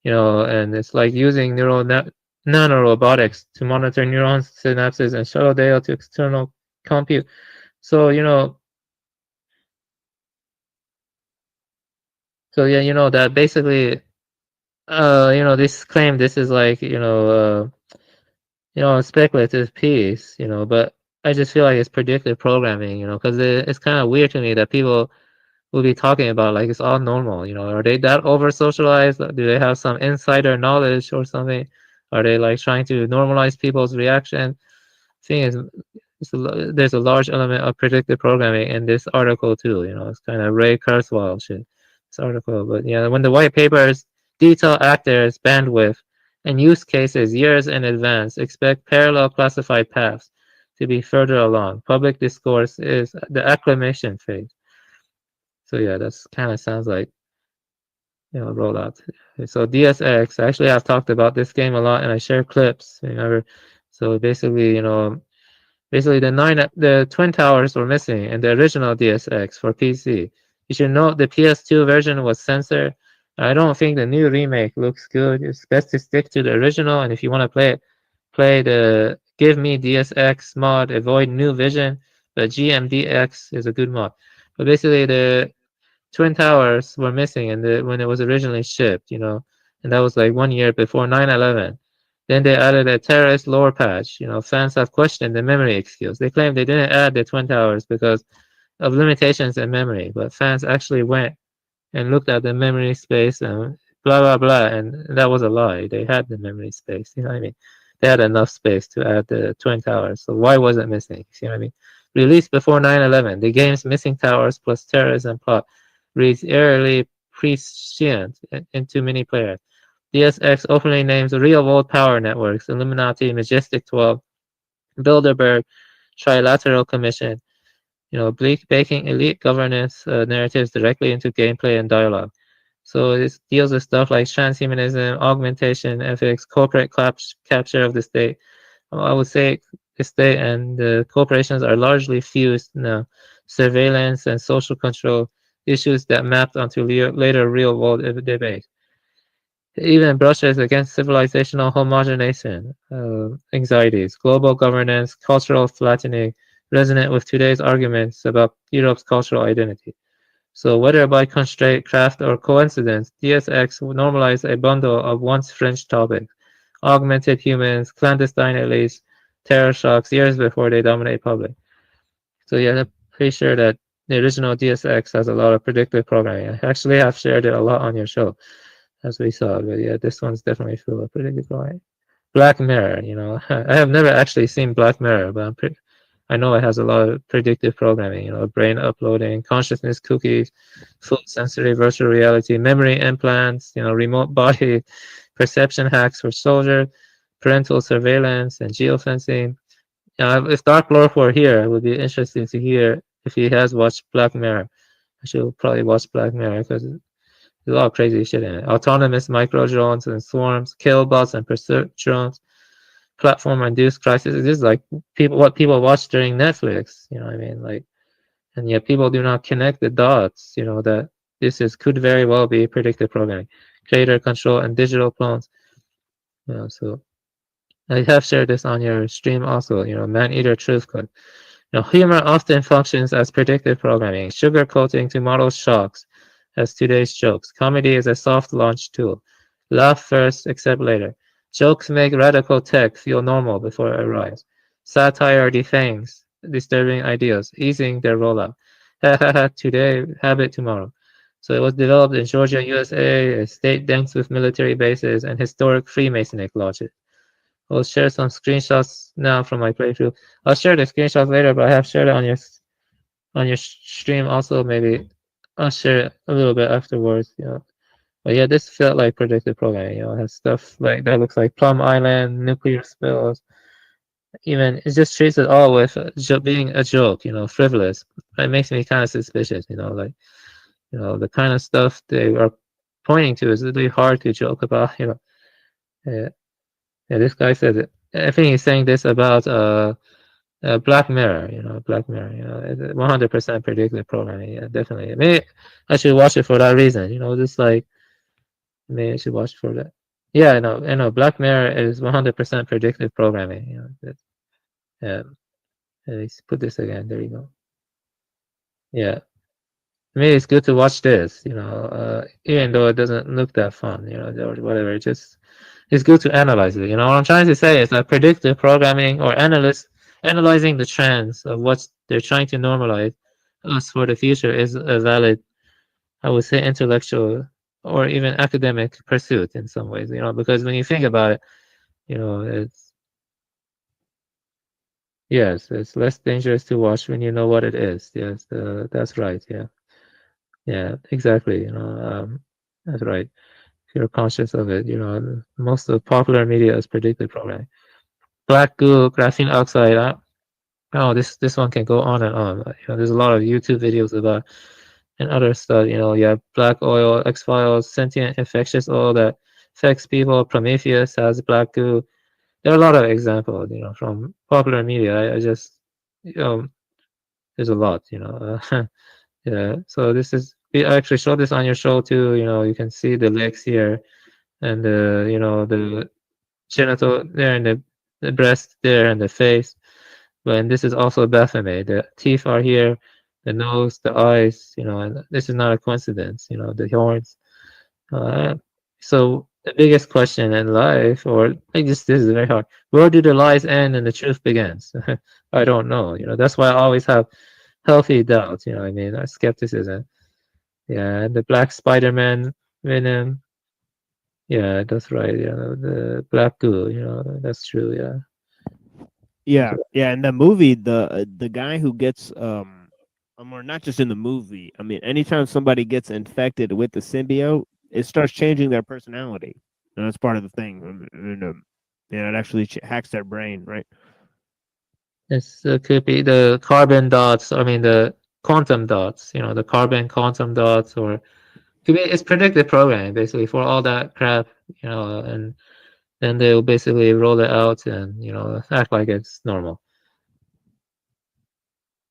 You know, and it's like using nanorobotics to monitor neurons, synapses, and shuttle data to external compute. So, you know, yeah, you know, that basically, you know, this claim, this is like, you know, a speculative piece, you know, but I just feel like it's predictive programming, you know, because it's kind of weird to me that people will be talking about like it's all normal, you know. Are they that over socialized? Do they have some insider knowledge or something? Are they like trying to normalize people's reaction? Thing is, there's a large element of predictive programming in this article too, you know. It's kind of Ray Kurzweil shit, this article. But yeah, when the white papers detail actors, bandwidth, and use cases years in advance, expect parallel classified paths to be further along. Public discourse is the acclamation phase. So yeah, that's kind of sounds like, you know, rollout. So DSX, actually I've talked about this game a lot and I share clips, remember. So basically, you know, the Twin Towers were missing in the original DSX for PC. You should note the PS2 version was censored. I don't think the new remake looks good. It's best to stick to the original, and if you want to play it, play the Give Me DSX mod, avoid New Vision, but GMDX is a good mod. But basically the Twin Towers were missing when it was originally shipped, you know, and that was like 1 year before 9/11. Then they added a terrorist lore patch. You know, fans have questioned the memory excuse. They claim they didn't add the Twin Towers because of limitations in memory, but fans actually went and looked at the memory space and blah, blah, blah, and that was a lie. They had the memory space, you know what I mean? They had enough space to add the Twin Towers, so why was it missing? You know what I mean? Released before 9/11, the game's missing towers plus terrorism plot reads eerily prescient into many players. DSX openly names real-world power networks, Illuminati, Majestic 12, Bilderberg, Trilateral Commission, you know, baking elite governance narratives directly into gameplay and dialogue. So it deals with stuff like transhumanism, augmentation, ethics, corporate capture of the state. I would say the state and the corporations are largely fused now. Surveillance and social control, issues that mapped onto later real-world debate. Even brushes against civilizational homogenization, anxieties, global governance, cultural flattening, resonant with today's arguments about Europe's cultural identity. So whether by constraint, craft, or coincidence, DSX normalized a bundle of once fringe topics: augmented humans, clandestine elites, terror shocks years before they dominate public. So yeah, I'm pretty sure that the original DSX has a lot of predictive programming. I actually have shared it a lot on your show, as we saw. But yeah, this one's definitely full of predictive programming. Black Mirror, you know, I have never actually seen Black Mirror, but I know it has a lot of predictive programming, you know, brain uploading, consciousness cookies, full sensory virtual reality, memory implants, you know, remote body perception hacks for soldiers, parental surveillance, and geofencing. If Dark Lord were here, it would be interesting to hear if he has watched Black Mirror, I should probably watch Black Mirror because there's a lot of crazy shit in it. Autonomous micro drones and swarms, kill bots and pursuit drones, platform-induced crisis. This is like what people watch during Netflix. You know what I mean? Like, and yet people do not connect the dots. You know that could very well be predictive programming, creator control, and digital clones. You know, so I have shared this on your stream also. You know, man-eater truth code. You know, humor often functions as predictive programming, sugarcoating to model shocks as today's jokes. Comedy is a soft launch tool. Laugh first, accept later. Jokes make radical tech feel normal before it arrives. Satire defangs disturbing ideas, easing their rollout. Today, habit tomorrow. So it was developed in Georgia, USA, a state dense with military bases and historic Freemasonic lodges. I'll share some screenshots now from my playthrough. I'll share the screenshots later, but I have shared it on your stream also. Maybe I'll share it a little bit afterwards. You know, but yeah, this felt like predictive programming. You know, it has stuff like that looks like Plum Island, nuclear spills. Even it just treats it all with being a joke. You know, frivolous. It makes me kind of suspicious. You know, like the kind of stuff they are pointing to is really hard to joke about. You know. Yeah, this guy says it. I think he's saying this about Black Mirror. You know, Black Mirror. You know, 100% predictive programming. Yeah, definitely. Maybe I should watch it for that reason. You know, just like maybe I should watch it for that. Yeah, I know. Black Mirror is 100% predictive programming. You know, let's put this again. There you go. Yeah, maybe it's good to watch this. You know, even though it doesn't look that fun. You know, or whatever. It's good to analyze it. You know what I'm trying to say is that predictive programming or analyzing the trends of what they're trying to normalize us for the future is a valid, I would say, intellectual or even academic pursuit in some ways. You know, because when you think about it, you know, it's less dangerous to watch when you know what it is. Yes, that's right. Yeah, exactly. You know, that's right. You're conscious of it. You know, most of popular media is predictive programming. Black goo, graphene oxide. Oh, this one can go on and on. You know, there's a lot of YouTube videos about and other stuff. You know, you have black oil, X-Files, sentient infectious oil that affects people. Prometheus has black goo. There are a lot of examples. You know, from popular media. I just, you know, there's a lot. You know, yeah. So I actually showed this on your show too. You know, you can see the legs here. And you know, the genital there and the breast there and the face. But this is also Baphomet. The teeth are here, the nose, the eyes, you know, and this is not a coincidence, you know, the horns. So the biggest question in life, or like this is very hard. Where do the lies end and the truth begins? I don't know. You know, that's why I always have healthy doubts, you know what I mean, skepticism. Yeah, the Black Spider-Man, Venom. Yeah, that's right. Yeah, the black goo. You know, that's true. Yeah. Yeah. In the movie, the guy who gets or not just in the movie. I mean, anytime somebody gets infected with the symbiote, it starts changing their personality. And that's part of the thing. It actually hacks their brain, right? It could be the carbon dots. I mean, the quantum dots. You know, the carbon quantum dots, or it's predictive programming basically for all that crap. You know, and then they'll basically roll it out and, you know, act like it's normal.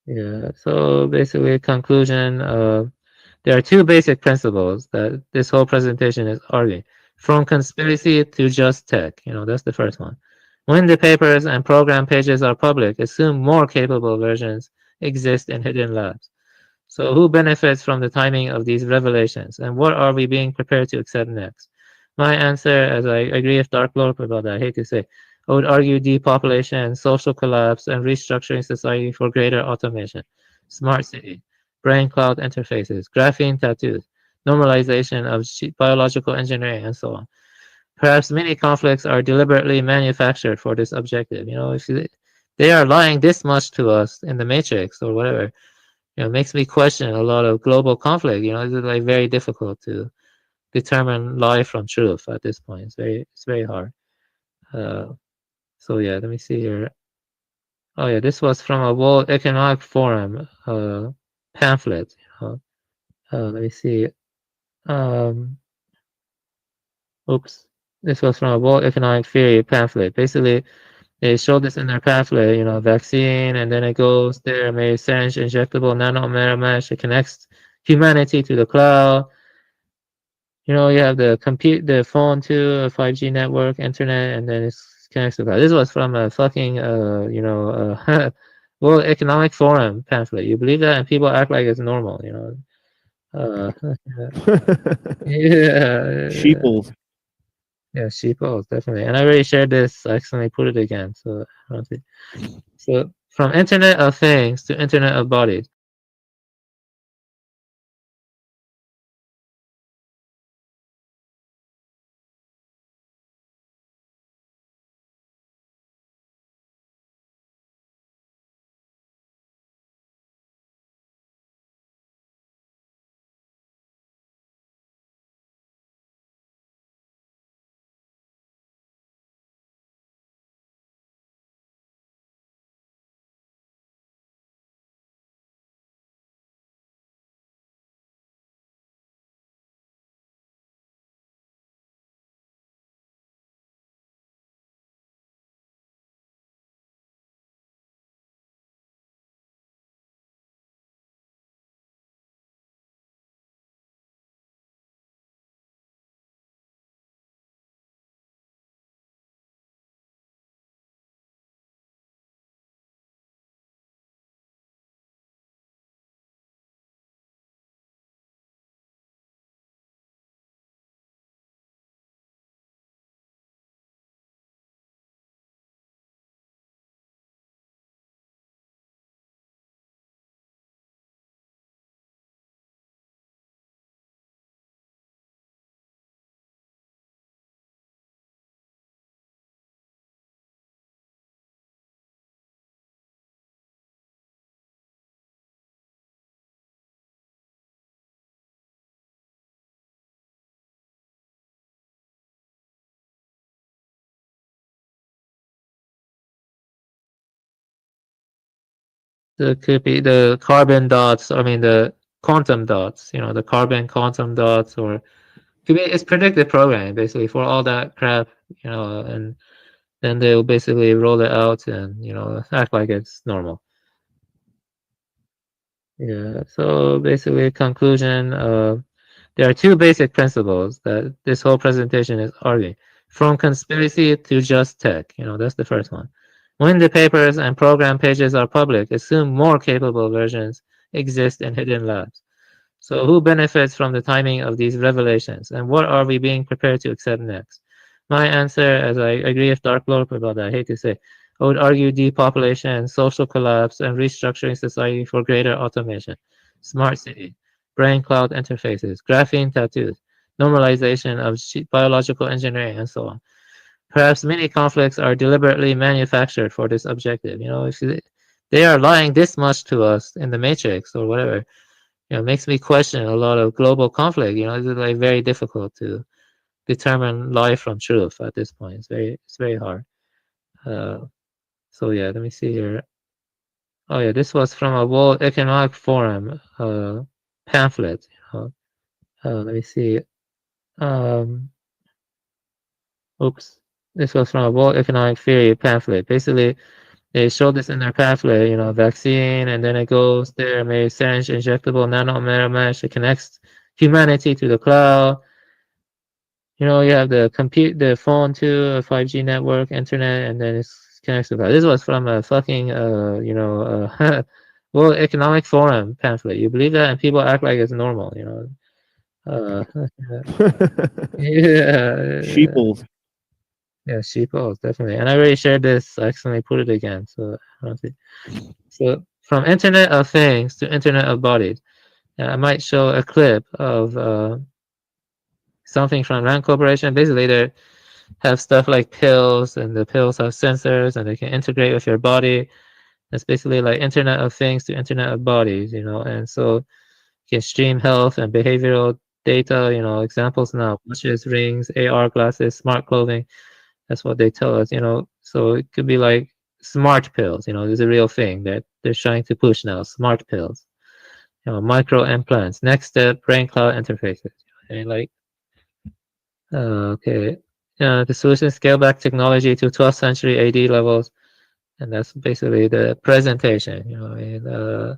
Yeah. So basically, conclusion. There are two basic principles that this whole presentation is arguing. From conspiracy to just tech. You know, that's the first one. When the papers and program pages are public, assume more capable versions exist in hidden labs. So who benefits from the timing of these revelations, and what are we being prepared to accept next? My answer, as I agree with Dark Lord about that, I hate to say, I would argue depopulation, social collapse, and restructuring society for greater automation, smart city, brain cloud interfaces, graphene tattoos, normalization of biological engineering, and so on. Perhaps many conflicts are deliberately manufactured for this objective. You know, if they are lying this much to us in the Matrix or whatever, you know, it makes me question a lot of global conflict. You know, it's like very difficult to determine lie from truth at this point. It's very hard. So yeah, let me see here. Oh yeah, this was from a World Economic Forum pamphlet. Let me see. Oops. This was from a World Economic Theory pamphlet. Basically, they showed this in their pamphlet, vaccine, and then it goes there, maybe syringe, injectable, nano mesh, it connects humanity to the cloud. You have the phone to a 5G network, internet, and then it connects to the cloud. This was from a fucking, World Economic Forum pamphlet. You believe that? And people act like it's normal, yeah. Sheeples. Yeah, sheeples, definitely. And I already shared this. I accidentally put it again. So, I don't see. So from Internet of Things to Internet of Bodies. It could be the carbon dots, the quantum dots, the carbon quantum dots, or could be it's predictive programming basically for all that crap, and then they'll basically roll it out and act like it's normal. Yeah, so basically conclusion, there are two basic principles that this whole presentation is arguing. From conspiracy to just tech, that's the first one. When the papers and program pages are public, assume more capable versions exist in hidden labs. So who benefits from the timing of these revelations, and what are we being prepared to accept next? My answer, as I agree with Dark Lord about that, I hate to say, I would argue depopulation, social collapse, and restructuring society for greater automation, smart city, brain cloud interfaces, graphene tattoos, normalization of biological engineering, and so on. Perhaps many conflicts are deliberately manufactured for this objective. If they are lying this much to us in the Matrix or whatever, it makes me question a lot of global conflict. It's like very difficult to determine lie from truth at this point. It's very hard. So yeah, let me see here. Oh yeah, this was from a World Economic Forum pamphlet. Let me see. Oops. This was from a World Economic Theory pamphlet. Basically, they showed this in their pamphlet, vaccine, and then it goes there, maybe syringe, injectable, nano mesh, it connects humanity to the cloud. You have the phone to a 5G network, internet, and then it's connects to the cloud. This was from a fucking, World Economic Forum pamphlet. You believe that? And people act like it's normal, yeah. Sheeples. Yeah, sheeples, definitely. And I already shared this. I accidentally put it again. So, I don't see. So from Internet of Things to Internet of Bodies, I might show a clip of something from Rand Corporation. Basically, they have stuff like pills, and the pills have sensors, and they can integrate with your body. It's basically like Internet of Things to Internet of Bodies, and so you can stream health and behavioral data, examples now, watches, rings, AR glasses, smart clothing. That's what they tell us, So it could be like smart pills. You know, there's a real thing that they're trying to push now. Smart pills. You know, micro implants. Next step, brain cloud interfaces. And like, okay. The solution scale back technology to 12th century AD levels, and that's basically the presentation. You know, and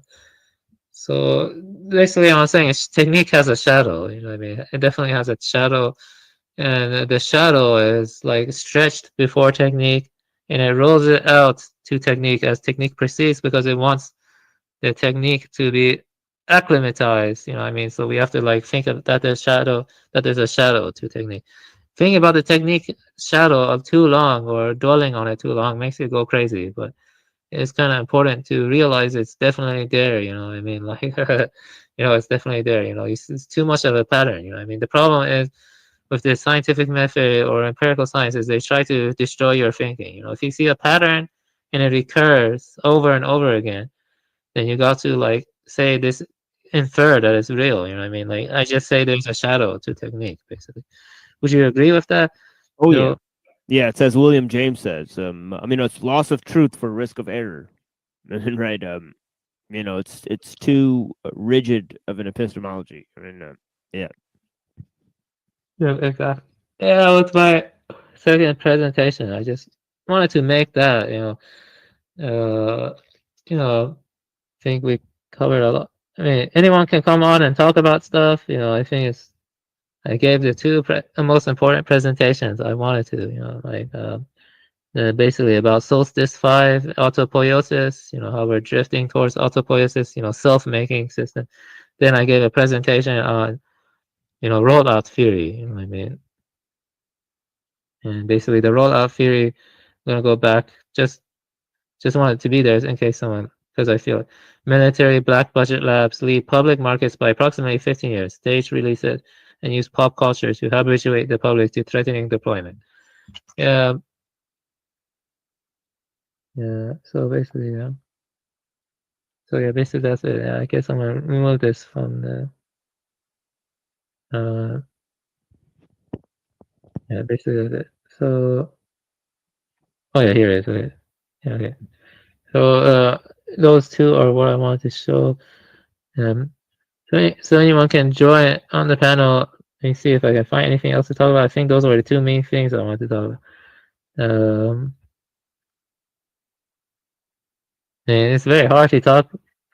so basically, I'm saying technique has a shadow. You know what I mean? It definitely has a shadow, and the shadow is like stretched before technique, and it rolls it out to technique as technique proceeds because it wants the technique to be acclimatized. You know what I mean? So we have to like think of that there's a shadow to technique. Thinking about the technique shadow of too long or dwelling on it too long makes it go crazy, but it's kind of important to realize it's definitely there. You know what I mean? Like, you know, it's definitely there. You know, it's too much of a pattern. You know what I mean? The problem is with the scientific method or empirical science is they try to destroy your thinking. You know, if you see a pattern and it recurs over and over again, then you got to like say this, infer that it's real. You know what I mean? Like I just say there's a shadow to technique, basically. Would you agree with that? Oh You know, yeah, yeah. It says William James says. I mean, it's loss of truth for risk of error, right? You know, it's too rigid of an epistemology. I mean, yeah. Yeah, exactly. Yeah, with my second presentation, I just wanted to make that, you know, I think we covered a lot. I mean, anyone can come on and talk about stuff. You know, I think I gave the two most important presentations I wanted to. You know, like basically about solstice 5 autopoiesis. You know, how we're drifting towards autopoiesis. You know, self-making system. Then I gave a presentation on, you know, rollout theory. You know what I mean? And basically the rollout theory, I'm gonna go back, just wanted to be there in case someone, because I feel military black budget labs lead public markets by approximately 15 years, stage releases, and use pop culture to habituate the public to threatening deployment. Yeah. Yeah, so basically, yeah. So yeah, basically that's it. Yeah, I guess I'm gonna remove this from the yeah, basically that's it. So oh yeah, here it is. Okay. Yeah, okay. So those two are what I wanted to show. So anyone can join on the panel. Let me see if I can find anything else to talk about. I think those were the two main things I wanted to talk about. And it's very hard to talk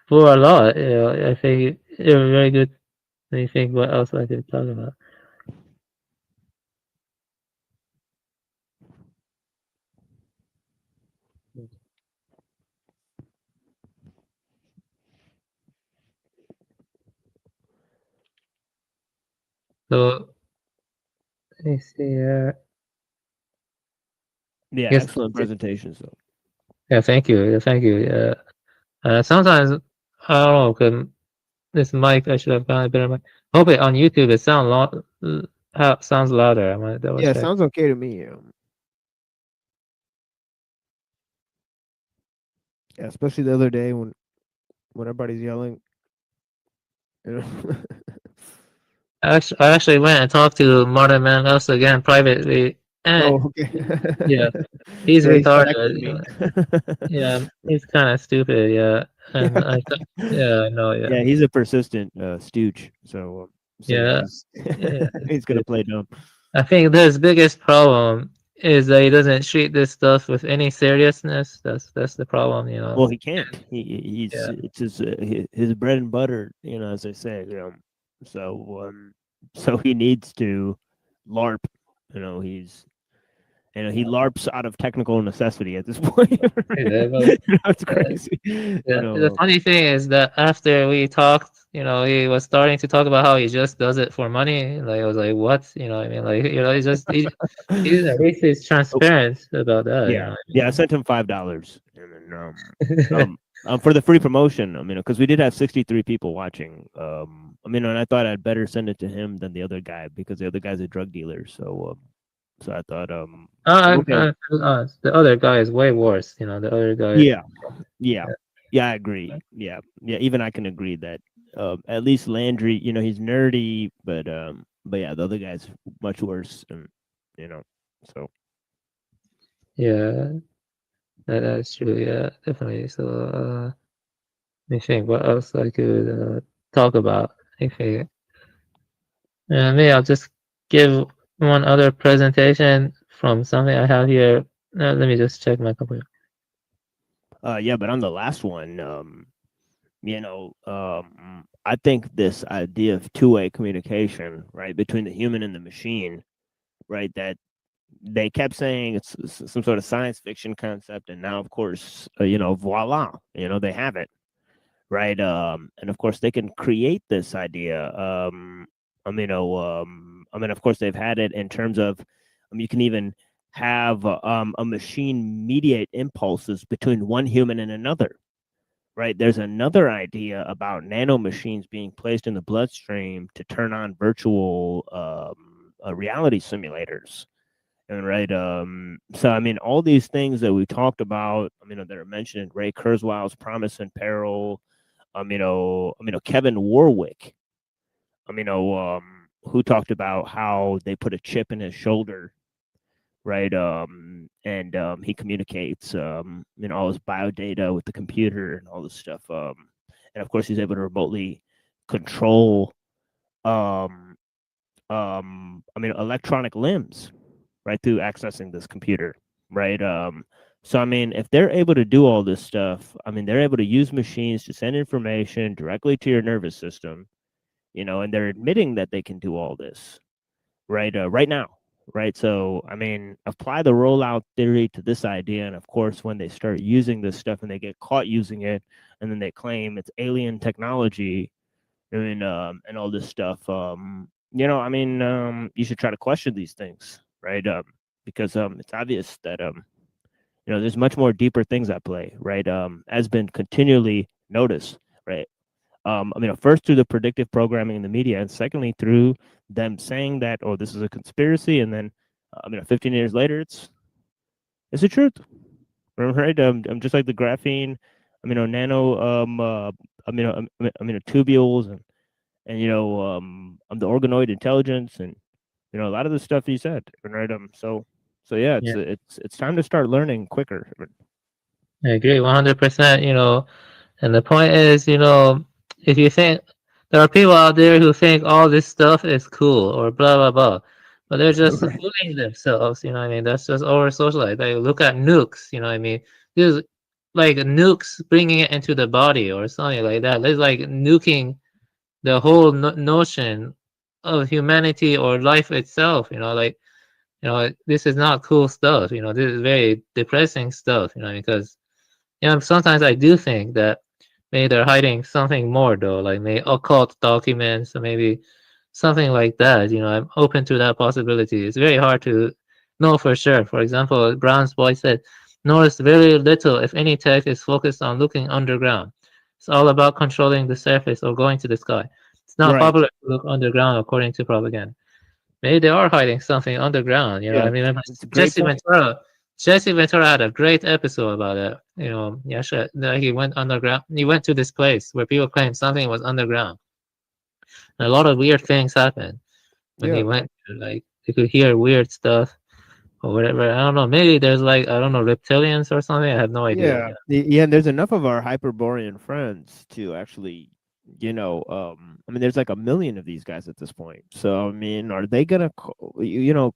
for a lot. You know, I think it was very good. Let me think what else I could talk about. So let me see here. Yeah, Yes. excellent presentation. So Yeah, thank you. Yeah, thank you. Yeah. Sometimes I don't know, 'cause this mic I should have gotten a better mic. Hope it on YouTube it sounds louder. I'm gonna double yeah, it check. sounds okay to me. Yeah, especially the other day when everybody's yelling. You know? I actually went and talked to Martin Manos again privately. And Oh, okay. yeah, he's Yeah, he's retarded. correcting me. Yeah, he's kind of stupid. Yeah, and yeah, I know. Yeah, Yeah, he's a persistent stooge. So, yeah, yeah. he's gonna play dumb. I think his biggest problem is that he doesn't treat this stuff with any seriousness. That's the problem, you know. Well, he can't. He's Yeah. it's his bread and butter, you know, as they say. You know, so he needs to LARP. You know, he LARPs out of technical necessity at this point. Yeah, That's crazy. yeah. You know, The funny thing is that after we talked, you know, he was starting to talk about how he just does it for money. Like I was like, what? You know, what I mean, like, you know, he's at least he's transparent about that. You yeah, know what I mean? yeah. I sent him $5, and then for the free promotion. I mean, because we did have 63 people watching. I mean, and I thought I'd better send it to him than the other guy because the other guy's a drug dealer. So I thought okay. The other guy is way worse. You know, the other guy. Yeah, I agree. Yeah, even I can agree that at least Landry, you know, he's nerdy, but yeah, the other guy's much worse, and you know, so yeah. That's true. Yeah, definitely. So, let me think what else I could talk about. Okay. Maybe I'll just give one other presentation from something I have here. Let me just check my computer. Yeah, but on the last one, I think this idea of two-way communication, right, between the human and the machine, right, that they kept saying it's some sort of science fiction concept, and now, of course, voila, they have it, right? And of course, they can create this idea. Of course, they've had it in terms of, you can even have a machine mediate impulses between one human and another. Right, there's another idea about nanomachines being placed in the bloodstream to turn on virtual reality simulators. And right, so I mean, all these things that we talked about, that are mentioned in Ray Kurzweil's Promise and Peril, Kevin Warwick, who talked about how they put a chip in his shoulder, right? And he communicates, all his bio data with the computer and all this stuff. And of course, he's able to remotely control, electronic limbs, right, through accessing this computer, right? So I mean, if they're able to do all this stuff, they're able to use machines to send information directly to your nervous system, and they're admitting that they can do all this, right? Right now. Right. So, apply the rollout theory to this idea. And of course, when they start using this stuff and they get caught using it, and then they claim it's alien technology, and all this stuff, you should try to question these things, right? Because it's obvious that, there's much more deeper things at play, right? Has been continually noticed, right? First through the predictive programming in the media, and secondly through them saying that, oh, this is a conspiracy, and then 15 years later, it's the truth, right? Just like the graphene, nano, tubules, and the organoid intelligence, and a lot of the stuff you said, right? So yeah, it's time to start learning quicker. I agree 100%. And the point is, if you think there are people out there who think all this stuff is cool or blah blah blah, but they're just fooling themselves. That's just over socialized. Like, look at nukes. This is like nukes bringing it into the body or something like that. It's like nuking the whole notion of humanity or life itself. This is not cool stuff. This is very depressing stuff. Because sometimes I do think that maybe they're hiding something more, though, like maybe occult documents or maybe something like that. I'm open to that possibility. It's very hard to know for sure. For example, Brown's boy said, notice very little, if any, tech is focused on looking underground. It's all about controlling the surface or going to the sky. It's not popular to look underground, according to propaganda. Maybe they are hiding something underground. Remember Jesse Ventura had a great episode about it. He went underground. He went to this place where people claim something was underground. And a lot of weird things happened when he went. Like, they could hear weird stuff or whatever. I don't know. Maybe there's reptilians or something. I have no idea. Yeah. And there's enough of our Hyperborean friends to actually, there's like 1 million of these guys at this point. So, are they gonna,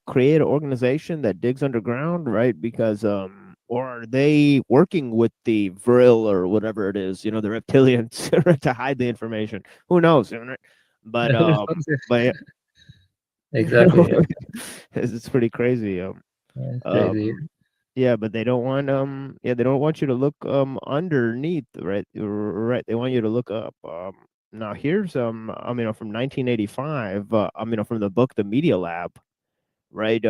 create an organization that digs underground, right? Because, or are they working with the Vril or whatever it is, the reptilians to hide the information? Who knows, right? But, but exactly, it's pretty crazy. Crazy. Yeah, but they don't want they don't want you to look underneath, right? Right. They want you to look up. Now here's from 1985, from the book The Media Lab, right?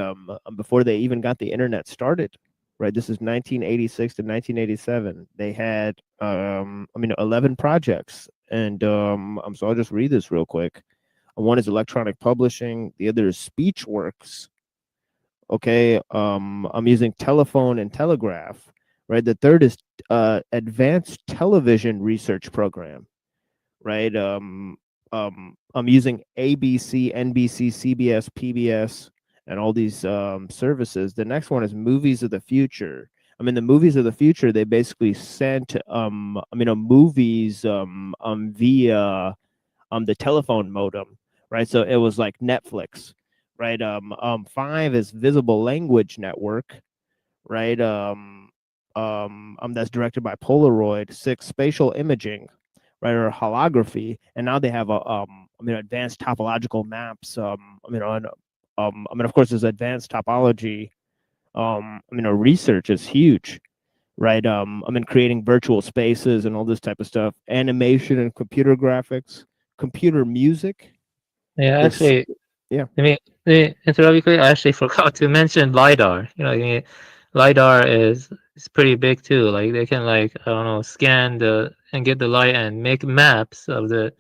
Before they even got the internet started, right? This is 1986 to 1987. They had 11 projects, and so I'll just read this real quick. One is electronic publishing, the other is SpeechWorks. Okay, I'm using telephone and telegraph, right? The third is advanced television research program, right? I'm using ABC, NBC, CBS, PBS, and all these services. The next one is movies of the future. I mean, the movies of the future, they basically sent movies via the telephone modem, right? So it was like Netflix, right? 5 is visible language network, right? That's directed by Polaroid. 6, spatial imaging, right, or holography, and now they have advanced topological maps. Of course, there's advanced topology. Research is huge, right? Creating virtual spaces and all this type of stuff, animation and computer graphics, computer music. Yeah, This- actually, yeah. Let me interrupt you quickly. I actually forgot to mention LiDAR. LiDAR is pretty big too. Like they can I don't know, scan and get the light and make maps of the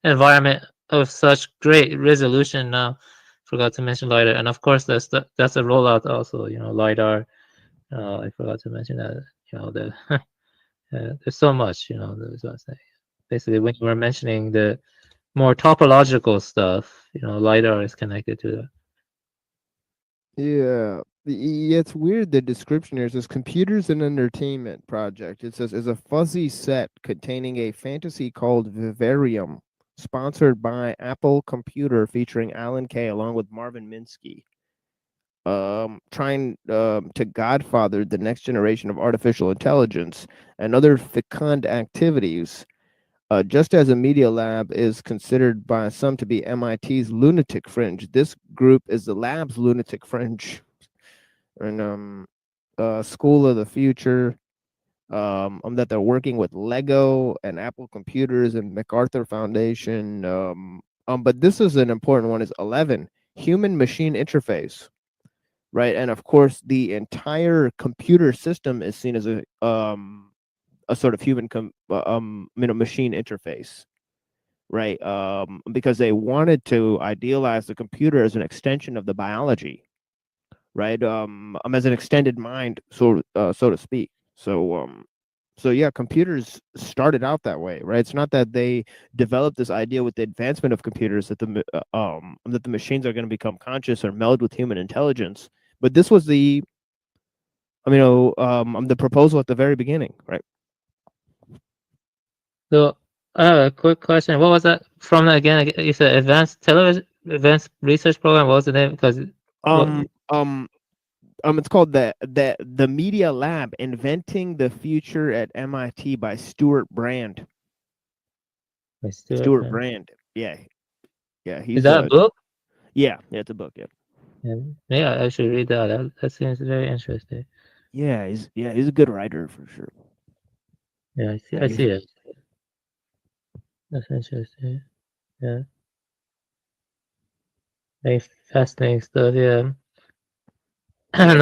environment of such great resolution. Now, forgot to mention LiDAR, and of course that's a rollout also. LiDAR. I forgot to mention that. There's so much. There's what I'm saying. Basically, when you were mentioning the more topological stuff, LiDAR is connected to that. Yeah. It's weird. The description here says computers and entertainment project. It says is a fuzzy set containing a fantasy called Vivarium, sponsored by Apple Computer, featuring Alan Kay along with Marvin Minsky. Trying to godfather the next generation of artificial intelligence and other fecund activities. Just as a media lab is considered by some to be MIT's lunatic fringe, this group is the lab's lunatic fringe. And School of the Future, that they're working with Lego and Apple Computers and MacArthur Foundation. But this is an important one, is 11, human-machine interface, right? And of course, the entire computer system is seen as a sort of human machine interface, right? Because they wanted to idealize the computer as an extension of the biology, right? As an extended mind, so to speak. So yeah, computers started out that way, right? It's not that they developed this idea with the advancement of computers that the machines are going to become conscious or meld with human intelligence, but this was the proposal at the very beginning, right? So I have a quick question. What was that from again? You said advanced research program. What was the name? Because it's called the Media Lab: Inventing the Future at MIT by Stuart Brand. By Stuart Brand. Yeah. Is that a book? Yeah, it's a book. Yeah. Yeah, I should read that. That seems very interesting. Yeah, he's a good writer for sure. Yeah, I see it. That's interesting. Yeah. Very fascinating stuff. Yeah.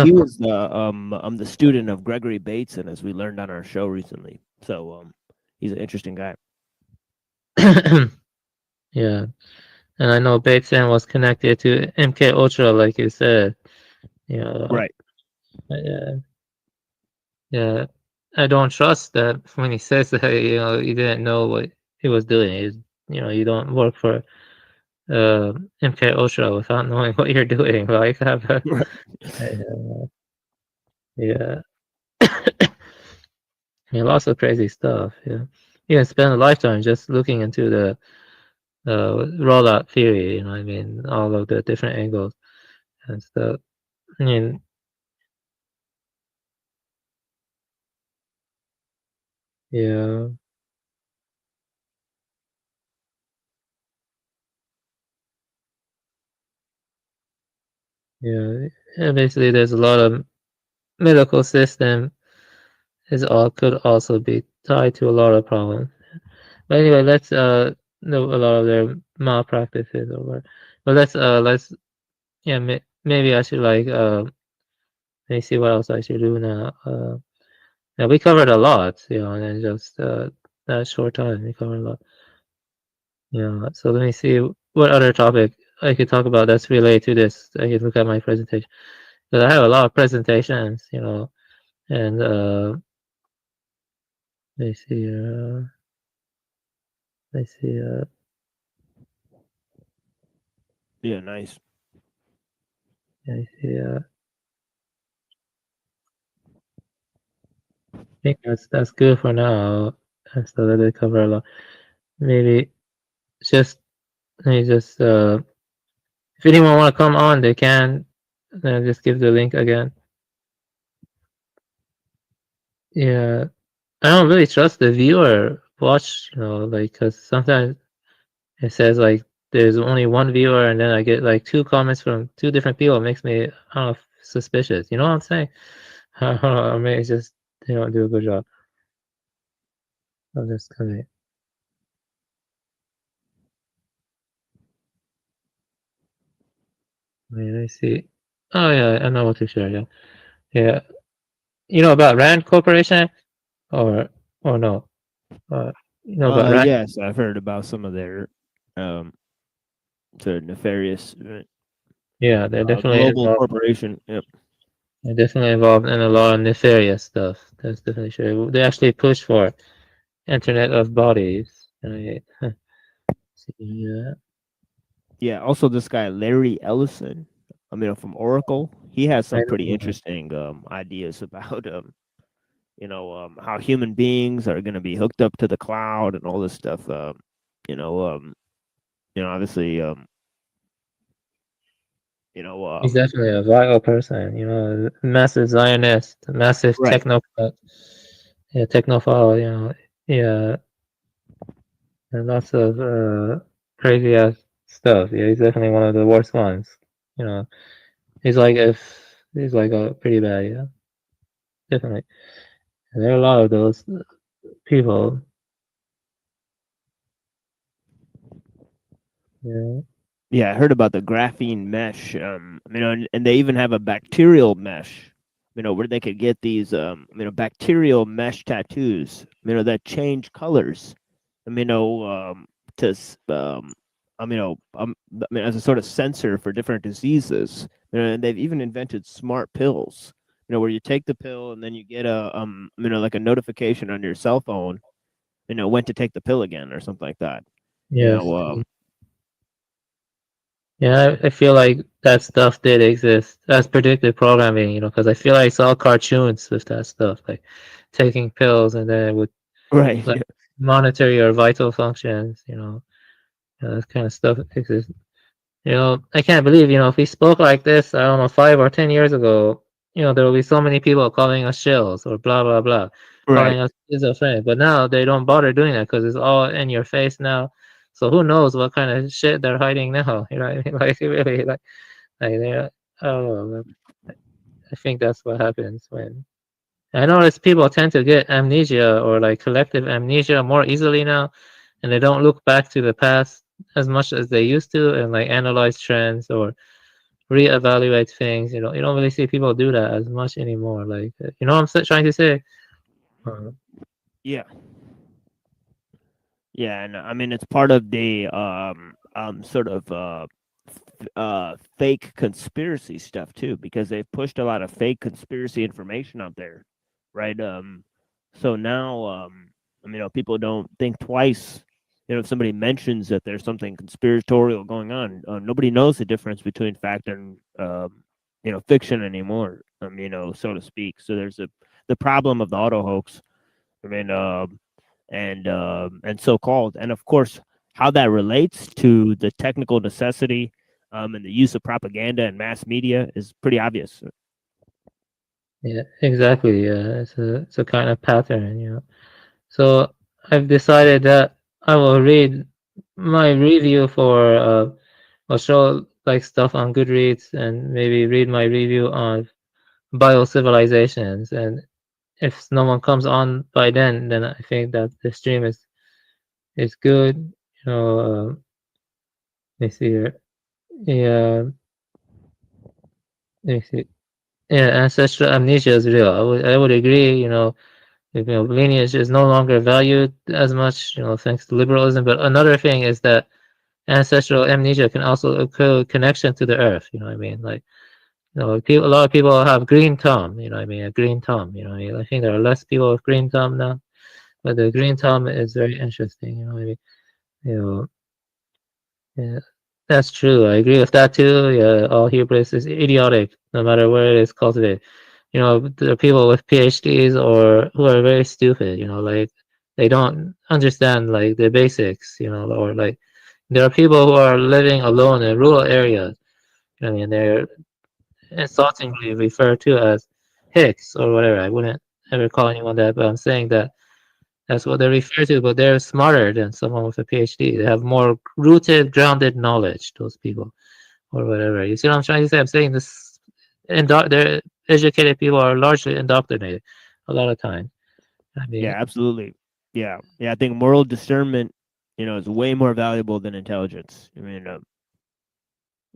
He was the student of Gregory Bateson, as we learned on our show recently. So he's an interesting guy. Yeah, and I know Bateson was connected to MK Ultra, like you said. Right. Yeah. I don't trust that when he says that. He didn't know what he was doing. You don't work for MK Ultra without knowing what you're doing. Like, yeah. Yeah, lots of crazy stuff. Yeah, you can spend a lifetime just looking into the rollout theory. I mean, all of the different angles and stuff. I mean, yeah, yeah. Basically, there's a lot of medical system could also be tied to a lot of problems. But anyway, let's know a lot of their malpractices or whatever. But let's maybe I should let me see what else I should do now. Yeah, we covered a lot, and then just that short time we covered a lot. Yeah, so let me see what other topic I could talk about that's related to this. I could look at my presentation because I have a lot of presentations, and let me see. Let's see. Yeah, nice. Let me see. think that's good for now. So that they cover a lot. Maybe just if anyone want to come on, they can. Just give the link again. Yeah, I don't really trust the viewer watch, like, because sometimes it says like there's only one viewer, and then I get like 2 comments from 2 different people. It makes me, I don't know, suspicious. You know what I'm saying? I mean, it's just they don't do a good job. I'll just come in. Wait, let me see. Oh yeah, I know what to share. Yeah, yeah. You know about Rand Corporation, or no? You know about Rand? Yes, I've heard about some of their sort of nefarious Yeah, they're definitely global involved. corporation. Yep. They're definitely involved in a lot of nefarious stuff. That's definitely true. They actually push for Internet of Bodies. Right? Yeah. Yeah. Also, this guy Larry Ellison, from Oracle, he has I some pretty know. interesting ideas about how human beings are going to be hooked up to the cloud and all this stuff. Obviously, He's definitely a vital person. Massive Zionist, massive right. technophile. Yeah, and lots of crazy ass stuff. Yeah, he's definitely one of the worst ones. He's like a pretty bad. Yeah, definitely. And there are a lot of those people. Yeah. Yeah, I heard about the graphene mesh. And they even have a bacterial mesh. Where they could get these, bacterial mesh tattoos. That change colors. As a sort of sensor for different diseases. And they've even invented smart pills. Where you take the pill and then you get like a notification on your cell phone. When to take the pill again or something like that. Yeah. Yeah, I feel like that stuff did exist. That's predictive programming, because I feel like I saw cartoons with that stuff, like taking pills and then it would right like monitor your vital functions, that kind of stuff exists. I can't believe, if we spoke like this, I don't know, 5 or 10 years ago, there will be so many people calling us shills or blah, blah, blah, calling us schizophrenic. But now they don't bother doing that because it's all in your face now. So who knows what kind of shit they're hiding now? You know what I mean? Like, really, I don't know. I think that's what happens when. I notice people tend to get amnesia or like collective amnesia more easily now, and they don't look back to the past as much as they used to and like analyze trends or reevaluate things. You don't really see people do that as much anymore. Like, you know what I'm trying to say? Yeah. Yeah, and it's part of the sort of fake conspiracy stuff too, because they've pushed a lot of fake conspiracy information out there, right? So now people don't think twice. If somebody mentions that there's something conspiratorial going on, nobody knows the difference between fact and fiction anymore. So to speak. So there's the problem of the auto hoax. And so-called, and of course, how that relates to the technical necessity and the use of propaganda and mass media is pretty obvious. Yeah, exactly. Yeah, it's a kind of pattern. So I've decided that I will read my review for I'll show like stuff on Goodreads and maybe read my review on Biocivilizations. And if no one comes on by then I think that the stream is good. Let me see here. Yeah, let me see. Yeah, ancestral amnesia is real. I would agree. Lineage is no longer valued as much. Thanks to liberalism. But another thing is that ancestral amnesia can also occur connection to the earth. You know what I mean? Like, a lot of people have green thumb. You know what I mean? A green thumb. You know what I mean? I think there are less people with green thumb now, but the green thumb is very interesting. You know what I mean? Yeah, that's true. I agree with that too. Yeah, all hubris is idiotic, no matter where it is cultivated. you know, there are people with PhDs or who are very stupid, you know, like they don't understand like the basics, you know, or like there are people who are living alone in rural areas. I mean, they're insultingly referred to as hicks or whatever. I wouldn't ever call anyone that, but I'm saying that that's what they refer to, but they're smarter than someone with a PhD. They have more rooted, grounded knowledge, those people, or whatever. You see what I'm trying to say? I'm saying this, they're educated people are largely indoctrinated a lot of times. I mean, Yeah, absolutely. Yeah, yeah. I think moral discernment, you know, is way more valuable than intelligence. I mean,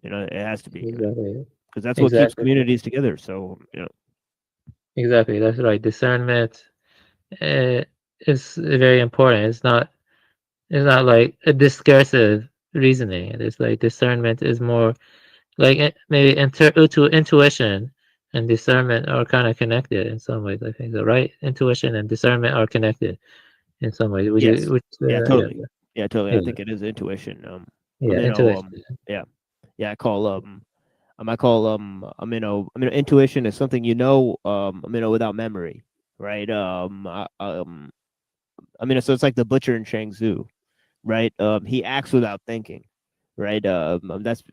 you know, it has to be exactly. because that's what keeps Exactly. communities together. So, you know, Exactly. That's right. Discernment is very important. It's not like a discursive reasoning. It's like discernment is more like maybe intuition and discernment are kind of connected in some ways. I think the right intuition and discernment are connected in some ways. Which yes, is which yeah, totally, yeah, yeah, totally. I yeah, think it is intuition. yeah, You know, intuition. yeah, yeah. I call intuition is something you know, you know, without memory, right? So it's like the butcher in Shangzhou, right? He acts without thinking, right? That's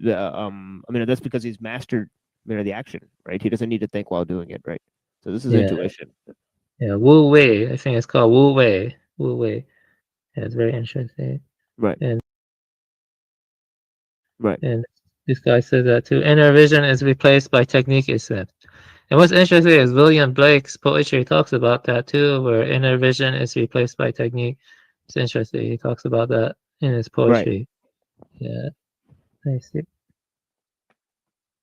because he's mastered, you know, the action, right? He doesn't need to think while doing it, right? So this is Yeah, intuition. yeah. Wu Wei. I think it's called Wu Wei. Wu Wei. Yeah, it's very interesting. Right. And Right. and this guy said that too. Inner vision is replaced by techniquism. And what's interesting is William Blake's poetry talks about that too, where inner vision is replaced by technique. It's interesting. He talks about that in his poetry. Yeah, I see.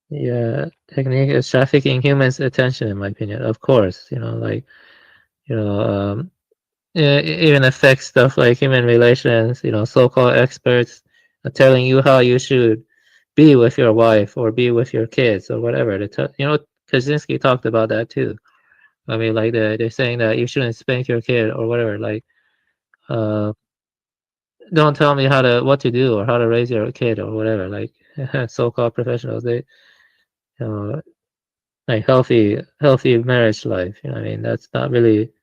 Yeah, technique is trafficking humans' attention, in my opinion. Of course, you know, like you know, it even affects stuff like human relations. You know, so-called experts are telling you how you should be with your wife or be with your kids or whatever. You know, Kaczynski talked about that too. I mean, like they're saying that you shouldn't spank your kid or whatever. Like, don't tell me what to do or how to raise your kid or whatever. Like, so-called professionals, they, you know, like healthy marriage life. You know, what I mean, that's not really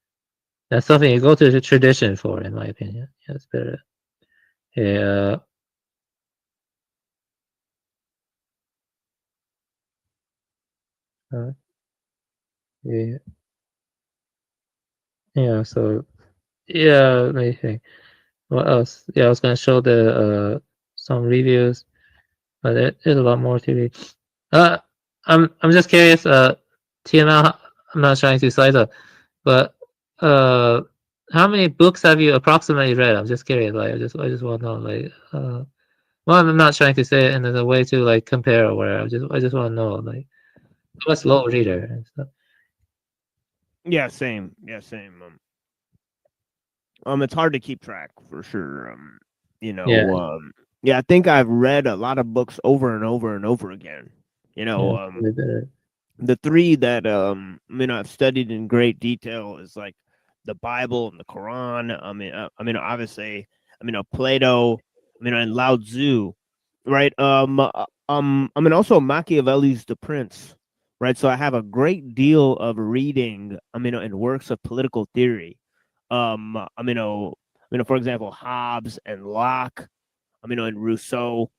that's something you go to the tradition for, in my opinion. Yeah, it's better. Yeah. Yeah. Yeah. So yeah, let me think. What else? Yeah, I was gonna show the some reviews, but there's a lot more to read. Uh, I'm just curious. TML. I'm not trying to size up, but how many books have you approximately read? I'm just curious. Like, I just want to know. Like, well, I'm not trying to say it in a way to like compare or whatever. I just want to know like I'm a slow reader and stuff. Yeah, same. Yeah, same. It's hard to keep track for sure. You know, Yeah. yeah, I think I've read a lot of books over and over and over again. You know, Yeah, the three that I've studied in great detail is like the Bible and the Quran. Obviously, Plato, and Lao Tzu, right? Also Machiavelli's The Prince, right? So I have a great deal of reading, in works of political theory. For example, Hobbes and Locke, and Rousseau,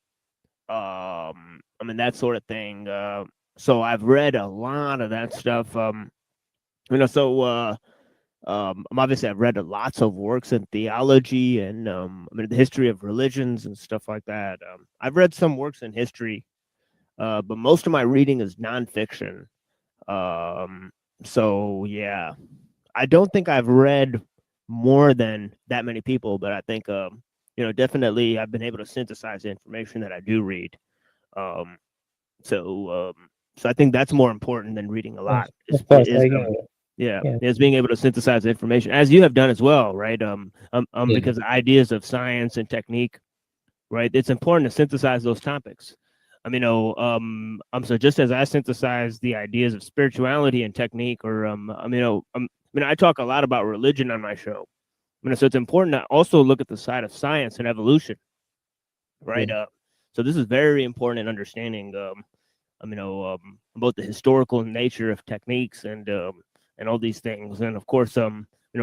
that sort of thing. So I've read a lot of that stuff. Obviously I've read lots of works in theology and the history of religions and stuff like that. I've read some works in history, but most of my reading is nonfiction. So yeah, I don't think I've read more than that many people, but I think definitely I've been able to synthesize the information that I do read. So I think that's more important than reading a lot. Of course, Is being able to synthesize information, as you have done as well, right? Because the ideas of science and technique, right? It's important to synthesize those topics. So just as I synthesize the ideas of spirituality and technique, or I talk a lot about religion on my show. So it's important to also look at the side of science and evolution, right? So this is very important in understanding both the historical nature of techniques and all these things, and of course,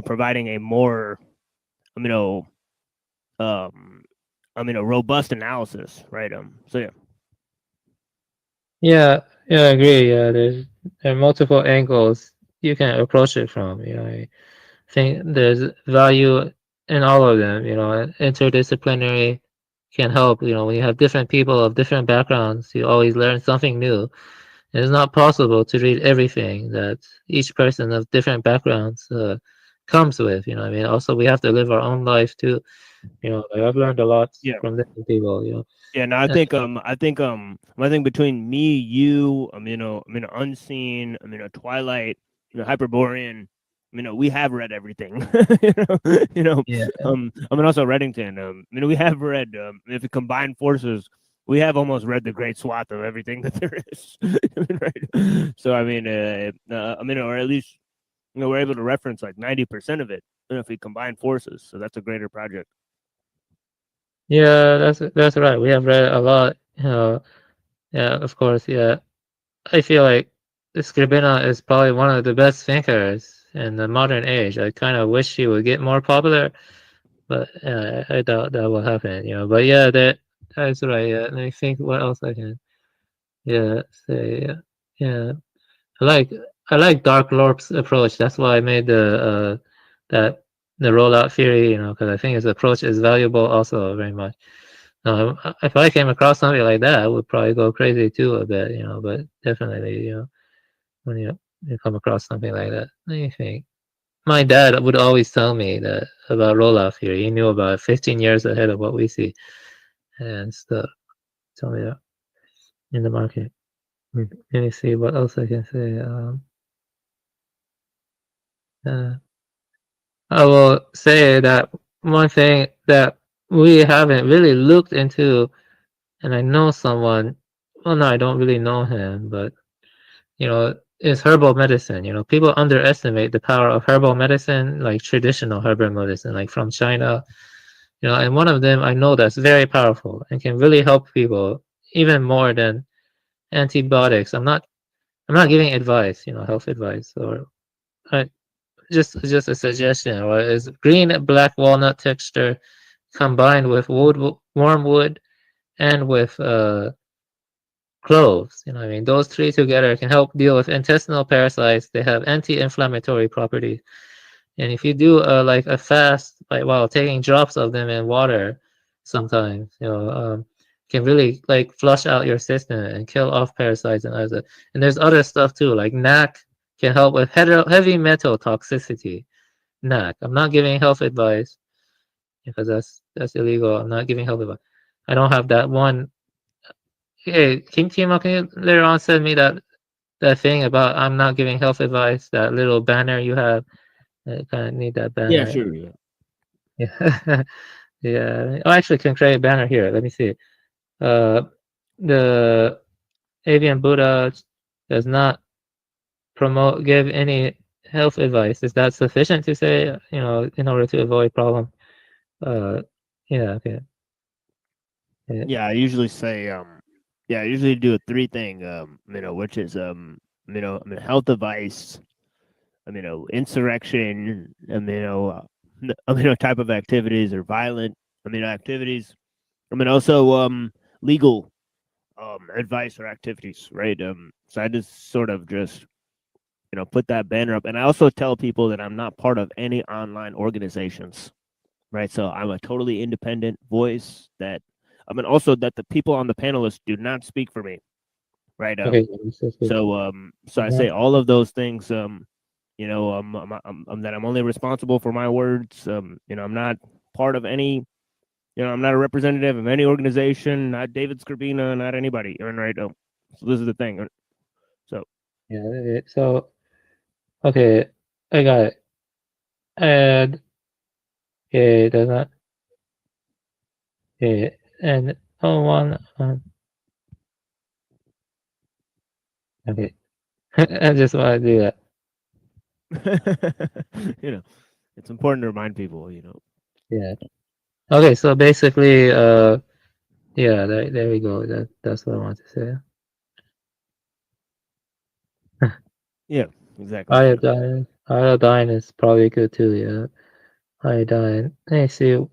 providing a more, robust analysis, right? So yeah. Yeah, yeah, I agree. Yeah, there are multiple angles you can approach it from. I think there's value in all of them. Interdisciplinary can help. When you have different people of different backgrounds, you always learn something new. It's not possible to read everything that each person of different backgrounds comes with. Also, we have to live our own life too. I've learned a lot from different people. Yeah, no, I think between me, you, Unseen, Twilight, Hyperborean, we have read everything. Yeah. Also Reddington, we have read. If we combine forces, we have almost read the great swath of everything that there is. Right? So or at least we're able to reference like 90% of it. If we combine forces, so that's a greater project. Yeah, that's right. We have read a lot. Yeah, of course. Yeah, I feel like Skrbina is probably one of the best thinkers in the modern age. I kind of wish he would get more popular, but I doubt that will happen. But yeah, that's right. Yeah, let me think what else I can. Yeah, say yeah. I like Dark Lord's approach. That's why I made the rollout theory. Because I think his approach is valuable also very much. If I came across something like that, I would probably go crazy too a bit. But definitely, when you come across something like that, let me think. My dad would always tell me that about rollout theory. He knew about 15 years ahead of what we see and stuff. Tell me that in the market. Let me see what else I can say. I will say that one thing that we haven't really looked into, and I know someone. Well, no, I don't really know him, but is herbal medicine. People underestimate the power of herbal medicine, like traditional herbal medicine, like from China. And one of them I know that's very powerful and can really help people even more than antibiotics. I'm not giving advice, health advice, or just a suggestion. Or is green black walnut texture combined with wormwood and with cloves. Those three together can help deal with intestinal parasites. They have anti-inflammatory properties. And if you do like a fast, like while taking drops of them in water, sometimes can really like flush out your system and kill off parasites and others. And there's other stuff too, like NAC can help with heavy metal toxicity. NAC. I'm not giving health advice because that's illegal. I'm not giving health advice. I don't have that one. Hey, can you later on send me that thing about I'm not giving health advice? That little banner you have. I kind of need that banner. Yeah, sure. Yeah. Yeah. I actually can create a banner here. Let me see. The Avian Buddha does not give any health advice. Is that sufficient to say, in order to avoid problem? Yeah. Okay. Yeah, I usually say, I usually do a 3 thing, which is, health advice, insurrection, type of activities or violent, activities. Also, legal, advice or activities, right? So I just sort of just, put that banner up. And I also tell people that I'm not part of any online organizations, right? So I'm a totally independent voice that, also that the people on the panelists do not speak for me, right? Okay. So I say all of those things, that I'm only responsible for my words. I'm not part of any, I'm not a representative of any organization, not David Skrbina, not anybody, right? So this is the thing. So yeah. So okay, I got it. And okay, does not. Okay, and one. Okay, I just want to do that. It's important to remind people, Yeah. Okay, so basically, yeah, there we go. That's what I want to say. Yeah, exactly. Iodine is probably good too. Yeah, iodine. Let me see.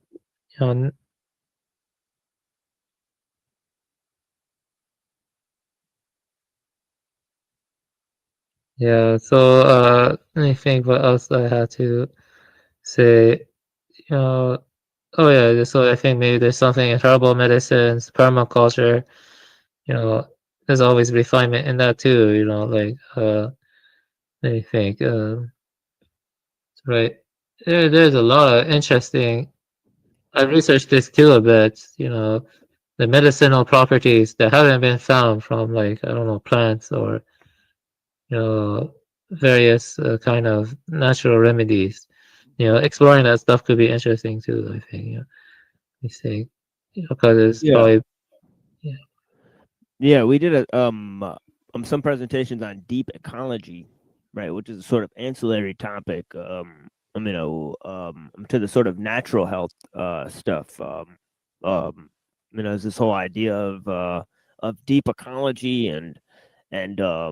Yeah. So let me think. What else I had to say? Oh yeah. So I think maybe there's something in herbal medicines, permaculture. There's always refinement in that too. Like let me think. Right. There's a lot of interesting. I researched this too a bit. The medicinal properties that haven't been found from, like, I don't know, plants or various kind of natural remedies. Exploring that stuff could be interesting too. I think. You think, because it's Yeah. probably Yeah, we did some presentations on deep ecology, right, which is a sort of ancillary topic, to the sort of natural health stuff. There's this whole idea of deep ecology and how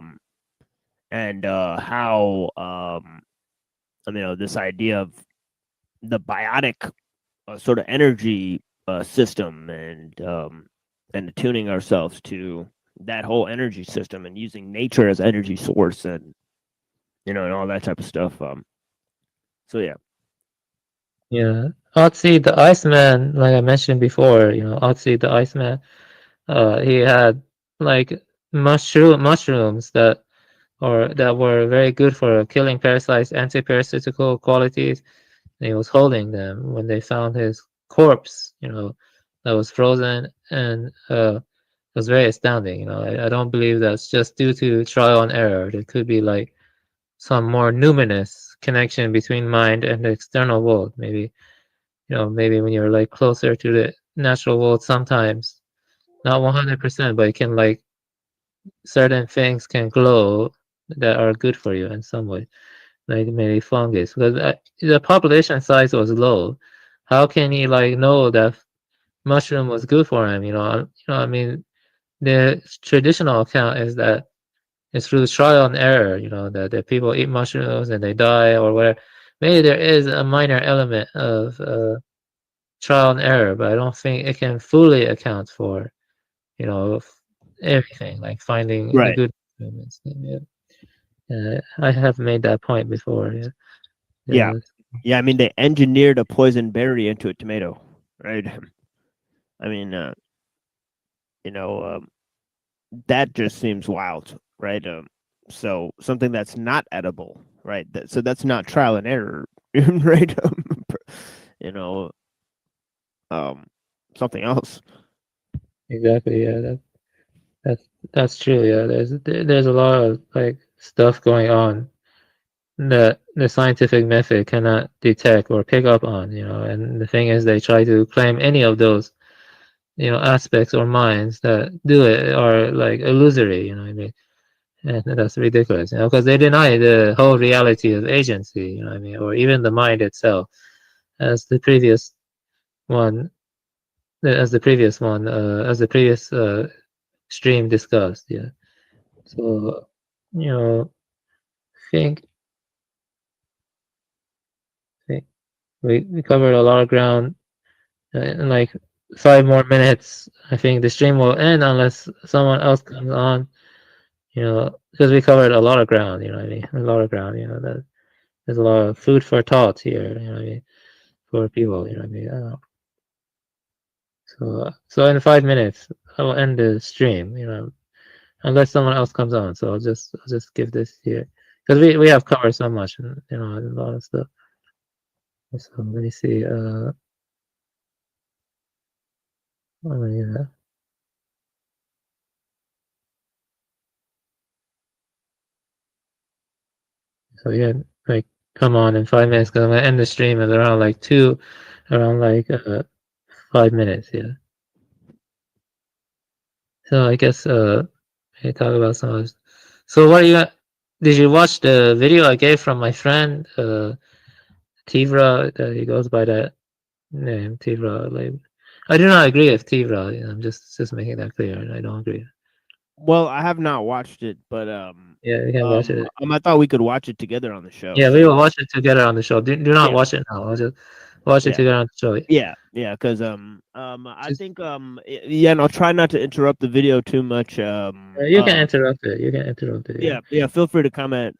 this idea of the biotic sort of energy system and attuning ourselves to that whole energy system and using nature as energy source and and all that type of stuff. So yeah. Yeah. Otzi the Iceman, like I mentioned before, Otzi the Iceman, he had like mushrooms that were very good for killing parasites, anti-parasitical qualities. And he was holding them when they found his corpse, that was frozen, and it was very astounding. I don't believe that's just due to trial and error. There could be like some more numinous connection between mind and the external world. Maybe when you're like closer to the natural world, sometimes not 100%, but it can, like, certain things can glow that are good for you in some way, like maybe fungus, because the population size was low. How can he like know that mushroom was good for him? I mean, the traditional account is that it's through trial and error. That people eat mushrooms and they die or whatever. Maybe there is a minor element of trial and error, but I don't think it can fully account for everything, like finding the Right. good moments. Yeah. I have made that point before. Yeah. Yeah, I mean, they engineered a poison berry into a tomato, right? I mean, that just seems wild, right? So something that's not edible, right? So that's not trial and error, right? Something else. Exactly. Yeah. That's true. Yeah. There's a lot of like stuff going on that the scientific method cannot detect or pick up on. And the thing is, they try to claim any of those aspects or minds that do it are like illusory. What I mean? And that's ridiculous, because they deny the whole reality of agency. What I mean? Or even the mind itself, as the previous one, as the previous stream discussed. Yeah. So, think think we covered a lot of ground in like 5 more minutes. I think the stream will end unless someone else comes on. Because we covered a lot of ground. What I mean? A lot of ground. That there's a lot of food for thought here. What I mean? For people. What I mean? So in 5 minutes, I will end the stream. Unless someone else comes on. So I'll just give this here, because we have covered so much, and a lot of stuff. So let me see. Oh yeah. So yeah, like, come on in 5 minutes, because I'm gonna end the stream at around like 5 minutes. Yeah. So I guess I talk about some of this. So what did you watch the video I gave from my friend Tivra? He goes by that name, Tivra. Like, I do not agree with Tivra. I'm just making that clear. I don't agree. Well, I have not watched it, but Yeah, you can watch it. I thought we could watch it together on the show. Yeah, we will watch it together on the show. Do not Yeah. watch it now. I'll just watch it Yeah. together on the show. Yeah, because I think yeah, and I'll try not to interrupt the video too much. You can interrupt it. You can interrupt it. Yeah. Feel free to comment.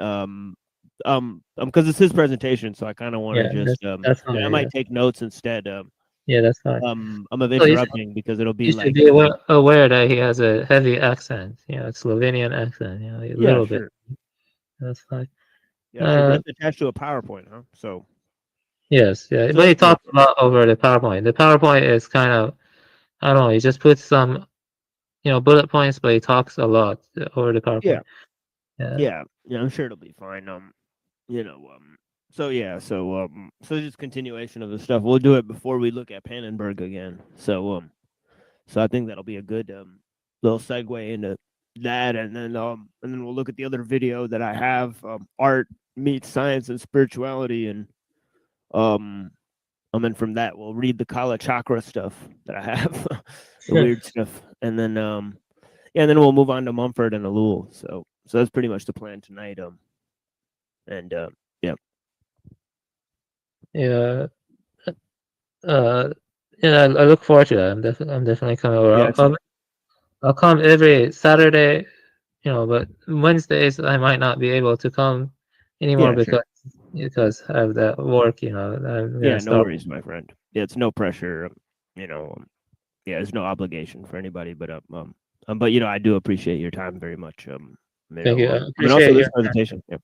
Because it's his presentation, so I kind of want to Yeah, just that's fine, I might yeah. take notes instead. Yeah, that's fine. I'm of So you should- interrupting because it'll be You like should be aware that he has a heavy accent. Yeah, Slovenian accent. Yeah, a little bit. sure. That's fine. Yeah, sure. But it's attached to a PowerPoint, huh? So Yes, yeah, So but he that's cool. talks a lot over the PowerPoint. The PowerPoint is kind of, I don't know, he just puts some, bullet points, but he talks a lot over the PowerPoint. Yeah, I'm sure it'll be fine. So just continuation of the stuff. We'll do it before we look at Pannenberg again. So I think that'll be a good little segue into that, and then we'll look at the other video that I have, art meets science and spirituality, and then from that we'll read the Kala Chakra stuff that I have, the weird stuff, and then and then we'll move on to Mumford and ellul. So that's pretty much the plan tonight. Yeah. Yeah. I look forward to that. I'm definitely coming over. Yeah, I'll come every Saturday, but Wednesdays I might not be able to come anymore Yeah, sure. because I have that work. Yeah, no worries, my friend. Yeah, it's no pressure. Yeah, there's no obligation for anybody, but I do appreciate your time very much. Thank you. I And appreciate also this your time. presentation. Yeah.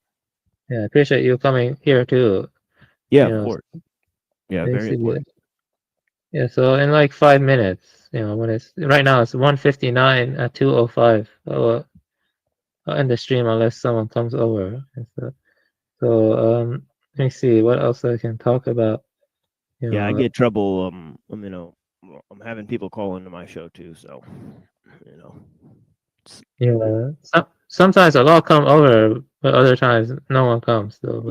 Yeah, I appreciate you coming here too. Yeah, of course. Yeah, very basically. important. Yeah, so in like 5 minutes, when it's right now it's 1:59 at 2:05. I'll end the stream unless someone comes over. So let me see what else I can talk about. Yeah, I get trouble. I'm having people call into my show too, so sometimes a lot come over, but other times no one comes. So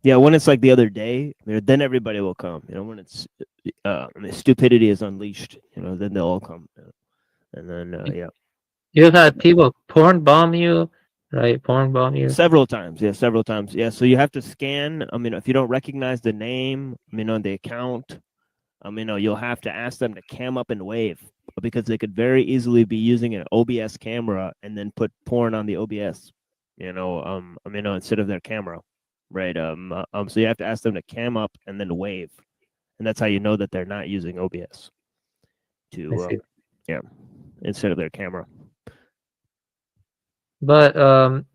yeah. When it's like the other day, then everybody will come. When it's stupidity is unleashed, then they'll all come. And then yeah. You've had people porn bomb you, right? Porn bomb you several times. Yeah, several times. Yeah, so you have to scan. If you don't recognize the name, on the account, you'll have to ask them to cam up and wave, because they could very easily be using an OBS camera and then put porn on the OBS, instead of their camera, right? So you have to ask them to cam up and then wave, and that's how you know that they're not using OBS instead of their camera. But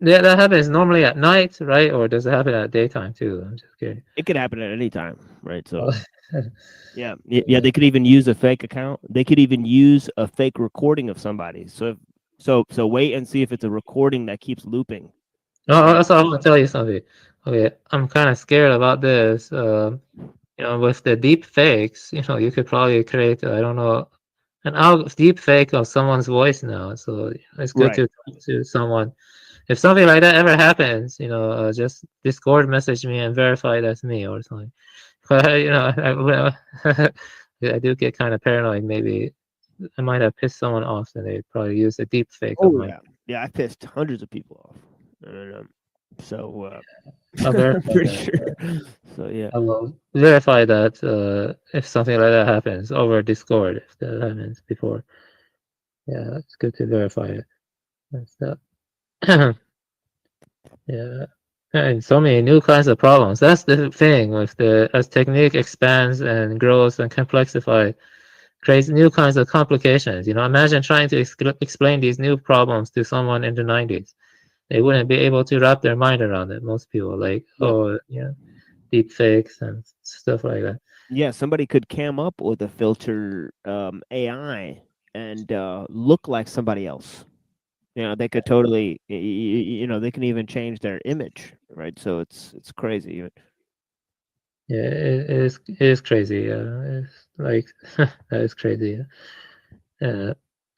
yeah, that happens normally at night, right? Or does it happen at daytime too? I'm just kidding. It could happen at any time, right? So yeah, they could even use a fake account. They could even use a fake recording of somebody. So wait and see if it's a recording that keeps looping. No, so I'm gonna tell you something. Okay, I'm kind of scared about this. With the deep fakes, you could probably create, I don't know, an deep fake of someone's voice now. So it's good to talk to someone. If something like that ever happens, just Discord message me and verify that's me or something. But I do get kind of paranoid. Maybe I might have pissed someone off, and they probably use a deep fake of mine. Yeah, I pissed hundreds of people off. So I'm pretty sure. So yeah, I will verify that if something like that happens over Discord, if that happens before. Yeah, it's good to verify it. That's yeah, and so many new kinds of problems. That's the thing with as technique expands and grows and complexifies, creates new kinds of complications. Imagine trying to explain these new problems to someone in the 90s. They wouldn't be able to wrap their mind around it. Most people deep fakes and stuff like that. Yeah, somebody could cam up with a filter AI and look like somebody else. They could totally, they can even change their image, right? So it's crazy. Yeah, it is crazy. It's like that is crazy. And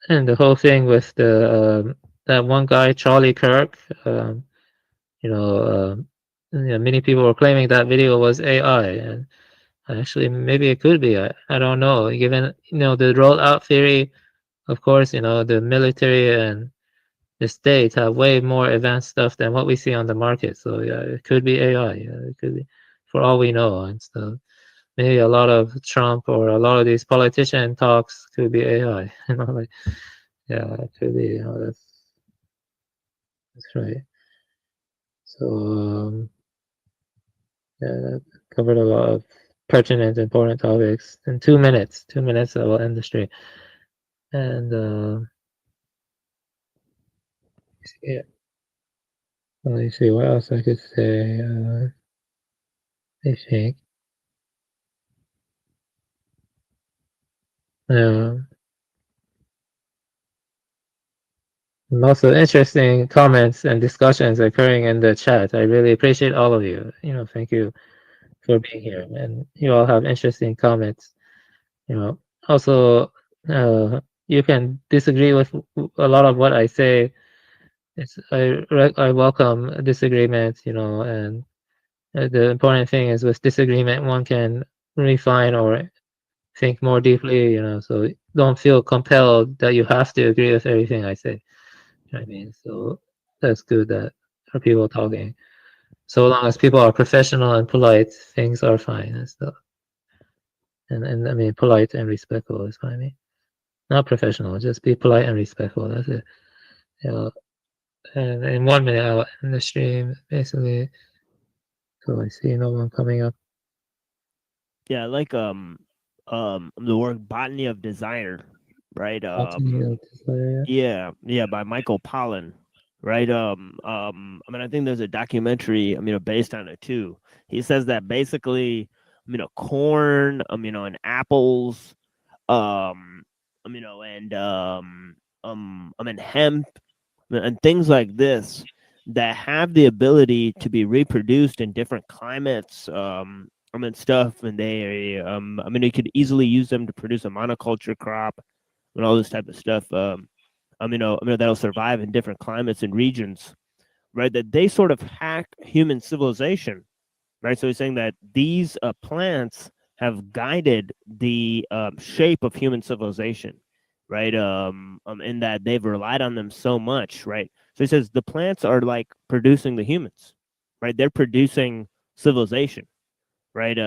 the whole thing with the that one guy, Charlie Kirk, many people were claiming that video was AI, and actually maybe it could be. I don't know. Given the rollout theory, of course, the military and the states have way more advanced stuff than what we see on the market. So yeah, it could be AI. Yeah, it could be, for all we know, and stuff. Maybe a lot of Trump or a lot of these politician talks could be AI. You know, like, yeah, it could be. You know, that's right. So yeah, that covered a lot of pertinent, important topics in 2 minutes. 2 minutes, I will end the stream. And yeah, let me see what else I could say. I think. Lots of interesting comments and discussions occurring in the chat. I really appreciate all of you. You know, thank you for being here, and you all have interesting comments. You know, also you can disagree with a lot of what I say. I welcome disagreement. You know, and the important thing is with disagreement, one can refine or think more deeply. You know, so don't feel compelled that you have to agree with everything I say. You know what I mean? So that's good that are people talking. So long as people are professional and polite, things are fine and stuff. And I mean, polite and respectful is what I mean. Not professional, just be polite and respectful. That's it. You know, and in 1 minute, I'll end the stream, basically. So I see no one coming up. Yeah, I like the work Botany of Desire, right? Yeah, by Michael Pollan, right? I mean, I think there's a documentary, based on it too. He says that basically, corn, and apples, and hemp and things like this that have the ability to be reproduced in different climates, stuff, and they, you could easily use them to produce a monoculture crop and all this type of stuff. That'll survive in different climates and regions, right? That they sort of hack human civilization, right? So he's saying that these plants have guided the shape of human civilization, right? In that they've relied on them so much, right? So he says the plants are like producing the humans, right? They're producing civilization, right?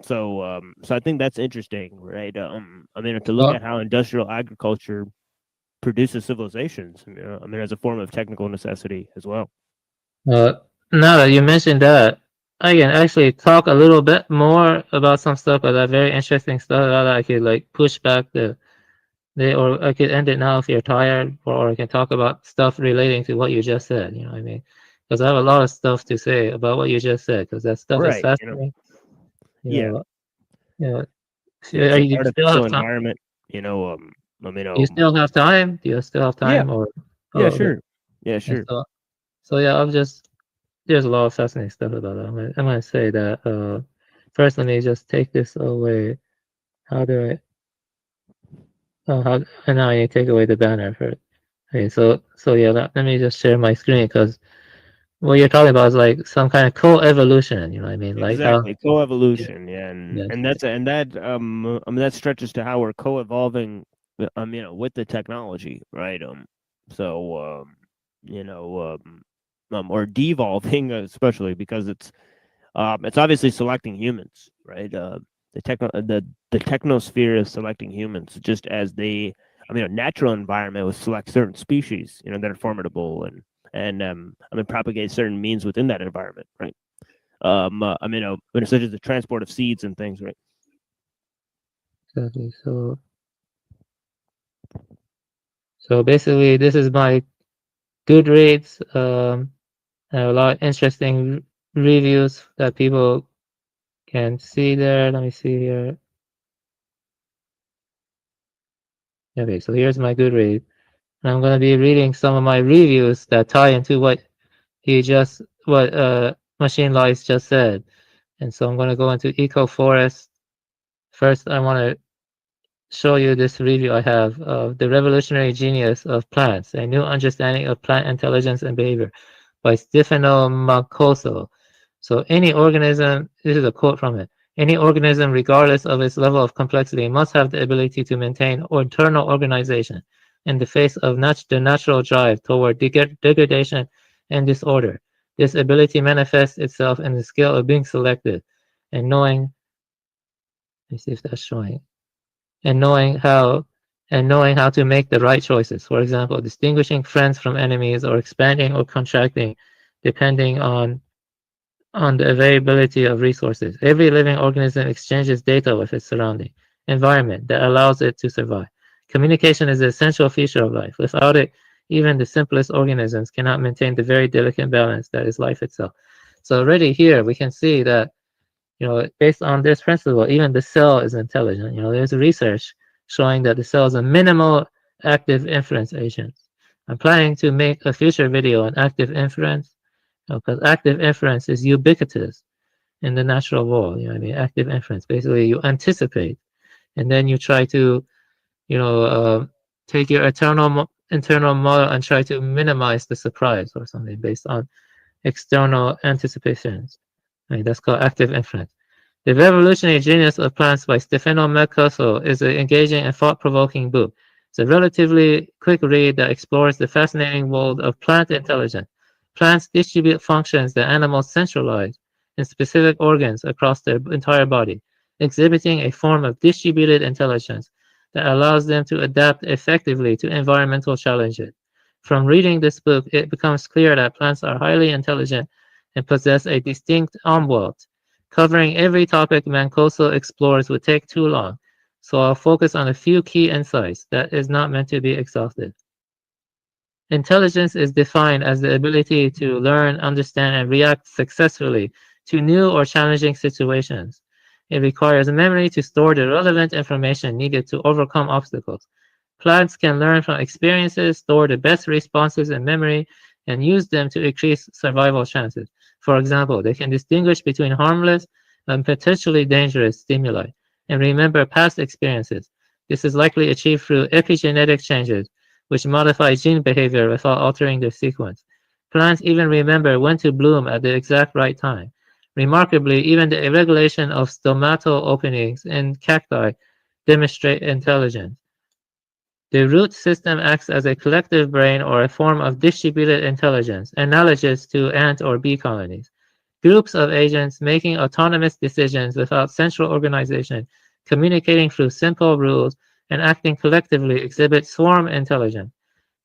So I think that's interesting, right? To look at how industrial agriculture produces civilizations, as a form of technical necessity as well. Now that you mentioned that, I can actually talk a little bit more about some stuff, but that very interesting stuff that I could like push back or I could end it now if you're tired, or I can talk about stuff relating to what you just said. You know what I mean? Because I have a lot of stuff to say about what you just said, because that stuff is fascinating. Yeah. You still have time? Environment, You still have time? Do you still have time? Or sure. Yeah, sure. So yeah, there's a lot of fascinating stuff about that. I'm gonna say that first. Let me just take this away. How do I? And now I need to take away the banner first. Okay, so yeah, let me just share my screen, because what you're talking about is like some kind of co-evolution. You know what I mean? Like exactly, co-evolution. Yeah, that stretches to how we're co-evolving. With the technology, right? Or devolving, especially because it's obviously selecting humans, right? The technosphere is selecting humans, just as a natural environment would select certain species, that are formidable and propagate certain means within that environment, right? Such as the transport of seeds and things, right? Exactly. So basically, this is my Goodreads. I have a lot of interesting reviews that people can see there. Let me see here. Okay, so here's my Goodreads. And I'm going to be reading some of my reviews that tie into what Machine Lies just said. And so I'm going to go into Ecoforest. First, I want to show you this review I have of The Revolutionary Genius of Plants, A New Understanding of Plant Intelligence and Behavior by Stefano Mancoso. So any organism, this is a quote from it, any organism, regardless of its level of complexity, must have the ability to maintain internal organization in the face of the natural drive toward degradation and disorder. This ability manifests itself in the skill of being selective and knowing. Let me see if that's showing. And knowing how to make the right choices. For example, distinguishing friends from enemies or expanding or contracting depending on the availability of resources. Every living organism exchanges data with its surrounding environment that allows it to survive. Communication is an essential feature of life. Without it, even the simplest organisms cannot maintain the very delicate balance that is life itself. So already here we can see that, based on this principle, even the cell is intelligent. There's research showing that the cell is a minimal active inference agent. I'm planning to make a future video on active inference, because active inference is ubiquitous in the natural world. Active inference, basically you anticipate, and then you try to, take your internal model and try to minimize the surprise or something based on external anticipations. That's called active inference. The Revolutionary Genius of Plants by Stefano Mercoso is an engaging and thought-provoking book. It's a relatively quick read that explores the fascinating world of plant intelligence. Plants distribute functions that animals centralize in specific organs across their entire body, exhibiting a form of distributed intelligence that allows them to adapt effectively to environmental challenges. From reading this book, it becomes clear that plants are highly intelligent and possess a distinct umwelt. Covering every topic Mancoso explores would take too long, so I'll focus on a few key insights that is not meant to be exhaustive. Intelligence is defined as the ability to learn, understand, and react successfully to new or challenging situations. It requires memory to store the relevant information needed to overcome obstacles. Plants can learn from experiences, store the best responses in memory, and use them to increase survival chances. For example, they can distinguish between harmless and potentially dangerous stimuli and remember past experiences. This is likely achieved through epigenetic changes, which modify gene behavior without altering their sequence. Plants even remember when to bloom at the exact right time. Remarkably, even the irregulation of stomatal openings in cacti demonstrate intelligence. The root system acts as a collective brain or a form of distributed intelligence, analogous to ant or bee colonies. Groups of agents making autonomous decisions without central organization, communicating through simple rules, and acting collectively exhibit swarm intelligence.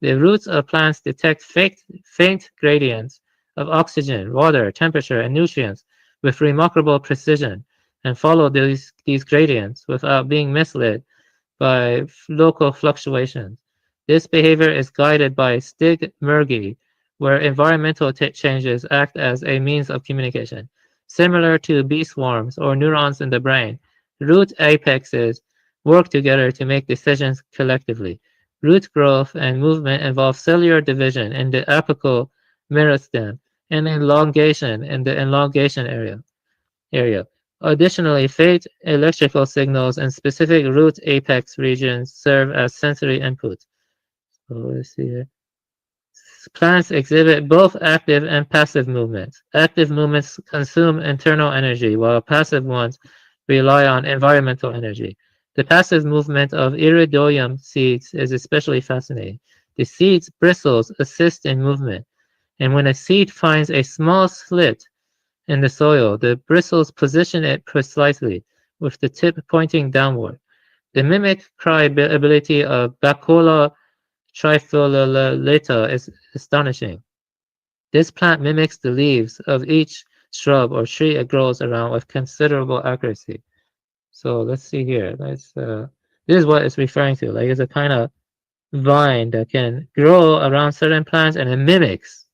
The roots of plants detect faint gradients of oxygen, water, temperature, and nutrients with remarkable precision, and follow these gradients without being misled by local fluctuations. This behavior is guided by stigmergy, where environmental changes act as a means of communication. Similar to bee swarms or neurons in the brain, root apexes work together to make decisions collectively. Root growth and movement involve cellular division in the apical meristem and elongation in the elongation area. Additionally, faint electrical signals in specific root apex regions serve as sensory inputs. So let's see here. Plants exhibit both active and passive movements. Active movements consume internal energy, while passive ones rely on environmental energy. The passive movement of iridium seeds is especially fascinating. The seed's bristles assist in movement, and when a seed finds a small slit in the soil, the bristles position it precisely, with the tip pointing downward. The mimic cry ability of Bacola trifoliata is astonishing. This plant mimics the leaves of each shrub or tree it grows around with considerable accuracy. So let's see here. This is what it's referring to. Like, it's a kind of vine that can grow around certain plants, and it mimics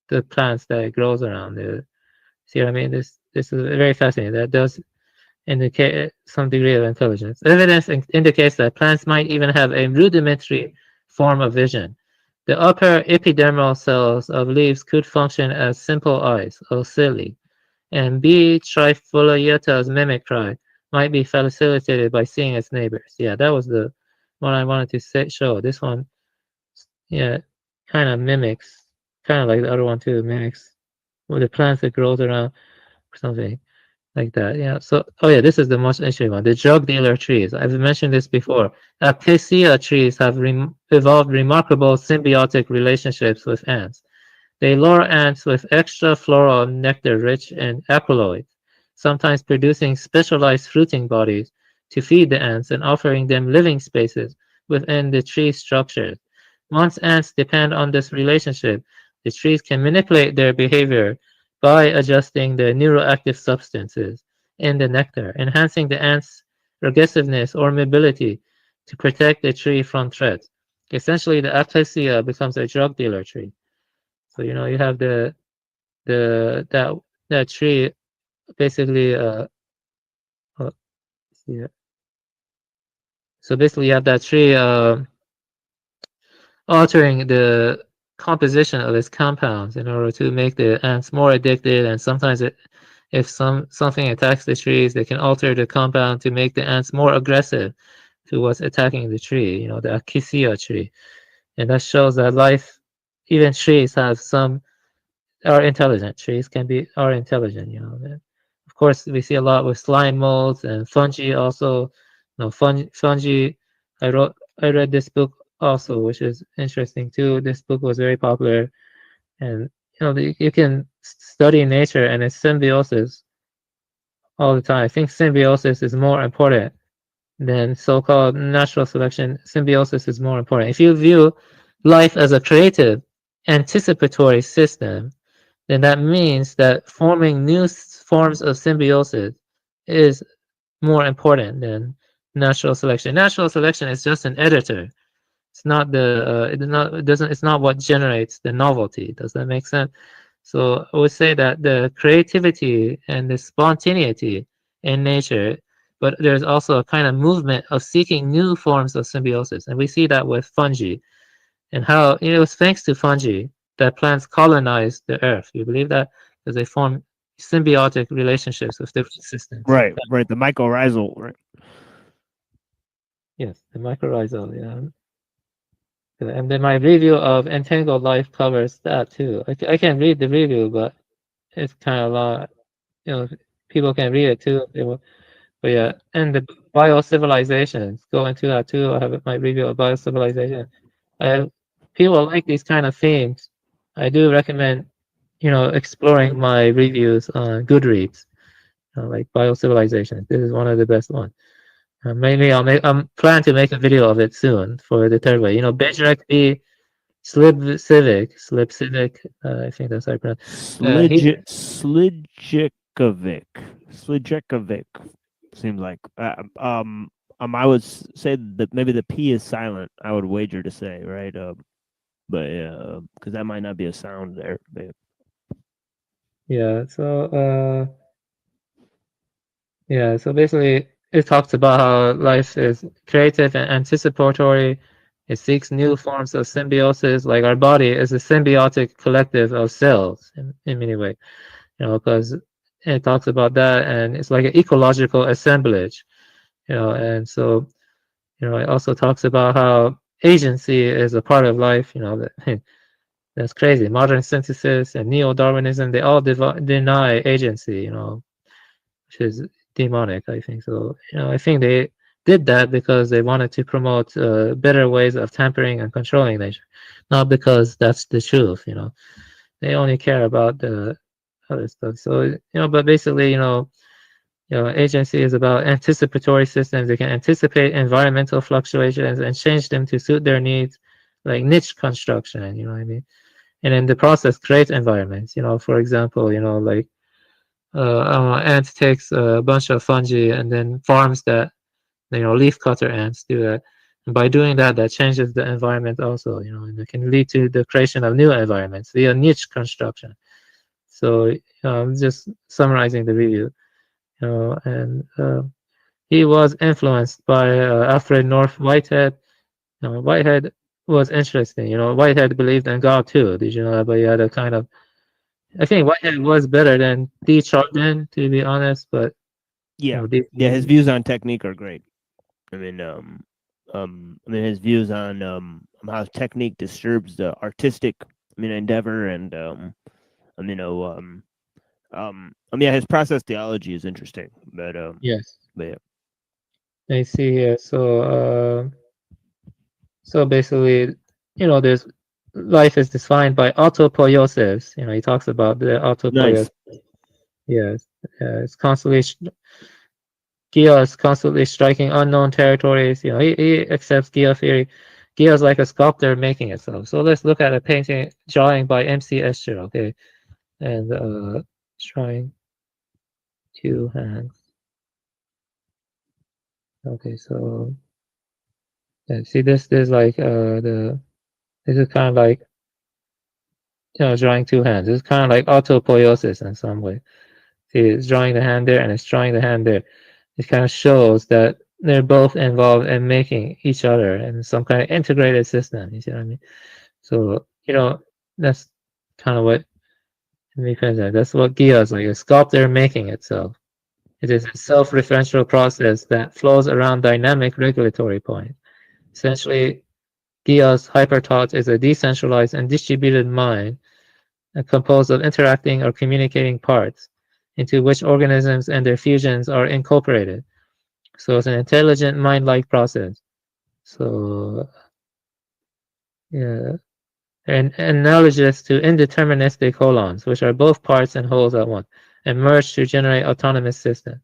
the plants that it grows around. See what I mean? This is very fascinating. That does indicate some degree of intelligence. Evidence indicates that plants might even have a rudimentary form of vision. The upper epidermal cells of leaves could function as simple eyes, ocelli, and B. trifoliata's mimic cry might be facilitated by seeing its neighbors. Yeah, that was the one I wanted to show. This one, yeah, kind of mimics, kind of like the other one too, mimics with the plants that grows around or something. like that. Yeah. So, oh yeah, this is the most interesting one. The drug dealer trees. I've mentioned this before. Acacia trees have evolved remarkable symbiotic relationships with ants. They lure ants with extra floral nectar rich in alkaloids, sometimes producing specialized fruiting bodies to feed the ants and offering them living spaces within the tree structures. Once ants depend on this relationship, the trees can manipulate their behavior by adjusting the neuroactive substances in the nectar, enhancing the ant's aggressiveness or mobility to protect the tree from threats. Essentially, the acacia becomes a drug dealer tree. So you have that tree basically yeah. So basically you have that tree altering the composition of its compounds in order to make the ants more addicted, and sometimes if something attacks the trees, they can alter the compound to make the ants more aggressive to what's attacking the tree, the acacia tree. And that shows that life, even trees are intelligent. Trees are intelligent, Of course, we see a lot with slime molds and fungi also. Fungi. I read this book also, which is interesting too. This book was very popular, and you can study nature and its symbiosis all the time. I think symbiosis is more important than so-called natural selection. Symbiosis is more important. If you view life as a creative, anticipatory system, then that means that forming new forms of symbiosis is more important than natural selection. Natural selection is just an editor. It's not it's not what generates the novelty. Does that make sense? So I would say that the creativity and the spontaneity in nature, but there's also a kind of movement of seeking new forms of symbiosis. And we see that with fungi, and how it was thanks to fungi that plants colonized the earth. You believe that? Because they form symbiotic relationships with different systems. Right. The mycorrhizal, right? Yes, the mycorrhizal, yeah. And then my review of Entangled Life covers that too. I can read the review, but it's kind of long. People can read it too if they want. But yeah, and the biocivilizations go into that too. I have my review of biocivilization. People like these kind of themes. I do recommend, exploring my reviews on Goodreads, like biocivilization. This is one of the best ones. Maybe I'm planning to make a video of it soon for the third way. Bejrek B. Slip Civic. I think that's how I pronounce. Slidjekovic seems like. I would say that maybe the P is silent. I would wager to say, right? But because that might not be a sound there. But... Yeah. So So basically, it talks about how life is creative and anticipatory. It seeks new forms of symbiosis. Like our body is a symbiotic collective of cells in many ways. Because it talks about that, and it's like an ecological assemblage. And so, it also talks about how agency is a part of life. That's crazy. Modern synthesis and neo-Darwinism, they all deny agency. Which is demonic, I think. So, I think they did that because they wanted to promote better ways of tampering and controlling nature, not because that's the truth. They only care about the other stuff. So, but basically, agency is about anticipatory systems. They can anticipate environmental fluctuations and change them to suit their needs, like niche construction. You know what I mean? And in the process, create environments. For example, like ant takes a bunch of fungi and then farms that, leaf cutter ants do that. And by doing that, that changes the environment also, and it can lead to the creation of new environments via niche construction. So I'm just summarizing the review, and he was influenced by Alfred North Whitehead. Whitehead was interesting. Whitehead believed in God too. Did you know that? But he had a kind of, I think Whitehead was better than D. Chardin, to be honest. But yeah, his views on technique are great. I mean, his views on how technique disturbs the artistic, endeavor, and I mean, yeah, his process theology is interesting, but Yes. but yeah. I see here. So so basically, there's life is defined by autopoiesis. He talks about the autopoiesis. Nice. Yes, it's constantly Gia is constantly striking unknown territories. He accepts Gia theory. Gia is like a sculptor making itself. So let's look at a painting drawing by MC Escher. Okay, and trying two hands. Okay, so yeah, see this is like this is kind of like drawing two hands. It's kind of like autopoiesis in some way. See, it's drawing the hand there and it's drawing the hand there. It kind of shows that they're both involved in making each other in some kind of integrated system. You see what I mean? So that's kind of what that's what Gia is like, a sculptor making itself. It is a self-referential process that flows around dynamic regulatory point. Essentially, Gia's hyperthought is a decentralized and distributed mind composed of interacting or communicating parts into which organisms and their fusions are incorporated. So it's an intelligent mind-like process. So yeah, and analogous to indeterministic holons, which are both parts and wholes at once, and merge to generate autonomous systems.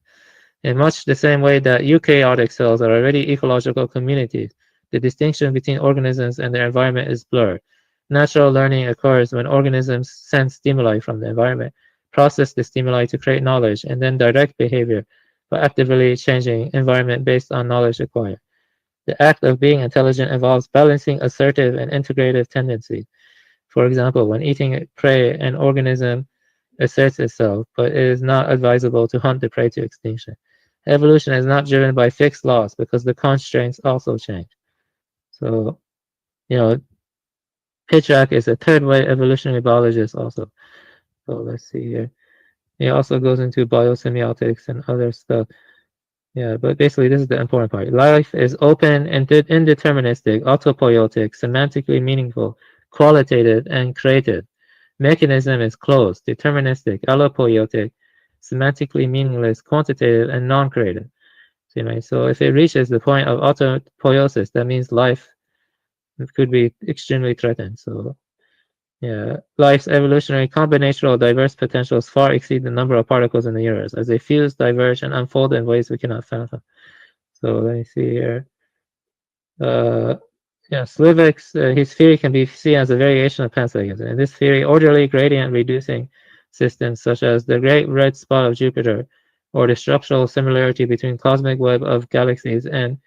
In much the same way that eukaryotic cells are already ecological communities, the distinction between organisms and their environment is blurred. Natural learning occurs when organisms sense stimuli from the environment, process the stimuli to create knowledge, and then direct behavior by actively changing environment based on knowledge acquired. The act of being intelligent involves balancing assertive and integrative tendencies. For example, when eating prey, an organism asserts itself, but it is not advisable to hunt the prey to extinction. Evolution is not driven by fixed laws because the constraints also change. So, Pitchak is a third-wave evolutionary biologist also. So let's see here. He also goes into biosemiotics and other stuff. Yeah, but basically this is the important part. Life is open and indeterministic, autopoietic, semantically meaningful, qualitative, and creative. Mechanism is closed, deterministic, allopoietic, semantically meaningless, quantitative, and non-creative. See, right? So if it reaches the point of autopoiesis, that means life could be extremely threatened. So yeah, life's evolutionary combinational diverse potentials far exceed the number of particles in the universe as they fuse, diverge, and unfold in ways we cannot fathom. So let me see here. Slivik's his theory can be seen as a variation of panpsychism. In this theory, orderly gradient reducing systems such as the Great Red Spot of Jupiter, or the structural similarity between cosmic web of galaxies and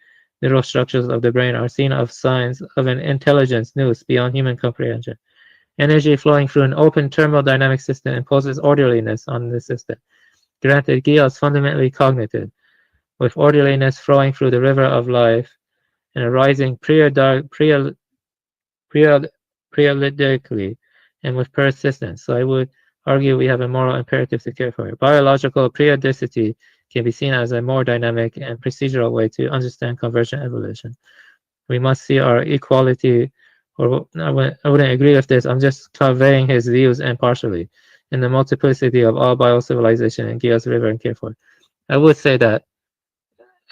neural structures of the brain, are seen as signs of an intelligence nous beyond human comprehension. Energy flowing through an open thermodynamic system imposes orderliness on the system. Granted, Gia is fundamentally cognitive, with orderliness flowing through the river of life and arising periodically and with persistence. So I would argue we have a moral imperative to care for it. Biological periodicity can be seen as a more dynamic and procedural way to understand convergent evolution. We must see our equality, or I wouldn't agree with this, I'm just conveying his views impartially, in the multiplicity of all biocivilization and Gia's river and care for it. I would say that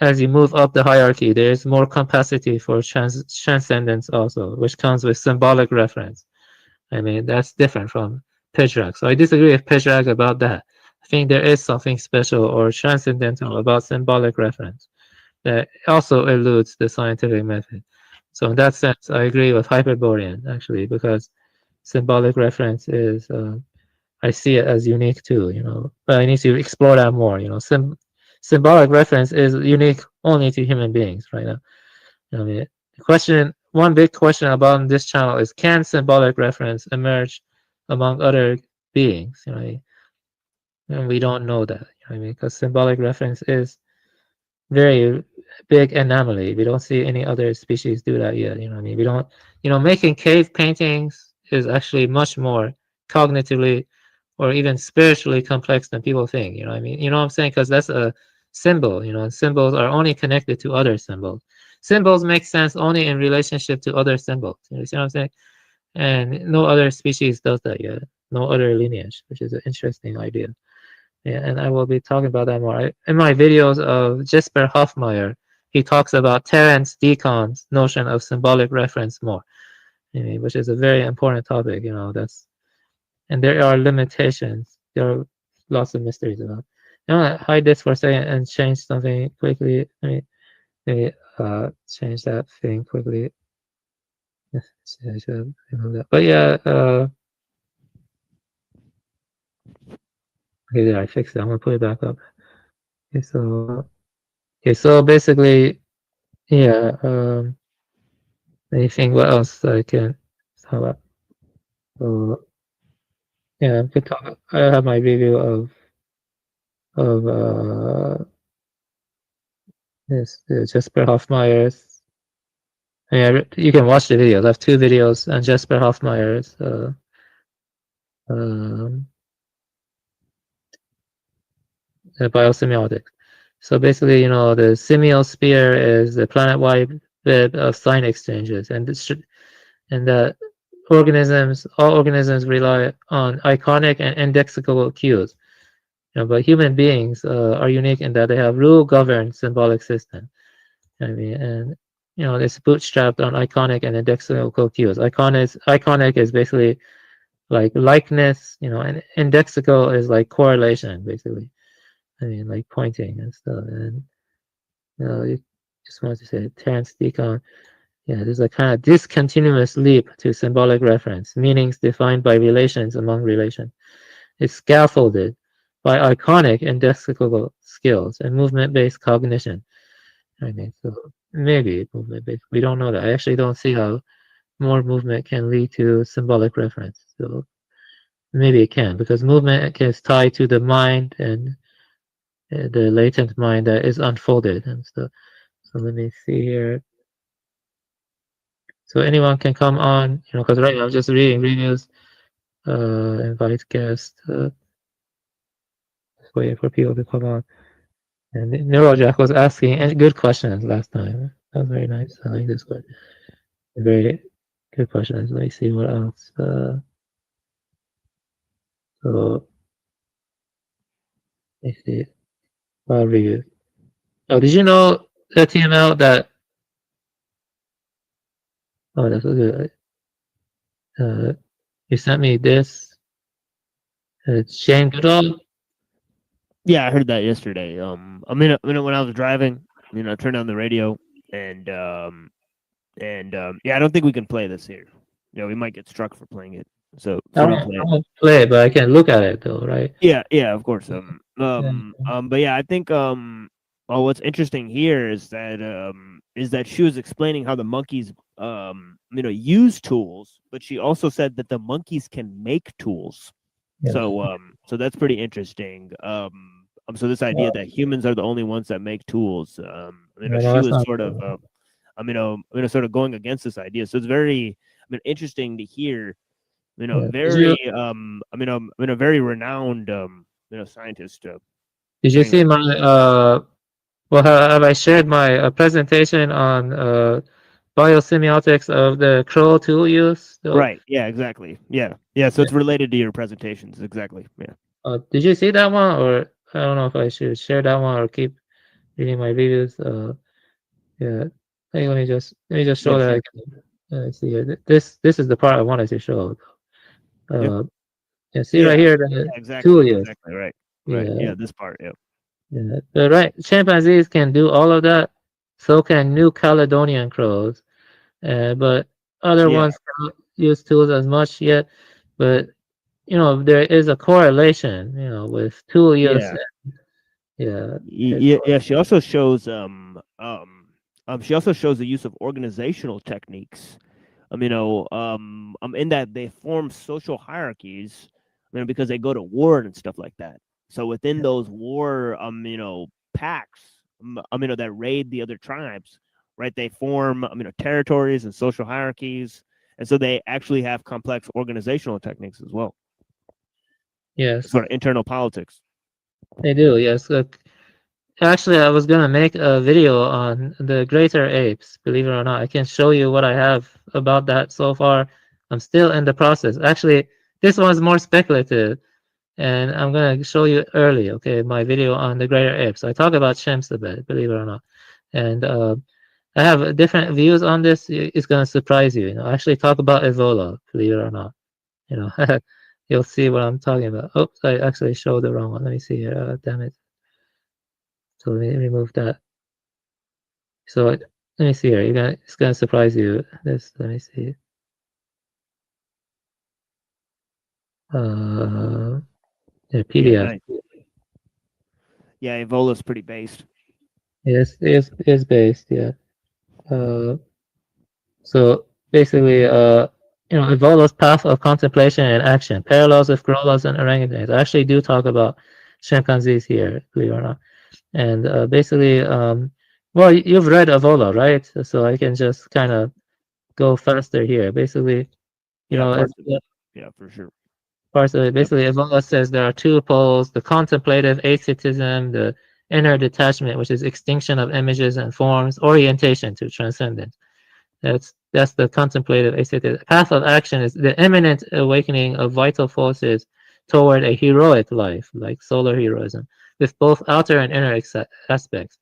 as you move up the hierarchy, there is more capacity for transcendence also, which comes with symbolic reference. I mean, that's different from Pitchak. So I disagree with Pitchak about that. I think there is something special or transcendental about symbolic reference that also eludes the scientific method. So in that sense, I agree with Hyperborean, actually, because symbolic reference is, I see it as unique too, but I need to explore that more, symbolic reference is unique only to human beings right now. I mean, one big question about this channel is, can symbolic reference emerge among other beings? And we don't know that. Because symbolic reference is very big anomaly. We don't see any other species do that yet. We don't. Making cave paintings is actually much more cognitively or even spiritually complex than people think. You know what I'm saying? Because that's a symbol. And symbols are only connected to other symbols. Symbols make sense only in relationship to other symbols. You see what I'm saying? And no other species does that yet. No other lineage, which is an interesting idea. Yeah, and I will be talking about that more. In my videos of Jesper Hoffmeyer, he talks about Terence Deacon's notion of symbolic reference more, which is a very important topic. And there are limitations. There are lots of mysteries about. I'm gonna hide this for a second and change something quickly. Let me change that thing quickly. I should remove that. But yeah, okay, there, I fixed it. I'm gonna put it back up. Okay, so basically, yeah. Anything? What else I can talk about? So yeah, I could talk. I have my review of this Jesper Hoffmeyer's. Yeah, you can watch the videos. I have 2 videos on Jesper Hoffmeyer's biosemiotics. So basically, the semiosphere is the planet-wide web of sign exchanges, and that all organisms rely on iconic and indexical cues. But human beings are unique in that they have rule-governed symbolic system. And it's bootstrapped on iconic and indexical cues. Iconic is basically like likeness, and indexical is like correlation, basically. Like pointing and stuff. And you just wanted to say Terence Deacon. Yeah, there's a kind of discontinuous leap to symbolic reference, meanings defined by relations among relations. It's scaffolded by iconic indexical skills and movement-based cognition. So maybe movement-based. We don't know that. I actually don't see how more movement can lead to symbolic reference. So maybe it can, because movement is tied to the mind and the latent mind that is unfolded and stuff. So let me see here. So anyone can come on, because right now I'm just reading reviews, invite guests, waiting for people to come on. And Neurojack was asking good questions last time. That was very nice. I like this one. Very good questions. Let me see what else. So let's see. Review. Oh, did you know HTML that? Oh, that's good. You sent me this. Shane Goodall. Yeah, I heard that yesterday. when I was driving, I turned on the radio, and yeah, I don't think we can play this here. We might get struck for playing it. So I won't play it, but I can look at it though, right? Yeah, of course. But yeah, I think what's interesting here is that she was explaining how the monkeys use tools, but she also said that the monkeys can make tools. Yeah. So that's pretty interesting. So this idea that humans are the only ones that make tools, she was sort of sort of going against this idea. So it's very interesting to hear, very very renowned scientist. Did you see my well, have I shared my presentation on biosemiotics of the crow tool use? Right. Yeah, exactly. Yeah. So it's related to your presentations. Exactly. Yeah. Did you see that one, or I don't know if I should share that one or keep reading my reviews? Yeah. Hey, let me just show that. Let's see here. This is the part I wanted to show. Yeah. See right here the tool use. Exactly. Right. Yeah. This part. Yeah. Yeah. Right. Chimpanzees can do all of that. So can New Caledonian crows. But other ones cannot use tools as much yet. But there is a correlation, with tool use. Yeah. She also shows the use of organizational techniques. In that they form social hierarchies, because they go to war and stuff like that. So within those war, packs, that raid the other tribes, right? They form, territories and social hierarchies, and so they actually have complex organizational techniques as well. Yes. Sort of internal politics. They do, yes. Actually, I was gonna make a video on the greater apes. Believe it or not, I can show you what I have about that so far. I'm still in the process. Actually, this one's more speculative. And I'm gonna show you early, okay, my video on the greater apes. I talk about chimps a bit, believe it or not. And I have different views on this. It's gonna surprise you. You know, I actually talk about Ebola, believe it or not. You know, you'll see what I'm talking about. Oops, I actually showed the wrong one. Let me see here. Damn it. So let me remove that. So let me see here. It's gonna surprise you. This. Let me see. Yeah, PDF. Yeah, Evola's pretty based. Yes, is based. Yeah. So basically, you know, Evola's path of contemplation and action, parallels with gorillas and orangutans. I actually do talk about chimpanzees here, believe it or not. And basically, well, you've read Evola, right? So I can just kind of go faster here. Basically, you know, yeah, for sure. Parts of it. Basically, Evola says there are two poles: the contemplative asceticism, the inner detachment, which is extinction of images and forms, orientation to transcendence. That's the contemplative asceticism. Path of action is the imminent awakening of vital forces toward a heroic life, like solar heroism, with both outer and inner aspects.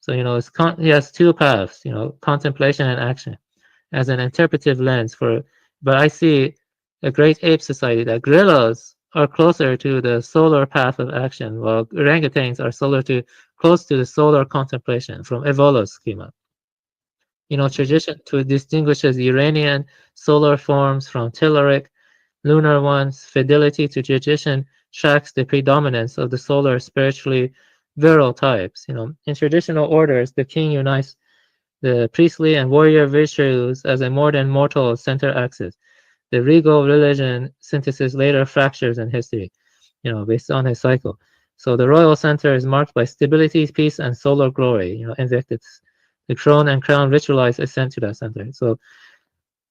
So, you know, he has two paths, you know, contemplation and action, as an interpretive lens for. But I see a great ape society that gorillas are closer to the solar path of action, while orangutans are close to the solar contemplation from Evola's schema. You know, tradition distinguishes Uranian solar forms from telluric, lunar ones. Fidelity to tradition tracks the predominance of the solar spiritually virile types. You know, in traditional orders, the king unites the priestly and warrior virtues as a more than mortal center axis. The regal religion synthesis later fractures in history, you know, based on his cycle. So the royal center is marked by stability, peace, and solar glory. You know, Invictus. The throne and crown ritualize ascent to that center. So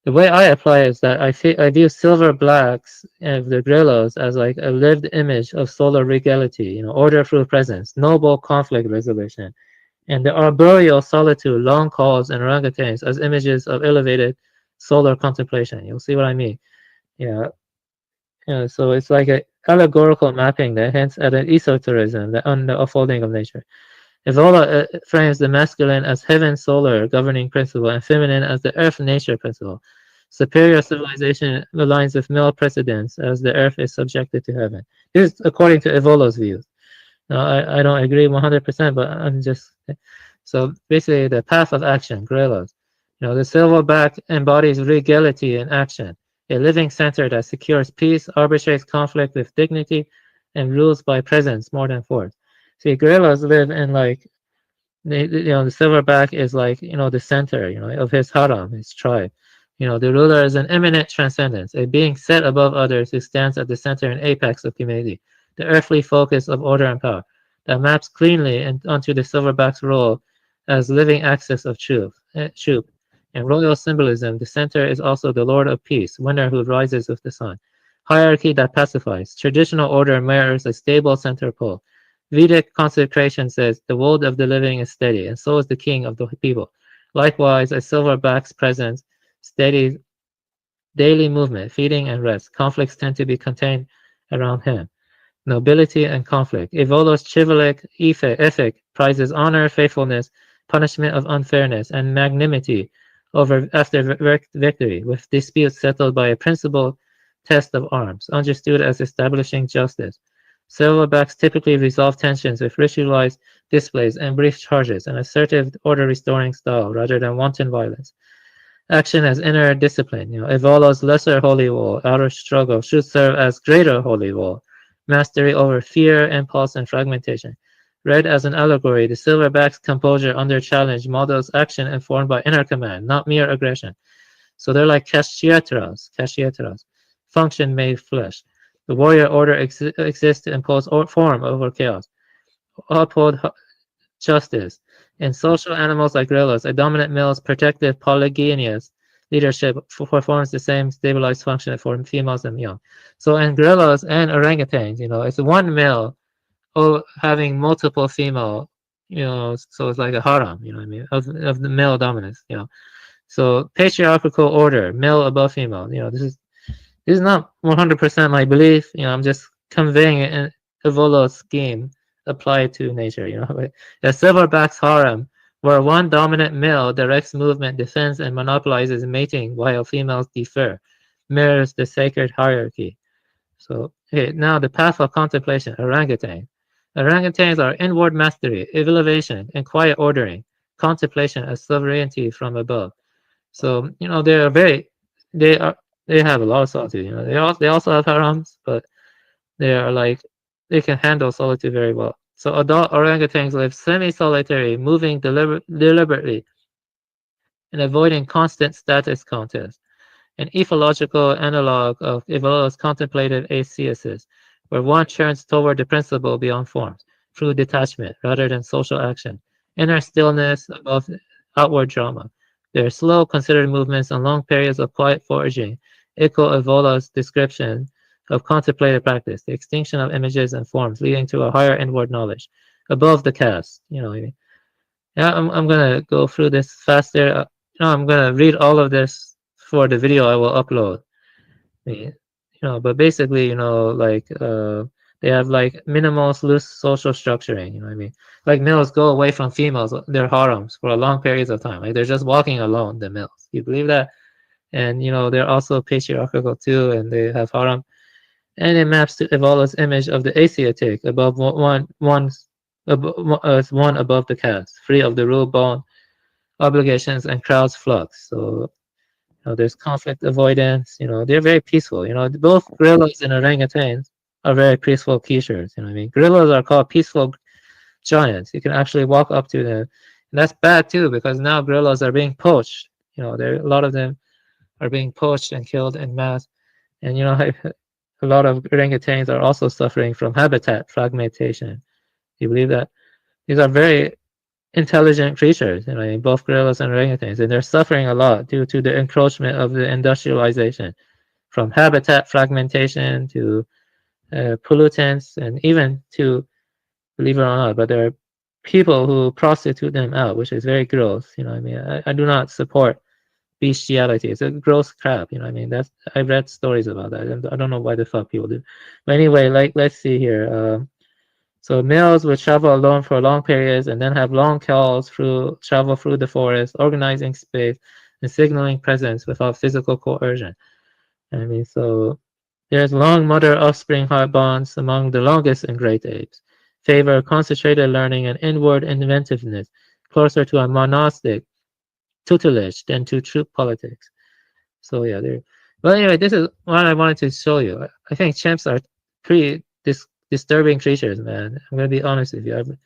the way I apply it is that I view silver blacks of the gorillas as like a lived image of solar regality, you know, order through presence, noble conflict resolution, and the arboreal solitude, long calls, and orangutans as images of elevated solar contemplation. You'll see what I mean. Yeah. Yeah, so it's like a allegorical mapping that hints at an esoterism, the unfolding of nature. Evola frames the masculine as heaven solar governing principle and feminine as the earth nature principle. Superior civilization aligns with male precedence as the earth is subjected to heaven. This is according to Evola's views. Now, I don't agree 100%, but I'm just... So basically, the path of action, gorillas. You know, the silverback embodies regality in action, a living center that secures peace, arbitrates conflict with dignity, and rules by presence more than force. See, gorillas live in like, you know, the silverback is like, you know, the center, you know, of his harem, his tribe. You know, the ruler is an imminent transcendence, a being set above others who stands at the center and apex of humanity, the earthly focus of order and power that maps cleanly onto the silverback's role as living axis of truth. In royal symbolism, the center is also the lord of peace, winner who rises with the sun. Hierarchy that pacifies. Traditional order mirrors a stable center pole. Vedic consecration says the world of the living is steady, and so is the king of the people. Likewise, a silverback's presence, steady daily movement, feeding and rest. Conflicts tend to be contained around him. Nobility and conflict. Evola's chivalric ethic prizes honor, faithfulness, punishment of unfairness, and magnanimity after victory, with disputes settled by a principled test of arms, understood as establishing justice. Silverbacks typically resolve tensions with ritualized displays and brief charges, an assertive order-restoring style rather than wanton violence. Action as inner discipline. You know, Evola's lesser holy wall, outer struggle, should serve as greater holy wall, mastery over fear, impulse, and fragmentation. Read as an allegory, the silverback's composure under challenge models action informed by inner command, not mere aggression. So they're like cacheteras, function made flesh. The warrior order exists to impose form over chaos, uphold justice. In social animals like gorillas, a dominant male's protective polygynous leadership performs the same stabilized function for females and young. So in gorillas and orangutans, you know, it's one male having multiple female, you know, so it's like a harem, you know what I mean, of the male dominance, you know. So patriarchal order, male above female, you know, this is not 100% my belief, you know, I'm just conveying an Evolve scheme applied to nature. You know, a silverback's harem, where one dominant male directs movement, defends, and monopolizes mating while females defer, mirrors the sacred hierarchy. So, okay, now the path of contemplation, orangutan. Orangutans are inward mastery, elevation, and quiet ordering, contemplation as sovereignty from above. So, you know, they have a lot of solitude. You know, they also have harems, but they are like, they can handle solitude very well. So adult orangutans live semi-solitary, moving deliberately and avoiding constant status contests. An ethological analog of Evolve's contemplative ascesis, where one turns toward the principle beyond forms, through detachment rather than social action, inner stillness above outward drama. Their slow, considered movements and long periods of quiet foraging echo Evola's description of contemplative practice, the extinction of images and forms, leading to a higher inward knowledge, above the cast. You know, yeah, I'm gonna go through this faster. I'm gonna read all of this for the video I will upload. You know, but basically, you know, like they have like minimal loose social structuring. You know what I mean? Like males go away from females, their harems, for a long periods of time. Like they're just walking alone, the males. You believe that? And you know, they're also patriarchal too, and they have harem. And it maps to Evola's image of the Asiatic, above one above the caste, free of the rule-bound obligations and crowd's flux. So, you know, there's conflict avoidance. You know, they're very peaceful. You know, both gorillas and orangutans are very peaceful creatures. You know what I mean? Gorillas are called peaceful giants. You can actually walk up to them, and that's bad too, because now gorillas are being poached. You know, a lot of them are being poached and killed en masse, and you know. A lot of orangutans are also suffering from habitat fragmentation. You believe that? These are very intelligent creatures, you know, both gorillas and orangutans, and they're suffering a lot due to the encroachment of the industrialization, from habitat fragmentation to pollutants, and even to, believe it or not, but there are people who prostitute them out, which is very gross. You know what I mean? I do not support bestiality. It's a gross crap, you know what I mean? I've read stories about that. I don't know why the fuck people do. But anyway, like, let's see here. So males will travel alone for long periods and then have long calls travel through the forest, organizing space and signaling presence without physical coercion. I mean, so there's long mother-offspring heart bonds among the longest and great apes, favor concentrated learning and inward inventiveness, closer to a monastic tutelage than to troop politics. So yeah, but anyway, this is what I wanted to show you. I think chimps are pretty disturbing creatures, man. I'm gonna be honest with you.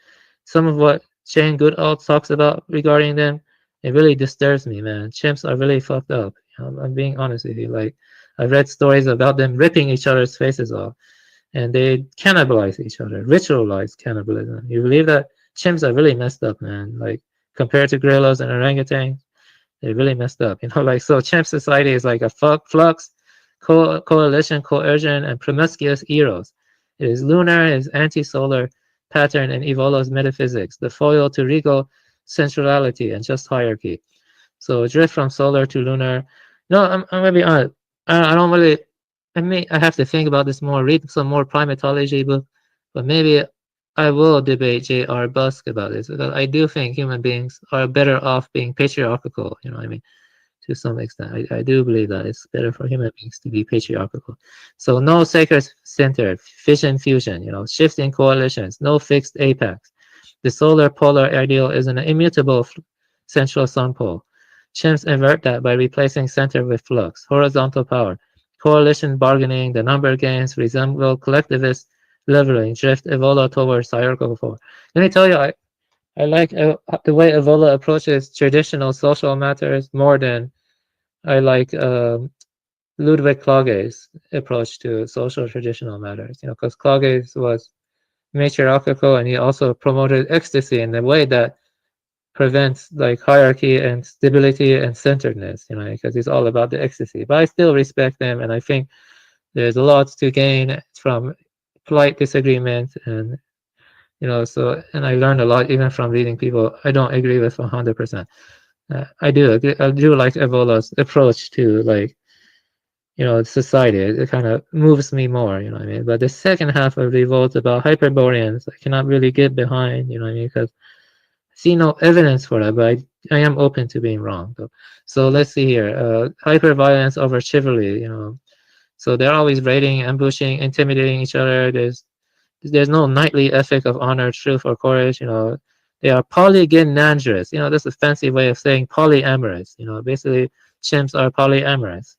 Some of what Shane Goodall talks about regarding them, it really disturbs me, man. Chimps are really fucked up. You know, I'm being honest with you. Like, I've read stories about them ripping each other's faces off, and they cannibalize each other, ritualize cannibalism. You believe that? Chimps are really messed up, man. Like, compared to gorillas and orangutans, they really messed up, you know. Like, so chimp society is like a flux, coalition, coercion, and promiscuous eros. It is lunar, it is anti-solar pattern and Evola's metaphysics, the foil to regal sensuality and just hierarchy. So drift from solar to lunar. No, I'm gonna be honest. I don't really. I have to think about this more. Read some more primatology book, but maybe I will debate J.R. Busk about this, because I do think human beings are better off being patriarchal, you know what I mean, to some extent. I do believe that it's better for human beings to be patriarchal. So no sacred center, fission fusion, you know, shifting coalitions, no fixed apex. The solar polar ideal is an immutable central sun pole. Chimps invert that by replacing center with flux, horizontal power. Coalition bargaining, the number games resemble collectivist leveling, drift Evola towards hierarchical form. Let me tell you, I like the way Evola approaches traditional social matters more than I like Ludwig Klage's approach to social traditional matters. You know, because Klage's was matriarchal, and he also promoted ecstasy in a way that prevents like hierarchy and stability and centeredness. You know, because he's all about the ecstasy. But I still respect them, and I think there's a lot to gain from polite disagreement, and you know, so, and I learned a lot even from reading people I don't agree with 100%. I do like Evola's approach to, like, society. It kind of moves me more, you know what I mean? But the second half of Revolt about Hyperboreans, I cannot really get behind, you know what I mean? Because I see no evidence for that, but I am open to being wrong, though. So let's see here. Hyperviolence over chivalry, So they're always raiding, ambushing, intimidating each other. There's no knightly ethic of honor, truth, or courage, They are polygenandrous, that's a fancy way of saying polyamorous, Basically, chimps are polyamorous,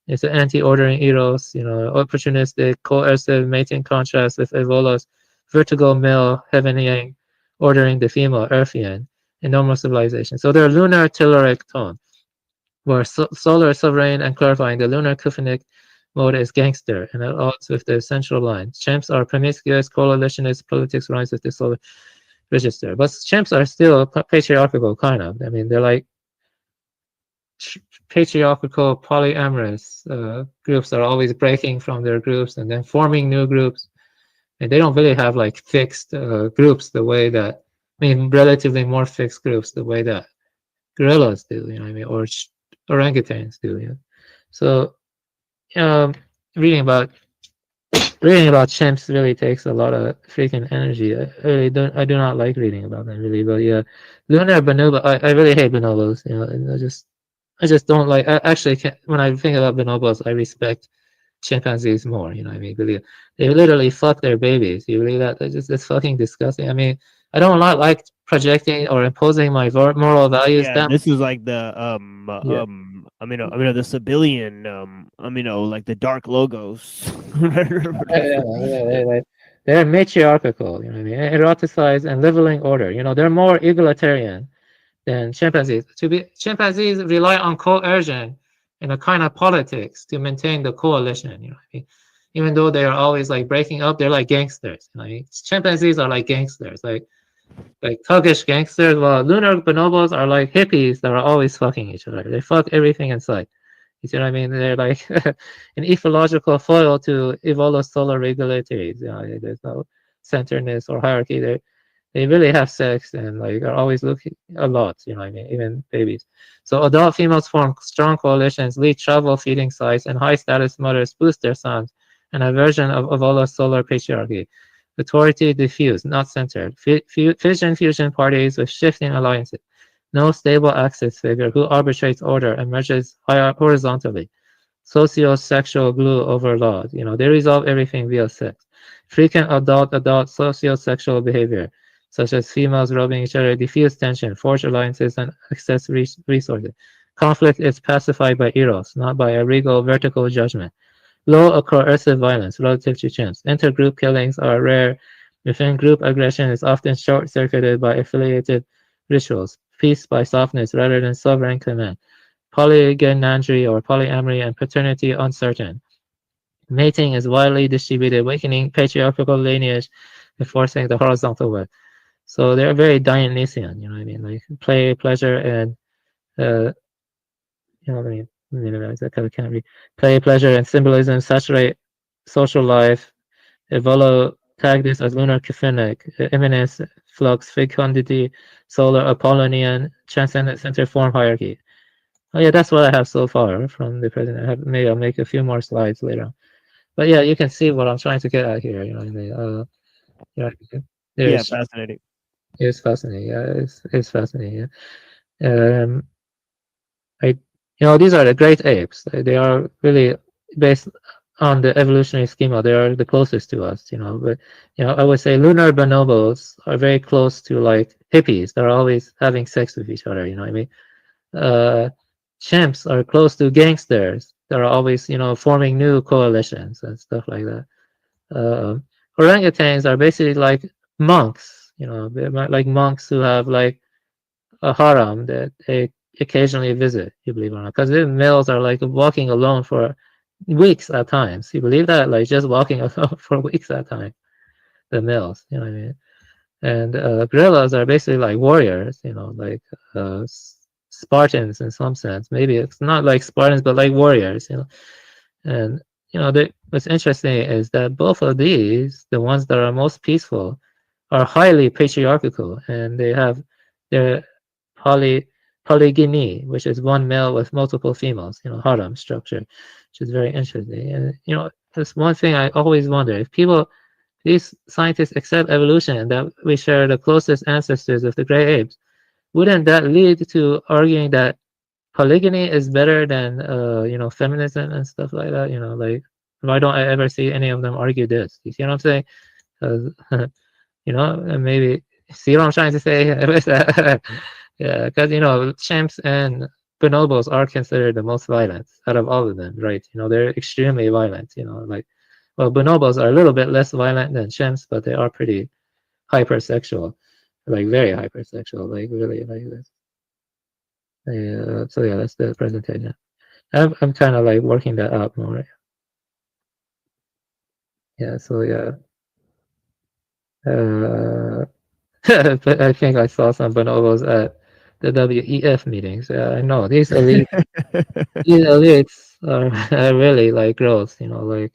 It's an anti-ordering eros, opportunistic, coercive mating contrast with Evola's vertical male heaven yang, ordering the female Earthian in normal civilization. So they're lunar telluric tone, where solar sovereign and clarifying the lunar kuphanic mode is gangster, and at odds with the central line. Chimps are promiscuous, coalitionist, politics runs with the solar register. But chimps are still patriarchal, kind of. I mean, they're like patriarchal polyamorous groups are always breaking from their groups and then forming new groups, and they don't really have like fixed groups the way that, relatively more fixed groups the way that gorillas do, or orangutans do. So reading about chimps really takes a lot of freaking energy. I do not like reading about them really, but yeah, lunar bonobo, I really hate bonobos. I just don't like. When I think about bonobos, I respect chimpanzees more. They literally fuck their babies. You believe that? It's fucking disgusting. I don't like projecting or imposing my moral values. Yeah, this is like the the civilian like the dark logos. They're matriarchal, eroticized and leveling order. They're more egalitarian than chimpanzees. Chimpanzees rely on coercion and a kind of politics to maintain the coalition. Even though they are always like breaking up, they're like gangsters. Chimpanzees are like gangsters, like thuggish gangsters. While lunar bonobos are like hippies that are always fucking each other. They fuck everything in sight. You see what I mean? They're like an ecological foil to Evola's solar regulators. There's no centeredness or hierarchy. They really have sex and like are always looking a lot. Even babies. So adult females form strong coalitions, lead travel feeding sites, and high status mothers boost their sons. An aversion of Evola's solar patriarchy. Authority diffused, not centered. Fission fusion parties with shifting alliances. No stable axis figure who arbitrates order and measures horizontally. Socio-sexual glue overload. They resolve everything via sex. Frequent adult socio-sexual behavior, such as females rubbing each other, diffuse tension, forge alliances, and access resources. Conflict is pacified by eros, not by a regal vertical judgment. Low coercive violence relative to chimps. Intergroup killings are rare. Within group aggression is often short-circuited by affiliated rituals. Peace by softness rather than sovereign command. Polygenandry or polyamory and paternity uncertain. Mating is widely distributed, weakening patriarchal lineage, enforcing the horizontal web. So they're very Dionysian, like play, pleasure, and play, pleasure, and symbolism saturate social life. Evola tagged this as lunar kuphanic, imminence, flux, fecundity, solar Apollonian, transcendent center form hierarchy. Oh yeah, that's what I have so far from the president. Maybe I'll make a few more slides later on. But yeah, you can see what I'm trying to get at here. Yeah, fascinating. It's fascinating. Yeah, it's fascinating. Yeah. These are the great apes. They are really based on the evolutionary schema. They are the closest to us, But I would say lunar bonobos are very close to like hippies. They're always having sex with each other. Chimps are close to gangsters. They're always, forming new coalitions and stuff like that. Orangutans are basically like monks. They're like monks who have like a harem that they occasionally visit, you believe it or not, because the males are like walking alone for weeks at times. You believe that? Like just walking alone for weeks at a time, the males, what I mean? And gorillas are basically like warriors, like Spartans in some sense. Maybe it's not like Spartans, but like warriors, And what's interesting is that both of these, the ones that are most peaceful, are highly patriarchal, and they're polygyny, which is one male with multiple females, you know, harem structure, which is very interesting. And, you know, that's one thing I always wonder. If these scientists accept evolution and that we share the closest ancestors of the gray apes, wouldn't that lead to arguing that polygyny is better than, you know, feminism and stuff like that? You know, like, why don't I ever see any of them argue this? You see what I'm saying? You know, and maybe, see what I'm trying to say? Yeah, because, you know, chimps and bonobos are considered the most violent out of all of them, right? You know, they're extremely violent, you know, like, well, bonobos are a little bit less violent than chimps, but they are pretty hypersexual, like very hypersexual, like really like this. Yeah, so yeah, that's the presentation. I'm kind of like working that out more. Yeah, so yeah. But I think I saw some bonobos at the WEF meetings. I know these elites, are really like gross, you know, like,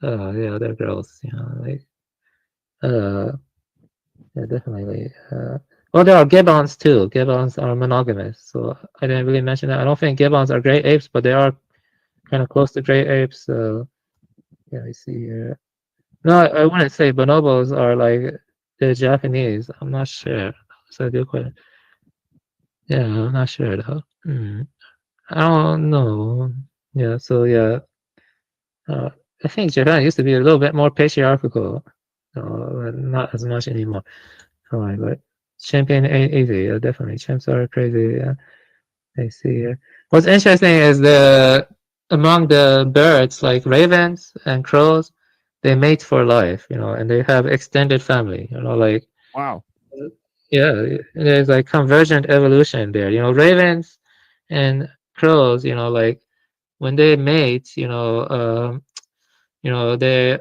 yeah, they're gross, you know, like, yeah, definitely. Well, there are gibbons too. Gibbons are monogamous, so I didn't really mention that. I don't think gibbons are great apes, but they are kind of close to great apes. So, yeah, I see here. No, I wouldn't say bonobos are like the Japanese. I'm not sure. So good question. Yeah, I'm not sure though. I don't know. Yeah, so yeah. I think Japan used to be a little bit more patriarchal. Not as much anymore. Alright, but champion ain't easy. Yeah, definitely. Chimps are crazy. Yeah. I see here. What's interesting is among the birds, like ravens and crows, they mate for life, you know, and they have extended family, you know, like, wow. Yeah, there's like convergent evolution there. You know, ravens and crows, you know, like when they mate, you know, they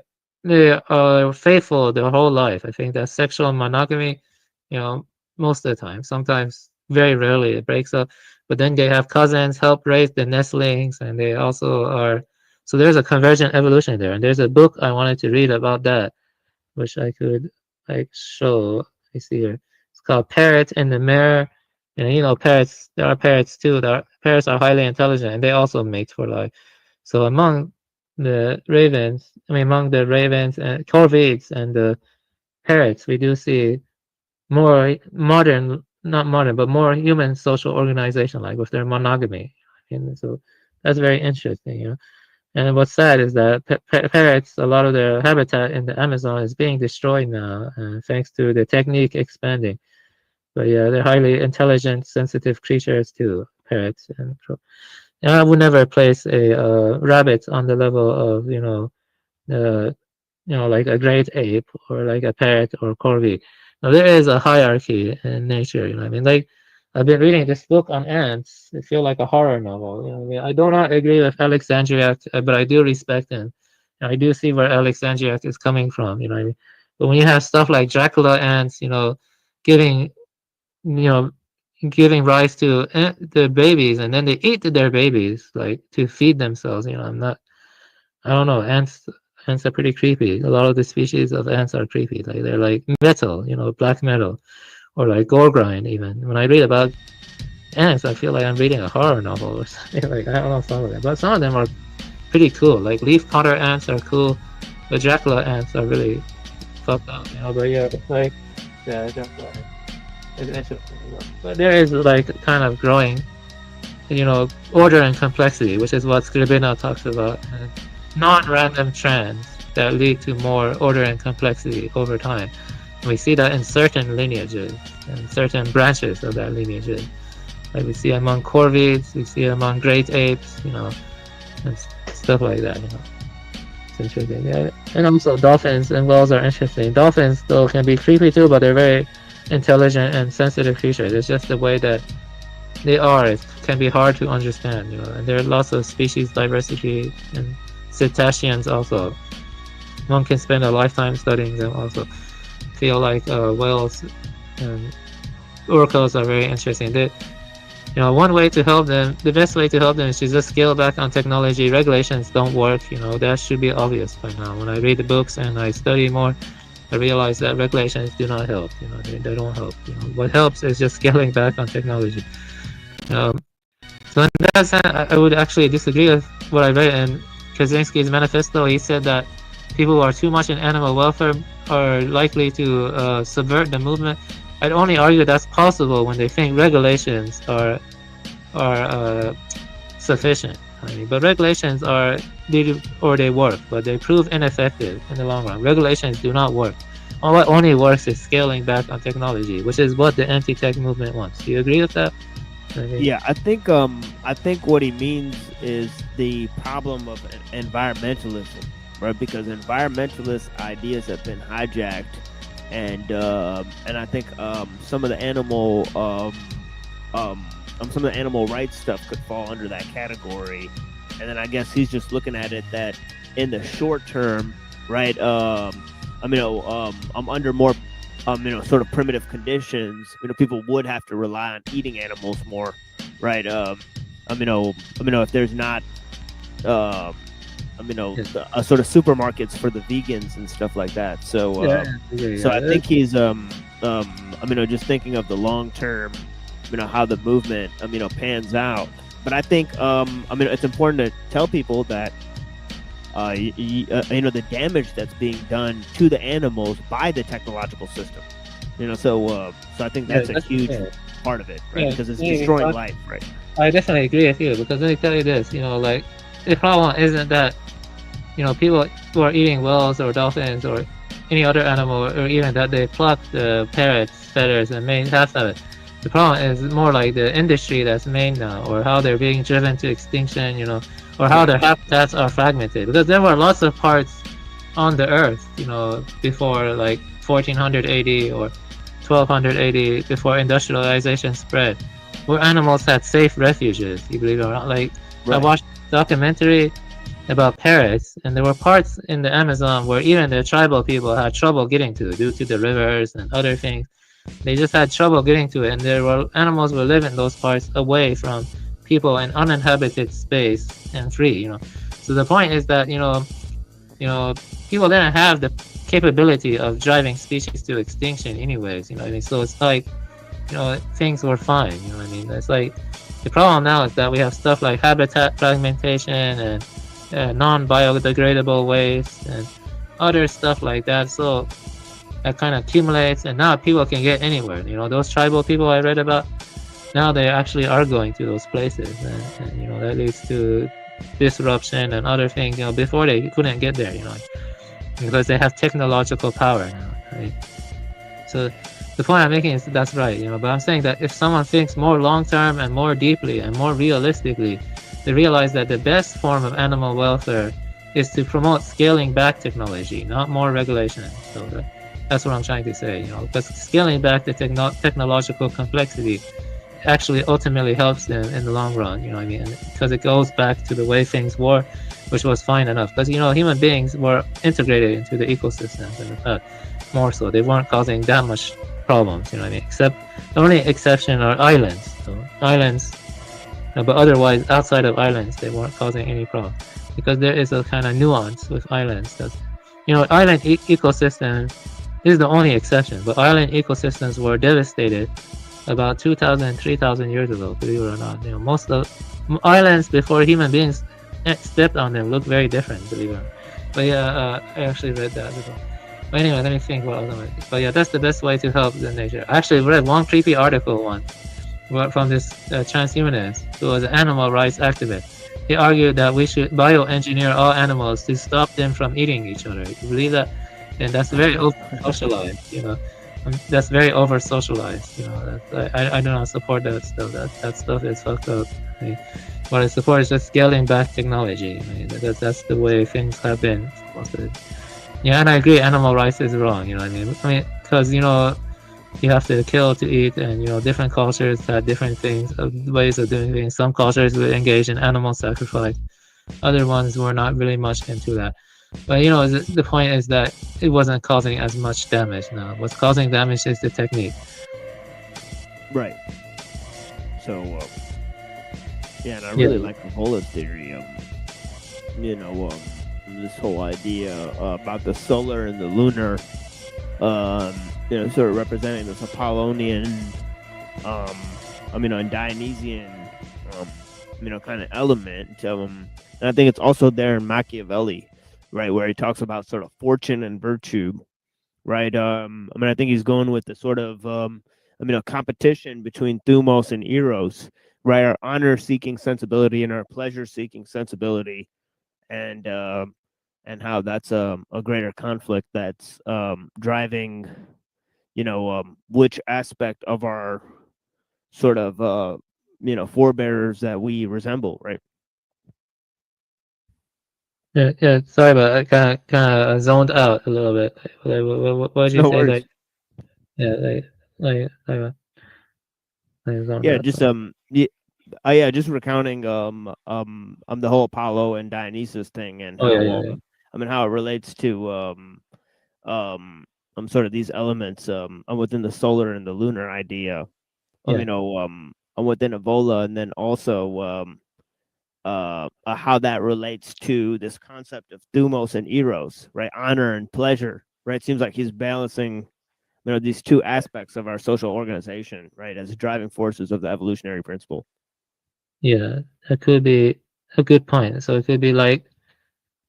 are faithful their whole life. I think that sexual monogamy, you know, most of the time, sometimes very rarely it breaks up, but then they have cousins help raise the nestlings, and they also are, so there's a convergent evolution there. And there's a book I wanted to read about that, which I could like show. I see here. It's called Parrot in the Mirror. And you know, parrots, there are parrots too. Parrots are highly intelligent and they also mate for life. So among the ravens and corvids and the parrots, we do see more modern, not modern, but more human social organization, like with their monogamy. And so that's very interesting, you know. And what's sad is that parrots, a lot of their habitat in the Amazon is being destroyed now, thanks to the technique expanding. But yeah, they're highly intelligent, sensitive creatures too, parrots. And I would never place a rabbit on the level of, like a great ape or like a parrot or corvi. Now there is a hierarchy in nature, you know what I mean? Like, I've been reading this book on ants. It feels like a horror novel. You know what I mean? I do not agree with Alexandriac, but I do respect him. And I do see where Alexandriac is coming from. You know what I mean? But when you have stuff like Dracula ants, you know, giving rise to the babies, and then they eat their babies like to feed themselves. You know, I don't know. Ants are pretty creepy. A lot of the species of ants are creepy. Like they're like metal, you know, black metal. Or like Gorgrind even. When I read about ants, I feel like I'm reading a horror novel or something. Like, I don't know some of them, but some of them are pretty cool. Like leafcutter ants are cool, but Dracula ants are really fucked up, you know. But yeah, like, yeah, Dracula is interesting. But there is like kind of growing, you know, order and complexity, which is what Skrbina talks about. Non-random trends that lead to more order and complexity over time. We see that in certain lineages and certain branches of that lineages. Like we see among corvids, we see among great apes, you know, and stuff like that, you know. It's interesting. Yeah. And also dolphins and whales are interesting. Dolphins though can be creepy too, but they're very intelligent and sensitive creatures. It's just the way that they are. It can be hard to understand, you know. And there are lots of species diversity and cetaceans also. One can spend a lifetime studying them also. Feel like whales and orcas are very interesting. One way to help them, the best way to help them is to just scale back on technology. Regulations don't work, you know, that should be obvious by now. When I read the books and I study more, I realize that regulations do not help, you know, they don't help. You know, what helps is just scaling back on technology. So in that sense, I would actually disagree with what I read in Kaczynski's manifesto. He said that people who are too much in animal welfare are likely to subvert the movement. I'd only argue that's possible when they think regulations are sufficient. I mean, but regulations they work, but they prove ineffective in the long run. Regulations do not work. What only works is scaling back on technology, which is what the anti-tech movement wants. Do you agree with that? Yeah, I think what he means is the problem of environmentalism, right? Because environmentalist ideas have been hijacked, and I think some of the animal rights stuff could fall under that category. And then I guess he's just looking at it that in the short term, right? Under more sort of primitive conditions, people would have to rely on eating animals more, right? If there's not, sort of supermarkets for the vegans and stuff like that. So, I think he's, just thinking of the long term, how the movement, pans out. But I think, it's important to tell people that, the damage that's being done to the animals by the technological system, so I think that's a huge part of it, right? Because it's destroying life, right? I definitely agree with you, because let me tell you this, the problem isn't that, people who are eating whales or dolphins or any other animal, or even that they pluck the parrots' feathers and make half of it. The problem is more like the industry that's made now, or how they're being driven to extinction, or how their habitats are fragmented. Because there were lots of parts on the earth, before like 1400 AD or 1200 AD, before industrialization spread, where animals had safe refuges, you believe it or not. Like, I watched a documentary about parrots, and there were parts in the Amazon where even the tribal people had trouble getting to due to the rivers and other things. They just had trouble getting to it, and there were animals were living in those parts away from people in uninhabited space and free. So the point is that people didn't have the capability of driving species to extinction, anyways. So it's like things were fine. It's like the problem now is that we have stuff like habitat fragmentation and non-biodegradable waste and other stuff like that. So that kind of accumulates, and now people can get anywhere. Those tribal people I read about, now they actually are going to those places, and that leads to disruption and other things. Before they couldn't get there, because they have technological power now, right? So the point I'm making is that's right, but I'm saying that if someone thinks more long-term and more deeply and more realistically, they realize that the best form of animal welfare is to promote scaling back technology, not more regulation. So that's what I'm trying to say, because scaling back the technological complexity actually ultimately helps them in the long run, because it goes back to the way things were, which was fine enough. Because, human beings were integrated into the ecosystems in the past, more so. They weren't causing that much problems, except the only exception are islands. So islands, but otherwise, outside of islands, they weren't causing any problem. Because there is a kind of nuance with islands. That, island ecosystem is the only exception, but island ecosystems were devastated about 2,000, 3,000 years ago, believe it or not. Most of islands before human beings stepped on them look very different, believe it or not. But yeah, I actually read that as well. But anyway, let me think what else. But yeah, that's the best way to help the nature. I actually read one creepy article once from this transhumanist who was an animal rights activist. He argued that we should bioengineer all animals to stop them from eating each other. You believe that? And that's very over-socialized, that's very over-socialized, I do not support that stuff. That stuff is fucked up. What I support is just scaling back technology. That's the way things have been. Yeah, and I agree, animal rights is wrong, because, you have to kill to eat, and, different cultures have different things, ways of doing things. Some cultures will engage in animal sacrifice. Other ones were not really much into that. But, the point is that it wasn't causing as much damage now. What's causing damage is the technique. Right. So, yeah, and I really like Ravola's theory. This whole idea about the solar and the lunar, sort of representing this Apollonian, and Dionysian kind of element. And I think it's also there in Machiavelli, right, where he talks about sort of fortune and virtue, right? I think he's going with the sort of a competition between thumos and eros, right? Our honor-seeking sensibility and our pleasure-seeking sensibility, and how that's a greater conflict that's driving, which aspect of our sort of forebears that we resemble, right? Yeah. Sorry, but I kind of zoned out a little bit. What did you No say? worries. Zoned Yeah, out. just just recounting the whole Apollo and Dionysus thing, and how how it relates to sort of these elements within the solar and the lunar idea, within Evola, and then also how that relates to this concept of thumos and eros, right? Honor and pleasure, right? It seems like he's balancing these two aspects of our social organization, right, as driving forces of the evolutionary principle. Yeah, that could be a good point. So it could be like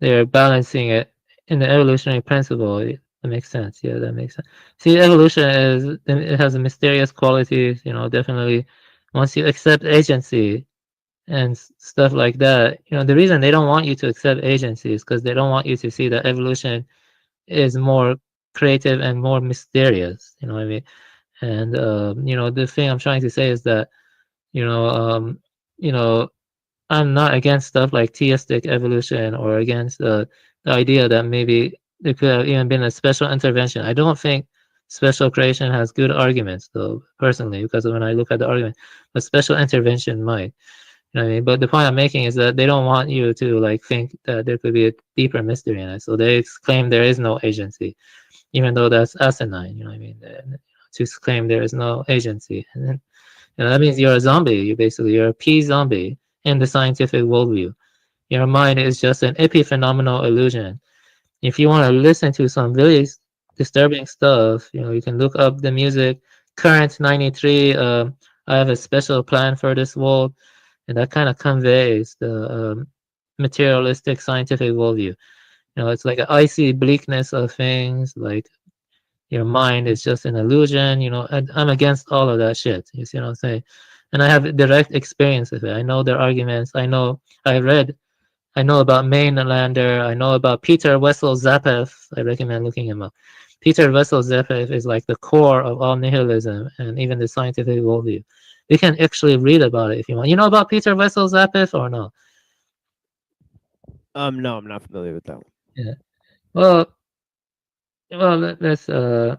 they're balancing it in the evolutionary principle. That makes sense. Yeah, that makes sense. See, evolution it has a mysterious qualities. Definitely, once you accept agency and stuff like that, the reason they don't want you to accept agency is because they don't want you to see that evolution is more creative and more mysterious. You know what I mean? And the thing I'm trying to say is that I'm not against stuff like theistic evolution or against the idea that maybe there could have even been a special intervention. I don't think special creation has good arguments, though, personally, because when I look at the argument, but special intervention might. You know what I mean? But the point I'm making is that they don't want you to think that there could be a deeper mystery in it. So they claim there is no agency, even though that's asinine. You know what I mean? To claim there is no agency, and then that means you're a zombie. You're a p-zombie in the scientific worldview. Your mind is just an epiphenomenal illusion. If you want to listen to some really disturbing stuff, you can look up the music Current 93. I have a special plan for this world, and that kind of conveys the materialistic scientific worldview. It's like an icy bleakness of things, like your mind is just an illusion. I'm against all of that shit. You see what I'm saying? And I have direct experience with it. I know their arguments. I know about Mainlander. I know about Peter Wessel Zapef. I recommend looking him up. Peter Wessel Zapef is like the core of all nihilism and even the scientific worldview. You can actually read about it if you want. You know about Peter Wessel Zapef or no? No, I'm not familiar with that one. Yeah. Well, let's well,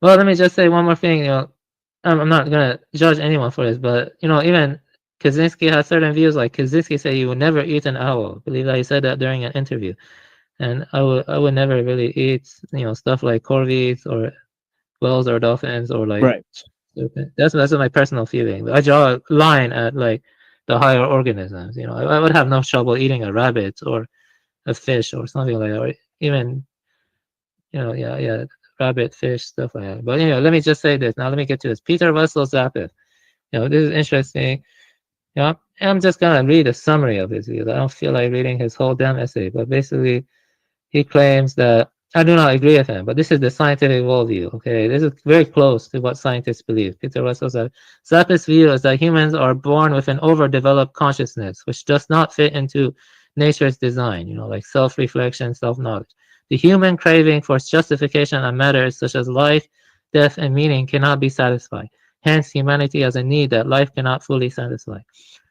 let me just say one more thing. I'm not gonna judge anyone for this, but even Kaczynski has certain views. Like Kaczynski said, he would never eat an owl. I believe that he said that during an interview. And I would never really eat stuff like corvids or whales or dolphins or like. Right. That's my personal feeling. But I draw a line at like the higher organisms. I would have no trouble eating a rabbit or a fish or something like that, or even rabbit, fish, stuff like that. But let me just say this. Now let me get to this. Peter Wessel Zapef. This is interesting. I'm just gonna read a summary of his views. I don't feel like reading his whole damn essay, but basically he claims that I do not agree with him, but this is the scientific worldview. Okay, this is very close to what scientists believe. Peter Wessel Zapef's view is that humans are born with an overdeveloped consciousness, which does not fit into nature's design. Like self-reflection, self-knowledge. The human craving for justification on matters such as life, death, and meaning cannot be satisfied. Hence, humanity has a need that life cannot fully satisfy.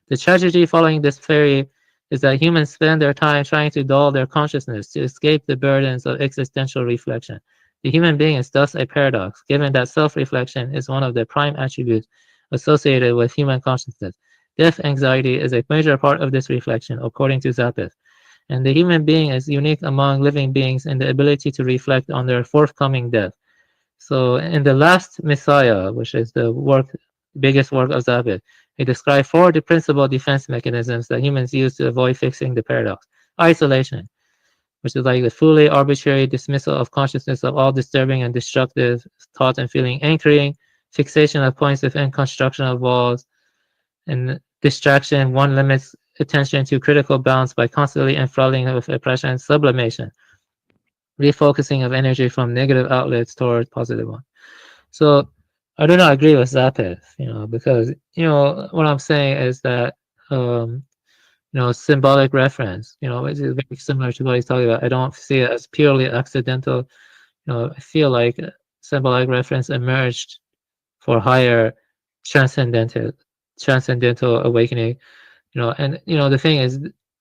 The tragedy following this theory is that humans spend their time trying to dull their consciousness to escape the burdens of existential reflection. The human being is thus a paradox, given that self-reflection is one of the prime attributes associated with human consciousness. Death anxiety is a major part of this reflection, according to Zapef. And the human being is unique among living beings in the ability to reflect on their forthcoming death. So in The Last Messiah, which is the biggest work of Zapef, he described 4 principal defense mechanisms that humans use to avoid fixing the paradox. Isolation, which is like the fully arbitrary dismissal of consciousness of all disturbing and destructive thought and feeling. Anchoring, fixation of points within construction of walls. And distraction. One limits attention to critical balance by constantly enthralling with oppression and sublimation, refocusing of energy from negative outlets toward positive one. So I do not agree with Zappa, because what I'm saying is that symbolic reference, which is very similar to what he's talking about. I don't see it as purely accidental. I feel like symbolic reference emerged for higher transcendental awakening. And the thing is,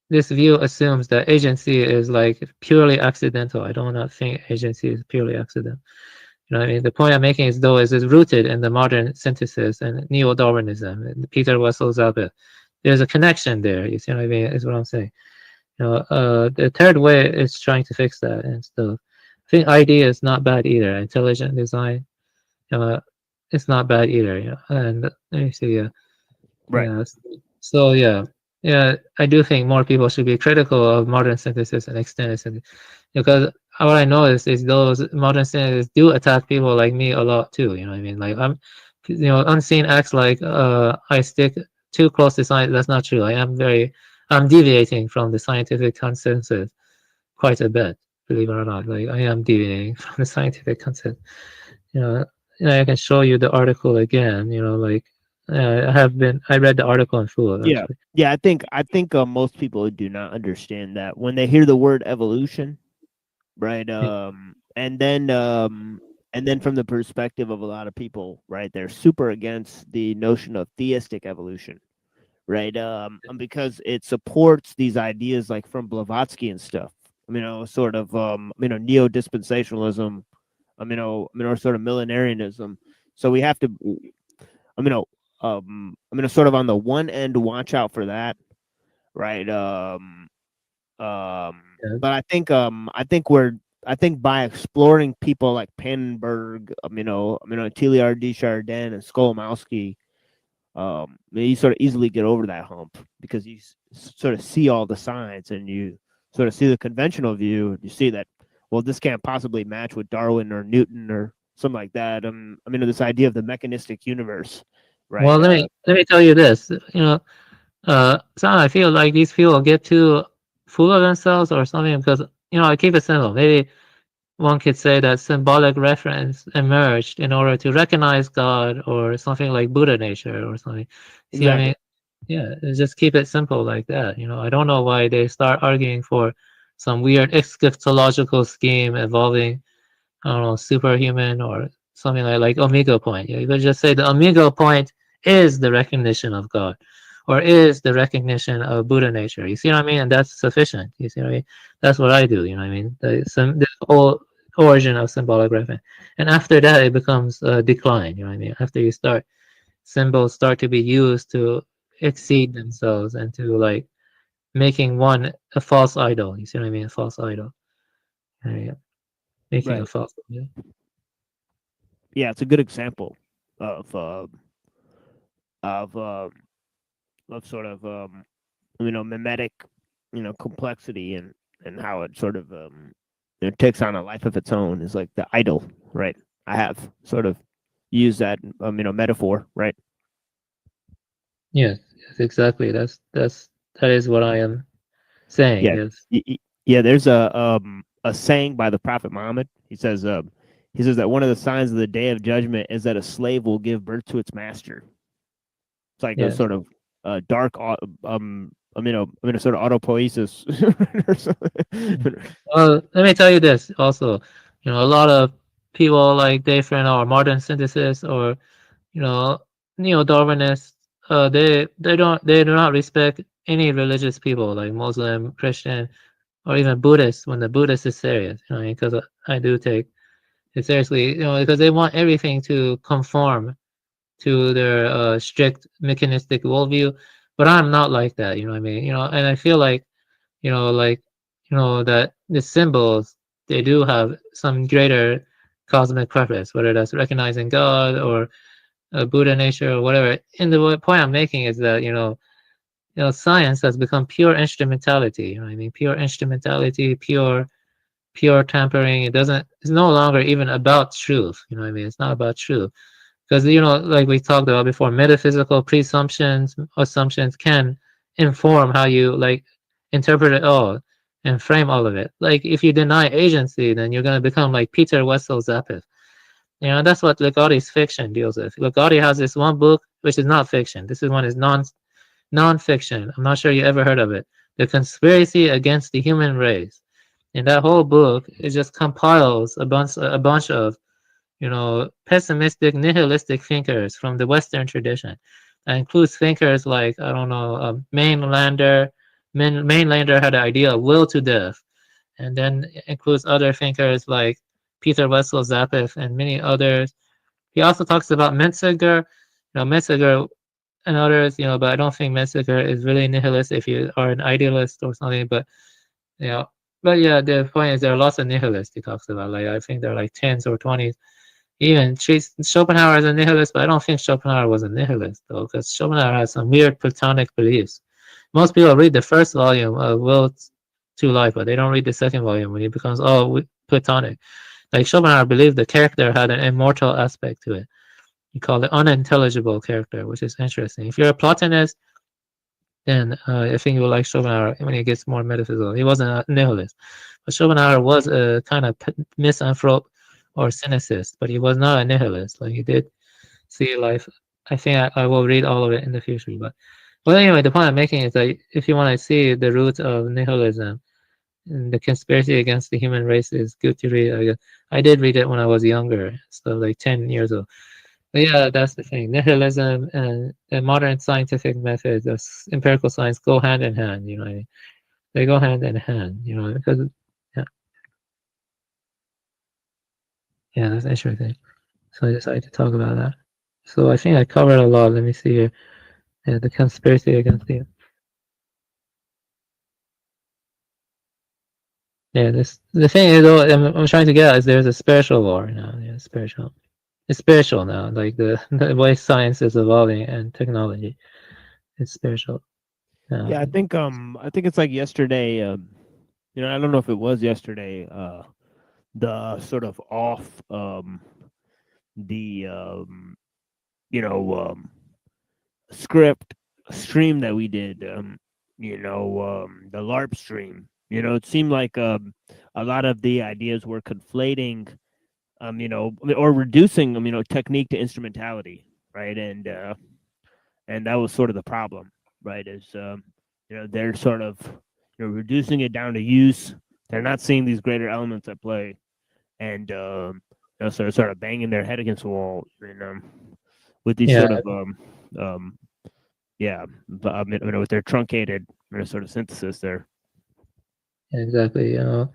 this view assumes that agency is like purely accidental. I do not think agency is purely accidental. I mean, the point I'm making is rooted in the modern synthesis and neo-Darwinism and Peter Wessels Zappa. There's a connection there. You see what I mean? Is what I'm saying. The third way is trying to fix that and stuff. I think idea is not bad either. Intelligent design, it's not bad either. And let me see. Right. Yeah. So yeah, I do think more people should be critical of modern synthesis and extended synthesis, because what I notice is those modern synthesis do attack people like me a lot too. You know what I mean? Like unseen acts like I stick too close to science. That's not true. I'm deviating from the scientific consensus quite a bit, believe it or not. Like I am deviating from the scientific consensus. I can show you the article again. I read the article in full. Actually. Yeah. I think most people do not understand that when they hear the word evolution, right? And then from the perspective of a lot of people, right, they're super against the notion of theistic evolution, right? Because it supports these ideas like from Blavatsky and stuff. Sort of neo-dispensationalism, or sort of millenarianism. So we have to, sort of on the one end watch out for that, right? But I think by exploring people like Pannenberg, Teilhard de Chardin and Skolomowski, you sort of easily get over that hump because you sort of see all the signs and you sort of see the conventional view. You see that, well, this can't possibly match with Darwin or Newton or something like that. This idea of the mechanistic universe, right? Well, let me tell you this. I feel like these people get too full of themselves or something, because I keep it simple. Maybe one could say that symbolic reference emerged in order to recognize God or something like Buddha nature or something. See what I mean? Yeah, just keep it simple like that. I don't know why they start arguing for some weird eschatological scheme involving, I don't know, superhuman or something like Omega point. You could just say the Omega point is the recognition of God, or is the recognition of Buddha nature. You see what I mean? And that's sufficient. You see what I mean? That's what I do. You know what I mean? The whole origin of symbolic reference. And after that, it becomes a decline. You know what I mean? After symbols start to be used to exceed themselves and to like making one a false idol. You see what I mean? A false idol. Making a false idol. Yeah, it's a good example of sort of mimetic, complexity and how it sort of it takes on a life of its own is like the idol, right? I have sort of used that metaphor, right? Yes, exactly. That is what I am saying. Yeah, yes. There's a saying by the Prophet Muhammad. He says that one of the signs of the Day of Judgment is that a slave will give birth to its master. It's like a sort of dark, sort of autopoiesis or something. Well, let me tell you this also. A lot of people like Dave Fresno or modern synthesis or neo-Darwinists, they do not respect any religious people like Muslim, Christian, or even Buddhist when the Buddhist is serious. Because I do take it seriously. Because they want everything to conform to their strict mechanistic worldview, but I'm not like that. You know what I mean? And I feel like, that the symbols, they do have some greater cosmic purpose, whether that's recognizing God or Buddha nature or whatever. And the point I'm making is that science has become pure instrumentality. You know what I mean? Pure instrumentality, pure tampering. It's no longer even about truth. You know what I mean? It's not about truth. Because, you know, like we talked about before, metaphysical presumptions, assumptions can inform how you like interpret it all and frame all of it. Like if you deny agency, then you're going to become like Peter Wessel Zappa. You know, that's what Ligotti's fiction deals with. Ligotti has this one book which is not fiction. This is one is non-fiction. I'm not sure you ever heard of it. The Conspiracy Against the Human Race. In that whole book, it just compiles a bunch of, you know, pessimistic, nihilistic thinkers from the Western tradition. That includes thinkers like, I don't know, Mainlander. Mainlander had the idea of will to death, and then it includes other thinkers like Peter Wessel Zappa and many others. He also talks about Metzinger, you know, Metzinger and others, you know, but I don't think Metzinger is really nihilist if you are an idealist or something. But you know, but yeah, the point is there are lots of nihilists he talks about. Like I think there are like 10s or 20s. Even Schopenhauer is a nihilist, but I don't think Schopenhauer was a nihilist though, because Schopenhauer has some weird Platonic beliefs. Most people read the first volume of Will to Life, but they don't read the second volume when it becomes all Platonic. Like Schopenhauer believed the character had an immortal aspect to it. He called it unintelligible character, which is interesting. If you're a Platonist, then I think you will like Schopenhauer when he gets more metaphysical. He wasn't a nihilist, but Schopenhauer was a kind of misanthrope or cynicist, but he was not a nihilist. Like he did see life. I think I will read all of it in the future. But anyway, the point I'm making is that if you want to see the roots of nihilism, and the Conspiracy Against the Human Race is good to read. I did read it when I was younger, so like 10 years old. But yeah, that's the thing. Nihilism and the modern scientific methods of empirical science go hand in hand. You know what I mean? They go hand in hand. You know, because yeah, that's interesting. So I decided to talk about that. So I think I covered a lot. Let me see here. Yeah, the Conspiracy Against the the thing is though I'm trying to get at is there's a spiritual war now. Yeah, spiritual. It's spiritual now. Like the way science is evolving and technology, it's spiritual. Yeah, I think it's like yesterday. You know, I don't know if it was yesterday. The sort of off the you know script stream that we did. You know, the LARP stream. You know, it seemed like a lot of the ideas were conflating, you know, or reducing, you know, technique to instrumentality, right? And that was sort of the problem, right? Is you know, they're sort of, you know, reducing it down to use. They're not seeing these greater elements at play, and you know, so they're sort of banging their head against the wall, and with these sort of yeah, but, you know, with their truncated, you know, sort of synthesis there. Exactly, you know,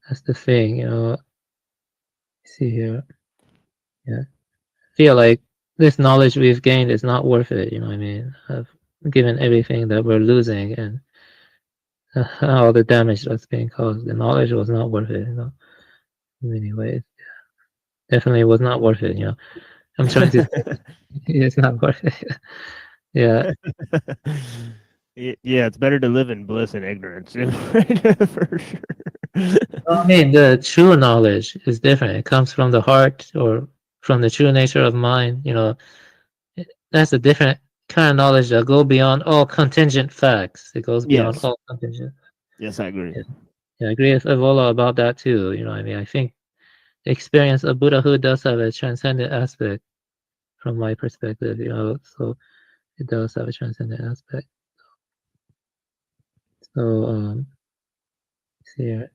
that's the thing, you know. See here, yeah. I feel like this knowledge we've gained is not worth it, you know what I mean? Given everything that we're losing and all the damage that's being caused, the knowledge was not worth it, you know, in many ways. Definitely was not worth it, you know. I'm trying to, it's not worth it. Yeah. Yeah, it's better to live in bliss and ignorance, for sure. I mean, the true knowledge is different. It comes from the heart or from the true nature of mind. You know, that's a different kind of knowledge that goes beyond all contingent facts. It goes beyond all contingent. Yes, I agree. Yeah, I agree with Evola about that too. You know what I mean? I think the experience of Buddhahood does have a transcendent aspect from my perspective, you know, so it does have a transcendent aspect. So, see here.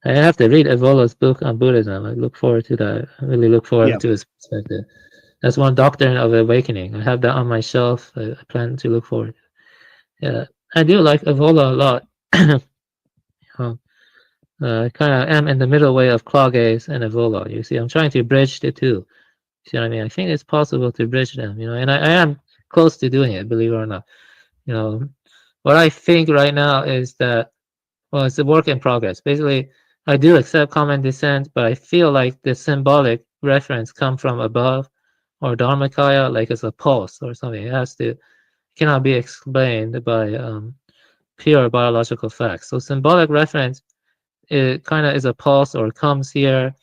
I have to read Evola's book on Buddhism. I look forward to that. I really look forward to his perspective. That's one doctrine of awakening. I have that on my shelf. I plan to look forward. Yeah, I do like Evola a lot. I kind of am in the middle way of Claudius and Evola. You see, I'm trying to bridge the two. See what I mean? I think it's possible to bridge them, you know, and I am close to doing it, believe it or not. You know, what I think right now is that, well, it's a work in progress. Basically, I do accept common descent, but I feel like the symbolic reference come from above or Dharmakaya, like it's a pulse or something. It cannot be explained by pure biological facts. So symbolic reference, it kind of is a pulse or comes here,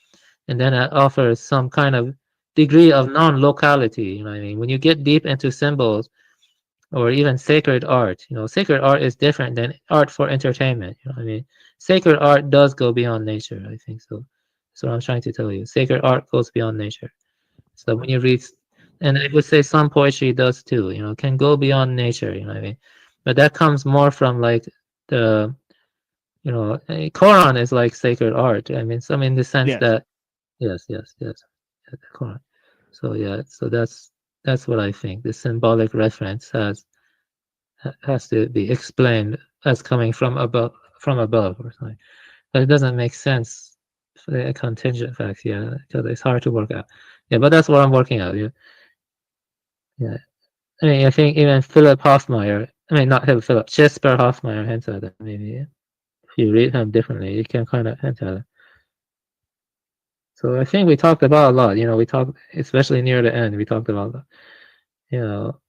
and then it offers some kind of degree of non-locality. You know what I mean? When you get deep into symbols or even sacred art, you know, sacred art is different than art for entertainment. You know what I mean? Sacred art does go beyond nature, I think so. That's what I'm trying to tell you. Sacred art goes beyond nature. So when you read, and I would say some poetry does too, you know, can go beyond nature, you know what I mean? But that comes more from like the, you know, Quran is like sacred art. I mean, some in the sense Yes. that, yes, the Quran. So yeah, so that's what I think. The symbolic reference has to be explained as coming from above or something. But it doesn't make sense for the contingent facts, yeah, because it's hard to work out. Yeah, but that's what I'm working out. Yeah, yeah. I mean, I think even Philip Hoffmeyer. I mean, not Philip. Jesper Hoffmeyer hints at it. Maybe if you read him differently, you can kind of hint at it. So I think we talked about a lot. You know, we talked, especially near the end, we talked about, you know,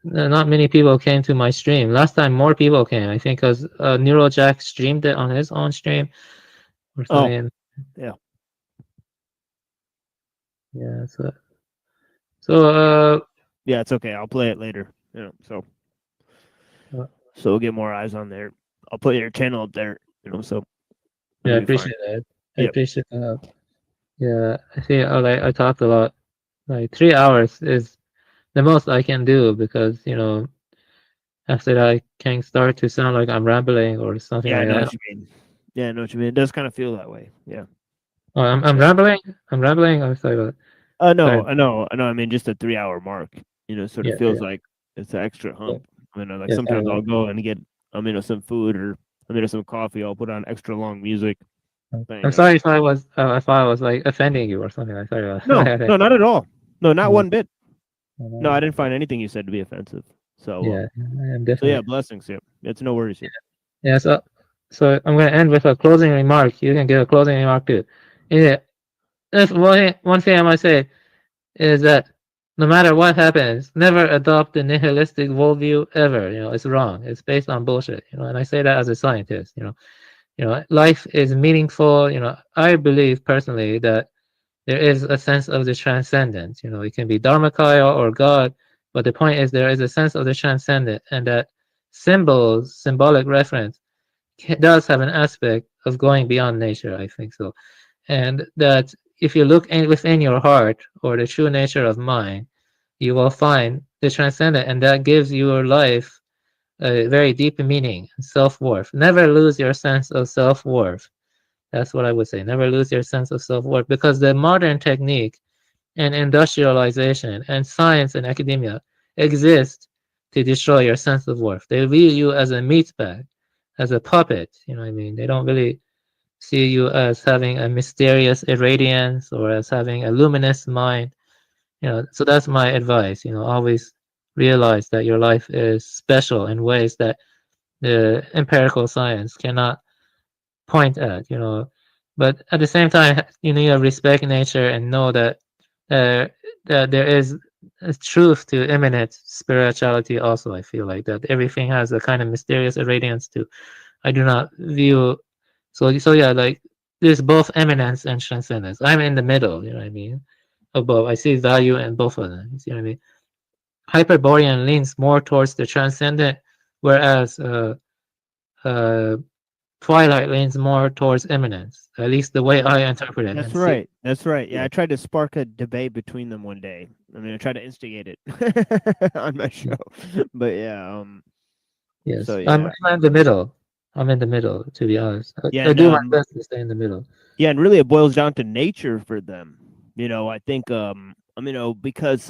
not many people came to my stream. Last time, more people came. I think because Neurojack streamed it on his own stream or something. Yeah. Yeah. So. Yeah, it's okay. I'll play it later. You know, so we'll get more eyes on there. I'll put your channel up there. You know, so. Yeah, I appreciate that. I appreciate that. Yeah, I think I talked a lot. Like 3 hours is the most I can do because, you know, after that I can start to sound like I'm rambling or something Yeah, like I know that. what you mean. Yeah, I know what you mean. It does kind of feel that way. Yeah. Oh, I'm rambling. I'm rambling. I'm sorry about No, sorry. I know. I mean, just a 3-hour mark. You know, sort of Yeah, feels yeah. like it's an extra hump. You know, like Yeah, sometimes I'll go and get, you know, some food or, you know, some coffee. I'll put on extra long music. I'm sorry if I was like offending you or something. I'm sorry about No, no, not at all. No, not Yeah. one bit. No, I didn't find anything you said to be offensive. So Yeah, I am so definitely. yeah, blessings. Yeah, it's no worries here. Yeah, so I'm going to end with a closing remark. You can give a closing remark too. Yeah, if one thing I might say is that no matter what happens, never adopt the nihilistic worldview ever. You know, it's wrong. It's based on bullshit. You know, and I say that as a scientist. You know, life is meaningful. You know, I believe personally that there is a sense of the transcendent. You know, it can be Dharmakaya or God, but the point is there is a sense of the transcendent, and that symbolic reference does have an aspect of going beyond nature, I think so. And that if you look within your heart or the true nature of mind, you will find the transcendent, and that gives your life a very deep meaning, self-worth. Never lose your sense of self-worth. That's what I would say. Never lose your sense of self-worth, because the modern technique and industrialization and science and academia exist to destroy your sense of worth. They view you as a meat bag, as a puppet. You know what I mean? They don't really see you as having a mysterious irradiance or as having a luminous mind. You know, so that's my advice. You know, always realize that your life is special in ways that the empirical science cannot point at. You know, but at the same time, you need to respect nature and know that that there is a truth to immanent spirituality. Also, I feel like that everything has a kind of mysterious irradiance too. I do not view so yeah, like there's both eminence and transcendence. I'm in the middle, you know what I mean? Above. I see value in both of them. You see what I mean? Hyperborean leans more towards the transcendent, whereas Twilight leans more towards immanence. At least the way I interpret it. That's right. That's right. Yeah, I tried to spark a debate between them one day. I mean, I tried to instigate it on my show. But yeah, yes. So yeah. I'm in the middle. I'm in the middle, to be honest. Yeah, I do my best to stay in the middle. Yeah, and really it boils down to nature for them. You know, I think you know, because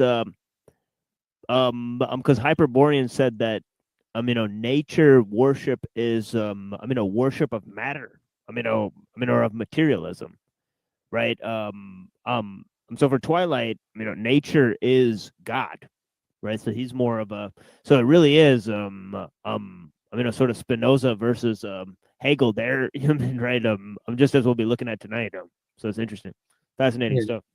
Hyperborean said that you know, nature worship is a worship of matter. Or of materialism, right? So for Twilight, you know, nature is God, right? So he's more of a. So it really is sort of Spinoza versus Hegel there, right? Just as we'll be looking at tonight. So it's interesting, fascinating stuff.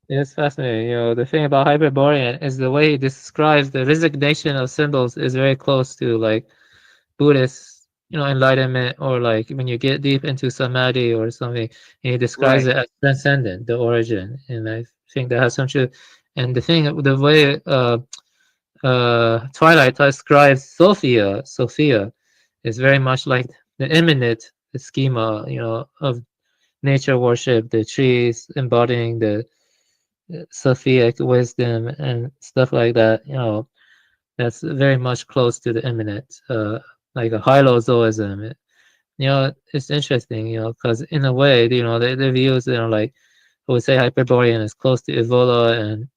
It's fascinating. You know, the thing about Hyperborean is the way he describes the resignation of symbols is very close to like Buddhist enlightenment, or like when you get deep into samadhi or something, and he describes Right. it as transcendent, the origin, and I think that has some truth. And the way Twilight describes Sophia is very much like the immanent schema, of nature worship, the trees embodying the Sophic wisdom and stuff like that. That's very much close to the immanent, like a hylozoism. It's interesting, because in a way, the views, like I would say Hyperborean is close to Evola, and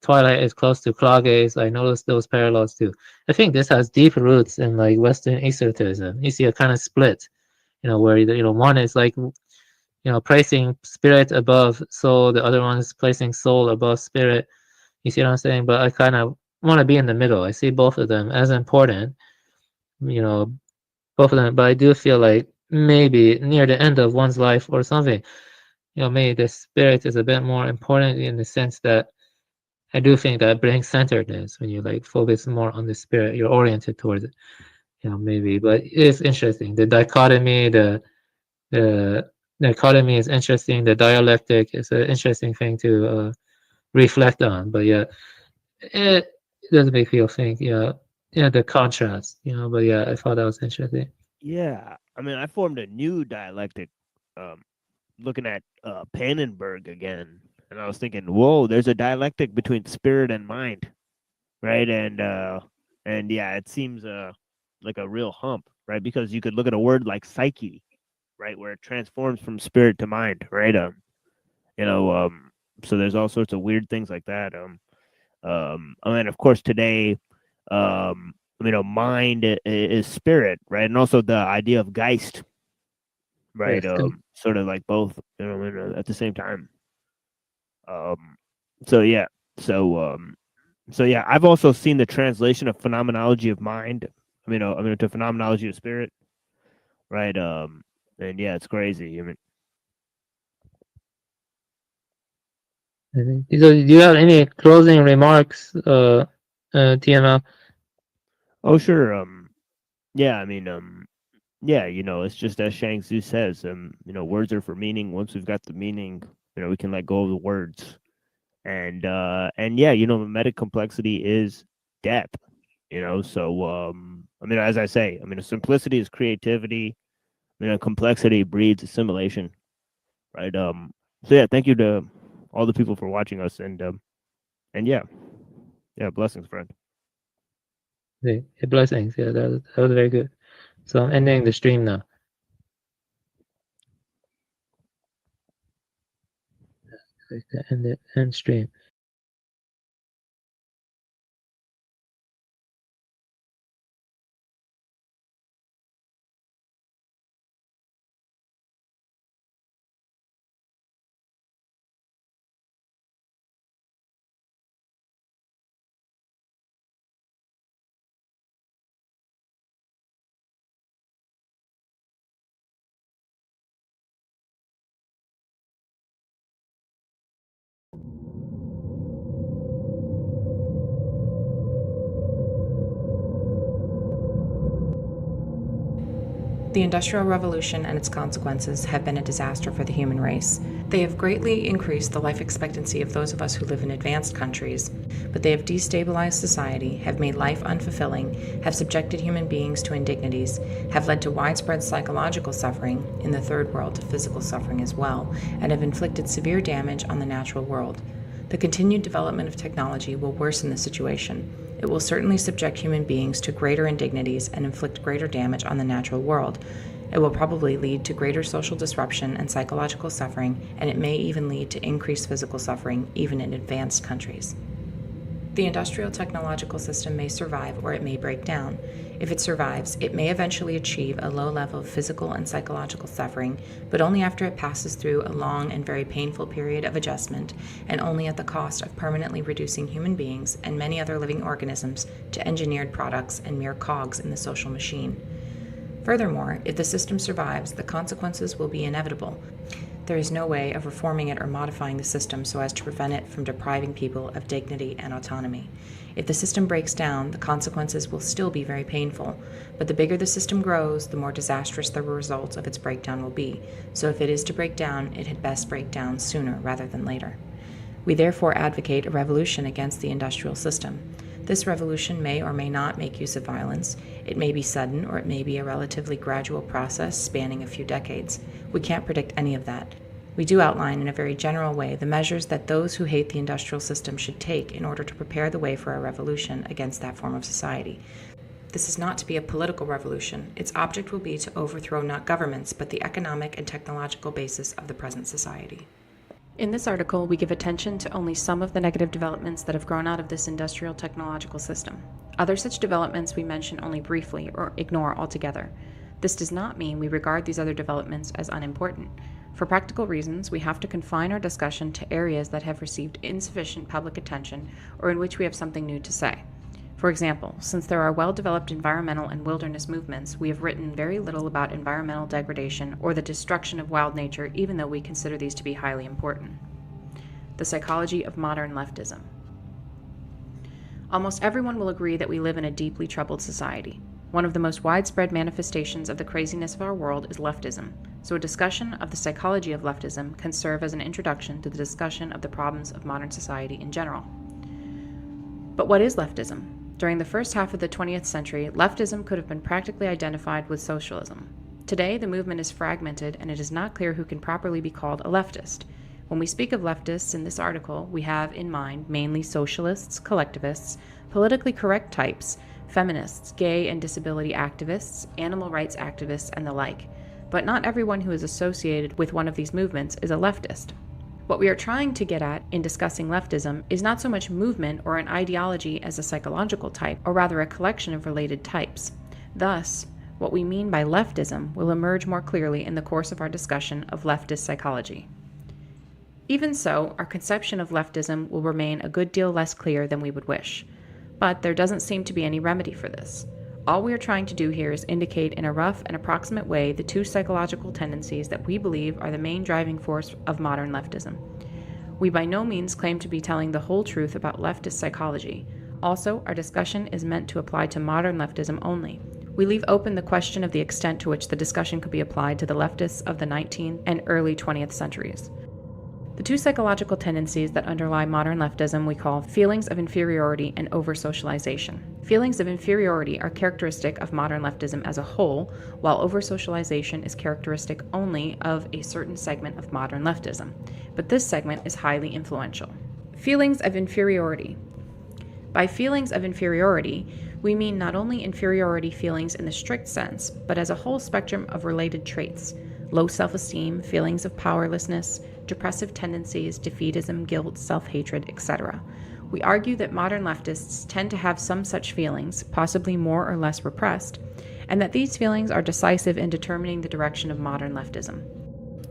Twilight is close to Klages. I noticed those parallels too. I think this has deep roots in like Western esotericism. You see a kind of split, where one is like placing spirit above soul, the other one is placing soul above spirit. You see what I'm saying? But I kind of want to be in the middle. I see both of them as important, both of them. But I do feel like maybe near the end of one's life or something, maybe the spirit is a bit more important, in the sense that I do think that brings centeredness when you like focus more on the spirit. You're oriented towards it, maybe. But it's interesting. The dichotomy, the dichotomy is interesting. The dialectic is an interesting thing to reflect on. But yeah, it does make you think. The contrast. But yeah, I thought that was interesting. Yeah, I mean, I formed a new dialectic, looking at Pannenberg again, and I was thinking, whoa, there's a dialectic between spirit and mind, right? And yeah, it seems like a real hump, right? Because you could look at a word like psyche, right, where it transforms from spirit to mind, right? So there's all sorts of weird things like that. I mean, of course, today, mind is spirit, right? And also the idea of Geist, right? Yes. Sort of like both, at the same time. So yeah, I've also seen the translation of phenomenology of mind. To phenomenology of spirit, right? And yeah, it's crazy. So do you have any closing remarks, TML? Oh, sure. Yeah, yeah, it's just as Shang Tzu says, words are for meaning. Once we've got the meaning, we can let go of the words. And yeah, mimetic complexity is depth, so, as I say, simplicity is creativity, complexity breeds assimilation, right? So yeah, thank you to all the people for watching us, and yeah, blessings, friend. Okay, blessings. Yeah, that was very good. So I'm ending the stream now. End stream. The Industrial Revolution and its consequences have been a disaster for the human race. They have greatly increased the life expectancy of those of us who live in advanced countries, but they have destabilized society, have made life unfulfilling, have subjected human beings to indignities, have led to widespread psychological suffering, in the third world to physical suffering as well, and have inflicted severe damage on the natural world. The continued development of technology will worsen the situation. It will certainly subject human beings to greater indignities and inflict greater damage on the natural world. It will probably lead to greater social disruption and psychological suffering, and it may even lead to increased physical suffering, even in advanced countries. The industrial technological system may survive or it may break down. If it survives, it may eventually achieve a low level of physical and psychological suffering, but only after it passes through a long and very painful period of adjustment, and only at the cost of permanently reducing human beings and many other living organisms to engineered products and mere cogs in the social machine. Furthermore, if the system survives, the consequences will be inevitable. There is no way of reforming it or modifying the system so as to prevent it from depriving people of dignity and autonomy. If the system breaks down, the consequences will still be very painful, but the bigger the system grows, the more disastrous the results of its breakdown will be. So if it is to break down, it had best break down sooner rather than later. We therefore advocate a revolution against the industrial system. This revolution may or may not make use of violence. It may be sudden, or it may be a relatively gradual process spanning a few decades. We can't predict any of that. We do outline in a very general way the measures that those who hate the industrial system should take in order to prepare the way for a revolution against that form of society. This is not to be a political revolution. Its object will be to overthrow not governments, but the economic and technological basis of the present society. In this article, we give attention to only some of the negative developments that have grown out of this industrial technological system. Other such developments we mention only briefly or ignore altogether. This does not mean we regard these other developments as unimportant. For practical reasons, we have to confine our discussion to areas that have received insufficient public attention or in which we have something new to say. For example, since there are well-developed environmental and wilderness movements, we have written very little about environmental degradation or the destruction of wild nature, even though we consider these to be highly important. The psychology of modern leftism. Almost everyone will agree that we live in a deeply troubled society. One of the most widespread manifestations of the craziness of our world is leftism, so a discussion of the psychology of leftism can serve as an introduction to the discussion of the problems of modern society in general. But what is leftism? During the first half of the 20th century, leftism could have been practically identified with socialism. Today, the movement is fragmented, and it is not clear who can properly be called a leftist. When we speak of leftists in this article, we have in mind mainly socialists, collectivists, politically correct types, feminists, gay and disability activists, animal rights activists, and the like. But not everyone who is associated with one of these movements is a leftist. What we are trying to get at in discussing leftism is not so much movement or an ideology as a psychological type, or rather a collection of related types. Thus, what we mean by leftism will emerge more clearly in the course of our discussion of leftist psychology. Even so, our conception of leftism will remain a good deal less clear than we would wish. But there doesn't seem to be any remedy for this. All we are trying to do here is indicate in a rough and approximate way the two psychological tendencies that we believe are the main driving force of modern leftism. We by no means claim to be telling the whole truth about leftist psychology. Also, our discussion is meant to apply to modern leftism only. We leave open the question of the extent to which the discussion could be applied to the leftists of the 19th and early 20th centuries. The two psychological tendencies that underlie modern leftism we call feelings of inferiority and over-socialization. Feelings of inferiority are characteristic of modern leftism as a whole, while over-socialization is characteristic only of a certain segment of modern leftism. But this segment is highly influential. Feelings of inferiority. By feelings of inferiority, we mean not only inferiority feelings in the strict sense, but as a whole spectrum of related traits: low self-esteem, feelings of powerlessness, depressive tendencies, defeatism, guilt, self-hatred, etc. We argue that modern leftists tend to have some such feelings, possibly more or less repressed, and that these feelings are decisive in determining the direction of modern leftism.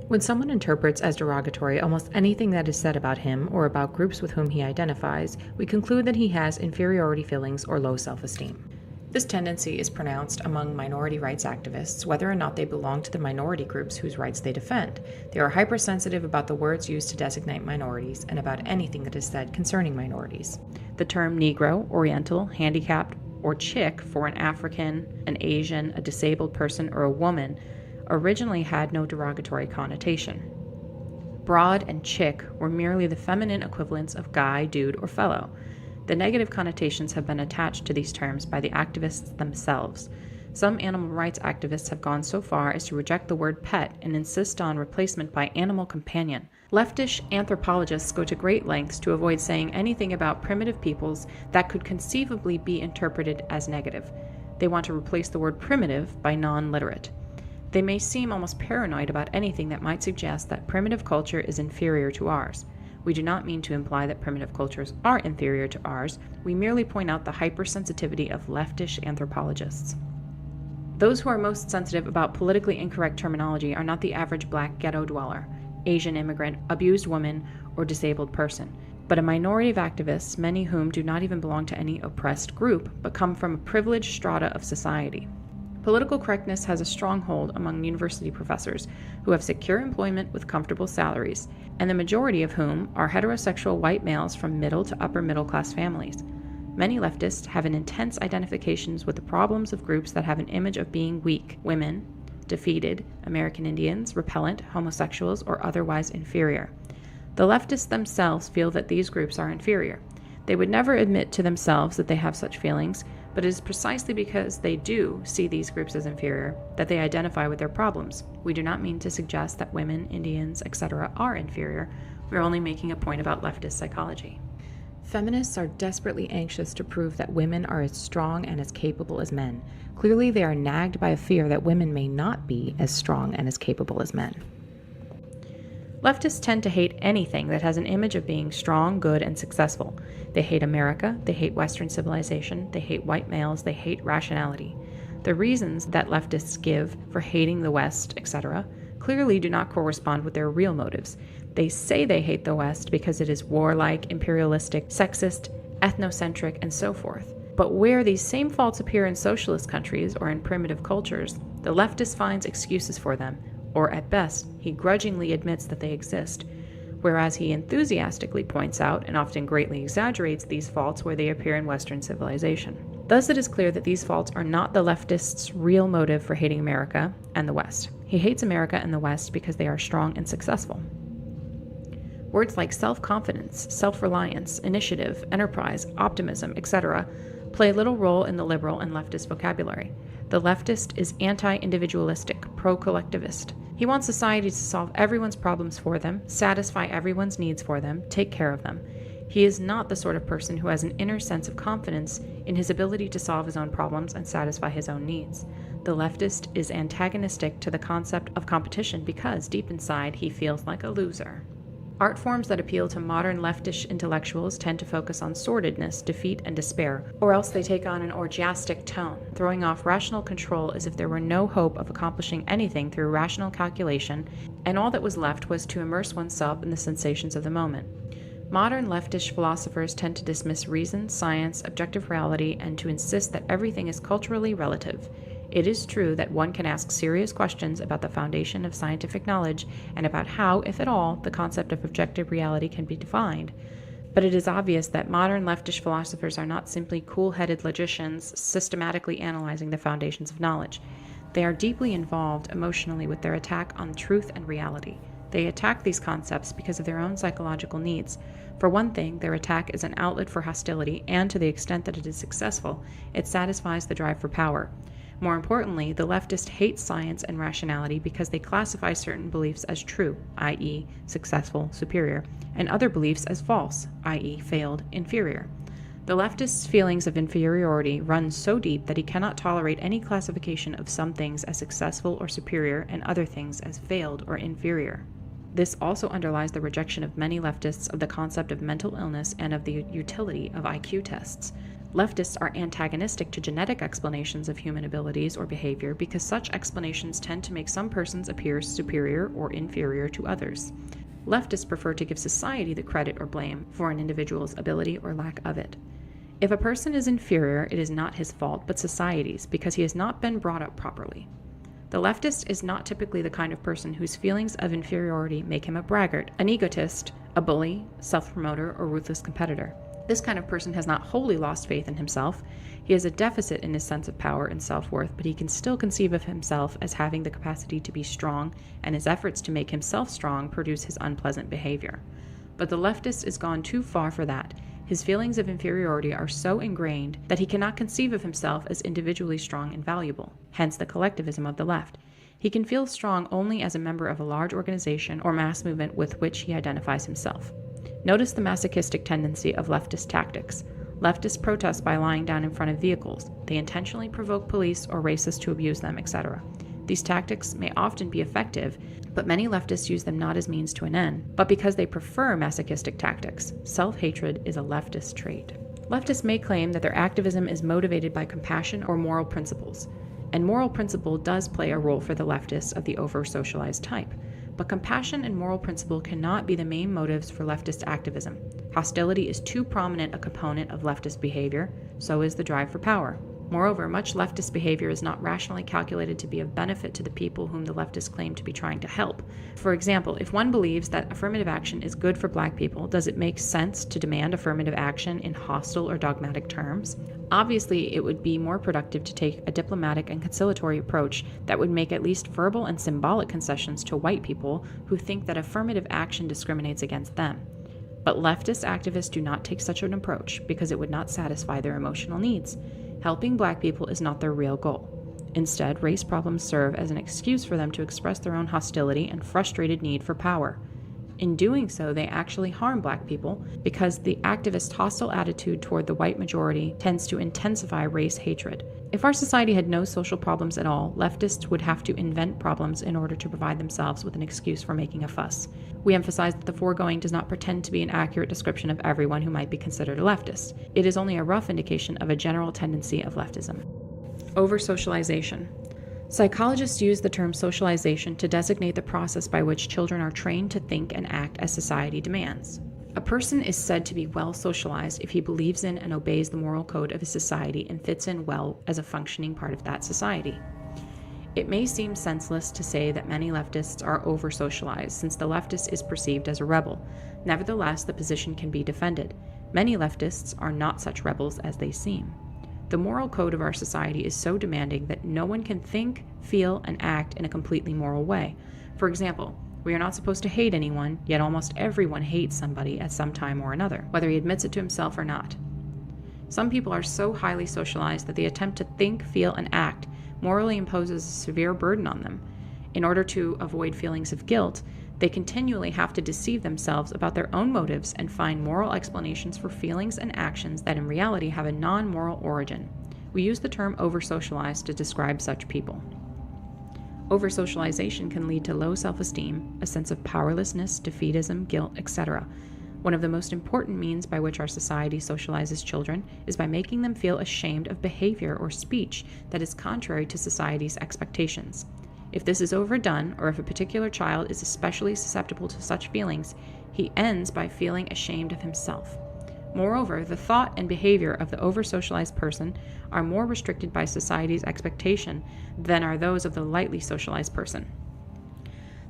When someone interprets as derogatory almost anything that is said about him or about groups with whom he identifies, we conclude that he has inferiority feelings or low self-esteem. This tendency is pronounced among minority rights activists, whether or not they belong to the minority groups whose rights they defend. They are hypersensitive about the words used to designate minorities and about anything that is said concerning minorities. The term Negro, Oriental, handicapped, or chick for an African, an Asian, a disabled person, or a woman originally had no derogatory connotation. Broad and chick were merely the feminine equivalents of guy, dude, or fellow. The negative connotations have been attached to these terms by the activists themselves. Some animal rights activists have gone so far as to reject the word pet and insist on replacement by animal companion. Leftish anthropologists go to great lengths to avoid saying anything about primitive peoples that could conceivably be interpreted as negative. They want to replace the word primitive by non-literate. They may seem almost paranoid about anything that might suggest that primitive culture is inferior to ours. We do not mean to imply that primitive cultures are inferior to ours. We merely point out the hypersensitivity of leftish anthropologists. Those who are most sensitive about politically incorrect terminology are not the average black ghetto dweller, Asian immigrant, abused woman, or disabled person, but a minority of activists, many whom do not even belong to any oppressed group, but come from a privileged strata of society. Political correctness has a stronghold among university professors who have secure employment with comfortable salaries, and the majority of whom are heterosexual white males from middle to upper middle class families. Many leftists have an intense identifications with the problems of groups that have an image of being weak, women, defeated, American Indians, repellent, homosexuals, or otherwise inferior. The leftists themselves feel that these groups are inferior. They would never admit to themselves that they have such feelings, but it is precisely because they do see these groups as inferior that they identify with their problems. We do not mean to suggest that women, Indians, etc. are inferior. We're only making a point about leftist psychology. Feminists are desperately anxious to prove that women are as strong and as capable as men. Clearly, they are nagged by a fear that women may not be as strong and as capable as men. Leftists tend to hate anything that has an image of being strong, good, and successful. They hate America, they hate Western civilization, they hate white males, they hate rationality. The reasons that leftists give for hating the West, etc., clearly do not correspond with their real motives. They say they hate the West because it is warlike, imperialistic, sexist, ethnocentric, and so forth. But where these same faults appear in socialist countries or in primitive cultures, the leftist finds excuses for them, or at best, he grudgingly admits that they exist, whereas he enthusiastically points out and often greatly exaggerates these faults where they appear in Western civilization. Thus it is clear that these faults are not the leftist's real motive for hating America and the West. He hates America and the West because they are strong and successful. Words like self-confidence, self-reliance, initiative, enterprise, optimism, etc. play little role in the liberal and leftist vocabulary. The leftist is anti-individualistic, pro-collectivist. He wants society to solve everyone's problems for them, satisfy everyone's needs for them, take care of them. He is not the sort of person who has an inner sense of confidence in his ability to solve his own problems and satisfy his own needs. The leftist is antagonistic to the concept of competition because, deep inside, he feels like a loser. Art forms that appeal to modern leftish intellectuals tend to focus on sordidness, defeat, and despair, or else they take on an orgiastic tone, throwing off rational control as if there were no hope of accomplishing anything through rational calculation, and all that was left was to immerse oneself in the sensations of the moment. Modern leftish philosophers tend to dismiss reason, science, objective reality, and to insist that everything is culturally relative. It is true that one can ask serious questions about the foundation of scientific knowledge and about how, if at all, the concept of objective reality can be defined. But it is obvious that modern leftish philosophers are not simply cool-headed logicians systematically analyzing the foundations of knowledge. They are deeply involved emotionally with their attack on truth and reality. They attack these concepts because of their own psychological needs. For one thing, their attack is an outlet for hostility, and to the extent that it is successful, it satisfies the drive for power. More importantly, the leftist hates science and rationality because they classify certain beliefs as true, i.e., successful, superior, and other beliefs as false, i.e., failed, inferior. The leftist's feelings of inferiority run so deep that he cannot tolerate any classification of some things as successful or superior and other things as failed or inferior. This also underlies the rejection of many leftists of the concept of mental illness and of the utility of IQ tests. Leftists are antagonistic to genetic explanations of human abilities or behavior because such explanations tend to make some persons appear superior or inferior to others. Leftists prefer to give society the credit or blame for an individual's ability or lack of it. If a person is inferior, it is not his fault, but society's, because he has not been brought up properly. The leftist is not typically the kind of person whose feelings of inferiority make him a braggart, an egotist, a bully, self-promoter, or ruthless competitor. This kind of person has not wholly lost faith in himself. He has a deficit in his sense of power and self-worth, but he can still conceive of himself as having the capacity to be strong, and his efforts to make himself strong produce his unpleasant behavior. But the leftist is gone too far for that. His feelings of inferiority are so ingrained that he cannot conceive of himself as individually strong and valuable, hence the collectivism of the left. He can feel strong only as a member of a large organization or mass movement with which he identifies himself. Notice the masochistic tendency of leftist tactics. Leftists protest by lying down in front of vehicles. They intentionally provoke police or racists to abuse them, etc. These tactics may often be effective, but many leftists use them not as means to an end, but because they prefer masochistic tactics. Self-hatred is a leftist trait. Leftists may claim that their activism is motivated by compassion or moral principles, and moral principle does play a role for the leftists of the over-socialized type. But compassion and moral principle cannot be the main motives for leftist activism. Hostility is too prominent a component of leftist behavior, so is the drive for power. Moreover, much leftist behavior is not rationally calculated to be of benefit to the people whom the leftists claim to be trying to help. For example, if one believes that affirmative action is good for black people, does it make sense to demand affirmative action in hostile or dogmatic terms? Obviously, it would be more productive to take a diplomatic and conciliatory approach that would make at least verbal and symbolic concessions to white people who think that affirmative action discriminates against them. But leftist activists do not take such an approach because it would not satisfy their emotional needs. Helping black people is not their real goal. Instead, race problems serve as an excuse for them to express their own hostility and frustrated need for power. In doing so, they actually harm black people because the activist hostile attitude toward the white majority tends to intensify race hatred. If our society had no social problems at all, leftists would have to invent problems in order to provide themselves with an excuse for making a fuss. We emphasize that the foregoing does not pretend to be an accurate description of everyone who might be considered a leftist. It is only a rough indication of a general tendency of leftism. Over-socialization. Psychologists use the term socialization to designate the process by which children are trained to think and act as society demands. A person is said to be well socialized if he believes in and obeys the moral code of his society and fits in well as a functioning part of that society. It may seem senseless to say that many leftists are over-socialized, since the leftist is perceived as a rebel. Nevertheless, the position can be defended. Many leftists are not such rebels as they seem. The moral code of our society is so demanding that no one can think, feel, and act in a completely moral way. For example, we are not supposed to hate anyone, yet almost everyone hates somebody at some time or another, whether he admits it to himself or not. Some people are so highly socialized that the attempt to think, feel, and act morally imposes a severe burden on them. In order to avoid feelings of guilt, they continually have to deceive themselves about their own motives and find moral explanations for feelings and actions that in reality have a non-moral origin. We use the term over-socialized to describe such people. Over-socialization can lead to low self-esteem, a sense of powerlessness, defeatism, guilt, etc. One of the most important means by which our society socializes children is by making them feel ashamed of behavior or speech that is contrary to society's expectations. If this is overdone, or if a particular child is especially susceptible to such feelings, he ends by feeling ashamed of himself. Moreover, the thought and behavior of the over-socialized person are more restricted by society's expectation than are those of the lightly socialized person.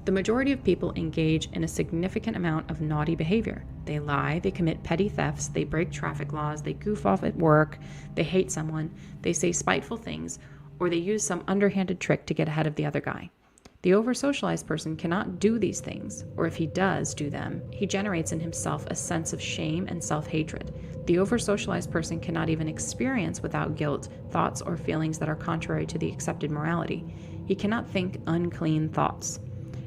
The majority of people engage in a significant amount of naughty behavior. They lie, they commit petty thefts, they break traffic laws, they goof off at work, they hate someone, they say spiteful things, or they use some underhanded trick to get ahead of the other guy. The over-socialized person cannot do these things, or if he does do them, he generates in himself a sense of shame and self-hatred. The over-socialized person cannot even experience without guilt thoughts or feelings that are contrary to the accepted morality. He cannot think unclean thoughts.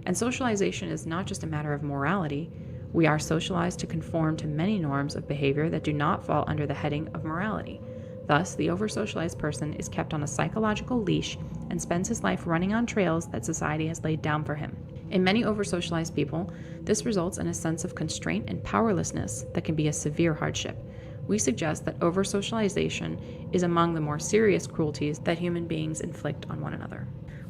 And socialization is not just a matter of morality. We are socialized to conform to many norms of behavior that do not fall under the heading of morality. Thus, the over-socialized person is kept on a psychological leash and spends his life running on trails that society has laid down for him. In many over-socialized people, this results in a sense of constraint and powerlessness that can be a severe hardship. We suggest that over-socialization is among the more serious cruelties that human beings inflict on one another.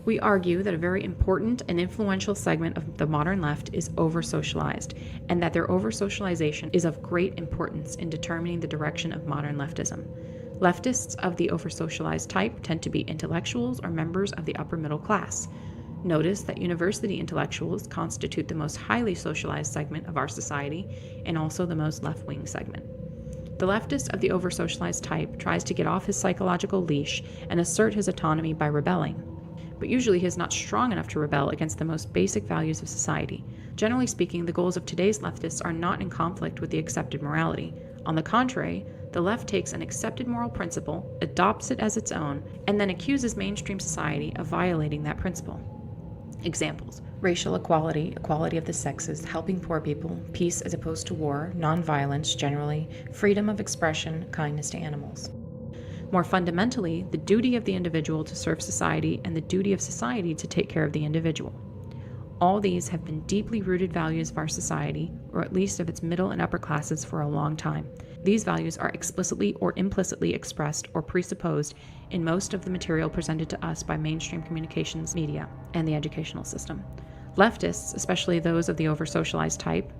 We argue that a very important and influential segment of the modern left is over-socialized, and that their over-socialization is of great importance in determining the direction of modern leftism. Leftists of the over-socialized type tend to be intellectuals or members of the upper middle class. Notice that university intellectuals constitute the most highly socialized segment of our society and also the most left-wing segment. The leftist of the over-socialized type tries to get off his psychological leash and assert his autonomy by rebelling. But usually he is not strong enough to rebel against the most basic values of society. Generally speaking, the goals of today's leftists are not in conflict with the accepted morality. On the contrary, the left takes an accepted moral principle, adopts it as its own, and then accuses mainstream society of violating that principle. Examples: racial equality, equality of the sexes, helping poor people, peace as opposed to war, nonviolence generally, freedom of expression, kindness to animals. More fundamentally, the duty of the individual to serve society and the duty of society to take care of the individual. All these have been deeply rooted values of our society, or at least of its middle and upper classes, for a long time. These values are explicitly or implicitly expressed or presupposed in most of the material presented to us by mainstream communications media and the educational system. Leftists, especially those of the over-socialized type,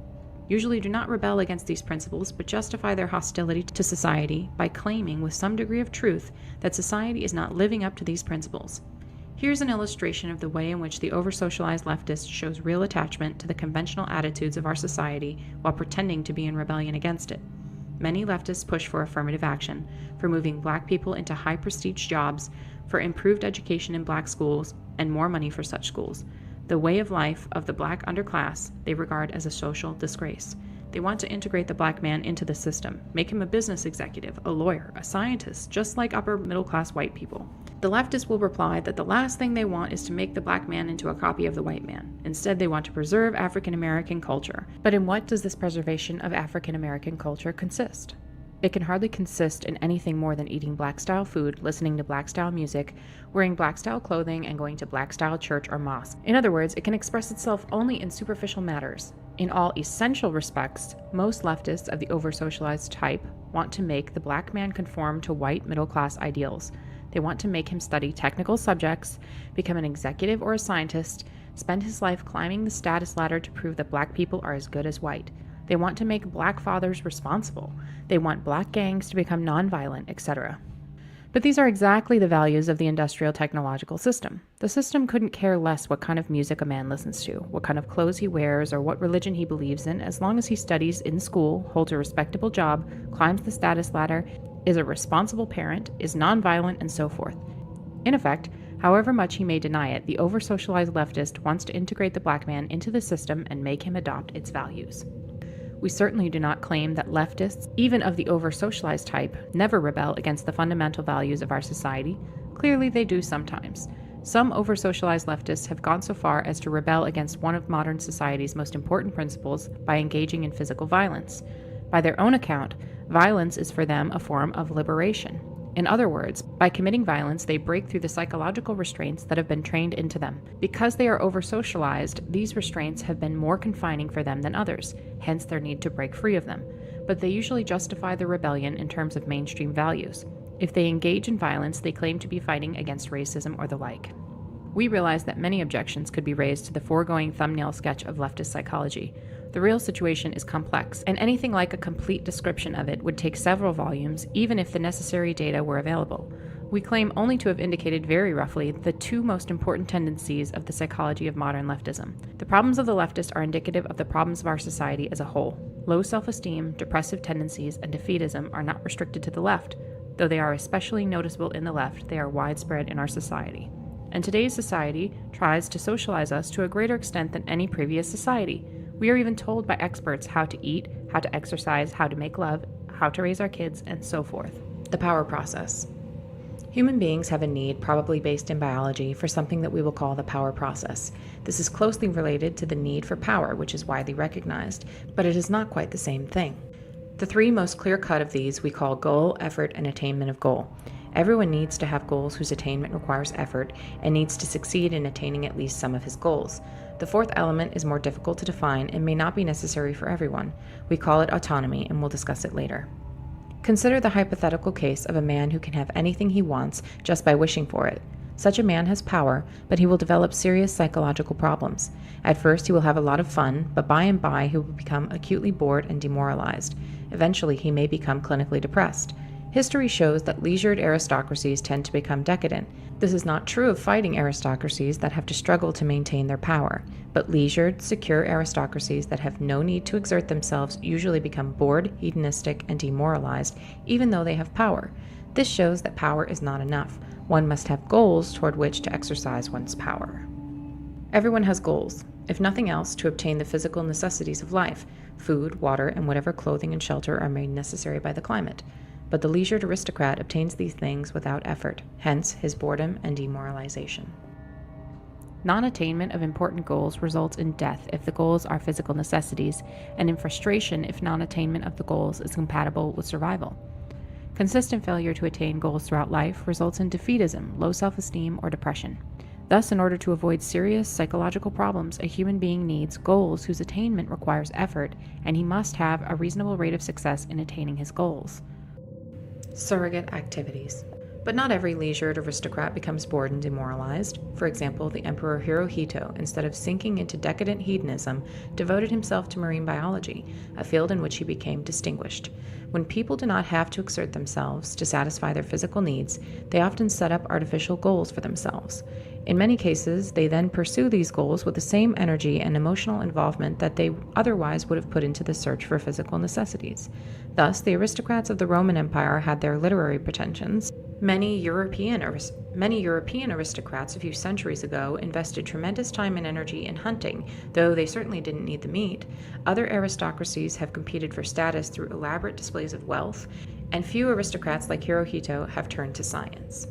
usually do not rebel against these principles but justify their hostility to society by claiming with some degree of truth that society is not living up to these principles. Here's an illustration of the way in which the over-socialized leftist shows real attachment to the conventional attitudes of our society while pretending to be in rebellion against it. Many leftists push for affirmative action, for moving black people into high-prestige jobs, for improved education in black schools, and more money for such schools. The way of life of the black underclass they regard as a social disgrace. They want to integrate the black man into the system, make him a business executive, a lawyer, a scientist, just like upper middle-class white people. The leftists will reply that the last thing they want is to make the black man into a copy of the white man. Instead, they want to preserve African American culture. But in what does this preservation of African American culture consist? It can hardly consist in anything more than eating black-style food, listening to black-style music, wearing black-style clothing, and going to black-style church or mosque. In other words, it can express itself only in superficial matters. In all essential respects, most leftists of the over-socialized type want to make the black man conform to white middle-class ideals. They want to make him study technical subjects, become an executive or a scientist, spend his life climbing the status ladder to prove that black people are as good as white. They want to make black fathers responsible. They want black gangs to become nonviolent, etc. But these are exactly the values of the industrial technological system. The system couldn't care less what kind of music a man listens to, what kind of clothes he wears, or what religion he believes in, as long as he studies in school, holds a respectable job, climbs the status ladder, is a responsible parent, is nonviolent, and so forth. In effect, however much he may deny it, the over-socialized leftist wants to integrate the black man into the system and make him adopt its values. We certainly do not claim that leftists, even of the over-socialized type, never rebel against the fundamental values of our society. Clearly they do sometimes. Some over-socialized leftists have gone so far as to rebel against one of modern society's most important principles by engaging in physical violence. By their own account, violence is for them a form of liberation. In other words, by committing violence, they break through the psychological restraints that have been trained into them. Because they are over-socialized, these restraints have been more confining for them than others, hence their need to break free of them. But they usually justify the rebellion in terms of mainstream values. If they engage in violence, they claim to be fighting against racism or the like. We realize that many objections could be raised to the foregoing thumbnail sketch of leftist psychology. The real situation is complex, and anything like a complete description of it would take several volumes, even if the necessary data were available. We claim only to have indicated very roughly the two most important tendencies of the psychology of modern leftism. The problems of the leftist are indicative of the problems of our society as a whole. Low self-esteem, depressive tendencies, and defeatism are not restricted to the left. Though they are especially noticeable in the left, they are widespread in our society. And today's society tries to socialize us to a greater extent than any previous society. We are even told by experts how to eat, how to exercise, how to make love, how to raise our kids, and so forth. The power process. Human beings have a need, probably based in biology, for something that we will call the power process. This is closely related to the need for power, which is widely recognized, but it is not quite the same thing. The three most clear-cut of these we call goal, effort, and attainment of goal. Everyone needs to have goals whose attainment requires effort and needs to succeed in attaining at least some of his goals. The fourth element is more difficult to define and may not be necessary for everyone. We call it autonomy, and we'll discuss it later. Consider the hypothetical case of a man who can have anything he wants just by wishing for it. Such a man has power, but he will develop serious psychological problems. At first, he will have a lot of fun, but by and by he will become acutely bored and demoralized. Eventually, he may become clinically depressed. History shows that leisured aristocracies tend to become decadent. This is not true of fighting aristocracies that have to struggle to maintain their power, but leisured, secure aristocracies that have no need to exert themselves usually become bored, hedonistic, and demoralized, even though they have power. This shows that power is not enough. One must have goals toward which to exercise one's power. Everyone has goals, if nothing else, to obtain the physical necessities of life. Food, water, and whatever clothing and shelter are made necessary by the climate. But the leisured aristocrat obtains these things without effort, hence his boredom and demoralization. Non-attainment of important goals results in death if the goals are physical necessities, and in frustration if non-attainment of the goals is compatible with survival. Consistent failure to attain goals throughout life results in defeatism, low self-esteem, or depression. Thus, in order to avoid serious psychological problems, a human being needs goals whose attainment requires effort, and he must have a reasonable rate of success in attaining his goals. Surrogate activities. But not every leisured aristocrat becomes bored and demoralized. For example, the Emperor Hirohito, instead of sinking into decadent hedonism, devoted himself to marine biology, a field in which he became distinguished. When people do not have to exert themselves to satisfy their physical needs, they often set up artificial goals for themselves. In many cases, they then pursue these goals with the same energy and emotional involvement that they otherwise would have put into the search for physical necessities. Thus, the aristocrats of the Roman Empire had their literary pretensions. Many European aristocrats a few centuries ago invested tremendous time and energy in hunting, though they certainly didn't need the meat. Other aristocracies have competed for status through elaborate displays of wealth, and few aristocrats like Hirohito have turned to science.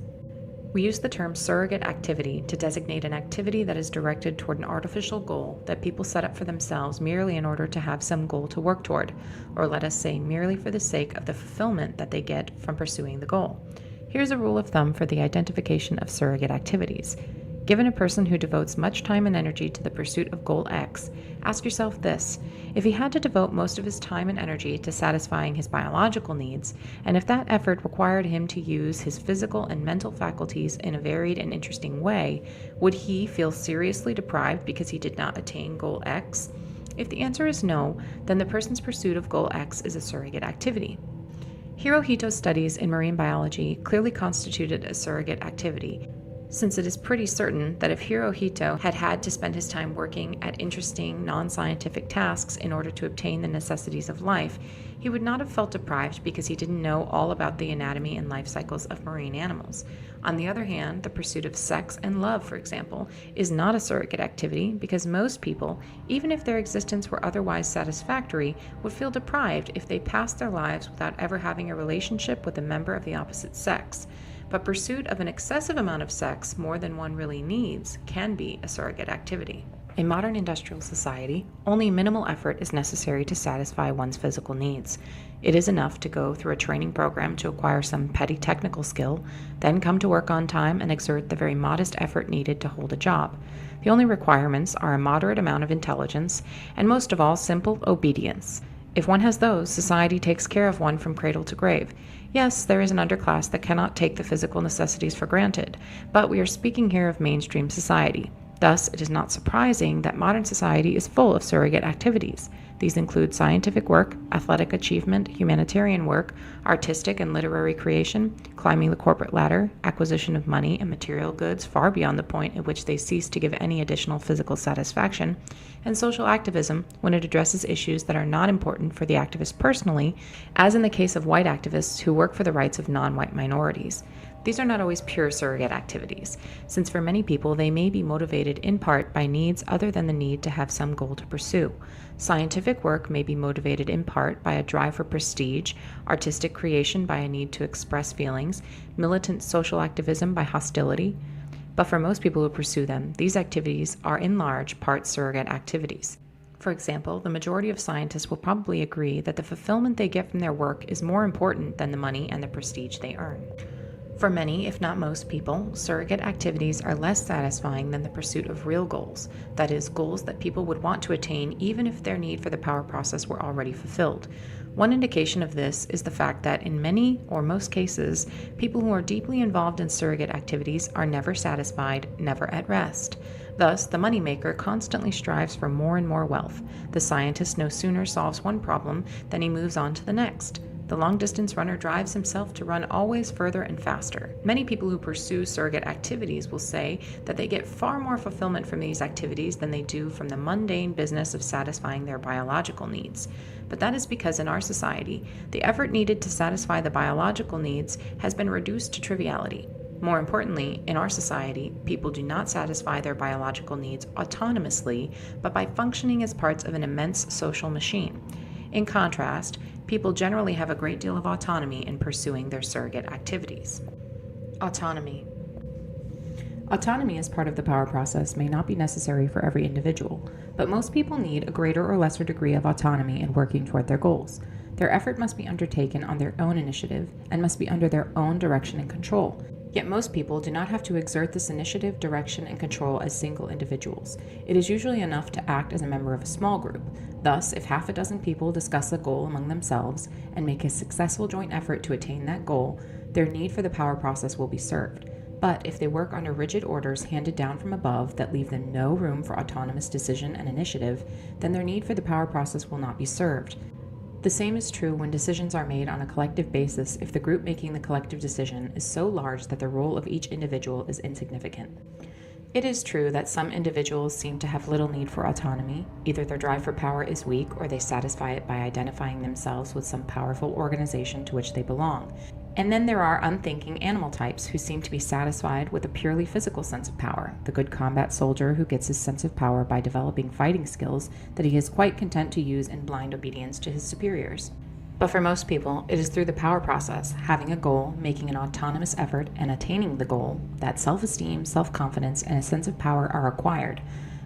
We use the term surrogate activity to designate an activity that is directed toward an artificial goal that people set up for themselves merely in order to have some goal to work toward, or let us say merely for the sake of the fulfillment that they get from pursuing the goal. Here's a rule of thumb for the identification of surrogate activities. Given a person who devotes much time and energy to the pursuit of goal X, ask yourself this: if he had to devote most of his time and energy to satisfying his biological needs, and if that effort required him to use his physical and mental faculties in a varied and interesting way, would he feel seriously deprived because he did not attain goal X? If the answer is no, then the person's pursuit of goal X is a surrogate activity. Hirohito's studies in marine biology clearly constituted a surrogate activity, since it is pretty certain that if Hirohito had had to spend his time working at interesting, non-scientific tasks in order to obtain the necessities of life, he would not have felt deprived because he didn't know all about the anatomy and life cycles of marine animals. On the other hand, the pursuit of sex and love, for example, is not a surrogate activity because most people, even if their existence were otherwise satisfactory, would feel deprived if they passed their lives without ever having a relationship with a member of the opposite sex. But pursuit of an excessive amount of sex, more than one really needs, can be a surrogate activity. In modern industrial society, only minimal effort is necessary to satisfy one's physical needs. It is enough to go through a training program to acquire some petty technical skill, then come to work on time and exert the very modest effort needed to hold a job. The only requirements are a moderate amount of intelligence, and most of all, simple obedience. If one has those, society takes care of one from cradle to grave. Yes, there is an underclass that cannot take the physical necessities for granted, but we are speaking here of mainstream society. Thus, it is not surprising that modern society is full of surrogate activities. These include scientific work, athletic achievement, humanitarian work, artistic and literary creation, climbing the corporate ladder, acquisition of money and material goods far beyond the point at which they cease to give any additional physical satisfaction, and social activism when it addresses issues that are not important for the activist personally, as in the case of white activists who work for the rights of non-white minorities. These are not always pure surrogate activities, since for many people they may be motivated in part by needs other than the need to have some goal to pursue. Scientific work may be motivated in part by a drive for prestige, artistic creation by a need to express feelings, militant social activism by hostility. But for most people who pursue them, these activities are in large part surrogate activities. For example, the majority of scientists will probably agree that the fulfillment they get from their work is more important than the money and the prestige they earn. For many, if not most people, surrogate activities are less satisfying than the pursuit of real goals, that is, goals that people would want to attain even if their need for the power process were already fulfilled. One indication of this is the fact that in many or most cases, people who are deeply involved in surrogate activities are never satisfied, never at rest. Thus, the moneymaker constantly strives for more and more wealth. The scientist no sooner solves one problem than he moves on to the next. The long-distance runner drives himself to run always further and faster. Many people who pursue surrogate activities will say that they get far more fulfillment from these activities than they do from the mundane business of satisfying their biological needs. But that is because in our society, the effort needed to satisfy the biological needs has been reduced to triviality. More importantly, in our society, people do not satisfy their biological needs autonomously, but by functioning as parts of an immense social machine. In contrast, people generally have a great deal of autonomy in pursuing their surrogate activities. Autonomy. Autonomy as part of the power process may not be necessary for every individual, but most people need a greater or lesser degree of autonomy in working toward their goals. Their effort must be undertaken on their own initiative and must be under their own direction and control. Yet most people do not have to exert this initiative, direction, and control as single individuals. It is usually enough to act as a member of a small group. Thus, if half a dozen people discuss a goal among themselves and make a successful joint effort to attain that goal, their need for the power process will be served. But if they work under rigid orders handed down from above that leave them no room for autonomous decision and initiative, then their need for the power process will not be served. The same is true when decisions are made on a collective basis if the group making the collective decision is so large that the role of each individual is insignificant. It is true that some individuals seem to have little need for autonomy. Either their drive for power is weak or they satisfy it by identifying themselves with some powerful organization to which they belong. And then there are unthinking animal types who seem to be satisfied with a purely physical sense of power, the good combat soldier who gets his sense of power by developing fighting skills that he is quite content to use in blind obedience to his superiors. But for most people, it is through the power process, having a goal, making an autonomous effort, and attaining the goal, that self-esteem, self-confidence, and a sense of power are acquired.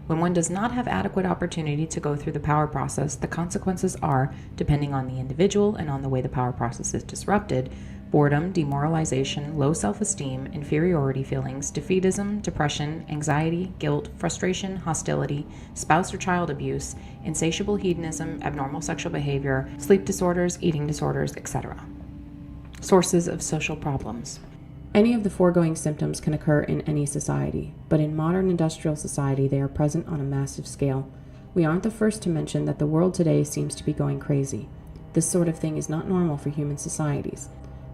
When one does not have adequate opportunity to go through the power process, the consequences are, depending on the individual and on the way the power process is disrupted, boredom, demoralization, low self-esteem, inferiority feelings, defeatism, depression, anxiety, guilt, frustration, hostility, spouse or child abuse, insatiable hedonism, abnormal sexual behavior, sleep disorders, eating disorders, etc. Sources of social problems. Any of the foregoing symptoms can occur in any society, but in modern industrial society they are present on a massive scale. We aren't the first to mention that the world today seems to be going crazy. This sort of thing is not normal for human societies.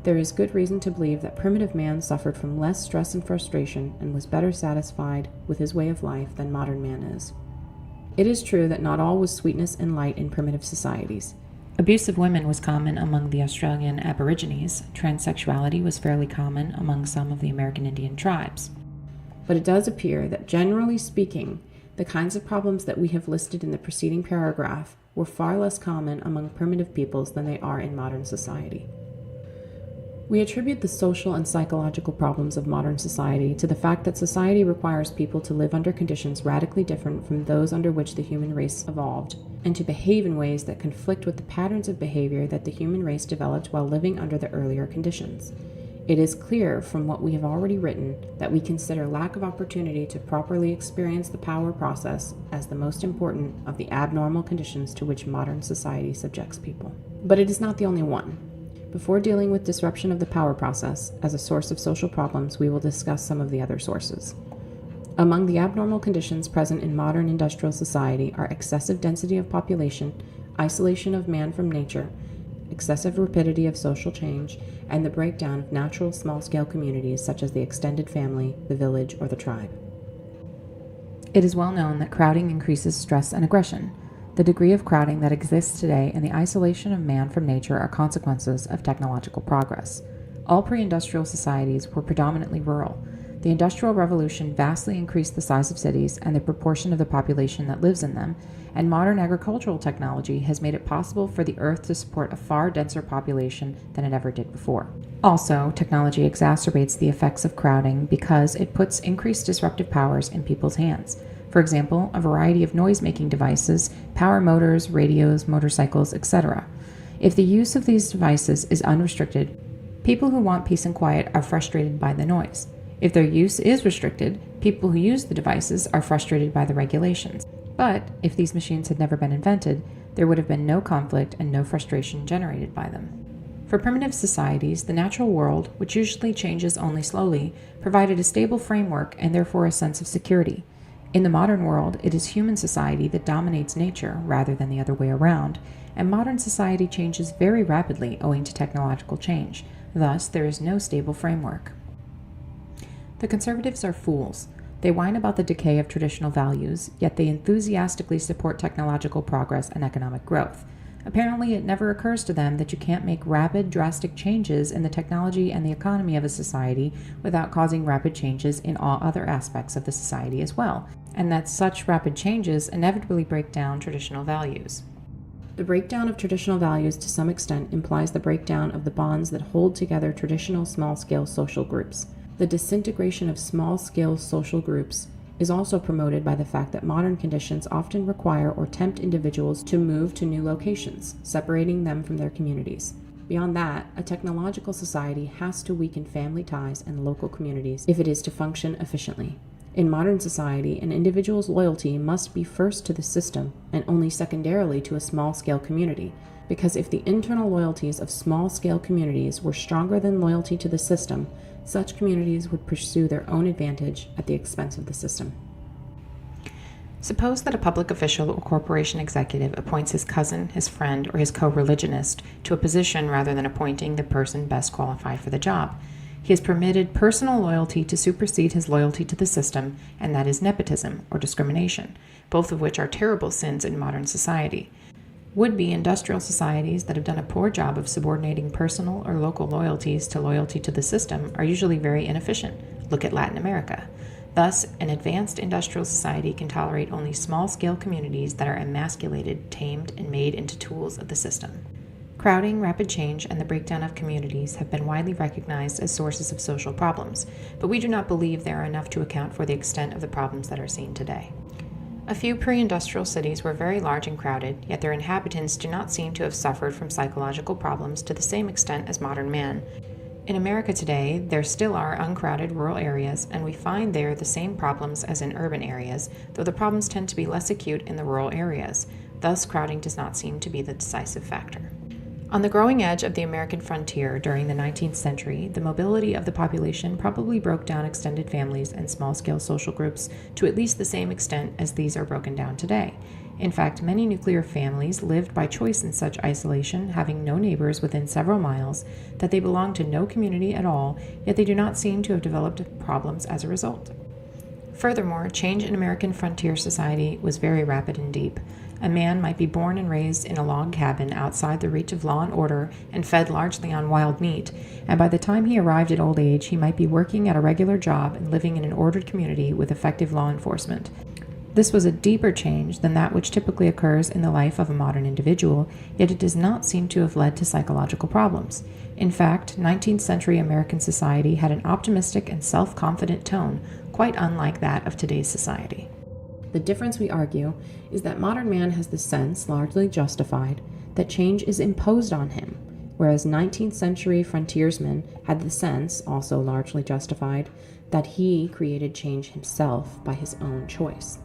There is good reason to believe that primitive man suffered from less stress and frustration and was better satisfied with his way of life than modern man is. It is true that not all was sweetness and light in primitive societies. Abuse of women was common among the Australian Aborigines. Transsexuality was fairly common among some of the American Indian tribes. But it does appear that, generally speaking, the kinds of problems that we have listed in the preceding paragraph were far less common among primitive peoples than they are in modern society. We attribute the social and psychological problems of modern society to the fact that society requires people to live under conditions radically different from those under which the human race evolved, and to behave in ways that conflict with the patterns of behavior that the human race developed while living under the earlier conditions. It is clear from what we have already written that we consider lack of opportunity to properly experience the power process as the most important of the abnormal conditions to which modern society subjects people. But it is not the only one. Before dealing with disruption of the power process as a source of social problems, we will discuss some of the other sources. Among the abnormal conditions present in modern industrial society are excessive density of population, isolation of man from nature, excessive rapidity of social change, and the breakdown of natural small-scale communities such as the extended family, the village, or the tribe. It is well known that crowding increases stress and aggression. The degree of crowding that exists today and the isolation of man from nature are consequences of technological progress. All pre-industrial societies were predominantly rural. The Industrial Revolution vastly increased the size of cities and the proportion of the population that lives in them, and modern agricultural technology has made it possible for the Earth to support a far denser population than it ever did before. Also, technology exacerbates the effects of crowding because it puts increased disruptive powers in people's hands. For example, a variety of noise-making devices, power motors, radios, motorcycles, etc. If the use of these devices is unrestricted, people who want peace and quiet are frustrated by the noise. If their use is restricted, people who use the devices are frustrated by the regulations. But if these machines had never been invented, there would have been no conflict and no frustration generated by them. For primitive societies, the natural world, which usually changes only slowly, provided a stable framework and therefore a sense of security. In the modern world, it is human society that dominates nature rather than the other way around, and modern society changes very rapidly owing to technological change. Thus, there is no stable framework. The conservatives are fools. They whine about the decay of traditional values, yet they enthusiastically support technological progress and economic growth. Apparently, it never occurs to them that you can't make rapid, drastic changes in the technology and the economy of a society without causing rapid changes in all other aspects of the society as well, and that such rapid changes inevitably break down traditional values. The breakdown of traditional values to some extent implies the breakdown of the bonds that hold together traditional small-scale social groups. The disintegration of small-scale social groups is also promoted by the fact that modern conditions often require or tempt individuals to move to new locations, separating them from their communities. Beyond that, a technological society has to weaken family ties and local communities if it is to function efficiently. In modern society, an individual's loyalty must be first to the system and only secondarily to a small-scale community, because if the internal loyalties of small-scale communities were stronger than loyalty to the system, such communities would pursue their own advantage at the expense of the system. Suppose that a public official or corporation executive appoints his cousin, his friend, or his co-religionist to a position rather than appointing the person best qualified for the job. He has permitted personal loyalty to supersede his loyalty to the system, and that is nepotism or discrimination, both of which are terrible sins in modern society. Would-be industrial societies that have done a poor job of subordinating personal or local loyalties to loyalty to the system are usually very inefficient. Look at Latin America. Thus, an advanced industrial society can tolerate only small-scale communities that are emasculated, tamed, and made into tools of the system. Crowding, rapid change, and the breakdown of communities have been widely recognized as sources of social problems, but we do not believe they are enough to account for the extent of the problems that are seen today. A few pre-industrial cities were very large and crowded, yet their inhabitants do not seem to have suffered from psychological problems to the same extent as modern man. In America today, there still are uncrowded rural areas, and we find there the same problems as in urban areas, though the problems tend to be less acute in the rural areas. Thus, crowding does not seem to be the decisive factor. On the growing edge of the American frontier during the 19th century, the mobility of the population probably broke down extended families and small-scale social groups to at least the same extent as these are broken down today. In fact, many nuclear families lived by choice in such isolation, having no neighbors within several miles, that they belonged to no community at all, yet they do not seem to have developed problems as a result. Furthermore, change in American frontier society was very rapid and deep. A man might be born and raised in a log cabin outside the reach of law and order and fed largely on wild meat, and by the time he arrived at old age, he might be working at a regular job and living in an ordered community with effective law enforcement. This was a deeper change than that which typically occurs in the life of a modern individual, yet it does not seem to have led to psychological problems. In fact, 19th century American society had an optimistic and self-confident tone, quite unlike that of today's society. The difference, we argue, is that modern man has the sense, largely justified, that change is imposed on him, whereas 19th century frontiersmen had the sense, also largely justified, that he created change himself by his own choice.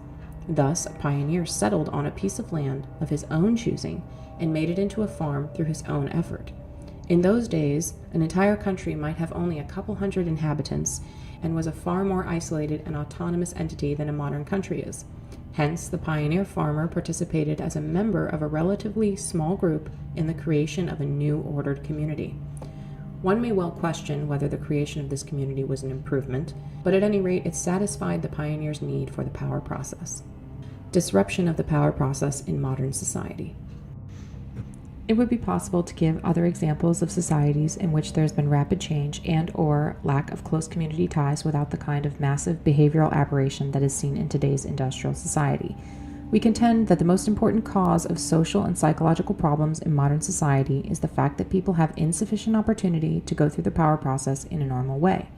Thus, a pioneer settled on a piece of land of his own choosing and made it into a farm through his own effort. In those days, an entire country might have only a couple hundred inhabitants and was a far more isolated and autonomous entity than a modern country is. Hence, the pioneer farmer participated as a member of a relatively small group in the creation of a new ordered community. One may well question whether the creation of this community was an improvement, but at any rate, it satisfied the pioneer's need for the power process. Disruption of the power process in modern society. It would be possible to give other examples of societies in which there has been rapid change and/or lack of close community ties without the kind of massive behavioral aberration that is seen in today's industrial society. We contend that the most important cause of social and psychological problems in modern society is the fact that people have insufficient opportunity to go through the power process in a normal way.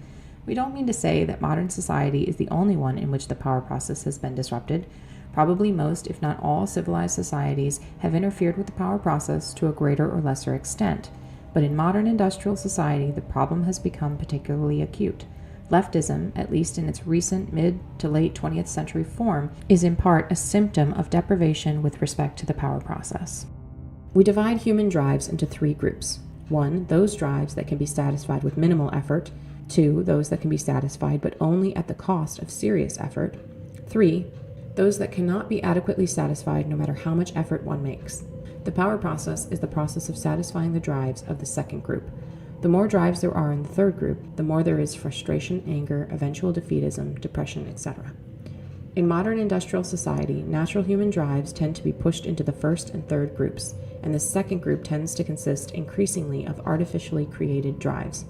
We don't mean to say that modern society is the only one in which the power process has been disrupted. Probably most, if not all, civilized societies have interfered with the power process to a greater or lesser extent. But in modern industrial society, the problem has become particularly acute. Leftism, at least in its recent mid to late 20th century form, is in part a symptom of deprivation with respect to the power process. We divide human drives into three groups. 1. Those drives that can be satisfied with minimal effort. 2. Those that can be satisfied but only at the cost of serious effort. 3. Those that cannot be adequately satisfied no matter how much effort one makes. The power process is the process of satisfying the drives of the second group. The more drives there are in the third group, the more there is frustration, anger, eventual defeatism, depression, etc. In modern industrial society, natural human drives tend to be pushed into the first and third groups, and the second group tends to consist increasingly of artificially created drives.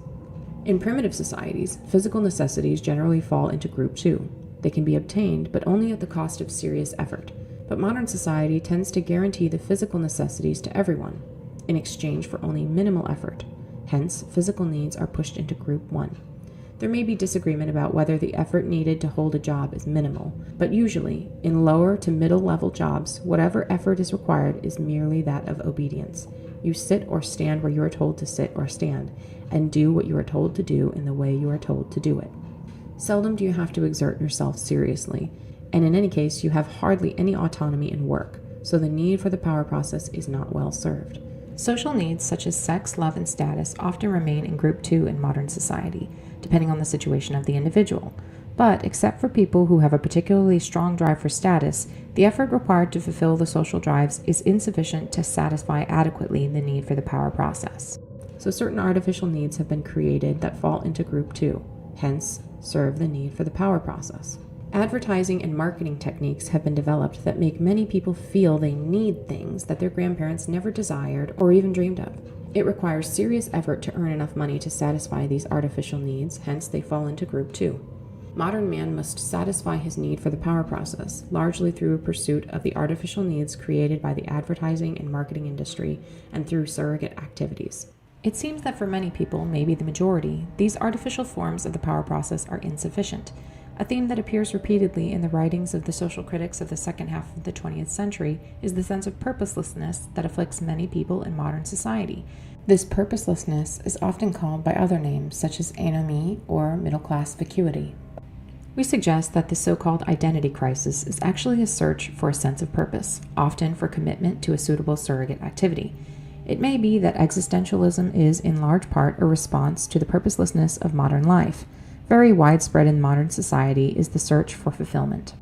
In primitive societies, physical necessities generally fall into group 2. They can be obtained, but only at the cost of serious effort. But modern society tends to guarantee the physical necessities to everyone, in exchange for only minimal effort. Hence, physical needs are pushed into group 1. There may be disagreement about whether the effort needed to hold a job is minimal, but usually, in lower to middle level jobs, whatever effort is required is merely that of obedience. You sit or stand where you are told to sit or stand, and do what you are told to do in the way you are told to do it. Seldom do you have to exert yourself seriously, and in any case you have hardly any autonomy in work, so the need for the power process is not well served. Social needs such as sex, love, and status often remain in Group 2 in modern society, depending on the situation of the individual. But, except for people who have a particularly strong drive for status, the effort required to fulfill the social drives is insufficient to satisfy adequately the need for the power process. So certain artificial needs have been created that fall into Group 2, hence serve the need for the power process. Advertising and marketing techniques have been developed that make many people feel they need things that their grandparents never desired or even dreamed of. It requires serious effort to earn enough money to satisfy these artificial needs, hence they fall into Group 2. Modern man must satisfy his need for the power process, largely through a pursuit of the artificial needs created by the advertising and marketing industry and through surrogate activities. It seems that for many people, maybe the majority, these artificial forms of the power process are insufficient. A theme that appears repeatedly in the writings of the social critics of the second half of the 20th century is the sense of purposelessness that afflicts many people in modern society. This purposelessness is often called by other names, such as anomie or middle-class vacuity. We suggest that the so-called identity crisis is actually a search for a sense of purpose, often for commitment to a suitable surrogate activity. It may be that existentialism is in large part a response to the purposelessness of modern life. Very widespread in modern society is the search for fulfillment.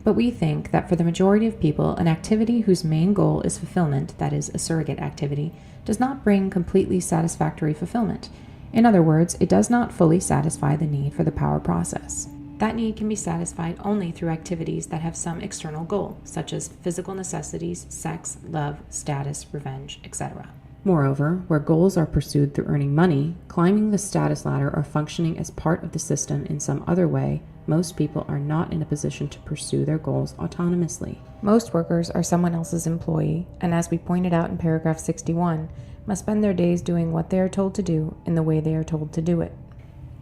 But we think that for the majority of people, an activity whose main goal is fulfillment, that is, a surrogate activity, does not bring completely satisfactory fulfillment. In other words, it does not fully satisfy the need for the power process. That need can be satisfied only through activities that have some external goal, such as physical necessities, sex, love, status, revenge, etc. Moreover, where goals are pursued through earning money, climbing the status ladder, or functioning as part of the system in some other way, most people are not in a position to pursue their goals autonomously. Most workers are someone else's employee, and as we pointed out in paragraph 61, must spend their days doing what they are told to do in the way they are told to do it.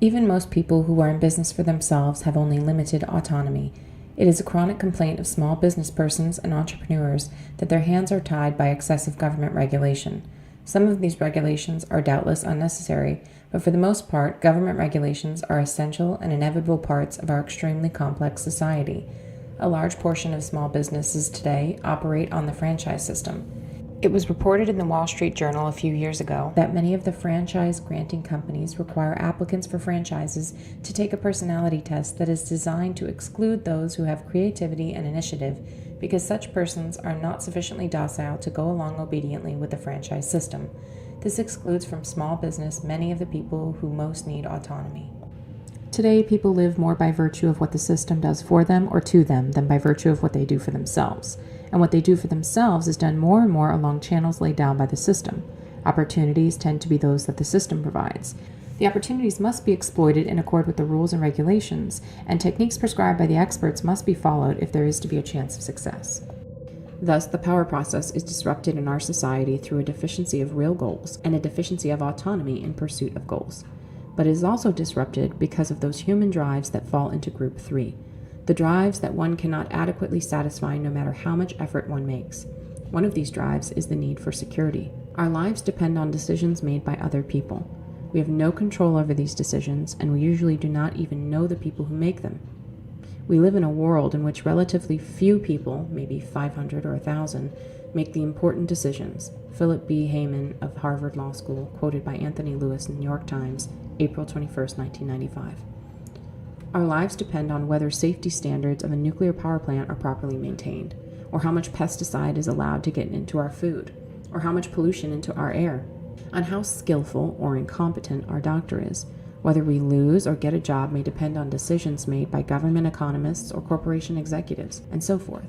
Even most people who are in business for themselves have only limited autonomy. It is a chronic complaint of small business persons and entrepreneurs that their hands are tied by excessive government regulation. Some of these regulations are doubtless unnecessary, but for the most part, government regulations are essential and inevitable parts of our extremely complex society. A large portion of small businesses today operate on the franchise system. It was reported in the Wall Street Journal a few years ago that many of the franchise-granting companies require applicants for franchises to take a personality test that is designed to exclude those who have creativity and initiative, because such persons are not sufficiently docile to go along obediently with the franchise system. This excludes from small business many of the people who most need autonomy. Today, people live more by virtue of what the system does for them or to them than by virtue of what they do for themselves. And what they do for themselves is done more and more along channels laid down by the system. Opportunities tend to be those that the system provides. The opportunities must be exploited in accord with the rules and regulations, and techniques prescribed by the experts must be followed if there is to be a chance of success. Thus, the power process is disrupted in our society through a deficiency of real goals and a deficiency of autonomy in pursuit of goals. But it is also disrupted because of those human drives that fall into Group 3, the drives that one cannot adequately satisfy no matter how much effort one makes. One of these drives is the need for security. Our lives depend on decisions made by other people. We have no control over these decisions, and we usually do not even know the people who make them. We live in a world in which relatively few people, maybe 500 or 1,000, make the important decisions. Philip B. Hayman of Harvard Law School, quoted by Anthony Lewis in the New York Times, April 21, 1995. Our lives depend on whether safety standards of a nuclear power plant are properly maintained, or how much pesticide is allowed to get into our food, or how much pollution into our air, on how skillful or incompetent our doctor is. Whether we lose or get a job may depend on decisions made by government economists or corporation executives, and so forth.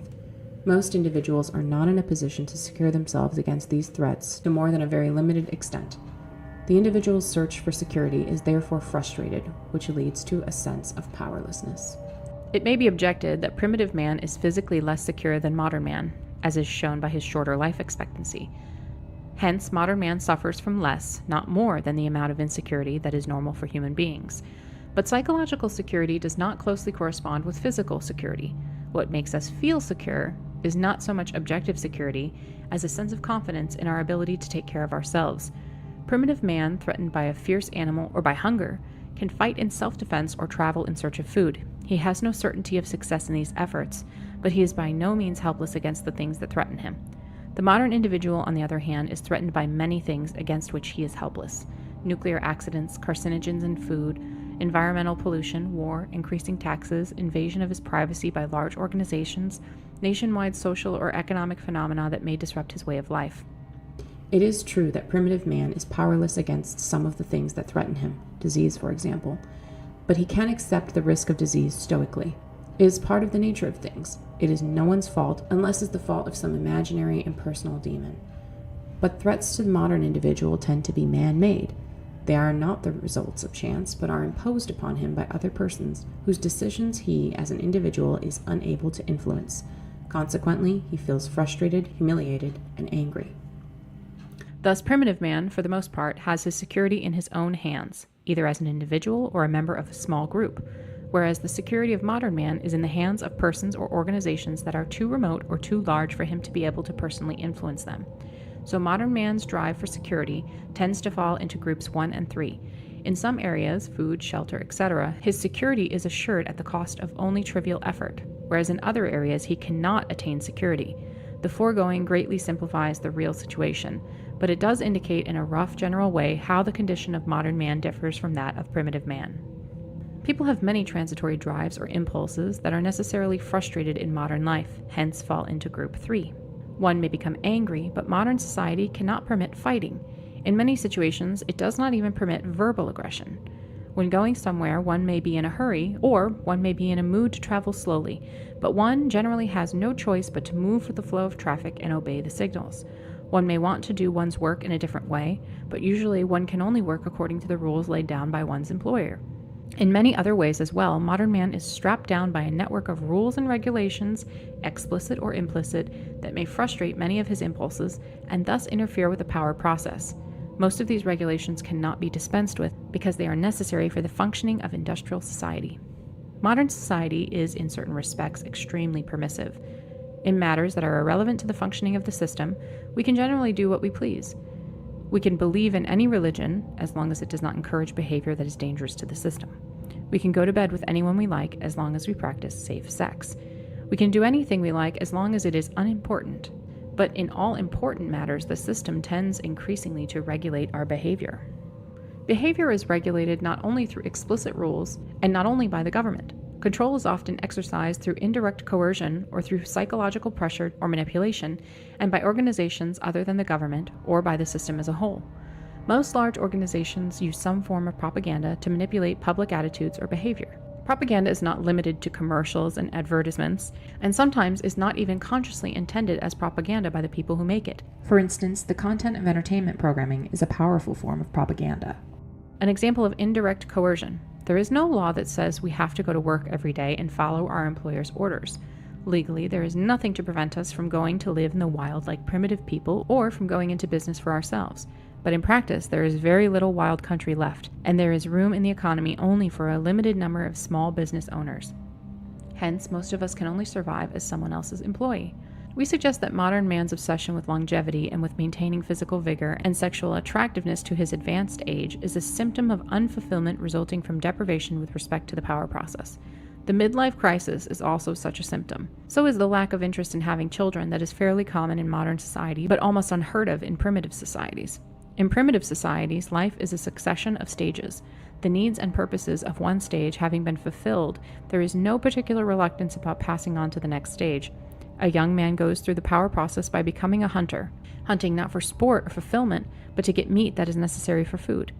Most individuals are not in a position to secure themselves against these threats to more than a very limited extent. The individual's search for security is therefore frustrated, which leads to a sense of powerlessness. It may be objected that primitive man is physically less secure than modern man, as is shown by his shorter life expectancy. Hence, modern man suffers from less, not more, than the amount of insecurity that is normal for human beings. But psychological security does not closely correspond with physical security. What makes us feel secure is not so much objective security as a sense of confidence in our ability to take care of ourselves. Primitive man, threatened by a fierce animal or by hunger, can fight in self-defense or travel in search of food. He has no certainty of success in these efforts, but he is by no means helpless against the things that threaten him. The modern individual, on the other hand, is threatened by many things against which he is helpless. Nuclear accidents, carcinogens in food, environmental pollution, war, increasing taxes, invasion of his privacy by large organizations, nationwide social or economic phenomena that may disrupt his way of life. It is true that primitive man is powerless against some of the things that threaten him, disease for example, but he can accept the risk of disease stoically. It is part of the nature of things. It is no one's fault unless it's the fault of some imaginary impersonal demon. But threats to the modern individual tend to be man-made. They are not the results of chance, but are imposed upon him by other persons whose decisions he, as an individual, is unable to influence. Consequently, he feels frustrated, humiliated, and angry. Thus, primitive man, for the most part, has his security in his own hands, either as an individual or a member of a small group, whereas the security of modern man is in the hands of persons or organizations that are too remote or too large for him to be able to personally influence them. So modern man's drive for security tends to fall into groups 1 and 3. In some areas, food, shelter, etc., his security is assured at the cost of only trivial effort, whereas in other areas he cannot attain security. The foregoing greatly simplifies the real situation, but it does indicate in a rough general way how the condition of modern man differs from that of primitive man. People have many transitory drives or impulses that are necessarily frustrated in modern life, hence fall into group 3. One may become angry, but modern society cannot permit fighting. In many situations, it does not even permit verbal aggression. When going somewhere, one may be in a hurry, or one may be in a mood to travel slowly, but one generally has no choice but to move with the flow of traffic and obey the signals. One may want to do one's work in a different way, but usually one can only work according to the rules laid down by one's employer. In many other ways as well, modern man is strapped down by a network of rules and regulations, explicit or implicit, that may frustrate many of his impulses and thus interfere with the power process. Most of these regulations cannot be dispensed with because they are necessary for the functioning of industrial society. Modern society is, in certain respects, extremely permissive. In matters that are irrelevant to the functioning of the system, we can generally do what we please. We can believe in any religion, as long as it does not encourage behavior that is dangerous to the system. We can go to bed with anyone we like, as long as we practice safe sex. We can do anything we like, as long as it is unimportant. But in all important matters, the system tends increasingly to regulate our behavior. Behavior is regulated not only through explicit rules, and not only by the government. Control is often exercised through indirect coercion or through psychological pressure or manipulation, and by organizations other than the government or by the system as a whole. Most large organizations use some form of propaganda to manipulate public attitudes or behavior. Propaganda is not limited to commercials and advertisements, and sometimes is not even consciously intended as propaganda by the people who make it. For instance, the content of entertainment programming is a powerful form of propaganda. An example of indirect coercion. There is no law that says we have to go to work every day and follow our employer's orders. Legally, there is nothing to prevent us from going to live in the wild like primitive people or from going into business for ourselves. But in practice, there is very little wild country left, and there is room in the economy only for a limited number of small business owners. Hence, most of us can only survive as someone else's employee. We suggest that modern man's obsession with longevity and with maintaining physical vigor and sexual attractiveness to his advanced age is a symptom of unfulfillment resulting from deprivation with respect to the power process. The midlife crisis is also such a symptom. So is the lack of interest in having children that is fairly common in modern society, but almost unheard of in primitive societies. In primitive societies, life is a succession of stages. The needs and purposes of one stage having been fulfilled, there is no particular reluctance about passing on to the next stage. A young man goes through the power process by becoming a hunter, hunting not for sport or fulfillment, but to get meat that is necessary for food.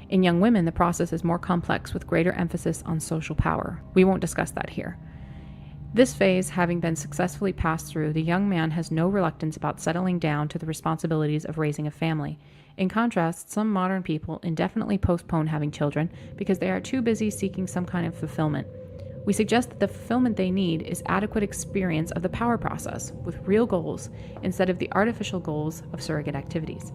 In young women, the process is more complex with greater emphasis on social power. We won't discuss that here. This phase having been successfully passed through, the young man has no reluctance about settling down to the responsibilities of raising a family. In contrast, some modern people indefinitely postpone having children because they are too busy seeking some kind of fulfillment. We suggest that the fulfillment they need is adequate experience of the power process with real goals instead of the artificial goals of surrogate activities.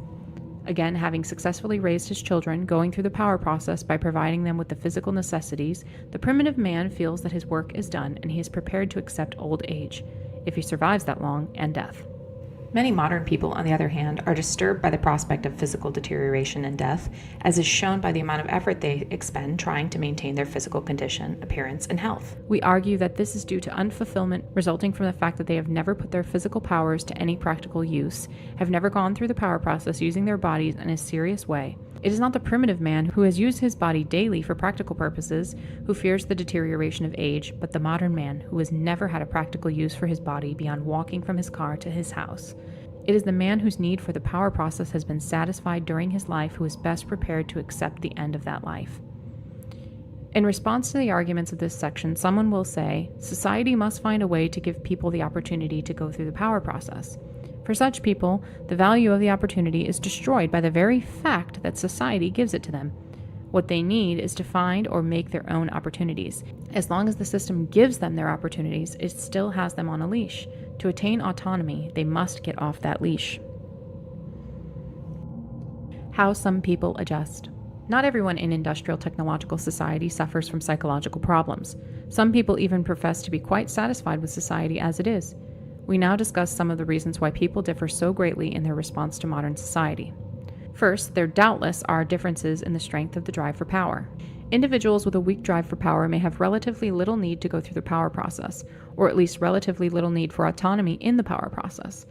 Again, having successfully raised his children, going through the power process by providing them with the physical necessities, the primitive man feels that his work is done and he is prepared to accept old age, if he survives that long, and death. Many modern people, on the other hand, are disturbed by the prospect of physical deterioration and death, as is shown by the amount of effort they expend trying to maintain their physical condition, appearance, and health. We argue that this is due to unfulfillment resulting from the fact that they have never put their physical powers to any practical use, have never gone through the power process using their bodies in a serious way. It is not the primitive man who has used his body daily for practical purposes who fears the deterioration of age, but the modern man who has never had a practical use for his body beyond walking from his car to his house. It is the man whose need for the power process has been satisfied during his life who is best prepared to accept the end of that life. In response to the arguments of this section, someone will say, society must find a way to give people the opportunity to go through the power process. For such people, the value of the opportunity is destroyed by the very fact that society gives it to them. What they need is to find or make their own opportunities. As long as the system gives them their opportunities, it still has them on a leash. To attain autonomy, they must get off that leash. How some people adjust. Not everyone in industrial technological society suffers from psychological problems. Some people even profess to be quite satisfied with society as it is. We now discuss some of the reasons why people differ so greatly in their response to modern society. First, there doubtless are differences in the strength of the drive for power. Individuals with a weak drive for power may have relatively little need to go through the power process, or at least relatively little need for autonomy in the power process.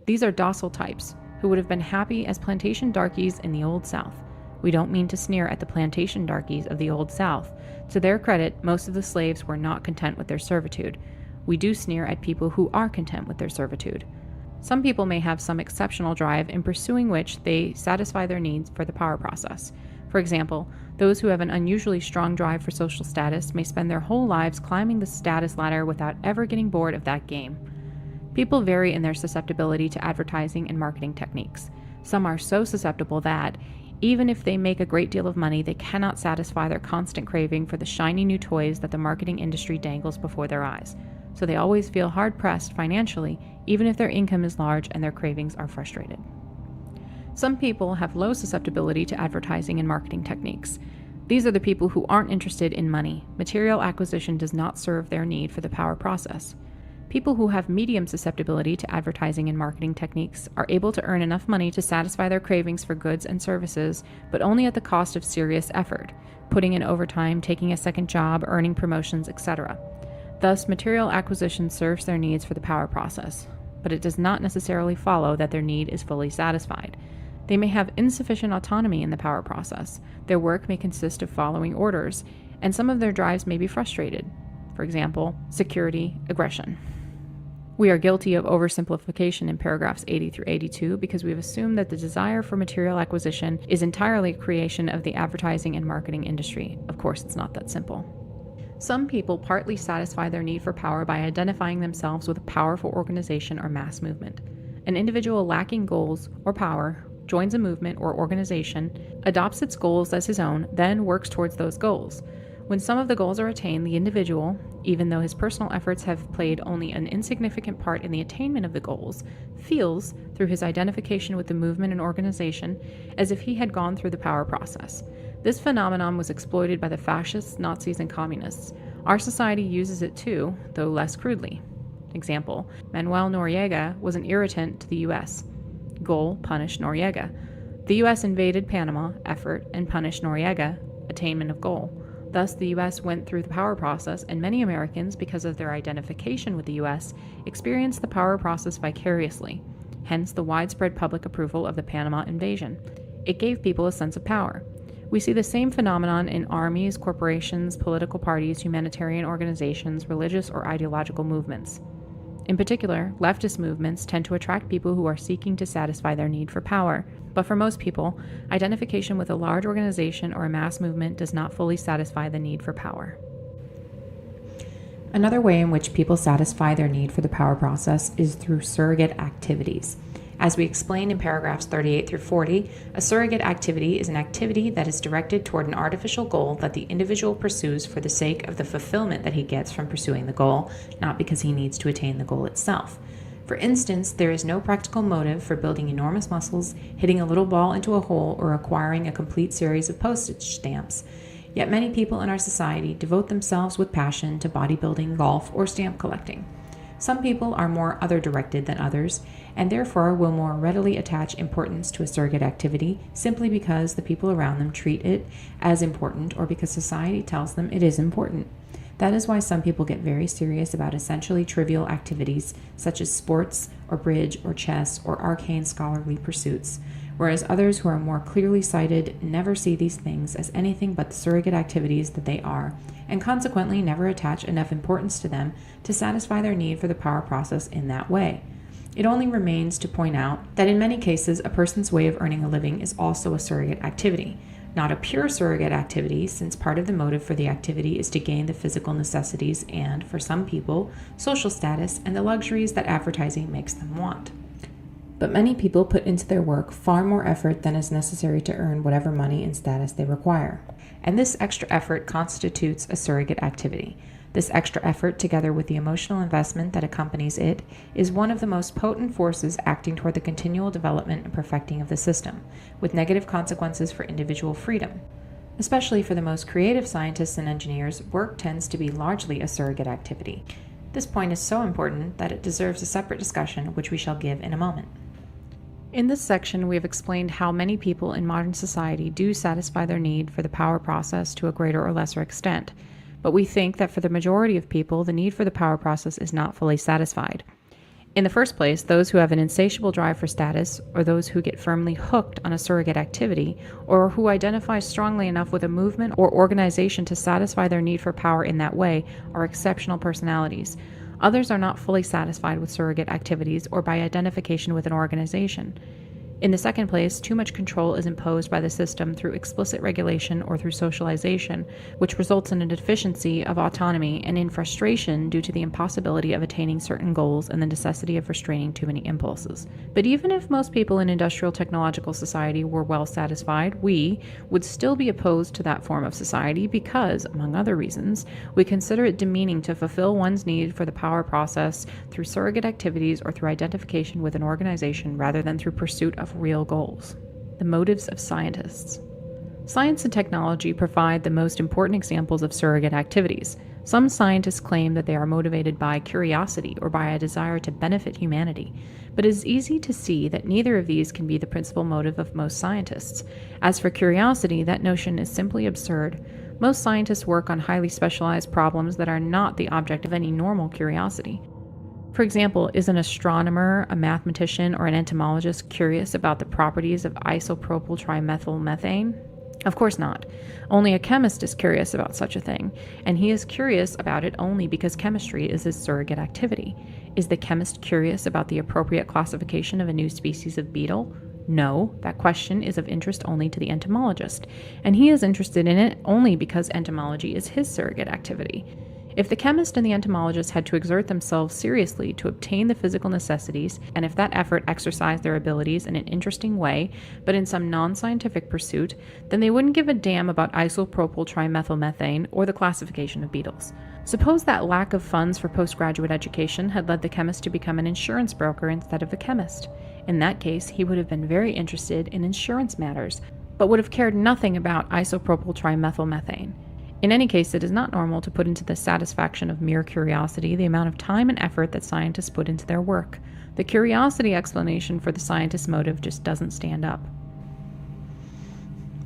These are docile types, who would have been happy as plantation darkies in the Old South. We don't mean to sneer at the plantation darkies of the Old South. To their credit, most of the slaves were not content with their servitude. We do sneer at people who are content with their servitude. Some people may have some exceptional drive in pursuing which they satisfy their needs for the power process. For example, those who have an unusually strong drive for social status may spend their whole lives climbing the status ladder without ever getting bored of that game. People vary in their susceptibility to advertising and marketing techniques. Some are so susceptible that, even if they make a great deal of money, they cannot satisfy their constant craving for the shiny new toys that the marketing industry dangles before their eyes. So they always feel hard-pressed financially, even if their income is large and their cravings are frustrated. Some people have low susceptibility to advertising and marketing techniques. These are the people who aren't interested in money. Material acquisition does not serve their need for the power process. People who have medium susceptibility to advertising and marketing techniques are able to earn enough money to satisfy their cravings for goods and services, but only at the cost of serious effort, putting in overtime, taking a second job, earning promotions, etc. Thus, material acquisition serves their needs for the power process, but it does not necessarily follow that their need is fully satisfied. They may have insufficient autonomy in the power process. Their work may consist of following orders, and some of their drives may be frustrated. For example, security, aggression. We are guilty of oversimplification in paragraphs 80 through 82 because we have assumed that the desire for material acquisition is entirely a creation of the advertising and marketing industry. Of course, it's not that simple. Some people partly satisfy their need for power by identifying themselves with a powerful organization or mass movement. An individual lacking goals or power joins a movement or organization, adopts its goals as his own, then works towards those goals. When some of the goals are attained, the individual, even though his personal efforts have played only an insignificant part in the attainment of the goals, feels, through his identification with the movement and organization, as if he had gone through the power process. This phenomenon was exploited by the fascists, Nazis, and communists. Our society uses it too, though less crudely. Example, Manuel Noriega was an irritant to the U.S. Goal, punish Noriega. The U.S. invaded Panama, effort, and punished Noriega, attainment of goal. Thus, the U.S. went through the power process, and many Americans, because of their identification with the U.S., experienced the power process vicariously, hence the widespread public approval of the Panama invasion. It gave people a sense of power. We see the same phenomenon in armies, corporations, political parties, humanitarian organizations, religious or ideological movements. In particular, leftist movements tend to attract people who are seeking to satisfy their need for power, but for most people, identification with a large organization or a mass movement does not fully satisfy the need for power. Another way in which people satisfy their need for the power process is through surrogate activities. As we explained in paragraphs 38 through 40, a surrogate activity is an activity that is directed toward an artificial goal that the individual pursues for the sake of the fulfillment that he gets from pursuing the goal, not because he needs to attain the goal itself. For instance, there is no practical motive for building enormous muscles, hitting a little ball into a hole, or acquiring a complete series of postage stamps. Yet many people in our society devote themselves with passion to bodybuilding, golf, or stamp collecting. Some people are more other-directed than others, and therefore will more readily attach importance to a surrogate activity simply because the people around them treat it as important or because society tells them it is important. That is why some people get very serious about essentially trivial activities such as sports or bridge or chess or arcane scholarly pursuits, whereas others who are more clearly sighted never see these things as anything but the surrogate activities that they are, and consequently never attach enough importance to them to satisfy their need for the power process in that way. It only remains to point out that in many cases a person's way of earning a living is also a surrogate activity. Not a pure surrogate activity, since part of the motive for the activity is to gain the physical necessities and, for some people, social status and the luxuries that advertising makes them want. But many people put into their work far more effort than is necessary to earn whatever money and status they require. And this extra effort constitutes a surrogate activity. This extra effort, together with the emotional investment that accompanies it, is one of the most potent forces acting toward the continual development and perfecting of the system, with negative consequences for individual freedom. Especially for the most creative scientists and engineers, work tends to be largely a surrogate activity. This point is so important that it deserves a separate discussion, which we shall give in a moment. In this section, we have explained how many people in modern society do satisfy their need for the power process to a greater or lesser extent. But we think that for the majority of people, the need for the power process is not fully satisfied. In the first place, those who have an insatiable drive for status, or those who get firmly hooked on a surrogate activity, or who identify strongly enough with a movement or organization to satisfy their need for power in that way, are exceptional personalities. Others are not fully satisfied with surrogate activities or by identification with an organization. In the second place, too much control is imposed by the system through explicit regulation or through socialization, which results in a deficiency of autonomy and in frustration due to the impossibility of attaining certain goals and the necessity of restraining too many impulses. But even if most people in industrial technological society were well satisfied, we would still be opposed to that form of society because, among other reasons, we consider it demeaning to fulfill one's need for the power process through surrogate activities or through identification with an organization rather than through pursuit of real goals. The motives of scientists. Science and technology provide the most important examples of surrogate activities. Some scientists claim that they are motivated by curiosity or by a desire to benefit humanity, but it is easy to see that neither of these can be the principal motive of most scientists. As for curiosity, that notion is simply absurd. Most scientists work on highly specialized problems that are not the object of any normal curiosity. For example, is an astronomer, a mathematician, or an entomologist curious about the properties of isopropyl trimethylmethane? Of course not. Only a chemist is curious about such a thing, and he is curious about it only because chemistry is his surrogate activity. Is the chemist curious about the appropriate classification of a new species of beetle? No, that question is of interest only to the entomologist, and he is interested in it only because entomology is his surrogate activity. If the chemist and the entomologist had to exert themselves seriously to obtain the physical necessities, and if that effort exercised their abilities in an interesting way, but in some non-scientific pursuit, then they wouldn't give a damn about isopropyl trimethylmethane or the classification of beetles. Suppose that lack of funds for postgraduate education had led the chemist to become an insurance broker instead of a chemist. In that case, he would have been very interested in insurance matters, but would have cared nothing about isopropyl trimethylmethane. In any case, it is not normal to put into the satisfaction of mere curiosity the amount of time and effort that scientists put into their work. The curiosity explanation for the scientist's motive just doesn't stand up.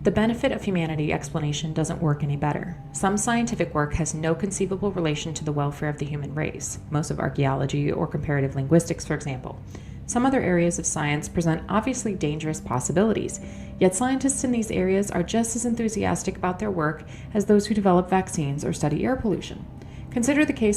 The benefit of humanity explanation doesn't work any better. Some scientific work has no conceivable relation to the welfare of the human race, most of archaeology or comparative linguistics, for example. Some other areas of science present obviously dangerous possibilities, yet scientists in these areas are just as enthusiastic about their work as those who develop vaccines or study air pollution. Consider the case of